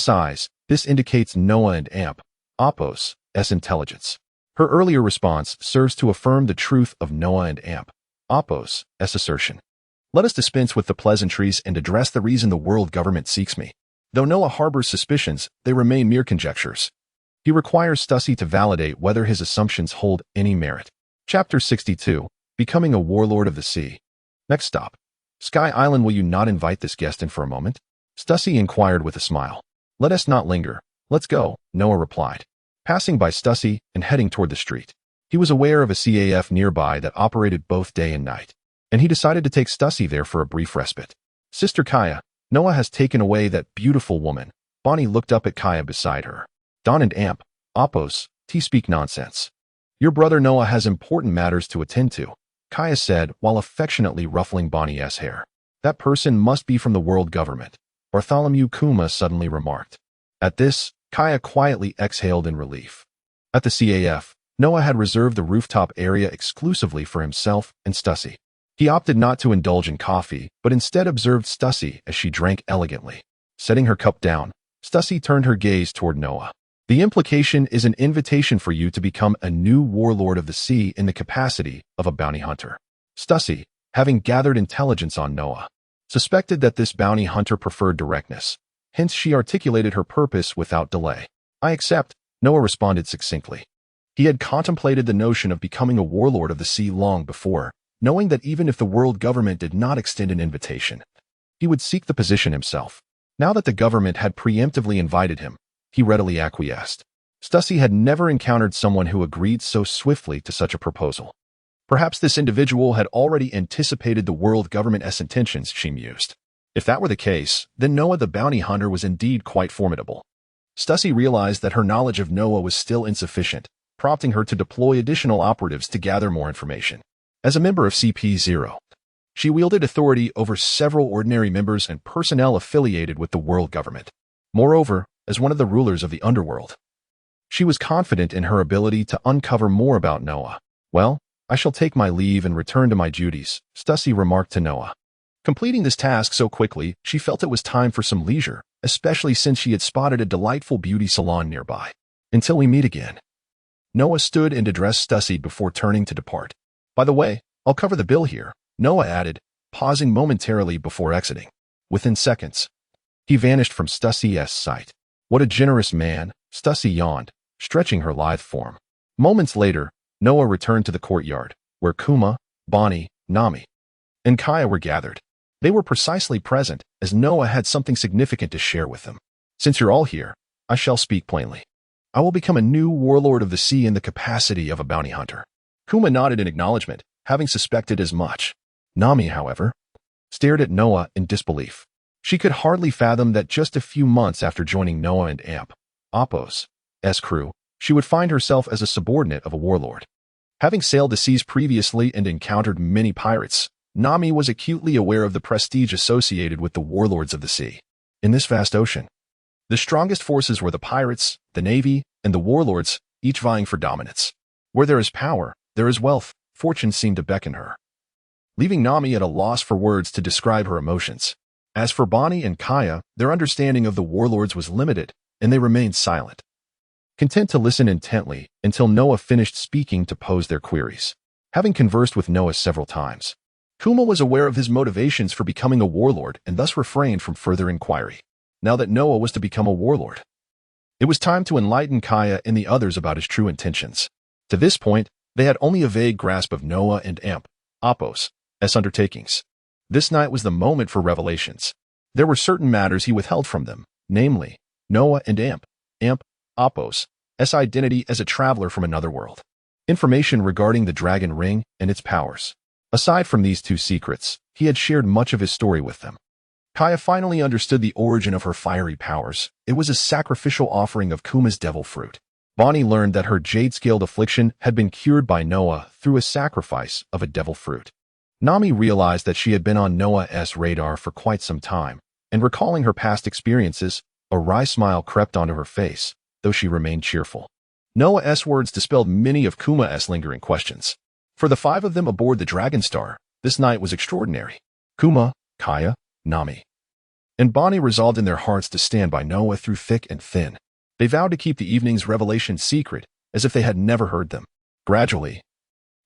eyes, this indicates Noah and Apos' intelligence. Her earlier response serves to affirm the truth of Noah and Apos' assertion. Let us dispense with the pleasantries and address the reason the world government seeks me. Though Noah harbors suspicions, they remain mere conjectures. He requires Stussy to validate whether his assumptions hold any merit. Chapter 62, Becoming a Warlord of the Sea. Next stop. Sky Island. Will you not invite this guest in for a moment? Stussy inquired with a smile. Let us not linger. Let's go, Noah replied, passing by Stussy and heading toward the street. He was aware of a CAF nearby that operated both day and night, and he decided to take Stussy there for a brief respite. Sister Kaya, Noah has taken away that beautiful woman. Bonnie looked up at Kaya beside her. Don and Apos, speak nonsense. Your brother Noah has important matters to attend to, Kaya said while affectionately ruffling Bonnie's hair. That person must be from the world government, Bartholomew Kuma suddenly remarked. At this, Kaya quietly exhaled in relief. At the CAF, Noah had reserved the rooftop area exclusively for himself and Stussy. He opted not to indulge in coffee, but instead observed Stussy as she drank elegantly. Setting her cup down, Stussy turned her gaze toward Noah. The implication is an invitation for you to become a new warlord of the sea in the capacity of a bounty hunter. Stussy, having gathered intelligence on Noah, suspected that this bounty hunter preferred directness. Hence she articulated her purpose without delay. I accept, Noah responded succinctly. He had contemplated the notion of becoming a warlord of the sea long before, knowing that even if the world government did not extend an invitation, he would seek the position himself. Now that the government had preemptively invited him, he readily acquiesced. Stussy had never encountered someone who agreed so swiftly to such a proposal. Perhaps this individual had already anticipated the world government's intentions, she mused. If that were the case, then Noah the bounty hunter was indeed quite formidable. Stussy realized that her knowledge of Noah was still insufficient, prompting her to deploy additional operatives to gather more information. As a member of CP0, she wielded authority over several ordinary members and personnel affiliated with the world government. Moreover, as one of the rulers of the underworld, she was confident in her ability to uncover more about Noah. Well, I shall take my leave and return to my duties, Stussy remarked to Noah. Completing this task so quickly, she felt it was time for some leisure, especially since she had spotted a delightful beauty salon nearby. Until we meet again. Noah stood and addressed Stussy before turning to depart. By the way, I'll cover the bill here, Noah added, pausing momentarily before exiting. Within seconds, he vanished from Stussy's sight. What a generous man, Stussy yawned, stretching her lithe form. Moments later, Noah returned to the courtyard, where Kuma, Bonnie, Nami, and Kaya were gathered. They were precisely present, as Noah had something significant to share with them. Since you're all here, I shall speak plainly. I will become a new warlord of the sea in the capacity of a bounty hunter. Kuma nodded in acknowledgement, having suspected as much. Nami, however, stared at Noah in disbelief. She could hardly fathom that just a few months after joining Noah and Apos' crew, she would find herself as a subordinate of a warlord. Having sailed the seas previously and encountered many pirates, Nami was acutely aware of the prestige associated with the warlords of the sea. In this vast ocean, the strongest forces were the pirates, the navy, and the warlords, each vying for dominance. Where there is power, there is wealth, fortune seemed to beckon her, leaving Nami at a loss for words to describe her emotions. As for Bonnie and Kaya, their understanding of the warlords was limited, and they remained silent. content to listen intently until Noah finished speaking to pose their queries. Having conversed with Noah several times, Kuma was aware of his motivations for becoming a warlord and thus refrained from further inquiry. Now that Noah was to become a warlord, it was time to enlighten Kaya and the others about his true intentions. To this point, they had only a vague grasp of Noah and Apos' undertakings. This night was the moment for revelations. There were certain matters he withheld from them, namely, Noah and Apos' identity as a traveler from another world. Information regarding the dragon ring and its powers. Aside from these two secrets, he had shared much of his story with them. Kaya finally understood the origin of her fiery powers. It was a sacrificial offering of Kuma's devil fruit. Bonnie learned that her jade-scaled affliction had been cured by Noah through a sacrifice of a devil fruit. Nami realized that she had been on Noah's radar for quite some time, and recalling her past experiences, a wry smile crept onto her face, though she remained cheerful. Noah's words dispelled many of Kuma's lingering questions. For the five of them aboard the Dragon Star, this night was extraordinary. Kuma, Kaya, Nami, and Bonnie resolved in their hearts to stand by Noah through thick and thin. They vowed to keep the evening's revelations secret, as if they had never heard them. Gradually,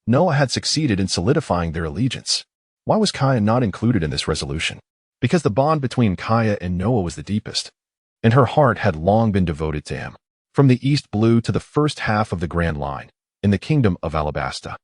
Noah had succeeded in solidifying their allegiance. Why was Kaya not included in this resolution? Because the bond between Kaya and Noah was the deepest, and her heart had long been devoted to him. From the East Blue to the first half of the Grand Line, in the Kingdom of Alabasta,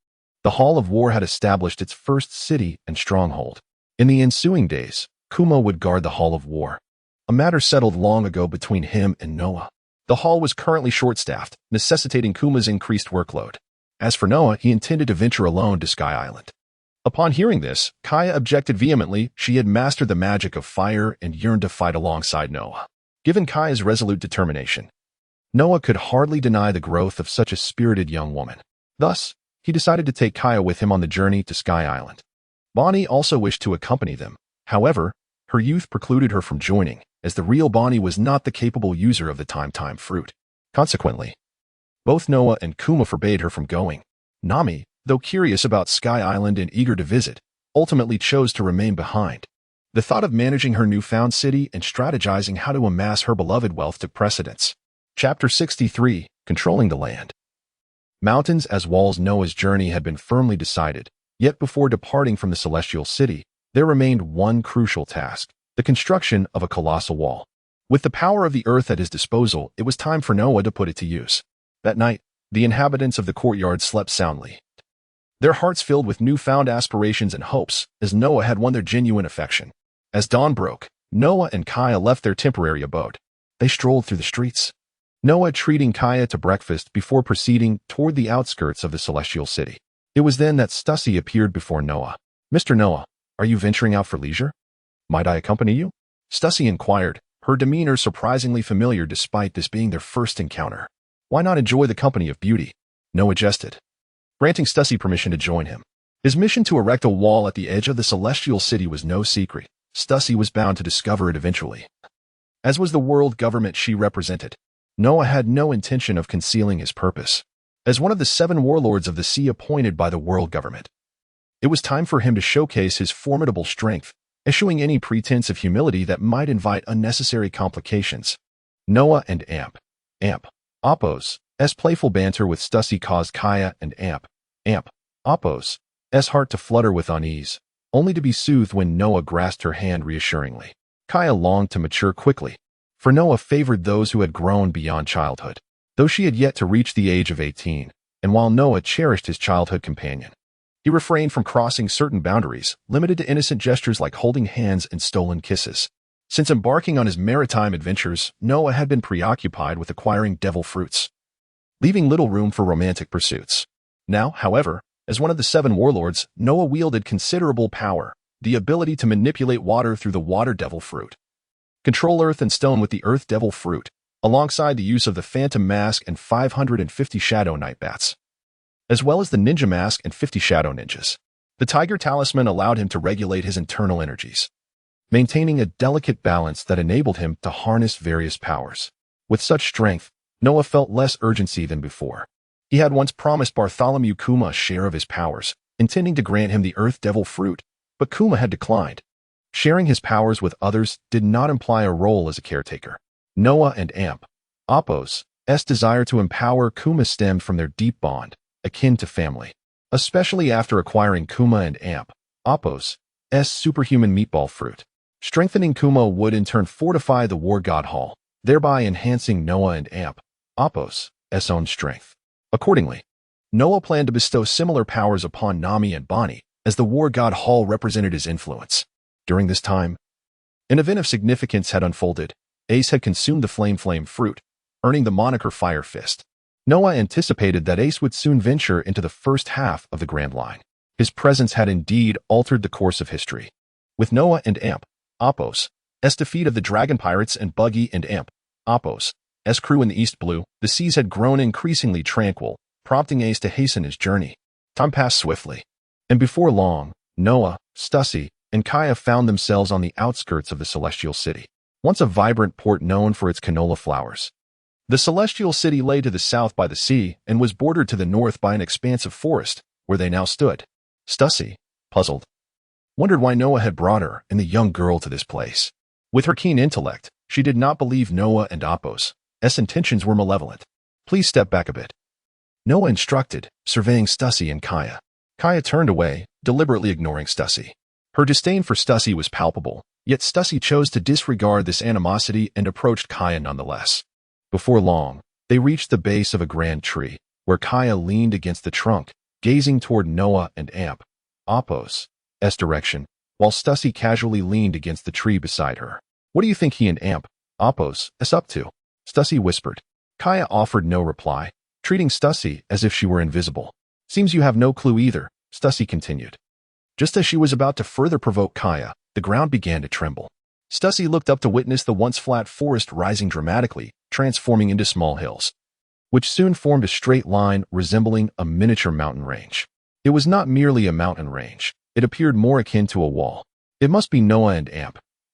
the Hall of War had established its first city and stronghold. In the ensuing days, Kuma would guard the Hall of War, a matter settled long ago between him and Noah. The hall was currently short-staffed, necessitating Kuma's increased workload. As for Noah, he intended to venture alone to Sky Island. Upon hearing this, Kaya objected vehemently. She had mastered the magic of fire and yearned to fight alongside Noah. Given Kaya's resolute determination, Noah could hardly deny the growth of such a spirited young woman. Thus, he decided to take Kaya with him on the journey to Sky Island. Bonnie also wished to accompany them. However, her youth precluded her from joining, as the real Bonnie was not the capable user of the time fruit. Consequently, both Noah and Kuma forbade her from going. Nami, though curious about Sky Island and eager to visit, ultimately chose to remain behind. The thought of managing her newfound city and strategizing how to amass her beloved wealth took precedence. Chapter 63, Controlling the Land. Mountains as walls. Noah's journey had been firmly decided, yet before departing from the celestial city, there remained one crucial task: the construction of a colossal wall. With the power of the earth at his disposal, it was time for Noah to put it to use. That night, the inhabitants of the courtyard slept soundly, their hearts filled with newfound aspirations and hopes, as Noah had won their genuine affection. As dawn broke, Noah and Kaya left their temporary abode. They strolled through the streets, Noah treating Kaya to breakfast before proceeding toward the outskirts of the celestial city. It was then that Stussy appeared before Noah. "Mr. Noah, are you venturing out for leisure? Might I accompany you?" Stussy inquired, her demeanor surprisingly familiar despite this being their first encounter. "Why not enjoy the company of beauty?" Noah jested, granting Stussy permission to join him. His mission to erect a wall at the edge of the celestial city was no secret. Stussy was bound to discover it eventually. As was the world government she represented, Noah had no intention of concealing his purpose. As one of the 7 warlords of the sea appointed by the world government, it was time for him to showcase his formidable strength, eschewing any pretense of humility that might invite unnecessary complications. Noah and Apos' playful banter with Stussy caused Kaya and Apos' heart to flutter with unease, only to be soothed when Noah grasped her hand reassuringly. Kaya longed to mature quickly, for Noah favored those who had grown beyond childhood, though she had yet to reach the age of 18, and while Noah cherished his childhood companion, he refrained from crossing certain boundaries, limited to innocent gestures like holding hands and stolen kisses. Since embarking on his maritime adventures, Noah had been preoccupied with acquiring devil fruits, leaving little room for romantic pursuits. Now, however, as one of the 7 warlords, Noah wielded considerable power, the ability to manipulate water through the water devil fruit, control earth and stone with the earth devil fruit, alongside the use of the Phantom Mask and 550 Shadow Night Bats, as well as the Ninja Mask and 50 Shadow Ninjas. The Tiger Talisman allowed him to regulate his internal energies, maintaining a delicate balance that enabled him to harness various powers. With such strength, Noah felt less urgency than before. He had once promised Bartholomew Kuma a share of his powers, intending to grant him the Earth Devil Fruit, but Kuma had declined. Sharing his powers with others did not imply a role as a caretaker. Noah and Apos' S desire to empower Kuma stemmed from their deep bond, akin to family. Especially after acquiring Kuma and Amp, Apos, S superhuman meatball fruit. Strengthening Kuma would in turn fortify the War God Hall, thereby enhancing Noah and Amp, Apos, S own strength. Accordingly, Noah planned to bestow similar powers upon Nami and Bani, as the War God Hall represented his influence. During this time, an event of significance had unfolded. Ace had consumed the Flame fruit, earning the moniker Fire Fist. Noah anticipated that Ace would soon venture into the first half of the Grand Line. His presence had indeed altered the course of history. With Noah and Amp, Apos, S defeat of the Dragon Pirates and Buggy and Amp, Apos, S crew in the East Blue, the seas had grown increasingly tranquil, prompting Ace to hasten his journey. Time passed swiftly. And before long, Noah, Stussy, and Kaya found themselves on the outskirts of the Celestial City, once a vibrant port known for its canola flowers. The Celestial City lay to the south by the sea and was bordered to the north by an expansive forest, where they now stood. Stussy, puzzled, wondered why Noah had brought her and the young girl to this place. With her keen intellect, she did not believe Noah and Apos' intentions were malevolent. Please step back a bit, Noah instructed, surveying Stussy and Kaya. Kaya turned away, deliberately ignoring Stussy. Her disdain for Stussy was palpable, yet Stussy chose to disregard this animosity and approached Kaya nonetheless. Before long, they reached the base of a grand tree, where Kaya leaned against the trunk, gazing toward Noah and Amp, Apos' direction, while Stussy casually leaned against the tree beside her. What do you think he and Amp, Apos' up to? Stussy whispered. Kaya offered no reply, treating Stussy as if she were invisible. Seems you have no clue either, Stussy continued. Just as she was about to further provoke Kaya, the ground began to tremble. Stussy looked up to witness the once flat forest rising dramatically, transforming into small hills, which soon formed a straight line resembling a miniature mountain range. It was not merely a mountain range. It appeared more akin to a wall. It must be Noah and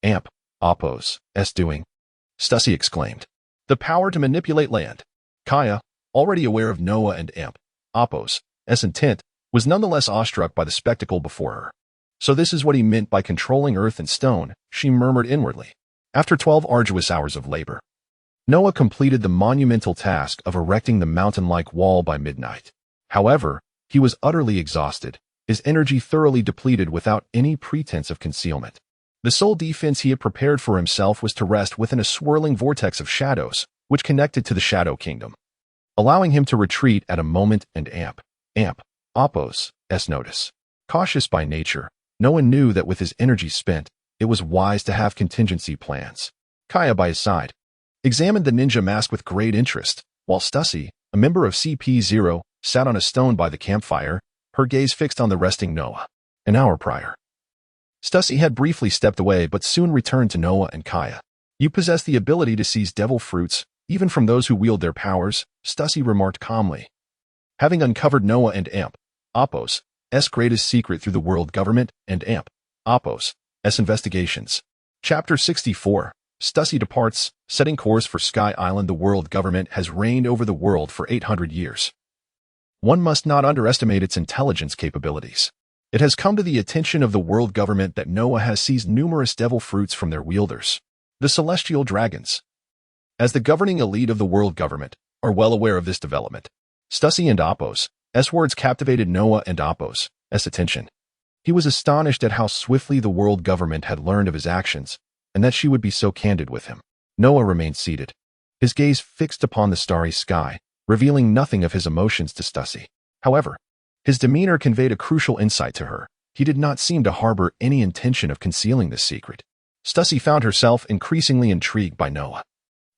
Amp, Apos' doing, Stussy exclaimed. The power to manipulate land. Kaya, already aware of Noah and Amp, Apos' intent, was nonetheless awestruck by the spectacle before her. So this is what he meant by controlling earth and stone, she murmured inwardly. After 12 arduous hours of labor, Noah completed the monumental task of erecting the mountain-like wall by midnight. However, he was utterly exhausted, his energy thoroughly depleted without any pretense of concealment. The sole defense he had prepared for himself was to rest within a swirling vortex of shadows, which connected to the Shadow Kingdom, allowing him to retreat at a moment and Amp, Apos' notice. Cautious by nature, Noah knew that with his energy spent, it was wise to have contingency plans. Kaya, by his side, examined the ninja mask with great interest, while Stussy, a member of CP0, sat on a stone by the campfire, her gaze fixed on the resting Noah. An hour prior, Stussy had briefly stepped away but soon returned to Noah and Kaya. You possess the ability to seize devil fruits, even from those who wield their powers, Stussy remarked calmly. Having uncovered Noah and Amp, Apos' greatest secret through the world government and Amp, Apos' investigations. Chapter 64. Stussy departs, setting course for Sky Island. The world government has reigned over the world for 800 years. One must not underestimate its intelligence capabilities. It has come to the attention of the world government that Noah has seized numerous devil fruits from their wielders, the celestial dragons. As the governing elite of the world government are well aware of this development, Stussy and Apos' words captivated Noah and Apos' attention. He was astonished at how swiftly the world government had learned of his actions, and that she would be so candid with him. Noah remained seated, his gaze fixed upon the starry sky, revealing nothing of his emotions to Stussy. However, his demeanor conveyed a crucial insight to her. He did not seem to harbor any intention of concealing this secret. Stussy found herself increasingly intrigued by Noah.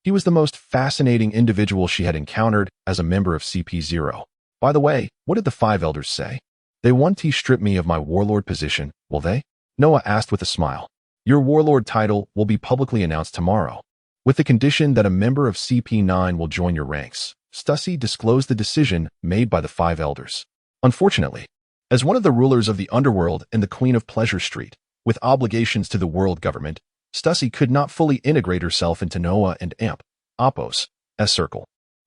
He was the most fascinating individual she had encountered as a member of CP0. By the way, what did the 5 elders say? They want to strip me of my warlord position, will they? Noah asked with a smile. Your warlord title will be publicly announced tomorrow, with the condition that a member of CP9 will join your ranks. Stussy disclosed the decision made by the 5 elders. Unfortunately, as one of the rulers of the underworld and the Queen of Pleasure Street, with obligations to the world government, Stussy could not fully integrate herself into Noah and Amp, Apos' circle.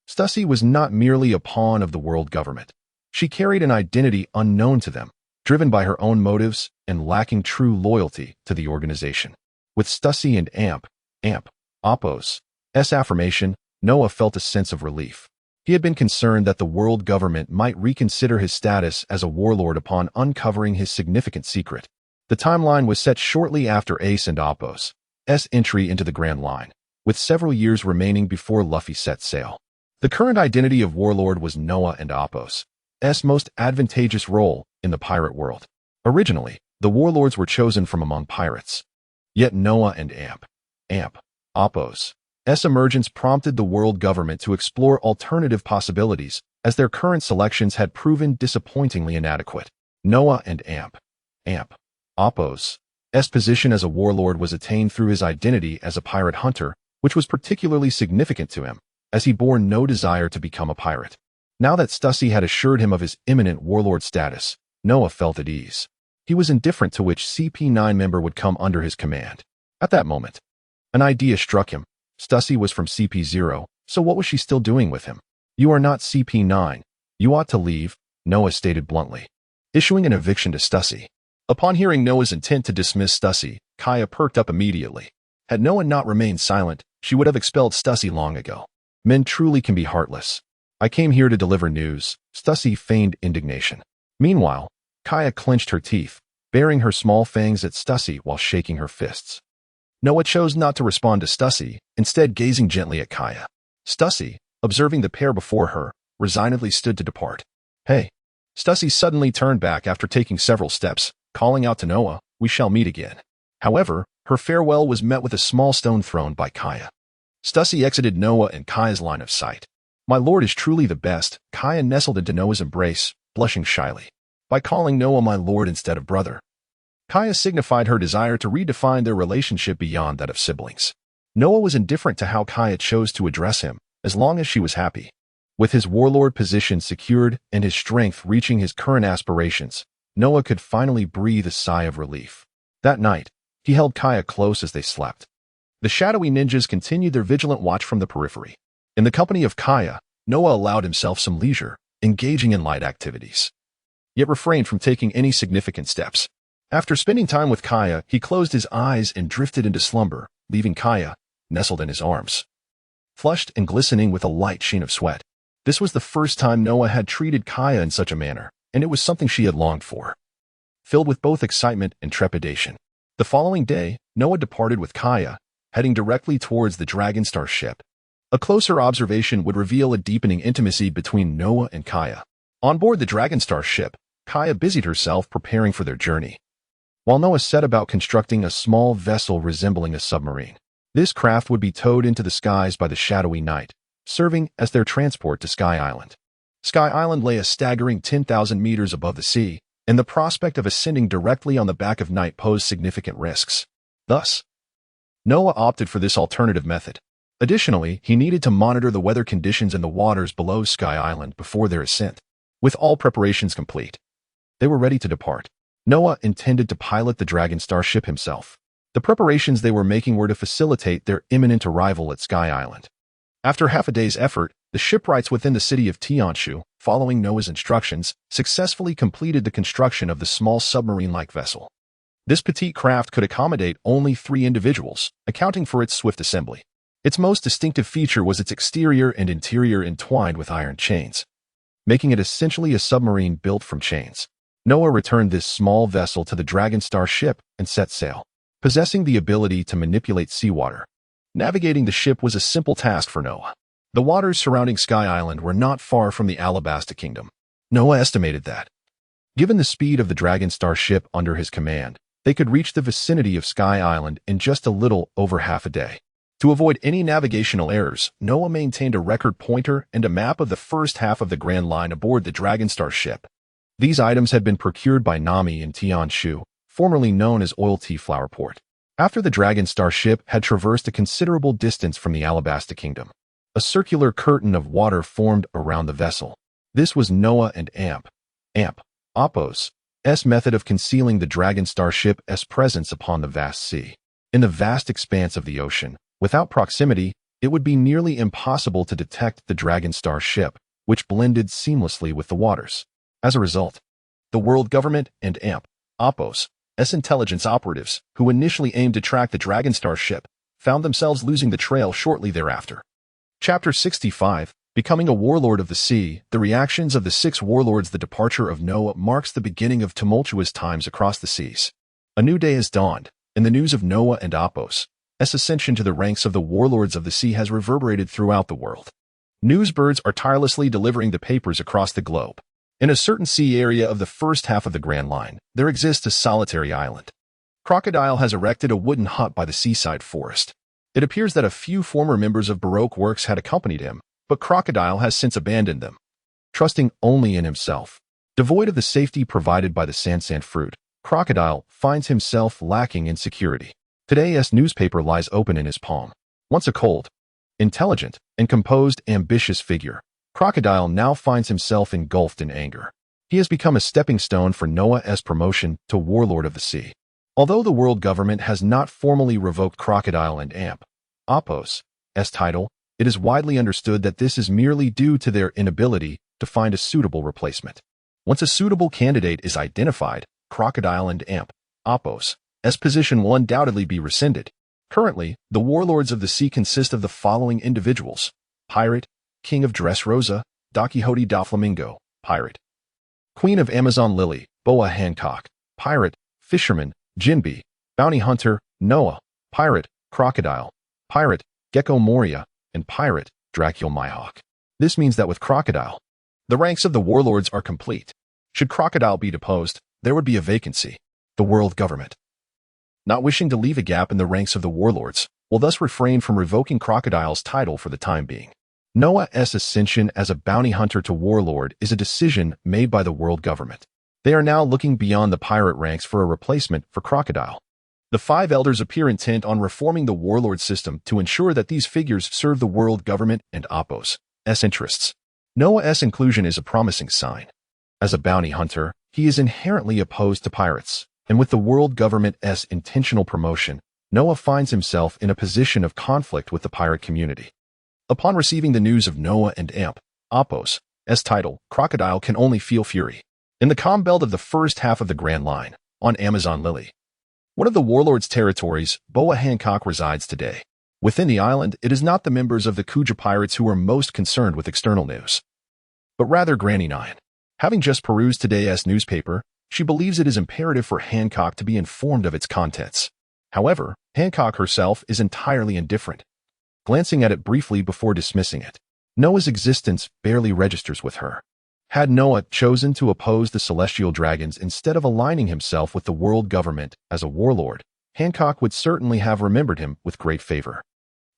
Stussy was not merely a pawn of the world government. She carried an identity unknown to them, driven by her own motives and lacking true loyalty to the organization. With Stussy and Amp, Apos' affirmation, Noah felt a sense of relief. He had been concerned that the world government might reconsider his status as a warlord upon uncovering his significant secret. The timeline was set shortly after Ace and Apos' entry into the Grand Line, with several years remaining before Luffy set sail. The current identity of warlord was Noah and Apos' most advantageous role in the pirate world. Originally, the warlords were chosen from among pirates. Yet Noah and Apos' emergence prompted the world government to explore alternative possibilities, as their current selections had proven disappointingly inadequate. Noah and Apos' position as a warlord was attained through his identity as a pirate hunter, which was particularly significant to him, as he bore no desire to become a pirate. Now that Stussy had assured him of his imminent warlord status, Noah felt at ease. He was indifferent to which CP9 member would come under his command. At that moment, an idea struck him. Stussy was from CP0, so what was she still doing with him? "You are not CP9. You ought to leave," Noah stated bluntly, issuing an eviction to Stussy. Upon hearing Noah's intent to dismiss Stussy, Kaya perked up immediately. Had Noah not remained silent, she would have expelled Stussy long ago. Men truly can be heartless. "I came here to deliver news," Stussy feigned indignation. Meanwhile, Kaya clenched her teeth, baring her small fangs at Stussy while shaking her fists. Noah chose not to respond to Stussy, instead gazing gently at Kaya. Stussy, observing the pair before her, resignedly stood to depart. "Hey." Stussy suddenly turned back after taking several steps, calling out to Noah, "We shall meet again." However, her farewell was met with a small stone thrown by Kaya. Stussy exited Noah and Kaya's line of sight. "My lord is truly the best," Kaya nestled into Noah's embrace, blushing shyly. By calling Noah my lord instead of brother, Kaya signified her desire to redefine their relationship beyond that of siblings. Noah was indifferent to how Kaya chose to address him, as long as she was happy. With his warlord position secured and his strength reaching his current aspirations, Noah could finally breathe a sigh of relief. That night, he held Kaya close as they slept. The shadowy ninjas continued their vigilant watch from the periphery. In the company of Kaya, Noah allowed himself some leisure, engaging in light activities, yet refrained from taking any significant steps. After spending time with Kaya, he closed his eyes and drifted into slumber, leaving Kaya nestled in his arms, flushed and glistening with a light sheen of sweat. This was the first time Noah had treated Kaya in such a manner, and it was something she had longed for. Filled with both excitement and trepidation, the following day, Noah departed with Kaya, heading directly towards the Dragonstar ship. A closer observation would reveal a deepening intimacy between Noah and Kaya. On board the Dragonstar ship, Kaya busied herself preparing for their journey, while Noah set about constructing a small vessel resembling a submarine. This craft would be towed into the skies by the shadowy night, serving as their transport to Sky Island. Sky Island lay a staggering 10,000 meters above the sea, and the prospect of ascending directly on the back of night posed significant risks. Thus, Noah opted for this alternative method. Additionally, he needed to monitor the weather conditions in the waters below Sky Island before their ascent. With all preparations complete, they were ready to depart. Noah intended to pilot the Dragonstar ship himself. The preparations they were making were to facilitate their imminent arrival at Sky Island. After half a day's effort, the shipwrights within the city of Tianshu, following Noah's instructions, successfully completed the construction of the small submarine-like vessel. This petite craft could accommodate only 3 individuals, accounting for its swift assembly. Its most distinctive feature was its exterior and interior entwined with iron chains, making it essentially a submarine built from chains. Noah returned this small vessel to the Dragonstar ship and set sail. Possessing the ability to manipulate seawater, navigating the ship was a simple task for Noah. The waters surrounding Sky Island were not far from the Alabasta Kingdom. Noah estimated that, given the speed of the Dragonstar ship under his command, they could reach the vicinity of Sky Island in just a little over half a day. To avoid any navigational errors, Noah maintained a record pointer and a map of the first half of the Grand Line aboard the Dragonstar ship. These items had been procured by Nami in Tianshu, formerly known as Oil Tea Flower Port. After the Dragonstar ship had traversed a considerable distance from the Alabasta Kingdom, a circular curtain of water formed around the vessel. This was Noah and Apos' method of concealing the Dragonstar ship's presence upon the vast sea. In the vast expanse of the ocean, without proximity, it would be nearly impossible to detect the Dragonstar ship, which blended seamlessly with the waters. As a result, the world government and Apos' intelligence operatives, who initially aimed to track the Dragonstar ship, found themselves losing the trail shortly thereafter. Chapter 65, Becoming a Warlord of the Sea, the reactions of the 6 warlords. The departure of Noah marks the beginning of tumultuous times across the seas. A new day has dawned, and the news of Noah and Apos' ascension to the ranks of the warlords of the sea has reverberated throughout the world. Newsbirds are tirelessly delivering the papers across the globe. In a certain sea area of the first half of the Grand Line, there exists a solitary island. Crocodile has erected a wooden hut by the seaside forest. It appears that a few former members of Baroque Works had accompanied him, but Crocodile has since abandoned them. Trusting only in himself, devoid of the safety provided by the Sansan fruit, Crocodile finds himself lacking in security. Today's newspaper lies open in his palm. Once a cold, intelligent, and composed ambitious figure, Crocodile now finds himself engulfed in anger. He has become a stepping stone for Noah's promotion to Warlord of the Sea. Although the world government has not formally revoked Crocodile and Apos' title, it is widely understood that this is merely due to their inability to find a suitable replacement. Once a suitable candidate is identified, Crocodile and Apos' position will undoubtedly be rescinded. Currently, the warlords of the sea consist of the following individuals: Pirate, King of Dressrosa, Don Quixote Doflamingo, Pirate. Queen of Amazon Lily, Boa Hancock, Pirate. Fisherman, Jinbe, Bounty Hunter, Noah, Pirate. Crocodile, Pirate. Gecko Moria, and Pirate. Dracula Mihawk. This means that with Crocodile, the ranks of the warlords are complete. Should Crocodile be deposed, there would be a vacancy. The world government, not wishing to leave a gap in the ranks of the warlords, will thus refrain from revoking Crocodile's title for the time being. Noah's ascension as a bounty hunter to warlord is a decision made by the world government. They are now looking beyond the pirate ranks for a replacement for Crocodile. The 5 elders appear intent on reforming the warlord system to ensure that these figures serve the world government and Apos' interests. Noah's inclusion is a promising sign. As a bounty hunter, he is inherently opposed to pirates, and with the world government's intentional promotion, Noah finds himself in a position of conflict with the pirate community. Upon receiving the news of Noah and Apos' title, Crocodile can only feel fury. In the calm belt of the first half of the Grand Line, on Amazon Lily, one of the warlords' territories, Boa Hancock resides today. Within the island, it is not the members of the Kuja pirates who are most concerned with external news, but rather Granny Nine. Having just perused today's newspaper, she believes it is imperative for Hancock to be informed of its contents. However, Hancock herself is entirely indifferent, glancing at it briefly before dismissing it. Noah's existence barely registers with her. Had Noah chosen to oppose the celestial dragons instead of aligning himself with the world government as a warlord, Hancock would certainly have remembered him with great favor.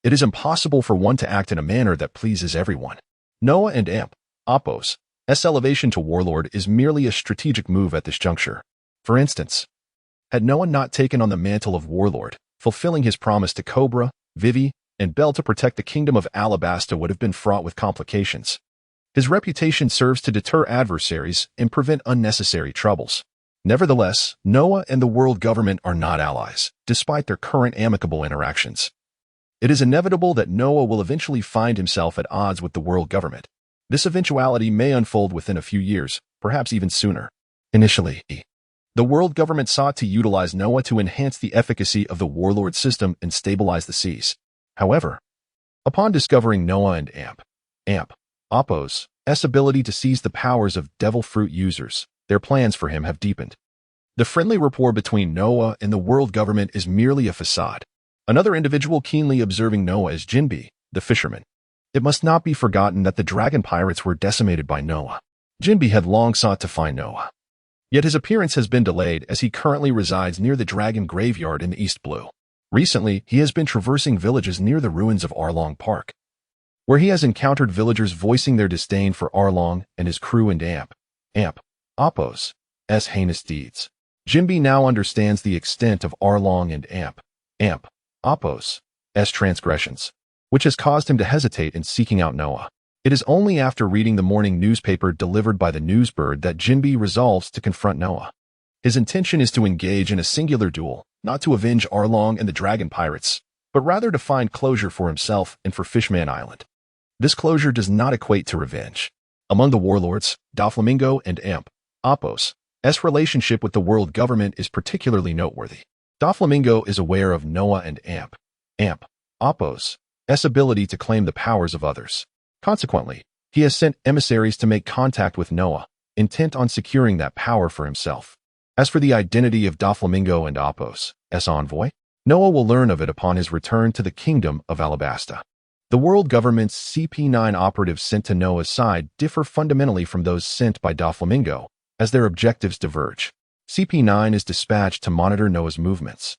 It is impossible for one to act in a manner that pleases everyone. Noah and Apos' elevation to warlord is merely a strategic move at this juncture. For instance, had Noah not taken on the mantle of warlord, fulfilling his promise to Cobra, Vivi, and Belle to protect the kingdom of Alabasta would have been fraught with complications. His reputation serves to deter adversaries and prevent unnecessary troubles. Nevertheless, Noah and the world government are not allies, despite their current amicable interactions. It is inevitable that Noah will eventually find himself at odds with the world government. This eventuality may unfold within a few years, perhaps even sooner. Initially, the world government sought to utilize Noah to enhance the efficacy of the warlord system and stabilize the seas. However, upon discovering Noah and Apos' ability to seize the powers of devil fruit users, their plans for him have deepened. The friendly rapport between Noah and the world government is merely a facade. Another individual keenly observing Noah is Jinbe, the fisherman. It must not be forgotten that the dragon pirates were decimated by Noah. Jinbe had long sought to find Noah, yet his appearance has been delayed as he currently resides near the dragon graveyard in the East Blue. Recently, he has been traversing villages near the ruins of Arlong Park, where he has encountered villagers voicing their disdain for Arlong and his crew and Apos' heinous deeds. Jinbe now understands the extent of Arlong and Apos' transgressions, which has caused him to hesitate in seeking out Noah. It is only after reading the morning newspaper delivered by the newsbird that Jinbe resolves to confront Noah. His intention is to engage in a singular duel, not to avenge Arlong and the dragon pirates, but rather to find closure for himself and for Fishman Island. This closure does not equate to revenge. Among the warlords, Doflamingo and Apos' relationship with the world government is particularly noteworthy. Doflamingo is aware of Noah and Apos' ability to claim the powers of others. Consequently, he has sent emissaries to make contact with Noah, intent on securing that power for himself. As for the identity of Doflamingo and Apos, envoy, Noah will learn of it upon his return to the kingdom of Alabasta. The world government's CP9 operatives sent to Noah's side differ fundamentally from those sent by Doflamingo, as their objectives diverge. CP9 is dispatched to monitor Noah's movements,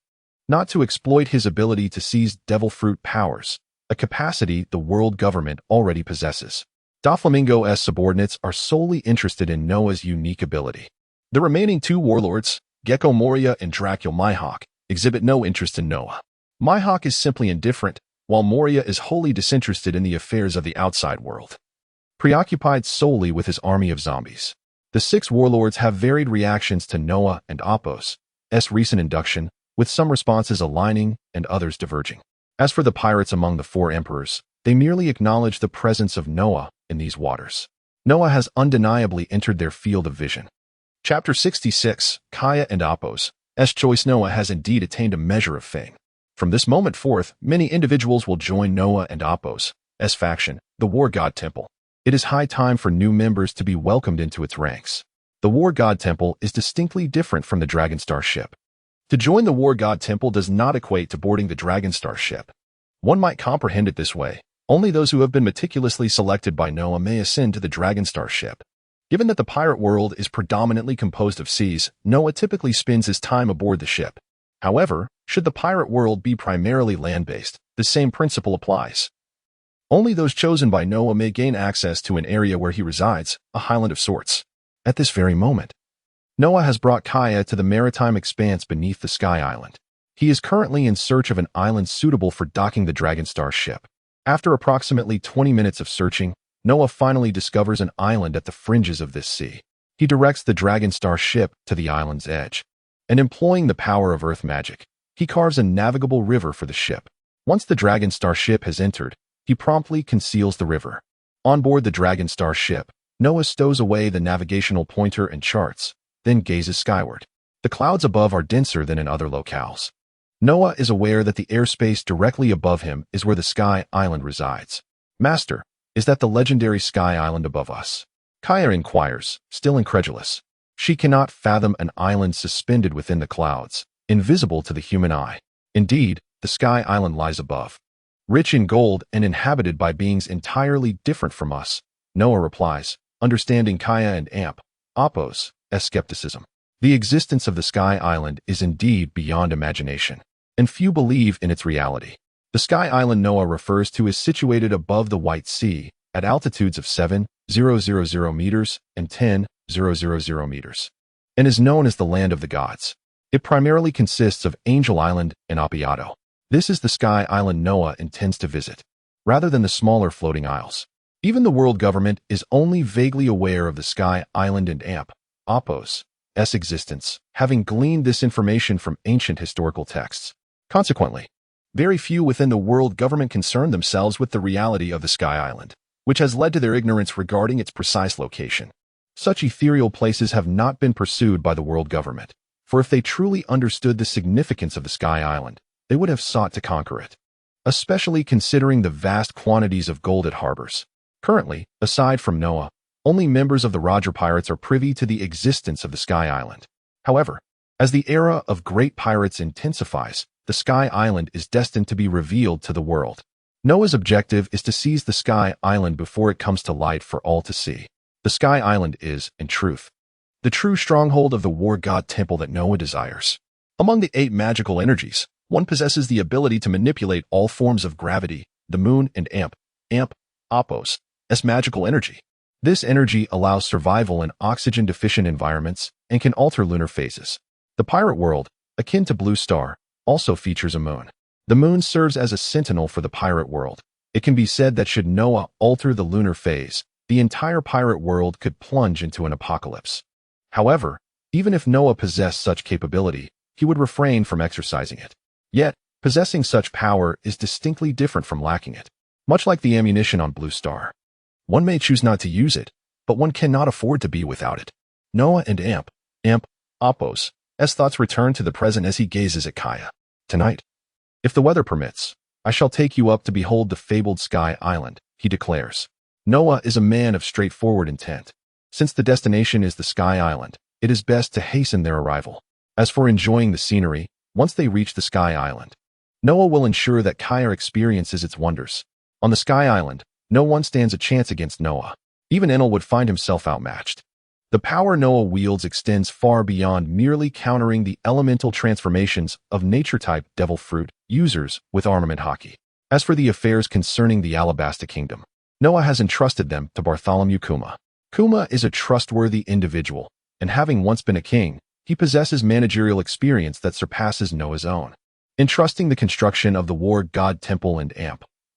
not to exploit his ability to seize devil fruit powers, a capacity the world government already possesses. Doflamingo's subordinates are solely interested in Noah's unique ability. The remaining two warlords, Gecko Moria and Dracul Mihawk, exhibit no interest in Noah. Mihawk is simply indifferent, while Moria is wholly disinterested in the affairs of the outside world, preoccupied solely with his army of zombies. The six warlords have varied reactions to Noah and Apos' recent induction, with some responses aligning and others diverging. As for the pirates among the four emperors, they merely acknowledge the presence of Noah in these waters. Noah has undeniably entered their field of vision. Chapter 66, Kaya and Apos' choice. Noah has indeed attained a measure of fame. From this moment forth, many individuals will join Noah and Apos' faction, the War God Temple. It is high time for new members to be welcomed into its ranks. The War God Temple is distinctly different from the Dragonstar ship. To join the War God Temple does not equate to boarding the Dragonstar ship. One might comprehend it this way: only those who have been meticulously selected by Noah may ascend to the Dragonstar ship. Given that the pirate world is predominantly composed of seas, Noah typically spends his time aboard the ship. However, should the pirate world be primarily land-based, the same principle applies. Only those chosen by Noah may gain access to an area where he resides, a highland of sorts. At this very moment, Noah has brought Kaya to the maritime expanse beneath the Sky Island. He is currently in search of an island suitable for docking the Dragonstar ship. After approximately 20 minutes of searching, Noah finally discovers an island at the fringes of this sea. He directs the Dragonstar ship to the island's edge, and employing the power of earth magic, he carves a navigable river for the ship. Once the Dragonstar ship has entered, he promptly conceals the river. On board the Dragonstar ship, Noah stows away the navigational pointer and charts, then gazes skyward. The clouds above are denser than in other locales. Noah is aware that the airspace directly above him is where the Sky Island resides. Master, is that the legendary Sky Island above us? Kaya inquires, still incredulous. She cannot fathom an island suspended within the clouds, invisible to the human eye. Indeed, the Sky Island lies above, rich in gold and inhabited by beings entirely different from us. Noah replies, understanding Kaya and Apos' skepticism. The existence of the Sky Island is indeed beyond imagination, and few believe in its reality. The Sky Island Noah refers to is situated above the White Sea, at altitudes of 7,000 meters and 10,000 meters, and is known as the Land of the Gods. It primarily consists of Angel Island and Apiato. This is the Sky Island Noah intends to visit, rather than the smaller floating isles. Even the world government is only vaguely aware of the Sky Island and Apos' existence, having gleaned this information from ancient historical texts. Consequently, very few within the world government concern themselves with the reality of the Sky Island, which has led to their ignorance regarding its precise location. Such ethereal places have not been pursued by the world government, for if they truly understood the significance of the Sky Island, they would have sought to conquer it, especially considering the vast quantities of gold it harbors. Currently, aside from Noah, only members of the Roger Pirates are privy to the existence of the Sky Island. However, as the era of great pirates intensifies, the Sky Island is destined to be revealed to the world. Noah's objective is to seize the Sky Island before it comes to light for all to see. The Sky Island is, in truth, the true stronghold of the War God Temple that Noah desires. Among the 8 magical energies, one possesses the ability to manipulate all forms of gravity, the moon and Apos' magical energy. This energy allows survival in oxygen-deficient environments and can alter lunar phases. The pirate world, akin to Blue Star, also features a moon. The moon serves as a sentinel for the pirate world. It can be said that should Noah alter the lunar phase, the entire pirate world could plunge into an apocalypse. However, even if Noah possessed such capability, he would refrain from exercising it. Yet, possessing such power is distinctly different from lacking it. Much like the ammunition on Blue Star, one may choose not to use it, but one cannot afford to be without it. Noah and Apos' thoughts return to the present as he gazes at Kaya. Tonight, if the weather permits, I shall take you up to behold the fabled Sky Island, he declares. Noah is a man of straightforward intent. Since the destination is the Sky Island, it is best to hasten their arrival. As for enjoying the scenery, once they reach the Sky Island, Noah will ensure that Kaya experiences its wonders. On the Sky Island, no one stands a chance against Noah. Even Enlil would find himself outmatched. The power Noah wields extends far beyond merely countering the elemental transformations of nature-type devil fruit users with armament hockey. As for the affairs concerning the Alabasta Kingdom, Noah has entrusted them to Bartholomew Kuma. Kuma is a trustworthy individual, and having once been a king, he possesses managerial experience that surpasses Noah's own. Entrusting the construction of the War God Temple and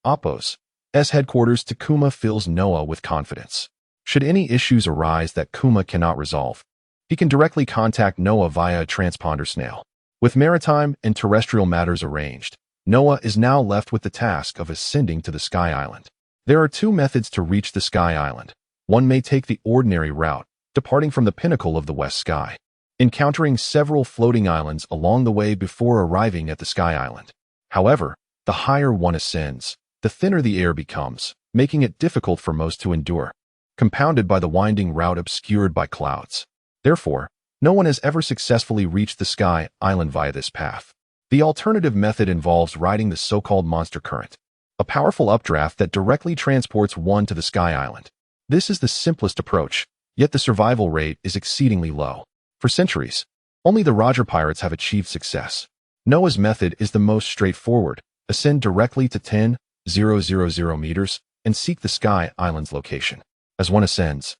Apos' headquarters to Kuma fills Noah with confidence. Should any issues arise that Kuma cannot resolve, he can directly contact Noah via a transponder snail. With maritime and terrestrial matters arranged, Noah is now left with the task of ascending to the Sky Island. There are two methods to reach the Sky Island. One may take the ordinary route, departing from the pinnacle of the west sky, encountering several floating islands along the way before arriving at the Sky Island. However, the higher one ascends, the thinner the air becomes, making it difficult for most to endure, compounded by the winding route obscured by clouds. Therefore, no one has ever successfully reached the Sky Island via this path. The alternative method involves riding the so-called monster current, a powerful updraft that directly transports one to the Sky Island. This is the simplest approach, yet the survival rate is exceedingly low. For centuries, only the Roger pirates have achieved success. Noah's method is the most straightforward. Ascend directly to 10,000 meters and seek the Sky Island's location. As one ascends,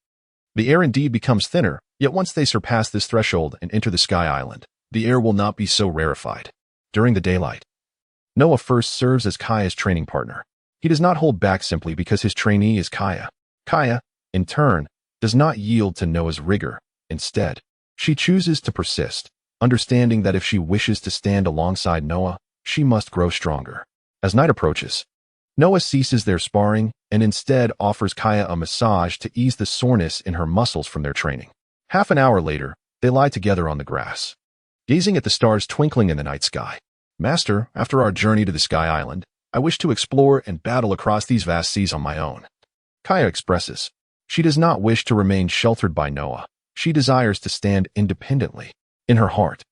the air indeed becomes thinner, yet once they surpass this threshold and enter the Sky Island, the air will not be so rarefied. During the daylight, Noah first serves as Kaya's training partner. He does not hold back simply because his trainee is Kaya. Kaya, in turn, does not yield to Noah's rigor. Instead, she chooses to persist, understanding that if she wishes to stand alongside Noah, she must grow stronger. As night approaches, Noah ceases their sparring and instead offers Kaya a massage to ease the soreness in her muscles from their training. Half an hour later, they lie together on the grass, gazing at the stars twinkling in the night sky. Master, after our journey to the Sky Island, I wish to explore and battle across these vast seas on my own. Kaya expresses. She does not wish to remain sheltered by Noah. She desires to stand independently. In her heart,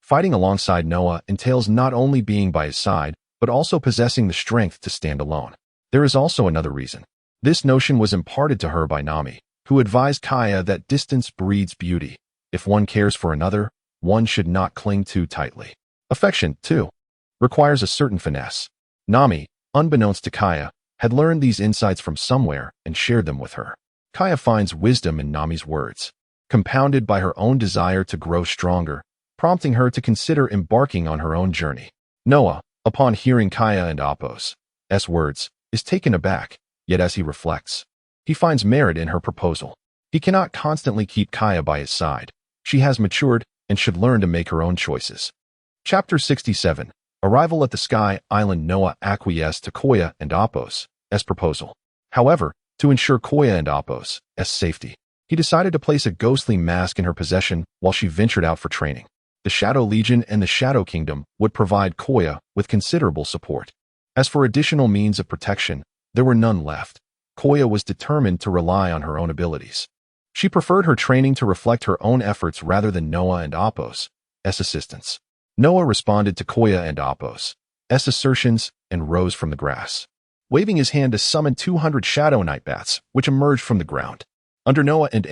fighting alongside Noah entails not only being by his side, but also possessing the strength to stand alone. There is also another reason. This notion was imparted to her by Nami, who advised Kaya that distance breeds beauty. If one cares for another, one should not cling too tightly. Affection, too, requires a certain finesse. Nami, unbeknownst to Kaya, had learned these insights from somewhere and shared them with her. Kaya finds wisdom in Nami's words, compounded by her own desire to grow stronger, prompting her to consider embarking on her own journey. Noah, upon hearing Kaya and Apos' words, is taken aback, yet as he reflects, he finds merit in her proposal. He cannot constantly keep Kaya by his side. She has matured and should learn to make her own choices. Chapter 67. Arrival at the Sky Island. Noah acquiesced to Koya and Apos' proposal. However, to ensure Koya and Apos' safety, he decided to place a ghostly mask in her possession while she ventured out for training. The Shadow Legion and the Shadow Kingdom would provide Koya with considerable support. As for additional means of protection, there were none left. Koya was determined to rely on her own abilities. She preferred her training to reflect her own efforts rather than Noah and Apos' assistance. Noah responded to Koya and Apos' assertions and rose from the grass, waving his hand to summon 200 Shadow Night Bats, which emerged from the ground. Under Noah and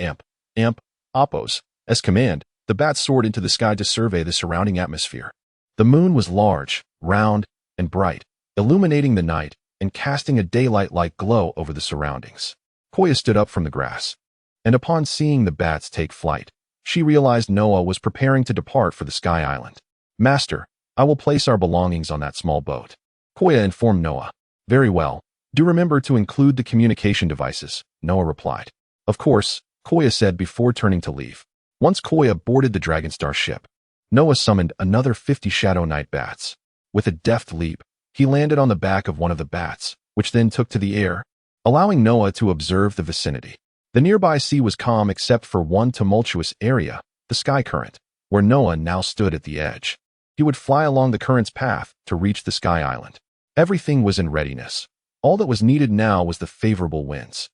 Apos' command, the bats soared into the sky to survey the surrounding atmosphere. The moon was large, round, and bright, illuminating the night and casting a daylight-like glow over the surroundings. Koya stood up from the grass, and upon seeing the bats take flight, she realized Noah was preparing to depart for the Sky Island. Master, I will place our belongings on that small boat. Koya informed Noah. Very well. Do remember to include the communication devices, Noah replied. Of course, Koya said before turning to leave. Once Koya boarded the Dragonstar ship, Noah summoned another 50 Shadow Night Bats. With a deft leap, he landed on the back of one of the bats, which then took to the air, allowing Noah to observe the vicinity. The nearby sea was calm except for one tumultuous area, the Sky Current, where Noah now stood at the edge. He would fly along the current's path to reach the Sky Island. Everything was in readiness. All that was needed now was the favorable winds.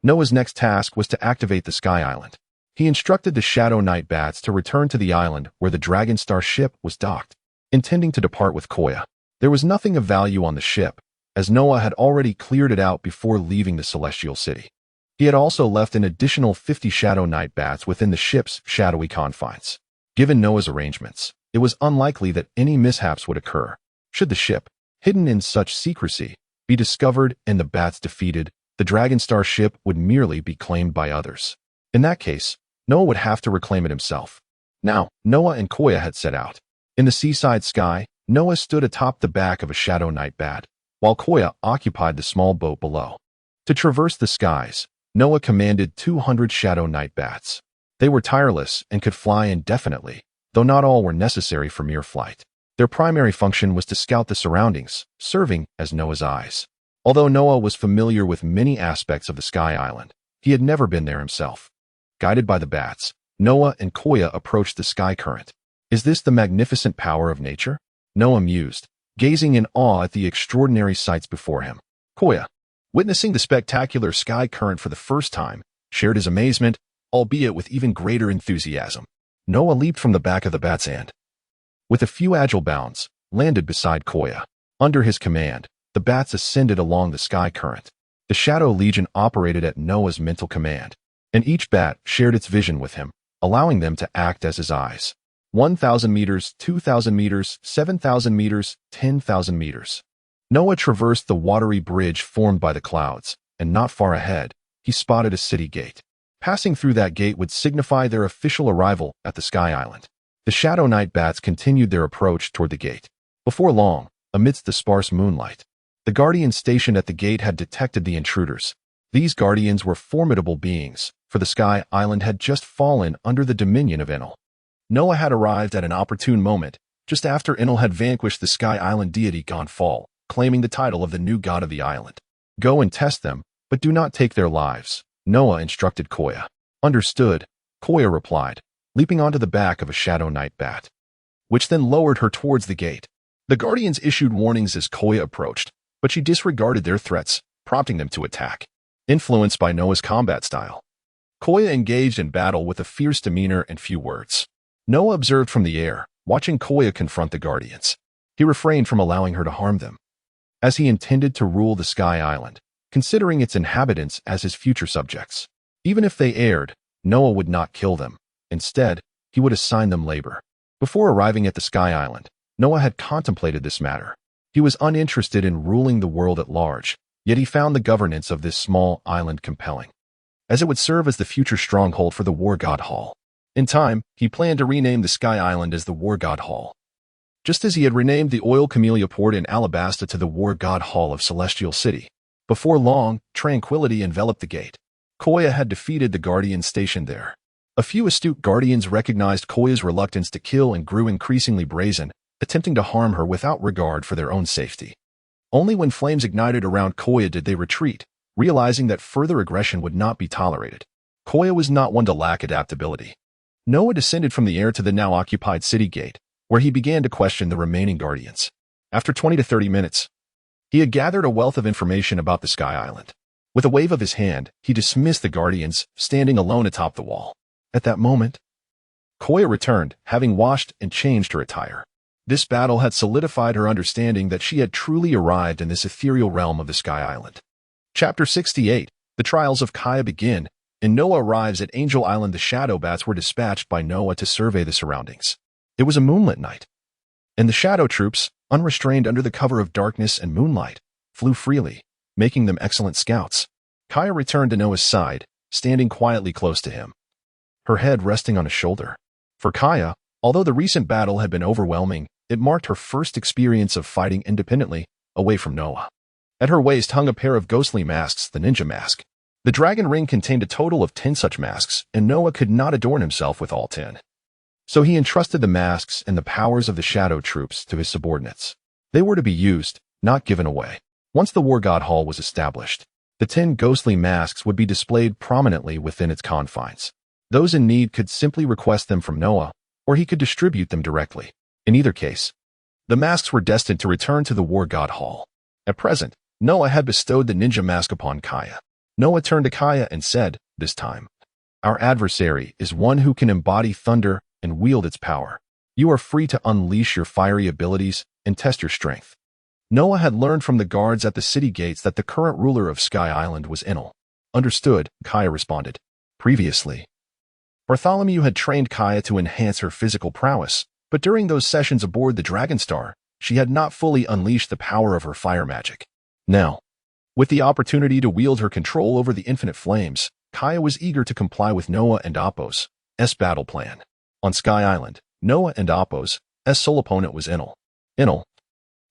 Noah's next task was to activate the Sky Island. He instructed the Shadow Knight Bats to return to the island where the Dragonstar ship was docked, intending to depart with Koya. There was nothing of value on the ship, as Noah had already cleared it out before leaving the Celestial City. He had also left an additional 50 Shadow Knight Bats within the ship's shadowy confines. Given Noah's arrangements, it was unlikely that any mishaps would occur. Should the ship, hidden in such secrecy, be discovered and the Bats defeated, the Dragonstar ship would merely be claimed by others. In that case, Noah would have to reclaim it himself. Now, Noah and Koya had set out. In the seaside sky, Noah stood atop the back of a Shadow Knight Bat, while Koya occupied the small boat below. To traverse the skies, Noah commanded 200 Shadow Knight Bats. They were tireless and could fly indefinitely, though not all were necessary for mere flight. Their primary function was to scout the surroundings, serving as Noah's eyes. Although Noah was familiar with many aspects of the Sky Island, he had never been there himself. Guided by the bats, Noah and Koya approached the sky current. Is this the magnificent power of nature? Noah mused, gazing in awe at the extraordinary sights before him. Koya, witnessing the spectacular sky current for the first time, shared his amazement, albeit with even greater enthusiasm. Noah leaped from the back of the bats and, with a few agile bounds, landed beside Koya. Under his command, the bats ascended along the sky current. The Shadow Legion operated at Noah's mental command, and each bat shared its vision with him, allowing them to act as his eyes. 1,000 meters, 2,000 meters, 7,000 meters, 10,000 meters. Noah traversed the watery bridge formed by the clouds, and not far ahead, he spotted a city gate. Passing through that gate would signify their official arrival at the Sky Island. The Shadow Knight Bats continued their approach toward the gate. Before long, amidst the sparse moonlight, the guardian stationed at the gate had detected the intruders. These guardians were formidable beings, for the Sky Island had just fallen under the dominion of Enlil. Noah had arrived at an opportune moment, just after Enlil had vanquished the Sky Island deity Gonfall, claiming the title of the new god of the island. Go and test them, but do not take their lives, Noah instructed Koya. Understood, Koya replied, leaping onto the back of a Shadow Knight Bat, which then lowered her towards the gate. The guardians issued warnings as Koya approached, but she disregarded their threats, prompting them to attack. Influenced by Noah's combat style, Koya engaged in battle with a fierce demeanor and few words. Noah observed from the air, watching Koya confront the guardians. He refrained from allowing her to harm them, as he intended to rule the Sky Island, considering its inhabitants as his future subjects. Even if they erred, Noah would not kill them. Instead, he would assign them labor. Before arriving at the Sky Island, Noah had contemplated this matter. He was uninterested in ruling the world at large, yet he found the governance of this small island compelling, as it would serve as the future stronghold for the War God Hall. In time, he planned to rename the Sky Island as the War God Hall, just as he had renamed the Oil Camellia Port in Alabasta to the War God Hall of Celestial City. Before long, tranquility enveloped the gate. Koya had defeated the guardians stationed there. A few astute guardians recognized Koya's reluctance to kill and grew increasingly brazen, attempting to harm her without regard for their own safety. Only when flames ignited around Koya did they retreat, realizing that further aggression would not be tolerated. Koya was not one to lack adaptability. Noah descended from the air to the now occupied city gate, where he began to question the remaining guardians. After 20 to 30 minutes, he had gathered a wealth of information about the Sky Island. With a wave of his hand, he dismissed the guardians, standing alone atop the wall. At that moment, Koya returned, having washed and changed her attire. This battle had solidified her understanding that she had truly arrived in this ethereal realm of the Sky Island. Chapter 68, The Trials of Kaya begin, and Noah arrives at Angel Island. The Shadow Bats were dispatched by Noah to survey the surroundings. It was a moonlit night, and the Shadow Troops, unrestrained under the cover of darkness and moonlight, flew freely, making them excellent scouts. Kaya returned to Noah's side, standing quietly close to him, her head resting on his shoulder. For Kaya, although the recent battle had been overwhelming, it marked her first experience of fighting independently, away from Noah. At her waist hung a pair of ghostly masks, the ninja mask. The dragon ring contained a total of 10 such masks, and Noah could not adorn himself with all 10. So he entrusted the masks and the powers of the Shadow Troops to his subordinates. They were to be used, not given away. Once the War God Hall was established, the 10 ghostly masks would be displayed prominently within its confines. Those in need could simply request them from Noah, or he could distribute them directly. In either case, the masks were destined to return to the War God Hall. At present, Noah had bestowed the ninja mask upon Kaya. Noah turned to Kaya and said, "This time, our adversary is one who can embody thunder and wield its power. You are free to unleash your fiery abilities and test your strength." Noah had learned from the guards at the city gates that the current ruler of Sky Island was Enel. "Understood," Kaya responded. Previously, Bartholomew had trained Kaya to enhance her physical prowess, but during those sessions aboard the Dragonstar, she had not fully unleashed the power of her fire magic. Now, with the opportunity to wield her control over the infinite flames, Kaya was eager to comply with Noah and Apos' battle plan. On Sky Island, Noah and Apos' sole opponent was Enel. Enel,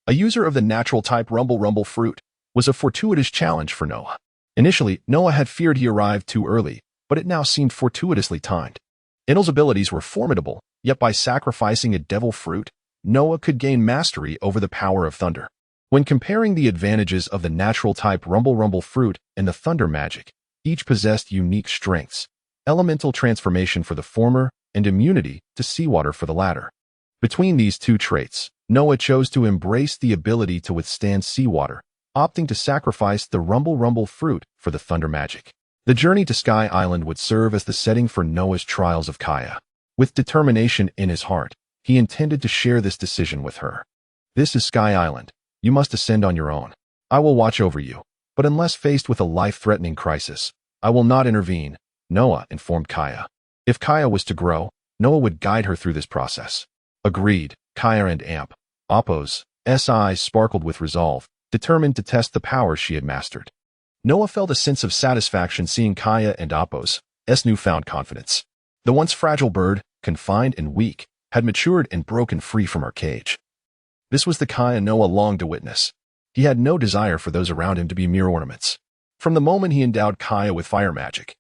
a user of the natural type Rumble fruit, was a fortuitous challenge for Noah. Initially, Noah had feared he arrived too early, but it now seemed fortuitously timed. Enel's abilities were formidable, yet by sacrificing a devil fruit, Noah could gain mastery over the power of thunder. When comparing the advantages of the natural type Rumble fruit and the thunder magic, each possessed unique strengths: elemental transformation for the former and immunity to seawater for the latter. Between these two traits, Noah chose to embrace the ability to withstand seawater, opting to sacrifice the Rumble fruit for the thunder magic. The journey to Sky Island would serve as the setting for Noah's trials of Kaya. With determination in his heart, he intended to share this decision with her. "This is Sky Island. You must ascend on your own. I will watch over you, but unless faced with a life-threatening crisis, I will not intervene," Noah informed Kaya. If Kaya was to grow, Noah would guide her through this process. Agreed, Kaya and Apos' eyes sparkled with resolve, determined to test the powers she had mastered. Noah felt a sense of satisfaction seeing Kaya and Apos' newfound confidence. The once fragile bird, confined and weak, had matured and broken free from her cage. This was the Kaya Noah longed to witness. He had no desire for those around him to be mere ornaments. From the moment he endowed Kaya with fire magic,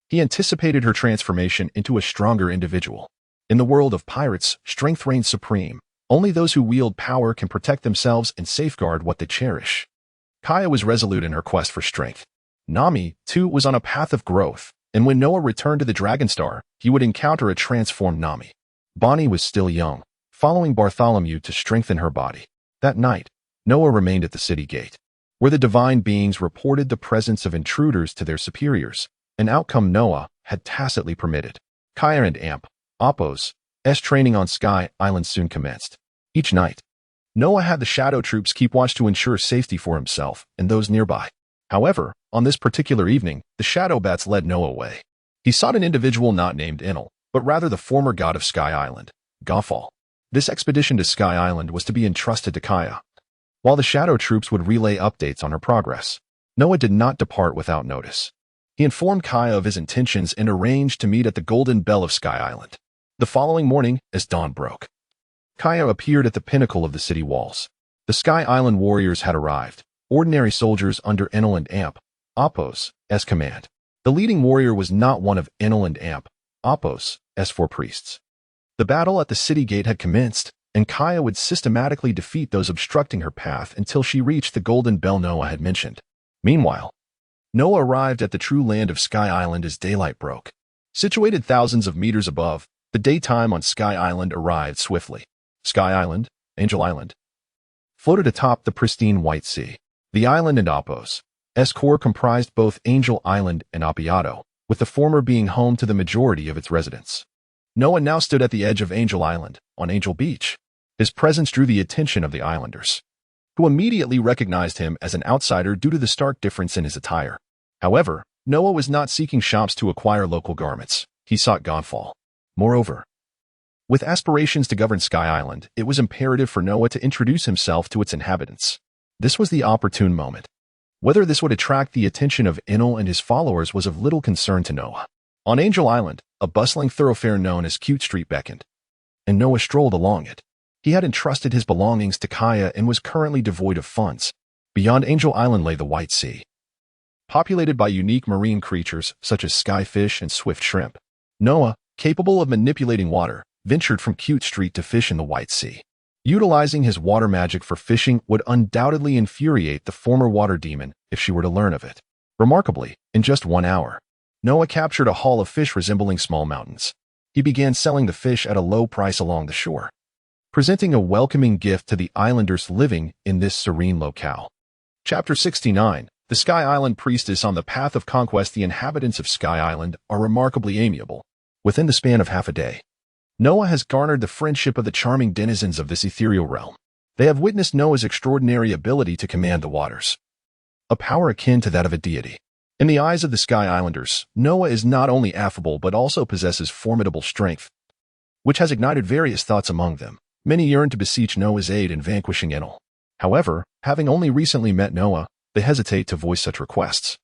he anticipated her transformation into a stronger individual. In the world of pirates, strength reigns supreme. Only those who wield power can protect themselves and safeguard what they cherish. Kaya was resolute in her quest for strength. Nami, too, was on a path of growth, and when Noah returned to the Dragonstar, he would encounter a transformed Nami. Bonnie was still young, following Bartholomew to strengthen her body. That night, Noah remained at the city gate, where the divine beings reported the presence of intruders to their superiors, an outcome Noah had tacitly permitted. Kaya and Apos' training on Sky Island soon commenced. Each night, Noah had the shadow troops keep watch to ensure safety for himself and those nearby. However, on this particular evening, the shadow bats led Noah away. He sought an individual not named Enel, but rather the former god of Sky Island, Gafal. This expedition to Sky Island was to be entrusted to Kaya. While the shadow troops would relay updates on her progress, Noah did not depart without notice. He informed Kaya of his intentions and arranged to meet at the Golden Bell of Sky Island. The following morning, as dawn broke, Kaya appeared at the pinnacle of the city walls. The Sky Island warriors had arrived, ordinary soldiers under Enel and Apos' command. The leading warrior was not one of Enel and Apos' four priests. The battle at the city gate had commenced, and Kaya would systematically defeat those obstructing her path until she reached the Golden Bell Noah had mentioned. Meanwhile, Noah arrived at the true land of Sky Island as daylight broke. Situated thousands of meters above, the daytime on Sky Island arrived swiftly. Sky Island, Angel Island, floated atop the pristine White Sea. The island and Apos' core comprised both Angel Island and Appiato, with the former being home to the majority of its residents. Noah now stood at the edge of Angel Island, on Angel Beach. His presence drew the attention of the islanders, who immediately recognized him as an outsider due to the stark difference in his attire. However, Noah was not seeking shops to acquire local garments. He sought Godfall. Moreover, with aspirations to govern Sky Island, it was imperative for Noah to introduce himself to its inhabitants. This was the opportune moment. Whether this would attract the attention of Enel and his followers was of little concern to Noah. On Angel Island, a bustling thoroughfare known as Cute Street beckoned, and Noah strolled along it. He had entrusted his belongings to Kaya and was currently devoid of funds. Beyond Angel Island lay the White Sea, populated by unique marine creatures such as skyfish and swift shrimp. Noah, capable of manipulating water, ventured from Cute Street to fish in the White Sea. Utilizing his water magic for fishing would undoubtedly infuriate the former water demon if she were to learn of it. Remarkably, in just 1 hour, Noah captured a haul of fish resembling small mountains. He began selling the fish at a low price along the shore, presenting a welcoming gift to the islanders living in this serene locale. Chapter 69. The Sky Island Priestess. On the path of conquest, the inhabitants of Sky Island are remarkably amiable. Within the span of half a day, Noah has garnered the friendship of the charming denizens of this ethereal realm. They have witnessed Noah's extraordinary ability to command the waters, a power akin to that of a deity. In the eyes of the Sky Islanders, Noah is not only affable but also possesses formidable strength, which has ignited various thoughts among them. Many yearn to beseech Noah's aid in vanquishing Enlil. However, having only recently met Noah, they hesitate to voice such requests,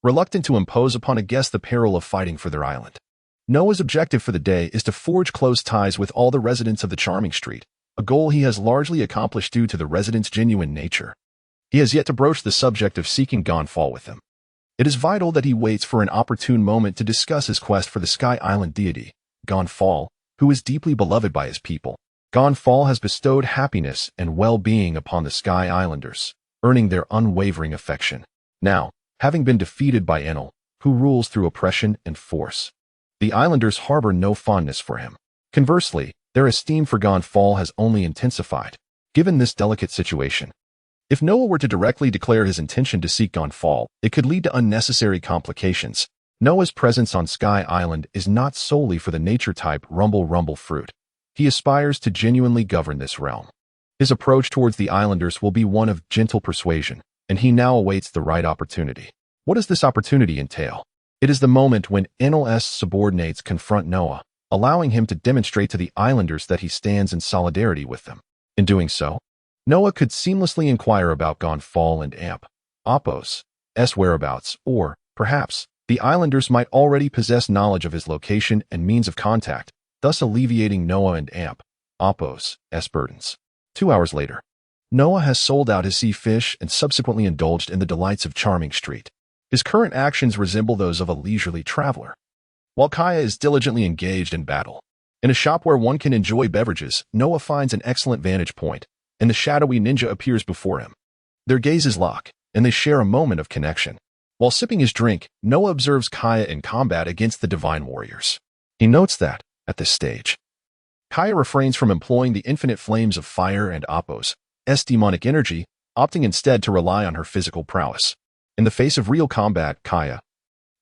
reluctant to impose upon a guest the peril of fighting for their island. Noah's objective for the day is to forge close ties with all the residents of the charming street, a goal he has largely accomplished due to the residents' genuine nature. He has yet to broach the subject of seeking Gonfall with them. It is vital that he waits for an opportune moment to discuss his quest for the Sky Island deity, Gonfall, who is deeply beloved by his people. Gonfall has bestowed happiness and well-being upon the Sky Islanders, earning their unwavering affection. Now, having been defeated by Enlil, who rules through oppression and force, the Islanders harbor no fondness for him. Conversely, their esteem for Gonfall has only intensified. Given this delicate situation, if Noah were to directly declare his intention to seek Gonfall, it could lead to unnecessary complications. Noah's presence on Sky Island is not solely for the nature-type Rumble fruit. He aspires to genuinely govern this realm. His approach towards the Islanders will be one of gentle persuasion, and he now awaits the right opportunity. What does this opportunity entail? It is the moment when Enlil's subordinates confront Noah, allowing him to demonstrate to the Islanders that he stands in solidarity with them. In doing so, Noah could seamlessly inquire about Gonfall and Apos' whereabouts, or, perhaps, the Islanders might already possess knowledge of his location and means of contact, thus alleviating Noah and Apos' burdens. 2 hours later, Noah has sold out his sea fish and subsequently indulged in the delights of Charming Street. His current actions resemble those of a leisurely traveler, while Kaya is diligently engaged in battle. In a shop where one can enjoy beverages, Noah finds an excellent vantage point, and the shadowy ninja appears before him. Their gazes lock, and they share a moment of connection. While sipping his drink, Noah observes Kaya in combat against the Divine Warriors. He notes that, at this stage, Kaya refrains from employing the infinite flames of fire and Apos' demonic energy, opting instead to rely on her physical prowess. In the face of real combat, Kaya,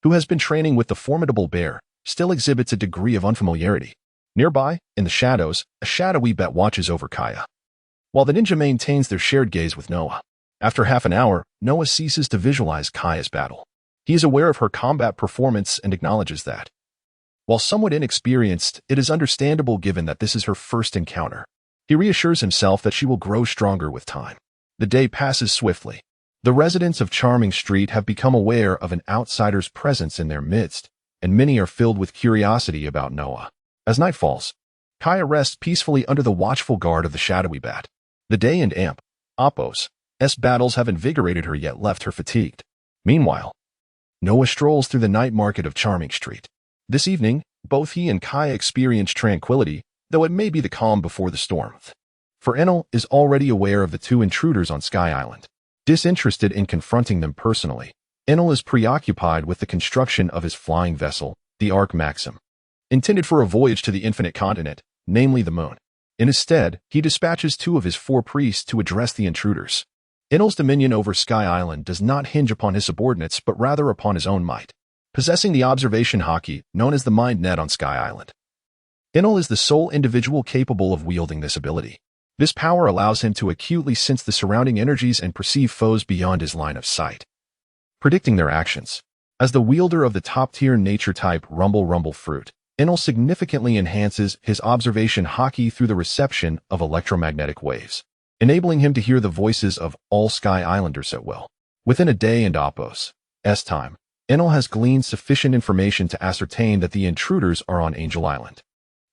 who has been training with the formidable bear, still exhibits a degree of unfamiliarity. Nearby, in the shadows, a shadowy bat watches over Kaya, while the ninja maintains their shared gaze with Noah. After half an hour, Noah ceases to visualize Kaya's battle. He is aware of her combat performance and acknowledges that, while somewhat inexperienced, it is understandable given that this is her first encounter. He reassures himself that she will grow stronger with time. The day passes swiftly. The residents of Charming Street have become aware of an outsider's presence in their midst, and many are filled with curiosity about Noah. As night falls, Kaya rests peacefully under the watchful guard of the shadowy bat. The day and Apos' battles have invigorated her yet left her fatigued. Meanwhile, Noah strolls through the night market of Charming Street. This evening, both he and Kaya experience tranquility, though it may be the calm before the storm. For Enlil is already aware of the two intruders on Sky Island. Disinterested in confronting them personally, Enlil is preoccupied with the construction of his flying vessel, the Ark Maxim, intended for a voyage to the infinite continent, namely the moon. In his stead, he dispatches 2 of his 4 priests to address the intruders. Enlil's dominion over Sky Island does not hinge upon his subordinates but rather upon his own might, possessing the observation haki known as the Mind Net on Sky Island. Enlil is the sole individual capable of wielding this ability. This power allows him to acutely sense the surrounding energies and perceive foes beyond his line of sight, predicting their actions. As the wielder of the top-tier nature-type Rumble fruit, Enlil significantly enhances his observation haki through the reception of electromagnetic waves, enabling him to hear the voices of all Sky Islanders at will. Within a day and Apos' time, Enlil has gleaned sufficient information to ascertain that the intruders are on Angel Island.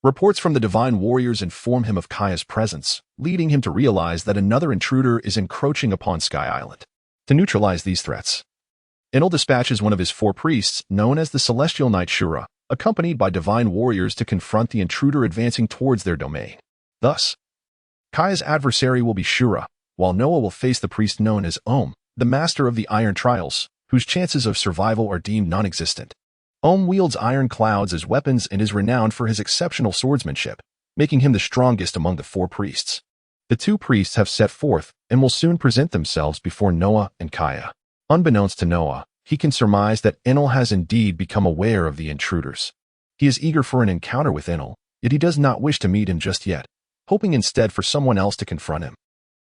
Reports from the Divine Warriors inform him of Kaya's presence, leading him to realize that another intruder is encroaching upon Sky Island. To neutralize these threats, Enlil dispatches one of his 4 priests, known as the Celestial Knight Shura, accompanied by Divine Warriors to confront the intruder advancing towards their domain. Thus, Kaya's adversary will be Shura, while Noah will face the priest known as the Master of the Iron Trials, whose chances of survival are deemed non-existent. Wields iron clouds as weapons and is renowned for his exceptional swordsmanship, making him the strongest among the 4 priests. The two priests have set forth and will soon present themselves before Noah and Kaya. Unbeknownst to Noah, he can surmise that Enlil has indeed become aware of the intruders. He is eager for an encounter with Enlil, yet he does not wish to meet him just yet, hoping instead for someone else to confront him.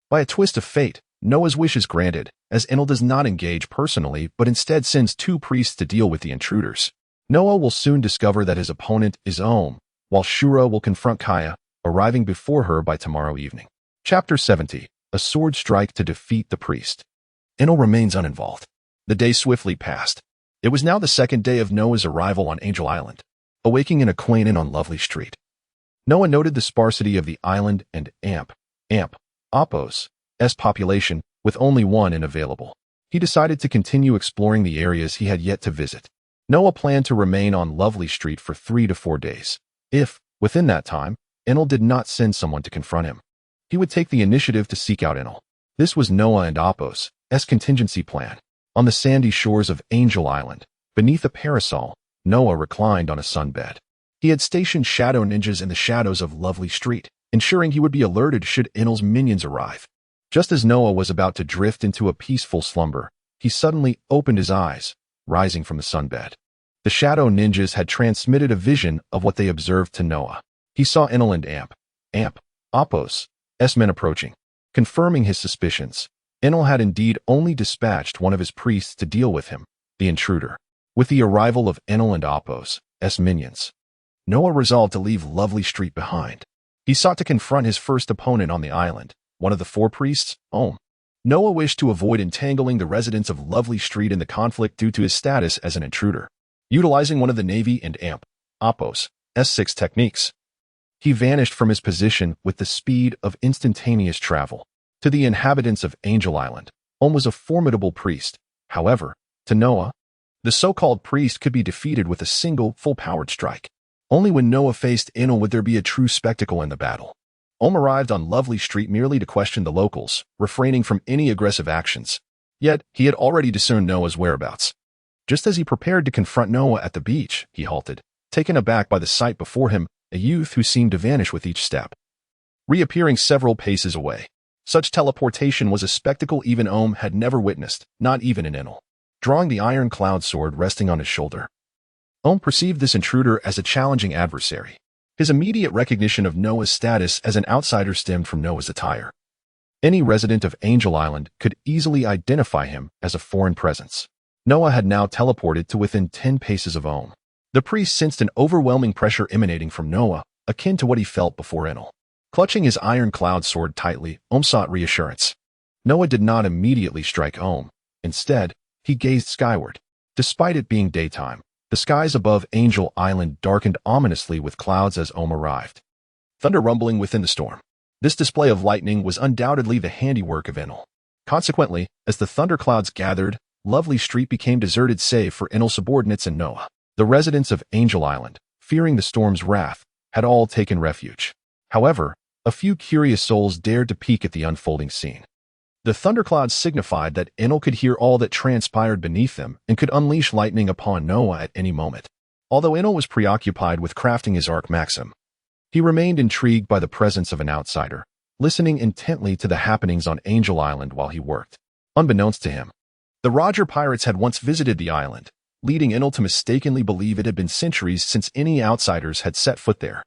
By a twist of fate, Noah's wish is granted, as Enlil does not engage personally but instead sends two priests to deal with the intruders. Noah will soon discover that his opponent is Om, while Shura will confront Kaya, arriving before her by tomorrow evening. Chapter 70. A sword strike to defeat the priest. Enlil remains uninvolved. The day swiftly passed. It was now the second day of Noah's arrival on Angel Island, awaking in a quaint inn on Lovely Street. Noah noted the sparsity of the island and Apos' population, with only one inn available. He decided to continue exploring the areas he had yet to visit. Noah planned to remain on Lovely Street for 3 to 4 days. If, within that time, Enlil did not send someone to confront him, he would take the initiative to seek out Enlil. This was Noah and Apos' contingency plan. On the sandy shores of Angel Island, beneath a parasol, Noah reclined on a sunbed. He had stationed shadow ninjas in the shadows of Lovely Street, ensuring he would be alerted should Enlil's minions arrive. Just as Noah was about to drift into a peaceful slumber, he suddenly opened his eyes, rising from the sunbed. The shadow ninjas had transmitted a vision of what they observed to Noah. He saw Enlil and Apos' men approaching, confirming his suspicions. Enlil had indeed only dispatched one of his priests to deal with him, the intruder. With the arrival of Enlil and Apos' minions, Noah resolved to leave Lovely Street behind. He sought to confront his first opponent on the island, one of the 4 priests, Om. Noah wished to avoid entangling the residents of Lovely Street in the conflict due to his status as an intruder. Utilizing one of the Navy and Apos' 6 techniques, he vanished from his position with the speed of instantaneous travel. To the inhabitants of Angel Island, Om was a formidable priest. However, to Noah, the so-called priest could be defeated with a single, full-powered strike. Only when Noah faced Enlil would there be a true spectacle in the battle. Om arrived on Lovely Street merely to question the locals, refraining from any aggressive actions. Yet, he had already discerned Noah's whereabouts. Just as he prepared to confront Noah at the beach, he halted, taken aback by the sight before him, a youth who seemed to vanish with each step, reappearing several paces away. Such teleportation was a spectacle even Om had never witnessed, not even in Enlil. Drawing the iron cloud sword resting on his shoulder, Om perceived this intruder as a challenging adversary. His immediate recognition of Noah's status as an outsider stemmed from Noah's attire. Any resident of Angel Island could easily identify him as a foreign presence. Noah had now teleported to within 10 paces of Om. The priest sensed an overwhelming pressure emanating from Noah, akin to what he felt before Enlil. Clutching his iron cloud sword tightly, Om sought reassurance. Noah did not immediately strike Om. Instead, he gazed skyward. Despite it being daytime, the skies above Angel Island darkened ominously with clouds as Om arrived. Thunder rumbling within the storm. This display of lightning was undoubtedly the handiwork of Enlil. Consequently, as the thunderclouds gathered, Lovely Street became deserted save for Enlil's subordinates and Noah. The residents of Angel Island, fearing the storm's wrath, had all taken refuge. However, a few curious souls dared to peek at the unfolding scene. The thunderclouds signified that Enlil could hear all that transpired beneath them and could unleash lightning upon Noah at any moment. Although Enlil was preoccupied with crafting his arc maxim, he remained intrigued by the presence of an outsider, listening intently to the happenings on Angel Island while he worked. Unbeknownst to him, the Roger pirates had once visited the island, leading Enlil to mistakenly believe it had been centuries since any outsiders had set foot there.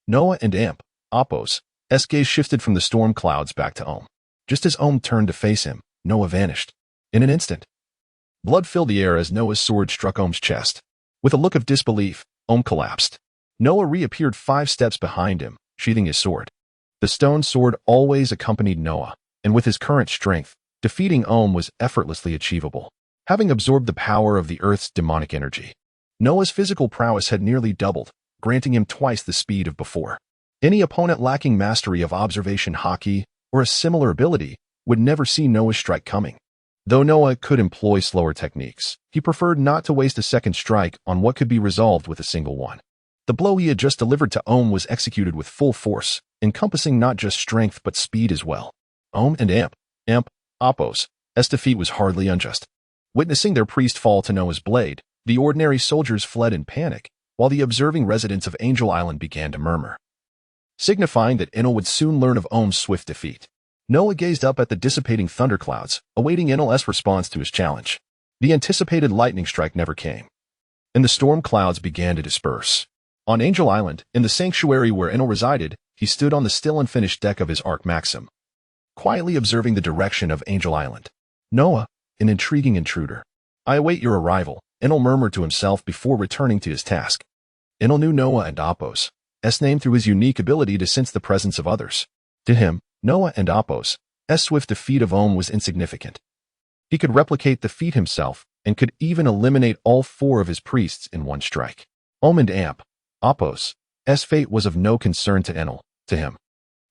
Noah and Apos' gaze shifted from the storm clouds back to Om. Just as Om turned to face him, Noah vanished. In an instant, blood filled the air as Noah's sword struck Om's chest. With a look of disbelief, Om collapsed. Noah reappeared 5 steps behind him, sheathing his sword. The stone sword always accompanied Noah, and with his current strength, defeating Om was effortlessly achievable. Having absorbed the power of the Earth's demonic energy, Noah's physical prowess had nearly doubled, granting him twice the speed of before. Any opponent lacking mastery of observation haki or a similar ability would never see Noah's strike coming. Though Noah could employ slower techniques, he preferred not to waste a second strike on what could be resolved with a single one. The blow he had just delivered to Om was executed with full force, encompassing not just strength but speed as well. Om and Apos' defeat was hardly unjust. Witnessing their priest fall to Noah's blade, the ordinary soldiers fled in panic, while the observing residents of Angel Island began to murmur. signifying that Enel would soon learn of Ohm's swift defeat. Noah gazed up at the dissipating thunderclouds, awaiting Enel's response to his challenge. The anticipated lightning strike never came, and the storm clouds began to disperse. On Angel Island, in the sanctuary where Enel resided, he stood on the still unfinished deck of his Ark Maxim, quietly observing the direction of Angel Island. Noah, an intriguing intruder. I await your arrival, Enel murmured to himself before returning to his task. Enel knew Noah and Apos' name through his unique ability to sense the presence of others. To him, Noah and Apos' swift defeat of Ohm was insignificant. He could replicate the feat himself and could even eliminate all 4 of his priests in one strike. Ohm and Apos' fate was of no concern to Enel. To him,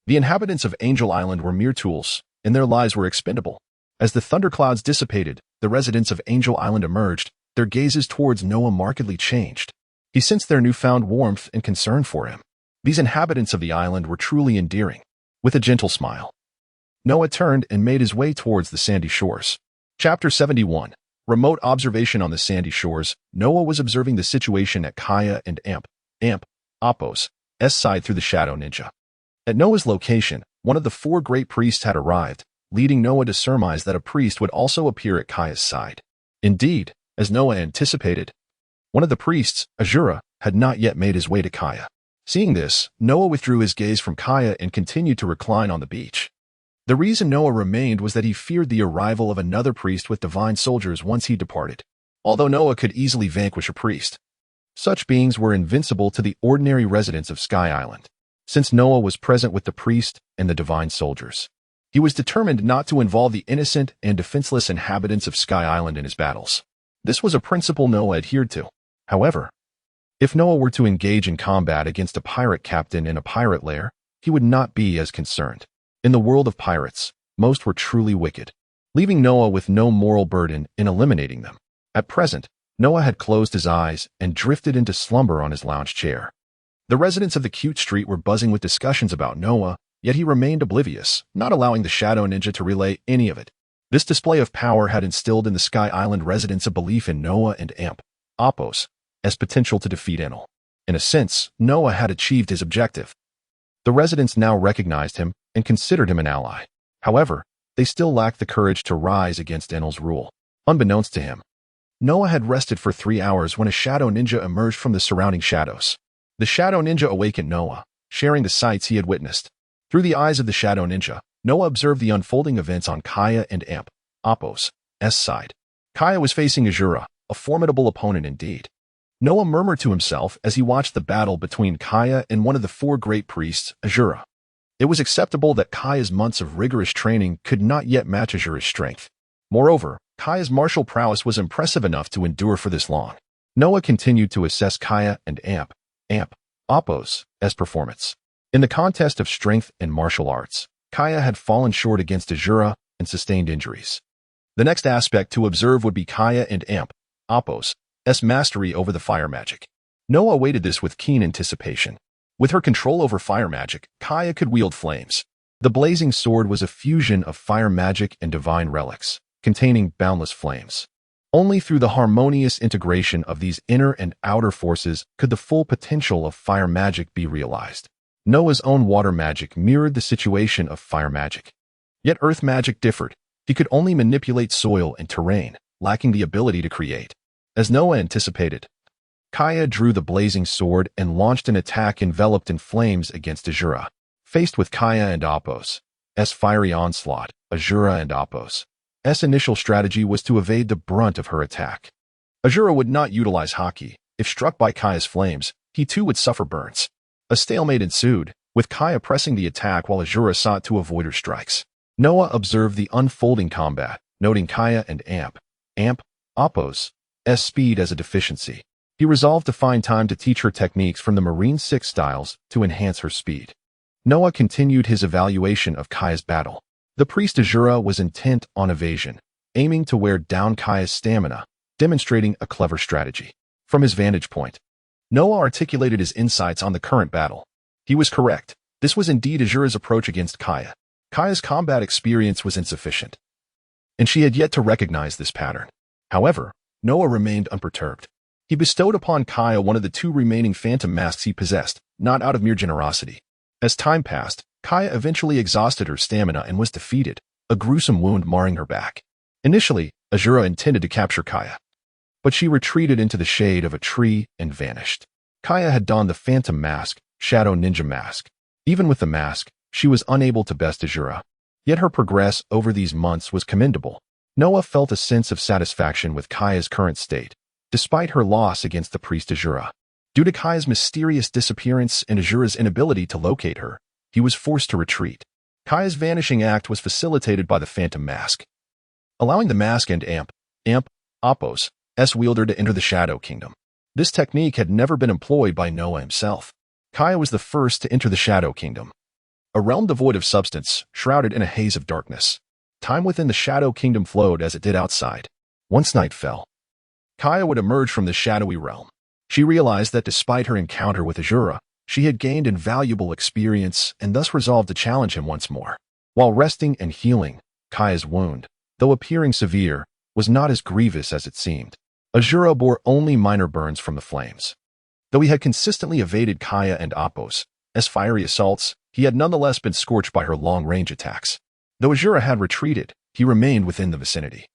the inhabitants of Angel Island were mere tools, and their lives were expendable. As the thunderclouds dissipated, the residents of Angel Island emerged, their gazes towards Noah markedly changed. He sensed their newfound warmth and concern for him. These inhabitants of the island were truly endearing. With a gentle smile, Noah turned and made his way towards the sandy shores. Chapter 71. Remote observation. On the sandy shores, Noah was observing the situation at Kaya and Apos' side through the Shadow Ninja. At Noah's location, one of the 4 great priests had arrived, leading Noah to surmise that a priest would also appear at Kaya's side. Indeed, as Noah anticipated, one of the priests, Ahura, had not yet made his way to Kaya. Seeing this, Noah withdrew his gaze from Kaya and continued to recline on the beach. The reason Noah remained was that he feared the arrival of another priest with divine soldiers once he departed. Although Noah could easily vanquish a priest, such beings were invincible to the ordinary residents of Sky Island. Since Noah was present with the priest and the divine soldiers, he was determined not to involve the innocent and defenseless inhabitants of Sky Island in his battles. This was a principle Noah adhered to. However, if Noah were to engage in combat against a pirate captain in a pirate lair, he would not be as concerned. In the world of pirates, most were truly wicked, leaving Noah with no moral burden in eliminating them. At present, Noah had closed his eyes and drifted into slumber on his lounge chair. The residents of the cute street were buzzing with discussions about Noah, yet he remained oblivious, not allowing the Shadow Ninja to relay any of it. This display of power had instilled in the Sky Island residents a belief in Noah and Apos' potential to defeat Enel. In a sense, Noah had achieved his objective. The residents now recognized him and considered him an ally. However, they still lacked the courage to rise against Enel's rule. Unbeknownst to him, Noah had rested for 3 hours when a Shadow Ninja emerged from the surrounding shadows. The Shadow Ninja awakened Noah, sharing the sights he had witnessed. Through the eyes of the Shadow Ninja, Noah observed the unfolding events on Kaya and Apos' side. Kaya was facing Ahura, a formidable opponent indeed. Noah murmured to himself as he watched the battle between Kaya and one of the 4 great priests, Ahura. It was acceptable that Kaya's months of rigorous training could not yet match Ahura's strength. Moreover, Kaya's martial prowess was impressive enough to endure for this long. Noah continued to assess Kaya and Apos' performance. In the contest of strength and martial arts, Kaya had fallen short against Ahura and sustained injuries. The next aspect to observe would be Kaya and Apos' mastery over the fire magic. Noah awaited this with keen anticipation. With her control over fire magic, Kaya could wield flames. The blazing sword was a fusion of fire magic and divine relics, containing boundless flames. Only through the harmonious integration of these inner and outer forces could the full potential of fire magic be realized. Noah's own water magic mirrored the situation of fire magic. Yet earth magic differed. He could only manipulate soil and terrain, lacking the ability to create. As Noah anticipated, Kaya drew the blazing sword and launched an attack enveloped in flames against Ahura. Faced with Kaya and Apos' fiery onslaught, Ahura and Apos' initial strategy was to evade the brunt of her attack. Ahura would not utilize Haki. If struck by Kaya's flames, he too would suffer burns. A stalemate ensued, with Kaya pressing the attack while Ahura sought to avoid her strikes. Noah observed the unfolding combat, noting Kaya and Apos' speed as a deficiency. He resolved to find time to teach her techniques from the Marine 6 styles to enhance her speed. Noah continued his evaluation of Kaya's battle. The priest Ahura was intent on evasion, aiming to wear down Kaya's stamina, demonstrating a clever strategy. From his vantage point, Noah articulated his insights on the current battle. He was correct. This was indeed Ahura's approach against Kaya. Kaya's combat experience was insufficient, and she had yet to recognize this pattern. However, Noah remained unperturbed. He bestowed upon Kaya one of the 2 remaining phantom masks he possessed, not out of mere generosity. As time passed, Kaya eventually exhausted her stamina and was defeated, a gruesome wound marring her back. Initially, Azura intended to capture Kaya, but she retreated into the shade of a tree and vanished. Kaya had donned the Phantom Mask, Shadow Ninja Mask. Even with the mask, she was unable to best Azura. Yet her progress over these months was commendable. Noah felt a sense of satisfaction with Kaya's current state, despite her loss against the priest Azura. Due to Kaya's mysterious disappearance and Azura's inability to locate her, he was forced to retreat. Kaya's vanishing act was facilitated by the Phantom Mask, allowing the mask and Apos, S-wielder to enter the Shadow Kingdom. This technique had never been employed by Noah himself. Kaya was the first to enter the Shadow Kingdom, a realm devoid of substance, shrouded in a haze of darkness. Time within the Shadow Kingdom flowed as it did outside. Once night fell, Kaya would emerge from the shadowy realm. She realized that despite her encounter with Azura, she had gained invaluable experience and thus resolved to challenge him once more. While resting and healing, Kaya's wound, though appearing severe, was not as grievous as it seemed. Azura bore only minor burns from the flames. Though he had consistently evaded Kaya and Apos' fiery assaults, he had nonetheless been scorched by her long-range attacks. Though Azura had retreated, he remained within the vicinity.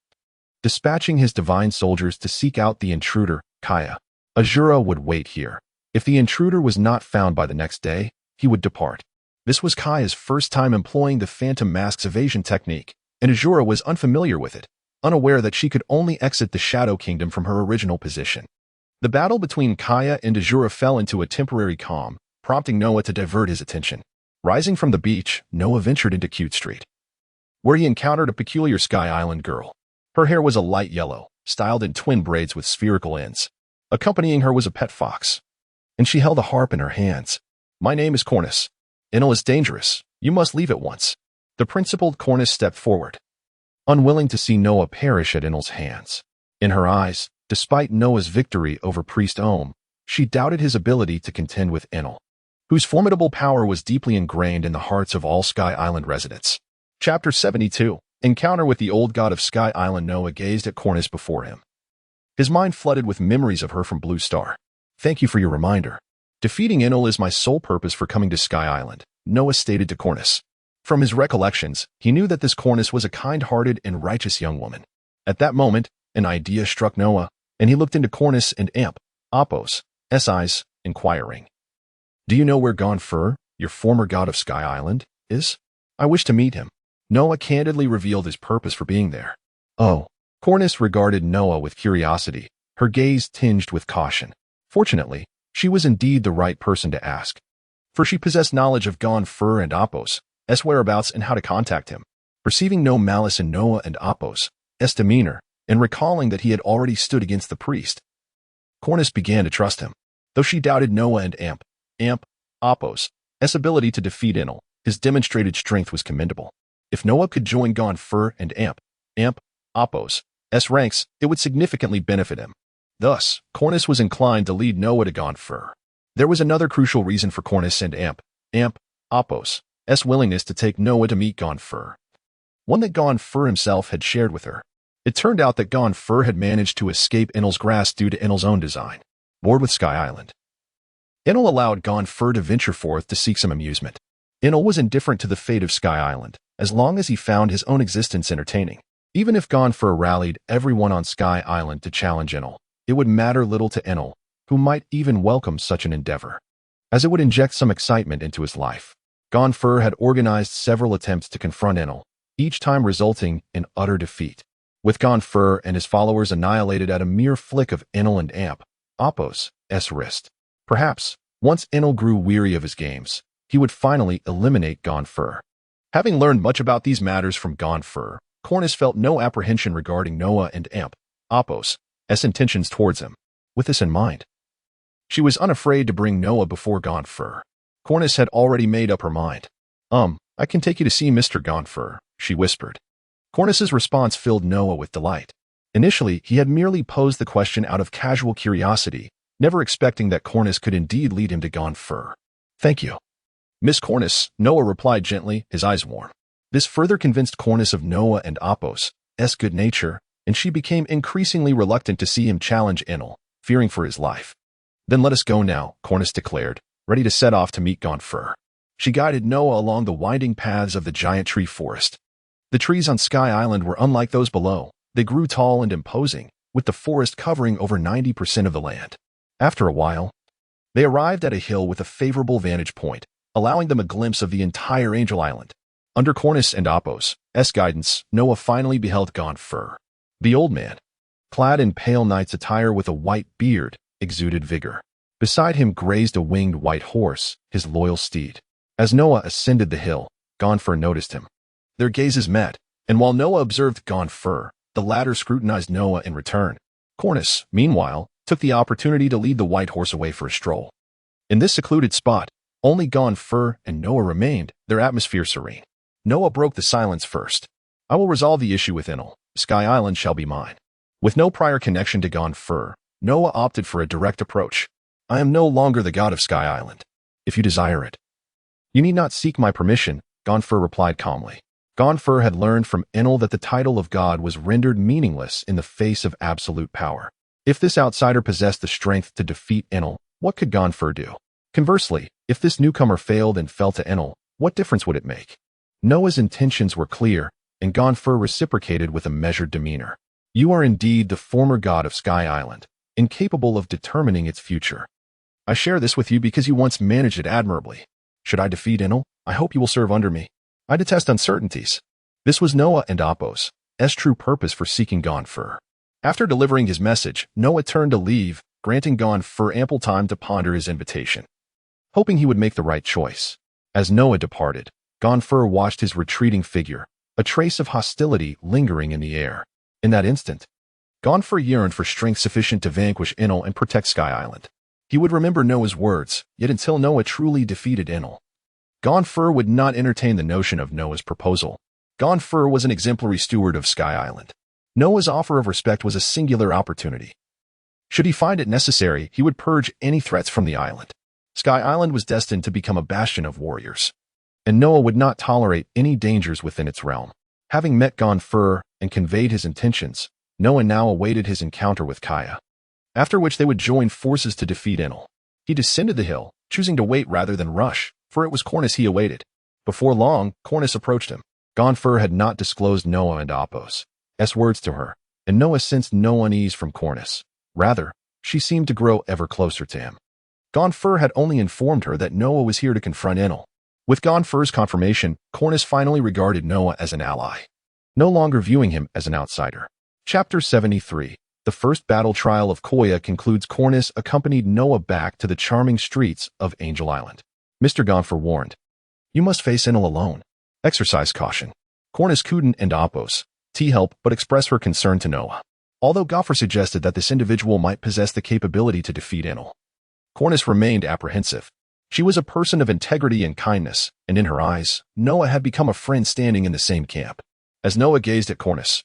Dispatching his divine soldiers to seek out the intruder, Kaya, Azura would wait here. If the intruder was not found by the next day, he would depart. This was Kaya's first time employing the Phantom Mask's evasion technique, and Azura was unfamiliar with it, unaware that she could only exit the Shadow Kingdom from her original position. The battle between Kaya and Azura fell into a temporary calm, prompting Noah to divert his attention. Rising from the beach, Noah ventured into Cute Street, where he encountered a peculiar Sky Island girl. Her hair was a light yellow, styled in twin braids with spherical ends. Accompanying her was a pet fox, and she held a harp in her hands. "My name is Cornus. Enel is dangerous. You must leave at once." The principled Cornus stepped forward, unwilling to see Noah perish at Enel's hands. In her eyes, despite Noah's victory over Priest Ohm, she doubted his ability to contend with Enel, whose formidable power was deeply ingrained in the hearts of all Sky Island residents. Chapter 72. Encounter with the Old God of Sky Island. Noah gazed at Cornus before him, his mind flooded with memories of her from Blue Star. "Thank you for your reminder. Defeating Enel is my sole purpose for coming to Sky Island," Noah stated to Cornus. From his recollections, he knew that this Cornus was a kind-hearted and righteous young woman. At that moment, an idea struck Noah, and he looked into Cornus and Apos' eyes, inquiring. "Do you know where Gonfur, your former god of Sky Island, is? I wish to meet him." Noah candidly revealed his purpose for being there. "Oh." Cornus regarded Noah with curiosity, her gaze tinged with caution. Fortunately, she was indeed the right person to ask, for she possessed knowledge of Gonfur and Apos' whereabouts and how to contact him. Perceiving no malice in Noah and Apos' demeanor, and recalling that he had already stood against the priest, Cornus began to trust him. Though she doubted Noah and Apos' ability to defeat Enel, his demonstrated strength was commendable. If Noah could join Gonfur and Apos' ranks, it would significantly benefit him. Thus, Cornus was inclined to lead Noah to Gonfur. There was another crucial reason for Cornus and Apos' willingness to take Noah to meet Gonfur, one that Gonfur himself had shared with her. It turned out that Gonfur had managed to escape Enel's grasp due to Enel's own design. Bored with Sky Island, Enel allowed Gonfur to venture forth to seek some amusement. Enel was indifferent to the fate of Sky Island, as long as he found his own existence entertaining. Even if Gonfur rallied everyone on Sky Island to challenge Enel, it would matter little to Enel, who might even welcome such an endeavor, as it would inject some excitement into his life. Gonfur had organized several attempts to confront Enel, each time resulting in utter defeat, with Gonfur and his followers annihilated at a mere flick of Enel and Apos' wrist. Perhaps, once Enel grew weary of his games, he would finally eliminate Gonfur. Having learned much about these matters from Gonfur, Cornus felt no apprehension regarding Noah and Apos' intentions towards him. With this in mind, she was unafraid to bring Noah before Gonfur. Cornus had already made up her mind. I can take you to see Mr. Gonfur," she whispered. Cornus's response filled Noah with delight. Initially, he had merely posed the question out of casual curiosity, never expecting that Cornus could indeed lead him to Gonfur. "Thank you, Miss Cornus," Noah replied gently, his eyes warm. This further convinced Cornus of Noah and Apos' good nature, and she became increasingly reluctant to see him challenge Enel, fearing for his life. "Then let us go now," Cornus declared, ready to set off to meet Gonfur. She guided Noah along the winding paths of the giant tree forest. The trees on Sky Island were unlike those below. They grew tall and imposing, with the forest covering over 90% of the land. After a while, they arrived at a hill with a favorable vantage point, allowing them a glimpse of the entire Angel Island. Under Cornus and Apo's guidance, Noah finally beheld Gon Fur. The old man, clad in pale knight's attire with a white beard, exuded vigor. Beside him grazed a winged white horse, his loyal steed. As Noah ascended the hill, Gon Fur noticed him. Their gazes met, and while Noah observed Gon Fur, the latter scrutinized Noah in return. Cornus, meanwhile, took the opportunity to lead the white horse away for a stroll. In this secluded spot, only Gon Fur and Noah remained, their atmosphere serene. Noah broke the silence first. I will resolve the issue with Enel. Sky Island shall be mine. With no prior connection to Gon Fur, Noah opted for a direct approach. I am no longer the god of Sky Island. If you desire it, you need not seek my permission, Gon Fur replied calmly. Gon Fur had learned from Enel that the title of god was rendered meaningless in the face of absolute power. If this outsider possessed the strength to defeat Enel, what could Gon Fur do? Conversely, if this newcomer failed and fell to Enel, what difference would it make? Noah's intentions were clear, and Gon Fur reciprocated with a measured demeanor. You are indeed the former god of Sky Island, incapable of determining its future. I share this with you because you once managed it admirably. Should I defeat Enel, I hope you will serve under me. I detest uncertainties. This was Noah and Apo's true purpose for seeking Gon Fur. After delivering his message, Noah turned to leave, granting Gon Fur ample time to ponder his invitation, hoping he would make the right choice. As Noah departed, Gon Fur watched his retreating figure, a trace of hostility lingering in the air. In that instant, Gon Fur yearned for strength sufficient to vanquish Enel and protect Sky Island. He would remember Noah's words, yet until Noah truly defeated Enel, Gon Fur would not entertain the notion of Noah's proposal. Gon Fur was an exemplary steward of Sky Island. Noah's offer of respect was a singular opportunity. Should he find it necessary, he would purge any threats from the island. Sky Island was destined to become a bastion of warriors, and Noah would not tolerate any dangers within its realm. Having met Gon Fur and conveyed his intentions, Noah now awaited his encounter with Kaya, after which they would join forces to defeat Enel. He descended the hill, choosing to wait rather than rush, for it was Cornus he awaited. Before long, Cornus approached him. Gon Fur had not disclosed Noah and Apo's words to her, and Noah sensed no unease from Cornus. Rather, she seemed to grow ever closer to him. Gon Fur had only informed her that Noah was here to confront Enel. With Gon Fur's confirmation, Cornus finally regarded Noah as an ally, no longer viewing him as an outsider. Chapter 73. The first battle trial of Koya concludes. Cornus accompanied Noah back to the charming streets of Angel Island. Mr. Gon Fur warned, "You must face Enel alone. Exercise caution." Cornus couldn't and Apo's help but express her concern to Noah. Although Gon Fur suggested that this individual might possess the capability to defeat Enel, Cornus remained apprehensive. She was a person of integrity and kindness, and in her eyes, Noah had become a friend standing in the same camp. As Noah gazed at Cornus,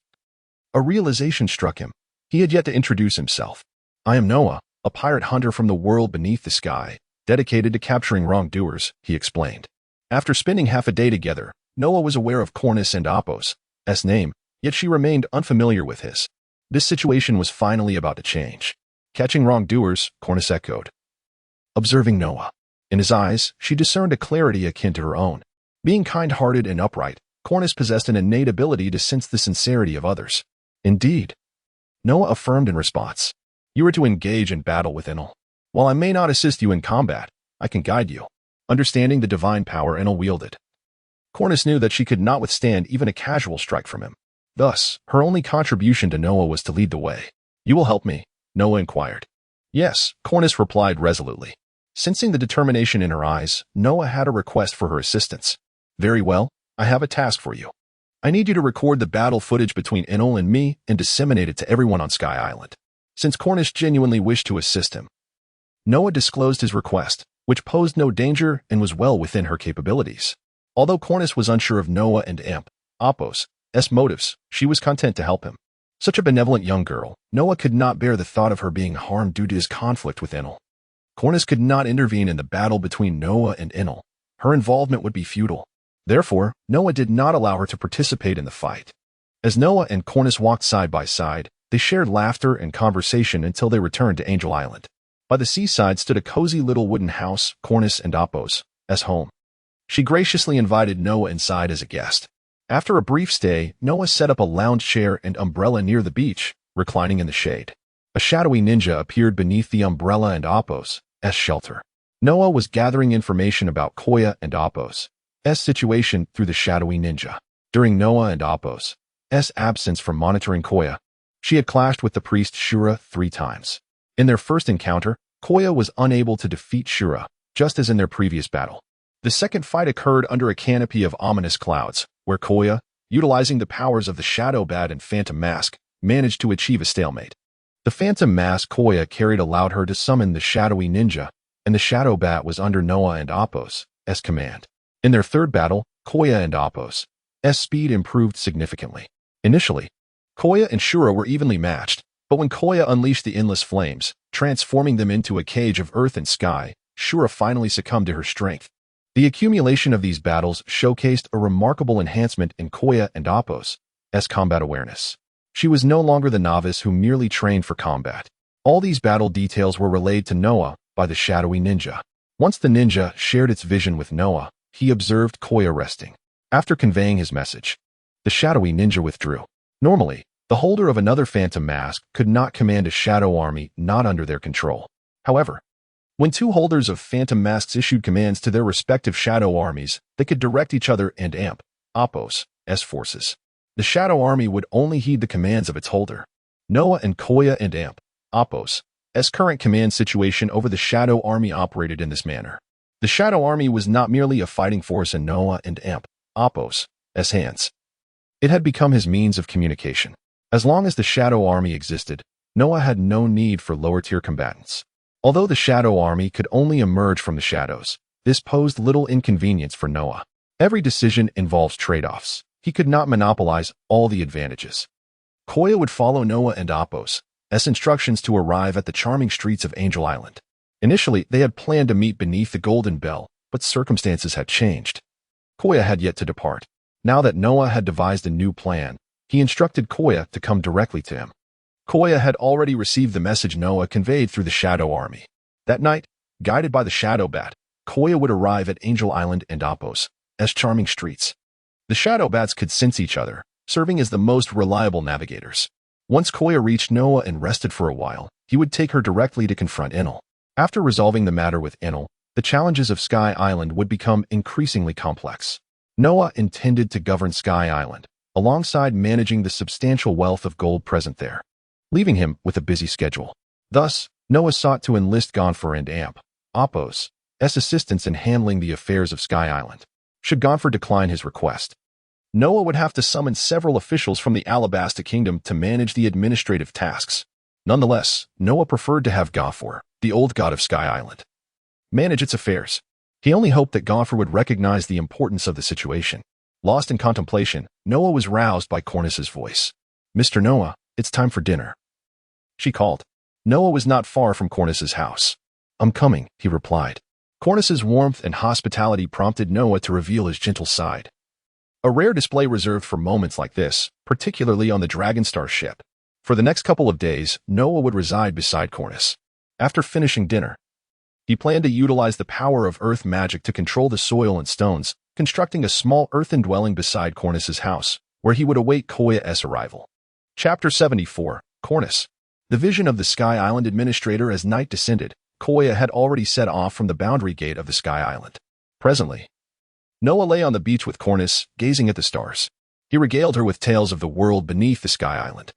a realization struck him. He had yet to introduce himself. "I am Noah, a pirate hunter from the world beneath the sky, dedicated to capturing wrongdoers," he explained. After spending half a day together, Noah was aware of Cornus and Apo's name, yet she remained unfamiliar with his. This situation was finally about to change. "Catching wrongdoers," Cornus echoed, observing Noah. In his eyes, she discerned a clarity akin to her own. Being kind-hearted and upright, Cornus possessed an innate ability to sense the sincerity of others. "Indeed," Noah affirmed in response. "You are to engage in battle with Enel. While I may not assist you in combat, I can guide you." Understanding the divine power Enel wielded, Cornus knew that she could not withstand even a casual strike from him. Thus, her only contribution to Noah was to lead the way. "You will help me?" Noah inquired. "Yes," Cornus replied resolutely. Sensing the determination in her eyes, Noah had a request for her assistance. "Very well, I have a task for you. I need you to record the battle footage between Enel and me and disseminate it to everyone on Sky Island." Since Cornus genuinely wished to assist him, Noah disclosed his request, which posed no danger and was well within her capabilities. Although Cornus was unsure of Noah and Apo's motives, she was content to help him. Such a benevolent young girl, Noah could not bear the thought of her being harmed due to his conflict with Enel. Cornus could not intervene in the battle between Noah and Enel. Her involvement would be futile. Therefore, Noah did not allow her to participate in the fight. As Noah and Cornus walked side by side, they shared laughter and conversation until they returned to Angel Island. By the seaside stood a cozy little wooden house, Cornus and Apo's home. She graciously invited Noah inside as a guest. After a brief stay, Noah set up a lounge chair and umbrella near the beach, reclining in the shade. A shadowy ninja appeared beneath the umbrella and Apos' shelter. Noah was gathering information about Koya and Apos' situation through the shadowy ninja. During Noah and Apos' absence from monitoring Koya, she had clashed with the priest Shura 3 times. In their first encounter, Koya was unable to defeat Shura, just as in their previous battle. The second fight occurred under a canopy of ominous clouds, where Koya, utilizing the powers of the Shadow Bat and Phantom Mask, managed to achieve a stalemate. The Phantom Mask Koya carried allowed her to summon the shadowy ninja, and the Shadow Bat was under Noah and Apos' command. In their third battle, Koya and Apos' speed improved significantly. Initially, Koya and Shura were evenly matched, but when Koya unleashed the endless flames, transforming them into a cage of earth and sky, Shura finally succumbed to her strength. The accumulation of these battles showcased a remarkable enhancement in Koya and Apos' combat awareness. She was no longer the novice who merely trained for combat. All these battle details were relayed to Noah by the shadowy ninja. Once the ninja shared its vision with Noah, he observed Koya resting. After conveying his message, the shadowy ninja withdrew. Normally, the holder of another Phantom Mask could not command a shadow army not under their control. However, when two holders of Phantom Masks issued commands to their respective shadow armies, they could direct each other and amp Apos' forces. The shadow army would only heed the commands of its holder. Noah and Koya and amp Apos' current command situation over the shadow army operated in this manner. The shadow army was not merely a fighting force in Noah and amp Apos' hands. It had become his means of communication. As long as the shadow army existed, Noah had no need for lower-tier combatants. Although the shadow army could only emerge from the shadows, this posed little inconvenience for Noah. Every decision involves trade-offs. He could not monopolize all the advantages. Koya would follow Noah and Apos' instructions to arrive at the charming streets of Angel Island. Initially, they had planned to meet beneath the Golden Bell, but circumstances had changed. Koya had yet to depart. Now that Noah had devised a new plan, he instructed Koya to come directly to him. Koya had already received the message Noah conveyed through the Shadow Army. That night, guided by the Shadow Bat, Koya would arrive at Angel Island and Apos' charming streets. The Shadow Bats could sense each other, serving as the most reliable navigators. Once Koya reached Noah and rested for a while, he would take her directly to confront Enel. After resolving the matter with Enel, the challenges of Sky Island would become increasingly complex. Noah intended to govern Sky Island, alongside managing the substantial wealth of gold present there, leaving him with a busy schedule. Thus, Noah sought to enlist Gonfer and amp Apos' assistance in handling the affairs of Sky Island. Should Gonfer decline his request, Noah would have to summon several officials from the Alabasta Kingdom to manage the administrative tasks. Nonetheless, Noah preferred to have Gonfer, the old god of Sky Island, manage its affairs. He only hoped that Gonfer would recognize the importance of the situation. Lost in contemplation, Noah was roused by Cornus's voice. "Mr. Noah, it's time for dinner," she called. Noah was not far from Cornus's house. "I'm coming," he replied. Cornus's warmth and hospitality prompted Noah to reveal his gentle side. A rare display reserved for moments like this, particularly on the Dragonstar ship. For the next couple of days, Noah would reside beside Cornus. After finishing dinner, he planned to utilize the power of earth magic to control the soil and stones, constructing a small earthen dwelling beside Cornus's house, where he would await Koya's arrival. Chapter 74, Cornus. The vision of the Sky Island administrator as night descended, Koya had already set off from the boundary gate of the Sky Island. Presently, Noah lay on the beach with Cornus, gazing at the stars. He regaled her with tales of the world beneath the Sky Island.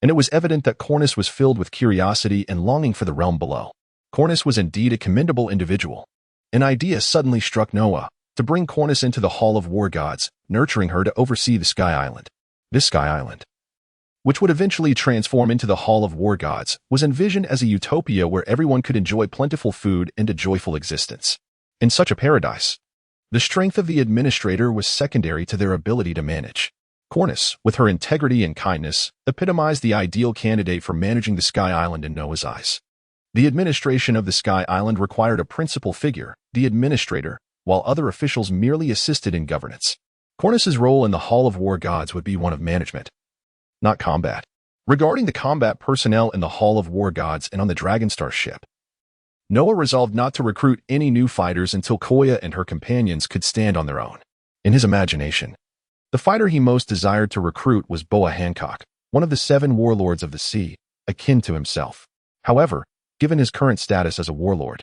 And it was evident that Cornus was filled with curiosity and longing for the realm below. Cornus was indeed a commendable individual. An idea suddenly struck Noah, to bring Cornus into the Hall of War Gods, nurturing her to oversee the Sky Island. This Sky Island, which would eventually transform into the Hall of War Gods, was envisioned as a utopia where everyone could enjoy plentiful food and a joyful existence. In such a paradise, the strength of the administrator was secondary to their ability to manage. Cornus, with her integrity and kindness, epitomized the ideal candidate for managing the Sky Island in Noah's eyes. The administration of the Sky Island required a principal figure, the administrator, while other officials merely assisted in governance. Cornus's role in the Hall of War Gods would be one of management, not combat. Regarding the combat personnel in the Hall of War Gods and on the Dragonstar ship, Noah resolved not to recruit any new fighters until Koya and her companions could stand on their own. In his imagination, the fighter he most desired to recruit was Boa Hancock, one of the 7 warlords of the sea, akin to himself. However, given his current status as a warlord,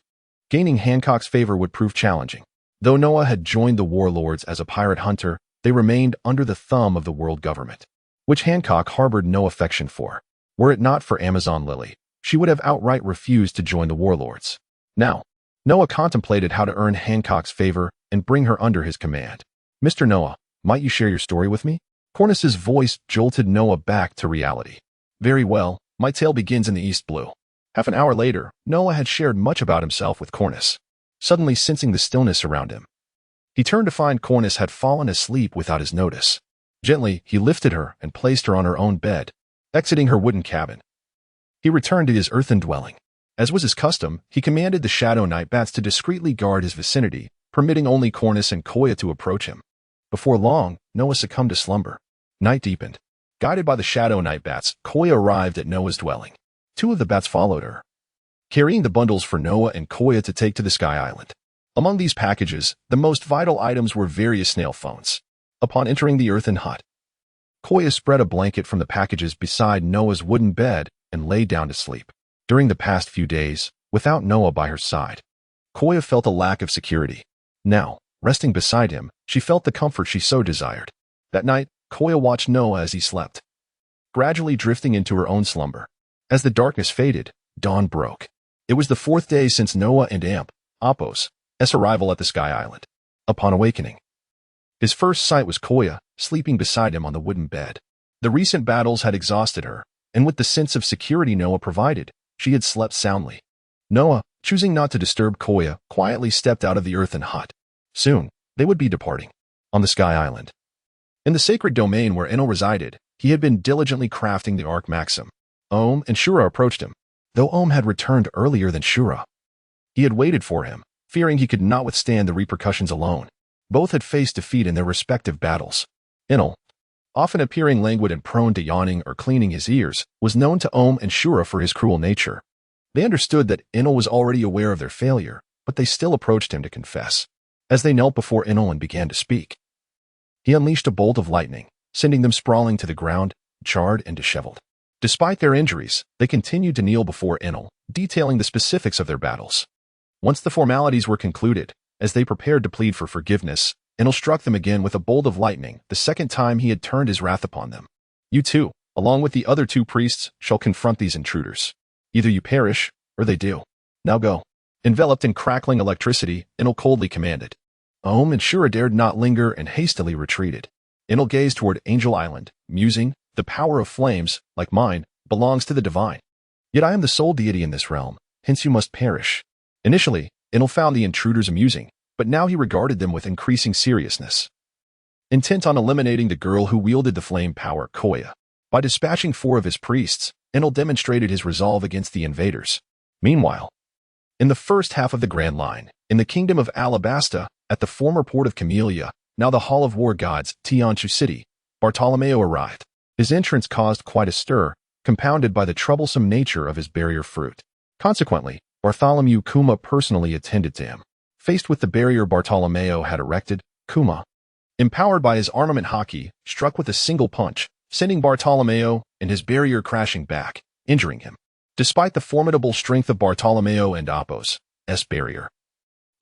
gaining Hancock's favor would prove challenging. Though Noah had joined the warlords as a pirate hunter, they remained under the thumb of the world government, which Hancock harbored no affection for. Were it not for Amazon Lily, she would have outright refused to join the warlords. Now, Noah contemplated how to earn Hancock's favor and bring her under his command. "Mr. Noah, might you share your story with me?" Cornus's voice jolted Noah back to reality. "Very well, my tale begins in the East Blue." Half an hour later, Noah had shared much about himself with Cornus, suddenly sensing the stillness around him. He turned to find Cornus had fallen asleep without his notice. Gently, he lifted her and placed her on her own bed, exiting her wooden cabin. He returned to his earthen dwelling. As was his custom, he commanded the Shadow Night Bats to discreetly guard his vicinity, permitting only Cornus and Koya to approach him. Before long, Noah succumbed to slumber. Night deepened. Guided by the Shadow Night Bats, Koya arrived at Noah's dwelling. 2 of the bats followed her, carrying the bundles for Noah and Koya to take to the Sky Island. Among these packages, the most vital items were various snail phones. Upon entering the earthen hut, Koya spread a blanket from the packages beside Noah's wooden bed and lay down to sleep. During the past few days, without Noah by her side, Koya felt a lack of security. Now, resting beside him, she felt the comfort she so desired. That night, Koya watched Noah as he slept, gradually drifting into her own slumber. As the darkness faded, dawn broke. It was the 4th day since Noah and Apos' arrival at the Sky Island. Upon awakening, his first sight was Koya, sleeping beside him on the wooden bed. The recent battles had exhausted her, and with the sense of security Noah provided, she had slept soundly. Noah, choosing not to disturb Koya, quietly stepped out of the earthen hut. Soon, they would be departing. On the Sky Island, in the sacred domain where Enel resided, he had been diligently crafting the Arc Maxim. Om and Shura approached him. Though Om had returned earlier than Shura, he had waited for him, fearing he could not withstand the repercussions alone. Both had faced defeat in their respective battles. Enel, often appearing languid and prone to yawning or cleaning his ears, was known to Om and Shura for his cruel nature. They understood that Enel was already aware of their failure, but they still approached him to confess. As they knelt before Enel and began to speak, he unleashed a bolt of lightning, sending them sprawling to the ground, charred and disheveled. Despite their injuries, they continued to kneel before Enel, detailing the specifics of their battles. Once the formalities were concluded, as they prepared to plead for forgiveness, Enel struck them again with a bolt of lightning, the second time he had turned his wrath upon them. "You too, along with the other 2 priests, shall confront these intruders. Either you perish, or they do. Now go." Enveloped in crackling electricity, Enel coldly commanded. Om and Shura dared not linger and hastily retreated. Enel gazed toward Angel Island, musing, "The power of flames, like mine, belongs to the divine. Yet I am the sole deity in this realm, hence you must perish." Initially, Enel found the intruders amusing, but now he regarded them with increasing seriousness. Intent on eliminating the girl who wielded the flame power, Koya, by dispatching 4 of his priests, Enel demonstrated his resolve against the invaders. Meanwhile, in the first half of the Grand Line, in the kingdom of Alabasta, at the former port of Camellia, now the Hall of War Gods, Tianchu City, Bartolomeo arrived. His entrance caused quite a stir, compounded by the troublesome nature of his barrier fruit. Consequently, Bartholomew Kuma personally attended to him. Faced with the barrier Bartolomeo had erected, Kuma, empowered by his armament haki, struck with a single punch, sending Bartolomeo and his barrier crashing back, injuring him. Despite the formidable strength of Bartolomeo and Apos' barrier,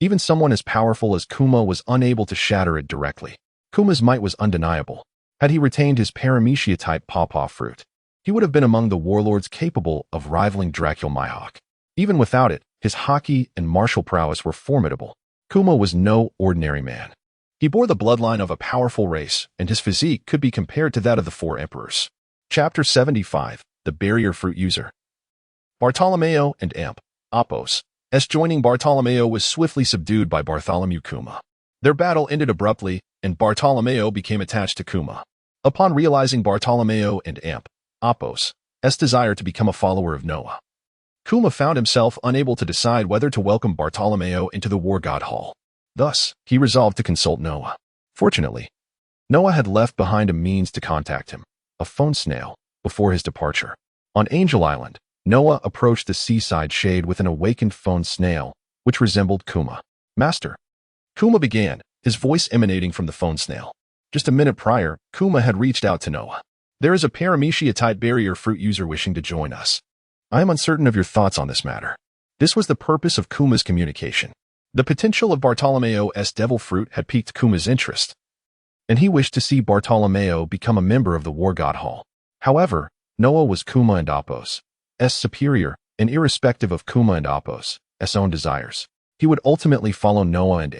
even someone as powerful as Kuma was unable to shatter it directly. Kuma's might was undeniable. Had he retained his Paramecia-type pawpaw fruit, he would have been among the warlords capable of rivaling Dracul Mihawk. Even without it, his haki and martial prowess were formidable. Kuma was no ordinary man. He bore the bloodline of a powerful race, and his physique could be compared to that of the 4 emperors. Chapter 75, The Barrier Fruit User. Bartolomeo and Apos' joining Bartolomeo was swiftly subdued by Bartholomew Kuma. Their battle ended abruptly, and Bartolomeo became attached to Kuma. Upon realizing Bartolomeo and Apos' desire to become a follower of Noah, Kuma found himself unable to decide whether to welcome Bartolomeo into the War God Hall. Thus, he resolved to consult Noah. Fortunately, Noah had left behind a means to contact him, a phone snail, before his departure. On Angel Island, Noah approached the seaside shade with an awakened phone snail, which resembled Kuma. "Master," Kuma began, his voice emanating from the phone snail. Just a minute prior, Kuma had reached out to Noah. "There is a Paramecia-type barrier fruit user wishing to join us. I am uncertain of your thoughts on this matter." This was the purpose of Kuma's communication. The potential of Bartolomeo's devil fruit had piqued Kuma's interest, and he wished to see Bartolomeo become a member of the War God Hall. However, Noah was Kuma and Apos' superior, and irrespective of Kuma and Apos' own desires, he would ultimately follow Noah and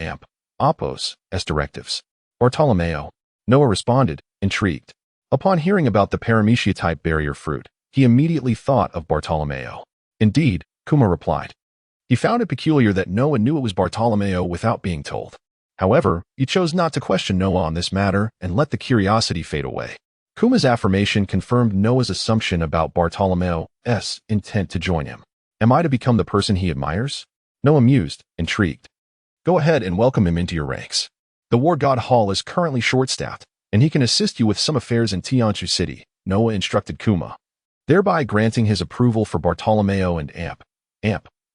Apos' directives. "Bartolomeo," Noah responded, intrigued. Upon hearing about the Paramecia-type barrier fruit, he immediately thought of Bartolomeo. "Indeed," Kuma replied. He found it peculiar that Noah knew it was Bartolomeo without being told. However, he chose not to question Noah on this matter and let the curiosity fade away. Kuma's affirmation confirmed Noah's assumption about Bartolomeo's intent to join him. "Am I to become the person he admires?" Noah mused, intrigued. "Go ahead and welcome him into your ranks. The War God Hall is currently short-staffed, and he can assist you with some affairs in Tianchu City," Noah instructed Kuma, thereby granting his approval for Bartolomeo and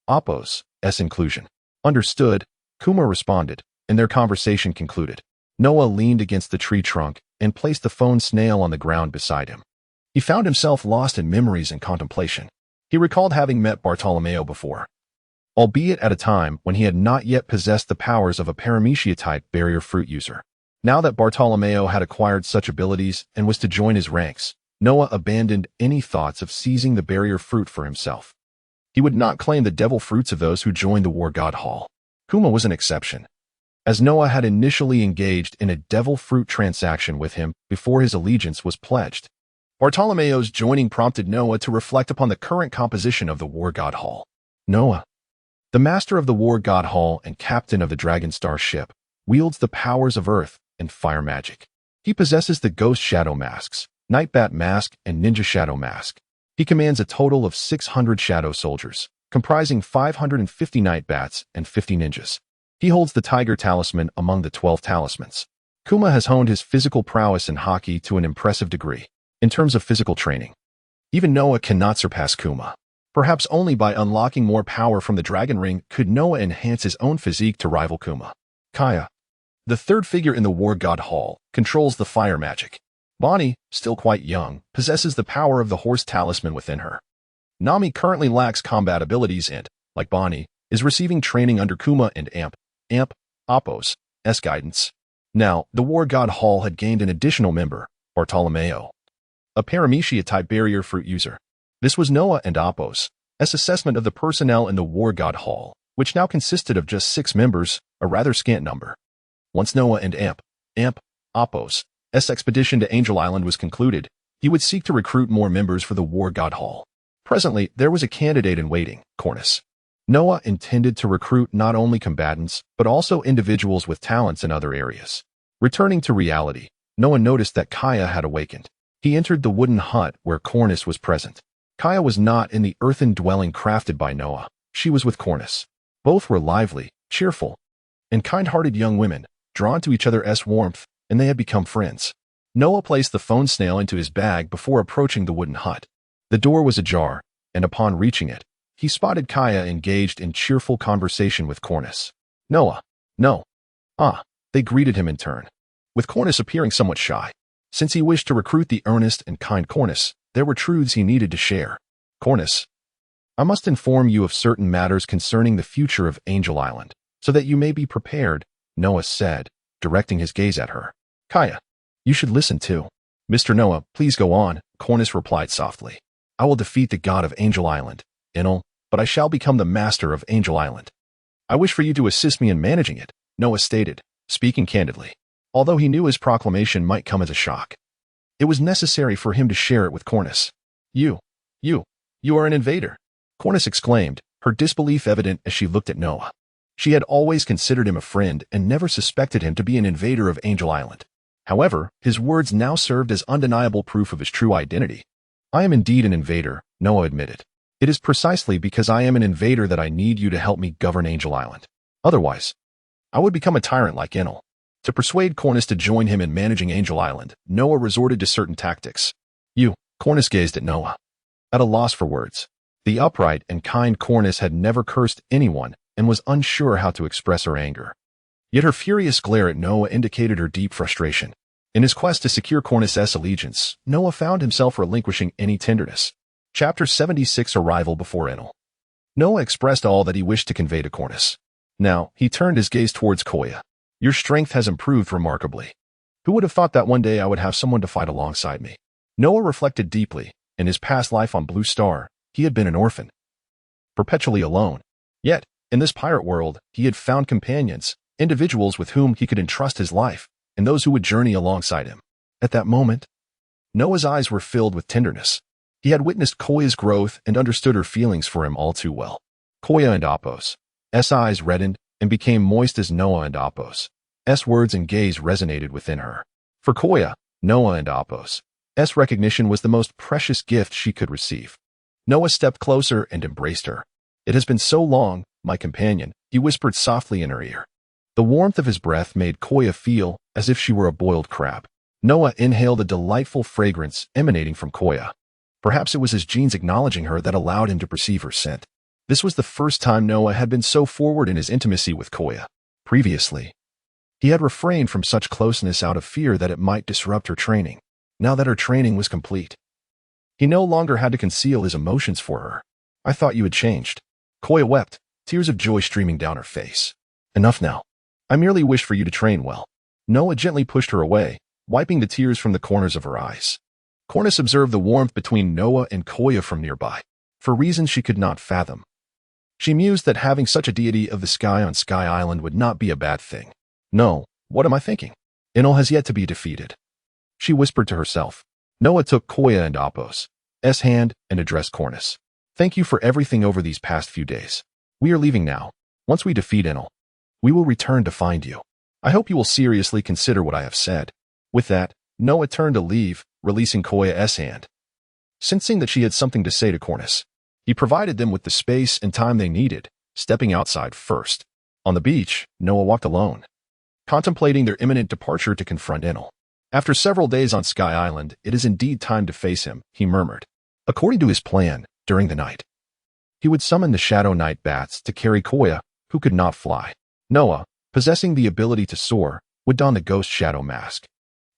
Apos' inclusion. "Understood," Kuma responded, and their conversation concluded. Noah leaned against the tree trunk and placed the phone snail on the ground beside him. He found himself lost in memories and contemplation. He recalled having met Bartolomeo before, albeit at a time when he had not yet possessed the powers of a Paramecia-type barrier fruit user. Now that Bartolomeo had acquired such abilities and was to join his ranks, Noah abandoned any thoughts of seizing the barrier fruit for himself. He would not claim the devil fruits of those who joined the War God Hall. Kuma was an exception, as Noah had initially engaged in a devil fruit transaction with him before his allegiance was pledged. Bartolomeo's joining prompted Noah to reflect upon the current composition of the War God Hall. Noah, the master of the War God Hall and captain of the Dragon Star ship, wields the powers of earth and fire magic. He possesses the Ghost Shadow Masks, Nightbat Mask, and Ninja Shadow Mask. He commands a total of 600 Shadow Soldiers, comprising 550 Nightbats and 50 Ninjas. He holds the Tiger Talisman among the 12 talismans. Kuma has honed his physical prowess in hockey to an impressive degree. In terms of physical training, even Noah cannot surpass Kuma. Perhaps only by unlocking more power from the Dragon Ring could Noah enhance his own physique to rival Kuma. Kaya, the third figure in the War God Hall, controls the fire magic. Bonnie, still quite young, possesses the power of the Horse Talisman within her. Nami currently lacks combat abilities and, like Bonnie, is receiving training under Kuma and Apos' guidance. Now, the War God Hall had gained an additional member, Bartolomeo, a Paramecia-type barrier fruit user. This was Noah and Apos' assessment of the personnel in the War God Hall, which now consisted of just 6 members, a rather scant number. Once Noah and Apos' expedition to Angel Island was concluded, he would seek to recruit more members for the War God Hall. Presently, there was a candidate in waiting, Cornus. Noah intended to recruit not only combatants, but also individuals with talents in other areas. Returning to reality, Noah noticed that Kaya had awakened. He entered the wooden hut where Cornus was present. Kaya was not in the earthen dwelling crafted by Noah. She was with Cornus. Both were lively, cheerful, and kind-hearted young women, drawn to each other's warmth, and they had become friends. Noah placed the phone snail into his bag before approaching the wooden hut. The door was ajar, and upon reaching it, he spotted Kaya engaged in cheerful conversation with Cornus. "Noah, no." They greeted him in turn, with Cornus appearing somewhat shy. Since he wished to recruit the earnest and kind Cornus, there were truths he needed to share. "Cornus, I must inform you of certain matters concerning the future of Angel Island, so that you may be prepared," Noah said, directing his gaze at her. "Kaya, you should listen too." "Mr. Noah, please go on," Cornus replied softly. "I will defeat the god of Angel Island, Enel, but I shall become the master of Angel Island. I wish for you to assist me in managing it," Noah stated, speaking candidly. Although he knew his proclamation might come as a shock, it was necessary for him to share it with Cornus. You are an invader," Cornus exclaimed, her disbelief evident as she looked at Noah. She had always considered him a friend and never suspected him to be an invader of Angel Island. However, his words now served as undeniable proof of his true identity. "I am indeed an invader," Noah admitted. "It is precisely because I am an invader that I need you to help me govern Angel Island. Otherwise, I would become a tyrant like Enel." To persuade Cornus to join him in managing Angel Island, Noah resorted to certain tactics. Cornus gazed at Noah, at a loss for words. The upright and kind Cornice had never cursed anyone and was unsure how to express her anger. Yet her furious glare at Noah indicated her deep frustration. In his quest to secure Cornice's allegiance, Noah found himself relinquishing any tenderness. Chapter 76 Arrival before Enel. Noah expressed all that he wished to convey to Cornice. Now, he turned his gaze towards Koya. Your strength has improved remarkably. Who would have thought that one day I would have someone to fight alongside me? Noah reflected deeply. In his past life on Blue Star, he had been an orphan, perpetually alone. Yet, in this pirate world, he had found companions, individuals with whom he could entrust his life, and those who would journey alongside him. At that moment, Noah's eyes were filled with tenderness. He had witnessed Koya's growth and understood her feelings for him all too well. Koya and Apos. S eyes reddened and became moist as Noah and Apos. S words and gaze resonated within her. For Koya, Noah and Apos. S recognition was the most precious gift she could receive. Noah stepped closer and embraced her. It has been so long, my companion, he whispered softly in her ear. The warmth of his breath made Koya feel as if she were a boiled crab. Noah inhaled a delightful fragrance emanating from Koya. Perhaps it was his genes acknowledging her that allowed him to perceive her scent. This was the first time Noah had been so forward in his intimacy with Koya. Previously, he had refrained from such closeness out of fear that it might disrupt her training. Now that her training was complete, he no longer had to conceal his emotions for her. I thought you had changed. Koya wept, tears of joy streaming down her face. Enough now. I merely wish for you to train well. Noah gently pushed her away, wiping the tears from the corners of her eyes. Cornice observed the warmth between Noah and Koya from nearby, for reasons she could not fathom. She mused that having such a deity of the sky on Sky Island would not be a bad thing. No, what am I thinking? Enel has yet to be defeated. She whispered to herself. Noah took Koya and Apos' hand and addressed Cornice. Thank you for everything over these past few days. We are leaving now. Once we defeat Enel, we will return to find you. I hope you will seriously consider what I have said. With that, Noah turned to leave, releasing Koya's hand. Sensing that she had something to say to Cornice, he provided them with the space and time they needed, stepping outside first. On the beach, Noah walked alone, contemplating their imminent departure to confront Enel. After several days on Sky Island, it is indeed time to face him, he murmured. According to his plan, during the night, he would summon the Shadow Knight bats to carry Koya, who could not fly. Noah, possessing the ability to soar, would don the Ghost Shadow mask,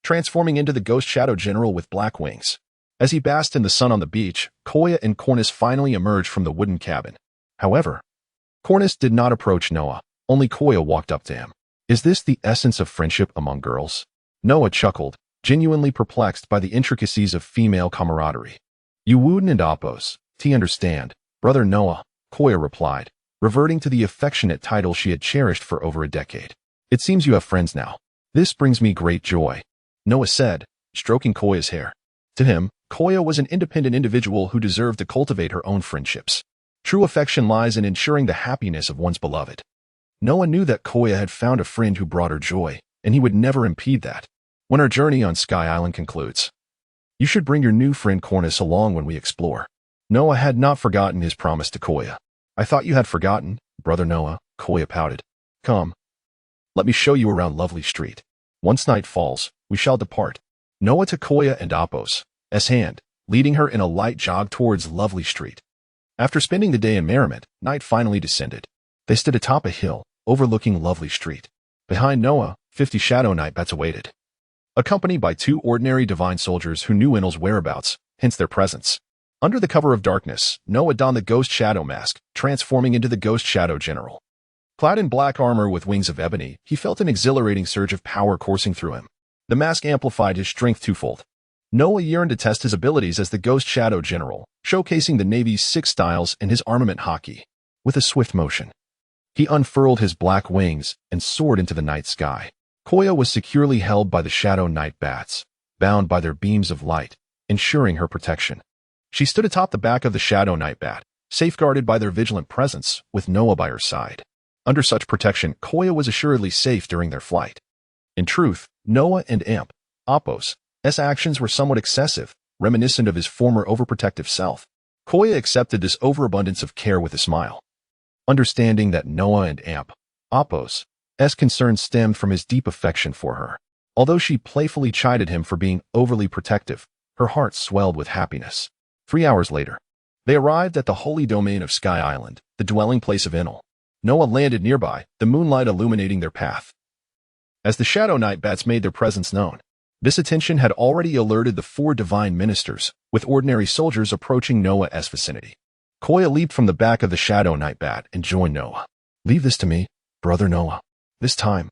transforming into the Ghost Shadow General with black wings. As he basked in the sun on the beach, Koya and Cornice finally emerged from the wooden cabin. However, Cornice did not approach Noah, only Koya walked up to him. Is this the essence of friendship among girls? Noah chuckled, genuinely perplexed by the intricacies of female camaraderie. You Wooden and Apos, understand, brother Noah, Koya replied, reverting to the affectionate title she had cherished for over a decade. It seems you have friends now. This brings me great joy, Noah said, stroking Koya's hair. To him, Koya was an independent individual who deserved to cultivate her own friendships. True affection lies in ensuring the happiness of one's beloved. Noah knew that Koya had found a friend who brought her joy, and he would never impede that. When our journey on Sky Island concludes, you should bring your new friend Cornice along when we explore. Noah had not forgotten his promise to Koya. I thought you had forgotten, brother Noah, Koya pouted. Come. Let me show you around Lovely Street. Once night falls, we shall depart. Noah took Koya and Apos' hand, leading her in a light jog towards Lovely Street. After spending the day in merriment, night finally descended. They stood atop a hill, overlooking Lovely Street. Behind Noah, 50 Shadow Knight bats awaited, accompanied by 2 ordinary divine soldiers who knew Enel's whereabouts, hence their presence. Under the cover of darkness, Noah donned the Ghost Shadow mask, transforming into the Ghost Shadow General. Clad in black armor with wings of ebony, he felt an exhilarating surge of power coursing through him. The mask amplified his strength twofold. Noah yearned to test his abilities as the Ghost Shadow General, showcasing the Navy's 6 styles and his armament hockey. With a swift motion, he unfurled his black wings and soared into the night sky. Koya was securely held by the Shadow Knight bats, bound by their beams of light, ensuring her protection. She stood atop the back of the Shadow Knight bat, safeguarded by their vigilant presence, with Noah by her side. Under such protection, Koya was assuredly safe during their flight. In truth, Noah and Apos' actions were somewhat excessive, reminiscent of his former overprotective self. Koya accepted this overabundance of care with a smile, understanding that Noah and Apos' concern stemmed from his deep affection for her. Although she playfully chided him for being overly protective, her heart swelled with happiness. 3 hours later, They arrived at the holy domain of Sky Island, the dwelling place of Enel. Noah landed nearby, the moonlight illuminating their path. As the Shadow Knight Bats made their presence known, this attention had already alerted the 4 divine ministers, with ordinary soldiers approaching Noah's vicinity. Koya leaped from the back of the Shadow Knight Bat and joined Noah. "Leave this to me, brother Noah. This time,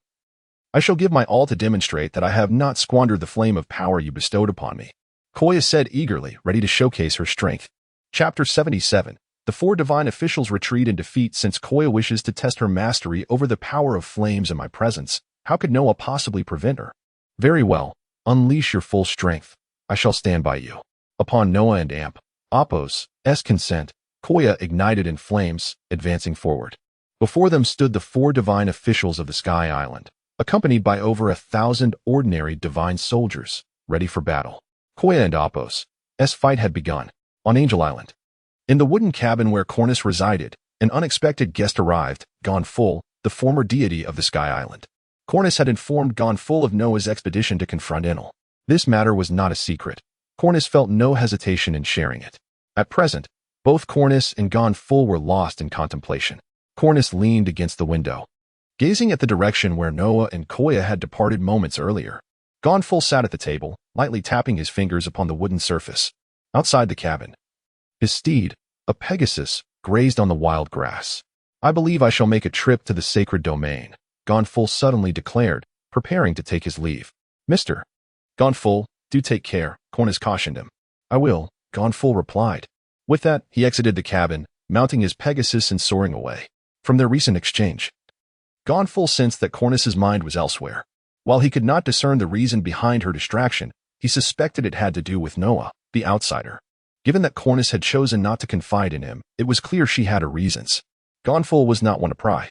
I shall give my all to demonstrate that I have not squandered the flame of power you bestowed upon me," Koya said eagerly, ready to showcase her strength. Chapter 77. The 4 divine officials retreat in defeat. Since Koya wishes to test her mastery over the power of flames in my presence, how could Noah possibly prevent her? Very well, unleash your full strength. I shall stand by you. Upon Noah and Apos' consent, Koya ignited in flames, advancing forward. Before them stood the 4 divine officials of the Sky Island, accompanied by over 1,000 ordinary divine soldiers, ready for battle. Koya and Apos' fight had begun. On Angel Island, in the wooden cabin where Cornus resided, an unexpected guest arrived, Gonful, the former deity of the Sky Island. Cornus had informed Gonful of Noah's expedition to confront Enel. This matter was not a secret. Cornus felt no hesitation in sharing it. At present, both Cornus and Gonful were lost in contemplation. Cornus leaned against the window, gazing at the direction where Noah and Koya had departed moments earlier. Gonful sat at the table, lightly tapping his fingers upon the wooden surface. Outside the cabin, his steed, a Pegasus, grazed on the wild grass. "I believe I shall make a trip to the sacred domain," Gonful suddenly declared, preparing to take his leave. "Mr. Gonful, do take care," Cornus cautioned him. "I will," Gonful replied. With that, he exited the cabin, mounting his Pegasus and soaring away. From their recent exchange, Gonful sensed that Cornus's mind was elsewhere. While he could not discern the reason behind her distraction, he suspected it had to do with Noah, the outsider. Given that Cornus had chosen not to confide in him, it was clear she had her reasons. Gonful was not one to pry.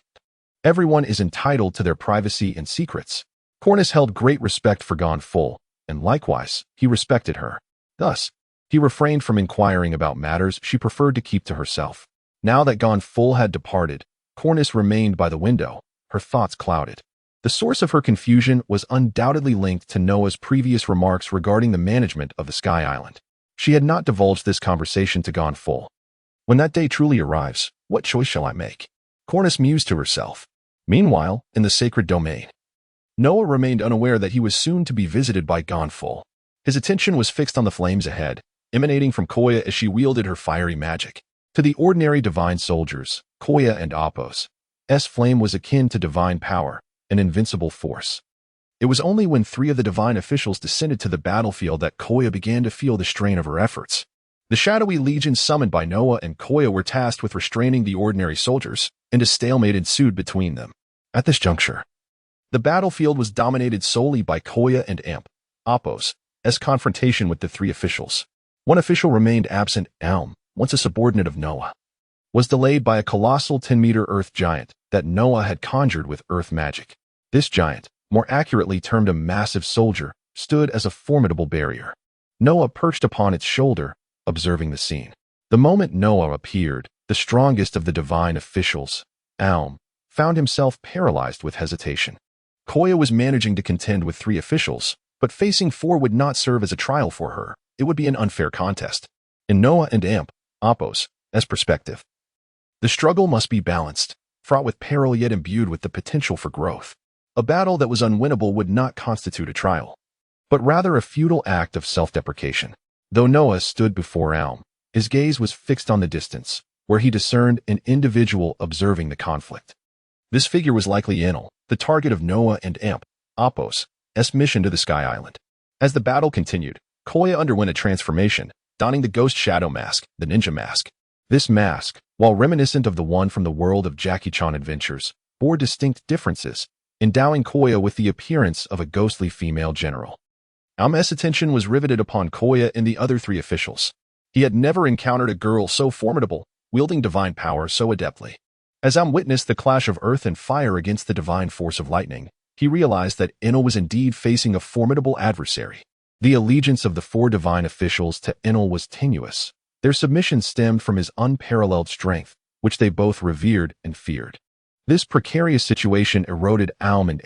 Everyone is entitled to their privacy and secrets. Cornus held great respect for Gonful, and likewise, he respected her. Thus, he refrained from inquiring about matters she preferred to keep to herself. Now that Gonful had departed, Cornus remained by the window, her thoughts clouded. The source of her confusion was undoubtedly linked to Noah's previous remarks regarding the management of the Sky Island. She had not divulged this conversation to Gonful. When that day truly arrives, what choice shall I make? Cornus mused to herself. Meanwhile, in the sacred domain, Noah remained unaware that he was soon to be visited by Gonful. His attention was fixed on the flames ahead, emanating from Koya as she wielded her fiery magic. To the ordinary divine soldiers, Koya and Apos' flame was akin to divine power, an invincible force. It was only when 3 of the divine officials descended to the battlefield that Koya began to feel the strain of her efforts. The shadowy legion summoned by Noah and Koya were tasked with restraining the ordinary soldiers, and a stalemate ensued between them. At this juncture, the battlefield was dominated solely by Koya and Apos' confrontation with the 3 officials. One official remained absent. Alm, once a subordinate of Noah, was delayed by a colossal 10-meter earth giant that Noah had conjured with earth magic. This giant, more accurately termed a massive soldier, stood as a formidable barrier. Noah perched upon its shoulder, observing the scene. The moment Noah appeared, the strongest of the divine officials, Alm, found himself paralyzed with hesitation. Koya was managing to contend with 3 officials, but facing 4 would not serve as a trial for her. It would be an unfair contest. In Noah and Apos' perspective, the struggle must be balanced, fraught with peril yet imbued with the potential for growth. A battle that was unwinnable would not constitute a trial, but rather a futile act of self-deprecation. Though Noah stood before Alm, his gaze was fixed on the distance, where he discerned an individual observing the conflict. This figure was likely Enel, the target of Noah and Apos' mission to the Sky Island. As the battle continued, Koya underwent a transformation, donning the ghost shadow mask, the ninja mask. This mask, while reminiscent of the one from the world of Jackie Chan adventures, bore distinct differences, endowing Koya with the appearance of a ghostly female general. Alm's attention was riveted upon Koya and the other 3 officials. He had never encountered a girl so formidable, wielding divine power so adeptly. As Alm witnessed the clash of earth and fire against the divine force of lightning, he realized that Enel was indeed facing a formidable adversary. The allegiance of the 4 divine officials to Enel was tenuous. Their submission stemmed from his unparalleled strength, which they both revered and feared. This precarious situation eroded Alm and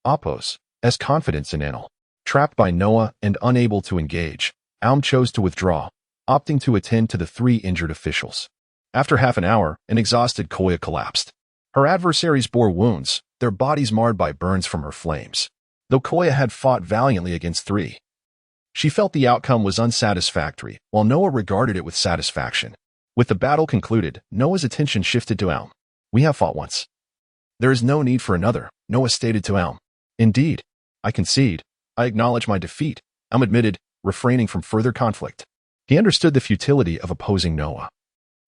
Apos' confidence in Enel. Trapped by Noah and unable to engage, Alm chose to withdraw, opting to attend to the 3 injured officials. After half an hour, an exhausted Koya collapsed. Her adversaries bore wounds, their bodies marred by burns from her flames. Though Koya had fought valiantly against 3, she felt the outcome was unsatisfactory, while Noah regarded it with satisfaction. With the battle concluded, Noah's attention shifted to Elm. "We have fought once. There is no need for another," Noah stated to Elm. "Indeed. I concede. I acknowledge my defeat," Elm admitted, refraining from further conflict. He understood the futility of opposing Noah,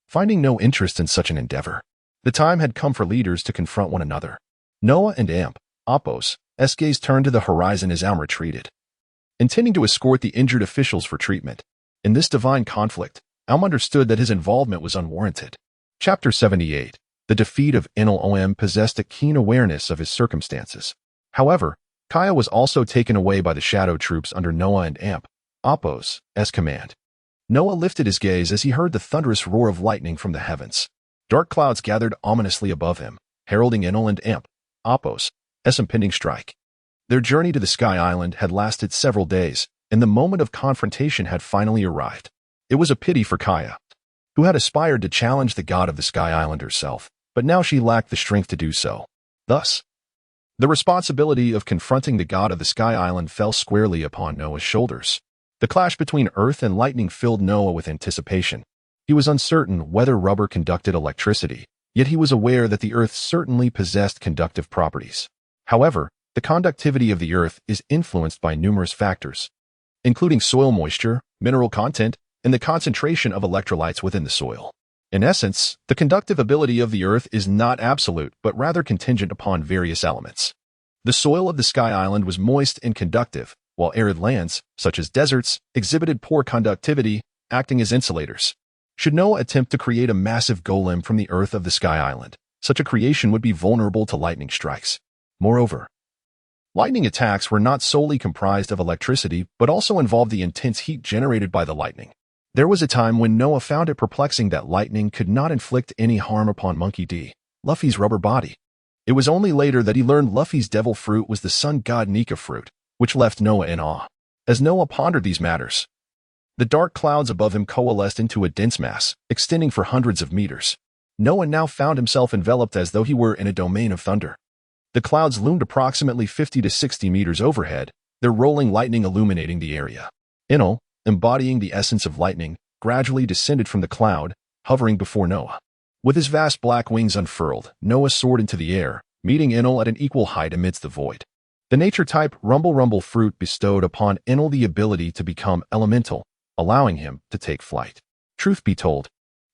finding no interest in such an endeavor. The time had come for leaders to confront one another. Noah and Apos' gaze turned to the horizon as Elm retreated, intending to escort the injured officials for treatment. In this divine conflict, Elm understood that his involvement was unwarranted. Chapter 78. The defeat of Enel possessed a keen awareness of his circumstances. However, Kaya was also taken away by the shadow troops under Noah and Apos' command. Noah lifted his gaze as he heard the thunderous roar of lightning from the heavens. Dark clouds gathered ominously above him, heralding Enel and Apos' impending strike. Their journey to the Sky Island had lasted several days, and the moment of confrontation had finally arrived. It was a pity for Kaya, who had aspired to challenge the god of the Sky Island herself, but now she lacked the strength to do so. Thus, the responsibility of confronting the god of the Sky Island fell squarely upon Noah's shoulders. The clash between earth and lightning filled Noah with anticipation. He was uncertain whether rubber conducted electricity, yet he was aware that the earth certainly possessed conductive properties. However, the conductivity of the earth is influenced by numerous factors, including soil moisture, mineral content, and the concentration of electrolytes within the soil. In essence, the conductive ability of the earth is not absolute, but rather contingent upon various elements. The soil of the Sky Island was moist and conductive, while arid lands, such as deserts, exhibited poor conductivity, acting as insulators. Should Noah attempt to create a massive golem from the earth of the Sky Island, such a creation would be vulnerable to lightning strikes. Moreover, lightning attacks were not solely comprised of electricity, but also involved the intense heat generated by the lightning. There was a time when Noah found it perplexing that lightning could not inflict any harm upon Monkey D. Luffy's rubber body. It was only later that he learned Luffy's devil fruit was the sun god Nika fruit, which left Noah in awe. As Noah pondered these matters, the dark clouds above him coalesced into a dense mass, extending for hundreds of meters. Noah now found himself enveloped as though he were in a domain of thunder. The clouds loomed approximately 50 to 60 meters overhead, their rolling lightning illuminating the area. Enel, embodying the essence of lightning, gradually descended from the cloud, hovering before Noah. With his vast black wings unfurled, Noah soared into the air, meeting Enel at an equal height amidst the void. The nature-type Rumble fruit bestowed upon Enel the ability to become elemental, allowing him to take flight. Truth be told,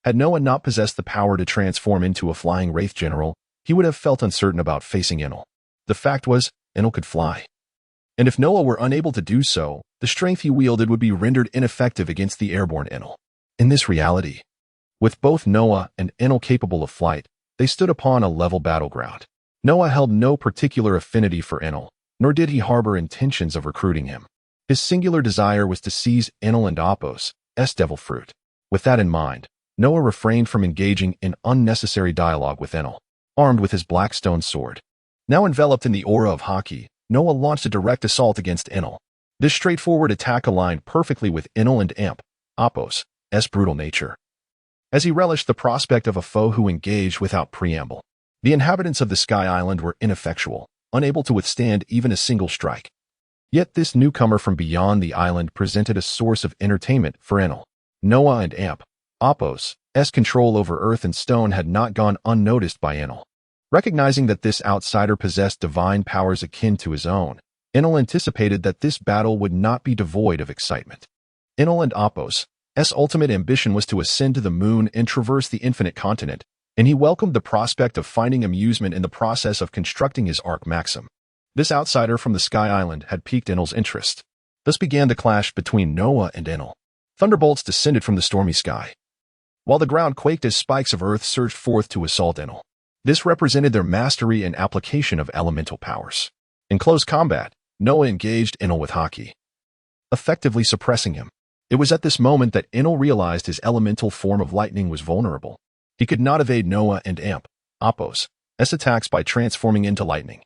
had Noah not possessed the power to transform into a flying wraith general, he would have felt uncertain about facing Enel. The fact was, Enel could fly. And if Noah were unable to do so, the strength he wielded would be rendered ineffective against the airborne Enel. In this reality, with both Noah and Enel capable of flight, they stood upon a level battleground. Noah held no particular affinity for Enel, nor did he harbor intentions of recruiting him. His singular desire was to seize Enel and Apos' devil fruit. With that in mind, Noah refrained from engaging in unnecessary dialogue with Enel, armed with his black stone sword. Now enveloped in the aura of Haki, Noah launched a direct assault against Enel. This straightforward attack aligned perfectly with Enel and Apos' brutal nature, as he relished the prospect of a foe who engaged without preamble. The inhabitants of the Sky Island were ineffectual, unable to withstand even a single strike. Yet this newcomer from beyond the island presented a source of entertainment for Enel. Noah and Apos' control over earth and stone had not gone unnoticed by Enel. Recognizing that this outsider possessed divine powers akin to his own, Enel anticipated that this battle would not be devoid of excitement. Enel and Apos' ultimate ambition was to ascend to the moon and traverse the infinite continent, and he welcomed the prospect of finding amusement in the process of constructing his Arc Maxim. This outsider from the Sky Island had piqued Enel's interest. Thus began the clash between Noah and Enel. Thunderbolts descended from the stormy sky, while the ground quaked as spikes of earth surged forth to assault Enel. This represented their mastery and application of elemental powers. In close combat, Noah engaged Enel with Haki, effectively suppressing him. It was at this moment that Enel realized his elemental form of lightning was vulnerable. He could not evade Noah and Apos' attacks by transforming into lightning.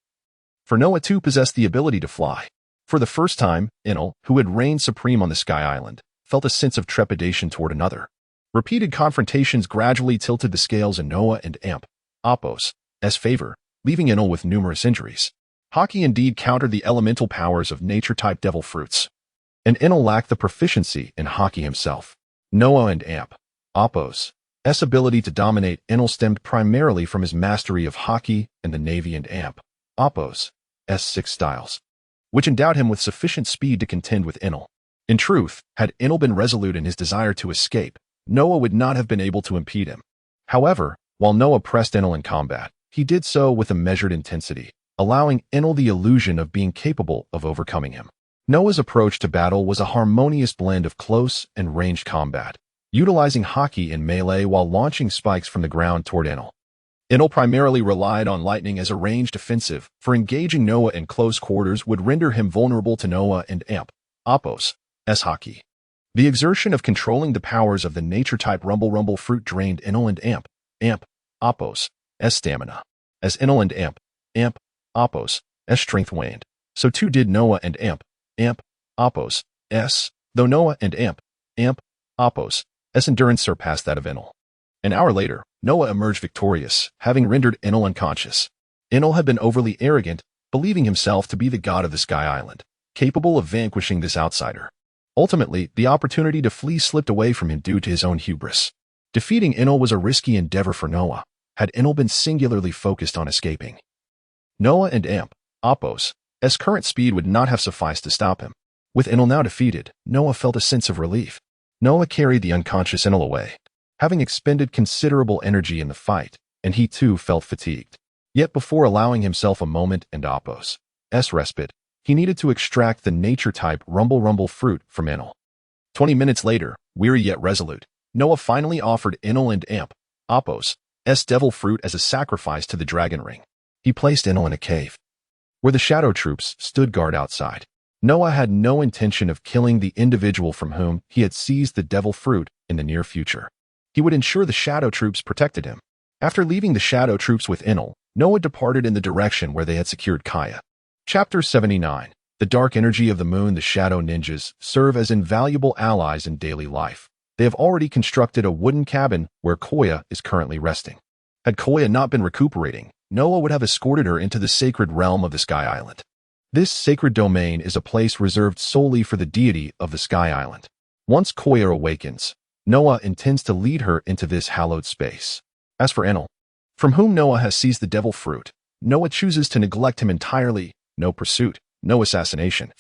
For Noah too possessed the ability to fly. For the first time, Enel, who had reigned supreme on the Sky Island, felt a sense of trepidation toward another. Repeated confrontations gradually tilted the scales in Noah and Amp, Apos, S favor, leaving Enel with numerous injuries. Haki indeed countered the elemental powers of nature-type devil fruits, and Enel lacked the proficiency in Haki himself. Noah and Amp, Apos, S ability to dominate Enel stemmed primarily from his mastery of Haki and the Navy and Amp, Apos, S6 styles, which endowed him with sufficient speed to contend with Enel. In truth, had Enel been resolute in his desire to escape, Noah would not have been able to impede him. However, while Noah pressed Enel in combat, he did so with a measured intensity, allowing Enel the illusion of being capable of overcoming him. Noah's approach to battle was a harmonious blend of close and ranged combat, utilizing Haki in melee while launching spikes from the ground toward Enel. Enel primarily relied on lightning as a ranged offensive, for engaging Noah in close quarters would render him vulnerable to Noah and Amp, Apos, S Haki. The exertion of controlling the powers of the nature-type Rumble fruit drained Enel and Amp, Apos, S stamina. As Enel and Amp, Apos, S strength waned, so too did Noah and Amp, Apos, S, though Noah and Amp, Apos, S endurance surpassed that of Enel. An hour later, Noah emerged victorious, having rendered Enel unconscious. Enel had been overly arrogant, believing himself to be the god of the Sky Island, capable of vanquishing this outsider. Ultimately, the opportunity to flee slipped away from him due to his own hubris. Defeating Enel was a risky endeavor for Noah, had Enel been singularly focused on escaping. Noah and Amp, Apos, S current speed would not have sufficed to stop him. With Enel now defeated, Noah felt a sense of relief. Noah carried the unconscious Enel away, having expended considerable energy in the fight, and he too felt fatigued. Yet before allowing himself a moment and Apos' respite, he needed to extract the nature-type Rumble fruit from Enel. 20 minutes later, weary yet resolute, Noah finally offered Enel and Amp, Apos' devil fruit as a sacrifice to the dragon ring. He placed Enel in a cave, where the shadow troops stood guard outside. Noah had no intention of killing the individual from whom he had seized the devil fruit in the near future. He would ensure the shadow troops protected him. After leaving the shadow troops with Enel, Noah departed in the direction where they had secured Kaya. Chapter 79. The dark energy of the moon. The shadow ninjas serve as invaluable allies in daily life. They have already constructed a wooden cabin where Koya is currently resting. Had Koya not been recuperating, Noah would have escorted her into the sacred realm of the Sky Island. This sacred domain is a place reserved solely for the deity of the Sky Island. Once Koya awakens, Noah intends to lead her into this hallowed space. As for Enel, from whom Noah has seized the devil fruit, Noah chooses to neglect him entirely. No pursuit, no assassination.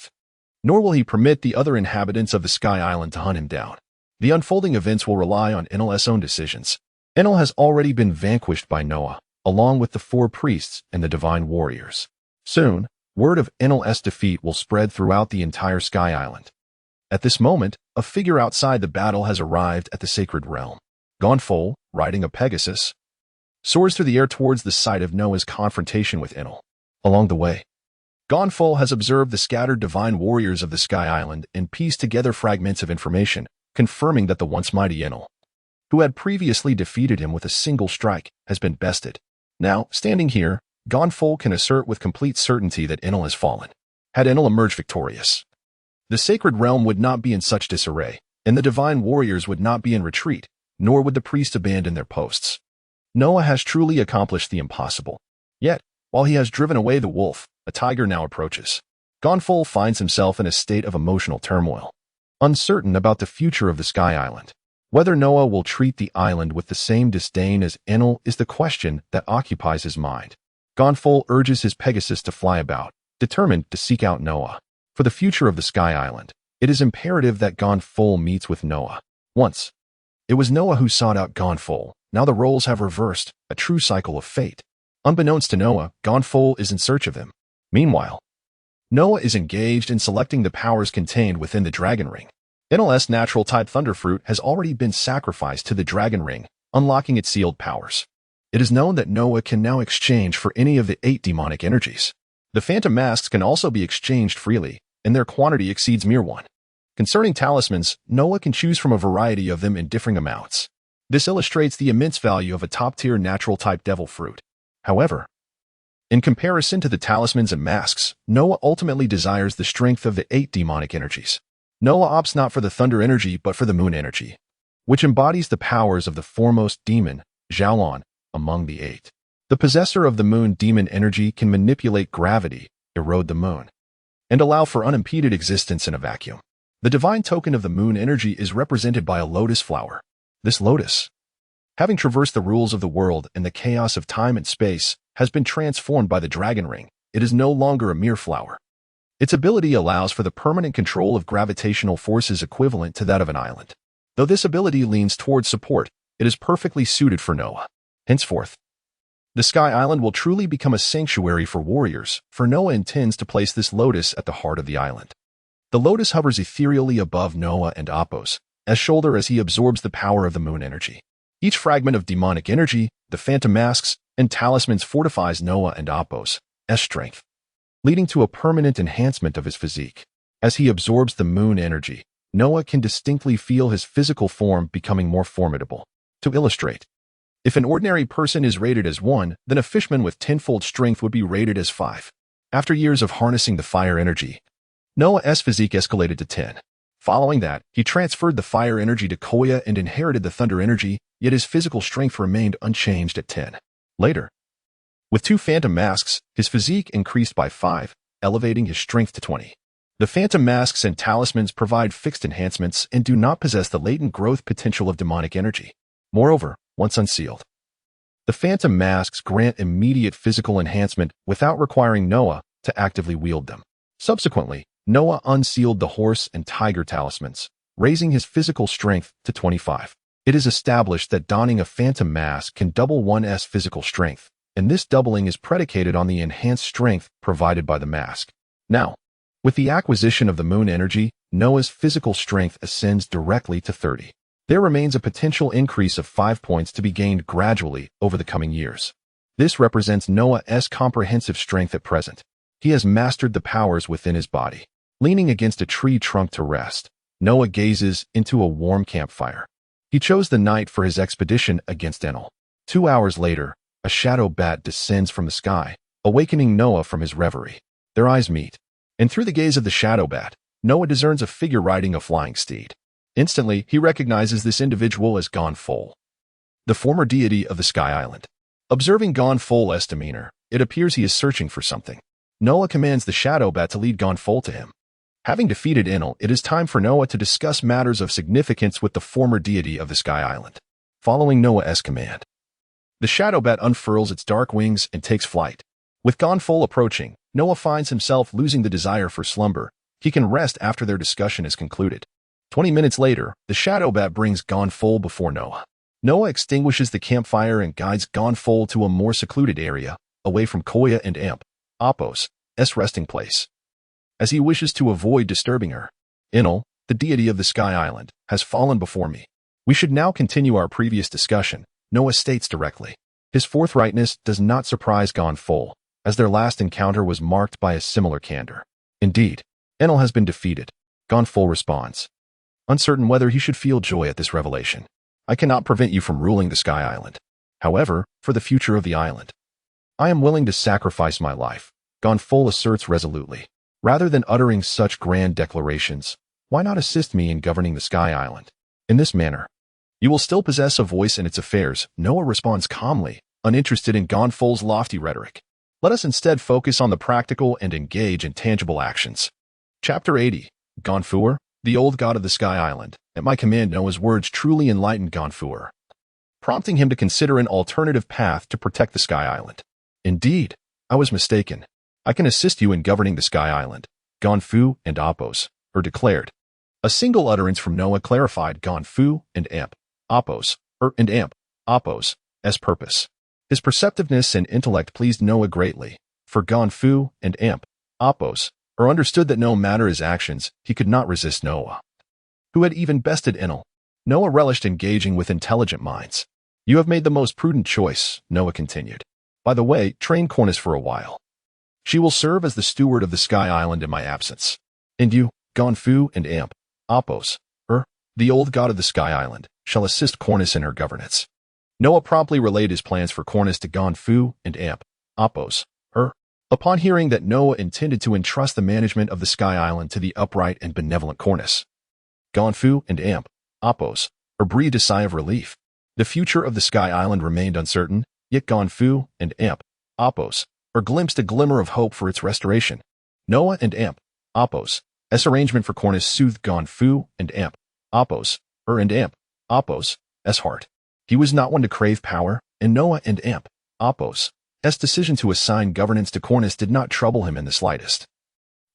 Nor will he permit the other inhabitants of the Sky Island to hunt him down. The unfolding events will rely on Enel's own decisions. Enel has already been vanquished by Noah, along with the 4 priests and the divine warriors. Soon, word of Enel's defeat will spread throughout the entire Sky Island. At this moment, a figure outside the battle has arrived at the sacred realm. Gonfol, riding a Pegasus, soars through the air towards the site of Noah's confrontation with Enel. Along the way, Gonfol has observed the scattered divine warriors of the Sky Island and pieced together fragments of information, confirming that the once mighty Enel, who had previously defeated him with a single strike, has been bested. Now, standing here, Gonfol can assert with complete certainty that Enel has fallen. Had Enel emerged victorious, the sacred realm would not be in such disarray, and the divine warriors would not be in retreat, nor would the priests abandon their posts. Noah has truly accomplished the impossible. Yet, while he has driven away the wolf, a tiger now approaches. Gonfol finds himself in a state of emotional turmoil, uncertain about the future of the Sky Island. Whether Noah will treat the island with the same disdain as Enel is the question that occupies his mind. Gonfol urges his Pegasus to fly about, determined to seek out Noah. For the future of the Sky Island, it is imperative that Gonfol meets with Noah. Once, it was Noah who sought out Gonfol. Now the roles have reversed, a true cycle of fate. Unbeknownst to Noah, Gonfol is in search of him. Meanwhile, Noah is engaged in selecting the powers contained within the dragon ring. Enel's natural-type Thunderfruit has already been sacrificed to the dragon ring, unlocking its sealed powers. It is known that Noah can now exchange for any of the 8 demonic energies. The Phantom Masks can also be exchanged freely, and their quantity exceeds mere 1. Concerning talismans, Noah can choose from a variety of them in differing amounts. This illustrates the immense value of a top-tier natural-type devil fruit. However, in comparison to the talismans and masks, Noah ultimately desires the strength of the 8 demonic energies. Noah opts not for the thunder energy but for the moon energy, which embodies the powers of the foremost demon, Xiaolon, among the eight. The possessor of the moon demon energy can manipulate gravity, erode the moon, and allow for unimpeded existence in a vacuum. The divine token of the moon energy is represented by a lotus flower. This lotus, having traversed the rules of the world and the chaos of time and space, has been transformed by the dragon ring. It is no longer a mere flower. Its ability allows for the permanent control of gravitational forces equivalent to that of an island. Though this ability leans towards support, it is perfectly suited for Noah. Henceforth, the Sky Island will truly become a sanctuary for warriors, for Noah intends to place this lotus at the heart of the island. The lotus hovers ethereally above Noah and Apos, as shoulder as he absorbs the power of the moon energy. Each fragment of demonic energy, the phantom masks, and talismans fortifies Noah and Apos' strength, leading to a permanent enhancement of his physique. As he absorbs the moon energy, Noah can distinctly feel his physical form becoming more formidable. To illustrate, if an ordinary person is rated as 1, then a fishman with tenfold strength would be rated as 5. After years of harnessing the fire energy, Noah's physique escalated to 10. Following that, he transferred the fire energy to Koya and inherited the thunder energy, yet his physical strength remained unchanged at 10. Later, with 2 phantom masks, his physique increased by 5, elevating his strength to 20. The phantom masks and talismans provide fixed enhancements and do not possess the latent growth potential of demonic energy. Moreover, once unsealed, the phantom masks grant immediate physical enhancement without requiring Noah to actively wield them. Subsequently, Noah unsealed the horse and tiger talismans, raising his physical strength to 25. It is established that donning a phantom mask can double one's physical strength, and this doubling is predicated on the enhanced strength provided by the mask. Now, with the acquisition of the moon energy, Noah's physical strength ascends directly to 30. There remains a potential increase of 5 points to be gained gradually over the coming years. This represents Noah's comprehensive strength at present. He has mastered the powers within his body. Leaning against a tree trunk to rest, Noah gazes into a warm campfire. He chose the night for his expedition against Enlil. 2 hours later, a shadow bat descends from the sky, awakening Noah from his reverie. Their eyes meet, and through the gaze of the shadow bat, Noah discerns a figure riding a flying steed. Instantly, he recognizes this individual as Gon Fol, the former deity of the Sky Island. Observing Gon Fol's demeanor, it appears he is searching for something. Noah commands the shadow bat to lead Gon Fol to him. Having defeated Enlil, it is time for Noah to discuss matters of significance with the former deity of the Sky Island. Following Noah's command, the shadow bat unfurls its dark wings and takes flight. With Gon Fol approaching, Noah finds himself losing the desire for slumber. He can rest after their discussion is concluded. 20 minutes later, the shadow bat brings Gon Fol before Noah. Noah extinguishes the campfire and guides Gon Fol to a more secluded area, away from Koya and Apos' resting place, as he wishes to avoid disturbing her. Enlil, the deity of the Sky Island, has fallen before me. We should now continue our previous discussion, Noah states directly. His forthrightness does not surprise Gon Fol, as their last encounter was marked by a similar candor. Indeed, Enlil has been defeated. Gon Fol responds, uncertain whether he should feel joy at this revelation. I cannot prevent you from ruling the Sky Island. However, for the future of the island, I am willing to sacrifice my life, Gon Fol asserts resolutely. Rather than uttering such grand declarations, why not assist me in governing the Sky Island? In this manner, you will still possess a voice in its affairs. Noah responds calmly, uninterested in Gon Fol's lofty rhetoric. Let us instead focus on the practical and engage in tangible actions. Chapter 80. Gon Fuer, the old god of the Sky Island. At my command, Noah's words truly enlightened Gon Fuer, prompting him to consider an alternative path to protect the Sky Island. Indeed, I was mistaken. I can assist you in governing the Sky Island, Gon Fu and Apos, declared. A single utterance from Noah clarified Gon Fu and Apos' purpose. His perceptiveness and intellect pleased Noah greatly, for Gon Fu and Apos understood that no matter his actions, he could not resist Noah, who had even bested Enlil. Noah relished engaging with intelligent minds. You have made the most prudent choice, Noah continued. By the way, train Cornus for a while. She will serve as the steward of the Sky Island in my absence. And you, Gon Fu and Apos, the old god of the Sky Island, shall assist Cornus in her governance. Noah promptly relayed his plans for Cornus to Gon Fu and Apos. Upon hearing that Noah intended to entrust the management of the Sky Island to the upright and benevolent Cornus, Ganfu and Amp, Apos, breathed a sigh of relief. The future of the Sky Island remained uncertain, yet Ganfu and Amp, Apos, glimpsed a glimmer of hope for its restoration. Noah and Amp, Apos, arrangement for Cornus soothed Ganfu and Amp, Apos, and Amp, Apos, heart. He was not one to crave power, and Noah and Amp, Apos, decision to assign governance to Cornus did not trouble him in the slightest.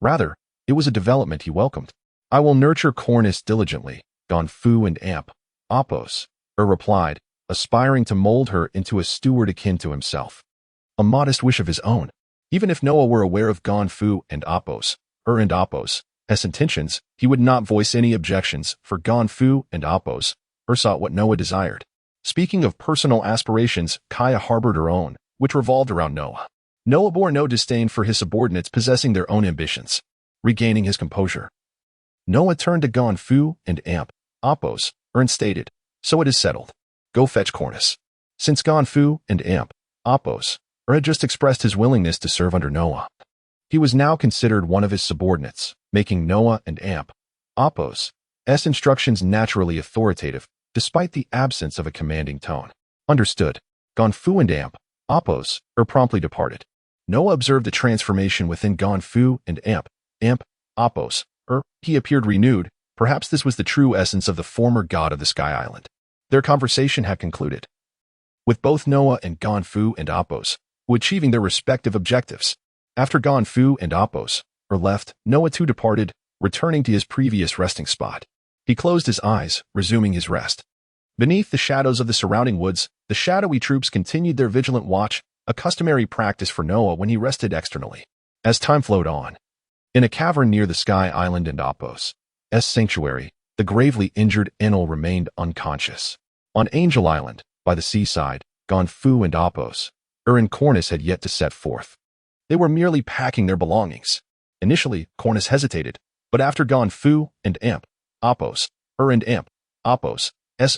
Rather, it was a development he welcomed. I will nurture Cornus diligently, Ganfu and Amp, Apos, replied, aspiring to mold her into a steward akin to himself. A modest wish of his own. Even if Noah were aware of Ganfu and Apos, and Apos' intentions, he would not voice any objections, for Ganfu and Apos sought what Noah desired. Speaking of personal aspirations, Kaya harbored her own, which revolved around Noah. Noah bore no disdain for his subordinates possessing their own ambitions. Regaining his composure, Noah turned to Ganfu and Amp, Apos, and stated, so it is settled. Go fetch Cornus. Since Ganfu and Amp, Apos, had just expressed his willingness to serve under Noah, he was now considered one of his subordinates, making Noah and Amp, Apos' instructions naturally authoritative, despite the absence of a commanding tone. Understood. Ganfu and Amp, Apos, promptly departed. Noah observed the transformation within Ganfu and Amp, Apos, he appeared renewed. Perhaps this was the true essence of the former god of the Sky Island. Their conversation had concluded, with both Noah and Ganfu and Apos achieving their respective objectives. After Ganfu and Apos left, Noah too departed, returning to his previous resting spot. He closed his eyes, resuming his rest. Beneath the shadows of the surrounding woods, the shadowy troops continued their vigilant watch, a customary practice for Noah when he rested externally. As time flowed on, in a cavern near the Sky Island and Apos' sanctuary, the gravely injured Enel remained unconscious. On Angel Island, by the seaside, Ganfu and Apos, and Cornus had yet to set forth. They were merely packing their belongings. Initially, Cornus hesitated, but after Ganfu and Amp, Apos, and Amp, Apos'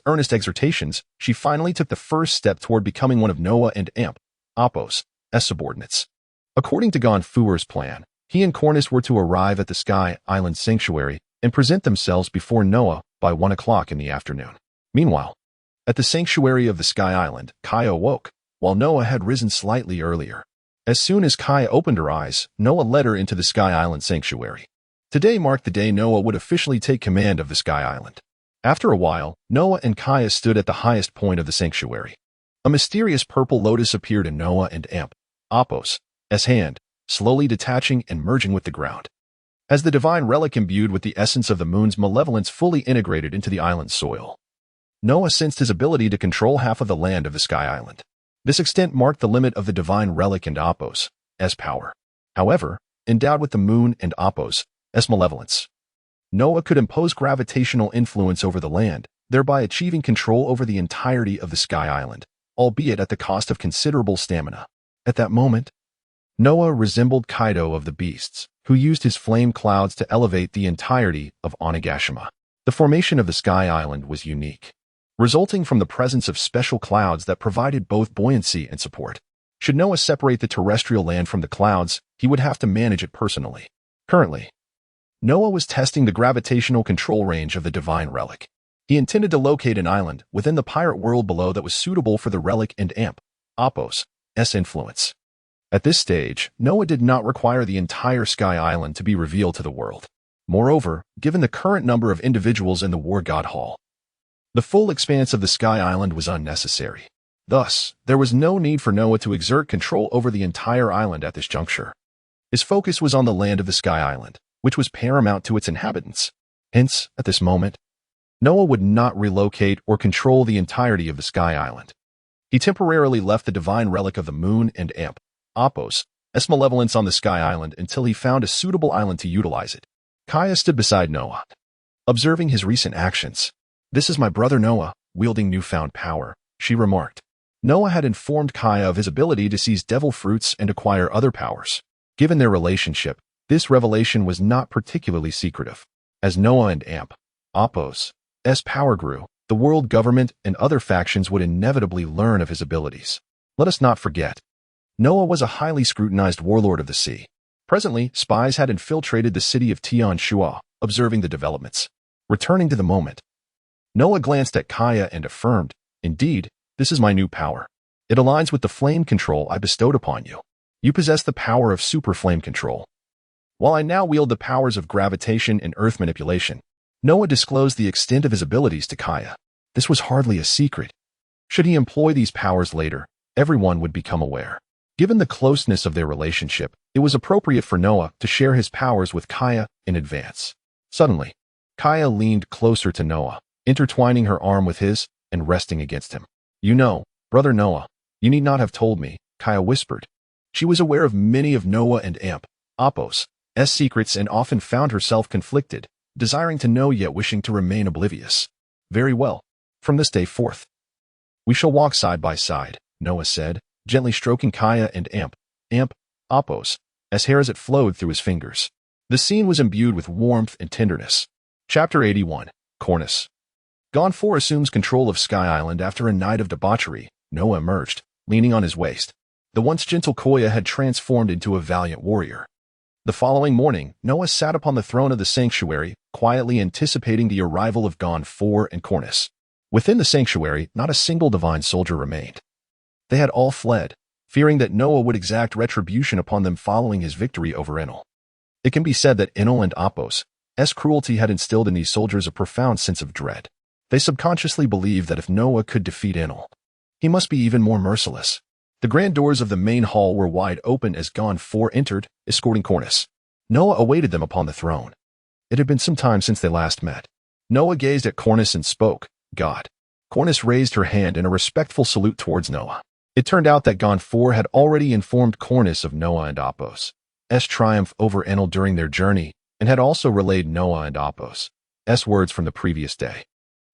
earnest exhortations, she finally took the first step toward becoming one of Noah and Amp, Apos' subordinates. According to Ganfu's plan, he and Cornus were to arrive at the Sky Island sanctuary and present themselves before Noah by 1 o'clock in the afternoon. Meanwhile, at the sanctuary of the Sky Island, Kaya awoke, while Noah had risen slightly earlier. As soon as Kaya opened her eyes, Noah led her into the Sky Island sanctuary. Today marked the day Noah would officially take command of the Sky Island. After a while, Noah and Kaya stood at the highest point of the sanctuary. A mysterious purple lotus appeared in Noah and Amp, Apos' hand, slowly detaching and merging with the ground. As the divine relic imbued with the essence of the moon's malevolence fully integrated into the island's soil, Noah sensed his ability to control half of the land of the Sky Island. This extent marked the limit of the divine relic and Apos' power. However, endowed with the moon and Apos' malevolence, Noah could impose gravitational influence over the land, thereby achieving control over the entirety of the Sky Island, albeit at the cost of considerable stamina. At that moment, Noah resembled Kaido of the Beasts, who used his flame clouds to elevate the entirety of Onigashima. The formation of the Sky Island was unique, resulting from the presence of special clouds that provided both buoyancy and support. Should Noah separate the terrestrial land from the clouds, he would have to manage it personally. Currently, Noah was testing the gravitational control range of the divine relic. He intended to locate an island within the pirate world below that was suitable for the relic and Amp, Apos' influence. At this stage, Noah did not require the entire Sky Island to be revealed to the world. Moreover, given the current number of individuals in the War God Hall, the full expanse of the Sky Island was unnecessary. Thus, there was no need for Noah to exert control over the entire island at this juncture. His focus was on the land of the Sky Island, which was paramount to its inhabitants. Hence, at this moment, Noah would not relocate or control the entirety of the Sky Island. He temporarily left the divine relic of the moon and Amp, Apos' malevolence on the Sky Island until he found a suitable island to utilize it. Kaya stood beside Noah, observing his recent actions. "This is my brother Noah, wielding newfound power," she remarked. Noah had informed Kaya of his ability to seize devil fruits and acquire other powers. Given their relationship, this revelation was not particularly secretive. As Noah and Amp, Apos' power grew, the world government and other factions would inevitably learn of his abilities. Let us not forget, Noah was a highly scrutinized warlord of the sea. Presently, spies had infiltrated the city of Tian Shua, observing the developments. Returning to the moment, Noah glanced at Kaya and affirmed, "Indeed, this is my new power. It aligns with the flame control I bestowed upon you. You possess the power of super flame control, while I now wield the powers of gravitation and earth manipulation." Noah disclosed the extent of his abilities to Kaya. This was hardly a secret. Should he employ these powers later, everyone would become aware. Given the closeness of their relationship, it was appropriate for Noah to share his powers with Kaya in advance. Suddenly, Kaya leaned closer to Noah, intertwining her arm with his and resting against him. "You know, brother Noah, you need not have told me," Kaya whispered. She was aware of many of Noah and Apos' secrets and often found herself conflicted, desiring to know yet wishing to remain oblivious. "Very well. From this day forth, we shall walk side by side," Noah said, gently stroking Kaya and Apos' hair as it flowed through his fingers. The scene was imbued with warmth and tenderness. Chapter 81. Cornus. Gon 4 assumes control of Sky Island after a night of debauchery. Noah emerged, leaning on his waist. The once gentle Koya had transformed into a valiant warrior. The following morning, Noah sat upon the throne of the sanctuary, quietly anticipating the arrival of Gon 4 and Cornus. Within the sanctuary, not a single divine soldier remained. They had all fled, fearing that Noah would exact retribution upon them following his victory over Enlil. It can be said that Enlil and Apos' cruelty had instilled in these soldiers a profound sense of dread. They subconsciously believed that if Noah could defeat Enlil, he must be even more merciless. The grand doors of the main hall were wide open as Gon 4 entered, escorting Cornus. Noah awaited them upon the throne. It had been some time since they last met. Noah gazed at Cornus and spoke, "God." Cornus raised her hand in a respectful salute towards Noah. It turned out that Gon 4 had already informed Cornus of Noah and Apos' triumph over Enlil during their journey, and had also relayed Noah and Apos' words from the previous day.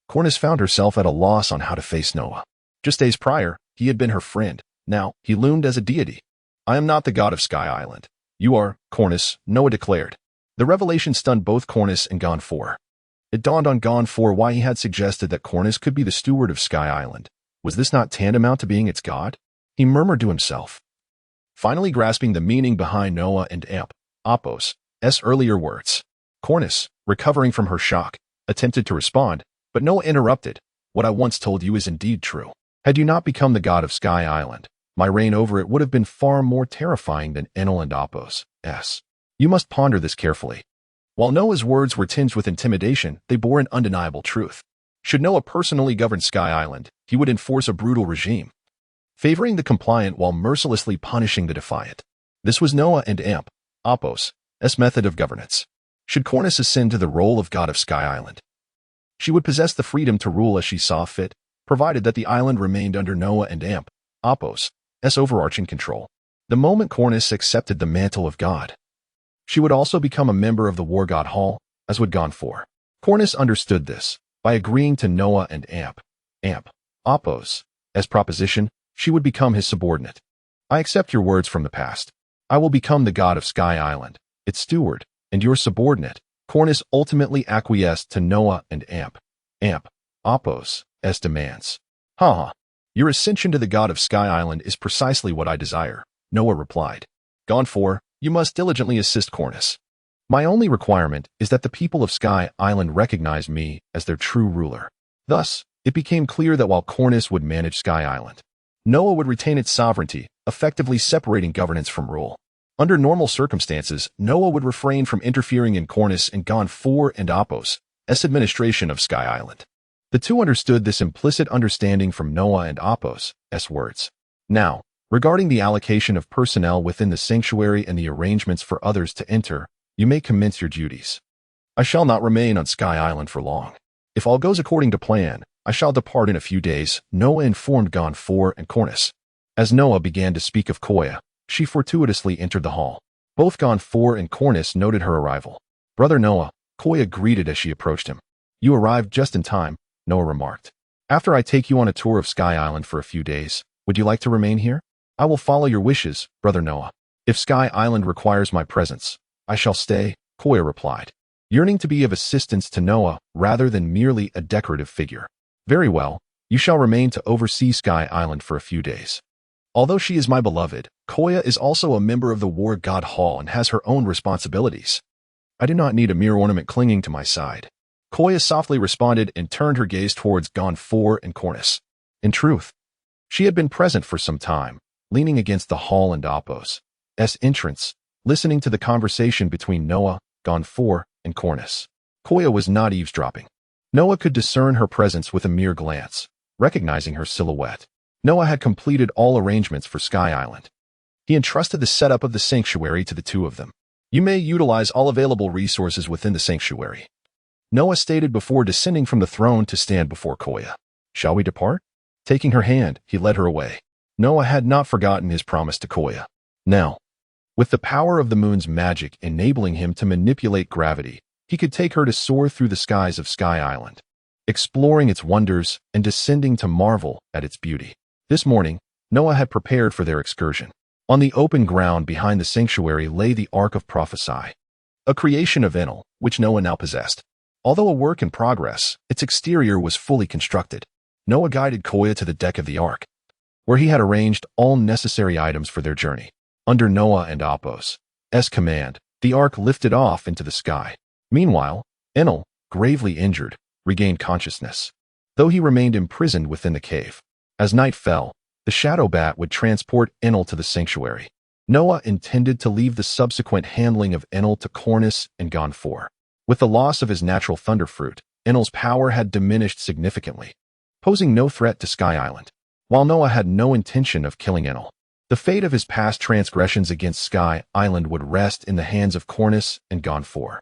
Cornus found herself at a loss on how to face Noah. Just days prior, he had been her friend. Now, he loomed as a deity. "I am not the god of Sky Island. You are, Cornus," Noah declared. The revelation stunned both Cornus and Gon 4. It dawned on Gon 4 why he had suggested that Cornus could be the steward of Sky Island. Was this not tantamount to being its god? He murmured to himself. Finally grasping the meaning behind Noah and Apos' earlier words, Cornus, recovering from her shock, attempted to respond, but Noah interrupted. "What I once told you is indeed true. Had you not become the god of Sky Island, my reign over it would have been far more terrifying than Enlil and Apos'. You must ponder this carefully." While Noah's words were tinged with intimidation, they bore an undeniable truth. Should Noah personally govern Sky Island, he would enforce a brutal regime, favoring the compliant while mercilessly punishing the defiant. This was Noah and Apos' method of governance. Should Cornus ascend to the role of god of Sky Island, she would possess the freedom to rule as she saw fit, provided that the island remained under Noah and Apos' overarching control. The moment Cornus accepted the mantle of god, she would also become a member of the War God Hall, as would Gon 4. Cornus understood this. By agreeing to Noah and Apos' proposition, she would become his subordinate. "I accept your words from the past. I will become the god of Sky Island, its steward, and your subordinate." Cornus ultimately acquiesced to Noah and Apos' demands. "Ha! Your ascension to the god of Sky Island is precisely what I desire," Noah replied. "Gon 4, you must diligently assist Cornus. My only requirement is that the people of Sky Island recognize me as their true ruler." Thus, it became clear that while Cornus would manage Sky Island, Noah would retain its sovereignty, effectively separating governance from rule. Under normal circumstances, Noah would refrain from interfering in Cornus and Gon 4 and Apos' administration of Sky Island. The two understood this implicit understanding from Noah and Apos' words. Now, regarding the allocation of personnel within the sanctuary and the arrangements for others to enter, you may commence your duties. I shall not remain on Sky Island for long. If all goes according to plan, I shall depart in a few days, Noah informed Gon 4 and Cornus. As Noah began to speak of Koya, she fortuitously entered the hall. Both Gon 4 and Cornus noted her arrival. "Brother Noah," Koya greeted as she approached him. "You arrived just in time," Noah remarked. "After I take you on a tour of Sky Island for a few days, would you like to remain here?" "I will follow your wishes, Brother Noah. If Sky Island requires my presence, I shall stay," Koya replied, yearning to be of assistance to Noah rather than merely a decorative figure. "Very well, you shall remain to oversee Sky Island for a few days. Although she is my beloved, Koya is also a member of the War God Hall and has her own responsibilities. I do not need a mere ornament clinging to my side." Koya softly responded and turned her gaze towards Gonfor and Cornus. In truth, she had been present for some time, leaning against the hall and Apos' entrance, listening to the conversation between Noah, Gonfor, and Cornus. Koya was not eavesdropping. Noah could discern her presence with a mere glance, recognizing her silhouette. Noah had completed all arrangements for Sky Island. He entrusted the setup of the sanctuary to the two of them. You may utilize all available resources within the sanctuary, Noah stated before descending from the throne to stand before Koya. Shall we depart? Taking her hand, he led her away. Noah had not forgotten his promise to Koya. Now, with the power of the moon's magic enabling him to manipulate gravity, he could take her to soar through the skies of Sky Island, exploring its wonders and descending to marvel at its beauty. This morning, Noah had prepared for their excursion. On the open ground behind the sanctuary lay the Ark of Prophecy, a creation of Enel, which Noah now possessed. Although a work in progress, its exterior was fully constructed. Noah guided Koya to the deck of the Ark, where he had arranged all necessary items for their journey. Under Noah and Apos' command, the Ark lifted off into the sky. Meanwhile, Enel, gravely injured, regained consciousness, though he remained imprisoned within the cave. As night fell, the Shadow Bat would transport Enel to the sanctuary. Noah intended to leave the subsequent handling of Enel to Cornus and Gonfor. With the loss of his natural thunder fruit, Enel's power had diminished significantly, posing no threat to Sky Island. While Noah had no intention of killing Enel, the fate of his past transgressions against Sky Island would rest in the hands of Cornus and Gonfor.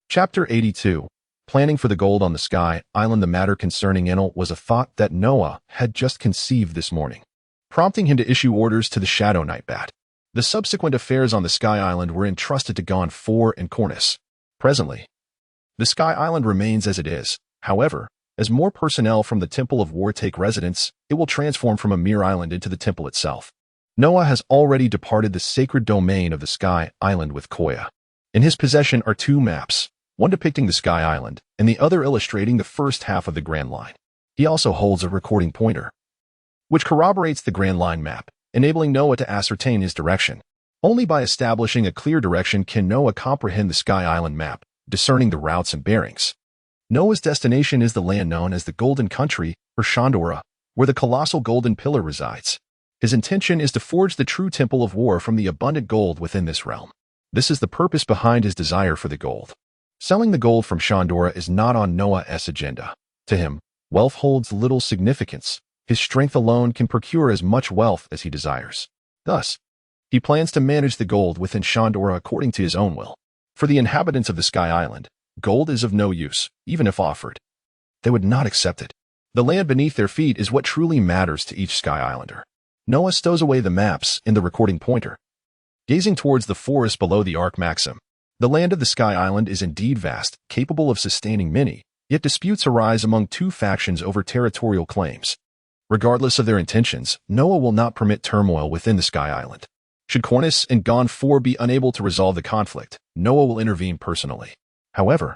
Chapter 82. Planning for the gold on the Sky Island. The matter concerning Enel was a thought that Noah had just conceived this morning, prompting him to issue orders to the Shadow Knight Bat. The subsequent affairs on the Sky Island were entrusted to Gonfor and Cornus. Presently, the Sky Island remains as it is. However, as more personnel from the Temple of War take residence, it will transform from a mere island into the temple itself. Noah has already departed the sacred domain of the Sky Island with Koya. In his possession are two maps, one depicting the Sky Island and the other illustrating the first half of the Grand Line. He also holds a recording pointer, which corroborates the Grand Line map, enabling Noah to ascertain his direction. Only by establishing a clear direction can Noah comprehend the Sky Island map, discerning the routes and bearings. Noah's destination is the land known as the Golden Country, or Shandora, where the colossal golden pillar resides. His intention is to forge the true Temple of War from the abundant gold within this realm. This is the purpose behind his desire for the gold. Selling the gold from Shandora is not on Noah's agenda. To him, wealth holds little significance. His strength alone can procure as much wealth as he desires. Thus, he plans to manage the gold within Shandora according to his own will. For the inhabitants of the Sky Island, gold is of no use, even if offered. They would not accept it. The land beneath their feet is what truly matters to each Sky Islander. Noah stows away the maps in the recording pointer, gazing towards the forest below the Ark Maxim. The land of the Sky Island is indeed vast, capable of sustaining many, yet disputes arise among two factions over territorial claims. Regardless of their intentions, Noah will not permit turmoil within the Sky Island. Should Cornus and Gonfor be unable to resolve the conflict, Noah will intervene personally. However,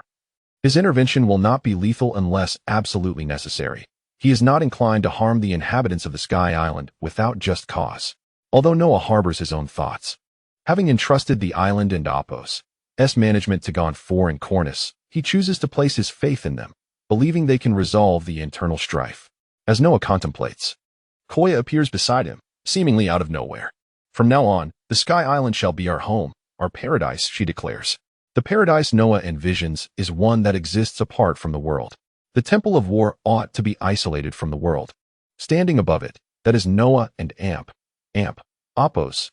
his intervention will not be lethal unless absolutely necessary. He is not inclined to harm the inhabitants of the Sky Island without just cause. Although Noah harbors his own thoughts, having entrusted the island and Apos' management to Gonfor and Cornus, he chooses to place his faith in them, believing they can resolve the internal strife. As Noah contemplates, Koya appears beside him, seemingly out of nowhere. From now on, the Sky Island shall be our home, our paradise, she declares. The paradise Noah envisions is one that exists apart from the world. The Temple of War ought to be isolated from the world. Standing above it, that is Noah and Apos'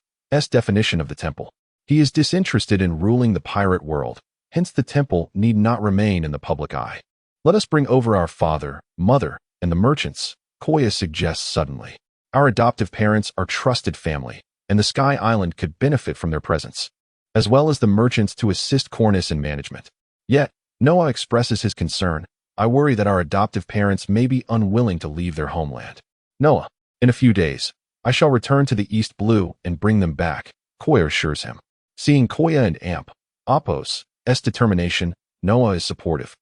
definition of the temple. He is disinterested in ruling the pirate world, hence the temple need not remain in the public eye. Let us bring over our father, mother, and the merchants, Koya suggests suddenly. Our adoptive parents are trusted family, and the Sky Island could benefit from their presence, as well as the merchants to assist Cornus in management. Yet, Noah expresses his concern. I worry that our adoptive parents may be unwilling to leave their homeland. Noah, in a few days, I shall return to the East Blue and bring them back, Koya assures him. Seeing Koya and Apos' determination, Noah is supportive,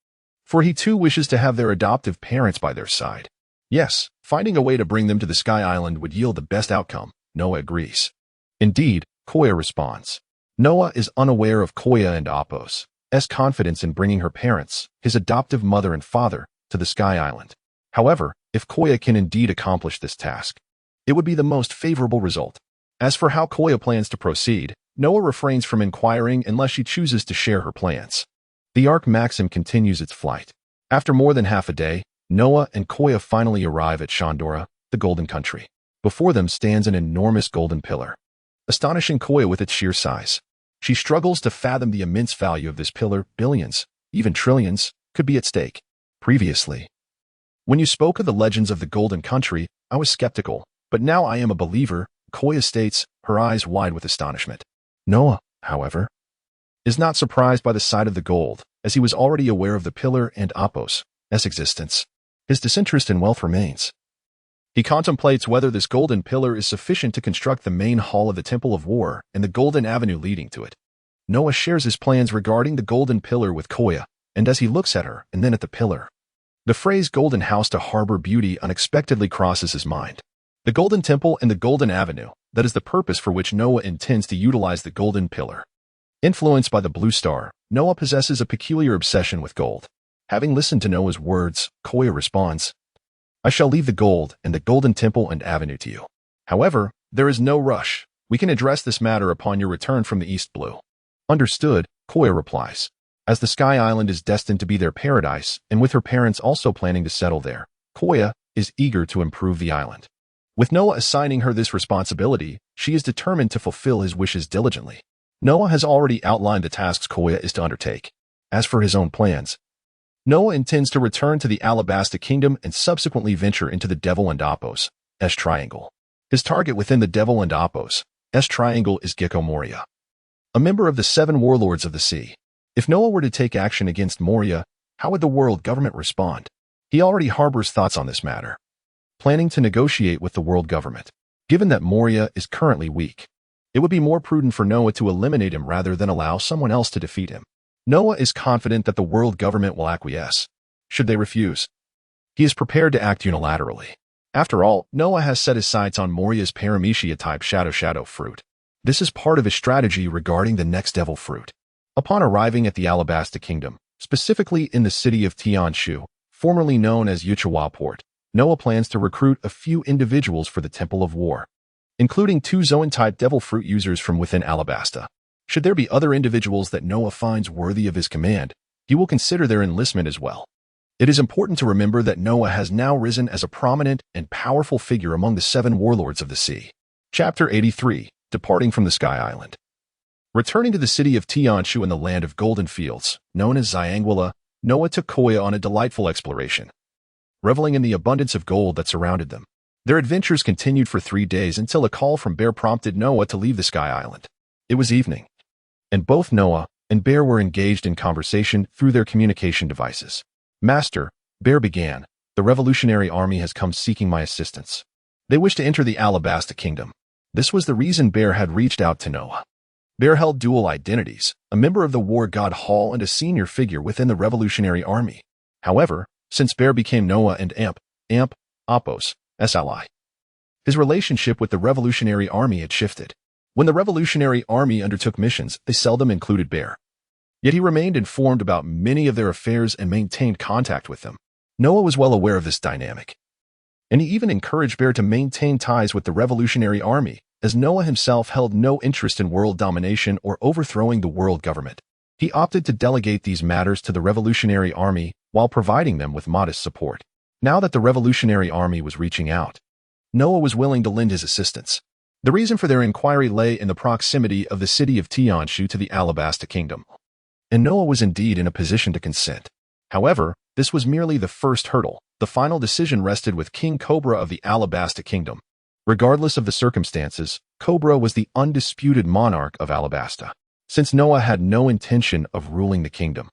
for he too wishes to have their adoptive parents by their side. Yes, finding a way to bring them to the Sky Island would yield the best outcome, Noah agrees. Indeed, Koya responds. Noah is unaware of Koya and Apos' confidence in bringing her parents, his adoptive mother and father, to the Sky Island. However, if Koya can indeed accomplish this task, it would be the most favorable result. As for how Koya plans to proceed, Noah refrains from inquiring unless she chooses to share her plans. The Ark Maxim continues its flight. After more than half a day, Noah and Koya finally arrive at Chandora, the Golden Country. Before them stands an enormous golden pillar, astonishing Koya with its sheer size. She struggles to fathom the immense value of this pillar. Billions, even trillions, could be at stake. Previously, when you spoke of the legends of the Golden Country, I was skeptical, but now I am a believer, Koya states, her eyes wide with astonishment. Noah, however, is not surprised by the sight of the gold, as he was already aware of the pillar and Apos' existence. His disinterest in wealth remains. He contemplates whether this golden pillar is sufficient to construct the main hall of the Temple of War and the golden avenue leading to it. Noah shares his plans regarding the golden pillar with Koya, and as he looks at her and then at the pillar, the phrase golden house to harbor beauty unexpectedly crosses his mind. The golden temple and the golden avenue, that is the purpose for which Noah intends to utilize the golden pillar. Influenced by the blue star, Noah possesses a peculiar obsession with gold. Having listened to Noah's words, Koya responds, I shall leave the gold and the golden temple and avenue to you. However, there is no rush. We can address this matter upon your return from the East Blue. Understood, Koya replies. As the Sky Island is destined to be their paradise, and with her parents also planning to settle there, Koya is eager to improve the island. With Noah assigning her this responsibility, she is determined to fulfill his wishes diligently. Noah has already outlined the tasks Koya is to undertake. As for his own plans, Noah intends to return to the Alabasta Kingdom and subsequently venture into the Devil and Apos' Triangle. His target within the Devil and Apos' Triangle is Gecko Moria, a member of the 7 warlords of the sea. If Noah were to take action against Moria, how would the world government respond? He already harbors thoughts on this matter, planning to negotiate with the world government. Given that Moria is currently weak, it would be more prudent for Noah to eliminate him rather than allow someone else to defeat him. Noah is confident that the world government will acquiesce. Should they refuse, he is prepared to act unilaterally. After all, Noah has set his sights on Moria's Paramecia-type Shadow fruit. This is part of his strategy regarding the next devil fruit. Upon arriving at the Alabasta Kingdom, specifically in the city of Tianshu, formerly known as Yuchawa Port, Noah plans to recruit a few individuals for the Temple of War, including 2 Zoan-type devil fruit users from within Alabasta. Should there be other individuals that Noah finds worthy of his command, he will consider their enlistment as well. It is important to remember that Noah has now risen as a prominent and powerful figure among the 7 warlords of the sea. Chapter 83, Departing from the Sky Island. Returning to the city of Tianshu in the land of golden fields, known as Xianguila, Noah took Koya on a delightful exploration, reveling in the abundance of gold that surrounded them. Their adventures continued for 3 days until a call from Bear prompted Noah to leave the Sky Island. It was evening, and both Noah and Bear were engaged in conversation through their communication devices. Master, Bear began, the Revolutionary Army has come seeking my assistance. They wish to enter the Alabasta Kingdom. This was the reason Bear had reached out to Noah. Bear held dual identities, a member of the War God Hall and a senior figure within the Revolutionary Army. However, since Bear became Noah and Apos' ally, his relationship with the Revolutionary Army had shifted. When the Revolutionary Army undertook missions, they seldom included Bear. Yet he remained informed about many of their affairs and maintained contact with them. Noah was well aware of this dynamic, and he even encouraged Bear to maintain ties with the Revolutionary Army, as Noah himself held no interest in world domination or overthrowing the world government. He opted to delegate these matters to the Revolutionary Army while providing them with modest support. Now that the Revolutionary Army was reaching out, Noah was willing to lend his assistance. The reason for their inquiry lay in the proximity of the city of Tianshu to the Alabasta Kingdom, and Noah was indeed in a position to consent. However, this was merely the first hurdle. The final decision rested with King Cobra of the Alabasta Kingdom. Regardless of the circumstances, Cobra was the undisputed monarch of Alabasta. Since Noah had no intention of ruling the kingdom,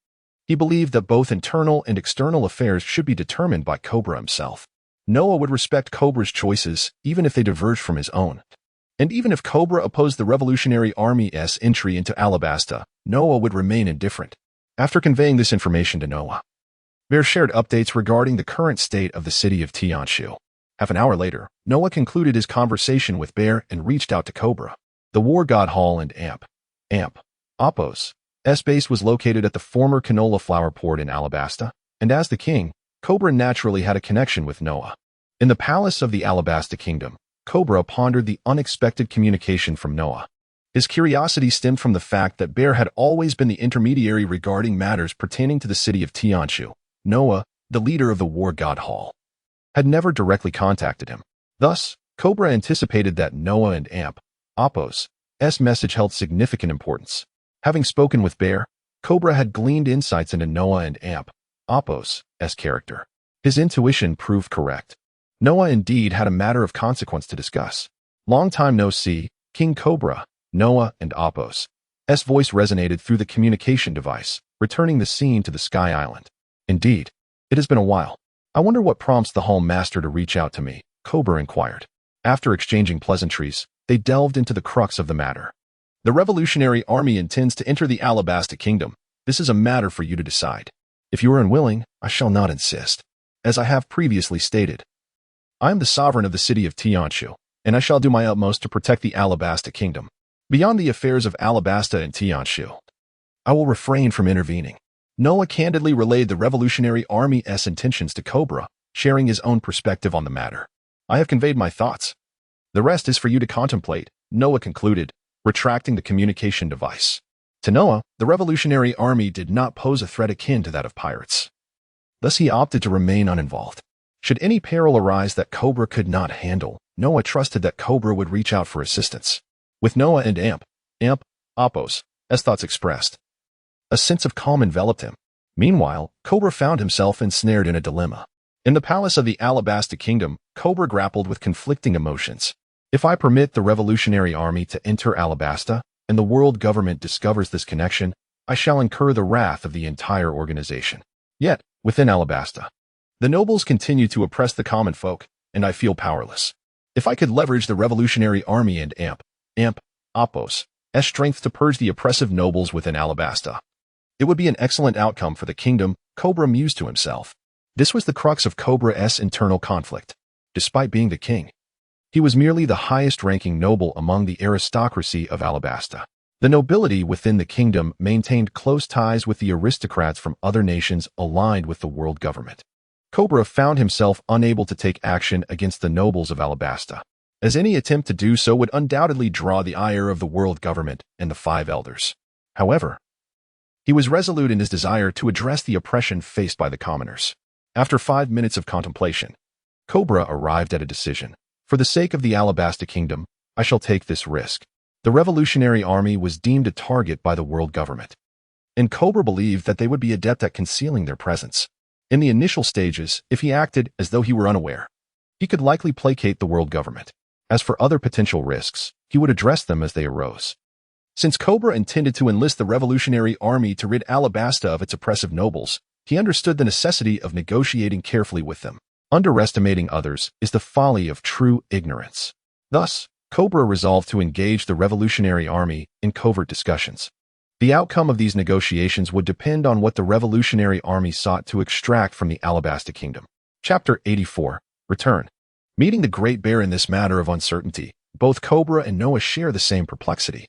he believed that both internal and external affairs should be determined by Cobra himself. Noah would respect Cobra's choices even if they diverged from his own. And even if Cobra opposed the Revolutionary Army's entry into Alabasta, Noah would remain indifferent. After conveying this information to Noah, Bear shared updates regarding the current state of the city of Tianshu. Half an hour later, Noah concluded his conversation with Bear and reached out to Cobra, the War God Hall and Apos' base was located at the former canola flour port in Alabasta, and as the king, Cobra naturally had a connection with Noah. In the palace of the Alabasta kingdom, Cobra pondered the unexpected communication from Noah. His curiosity stemmed from the fact that Bear had always been the intermediary regarding matters pertaining to the city of Tianshu. Noah, the leader of the war god Hall, had never directly contacted him. Thus, Cobra anticipated that Noah and Apos' message held significant importance. Having spoken with Bear, Cobra had gleaned insights into Noah and Apos' character. His intuition proved correct. Noah indeed had a matter of consequence to discuss. Long time no see, King Cobra, Noah, and Apos' voice resonated through the communication device, returning the scene to the Sky Island. Indeed, it has been a while. I wonder what prompts the Hall Master to reach out to me, Cobra inquired. After exchanging pleasantries, they delved into the crux of the matter. The Revolutionary Army intends to enter the Alabasta Kingdom. This is a matter for you to decide. If you are unwilling, I shall not insist. As I have previously stated, I am the sovereign of the city of Tianshu, and I shall do my utmost to protect the Alabasta Kingdom. Beyond the affairs of Alabasta and Tianshu, I will refrain from intervening. Noah candidly relayed the Revolutionary Army's intentions to Cobra, sharing his own perspective on the matter. I have conveyed my thoughts. The rest is for you to contemplate, Noah concluded, retracting the communication device. To Noah, the Revolutionary Army did not pose a threat akin to that of pirates. Thus he opted to remain uninvolved. Should any peril arise that Cobra could not handle, Noah trusted that Cobra would reach out for assistance. With Noah and Apos' thoughts expressed, a sense of calm enveloped him. Meanwhile, Cobra found himself ensnared in a dilemma. In the palace of the Alabasta Kingdom, Cobra grappled with conflicting emotions. If I permit the Revolutionary Army to enter Alabasta, and the world government discovers this connection, I shall incur the wrath of the entire organization. Yet, within Alabasta, the nobles continue to oppress the common folk, and I feel powerless. If I could leverage the Revolutionary Army and Apos' strength to purge the oppressive nobles within Alabasta, it would be an excellent outcome for the kingdom, Cobra mused to himself. This was the crux of Cobra's internal conflict. Despite being the king, he was merely the highest-ranking noble among the aristocracy of Alabasta. The nobility within the kingdom maintained close ties with the aristocrats from other nations aligned with the world government. Cobra found himself unable to take action against the nobles of Alabasta, as any attempt to do so would undoubtedly draw the ire of the world government and the five elders. However, he was resolute in his desire to address the oppression faced by the commoners. After 5 minutes of contemplation, Cobra arrived at a decision. For the sake of the Alabasta Kingdom, I shall take this risk. The Revolutionary Army was deemed a target by the world government, and Cobra believed that they would be adept at concealing their presence. In the initial stages, if he acted as though he were unaware, he could likely placate the world government. As for other potential risks, he would address them as they arose. Since Cobra intended to enlist the Revolutionary Army to rid Alabasta of its oppressive nobles, he understood the necessity of negotiating carefully with them. Underestimating others is the folly of true ignorance. Thus, Cobra resolved to engage the Revolutionary Army in covert discussions. The outcome of these negotiations would depend on what the Revolutionary Army sought to extract from the Alabasta Kingdom. Chapter 84. Return. Meeting the Great Bear in this matter of uncertainty, both Cobra and Noah share the same perplexity.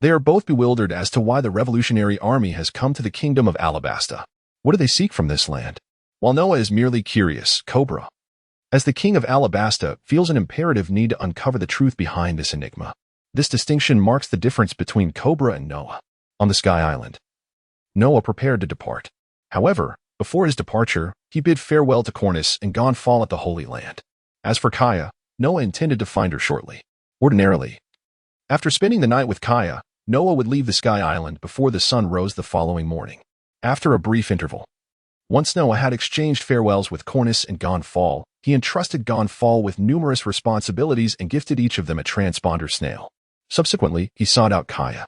They are both bewildered as to why the Revolutionary Army has come to the Kingdom of Alabasta. What do they seek from this land? While Noah is merely curious, Cobra, as the king of Alabasta, feels an imperative need to uncover the truth behind this enigma. This distinction marks the difference between Cobra and Noah. On the Sky Island, Noah prepared to depart. However, before his departure, he bid farewell to Cornus and Gonfall at the Holy Land. As for Kaya, Noah intended to find her shortly. Ordinarily, after spending the night with Kaya, Noah would leave the Sky Island before the sun rose the following morning. After a brief interval, once Noah had exchanged farewells with Cornus and Gonfall, he entrusted Gonfall with numerous responsibilities and gifted each of them a transponder snail. Subsequently, he sought out Kaya.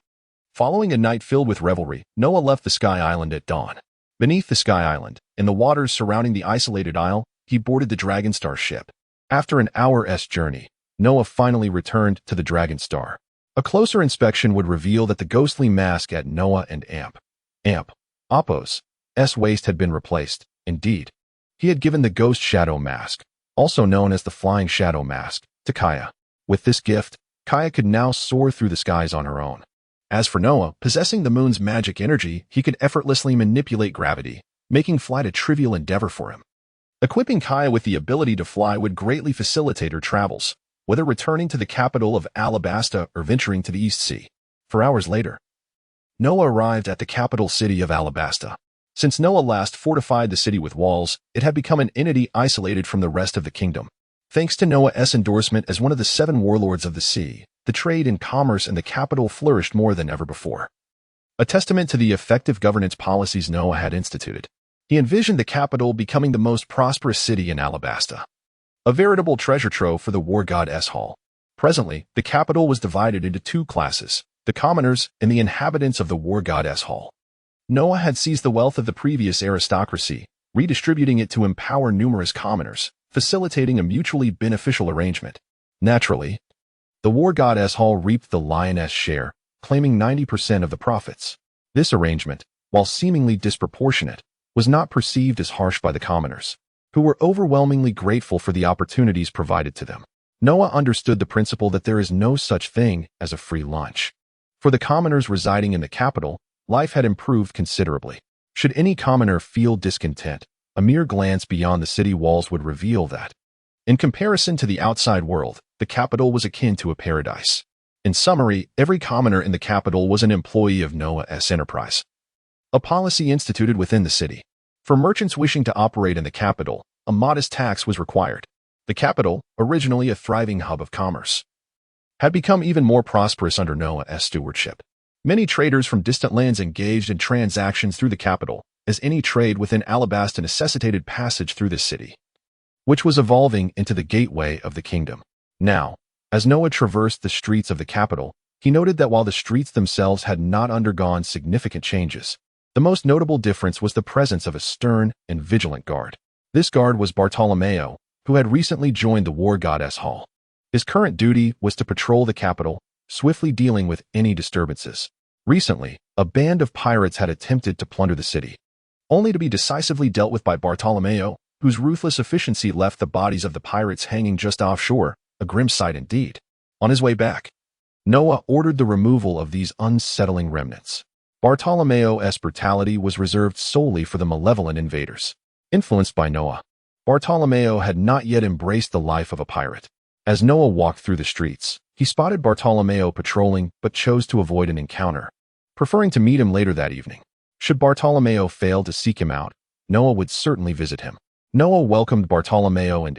Following a night filled with revelry, Noah left the Sky Island at dawn. Beneath the Sky Island, in the waters surrounding the isolated isle, he boarded the Dragonstar ship. After an hour's journey, Noah finally returned to the Dragonstar. A closer inspection would reveal that the ghostly mask at Noah and Apos' waist had been replaced. Indeed, he had given the Ghost Shadow Mask, also known as the Flying Shadow Mask, to Kaya. With this gift, Kaya could now soar through the skies on her own. As for Noah, possessing the moon's magic energy, he could effortlessly manipulate gravity, making flight a trivial endeavor for him. Equipping Kaya with the ability to fly would greatly facilitate her travels, whether returning to the capital of Alabasta or venturing to the East Sea. 4 hours later, Noah arrived at the capital city of Alabasta. Since Noah last fortified the city with walls, it had become an entity isolated from the rest of the kingdom. Thanks to Noah's endorsement as one of the 7 warlords of the sea, the trade and commerce in the capital flourished more than ever before. A testament to the effective governance policies Noah had instituted. He envisioned the capital becoming the most prosperous city in Alabasta, a veritable treasure trove for the war goddess Hall. Presently, the capital was divided into 2 classes, the commoners and the inhabitants of the war goddess Hall. Noah had seized the wealth of the previous aristocracy, redistributing it to empower numerous commoners, facilitating a mutually beneficial arrangement. Naturally, the war goddess Hall reaped the lioness share, claiming 90% of the profits. This arrangement, while seemingly disproportionate, was not perceived as harsh by the commoners, who were overwhelmingly grateful for the opportunities provided to them. Noah understood the principle that there is no such thing as a free lunch. For the commoners residing in the capital, life had improved considerably. Should any commoner feel discontent, a mere glance beyond the city walls would reveal that, in comparison to the outside world, the capital was akin to a paradise. In summary, every commoner in the capital was an employee of Noah's enterprise, a policy instituted within the city. For merchants wishing to operate in the capital, a modest tax was required. The capital, originally a thriving hub of commerce, had become even more prosperous under Noah's stewardship. Many traders from distant lands engaged in transactions through the capital, as any trade within Alabasta necessitated passage through the city, which was evolving into the gateway of the kingdom. Now, as Noah traversed the streets of the capital, he noted that while the streets themselves had not undergone significant changes, the most notable difference was the presence of a stern and vigilant guard. This guard was Bartolomeo, who had recently joined the war goddess Hall. His current duty was to patrol the capital, swiftly dealing with any disturbances. Recently, a band of pirates had attempted to plunder the city, only to be decisively dealt with by Bartolomeo, whose ruthless efficiency left the bodies of the pirates hanging just offshore, a grim sight indeed. On his way back, Noah ordered the removal of these unsettling remnants. Bartolomeo's brutality was reserved solely for the malevolent invaders. Influenced by Noah, Bartolomeo had not yet embraced the life of a pirate. As Noah walked through the streets, he spotted Bartolomeo patrolling but chose to avoid an encounter, preferring to meet him later that evening. Should Bartolomeo fail to seek him out, Noah would certainly visit him. Noah welcomed Bartolomeo and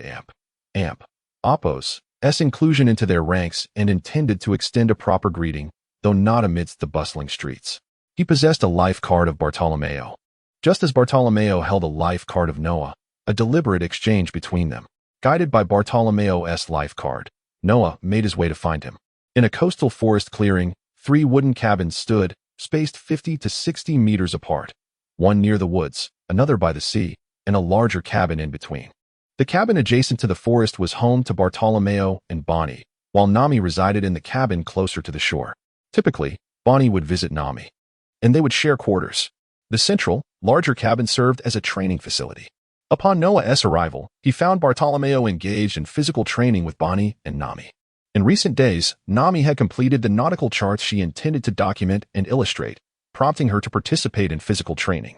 Apos' inclusion into their ranks and intended to extend a proper greeting, though not amidst the bustling streets. He possessed a life card of Bartolomeo, just as Bartolomeo held a life card of Noah, a deliberate exchange between them. Guided by Bartolomeo's life card, Noah made his way to find him. In a coastal forest clearing, 3 wooden cabins stood, spaced 50 to 60 meters apart, one near the woods, another by the sea, and a larger cabin in between. The cabin adjacent to the forest was home to Bartolomeo and Bonnie, while Nami resided in the cabin closer to the shore. Typically, Bonnie would visit Nami, and they would share quarters. The central, larger cabin served as a training facility. Upon Noah's arrival, he found Bartolomeo engaged in physical training with Bonnie and Nami. In recent days, Nami had completed the nautical charts she intended to document and illustrate, prompting her to participate in physical training.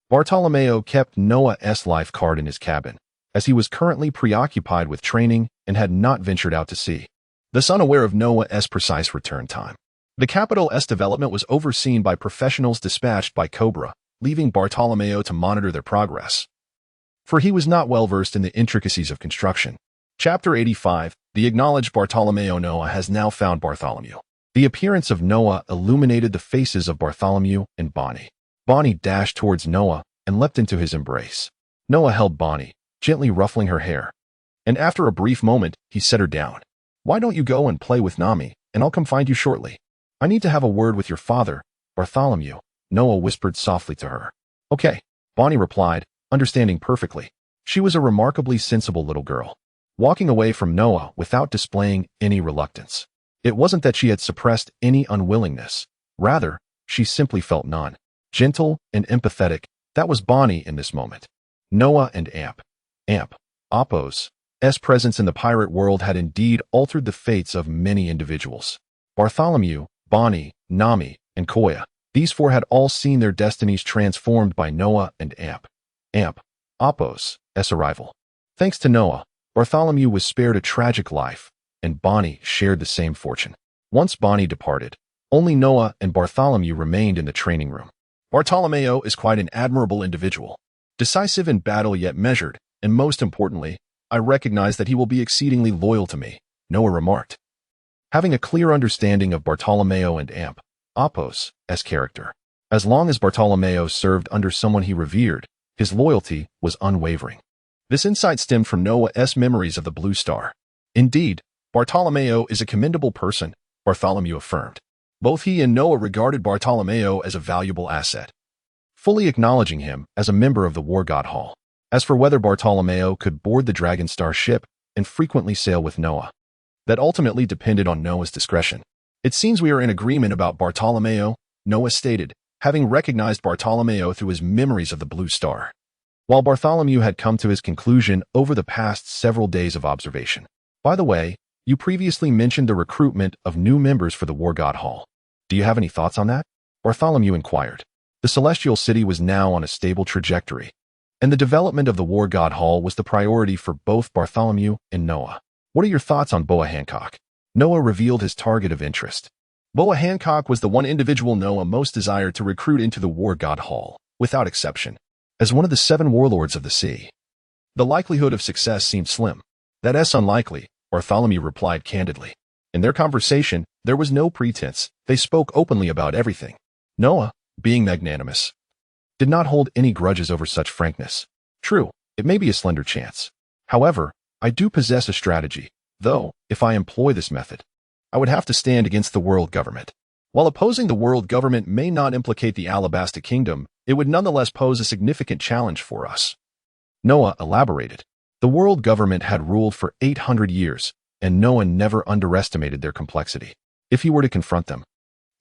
Bartolomeo kept Noah's life card in his cabin, as he was currently preoccupied with training and had not ventured out to sea, thus unaware of Noah's precise return time. The capital's development was overseen by professionals dispatched by Cobra, leaving Bartolomeo to monitor their progress, for he was not well versed in the intricacies of construction. Chapter 85, The Acknowledged Bartolomeo. Noah has now found Bartholomew. The appearance of Noah illuminated the faces of Bartholomew and Bonnie. Bonnie dashed towards Noah and leapt into his embrace. Noah held Bonnie, gently ruffling her hair, and after a brief moment, he set her down. "Why don't you go and play with Nami, and I'll come find you shortly. I need to have a word with your father, Bartholomew," Noah whispered softly to her. "Okay," Bonnie replied, understanding perfectly. She was a remarkably sensible little girl, walking away from Noah without displaying any reluctance. It wasn't that she had suppressed any unwillingness. Rather, she simply felt none. Gentle and empathetic, that was Bonnie in this moment. Noah and Apos' presence in the pirate world had indeed altered the fates of many individuals. Bartholomew, Bonnie, Nami, and Koya. These four had all seen their destinies transformed by Noah and Apos' arrival. Thanks to Noah, Bartholomew was spared a tragic life, and Bonnie shared the same fortune. Once Bonnie departed, only Noah and Bartholomew remained in the training room. Bartolomeo is quite an admirable individual, decisive in battle yet measured, and most importantly, I recognize that he will be exceedingly loyal to me, Noah remarked. Having a clear understanding of Bartolomeo and Apos' character. As long as Bartolomeo served under someone he revered, his loyalty was unwavering. This insight stemmed from Noah's memories of the Blue Star. Indeed, Bartolomeo is a commendable person, Bartholomew affirmed. Both he and Noah regarded Bartolomeo as a valuable asset, fully acknowledging him as a member of the War God Hall. As for whether Bartolomeo could board the Dragon Star ship and frequently sail with Noah, that ultimately depended on Noah's discretion. It seems we are in agreement about Bartolomeo, Noah stated, having recognized Bartolomeo through his memories of the Blue Star. While Bartholomew had come to his conclusion over the past several days of observation. By the way, you previously mentioned the recruitment of new members for the War God Hall. Do you have any thoughts on that? Bartholomew inquired. The Celestial City was now on a stable trajectory, and the development of the War God Hall was the priority for both Bartholomew and Noah. What are your thoughts on Boa Hancock? Noah revealed his target of interest. Boa Hancock was the one individual Noah most desired to recruit into the War God Hall, without exception. As one of the 7 warlords of the sea, the likelihood of success seemed slim. That's unlikely, Bartholomew replied candidly. In their conversation, there was no pretense. They spoke openly about everything. Noah, being magnanimous, did not hold any grudges over such frankness. True, it may be a slender chance. However, I do possess a strategy, though, if I employ this method, I would have to stand against the world government. While opposing the world government may not implicate the Alabasta Kingdom, it would nonetheless pose a significant challenge for us. Noah elaborated. The world government had ruled for 800 years, and Noah never underestimated their complexity. If he were to confront them,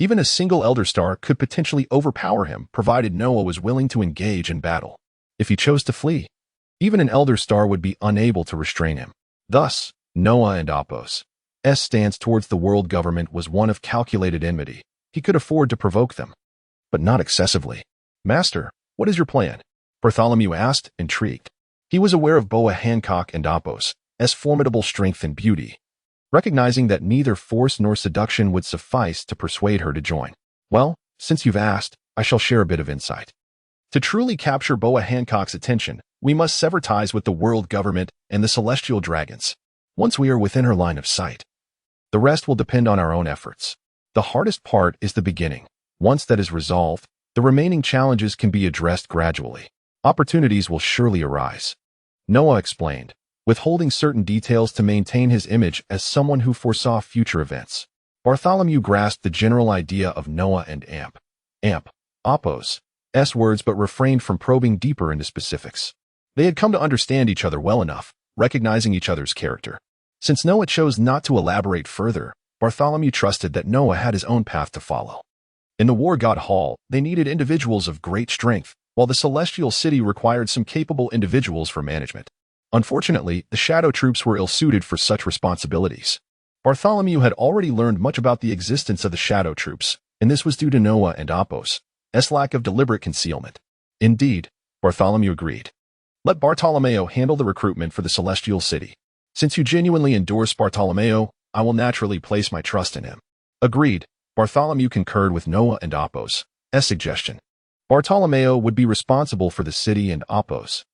even a single Elder Star could potentially overpower him, provided Noah was willing to engage in battle. If he chose to flee, even an Elder Star would be unable to restrain him. Thus, Noah and Apos' stance towards the world government was one of calculated enmity. He could afford to provoke them, but not excessively. Master, what is your plan? Bartholomew asked, intrigued. He was aware of Boa Hancock and Apos' formidable strength and beauty, recognizing that neither force nor seduction would suffice to persuade her to join. Well, since you've asked, I shall share a bit of insight. To truly capture Boa Hancock's attention, we must sever ties with the world government and the celestial dragons. Once we are within her line of sight, the rest will depend on our own efforts. The hardest part is the beginning. Once that is resolved, the remaining challenges can be addressed gradually. Opportunities will surely arise. Noah explained, withholding certain details to maintain his image as someone who foresaw future events. Bartholomew grasped the general idea of Noah and Apos' words but refrained from probing deeper into specifics. They had come to understand each other well enough, recognizing each other's character. Since Noah chose not to elaborate further, Bartholomew trusted that Noah had his own path to follow. In the War God Hall, they needed individuals of great strength, while the Celestial City required some capable individuals for management. Unfortunately, the Shadow Troops were ill-suited for such responsibilities. Bartholomew had already learned much about the existence of the Shadow Troops, and this was due to Noah and Apos' lack of deliberate concealment. Indeed, Bartholomew agreed. Let Bartolomeo handle the recruitment for the Celestial City. Since you genuinely endorse Bartolomeo, I will naturally place my trust in him. Agreed, Bartholomew concurred with Noah and Apos' suggestion. Bartolomeo would be responsible for the city and Apos'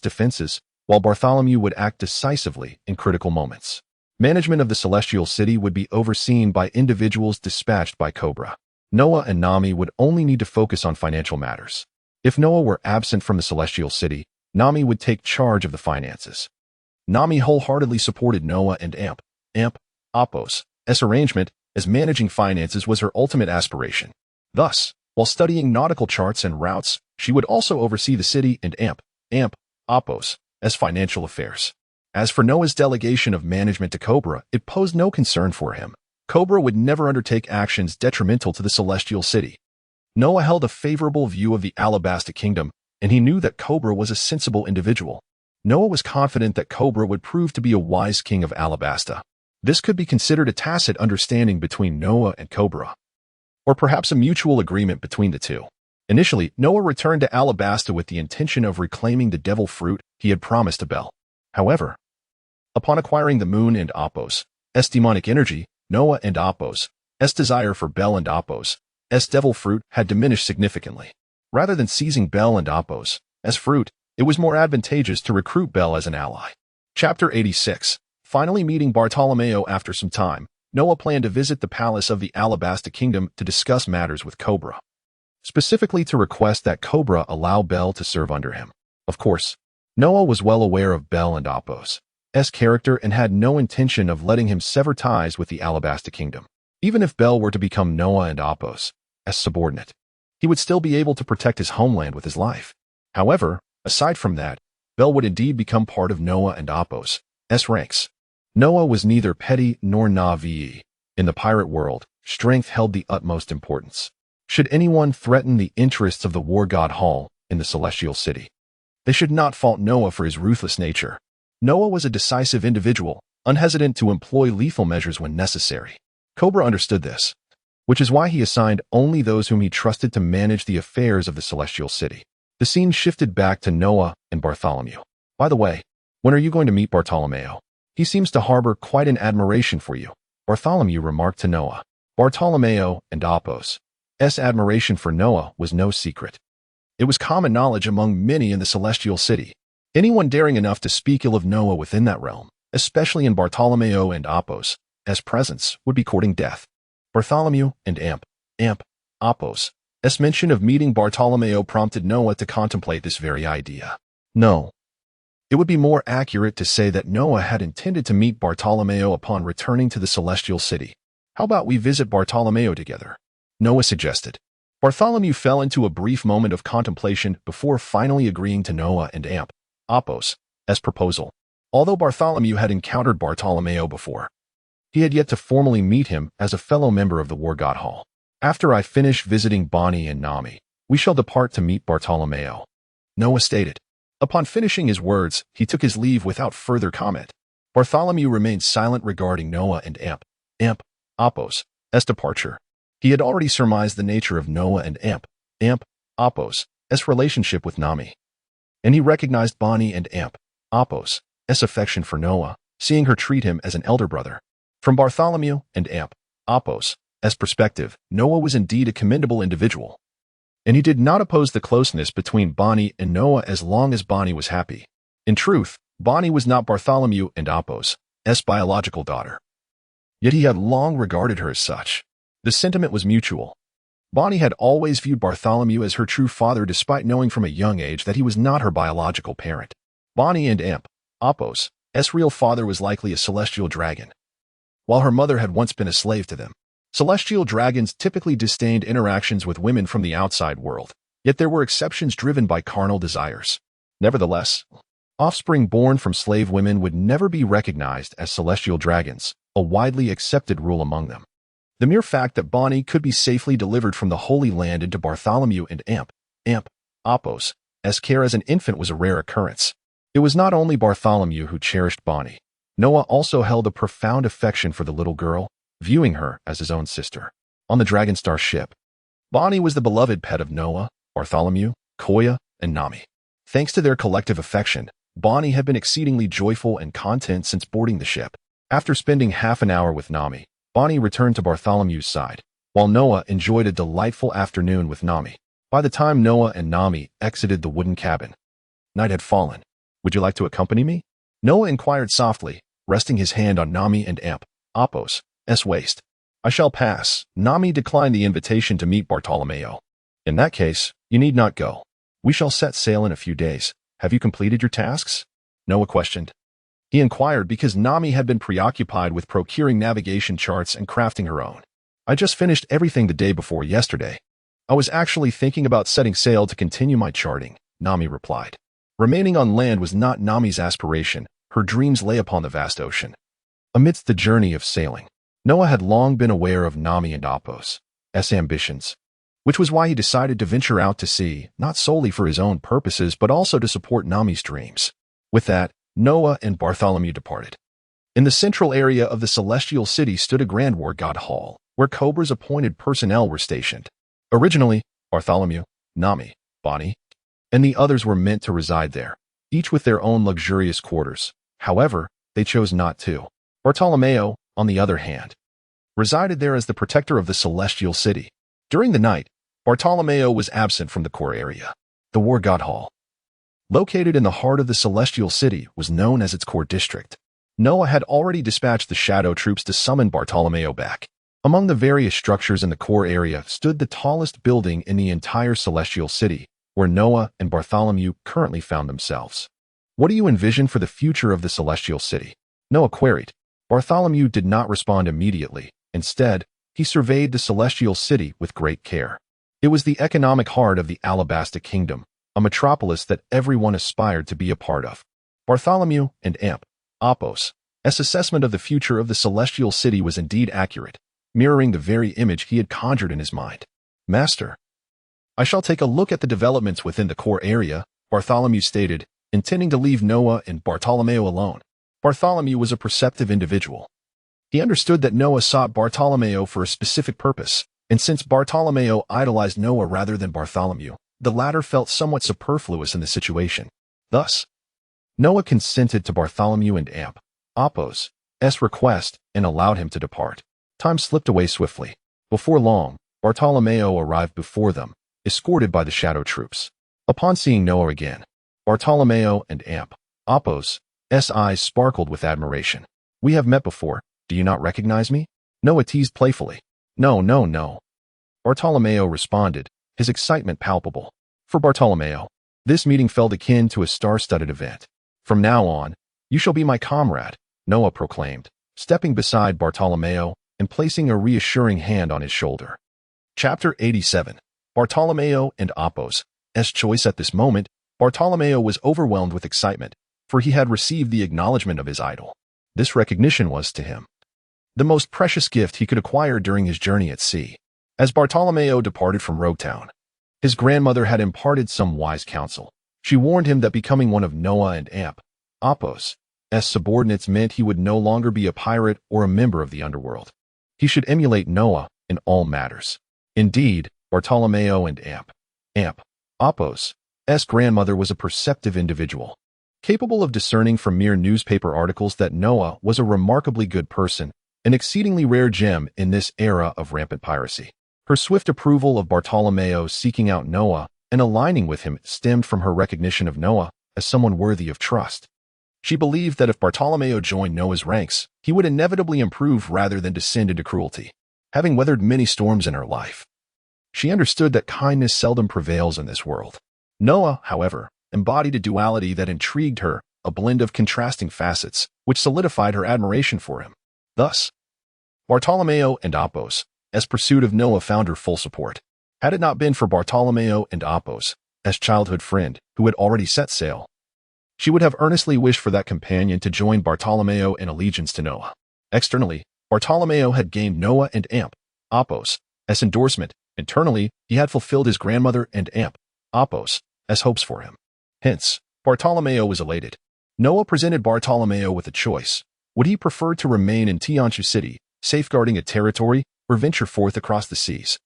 defenses, while Bartholomew would act decisively in critical moments. Management of the Celestial City would be overseen by individuals dispatched by Cobra. Noah and Nami would only need to focus on financial matters. If Noah were absent from the Celestial City, Nami would take charge of the finances. Nami wholeheartedly supported Noah and Apos' arrangement, as managing finances was her ultimate aspiration. Thus, while studying nautical charts and routes, she would also oversee the city and Apos' financial affairs. As for Noah's delegation of management to Cobra, it posed no concern for him. Cobra would never undertake actions detrimental to the Celestial City. Noah held a favorable view of the Alabasta Kingdom, and he knew that Cobra was a sensible individual. Noah was confident that Cobra would prove to be a wise king of Alabasta. This could be considered a tacit understanding between Noah and Cobra. or perhaps a mutual agreement between the two. Initially, Noah returned to Alabasta with the intention of reclaiming the devil fruit he had promised to Bel. However, upon acquiring the moon and Apos' demonic energy, Noah and Apos' desire for Bel and Apos' devil fruit had diminished significantly. Rather than seizing Bel and Apos' fruit, it was more advantageous to recruit Bel as an ally. Chapter 86. Finally meeting Bartolomeo after some time, Noah planned to visit the palace of the Alabasta kingdom to discuss matters with Cobra. Specifically to request that Cobra allow Bel to serve under him. Of course, Noah was well aware of Bel and Apos' character and had no intention of letting him sever ties with the Alabasta kingdom. Even if Bel were to become Noah and Apos' subordinate, he would still be able to protect his homeland with his life. However, aside from that, Bel would indeed become part of Noah and Apos' ranks. Noah was neither petty nor naive. In the pirate world, strength held the utmost importance. Should anyone threaten the interests of the war god Hall in the Celestial City, they should not fault Noah for his ruthless nature. Noah was a decisive individual, unhesitant to employ lethal measures when necessary. Cobra understood this, which is why he assigned only those whom he trusted to manage the affairs of the Celestial City. The scene shifted back to Noah and Bartholomew. By the way, when are you going to meet Bartolomeo? He seems to harbor quite an admiration for you, Bartholomew remarked to Noah. Bartolomeo and Apos' admiration for Noah was no secret. It was common knowledge among many in the Celestial City. Anyone daring enough to speak ill of Noah within that realm, especially in Bartolomeo and Apos' presence, would be courting death. Bartholomew and Apos' mention of meeting Bartolomeo prompted Noah to contemplate this very idea. No. It would be more accurate to say that Noah had intended to meet Bartolomeo upon returning to the Celestial City. How about we visit Bartolomeo together? Noah suggested. Bartholomew fell into a brief moment of contemplation before finally agreeing to Noah and Apos' proposal. Although Bartholomew had encountered Bartolomeo before, he had yet to formally meet him as a fellow member of the War God Hall. After I finish visiting Bonnie and Nami, we shall depart to meet Bartolomeo, Noah stated. Upon finishing his words, he took his leave without further comment. Bartholomew remained silent regarding Noah and Apos' departure. He had already surmised the nature of Noah and Apos' relationship with Nami, and he recognized Bonnie and Apos' affection for Noah, seeing her treat him as an elder brother. From Bartholomew and Apos' perspective, Noah was indeed a commendable individual, and he did not oppose the closeness between Bonnie and Noah as long as Bonnie was happy. In truth, Bonnie was not Bartholomew and Apos' biological daughter, yet he had long regarded her as such. The sentiment was mutual. Bonnie had always viewed Bartholomew as her true father despite knowing from a young age that he was not her biological parent. Bonnie and Apos' real father was likely a celestial dragon, while her mother had once been a slave to them. Celestial dragons typically disdained interactions with women from the outside world, yet there were exceptions driven by carnal desires. Nevertheless, offspring born from slave women would never be recognized as celestial dragons, a widely accepted rule among them. The mere fact that Bonnie could be safely delivered from the Holy Land into Bartholomew and Apos' care as an infant was a rare occurrence. It was not only Bartholomew who cherished Bonnie. Noah also held a profound affection for the little girl, viewing her as his own sister. On the Dragonstar ship, Bonnie was the beloved pet of Noah, Bartholomew, Koya, and Nami. Thanks to their collective affection, Bonnie had been exceedingly joyful and content since boarding the ship. After spending half an hour with Nami, Bonnie returned to Bartholomew's side, while Noah enjoyed a delightful afternoon with Nami. By the time Noah and Nami exited the wooden cabin, night had fallen. Would you like to accompany me? Noah inquired softly, resting his hand on Nami and Apos' waist. I shall pass. Nami declined the invitation to meet Bartolomeo. In that case, you need not go. We shall set sail in a few days. Have you completed your tasks? Noah questioned. He inquired because Nami had been preoccupied with procuring navigation charts and crafting her own. I just finished everything the day before yesterday. I was actually thinking about setting sail to continue my charting, Nami replied. Remaining on land was not Nami's aspiration. Her dreams lay upon the vast ocean. Amidst the journey of sailing, Noah had long been aware of Nami and Apos' ambitions, which was why he decided to venture out to sea, not solely for his own purposes but also to support Nami's dreams. With that, Noah and Bartholomew departed. In the central area of the Celestial City stood a grand war god hall. where Cobra's appointed personnel were stationed. Originally, Bartholomew, Nami, Bonnie, and the others were meant to reside there, each with their own luxurious quarters. However, they chose not to. Bartolomeo, on the other hand, resided there as the protector of the Celestial City. During the night, Bartolomeo was absent from the core area. The War God Hall, located in the heart of the Celestial City, was known as its core district. Noah had already dispatched the shadow troops to summon Bartolomeo back. Among the various structures in the core area stood the tallest building in the entire Celestial City, where Noah and Bartholomew currently found themselves. What do you envision for the future of the Celestial City? Noah queried. Bartholomew did not respond immediately. Instead, he surveyed the Celestial City with great care. It was the economic heart of the Alabasta Kingdom, a metropolis that everyone aspired to be a part of. Bartholomew and Apos' assessment of the future of the Celestial City was indeed accurate, mirroring the very image he had conjured in his mind. Master, I shall take a look at the developments within the core area, Bartholomew stated, intending to leave Noah and Bartolomeo alone. Bartholomew was a perceptive individual. He understood that Noah sought Bartolomeo for a specific purpose, and since Bartolomeo idolized Noah rather than Bartholomew, the latter felt somewhat superfluous in the situation. Thus, Noah consented to Bartholomew and Apos' request and allowed him to depart. Time slipped away swiftly. Before long, Bartolomeo arrived before them, escorted by the shadow troops. Upon seeing Noah again, Bartolomeo and Apos' eyes sparkled with admiration. We have met before. Do you not recognize me? Noah teased playfully. No. Bartolomeo responded, his excitement palpable. For Bartolomeo, this meeting felt akin to a star-studded event. From now on, you shall be my comrade, Noah proclaimed, stepping beside Bartolomeo and placing a reassuring hand on his shoulder. Chapter 87. Bartolomeo and Apos' choice. At this moment, Bartolomeo was overwhelmed with excitement, for he had received the acknowledgement of his idol. This recognition was, to him, the most precious gift he could acquire during his journey at sea. As Bartolomeo departed from Rogetown, his grandmother had imparted some wise counsel. She warned him that becoming one of Noah and Apos' subordinates meant he would no longer be a pirate or a member of the underworld. He should emulate Noah in all matters. Indeed, Bartolomeo and Apos' grandmother was a perceptive individual, capable of discerning from mere newspaper articles that Noah was a remarkably good person, an exceedingly rare gem in this era of rampant piracy. Her swift approval of Bartolomeo seeking out Noah and aligning with him stemmed from her recognition of Noah as someone worthy of trust. She believed that if Bartolomeo joined Noah's ranks, he would inevitably improve rather than descend into cruelty. Having weathered many storms in her life, she understood that kindness seldom prevails in this world. Noah, however, embodied a duality that intrigued her, a blend of contrasting facets, which solidified her admiration for him. Thus, Bartolomeo and Apos' pursuit of Noah found her full support. Had it not been for Bartolomeo and Apos' childhood friend, who had already set sail, she would have earnestly wished for that companion to join Bartolomeo in allegiance to Noah. Externally, Bartolomeo had gained Noah and Apos' endorsement. Internally, he had fulfilled his grandmother and Apos' hopes for him. Hence, Bartolomeo was elated. Noah presented Bartolomeo with a choice. Would he prefer to remain in Tianchu City, safeguarding a territory, or venture forth across the seas,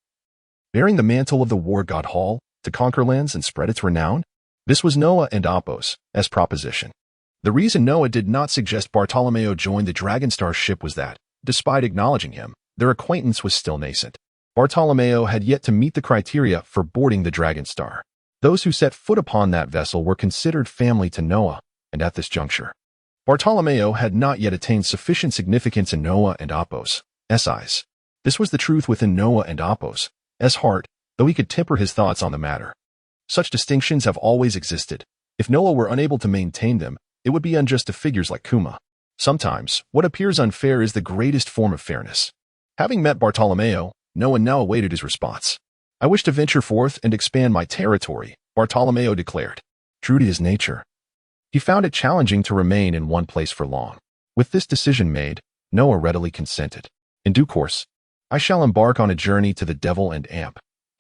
bearing the mantle of the War God Hall, to conquer lands and spread its renown? This was Noah and Apos' proposition. The reason Noah did not suggest Bartolomeo join the Dragonstar ship was that, despite acknowledging him, their acquaintance was still nascent. Bartolomeo had yet to meet the criteria for boarding the Dragonstar. Those who set foot upon that vessel were considered family to Noah, and at this juncture, Bartolomeo had not yet attained sufficient significance in Noah and Apos' eyes. This was the truth within Noah and Apos' heart, though he could temper his thoughts on the matter. Such distinctions have always existed. If Noah were unable to maintain them, it would be unjust to figures like Kuma. Sometimes, what appears unfair is the greatest form of fairness. Having met Bartolomeo, Noah now awaited his response. I wish to venture forth and expand my territory, Bartolomeo declared. True to his nature, he found it challenging to remain in one place for long. With this decision made, Noah readily consented. In due course, I shall embark on a journey to the Devil and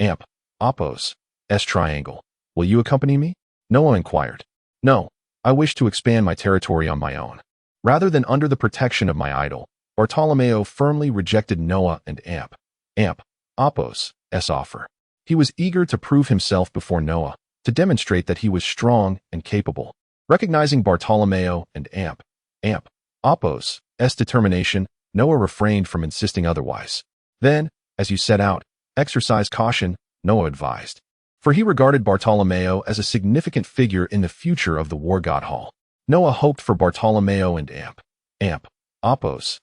Apos' triangle. Will you accompany me? Noah inquired. No, I wish to expand my territory on my own. Rather than under the protection of my idol, Bartolomeo firmly rejected Noah and Apos' offer. He was eager to prove himself before Noah, to demonstrate that he was strong and capable. Recognizing Bartolomeo and Apos' determination, Noah refrained from insisting otherwise. Then, as you set out, exercise caution, Noah advised. For he regarded Bartolomeo as a significant figure in the future of the War God Hall. Noah hoped for Bartolomeo and Apos'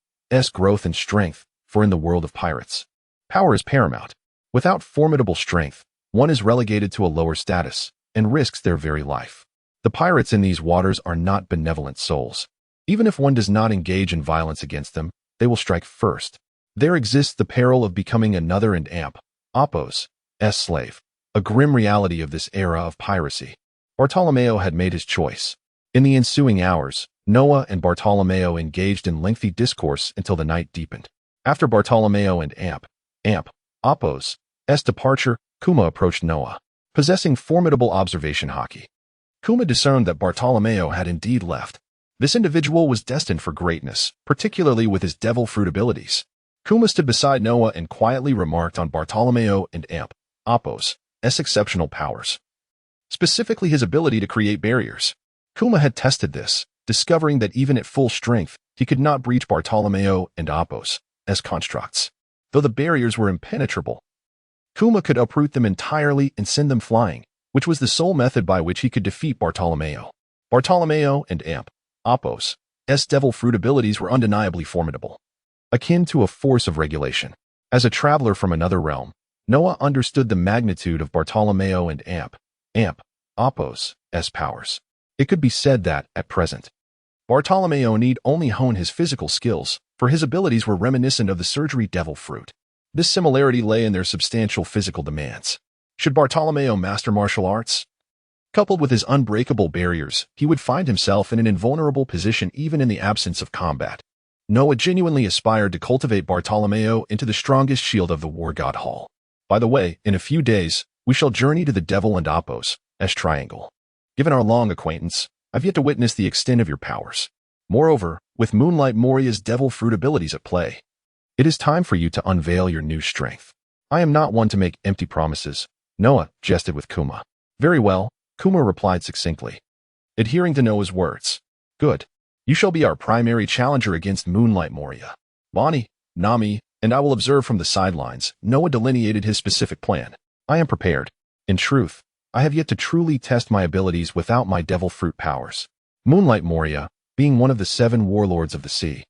growth and strength, for in the world of pirates, power is paramount. Without formidable strength, one is relegated to a lower status and risks their very life. The pirates in these waters are not benevolent souls. Even if one does not engage in violence against them, they will strike first. There exists the peril of becoming another and Apos' slave, a grim reality of this era of piracy. Bartolomeo had made his choice. In the ensuing hours, Noah and Bartolomeo engaged in lengthy discourse until the night deepened. After Bartolomeo and Apos' departure, Kuma approached Noah, possessing formidable observation haki. Kuma discerned that Bartolomeo had indeed left. This individual was destined for greatness, particularly with his devil fruit abilities. Kuma stood beside Noah and quietly remarked on Bartolomeo and Apos' exceptional powers, specifically his ability to create barriers. Kuma had tested this, discovering that even at full strength, he could not breach Bartolomeo and Apos' constructs. Though the barriers were impenetrable, Kuma could uproot them entirely and send them flying, which was the sole method by which he could defeat Bartolomeo. Bartolomeo and Apos' devil fruit abilities were undeniably formidable, akin to a force of regulation. As a traveler from another realm, Noah understood the magnitude of Bartolomeo and Apos' powers. It could be said that, at present, Bartolomeo need only hone his physical skills, for his abilities were reminiscent of the surgery devil fruit. This similarity lay in their substantial physical demands. Should Bartolomeo master martial arts? Coupled with his unbreakable barriers, he would find himself in an invulnerable position even in the absence of combat. Noah genuinely aspired to cultivate Bartolomeo into the strongest shield of the War God Hall. By the way, in a few days, we shall journey to the Devil and Apos' triangle. Given our long acquaintance, I've yet to witness the extent of your powers. Moreover, with Moonlight Moria's devil fruit abilities at play, it is time for you to unveil your new strength. I am not one to make empty promises, Noah jested with Kuma. Very well, Kuma replied succinctly, adhering to Noah's words. Good. You shall be our primary challenger against Moonlight Moria. Bani, Nami, and I will observe from the sidelines. Noah delineated his specific plan. I am prepared. In truth, I have yet to truly test my abilities without my devil fruit powers. Moonlight Moria, being one of the 7 warlords of the sea,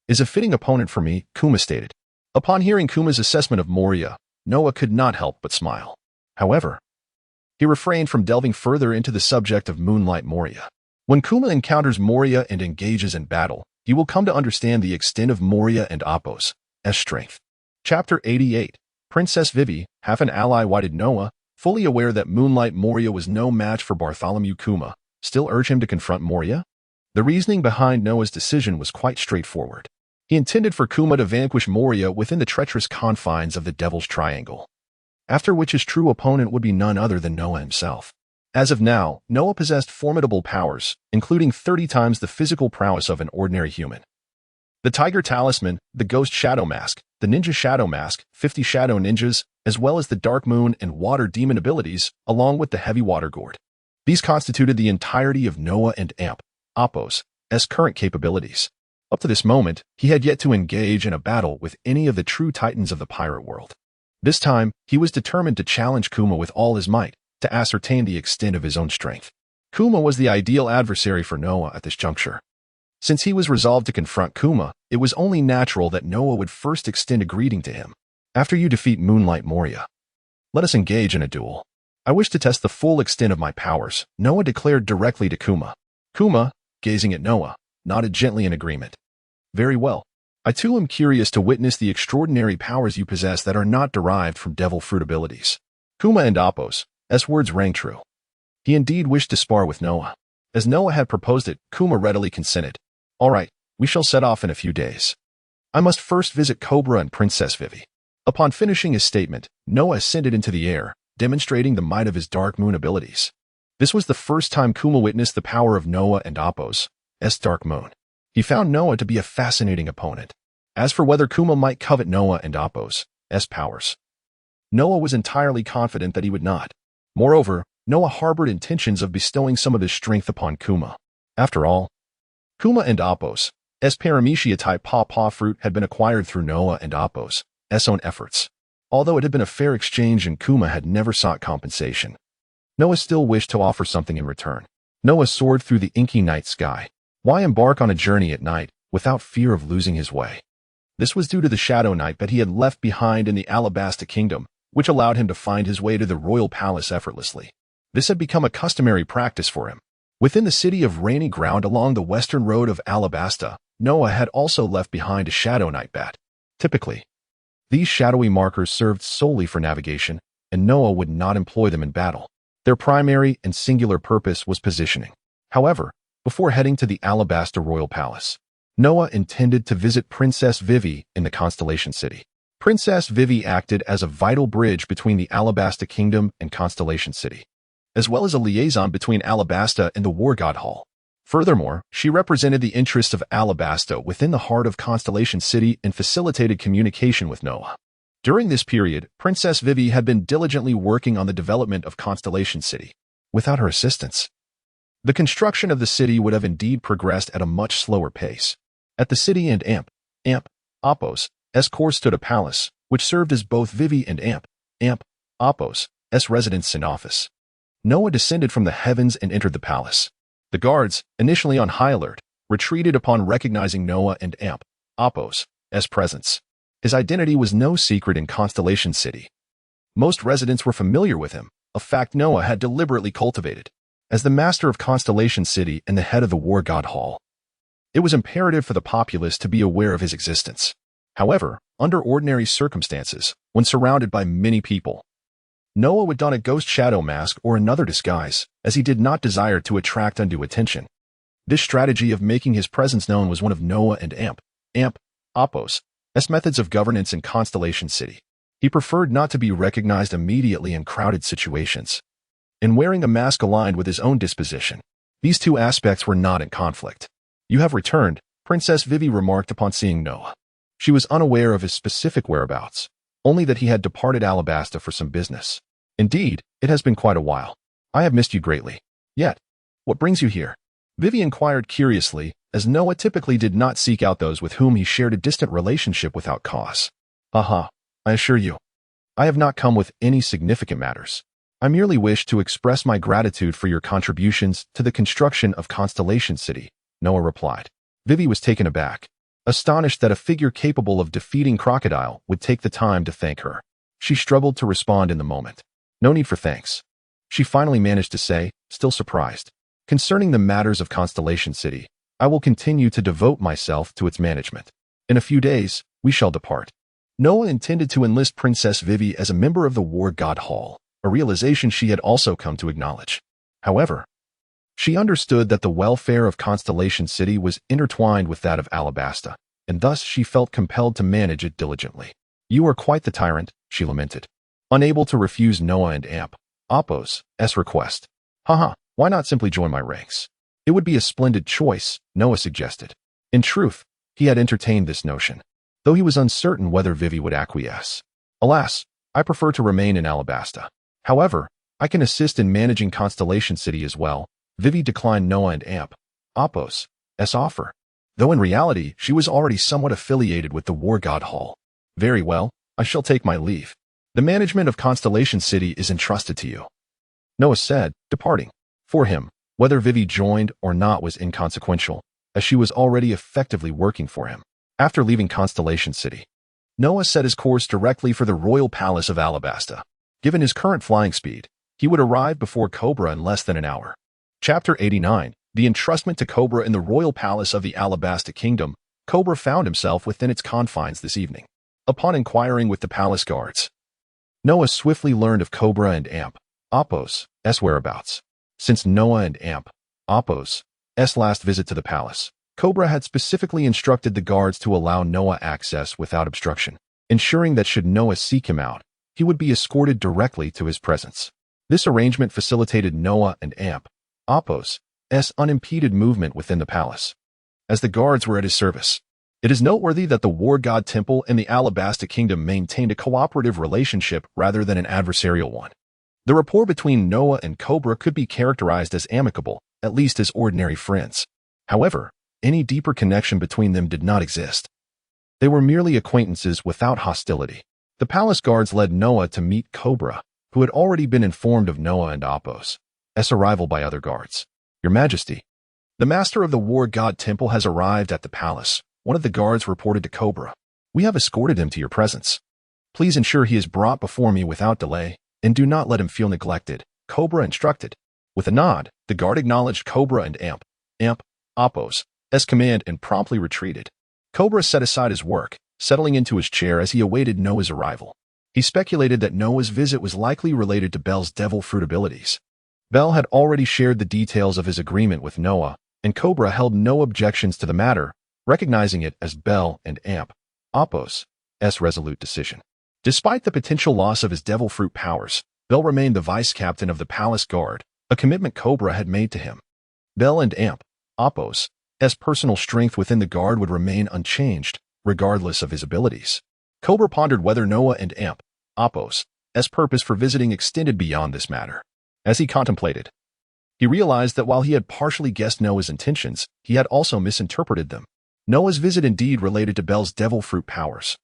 is a fitting opponent for me, Kuma stated. Upon hearing Kuma's assessment of Moria, Noah could not help but smile. However, he refrained from delving further into the subject of Moonlight Moria. When Kuma encounters Moria and engages in battle, he will come to understand the extent of Moria and Apos' strength. Chapter 88. Princess Vivi, half an ally, why did Noah, fully aware that Moonlight Moria was no match for Bartholomew Kuma, still urge him to confront Moria? The reasoning behind Noah's decision was quite straightforward. He intended for Kuma to vanquish Moria within the treacherous confines of the Devil's Triangle, after which his true opponent would be none other than Noah himself. As of now, Noah possessed formidable powers, including 30 times the physical prowess of an ordinary human. The Tiger Talisman, the Ghost Shadow Mask, the Ninja Shadow Mask, 50 Shadow Ninjas, as well as the Dark Moon and Water Demon abilities, along with the Heavy Water Gourd. These constituted the entirety of Noah and Apos' current capabilities. Up to this moment, he had yet to engage in a battle with any of the true titans of the pirate world. This time, he was determined to challenge Kuma with all his might, to ascertain the extent of his own strength. Kuma was the ideal adversary for Noah at this juncture. Since he was resolved to confront Kuma, it was only natural that Noah would first extend a greeting to him. After you defeat Moonlight Moria, let us engage in a duel. I wish to test the full extent of my powers, Noah declared directly to Kuma. Kuma, gazing at Noah, nodded gently in agreement. Very well. I too am curious to witness the extraordinary powers you possess that are not derived from devil fruit abilities. Kuma and Apos' words rang true. He indeed wished to spar with Noah. As Noah had proposed it, Kuma readily consented. All right, we shall set off in a few days. I must first visit Cobra and Princess Vivi. Upon finishing his statement, Noah ascended into the air, demonstrating the might of his Dark Moon abilities. This was the first time Kuma witnessed the power of Noah and Apos' Dark Moon. He found Noah to be a fascinating opponent. As for whether Kuma might covet Noah and Appo's powers, Noah was entirely confident that he would not. Moreover, Noah harbored intentions of bestowing some of his strength upon Kuma. After all, Kuma and Appo's paramecia-type paw fruit had been acquired through Noah and Appo's own efforts. Although it had been a fair exchange and Kuma had never sought compensation, Noah still wished to offer something in return. Noah soared through the inky night sky. Why embark on a journey at night without fear of losing his way? This was due to the Shadow Knight that he had left behind in the Alabasta Kingdom, which allowed him to find his way to the royal palace effortlessly. This had become a customary practice for him. Within the city of Rainy Ground along the western road of Alabasta, Noah had also left behind a Shadow Knight bat. Typically, these shadowy markers served solely for navigation, and Noah would not employ them in battle. Their primary and singular purpose was positioning. However, before heading to the Alabasta Royal Palace, Noah intended to visit Princess Vivi in the Constellation City. Princess Vivi acted as a vital bridge between the Alabasta Kingdom and Constellation City, as well as a liaison between Alabasta and the War God Hall. Furthermore, she represented the interests of Alabasta within the heart of Constellation City and facilitated communication with Noah. During this period, Princess Vivi had been diligently working on the development of Constellation City. Without her assistance, the construction of the city would have indeed progressed at a much slower pace. At the city and Appo's court stood a palace, which served as both Vivi and Appo's residence and office. Noah descended from the heavens and entered the palace. The guards, initially on high alert, retreated upon recognizing Noah and Appo's presence. His identity was no secret in Constellation City. Most residents were familiar with him, a fact Noah had deliberately cultivated. As the master of Constellation City and the head of the War God Hall, it was imperative for the populace to be aware of his existence. However, under ordinary circumstances, when surrounded by many people, Noah would don a ghost shadow mask or another disguise, as he did not desire to attract undue attention. This strategy of making his presence known was one of Noah and Appo's methods of governance in Constellation City. He preferred not to be recognized immediately in crowded situations, and wearing a mask aligned with his own disposition. These two aspects were not in conflict. "You have returned," Princess Vivi remarked upon seeing Noah. She was unaware of his specific whereabouts, only that he had departed Alabasta for some business. "Indeed, it has been quite a while. I have missed you greatly. Yet, what brings you here?" Vivi inquired curiously, as Noah typically did not seek out those with whom he shared a distant relationship without cause. "I assure you, I have not come with any significant matters. I merely wish to express my gratitude for your contributions to the construction of Constellation City," Noah replied. Vivi was taken aback, astonished that a figure capable of defeating Crocodile would take the time to thank her. She struggled to respond in the moment. "No need for thanks," she finally managed to say, still surprised. "Concerning the matters of Constellation City, I will continue to devote myself to its management. In a few days, we shall depart." Noah intended to enlist Princess Vivi as a member of the War God Hall, a realization she had also come to acknowledge. However, she understood that the welfare of Constellation City was intertwined with that of Alabasta, and thus she felt compelled to manage it diligently. "You are quite the tyrant," she lamented, unable to refuse Noah and Appo's request. Why not simply join my ranks?" "It would be a splendid choice," Noah suggested. In truth, he had entertained this notion, though he was uncertain whether Vivi would acquiesce. "Alas, I prefer to remain in Alabasta. However, I can assist in managing Constellation City as well." Vivi declined Noah and Appo's offer, though in reality she was already somewhat affiliated with the War God Hall. "Very well, I shall take my leave. The management of Constellation City is entrusted to you," Noah said, departing. For him, whether Vivi joined or not was inconsequential, as she was already effectively working for him. After leaving Constellation City, Noah set his course directly for the Royal Palace of Alabasta. Given his current flying speed, he would arrive before Cobra in less than an hour. Chapter 89, The Entrustment to Cobra in the Royal Palace of the Alabasta Kingdom. Cobra found himself within its confines this evening. Upon inquiring with the palace guards, Noah swiftly learned of Cobra and Appo's whereabouts. Since Noah and Appo's last visit to the palace, Cobra had specifically instructed the guards to allow Noah access without obstruction, ensuring that should Noah seek him out, he would be escorted directly to his presence. This arrangement facilitated Noah and Appo's unimpeded movement within the palace, as the guards were at his service. It is noteworthy that the War God Temple and the Alabasta Kingdom maintained a cooperative relationship rather than an adversarial one. The rapport between Noah and Cobra could be characterized as amicable, at least as ordinary friends. However, any deeper connection between them did not exist. They were merely acquaintances without hostility. The palace guards led Noah to meet Cobra, who had already been informed of Noah and Apos' arrival by other guards. Your Majesty, the master of the War God Temple has arrived at the palace, one of the guards reported to Cobra. We have escorted him to your presence. Please ensure he is brought before me without delay, and do not let him feel neglected, Cobra instructed. With a nod, the guard acknowledged Cobra and Apos' command and promptly retreated. Cobra set aside his work, settling into his chair as he awaited Noah's arrival. He speculated that Noah's visit was likely related to Bel's devil fruit abilities. Bel had already shared the details of his agreement with Noah, and Cobra held no objections to the matter, recognizing it as Bel and Apos' resolute decision. Despite the potential loss of his devil fruit powers, Bel remained the vice captain of the palace guard, a commitment Cobra had made to him. Bel and Apos' personal strength within the guard would remain unchanged, regardless of his abilities. Cobra pondered whether Noah and Apos' purpose for visiting extended beyond this matter. As he contemplated, he realized that while he had partially guessed Noah's intentions, he had also misinterpreted them. Noah's visit indeed related to Bel's devil fruit powers.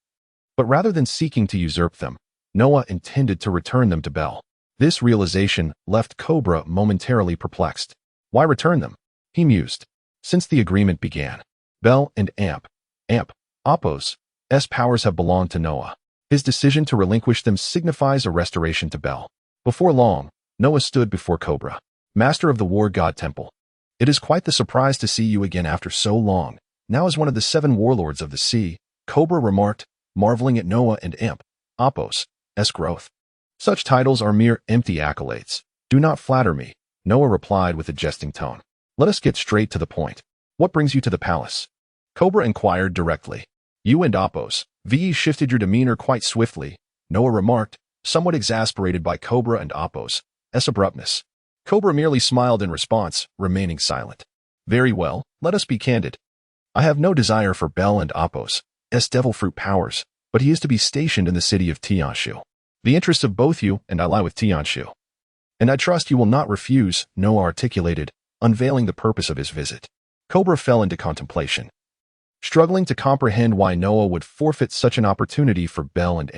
But rather than seeking to usurp them, Noah intended to return them to Bel. This realization left Cobra momentarily perplexed. Why return them? He mused. Since the agreement began, Bel and Apos' powers have belonged to Noah. His decision to relinquish them signifies a restoration to Bel. Before long, Noah stood before Cobra, master of the War God Temple. It is quite the surprise to see you again after so long. Now as one of the 7 warlords of the sea, Cobra remarked, marveling at Noah and Apos' growth. Such titles are mere empty accolades. Do not flatter me, Noah replied with a jesting tone. Let us get straight to the point. What brings you to the palace? Cobra inquired directly. You and Apos' shifted your demeanor quite swiftly, Noah remarked, somewhat exasperated by Cobra and Apos' abruptness. Cobra merely smiled in response, remaining silent. Very well, let us be candid. I have no desire for Bel and Apos' devil fruit powers, but he is to be stationed in the city of Tianshu. The interests of both you and I lie with Tianshu. And I trust you will not refuse, Noah articulated, unveiling the purpose of his visit. Cobra fell into contemplation, struggling to comprehend why Noah would forfeit such an opportunity for Bel and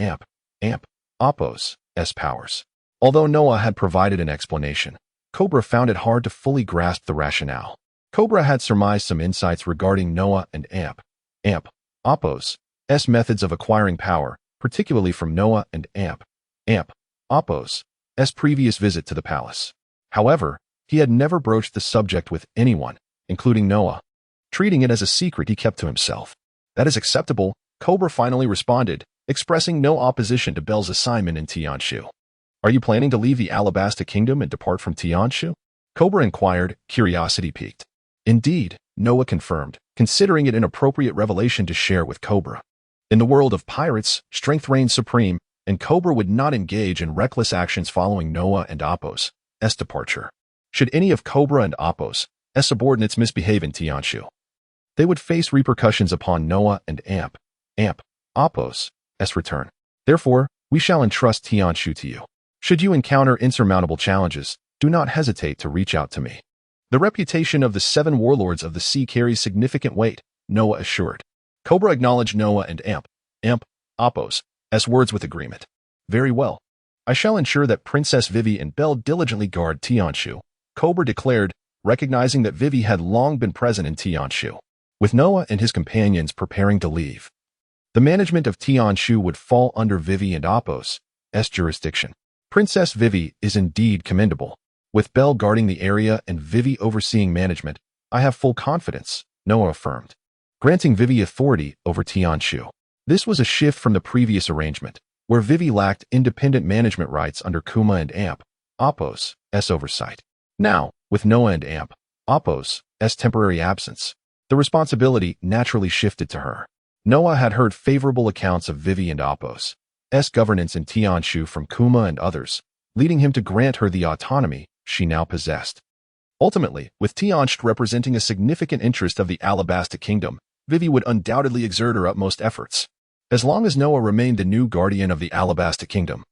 Apos' powers. Although Noah had provided an explanation, Cobra found it hard to fully grasp the rationale. Cobra had surmised some insights regarding Noah and Apos' methods of acquiring power, particularly from Noah and Apos' previous visit to the palace. However, he had never broached the subject with anyone, including Noah, treating it as a secret he kept to himself. That is acceptable, Cobra finally responded, expressing no opposition to Bel's assignment in Tianshu. Are you planning to leave the Alabasta Kingdom and depart from Tianshu? Cobra inquired, curiosity piqued. Indeed, Noah confirmed, considering it an appropriate revelation to share with Cobra. In the world of pirates, strength reigns supreme, and Cobra would not engage in reckless actions following Noah and Apos' departure. Should any of Cobra and Apos' subordinates misbehave in Tianshu, they would face repercussions upon Noah and Apos' return. Therefore, we shall entrust Tianshu to you. Should you encounter insurmountable challenges, do not hesitate to reach out to me. The reputation of the 7 warlords of the sea carries significant weight, Noah assured. Cobra acknowledged Noah and Apos' words with agreement. Very well. I shall ensure that Princess Vivi and Bel diligently guard Tianshu, Cobra declared, recognizing that Vivi had long been present in Tianshu. With Noah and his companions preparing to leave, the management of Tianshu would fall under Vivi and Apos' jurisdiction. Princess Vivi is indeed commendable. With Bel guarding the area and Vivi overseeing management, I have full confidence, Noah affirmed, granting Vivi authority over Tianshu. This was a shift from the previous arrangement, where Vivi lacked independent management rights under Kuma and Apos' oversight. Now, with Noah and Apos' temporary absence, the responsibility naturally shifted to her. Noah had heard favorable accounts of Vivi and Apos' governance in Tianshu from Kuma and others, leading him to grant her the autonomy she now possessed. Ultimately, with Tianshu representing a significant interest of the Alabasta Kingdom, Vivi would undoubtedly exert her utmost efforts. As long as Noah remained the new guardian of the Alabasta Kingdom,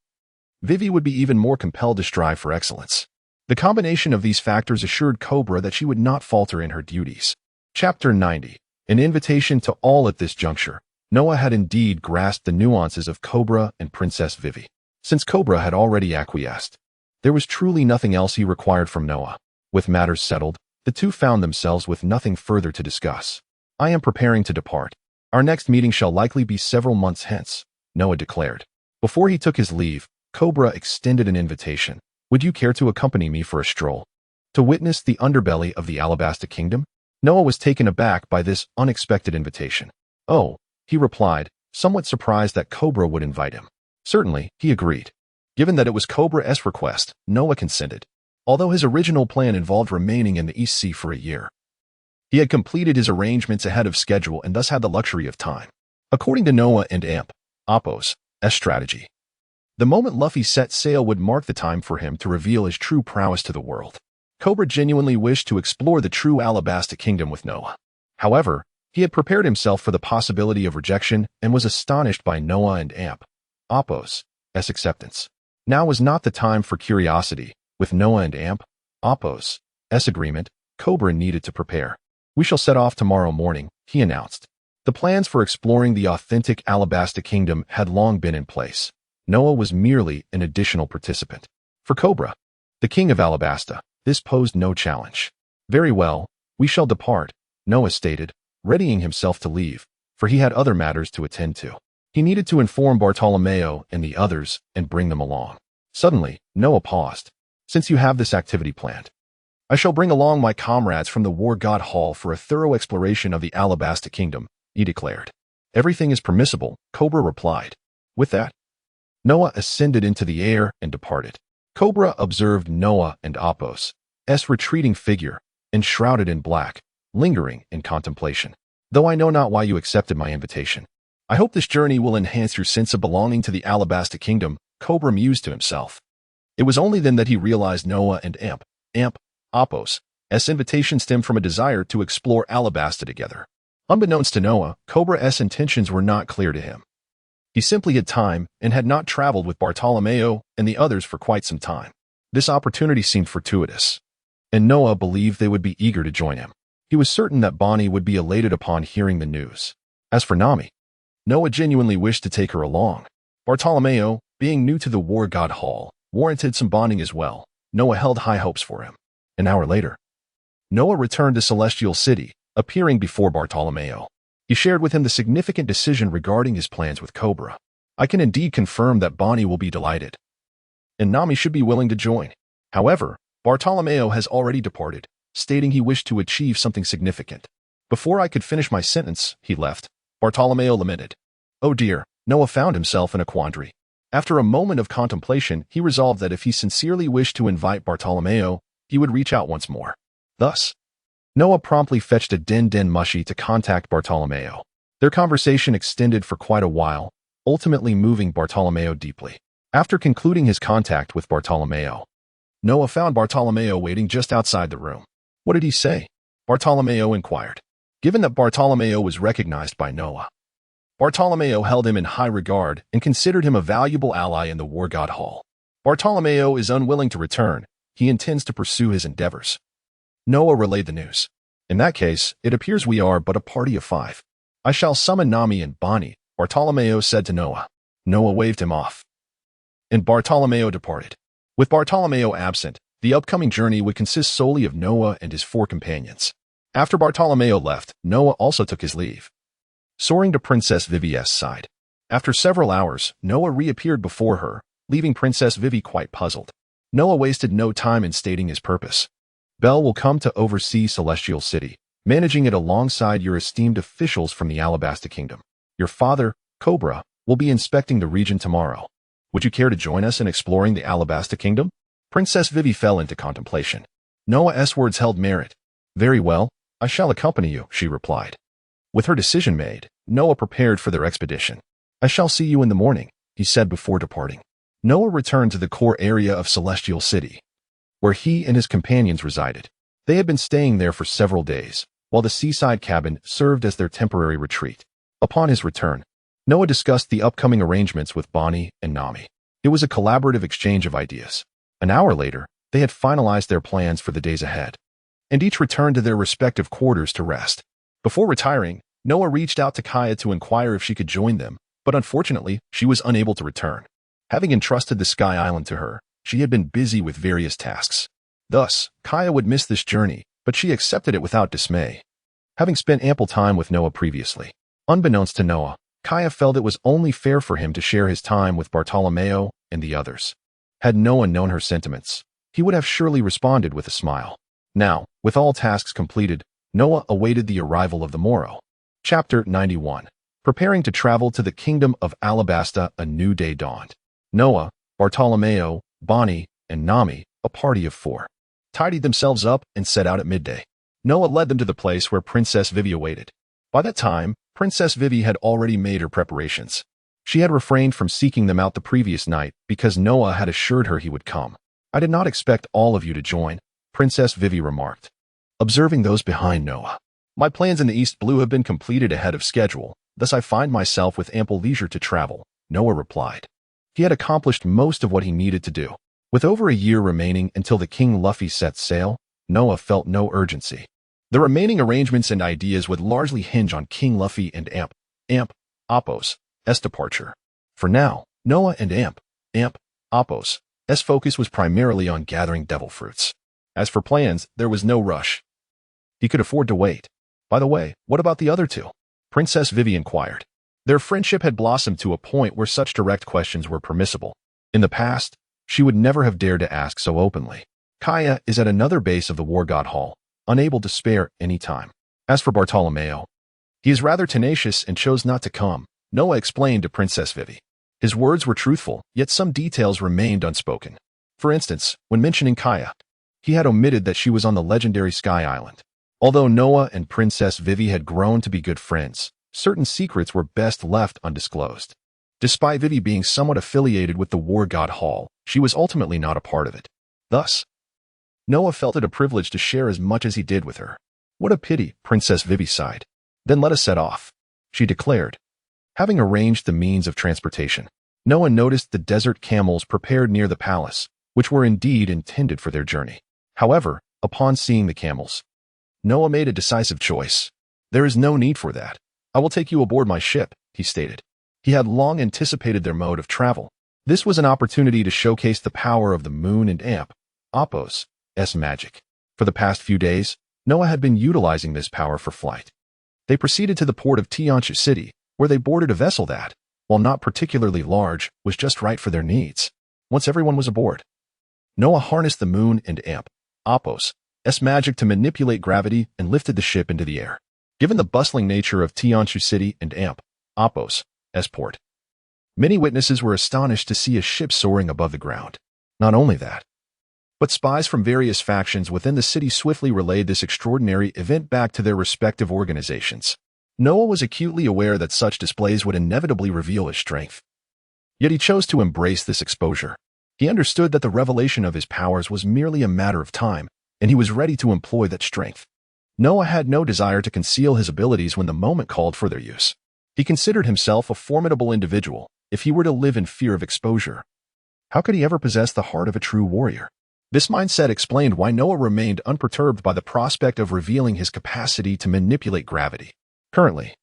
Vivi would be even more compelled to strive for excellence. The combination of these factors assured Cobra that she would not falter in her duties. Chapter 90. An invitation to all at this juncture. Noah had indeed grasped the nuances of Cobra and Princess Vivi. Since Cobra had already acquiesced, there was truly nothing else he required from Noah. With matters settled, the two found themselves with nothing further to discuss. I am preparing to depart. Our next meeting shall likely be several months hence, Noah declared. Before he took his leave, Cobra extended an invitation. Would you care to accompany me for a stroll? To witness the underbelly of the Alabasta Kingdom? Noah was taken aback by this unexpected invitation. Oh, he replied, somewhat surprised that Cobra would invite him. Certainly, he agreed. Given that it was Cobra's request, Noah consented. Although his original plan involved remaining in the East Sea for a year, he had completed his arrangements ahead of schedule and thus had the luxury of time. According to Noah and Apos' strategy, the moment Luffy set sail would mark the time for him to reveal his true prowess to the world. Cobra genuinely wished to explore the true Alabasta Kingdom with Noah. However, he had prepared himself for the possibility of rejection and was astonished by Noah and Apos' acceptance. Now was not the time for curiosity. With Noah and Apos' agreement, Cobra needed to prepare. We shall set off tomorrow morning, he announced. The plans for exploring the authentic Alabasta Kingdom had long been in place. Noah was merely an additional participant. For Cobra, the king of Alabasta, this posed no challenge. Very well, we shall depart, Noah stated, readying himself to leave, for he had other matters to attend to. He needed to inform Bartolomeo and the others and bring them along. Suddenly, Noah paused. Since you have this activity planned, I shall bring along my comrades from the War God Hall for a thorough exploration of the Alabasta Kingdom, he declared. Everything is permissible, Cobra replied. With that, Noah ascended into the air and departed. Cobra observed Noah and Apos' retreating figure, enshrouded in black, lingering in contemplation. Though I know not why you accepted my invitation, I hope this journey will enhance your sense of belonging to the Alabasta Kingdom, Cobra mused to himself. It was only then that he realized Noah and Apos' invitation stemmed from a desire to explore Alabasta together. Unbeknownst to Noah, Cobra's intentions were not clear to him. He simply had time and had not traveled with Bartolomeo and the others for quite some time. This opportunity seemed fortuitous, and Noah believed they would be eager to join him. He was certain that Bonnie would be elated upon hearing the news. As for Nami, Noah genuinely wished to take her along. Bartolomeo, being new to the War God Hall, warranted some bonding as well. Noah held high hopes for him. An hour later, Noah returned to Celestial City, appearing before Bartolomeo. He shared with him the significant decision regarding his plans with Cobra. I can indeed confirm that Bonnie will be delighted, and Nami should be willing to join. However, Bartolomeo has already departed, stating he wished to achieve something significant. Before I could finish my sentence, he left. Bartolomeo lamented. Oh dear, Noah found himself in a quandary. After a moment of contemplation, he resolved that if he sincerely wished to invite Bartolomeo, he would reach out once more. Thus, Noah promptly fetched a Den Mushi to contact Bartolomeo. Their conversation extended for quite a while, ultimately moving Bartolomeo deeply. After concluding his contact with Bartolomeo, Noah found Bartolomeo waiting just outside the room. What did he say? Bartolomeo inquired. Given that Bartolomeo was recognized by Noah, Bartolomeo held him in high regard and considered him a valuable ally in the War God Hall. Bartolomeo is unwilling to return. He intends to pursue his endeavors. Noah relayed the news. In that case, it appears we are but a party of 5. I shall summon Nami and Bonnie, Bartolomeo said to Noah. Noah waved him off, and Bartolomeo departed. With Bartolomeo absent, the upcoming journey would consist solely of Noah and his 4 companions. After Bartolomeo left, Noah also took his leave, soaring to Princess Vivi's side. After several hours, Noah reappeared before her, leaving Princess Vivi quite puzzled. Noah wasted no time in stating his purpose. Belle will come to oversee Celestial City, managing it alongside your esteemed officials from the Alabasta Kingdom. Your father, Cobra, will be inspecting the region tomorrow. Would you care to join us in exploring the Alabasta Kingdom? Princess Vivi fell into contemplation. Noah's words held merit. Very well, I shall accompany you, she replied. With her decision made, Noah prepared for their expedition. I shall see you in the morning, he said before departing. Noah returned to the core area of Celestial City, where he and his companions resided. They had been staying there for several days, while the seaside cabin served as their temporary retreat. Upon his return, Noah discussed the upcoming arrangements with Bonnie and Nami. It was a collaborative exchange of ideas. An hour later, they had finalized their plans for the days ahead, and each returned to their respective quarters to rest. Before retiring, Noah reached out to Kaya to inquire if she could join them, but unfortunately, she was unable to return. Having entrusted the Sky Island to her, she had been busy with various tasks. Thus, Kaya would miss this journey, but she accepted it without dismay, having spent ample time with Noah previously. Unbeknownst to Noah, Kaya felt it was only fair for him to share his time with Bartolomeo and the others. Had Noah known her sentiments, he would have surely responded with a smile. Now, with all tasks completed, Noah awaited the arrival of the morrow. Chapter 91. Preparing to travel to the kingdom of Alabasta, a new day dawned. Noah, Bartolomeo, Bonnie, and Nami, a party of 4, tidied themselves up and set out at midday. Noah led them to the place where Princess Vivi awaited. By that time, Princess Vivi had already made her preparations. She had refrained from seeking them out the previous night because Noah had assured her he would come. "I did not expect all of you to join," Princess Vivi remarked, observing those behind Noah. "My plans in the East Blue have been completed ahead of schedule, thus I find myself with ample leisure to travel," Noah replied. He had accomplished most of what he needed to do. With over a year remaining until the King Luffy set sail, Noah felt no urgency. The remaining arrangements and ideas would largely hinge on King Luffy and Appos' departure. For now, Noah and Appos' focus was primarily on gathering devil fruits. As for plans, there was no rush. He could afford to wait. "By the way, what about the other two?" Princess Vivi inquired. Their friendship had blossomed to a point where such direct questions were permissible. In the past, she would never have dared to ask so openly. "Kaya is at another base of the War God Hall, unable to spare any time. As for Bartolomeo, he is rather tenacious and chose not to come," Noah explained to Princess Vivi. His words were truthful, yet some details remained unspoken. For instance, when mentioning Kaya, he had omitted that she was on the legendary Sky Island. Although Noah and Princess Vivi had grown to be good friends, certain secrets were best left undisclosed. Despite Vivi being somewhat affiliated with the War God Hall, she was ultimately not a part of it. Thus, Noah felt it a privilege to share as much as he did with her. "What a pity," Princess Vivi sighed. "Then let us set off," she declared. Having arranged the means of transportation, Noah noticed the desert camels prepared near the palace, which were indeed intended for their journey. However, upon seeing the camels, Noah made a decisive choice. "There is no need for that. I will take you aboard my ship," he stated. He had long anticipated their mode of travel. This was an opportunity to showcase the power of the moon and Appos' magic. For the past few days, Noah had been utilizing this power for flight. They proceeded to the port of Tianshu City, where they boarded a vessel that, while not particularly large, was just right for their needs. Once everyone was aboard, Noah harnessed the moon and Appos' magic to manipulate gravity and lifted the ship into the air. Given the bustling nature of Tianshu City and Appos' port, many witnesses were astonished to see a ship soaring above the ground. Not only that, but spies from various factions within the city swiftly relayed this extraordinary event back to their respective organizations. Noah was acutely aware that such displays would inevitably reveal his strength. Yet he chose to embrace this exposure. He understood that the revelation of his powers was merely a matter of time, and he was ready to employ that strength. Noah had no desire to conceal his abilities when the moment called for their use. He considered himself a formidable individual if he were to live in fear of exposure. How could he ever possess the heart of a true warrior? This mindset explained why Noah remained unperturbed by the prospect of revealing his capacity to manipulate gravity. Currently,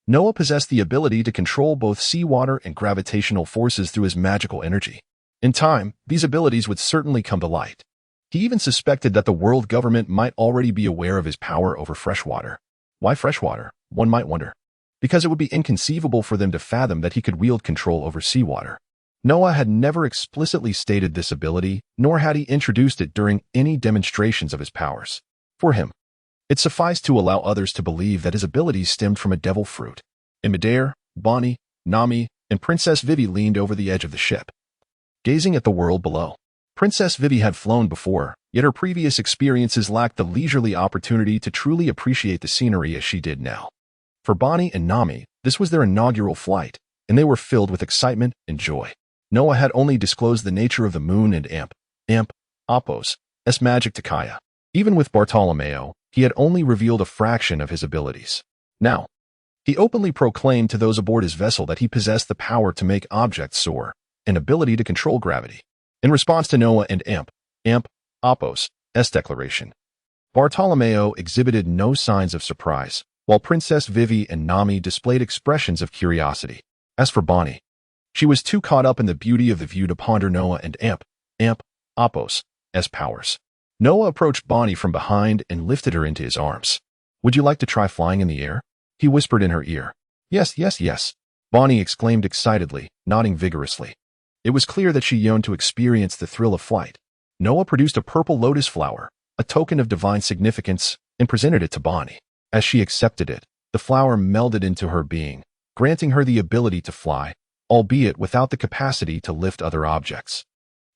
Noah possessed the ability to control both seawater and gravitational forces through his magical energy. In time, these abilities would certainly come to light. He even suspected that the world government might already be aware of his power over freshwater. Why freshwater, one might wonder. Because it would be inconceivable for them to fathom that he could wield control over seawater. Noah had never explicitly stated this ability, nor had he introduced it during any demonstrations of his powers. For him, it sufficed to allow others to believe that his abilities stemmed from a devil fruit. In midair, Bonnie, Nami, and Princess Vivi leaned over the edge of the ship, gazing at the world below. Princess Vivi had flown before, yet her previous experiences lacked the leisurely opportunity to truly appreciate the scenery as she did now. For Bonnie and Nami, this was their inaugural flight, and they were filled with excitement and joy. Noah had only disclosed the nature of the moon and Appos' magic to Kaya. Even with Bartolomeo, he had only revealed a fraction of his abilities. Now, he openly proclaimed to those aboard his vessel that he possessed the power to make objects soar, an ability to control gravity. In response to Noah and Apos' declaration, Bartolomeo exhibited no signs of surprise, while Princess Vivi and Nami displayed expressions of curiosity. As for Bonnie, she was too caught up in the beauty of the view to ponder Noah and Apos' powers. Noah approached Bonnie from behind and lifted her into his arms. "Would you like to try flying in the air?" he whispered in her ear. "Yes, yes, yes," Bonnie exclaimed excitedly, nodding vigorously. It was clear that she yearned to experience the thrill of flight. Noah produced a purple lotus flower, a token of divine significance, and presented it to Bonnie. As she accepted it, the flower melded into her being, granting her the ability to fly, albeit without the capacity to lift other objects.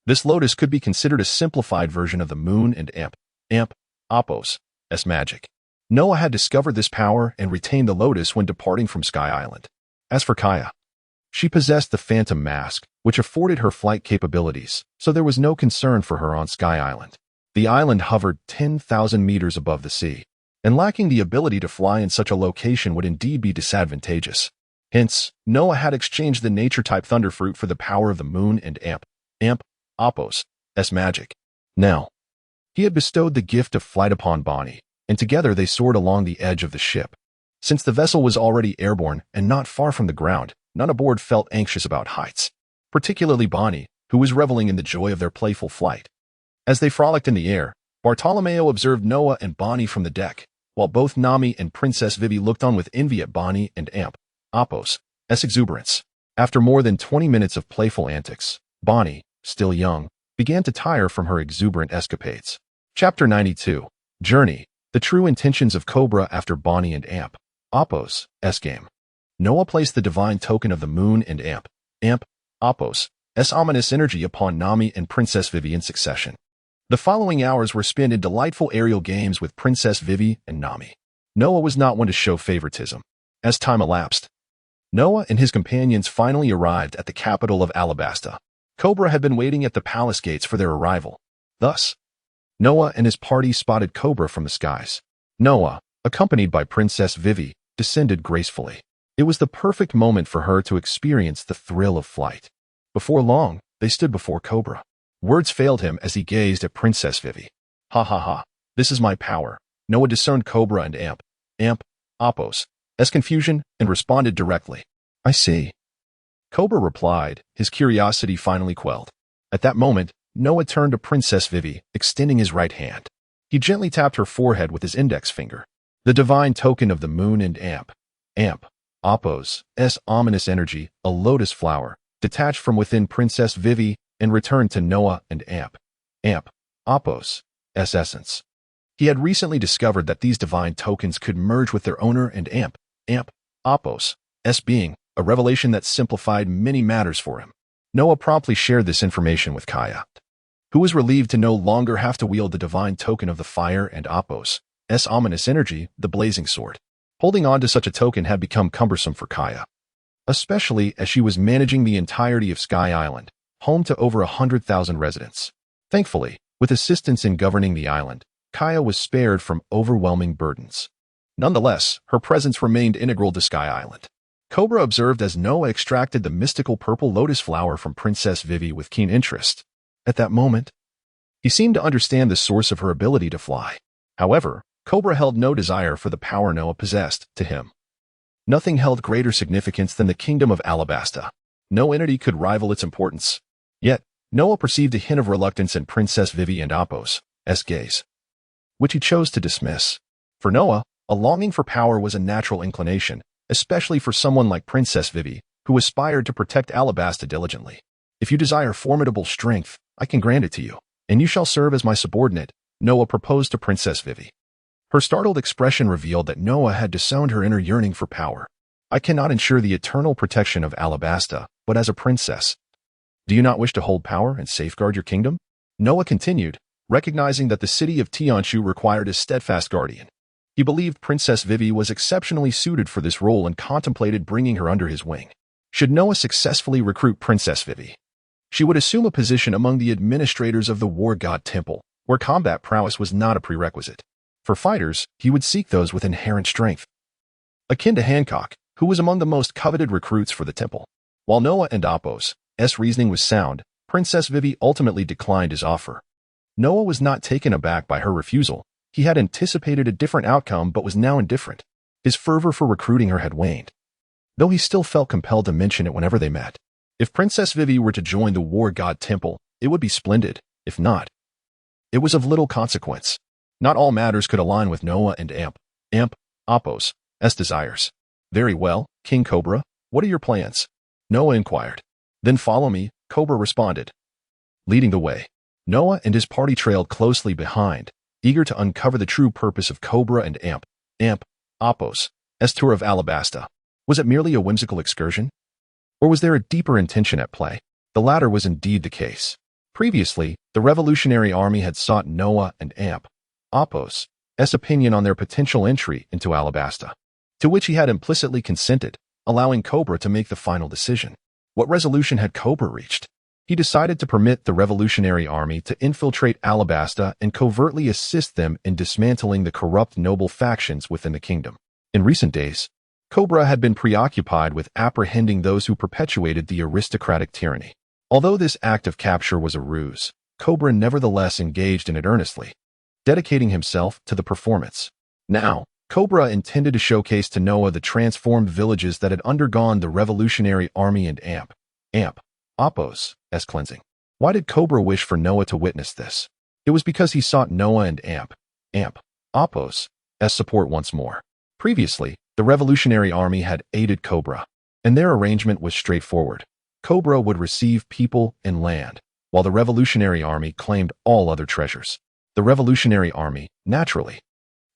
This lotus could be considered a simplified version of the moon and Apos' magic. Noah had discovered this power and retained the lotus when departing from Sky Island. As for Kaya, she possessed the Phantom Mask, which afforded her flight capabilities, so there was no concern for her on Sky Island. The island hovered 10,000 meters above the sea, and lacking the ability to fly in such a location would indeed be disadvantageous. Hence, Noah had exchanged the nature-type Thunderfruit for the power of the moon and Apos' magic. Now, he had bestowed the gift of flight upon Bonnie, and together they soared along the edge of the ship. Since the vessel was already airborne and not far from the ground, none aboard felt anxious about heights, particularly Bonnie, who was reveling in the joy of their playful flight. As they frolicked in the air, Bartolomeo observed Noah and Bonnie from the deck, while both Nami and Princess Vivi looked on with envy at Bonnie and Apos' exuberance. After more than 20 minutes of playful antics, Bonnie, still young, began to tire from her exuberant escapades. Chapter 92. Journey. The true intentions of Cobra after Bonnie and Apos' game. Noah placed the divine token of the moon and Apos' ominous energy upon Nami and Princess Vivi in succession. The following hours were spent in delightful aerial games with Princess Vivi and Nami. Noah was not one to show favoritism. As time elapsed, Noah and his companions finally arrived at the capital of Alabasta. Cobra had been waiting at the palace gates for their arrival. Thus, Noah and his party spotted Cobra from the skies. Noah, accompanied by Princess Vivi, descended gracefully. It was the perfect moment for her to experience the thrill of flight. Before long, they stood before Cobra. Words failed him as he gazed at Princess Vivi. "Ha ha ha, this is my power." Noah discerned Cobra and Apos' confusion and responded directly. "I see." Cobra replied, his curiosity finally quelled. At that moment, Noah turned to Princess Vivi, extending his right hand. He gently tapped her forehead with his index finger. The divine token of the moon and Apos' ominous energy, a lotus flower, detached from within Princess Vivi and returned to Noah and Apos' essence. He had recently discovered that these divine tokens could merge with their owner and Apos' being, a revelation that simplified many matters for him. Noah promptly shared this information with Kaya, who was relieved to no longer have to wield the divine token of the fire and Apos' ominous energy, the blazing sword. Holding on to such a token had become cumbersome for Kaya, especially as she was managing the entirety of Sky Island, home to over 100,000 residents. Thankfully, with assistance in governing the island, Kaya was spared from overwhelming burdens. Nonetheless, her presence remained integral to Sky Island. Cobra observed as Noah extracted the mystical purple lotus flower from Princess Vivi with keen interest. At that moment, he seemed to understand the source of her ability to fly. However, Cobra held no desire for the power Noah possessed. To him, nothing held greater significance than the kingdom of Alabasta. No entity could rival its importance. Yet, Noah perceived a hint of reluctance in Princess Vivi and Apos' gaze, which he chose to dismiss. For Noah, a longing for power was a natural inclination, especially for someone like Princess Vivi, who aspired to protect Alabasta diligently. "If you desire formidable strength, I can grant it to you, and you shall serve as my subordinate," Noah proposed to Princess Vivi. Her startled expression revealed that Noah had disowned her inner yearning for power. "I cannot ensure the eternal protection of Alabasta, but as a princess. Do you not wish to hold power and safeguard your kingdom?" Noah continued, recognizing that the city of Tianshu required a steadfast guardian. He believed Princess Vivi was exceptionally suited for this role and contemplated bringing her under his wing. Should Noah successfully recruit Princess Vivi, she would assume a position among the administrators of the War God Temple, where combat prowess was not a prerequisite. For fighters, he would seek those with inherent strength, akin to Hancock, who was among the most coveted recruits for the temple. While Noah and Apos' reasoning was sound, Princess Vivi ultimately declined his offer. Noah was not taken aback by her refusal. He had anticipated a different outcome but was now indifferent. His fervor for recruiting her had waned, though he still felt compelled to mention it whenever they met. If Princess Vivi were to join the War God Temple, it would be splendid. If not, it was of little consequence. Not all matters could align with Noah and Apos' desires. Very well, King Cobra, what are your plans? Noah inquired. Then follow me, Cobra responded. Leading the way, Noah and his party trailed closely behind, eager to uncover the true purpose of Cobra and Apos' tour of Alabasta. Was it merely a whimsical excursion? Or was there a deeper intention at play? The latter was indeed the case. Previously, the Revolutionary Army had sought Noah and Apos' opinion on their potential entry into Alabasta, to which he had implicitly consented, allowing Cobra to make the final decision. What resolution had Cobra reached? He decided to permit the Revolutionary Army to infiltrate Alabasta and covertly assist them in dismantling the corrupt noble factions within the kingdom. In recent days, Cobra had been preoccupied with apprehending those who perpetuated the aristocratic tyranny. Although this act of capture was a ruse, Cobra nevertheless engaged in it earnestly, dedicating himself to the performance. Now, Cobra intended to showcase to Noah the transformed villages that had undergone the Revolutionary Army and Apos' cleansing. Why did Cobra wish for Noah to witness this? It was because he sought Noah and Apos' support once more. Previously, the Revolutionary Army had aided Cobra, and their arrangement was straightforward. Cobra would receive people and land, while the Revolutionary Army claimed all other treasures. The Revolutionary Army, naturally,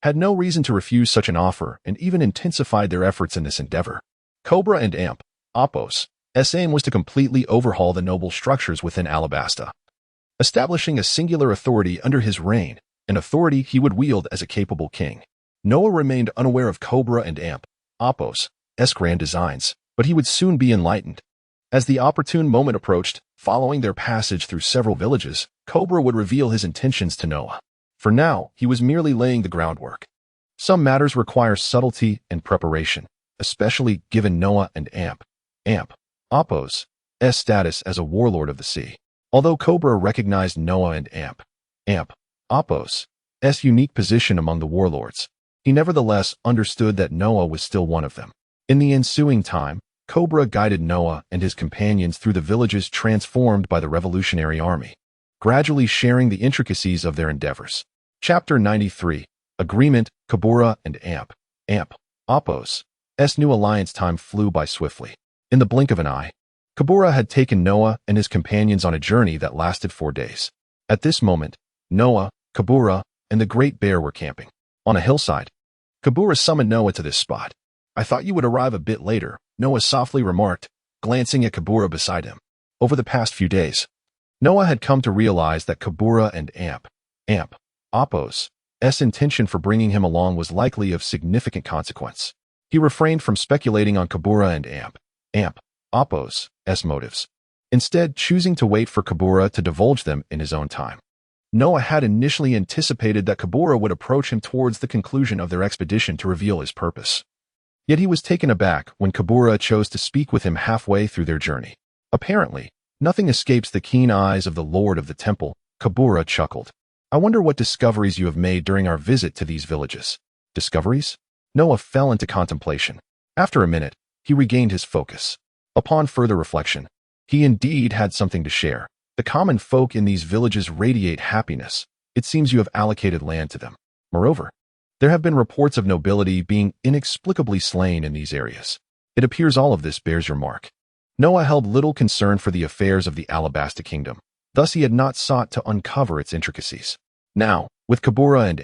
had no reason to refuse such an offer and even intensified their efforts in this endeavor. Cobra and Apos' aim was to completely overhaul the noble structures within Alabasta, establishing a singular authority under his reign, an authority he would wield as a capable king. Noah remained unaware of Cobra and Apos' grand designs, but he would soon be enlightened. As the opportune moment approached, following their passage through several villages, Cobra would reveal his intentions to Noah. For now, he was merely laying the groundwork. Some matters require subtlety and preparation, especially given Noah and Apos' status as a warlord of the sea. Although Cobra recognized Noah and Apos' unique position among the warlords, he nevertheless understood that Noah was still one of them. In the ensuing time, Cobra guided Noah and his companions through the villages transformed by the Revolutionary Army, gradually sharing the intricacies of their endeavors. Chapter 93, Agreement. Cobra and Apos' new alliance. Time flew by swiftly. In the blink of an eye, Cobra had taken Noah and his companions on a journey that lasted 4 days. At this moment, Noah, Cobra, and the Great Bear were camping on a hillside. Cobra summoned Noah to this spot. I thought you would arrive a bit later, Noah softly remarked, glancing at Cobra beside him. Over the past few days, Noah had come to realize that Cobra and Apos' intention for bringing him along was likely of significant consequence. He refrained from speculating on Cobra and Apos' motives, instead choosing to wait for Cobra to divulge them in his own time. Noah had initially anticipated that Cobra would approach him towards the conclusion of their expedition to reveal his purpose. Yet he was taken aback when Cobra chose to speak with him halfway through their journey. Apparently, nothing escapes the keen eyes of the Lord of the Temple. Cobra chuckled. I wonder what discoveries you have made during our visit to these villages. Discoveries? Noah fell into contemplation. After a minute, he regained his focus. Upon further reflection, he indeed had something to share. The common folk in these villages radiate happiness. It seems you have allocated land to them. Moreover, there have been reports of nobility being inexplicably slain in these areas. It appears all of this bears your mark. Noah held little concern for the affairs of the Alabasta kingdom. Thus he had not sought to uncover its intricacies. Now, with Cobra and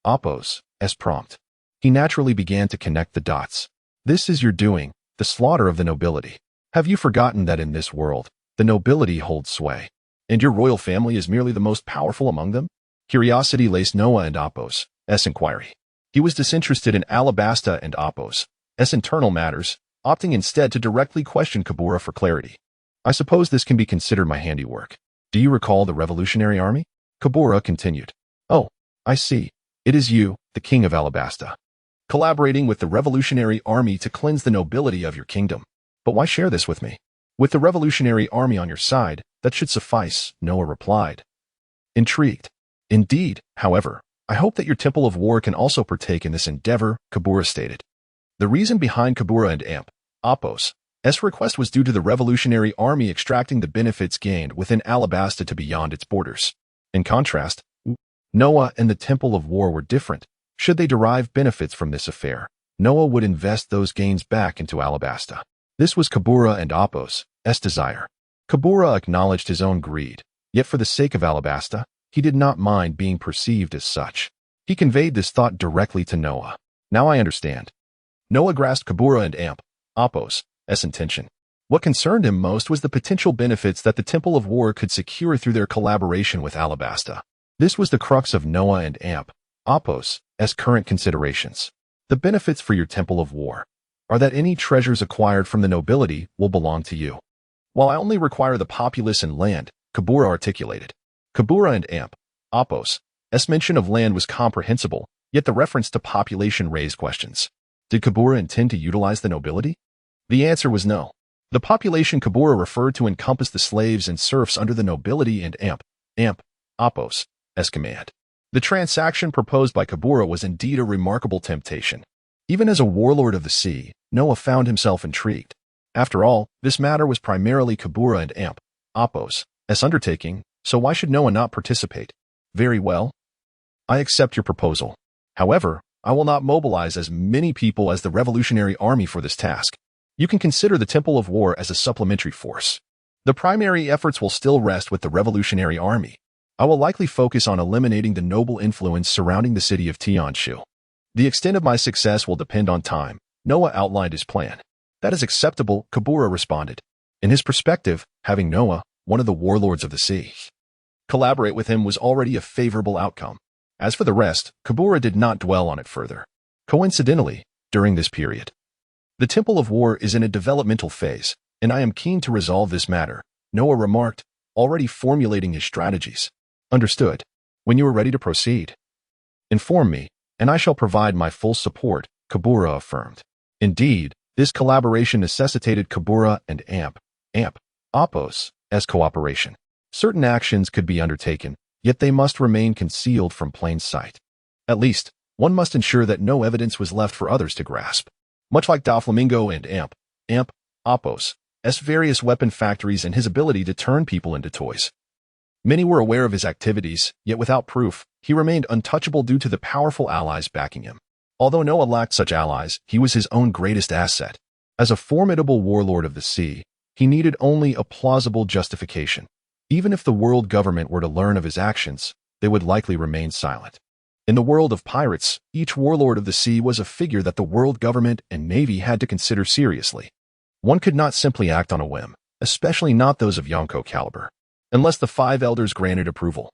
Apos' prompt, he naturally began to connect the dots. This is your doing, the slaughter of the nobility. Have you forgotten that in this world, the nobility holds sway, and your royal family is merely the most powerful among them? Curiosity laced Noah and Apos' inquiry. He was disinterested in Alabasta and Apos' internal matters, opting instead to directly question Cobra for clarity. I suppose this can be considered my handiwork. Do you recall the Revolutionary Army? Kabura continued. Oh, I see. It is you, the king of Alabasta, collaborating with the Revolutionary Army to cleanse the nobility of your kingdom. But why share this with me? With the Revolutionary Army on your side, that should suffice, Noah replied. Intrigued. Indeed, however, I hope that your Temple of War can also partake in this endeavor, Kabura stated. The reason behind Kabura and Apos' request was due to the Revolutionary Army extracting the benefits gained within Alabasta to beyond its borders. In contrast, Noah and the Temple of War were different. Should they derive benefits from this affair, Noah would invest those gains back into Alabasta. This was Kabura and Apos' desire. Kabura acknowledged his own greed, yet for the sake of Alabasta, he did not mind being perceived as such. He conveyed this thought directly to Noah. Now I understand. Noah grasped Kabura and Apos' intention. What concerned him most was the potential benefits that the Temple of War could secure through their collaboration with Alabasta. This was the crux of Noah and Apos' current considerations. The benefits for your Temple of War are that any treasures acquired from the nobility will belong to you. While I only require the populace and land, Kabura articulated. Kabura and Apos' mention of land was comprehensible, yet the reference to population raised questions. Did Kabura intend to utilize the nobility? The answer was no. The population Kabura referred to encompassed the slaves and serfs under the nobility and Apos' command. The transaction proposed by Kabura was indeed a remarkable temptation. Even as a warlord of the sea, Noah found himself intrigued. After all, this matter was primarily Kabura and Apos' undertaking, so why should Noah not participate? Very well. I accept your proposal. However, I will not mobilize as many people as the Revolutionary Army for this task. You can consider the Temple of War as a supplementary force. The primary efforts will still rest with the Revolutionary Army. I will likely focus on eliminating the noble influence surrounding the city of Tianshu. The extent of my success will depend on time. Noah outlined his plan. That is acceptable, Kabura responded. In his perspective, having Noah, one of the warlords of the sea, collaborate with him was already a favorable outcome. As for the rest, Kabura did not dwell on it further. Coincidentally, during this period, the Temple of War is in a developmental phase, and I am keen to resolve this matter, Noah remarked, already formulating his strategies. Understood. When you are ready to proceed, inform me, and I shall provide my full support, Kabura affirmed. Indeed, this collaboration necessitated Kabura and Apos' cooperation. Certain actions could be undertaken, yet they must remain concealed from plain sight. At least, one must ensure that no evidence was left for others to grasp. Much like Doflamingo and Apos' various weapon factories and his ability to turn people into toys. Many were aware of his activities, yet without proof, he remained untouchable due to the powerful allies backing him. Although Noah lacked such allies, he was his own greatest asset. As a formidable warlord of the sea, he needed only a plausible justification. Even if the world government were to learn of his actions, they would likely remain silent. In the world of pirates, each warlord of the sea was a figure that the world government and navy had to consider seriously. One could not simply act on a whim, especially not those of Yonko caliber, unless the five elders granted approval.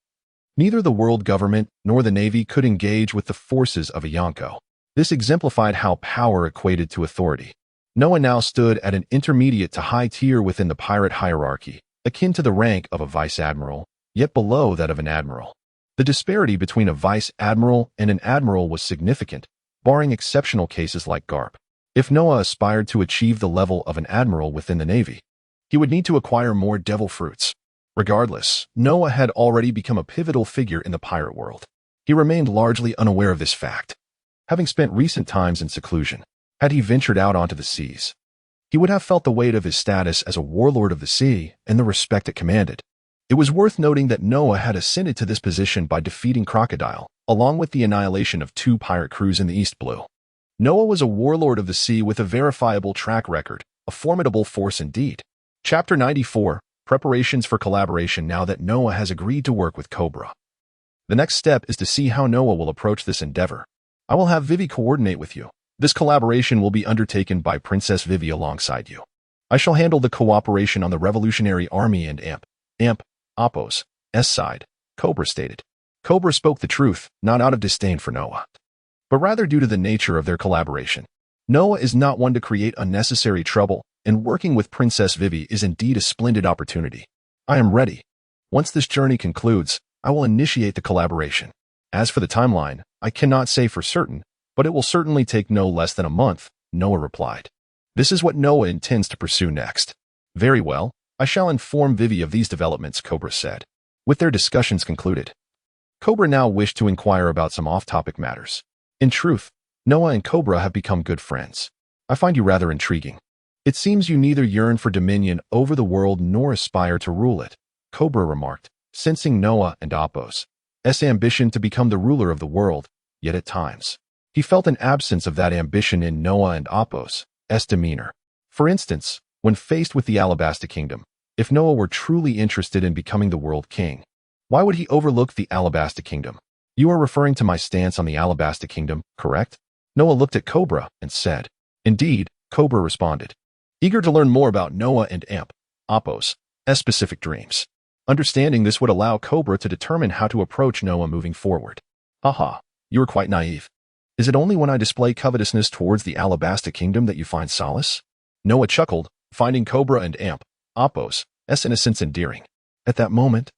Neither the world government nor the navy could engage with the forces of a Yonko. This exemplified how power equated to authority. Noah now stood at an intermediate to high tier within the pirate hierarchy, akin to the rank of a vice-admiral, yet below that of an admiral. The disparity between a vice-admiral and an admiral was significant, barring exceptional cases like Garp. If Noah aspired to achieve the level of an admiral within the navy, he would need to acquire more devil fruits. Regardless, Noah had already become a pivotal figure in the pirate world. He remained largely unaware of this fact. Having spent recent times in seclusion, had he ventured out onto the seas, he would have felt the weight of his status as a warlord of the sea and the respect it commanded. It was worth noting that Noah had ascended to this position by defeating Crocodile, along with the annihilation of 2 pirate crews in the East Blue. Noah was a warlord of the sea with a verifiable track record, a formidable force indeed. Chapter 94, Preparations for Collaboration. Now that Noah has agreed to work with Cobra, the next step is to see how Noah will approach this endeavor. I will have Vivi coordinate with you. This collaboration will be undertaken by Princess Vivi alongside you. I shall handle the cooperation on the Revolutionary Army and Apos' side, Cobra stated. Cobra spoke the truth, not out of disdain for Noah, but rather due to the nature of their collaboration. Noah is not one to create unnecessary trouble, and working with Princess Vivi is indeed a splendid opportunity. I am ready. Once this journey concludes, I will initiate the collaboration. As for the timeline, I cannot say for certain, but it will certainly take no less than a month, Noah replied. This is what Noah intends to pursue next. Very well, I shall inform Vivi of these developments, Cobra said. With their discussions concluded, Cobra now wished to inquire about some off-topic matters. In truth, Noah and Cobra have become good friends. I find you rather intriguing. It seems you neither yearn for dominion over the world nor aspire to rule it, Cobra remarked, sensing Noah and Apos' ambition to become the ruler of the world, yet at times, he felt an absence of that ambition in Noah and Apos' demeanor. For instance, when faced with the Alabasta Kingdom, if Noah were truly interested in becoming the world king, why would he overlook the Alabasta Kingdom? You are referring to my stance on the Alabasta Kingdom, correct? Noah looked at Cobra and said. Indeed, Cobra responded, eager to learn more about Noah and Apos' specific dreams. Understanding this would allow Cobra to determine how to approach Noah moving forward. Haha, you are quite naive. Is it only when I display covetousness towards the Alabasta Kingdom that you find solace? Noah chuckled, finding Cobra and Apos' innocence endearing. At that moment,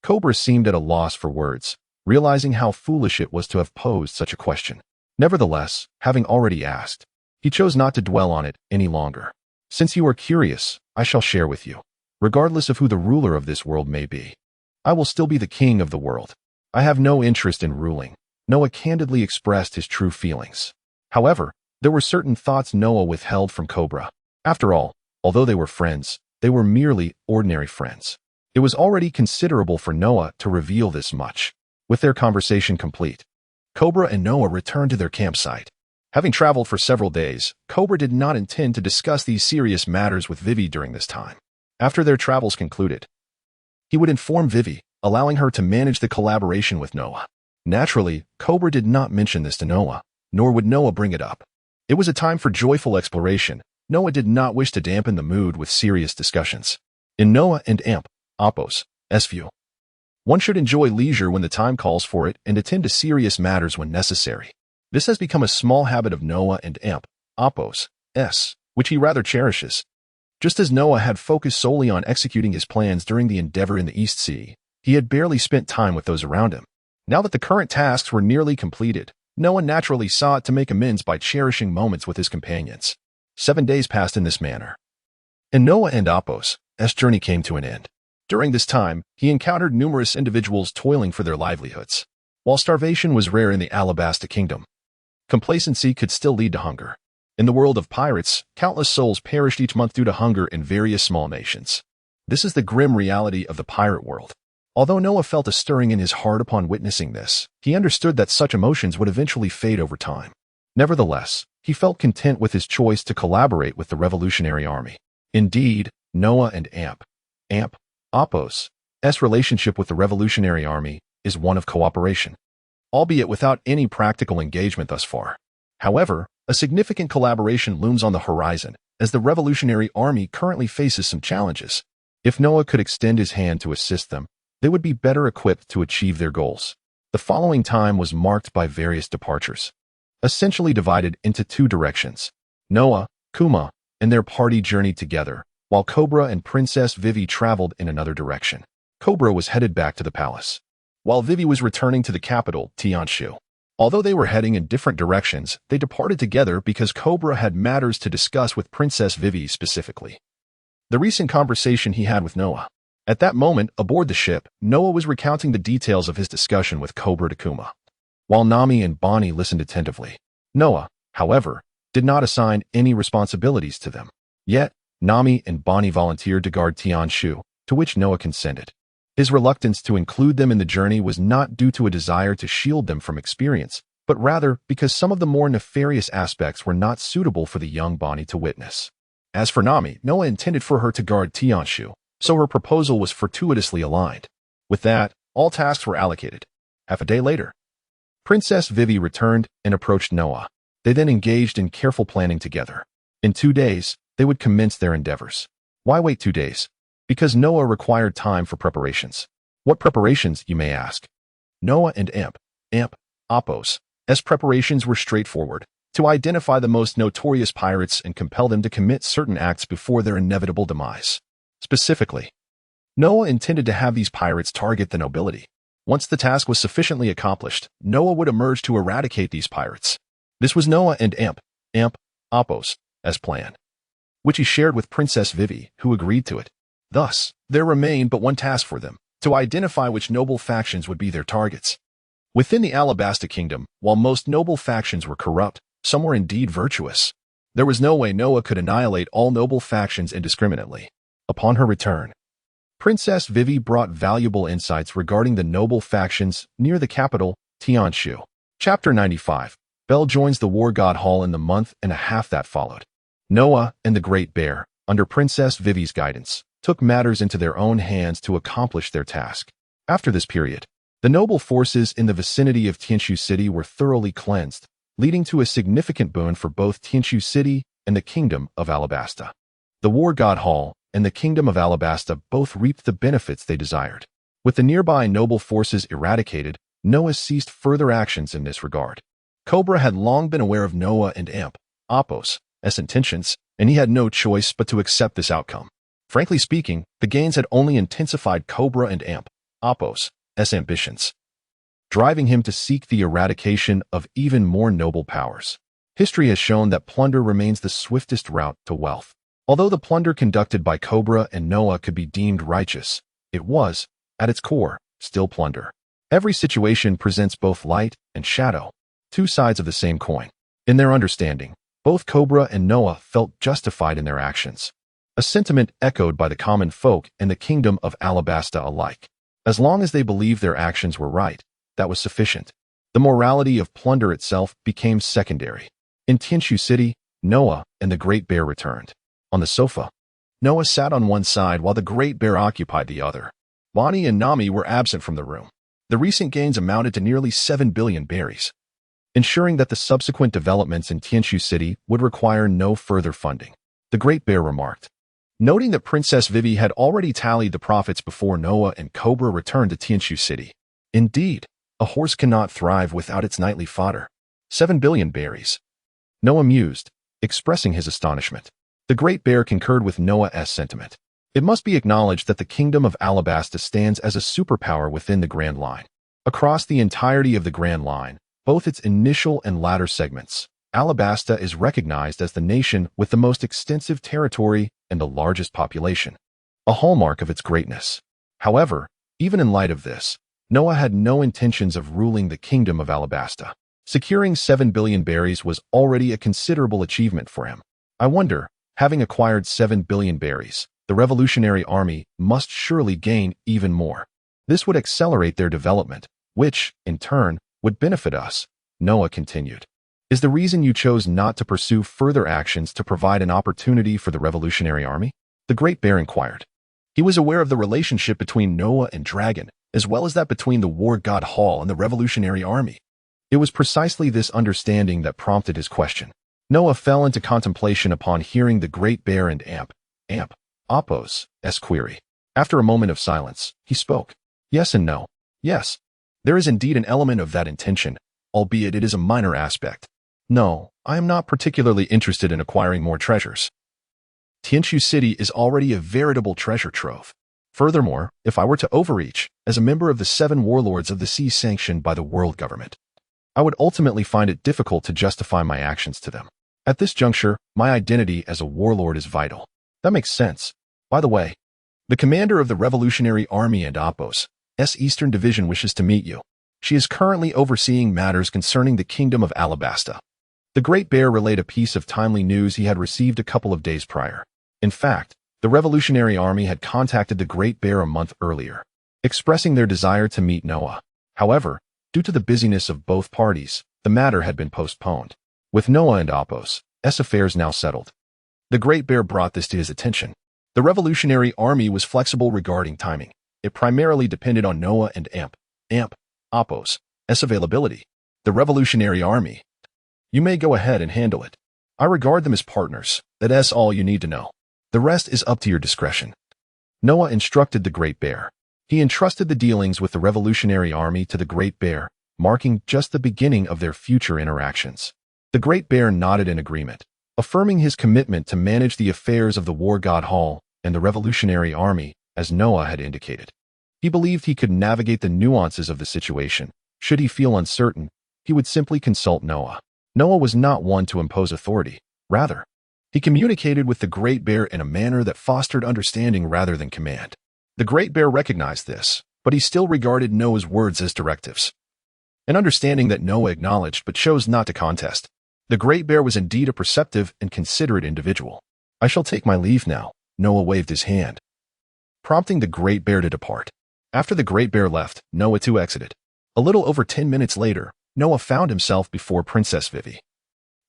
Cobra seemed at a loss for words, realizing how foolish it was to have posed such a question. Nevertheless, having already asked, he chose not to dwell on it any longer. Since you are curious, I shall share with you. Regardless of who the ruler of this world may be, I will still be the king of the world. I have no interest in ruling. Noah candidly expressed his true feelings. However, there were certain thoughts Noah withheld from Cobra. After all, although they were friends, they were merely ordinary friends. It was already considerable for Noah to reveal this much. With their conversation complete, Cobra and Noah returned to their campsite. Having traveled for several days, Cobra did not intend to discuss these serious matters with Vivi during this time. After their travels concluded, he would inform Vivi, allowing her to manage the collaboration with Noah. Naturally, Cobra did not mention this to Noah, nor would Noah bring it up. It was a time for joyful exploration. Noah did not wish to dampen the mood with serious discussions. In Noah and Apos' view, one should enjoy leisure when the time calls for it and attend to serious matters when necessary. This has become a small habit of Noah and Apos', which he rather cherishes. Just as Noah had focused solely on executing his plans during the endeavor in the East Sea, he had barely spent time with those around him. Now that the current tasks were nearly completed, Noah naturally sought to make amends by cherishing moments with his companions. 7 days passed in this manner, and Noah and Apos' journey came to an end. During this time, he encountered numerous individuals toiling for their livelihoods. While starvation was rare in the Alabasta Kingdom, complacency could still lead to hunger. In the world of pirates, countless souls perished each month due to hunger in various small nations. This is the grim reality of the pirate world. Although Noah felt a stirring in his heart upon witnessing this, he understood that such emotions would eventually fade over time. Nevertheless, he felt content with his choice to collaborate with the Revolutionary Army. Indeed, Noah and Apos' relationship with the Revolutionary Army is one of cooperation, albeit without any practical engagement thus far. However, a significant collaboration looms on the horizon, as the Revolutionary Army currently faces some challenges. If Noah could extend his hand to assist them, they would be better equipped to achieve their goals. The following time was marked by various departures, essentially divided into two directions. Noah, Kuma, and their party journeyed together, while Cobra and Princess Vivi traveled in another direction. Cobra was headed back to the palace, while Vivi was returning to the capital, Tianshu. Although they were heading in different directions, they departed together because Cobra had matters to discuss with Princess Vivi specifically. The recent conversation he had with Noah. At that moment, aboard the ship, Noah was recounting the details of his discussion with Cobra to Kuma, while Nami and Bonnie listened attentively. Noah, however, did not assign any responsibilities to them. Yet, Nami and Bonnie volunteered to guard Tianshu, to which Noah consented. His reluctance to include them in the journey was not due to a desire to shield them from experience, but rather because some of the more nefarious aspects were not suitable for the young Bonnie to witness. As for Nami, Noah intended for her to guard Tianshu, so her proposal was fortuitously aligned. With that, all tasks were allocated. Half a day later, Princess Vivi returned and approached Noah. They then engaged in careful planning together. In 2 days, they would commence their endeavors. Why wait 2 days? Because Noah required time for preparations. What preparations, you may ask? Noah and Apos' preparations were straightforward: to identify the most notorious pirates and compel them to commit certain acts before their inevitable demise. Specifically, Noah intended to have these pirates target the nobility. Once the task was sufficiently accomplished, Noah would emerge to eradicate these pirates. This was Noah and Apos, as planned, which he shared with Princess Vivi, who agreed to it. Thus, there remained but one task for them, to identify which noble factions would be their targets. Within the Alabasta kingdom, while most noble factions were corrupt, some were indeed virtuous. There was no way Noah could annihilate all noble factions indiscriminately. Upon her return, Princess Vivi brought valuable insights regarding the noble factions near the capital, Tianshu. Chapter 95. Bel joins the War God Hall in the month and a half that followed. Noah and the Great Bear, under Princess Vivi's guidance, took matters into their own hands to accomplish their task. After this period, the noble forces in the vicinity of Tianshu City were thoroughly cleansed, leading to a significant boon for both Tianshu City and the Kingdom of Alabasta. The War God Hall and the Kingdom of Alabasta both reaped the benefits they desired. With the nearby noble forces eradicated, Noah ceased further actions in this regard. Cobra had long been aware of Noah and Apos' intentions, and he had no choice but to accept this outcome. Frankly speaking, the gains had only intensified Cobra and Apos' ambitions, driving him to seek the eradication of even more noble powers. History has shown that plunder remains the swiftest route to wealth. Although the plunder conducted by Cobra and Noah could be deemed righteous, it was, at its core, still plunder. Every situation presents both light and shadow, two sides of the same coin. In their understanding, both Cobra and Noah felt justified in their actions, a sentiment echoed by the common folk and the Kingdom of Alabasta alike. As long as they believed their actions were right, that was sufficient. The morality of plunder itself became secondary. In Tianshu City, Noah and the Great Bear returned. On the sofa, Noah sat on one side while the Great Bear occupied the other. Bonnie and Nami were absent from the room. The recent gains amounted to nearly 7 billion berries, ensuring that the subsequent developments in Tianshu City would require no further funding. The Great Bear remarked, noting that Princess Vivi had already tallied the profits before Noah and Cobra returned to Tianshu City. Indeed, a horse cannot thrive without its nightly fodder. 7 billion berries. Noah mused, expressing his astonishment. The Great Bear concurred with Noah's sentiment. It must be acknowledged that the Kingdom of Alabasta stands as a superpower within the Grand Line. Across the entirety of the Grand Line, both its initial and latter segments, Alabasta is recognized as the nation with the most extensive territory and the largest population, a hallmark of its greatness. However, even in light of this, Noah had no intentions of ruling the Kingdom of Alabasta. Securing 7 billion berries was already a considerable achievement for him. I wonder, having acquired 7 billion berries, the Revolutionary Army must surely gain even more. This would accelerate their development, which, in turn, would benefit us, Noah continued. Is the reason you chose not to pursue further actions to provide an opportunity for the Revolutionary Army? The Great Bear inquired. He was aware of the relationship between Noah and Dragon, as well as that between the War God Hall and the Revolutionary Army. It was precisely this understanding that prompted his question. Noah fell into contemplation upon hearing the Great Bear and Apos' query. After a moment of silence, he spoke. Yes and no. Yes, there is indeed an element of that intention, albeit it is a minor aspect. No, I am not particularly interested in acquiring more treasures. Tianshu City is already a veritable treasure trove. Furthermore, if I were to overreach, as a member of the 7 warlords of the sea sanctioned by the world government, I would ultimately find it difficult to justify my actions to them. At this juncture, my identity as a warlord is vital. That makes sense. By the way, the commander of the Revolutionary Army and Apos' Eastern Division wishes to meet you. She is currently overseeing matters concerning the Kingdom of Alabasta. The Great Bear relayed a piece of timely news he had received a couple of days prior. In fact, the Revolutionary Army had contacted the Great Bear a month earlier, expressing their desire to meet Noah. However, due to the busyness of both parties, the matter had been postponed. With Noah and Apos' affairs now settled, the Great Bear brought this to his attention. The Revolutionary Army was flexible regarding timing. It primarily depended on Noah and Apos' availability. The Revolutionary Army. You may go ahead and handle it. I regard them as partners. That's all you need to know. The rest is up to your discretion. Noah instructed the Great Bear. He entrusted the dealings with the Revolutionary Army to the Great Bear, marking just the beginning of their future interactions. The Great Bear nodded in agreement, affirming his commitment to manage the affairs of the War God Hall and the Revolutionary Army, as Noah had indicated. He believed he could navigate the nuances of the situation. Should he feel uncertain, he would simply consult Noah. Noah was not one to impose authority. Rather, he communicated with the Great Bear in a manner that fostered understanding rather than command. The Great Bear recognized this, but he still regarded Noah's words as directives. An understanding that Noah acknowledged but chose not to contest. The Great Bear was indeed a perceptive and considerate individual. "I shall take my leave now," Noah waved his hand, prompting the Great Bear to depart. After the Great Bear left, Noah too exited. A little over 10 minutes later, Noah found himself before Princess Vivi,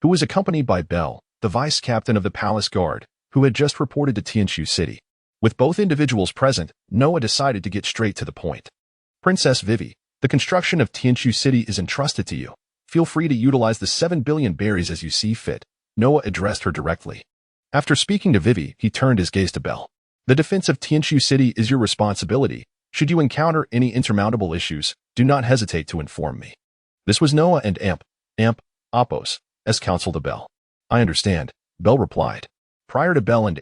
who was accompanied by Bel, the vice captain of the palace guard, who had just reported to Tianshu City. With both individuals present, Noah decided to get straight to the point. "Princess Vivi, the construction of Tianshu City is entrusted to you. Feel free to utilize the 7 billion berries as you see fit," Noah addressed her directly. After speaking to Vivi, he turned his gaze to Bel. "The defense of Tianshu City is your responsibility. Should you encounter any insurmountable issues, do not hesitate to inform me." This was Noah and Apos, as counsel to Bel. "I understand," Bel replied. Prior to Bel and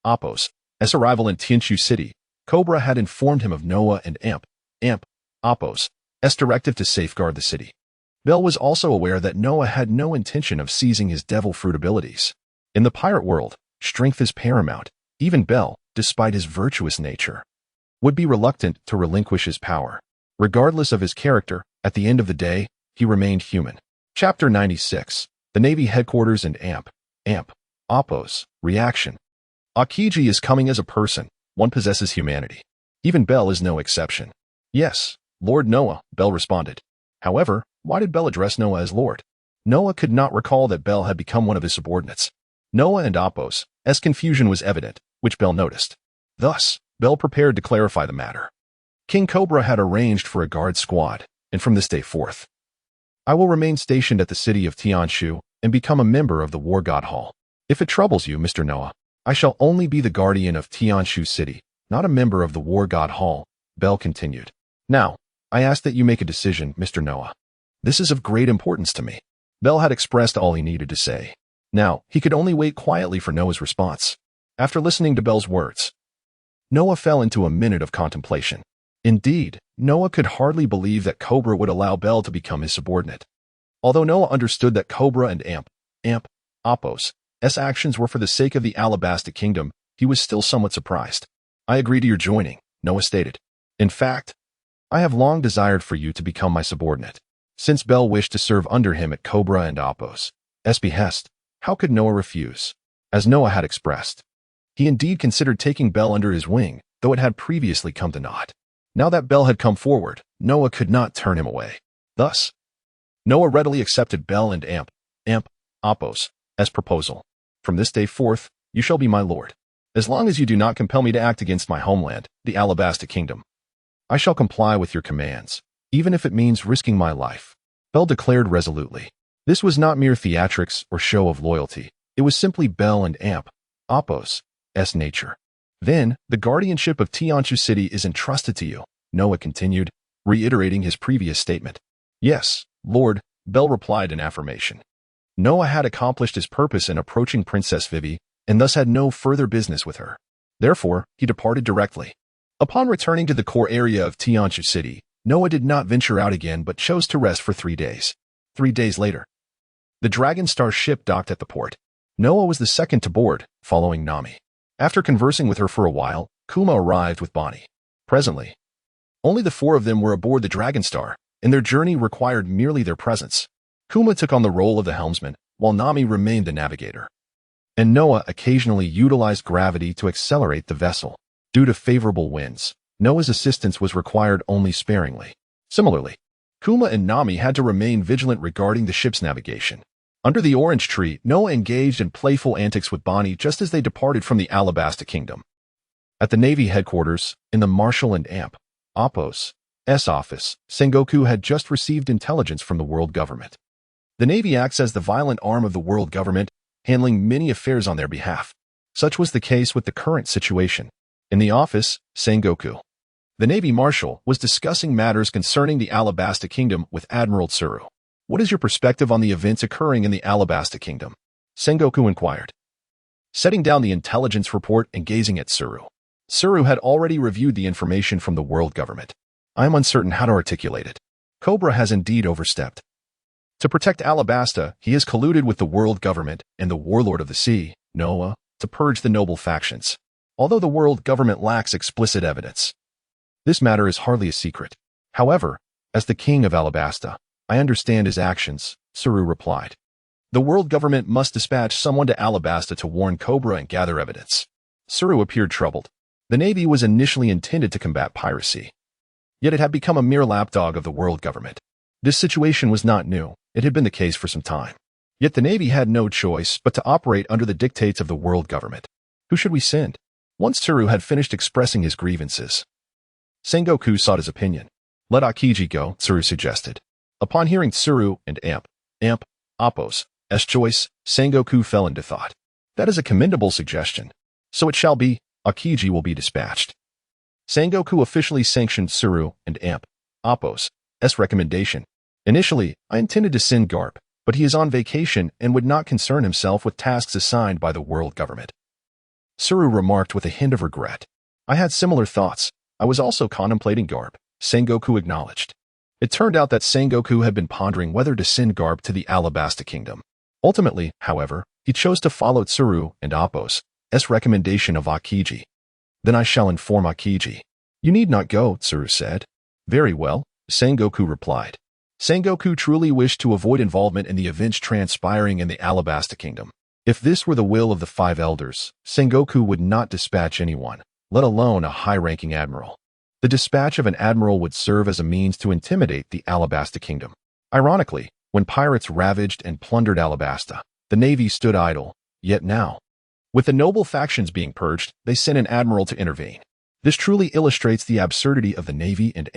Apos' arrival in Tianshu City, Cobra had informed him of Noah and Apos' directive to safeguard the city. Bel was also aware that Noah had no intention of seizing his devil fruit abilities. In the pirate world, strength is paramount. Even Bel, despite his virtuous nature, would be reluctant to relinquish his power. Regardless of his character, at the end of the day, he remained human. Chapter 96. The Navy Headquarters and Apos' reaction. Akiji is coming as a person. One possesses humanity. Even Bel is no exception. "Yes, Lord Noah," Bel responded. However, why did Bel address Noah as Lord? Noah could not recall that Bel had become one of his subordinates. Noah and Apos' confusion was evident, which Bel noticed. Thus, Bel prepared to clarify the matter. King Cobra had arranged for a guard squad, and from this day forth, I will remain stationed at the city of Tianshu and become a member of the War God Hall. If it troubles you, Mr. Noah, I shall only be the guardian of Tianshu City, not a member of the War God Hall, Bel continued. Now, I ask that you make a decision, Mr. Noah. This is of great importance to me. Bel had expressed all he needed to say. Now, he could only wait quietly for Noah's response. After listening to Bel's words, Noah fell into a minute of contemplation. Indeed, Noah could hardly believe that Cobra would allow Bel to become his subordinate. Although Noah understood that Cobra and Apos' actions were for the sake of the Alabasta Kingdom, he was still somewhat surprised. "I agree to your joining," Noah stated. "In fact, I have long desired for you to become my subordinate." Since Bel wished to serve under him at Cobra and Apos' behest, how could Noah refuse? As Noah had expressed, he indeed considered taking Bel under his wing, though it had previously come to naught. Now that Bel had come forward, Noah could not turn him away. Thus, Noah readily accepted Bel and Apos' proposal. "From this day forth, you shall be my lord. As long as you do not compel me to act against my homeland, the Alabasta Kingdom, I shall comply with your commands, even if it means risking my life," Bel declared resolutely. This was not mere theatrics or show of loyalty. It was simply Bel and Apos' nature. "Then, the guardianship of Tianshu City is entrusted to you," Noah continued, reiterating his previous statement. "Yes, Lord," Bel replied in affirmation. Noah had accomplished his purpose in approaching Princess Vivi, and thus had no further business with her. Therefore, he departed directly. Upon returning to the core area of Tianshu City, Noah did not venture out again but chose to rest for 3 days. 3 days later, the Dragon Star ship docked at the port. Noah was the second to board, following Nami. After conversing with her for a while, Kuma arrived with Bonnie. Presently, only the 4 of them were aboard the Dragon Star, and their journey required merely their presence. Kuma took on the role of the helmsman, while Nami remained the navigator. And Noah occasionally utilized gravity to accelerate the vessel. Due to favorable winds, Noah's assistance was required only sparingly. Similarly, Kuma and Nami had to remain vigilant regarding the ship's navigation. Under the orange tree, Noah engaged in playful antics with Bonnie just as they departed from the Alabasta Kingdom. At the Navy headquarters, in the Marshal and Apos' office, Sengoku had just received intelligence from the world government. The Navy acts as the violent arm of the world government, handling many affairs on their behalf. Such was the case with the current situation. In the office, Sengoku, the Navy Marshal, was discussing matters concerning the Alabasta Kingdom with Admiral Tsuru. "What is your perspective on the events occurring in the Alabasta Kingdom?" Sengoku inquired. Setting down the intelligence report and gazing at Tsuru, Suru had already reviewed the information from the world government. I am uncertain how to articulate it. Cobra has indeed overstepped. To protect Alabasta, he has colluded with the world government and the warlord of the sea, Noah, to purge the noble factions, although the world government lacks explicit evidence. This matter is hardly a secret. However, as the king of Alabasta, I understand his actions, Suru replied. The world government must dispatch someone to Alabasta to warn Cobra and gather evidence. Suru appeared troubled. The Navy was initially intended to combat piracy, yet it had become a mere lapdog of the world government. This situation was not new. It had been the case for some time. Yet the Navy had no choice but to operate under the dictates of the world government. Who should we send? Once Tsuru had finished expressing his grievances, Sengoku sought his opinion. Let Akiji go, Tsuru suggested. Upon hearing Tsuru and Appo's choice, Sengoku fell into thought. That is a commendable suggestion. So it shall be. Akiji will be dispatched. Sengoku officially sanctioned Tsuru and Appo's recommendation. Initially, I intended to send Garp, but he is on vacation and would not concern himself with tasks assigned by the world government. Tsuru remarked with a hint of regret. I had similar thoughts. I was also contemplating Garp, Sengoku acknowledged. It turned out that Sengoku had been pondering whether to send Garp to the Alabasta kingdom. Ultimately, however, he chose to follow Tsuru and Appo's recommendation of Akiji. Then I shall inform Akiji. You need not go, Tsuru said. Very well, Sengoku replied. Sengoku truly wished to avoid involvement in the events transpiring in the Alabasta kingdom. If this were the will of the five elders, Sengoku would not dispatch anyone, let alone a high-ranking admiral. The dispatch of an admiral would serve as a means to intimidate the Alabasta kingdom. Ironically, when pirates ravaged and plundered Alabasta, the Navy stood idle, yet now, with the noble factions being purged, they sent an admiral to intervene. This truly illustrates the absurdity of the Navy and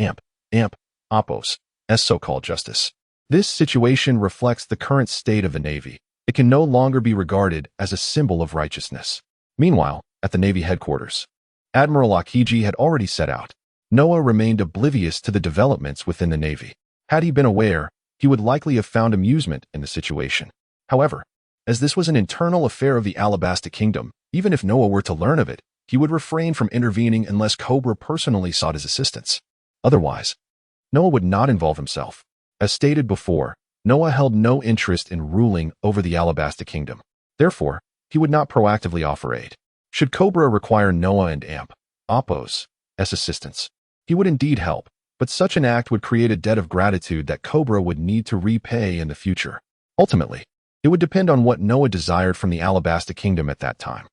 Appo's so-called justice. This situation reflects the current state of the Navy. It can no longer be regarded as a symbol of righteousness. Meanwhile, at the Navy headquarters, Admiral Akiji had already set out. Noah remained oblivious to the developments within the Navy. Had he been aware, he would likely have found amusement in the situation. However, as this was an internal affair of the Alabasta kingdom, even if Noah were to learn of it, he would refrain from intervening unless Cobra personally sought his assistance. Otherwise, Noah would not involve himself. As stated before, Noah held no interest in ruling over the Alabasta kingdom. Therefore, he would not proactively offer aid. Should Cobra require Noah and Appo's assistance, he would indeed help, but such an act would create a debt of gratitude that Cobra would need to repay in the future. Ultimately, it would depend on what Noah desired from the Alabasta kingdom at that time.